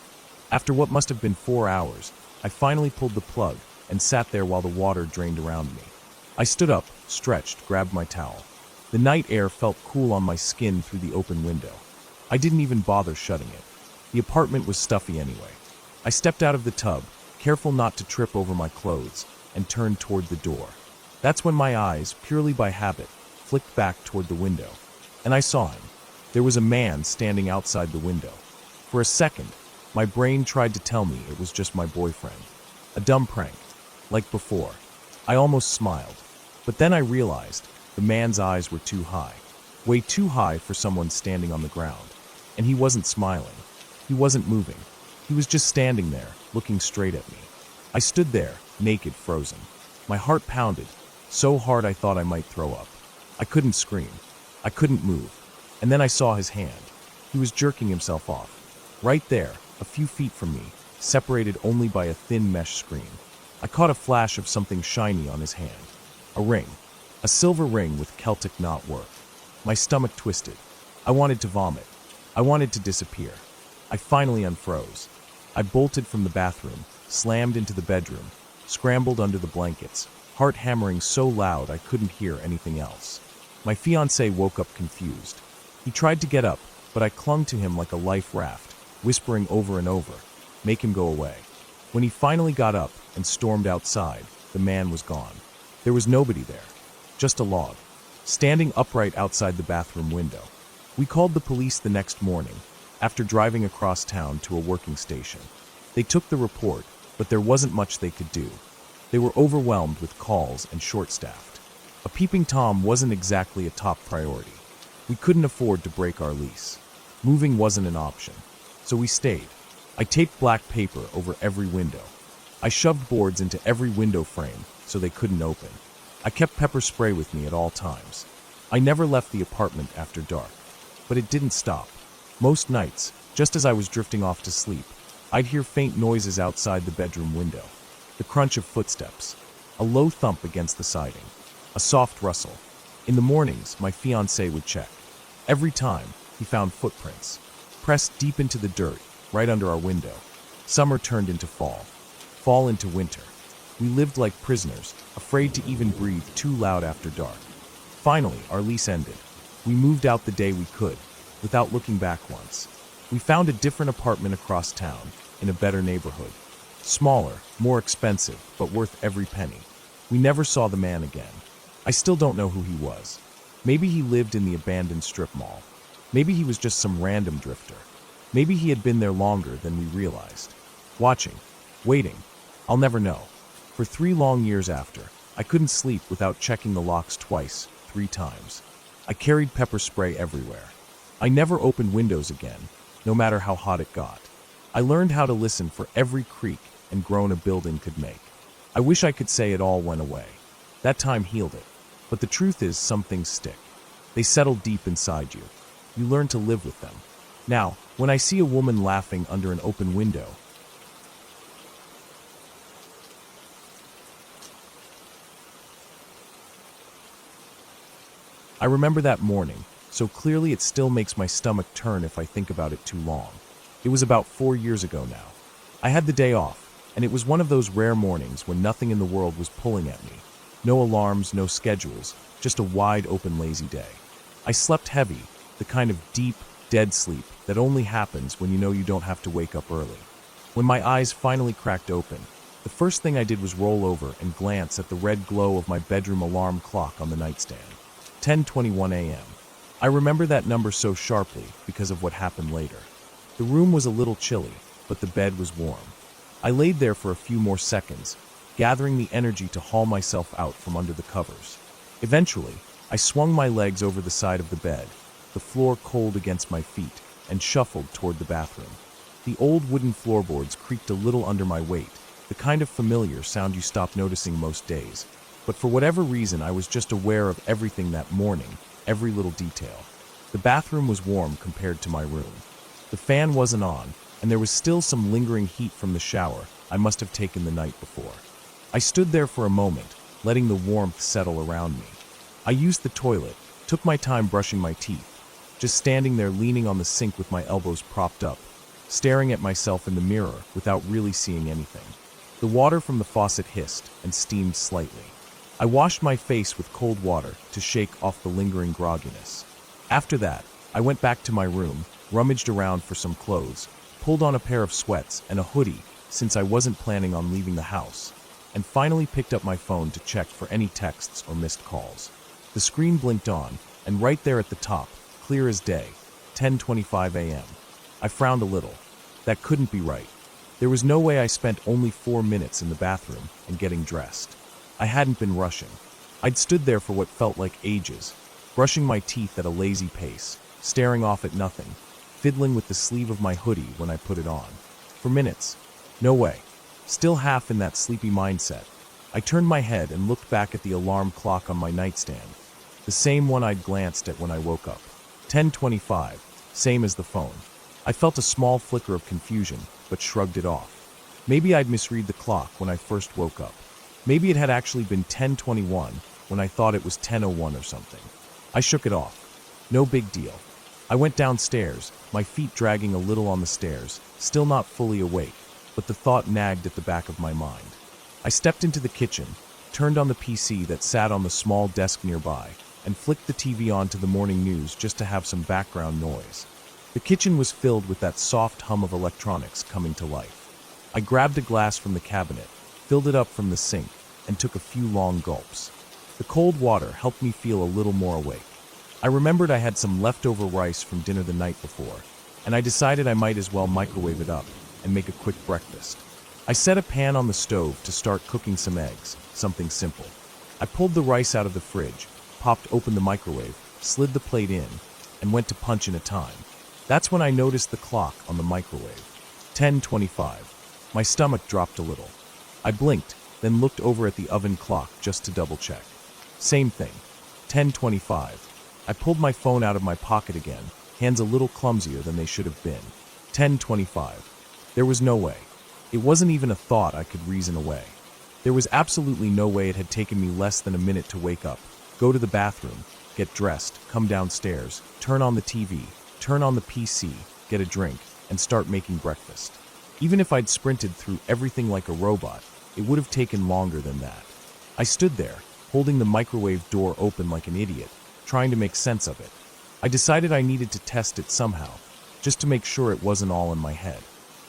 After what must have been 4 hours, I finally pulled the plug and sat there while the water drained around me. I stood up, stretched, grabbed my towel. The night air felt cool on my skin through the open window. I didn't even bother shutting it. The apartment was stuffy anyway. I stepped out of the tub, careful not to trip over my clothes, and turned toward the door. That's when my eyes, purely by habit, flicked back toward the window. And I saw him. There was a man standing outside the window. For a second, my brain tried to tell me it was just my boyfriend. A dumb prank. Like before. I almost smiled. But then I realized the man's eyes were too high. Way too high for someone standing on the ground. And he wasn't smiling. He wasn't moving. He was just standing there, looking straight at me. I stood there, naked, frozen. My heart pounded, so hard I thought I might throw up. I couldn't scream. I couldn't move. And then I saw his hand. He was jerking himself off. Right there, a few feet from me, separated only by a thin mesh screen. I caught a flash of something shiny on his hand. A ring. A silver ring with Celtic knot work. My stomach twisted. I wanted to vomit. I wanted to disappear. I finally unfroze. I bolted from the bathroom, slammed into the bedroom, scrambled under the blankets, heart hammering so loud I couldn't hear anything else. My fiancé woke up confused. He tried to get up, but I clung to him like a life raft, whispering over and over, "Make him go away." When he finally got up and stormed outside, the man was gone. There was nobody there, just a log, standing upright outside the bathroom window. We called the police the next morning, after driving across town to a working station. They took the report, but there wasn't much they could do. They were overwhelmed with calls and short-staffed. A peeping Tom wasn't exactly a top priority. We couldn't afford to break our lease. Moving wasn't an option, so we stayed. I taped black paper over every window. I shoved boards into every window frame so they couldn't open. I kept pepper spray with me at all times. I never left the apartment after dark. But it didn't stop. Most nights, just as I was drifting off to sleep, I'd hear faint noises outside the bedroom window. The crunch of footsteps, a low thump against the siding, a soft rustle. In the mornings, my fiancé would check. Every time, he found footprints, pressed deep into the dirt, right under our window. Summer turned into fall, fall into winter. We lived like prisoners, afraid to even breathe too loud after dark. Finally, our lease ended. We moved out the day we could, without looking back once. We found a different apartment across town, in a better neighborhood. Smaller, more expensive, but worth every penny. We never saw the man again. I still don't know who he was. Maybe he lived in the abandoned strip mall. Maybe he was just some random drifter. Maybe he had been there longer than we realized. Watching, waiting, I'll never know. For 3 long years after, I couldn't sleep without checking the locks twice, 3 times. I carried pepper spray everywhere. I never opened windows again, no matter how hot it got. I learned how to listen for every creak and groan a building could make. I wish I could say it all went away. That time healed it. But the truth is, some things stick. They settle deep inside you. You learn to live with them. Now, when I see a woman laughing under an open window, I remember that morning, so clearly it still makes my stomach turn if I think about it too long. It was about 4 years ago now. I had the day off, and it was one of those rare mornings when nothing in the world was pulling at me. No alarms, no schedules, just a wide open lazy day. I slept heavy, the kind of deep, dead sleep that only happens when you know you don't have to wake up early. When my eyes finally cracked open, the first thing I did was roll over and glance at the red glow of my bedroom alarm clock on the nightstand. 10:21 a.m. I remember that number so sharply because of what happened later. The room was a little chilly, but the bed was warm. I laid there for a few more seconds, gathering the energy to haul myself out from under the covers. Eventually, I swung my legs over the side of the bed, the floor cold against my feet, and shuffled toward the bathroom. The old wooden floorboards creaked a little under my weight, the kind of familiar sound you stop noticing most days. But for whatever reason, I was just aware of everything that morning, every little detail. The bathroom was warm compared to my room. The fan wasn't on, and there was still some lingering heat from the shower I must have taken the night before. I stood there for a moment, letting the warmth settle around me. I used the toilet, took my time brushing my teeth, just standing there leaning on the sink with my elbows propped up, staring at myself in the mirror without really seeing anything. The water from the faucet hissed and steamed slightly. I washed my face with cold water to shake off the lingering grogginess. After that, I went back to my room, rummaged around for some clothes, pulled on a pair of sweats and a hoodie since I wasn't planning on leaving the house, and finally picked up my phone to check for any texts or missed calls. The screen blinked on, and right there at the top, clear as day, 10:25 a.m. I frowned a little. That couldn't be right. There was no way I spent only 4 minutes in the bathroom and getting dressed. I hadn't been rushing. I'd stood there for what felt like ages, brushing my teeth at a lazy pace, staring off at nothing, fiddling with the sleeve of my hoodie when I put it on. For minutes. No way. Still half in that sleepy mindset, I turned my head and looked back at the alarm clock on my nightstand, the same one I'd glanced at when I woke up. 10:25, same as the phone. I felt a small flicker of confusion, but shrugged it off. Maybe I'd misread the clock when I first woke up. Maybe it had actually been 10:21 when I thought it was 10:01 or something. I shook it off. No big deal. I went downstairs, my feet dragging a little on the stairs, still not fully awake, but the thought nagged at the back of my mind. I stepped into the kitchen, turned on the PC that sat on the small desk nearby, and flicked the TV on to the morning news just to have some background noise. The kitchen was filled with that soft hum of electronics coming to life. I grabbed a glass from the cabinet, filled it up from the sink, and took a few long gulps. The cold water helped me feel a little more awake. I remembered I had some leftover rice from dinner the night before, and I decided I might as well microwave it up and make a quick breakfast. I set a pan on the stove to start cooking some eggs, something simple. I pulled the rice out of the fridge, popped open the microwave, slid the plate in, and went to punch in a time. That's when I noticed the clock on the microwave. 10:25. My stomach dropped a little. I blinked, then looked over at the oven clock just to double check. Same thing. 10:25. I pulled my phone out of my pocket again, hands a little clumsier than they should have been. 10:25. There was no way. It wasn't even a thought I could reason away. There was absolutely no way it had taken me less than a minute to wake up, go to the bathroom, get dressed, come downstairs, turn on the TV, turn on the PC, get a drink, and start making breakfast. Even if I'd sprinted through everything like a robot, it would have taken longer than that. I stood there, holding the microwave door open like an idiot, trying to make sense of it. I decided I needed to test it somehow, just to make sure it wasn't all in my head.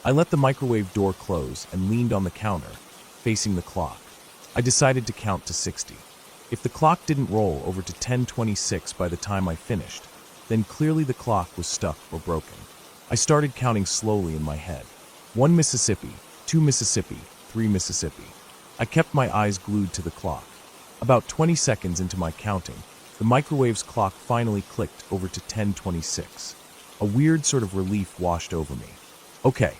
I let the microwave door close and leaned on the counter, facing the clock. I decided to count to 60. If the clock didn't roll over to 10:26 by the time I finished, then clearly the clock was stuck or broken. I started counting slowly in my head. 1 Mississippi, 2 Mississippi, 3 Mississippi. I kept my eyes glued to the clock. About 20 seconds into my counting, the microwave's clock finally clicked over to 10:26. A weird sort of relief washed over me. Okay,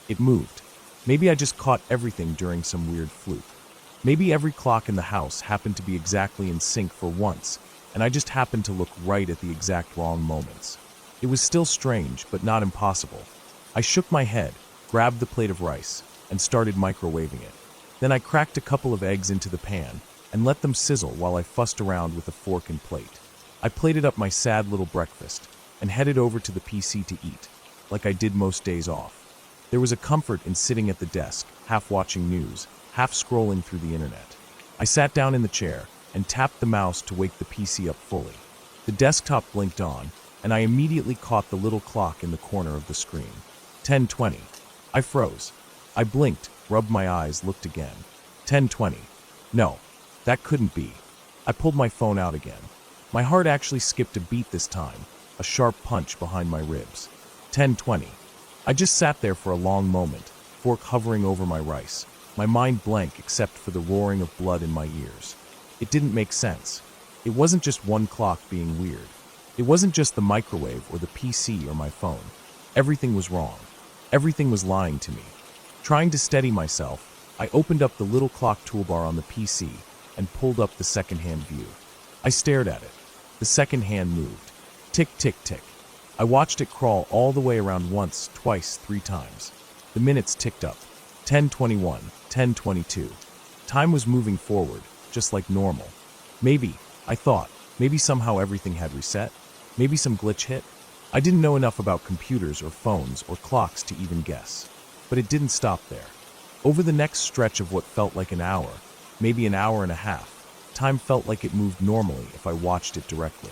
it moved. Maybe I just caught everything during some weird fluke. Maybe every clock in the house happened to be exactly in sync for once, and I just happened to look right at the exact wrong moments. It was still strange, but not impossible. I shook my head, grabbed the plate of rice, and started microwaving it. Then I cracked a couple of eggs into the pan and let them sizzle while I fussed around with a fork and plate. I plated up my sad little breakfast and headed over to the PC to eat, like I did most days off. There was a comfort in sitting at the desk, half watching news, half scrolling through the internet. I sat down in the chair and tapped the mouse to wake the PC up fully. The desktop blinked on, and I immediately caught the little clock in the corner of the screen. 10:20. I froze. I blinked, rubbed my eyes, looked again. 10:20. No, that couldn't be. I pulled my phone out again. My heart actually skipped a beat this time, a sharp punch behind my ribs. 10:20. I just sat there for a long moment, fork hovering over my rice, my mind blank except for the roaring of blood in my ears. It didn't make sense. It wasn't just one clock being weird. It wasn't just the microwave or the PC or my phone. Everything was wrong. Everything was lying to me. Trying to steady myself, I opened up the little clock toolbar on the PC and pulled up the second-hand view. I stared at it. The second hand moved. Tick, tick, tick. I watched it crawl all the way around once, twice, 3 times. The minutes ticked up. 10:21, 10:22. Time was moving forward, just like normal. Maybe, I thought, maybe somehow everything had reset. Maybe some glitch hit. I didn't know enough about computers or phones or clocks to even guess. But it didn't stop there. Over the next stretch of what felt like an hour, maybe an hour and a half, time felt like it moved normally if I watched it directly.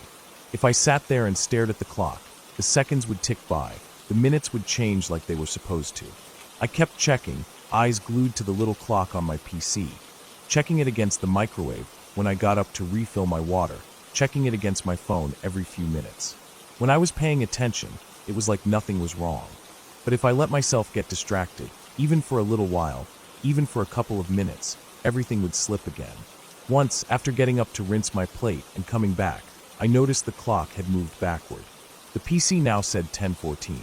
If I sat there and stared at the clock, the seconds would tick by, the minutes would change like they were supposed to. I kept checking, eyes glued to the little clock on my PC, checking it against the microwave when I got up to refill my water, checking it against my phone every few minutes. When I was paying attention, it was like nothing was wrong. But if I let myself get distracted, even for a little while, even for a couple of minutes, everything would slip again. Once, after getting up to rinse my plate and coming back, I noticed the clock had moved backward. The PC now said 10:14.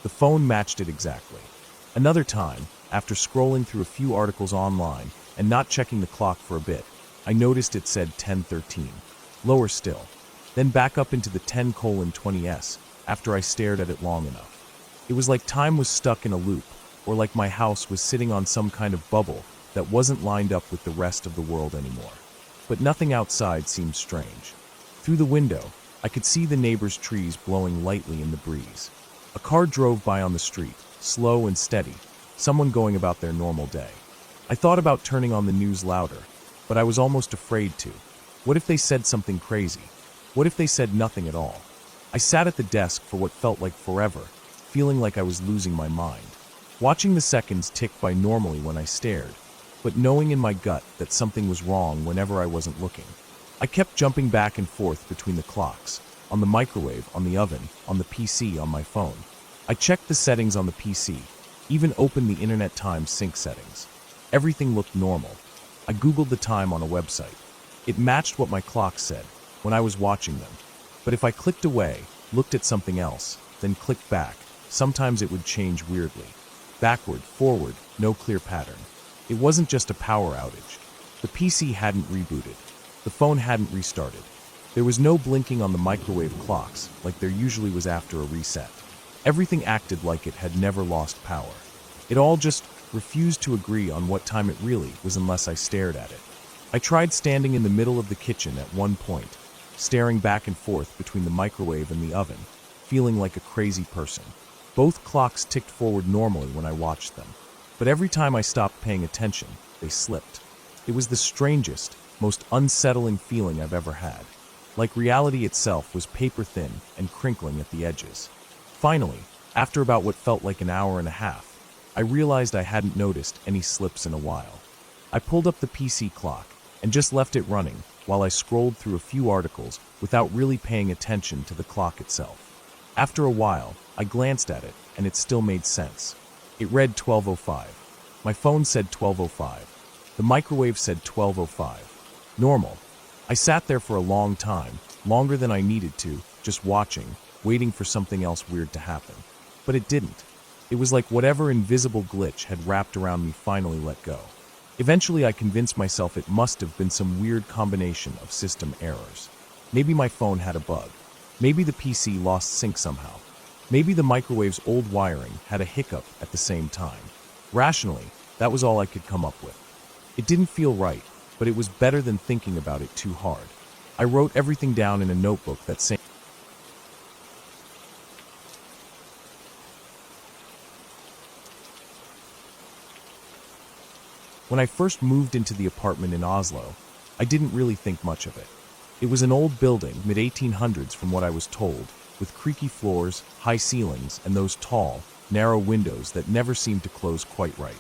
The phone matched it exactly. Another time, after scrolling through a few articles online and not checking the clock for a bit, I noticed it said 10:13. Lower still. Then back up into the 10:20s after I stared at it long enough. It was like time was stuck in a loop, or like my house was sitting on some kind of bubble that wasn't lined up with the rest of the world anymore. But nothing outside seemed strange. Through the window, I could see the neighbor's trees blowing lightly in the breeze. A car drove by on the street, slow and steady, someone going about their normal day. I thought about turning on the news louder, but I was almost afraid to. What if they said something crazy? What if they said nothing at all? I sat at the desk for what felt like forever, feeling like I was losing my mind. Watching the seconds tick by normally when I stared, but knowing in my gut that something was wrong whenever I wasn't looking. I kept jumping back and forth between the clocks, on the microwave, on the oven, on the PC, on my phone. I checked the settings on the PC, even opened the internet time sync settings. Everything looked normal. I Googled the time on a website. It matched what my clock said when I was watching them. But if I clicked away, looked at something else, then clicked back, sometimes it would change weirdly. Backward, forward, no clear pattern. It wasn't just a power outage. The PC hadn't rebooted. The phone hadn't restarted. There was no blinking on the microwave clocks like there usually was after a reset. Everything acted like it had never lost power. It all just refused to agree on what time it really was unless I stared at it. I tried standing in the middle of the kitchen at one point, staring back and forth between the microwave and the oven, feeling like a crazy person. Both clocks ticked forward normally when I watched them, but every time I stopped paying attention, they slipped. It was the strangest, most unsettling feeling I've ever had. Like reality itself was paper-thin and crinkling at the edges. Finally, after about what felt like an hour and a half, I realized I hadn't noticed any slips in a while. I pulled up the PC clock and just left it running while I scrolled through a few articles without really paying attention to the clock itself. After a while, I glanced at it and it still made sense. It read 12:05. My phone said 12:05. The microwave said 12:05. Normal. I sat there for a long time, longer than I needed to, just watching, waiting for something else weird to happen. But it didn't. It was like whatever invisible glitch had wrapped around me finally let go. Eventually I convinced myself it must have been some weird combination of system errors. Maybe my phone had a bug. Maybe the PC lost sync somehow. Maybe the microwave's old wiring had a hiccup at the same time. Rationally, that was all I could come up with. It didn't feel right, but it was better than thinking about it too hard. I wrote everything down in a notebook that same. When I first moved into the apartment in Oslo, I didn't really think much of it. It was an old building, mid-1800s from what I was told, with creaky floors, high ceilings, and those tall, narrow windows that never seemed to close quite right.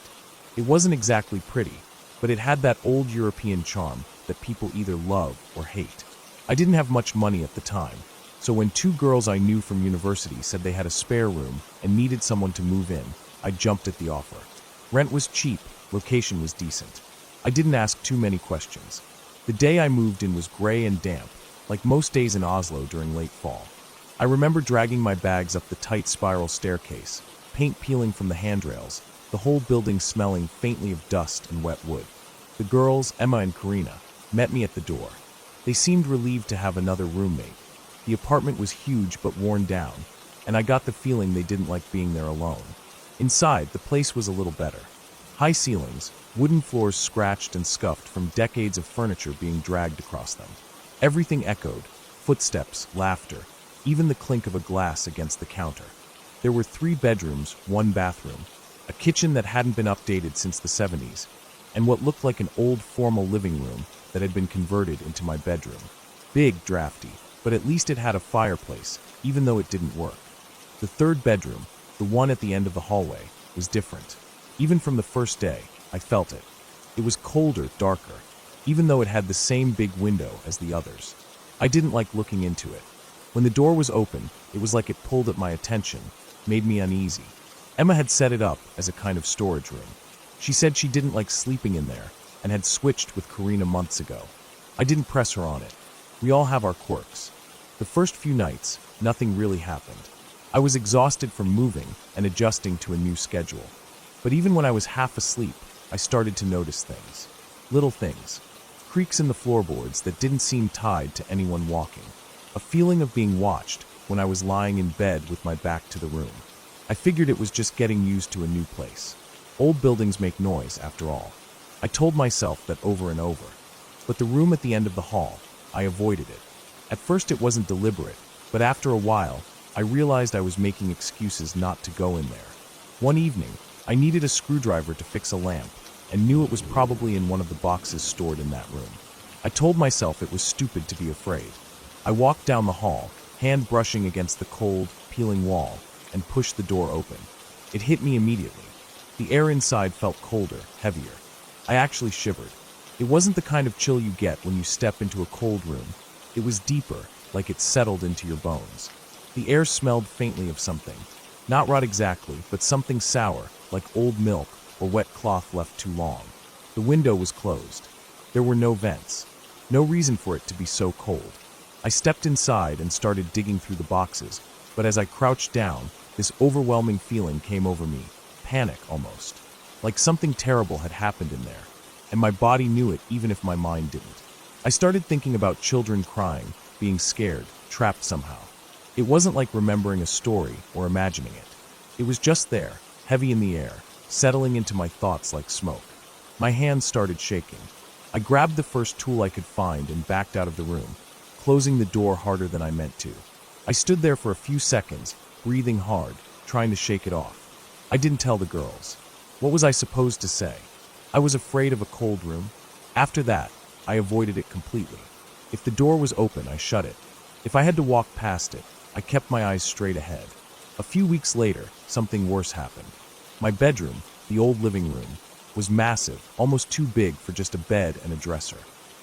It wasn't exactly pretty, but it had that old European charm that people either love or hate. I didn't have much money at the time, so when two girls I knew from university said they had a spare room and needed someone to move in, I jumped at the offer. Rent was cheap, location was decent. I didn't ask too many questions. The day I moved in was gray and damp, like most days in Oslo during late fall. I remember dragging my bags up the tight spiral staircase, paint peeling from the handrails, the whole building smelling faintly of dust and wet wood. The girls, Emma and Karina, met me at the door. They seemed relieved to have another roommate. The apartment was huge but worn down, and I got the feeling they didn't like being there alone. Inside, the place was a little better. High ceilings, wooden floors scratched and scuffed from decades of furniture being dragged across them. Everything echoed, footsteps, laughter, even the clink of a glass against the counter. There were 3 bedrooms, 1 bathroom, a kitchen that hadn't been updated since the 70s, and what looked like an old formal living room that had been converted into my bedroom. Big, drafty, but at least it had a fireplace, even though it didn't work. The 3rd bedroom, the one at the end of the hallway, was different. Even from the first day, I felt it. It was colder, darker, even though it had the same big window as the others. I didn't like looking into it. When the door was open, it was like it pulled at my attention, made me uneasy. Emma had set it up as a kind of storage room. She said she didn't like sleeping in there and had switched with Karina months ago. I didn't press her on it. We all have our quirks. The first few nights, nothing really happened. I was exhausted from moving and adjusting to a new schedule. But even when I was half asleep, I started to notice things. Little things. Creaks in the floorboards that didn't seem tied to anyone walking. A feeling of being watched when I was lying in bed with my back to the room. I figured it was just getting used to a new place. Old buildings make noise, after all. I told myself that over and over. But the room at the end of the hall, I avoided it. At first it wasn't deliberate, but after a while, I realized I was making excuses not to go in there. One evening, I needed a screwdriver to fix a lamp, and knew it was probably in one of the boxes stored in that room. I told myself it was stupid to be afraid. I walked down the hall, hand brushing against the cold, peeling wall, and pushed the door open. It hit me immediately. The air inside felt colder, heavier. I actually shivered. It wasn't the kind of chill you get when you step into a cold room. It was deeper, like it settled into your bones. The air smelled faintly of something. Not rot exactly, but something sour, like old milk or wet cloth left too long. The window was closed. There were no vents. No reason for it to be so cold. I stepped inside and started digging through the boxes, but as I crouched down, this overwhelming feeling came over me. Panic, almost. Like something terrible had happened in there, and my body knew it even if my mind didn't. I started thinking about children crying, being scared, trapped somehow. It wasn't like remembering a story or imagining it. It was just there, heavy in the air, settling into my thoughts like smoke. My hands started shaking. I grabbed the first tool I could find and backed out of the room, closing the door harder than I meant to. I stood there for a few seconds, breathing hard, trying to shake it off. I didn't tell the girls. What was I supposed to say? I was afraid of a cold room. After that, I avoided it completely. If the door was open, I shut it. If I had to walk past it, I kept my eyes straight ahead. A few weeks later, something worse happened. My bedroom, the old living room, was massive, almost too big for just a bed and a dresser.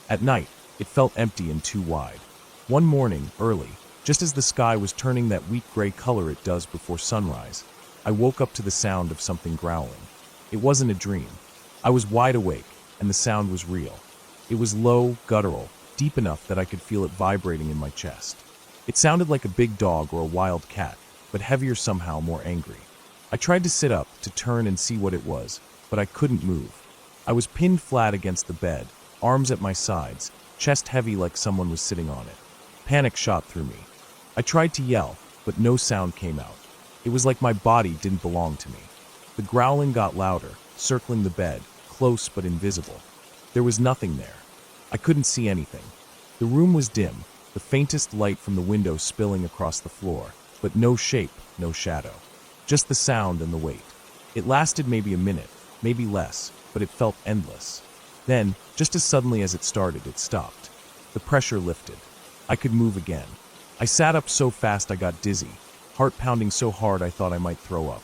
At night, it felt empty and too wide. One morning, early, just as the sky was turning that weak gray color it does before sunrise, I woke up to the sound of something growling. It wasn't a dream. I was wide awake, and the sound was real. It was low, guttural, deep enough that I could feel it vibrating in my chest. It sounded like a big dog or a wild cat, but heavier somehow, more angry. I tried to sit up, to turn and see what it was, but I couldn't move. I was pinned flat against the bed, arms at my sides, chest heavy like someone was sitting on it. Panic shot through me. I tried to yell, but no sound came out. It was like my body didn't belong to me. The growling got louder, circling the bed, close but invisible. There was nothing there. I couldn't see anything. The room was dim, the faintest light from the window spilling across the floor, but no shape, no shadow. Just the sound and the weight. It lasted maybe a minute, maybe less, but it felt endless. Then, just as suddenly as it started, it stopped. The pressure lifted. I could move again. I sat up so fast I got dizzy, heart pounding so hard I thought I might throw up.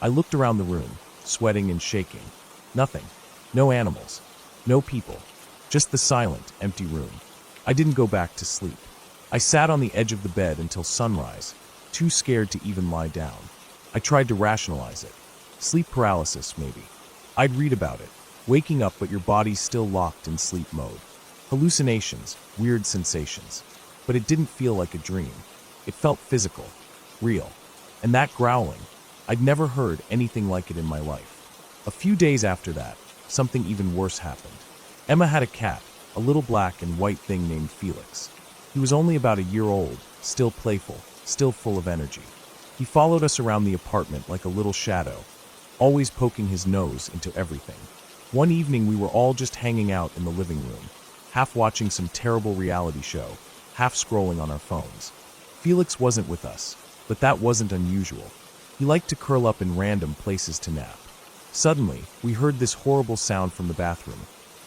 I looked around the room, sweating and shaking. Nothing. No animals. No people. Just the silent, empty room. I didn't go back to sleep. I sat on the edge of the bed until sunrise, too scared to even lie down. I tried to rationalize it. Sleep paralysis, maybe. I'd read about it. Waking up but your body's still locked in sleep mode. Hallucinations, weird sensations. But it didn't feel like a dream. It felt physical, real. And that growling, I'd never heard anything like it in my life. A few days after that, something even worse happened. Emma had a cat, a little black and white thing named Felix. He was only about a year old, still playful, still full of energy. He followed us around the apartment like a little shadow, always poking his nose into everything. One evening we were all just hanging out in the living room, half watching some terrible reality show, half scrolling on our phones. Felix wasn't with us, but that wasn't unusual. He liked to curl up in random places to nap. Suddenly, we heard this horrible sound from the bathroom,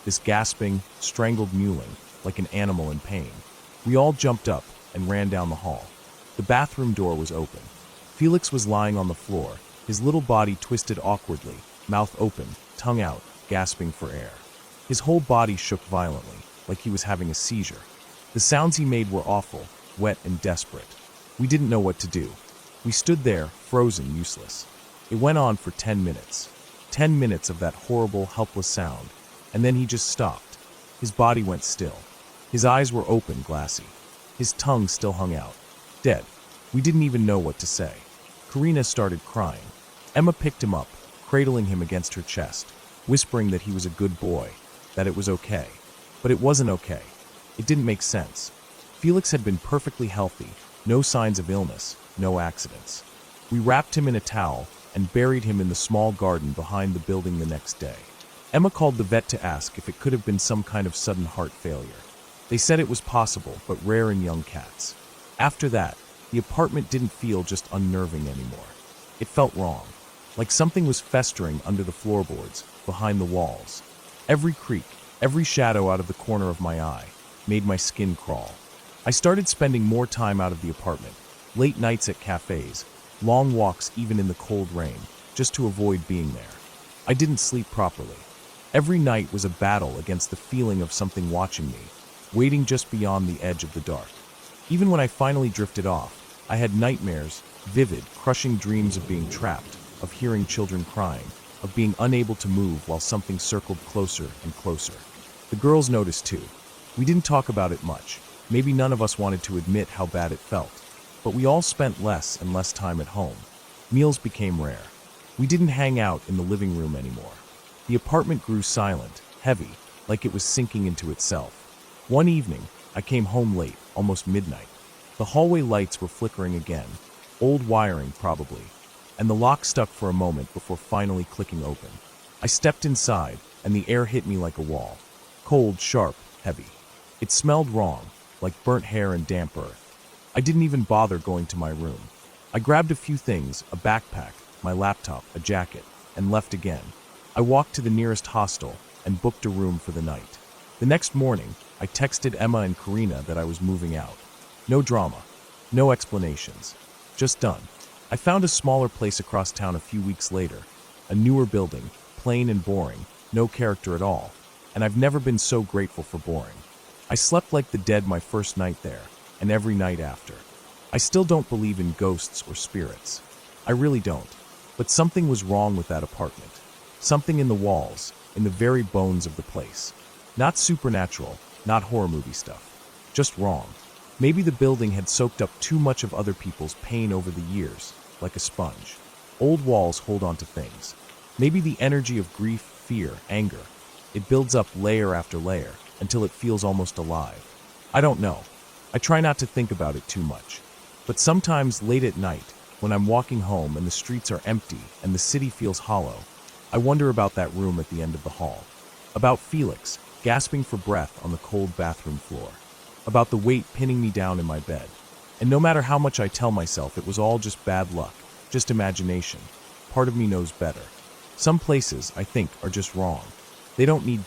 this gasping, strangled mewling, like an animal in pain. We all jumped up and ran down the hall. The bathroom door was open. Felix was lying on the floor, his little body twisted awkwardly, mouth open, tongue out, gasping for air. His whole body shook violently, like he was having a seizure. The sounds he made were awful, wet and desperate. We didn't know what to do. We stood there, frozen, useless. It went on for 10 minutes. 10 minutes of that horrible, helpless sound, and then he just stopped. His body went still. His eyes were open, glassy. His tongue still hung out. Dead. We didn't even know what to say. Karina started crying. Emma picked him up, cradling him against her chest, whispering that he was a good boy, that it was okay. But it wasn't okay. It didn't make sense. Felix had been perfectly healthy, no signs of illness, no accidents. We wrapped him in a towel and buried him in the small garden behind the building the next day. Emma called the vet to ask if it could have been some kind of sudden heart failure. They said it was possible, but rare in young cats. After that, the apartment didn't feel just unnerving anymore. It felt wrong, like something was festering under the floorboards, behind the walls. Every creak, every shadow out of the corner of my eye, made my skin crawl. I started spending more time out of the apartment, late nights at cafes, long walks even in the cold rain, just to avoid being there. I didn't sleep properly. Every night was a battle against the feeling of something watching me, waiting just beyond the edge of the dark. Even when I finally drifted off, I had nightmares, vivid, crushing dreams of being trapped, of hearing children crying, of being unable to move while something circled closer and closer. The girls noticed too. We didn't talk about it much. Maybe none of us wanted to admit how bad it felt. But we all spent less and less time at home. Meals became rare. We didn't hang out in the living room anymore. The apartment grew silent, heavy, like it was sinking into itself. One evening, I came home late, almost midnight. The hallway lights were flickering again, old wiring probably, and the lock stuck for a moment before finally clicking open. I stepped inside, and the air hit me like a wall. Cold, sharp, heavy. It smelled wrong, like burnt hair and damp earth. I didn't even bother going to my room. I grabbed a few things, a backpack, my laptop, a jacket, and left again. I walked to the nearest hostel and booked a room for the night. The next morning, I texted Emma and Karina that I was moving out. No drama, no explanations, just done. I found a smaller place across town a few weeks later, a newer building, plain and boring, no character at all, and I've never been so grateful for boring. I slept like the dead my first night there, and every night after. I still don't believe in ghosts or spirits. I really don't. But something was wrong with that apartment. Something in the walls, in the very bones of the place. Not supernatural, not horror movie stuff. Just wrong. Maybe the building had soaked up too much of other people's pain over the years, like a sponge. Old walls hold on to things. Maybe the energy of grief, fear, anger. It builds up layer after layer, until it feels almost alive. I don't know. I try not to think about it too much. But sometimes late at night, when I'm walking home and the streets are empty and the city feels hollow, I wonder about that room at the end of the hall. About Felix, gasping for breath on the cold bathroom floor. about the weight pinning me down in my bed. And no matter how much I tell myself it was all just bad luck, just imagination, part of me knows better. Some places, I think, are just wrong. They don't need...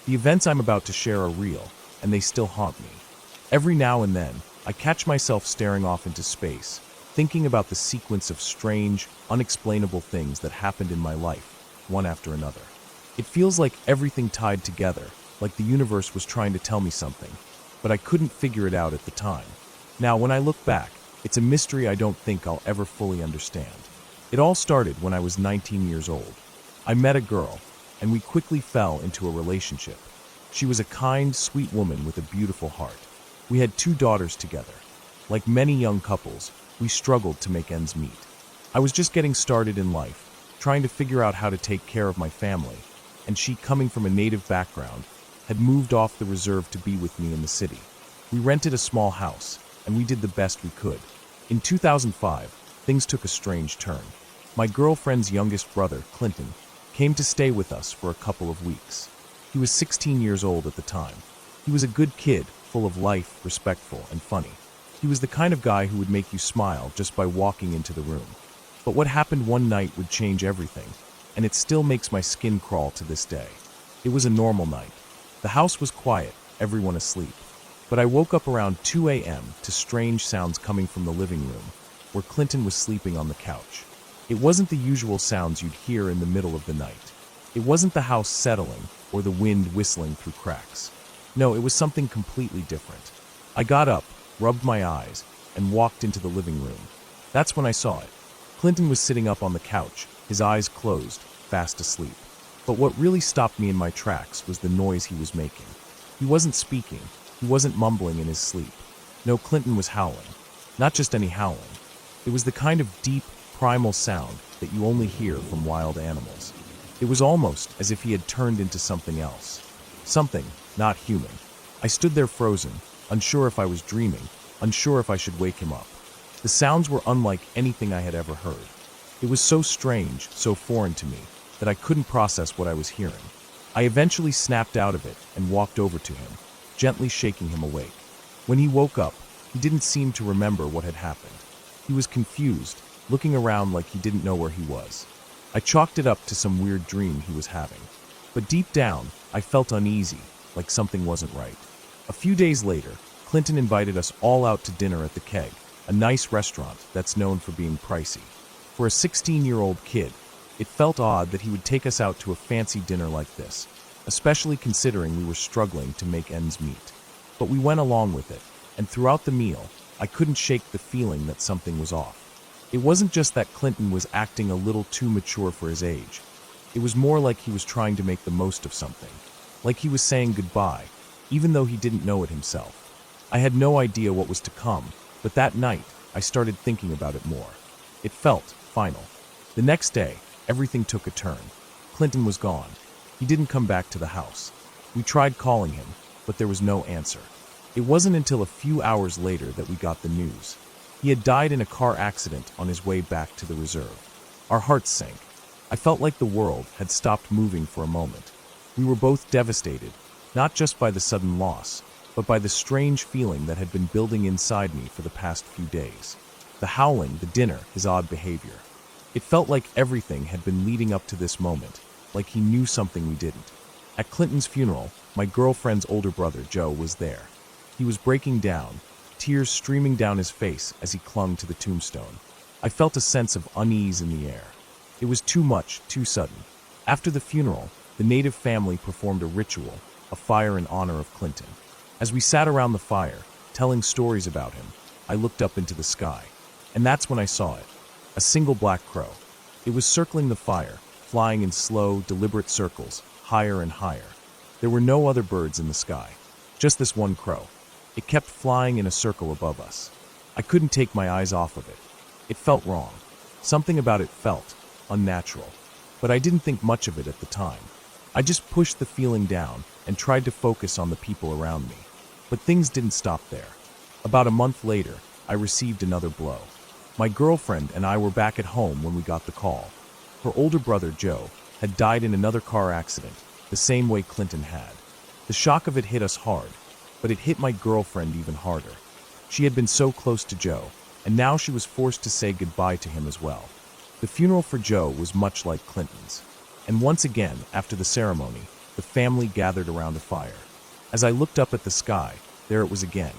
The events I'm about to share are real, and they still haunt me. Every now and then, I catch myself staring off into space, thinking about the sequence of strange, unexplainable things that happened in my life, one after another. It feels like everything tied together, like the universe was trying to tell me something, but I couldn't figure it out at the time. Now, when I look back, it's a mystery I don't think I'll ever fully understand. It all started when I was 19 years old. I met a girl, and we quickly fell into a relationship. She was a kind, sweet woman with a beautiful heart. We had 2 daughters together. Like many young couples, we struggled to make ends meet. I was just getting started in life, trying to figure out how to take care of my family, and she, coming from a native background, had moved off the reserve to be with me in the city. We rented a small house, and we did the best we could. In 2005, things took a strange turn. My girlfriend's youngest brother, Clinton, came to stay with us for a couple of weeks. He was 16 years old at the time. He was a good kid, full of life, respectful, and funny. He was the kind of guy who would make you smile just by walking into the room. But what happened one night would change everything, and it still makes my skin crawl to this day. It was a normal night. The house was quiet, everyone asleep. But I woke up around 2 a.m. to strange sounds coming from the living room, where Clinton was sleeping on the couch. It wasn't the usual sounds you'd hear in the middle of the night. It wasn't the house settling or the wind whistling through cracks. No, it was something completely different. I got up, rubbed my eyes, and walked into the living room. That's when I saw it. Clinton was sitting up on the couch, his eyes closed, fast asleep. But what really stopped me in my tracks was the noise he was making. He wasn't speaking. He wasn't mumbling in his sleep. No, Clinton was howling. Not just any howling. It was the kind of deep, primal sound that you only hear from wild animals. It was almost as if he had turned into something else. Something not human. I stood there frozen, unsure if I was dreaming, unsure if I should wake him up. The sounds were unlike anything I had ever heard. It was so strange, so foreign to me, that I couldn't process what I was hearing. I eventually snapped out of it and walked over to him, gently shaking him awake. When he woke up, he didn't seem to remember what had happened. He was confused, looking around like he didn't know where he was. I chalked it up to some weird dream he was having. But deep down, I felt uneasy, like something wasn't right. A few days later, Clinton invited us all out to dinner at the Keg, a nice restaurant that's known for being pricey. For a 16-year-old kid, it felt odd that he would take us out to a fancy dinner like this, especially considering we were struggling to make ends meet. But we went along with it, and throughout the meal, I couldn't shake the feeling that something was off. It wasn't just that Clinton was acting a little too mature for his age. It was more like he was trying to make the most of something, like he was saying goodbye, even though he didn't know it himself. I had no idea what was to come, but that night, I started thinking about it more. It felt final. The next day, everything took a turn. Clinton was gone. He didn't come back to the house. We tried calling him, but there was no answer. It wasn't until a few hours later that we got the news. He had died in a car accident on his way back to the reserve. Our hearts sank. I felt like the world had stopped moving for a moment. We were both devastated, not just by the sudden loss, but by the strange feeling that had been building inside me for the past few days. The howling, the dinner, his odd behavior. It felt like everything had been leading up to this moment, like he knew something we didn't. At Clinton's funeral, my girlfriend's older brother, Joe, was there. He was breaking down, tears streaming down his face as he clung to the tombstone. I felt a sense of unease in the air. It was too much, too sudden. After the funeral, the native family performed a ritual, a fire in honor of Clinton. As we sat around the fire, telling stories about him, I looked up into the sky. And that's when I saw it. A single black crow. It was circling the fire, flying in slow, deliberate circles, higher and higher. There were no other birds in the sky, just this one crow. It kept flying in a circle above us. I couldn't take my eyes off of it. It felt wrong. Something about it felt unnatural. But I didn't think much of it at the time. I just pushed the feeling down and tried to focus on the people around me. But things didn't stop there. About a month later, I received another blow. My girlfriend and I were back at home when we got the call. Her older brother, Joe, had died in another car accident, the same way Clinton had. The shock of it hit us hard, but it hit my girlfriend even harder. She had been so close to Joe, and now she was forced to say goodbye to him as well. The funeral for Joe was much like Clinton's. And once again, after the ceremony, the family gathered around a fire. As I looked up at the sky, there it was again.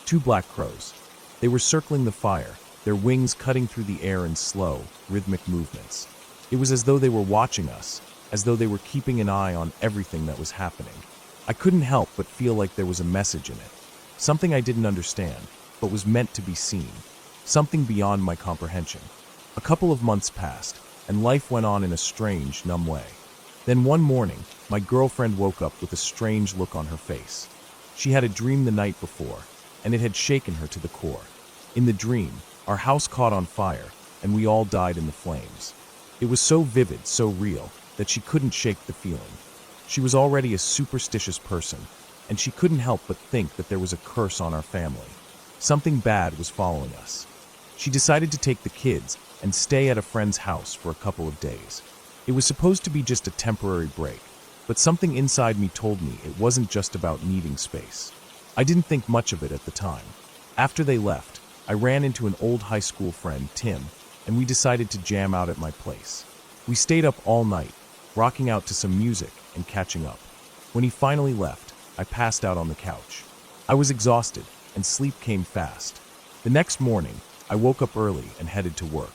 2 black crows. They were circling the fire, their wings cutting through the air in slow, rhythmic movements. It was as though they were watching us, as though they were keeping an eye on everything that was happening. I couldn't help but feel like there was a message in it. Something I didn't understand, but was meant to be seen. Something beyond my comprehension. A couple of months passed, and life went on in a strange, numb way. Then one morning, my girlfriend woke up with a strange look on her face. She had a dream the night before, and it had shaken her to the core. In the dream, our house caught on fire, and we all died in the flames. It was so vivid, so real, that she couldn't shake the feeling. She was already a superstitious person, and she couldn't help but think that there was a curse on our family. Something bad was following us. She decided to take the kids and stay at a friend's house for a couple of days. It was supposed to be just a temporary break, but something inside me told me it wasn't just about needing space. I didn't think much of it at the time. After they left, I ran into an old high school friend, Tim, and we decided to jam out at my place. We stayed up all night, rocking out to some music and catching up. When he finally left, I passed out on the couch. I was exhausted, and sleep came fast. The next morning, I woke up early and headed to work.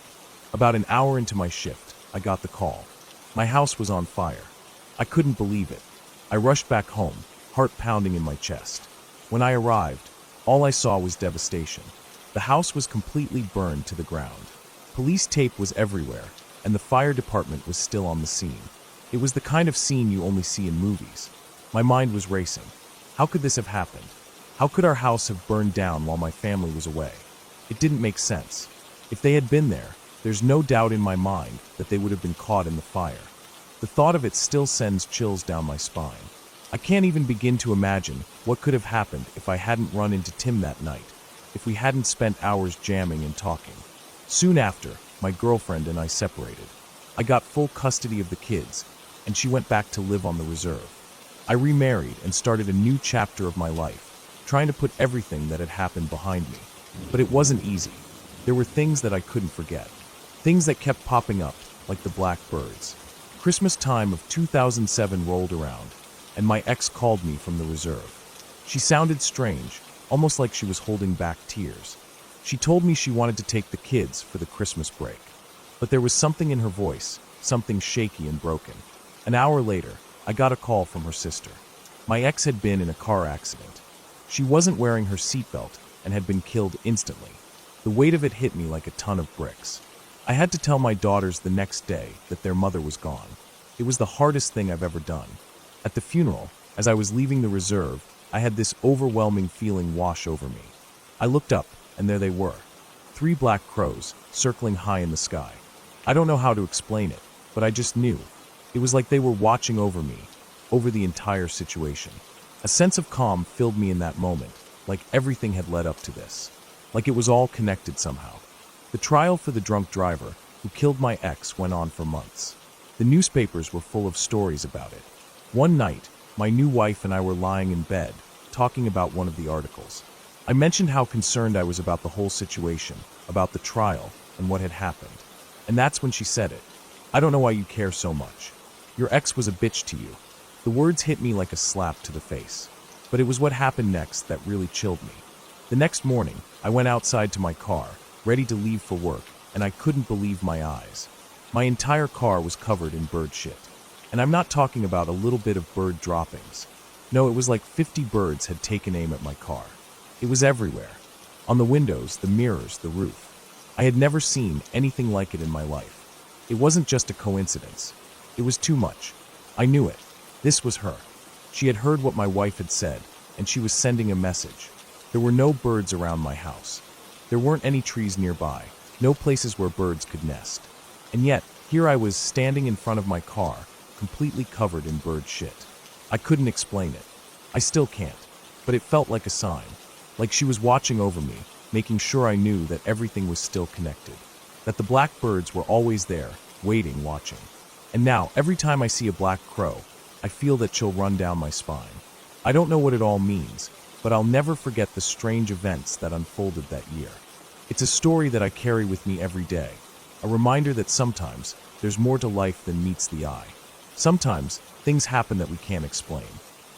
About an hour into my shift, I got the call. My house was on fire. I couldn't believe it. I rushed back home, heart pounding in my chest. When I arrived, all I saw was devastation. The house was completely burned to the ground. Police tape was everywhere, and the fire department was still on the scene. It was the kind of scene you only see in movies. My mind was racing. How could this have happened? How could our house have burned down while my family was away? It didn't make sense. If they had been there, there's no doubt in my mind that they would have been caught in the fire. The thought of it still sends chills down my spine. I can't even begin to imagine what could have happened if I hadn't run into Tim that night, if we hadn't spent hours jamming and talking. Soon after, my girlfriend and I separated. I got full custody of the kids, and she went back to live on the reserve. I remarried and started a new chapter of my life, trying to put everything that had happened behind me. But it wasn't easy. There were things that I couldn't forget. Things that kept popping up, like the black birds. Christmas time of 2007 rolled around, and my ex called me from the reserve. She sounded strange, almost like she was holding back tears. She told me she wanted to take the kids for the Christmas break. But there was something in her voice, something shaky and broken. An hour later, I got a call from her sister. My ex had been in a car accident. She wasn't wearing her seatbelt and had been killed instantly. The weight of it hit me like a ton of bricks. I had to tell my daughters the next day that their mother was gone. It was the hardest thing I've ever done. At the funeral, as I was leaving the reserve, I had this overwhelming feeling wash over me. I looked up, and there they were. 3 black crows, circling high in the sky. I don't know how to explain it, but I just knew. It was like they were watching over me, over the entire situation. A sense of calm filled me in that moment, like everything had led up to this. Like it was all connected somehow. The trial for the drunk driver who killed my ex went on for months. The newspapers were full of stories about it. One night, my new wife and I were lying in bed, talking about one of the articles. I mentioned how concerned I was about the whole situation, about the trial, and what had happened. And that's when she said it. "I don't know why you care so much. Your ex was a bitch to you." The words hit me like a slap to the face. But it was what happened next that really chilled me. The next morning, I went outside to my car, ready to leave for work, and I couldn't believe my eyes. My entire car was covered in bird shit. And I'm not talking about a little bit of bird droppings. No, it was like 50 birds had taken aim at my car. It was everywhere. On the windows, the mirrors, the roof. I had never seen anything like it in my life. It wasn't just a coincidence. It was too much. I knew it. This was her. She had heard what my wife had said, and she was sending a message. There were no birds around my house. There weren't any trees nearby, no places where birds could nest. And yet, here I was standing in front of my car, completely covered in bird shit. I couldn't explain it. I still can't. But it felt like a sign. Like she was watching over me, making sure I knew that everything was still connected. That the black birds were always there, waiting, watching. And now, every time I see a black crow, I feel that chill run down my spine. I don't know what it all means, but I'll never forget the strange events that unfolded that year. It's a story that I carry with me every day, a reminder that sometimes there's more to life than meets the eye. Sometimes things happen that we can't explain,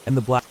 and the black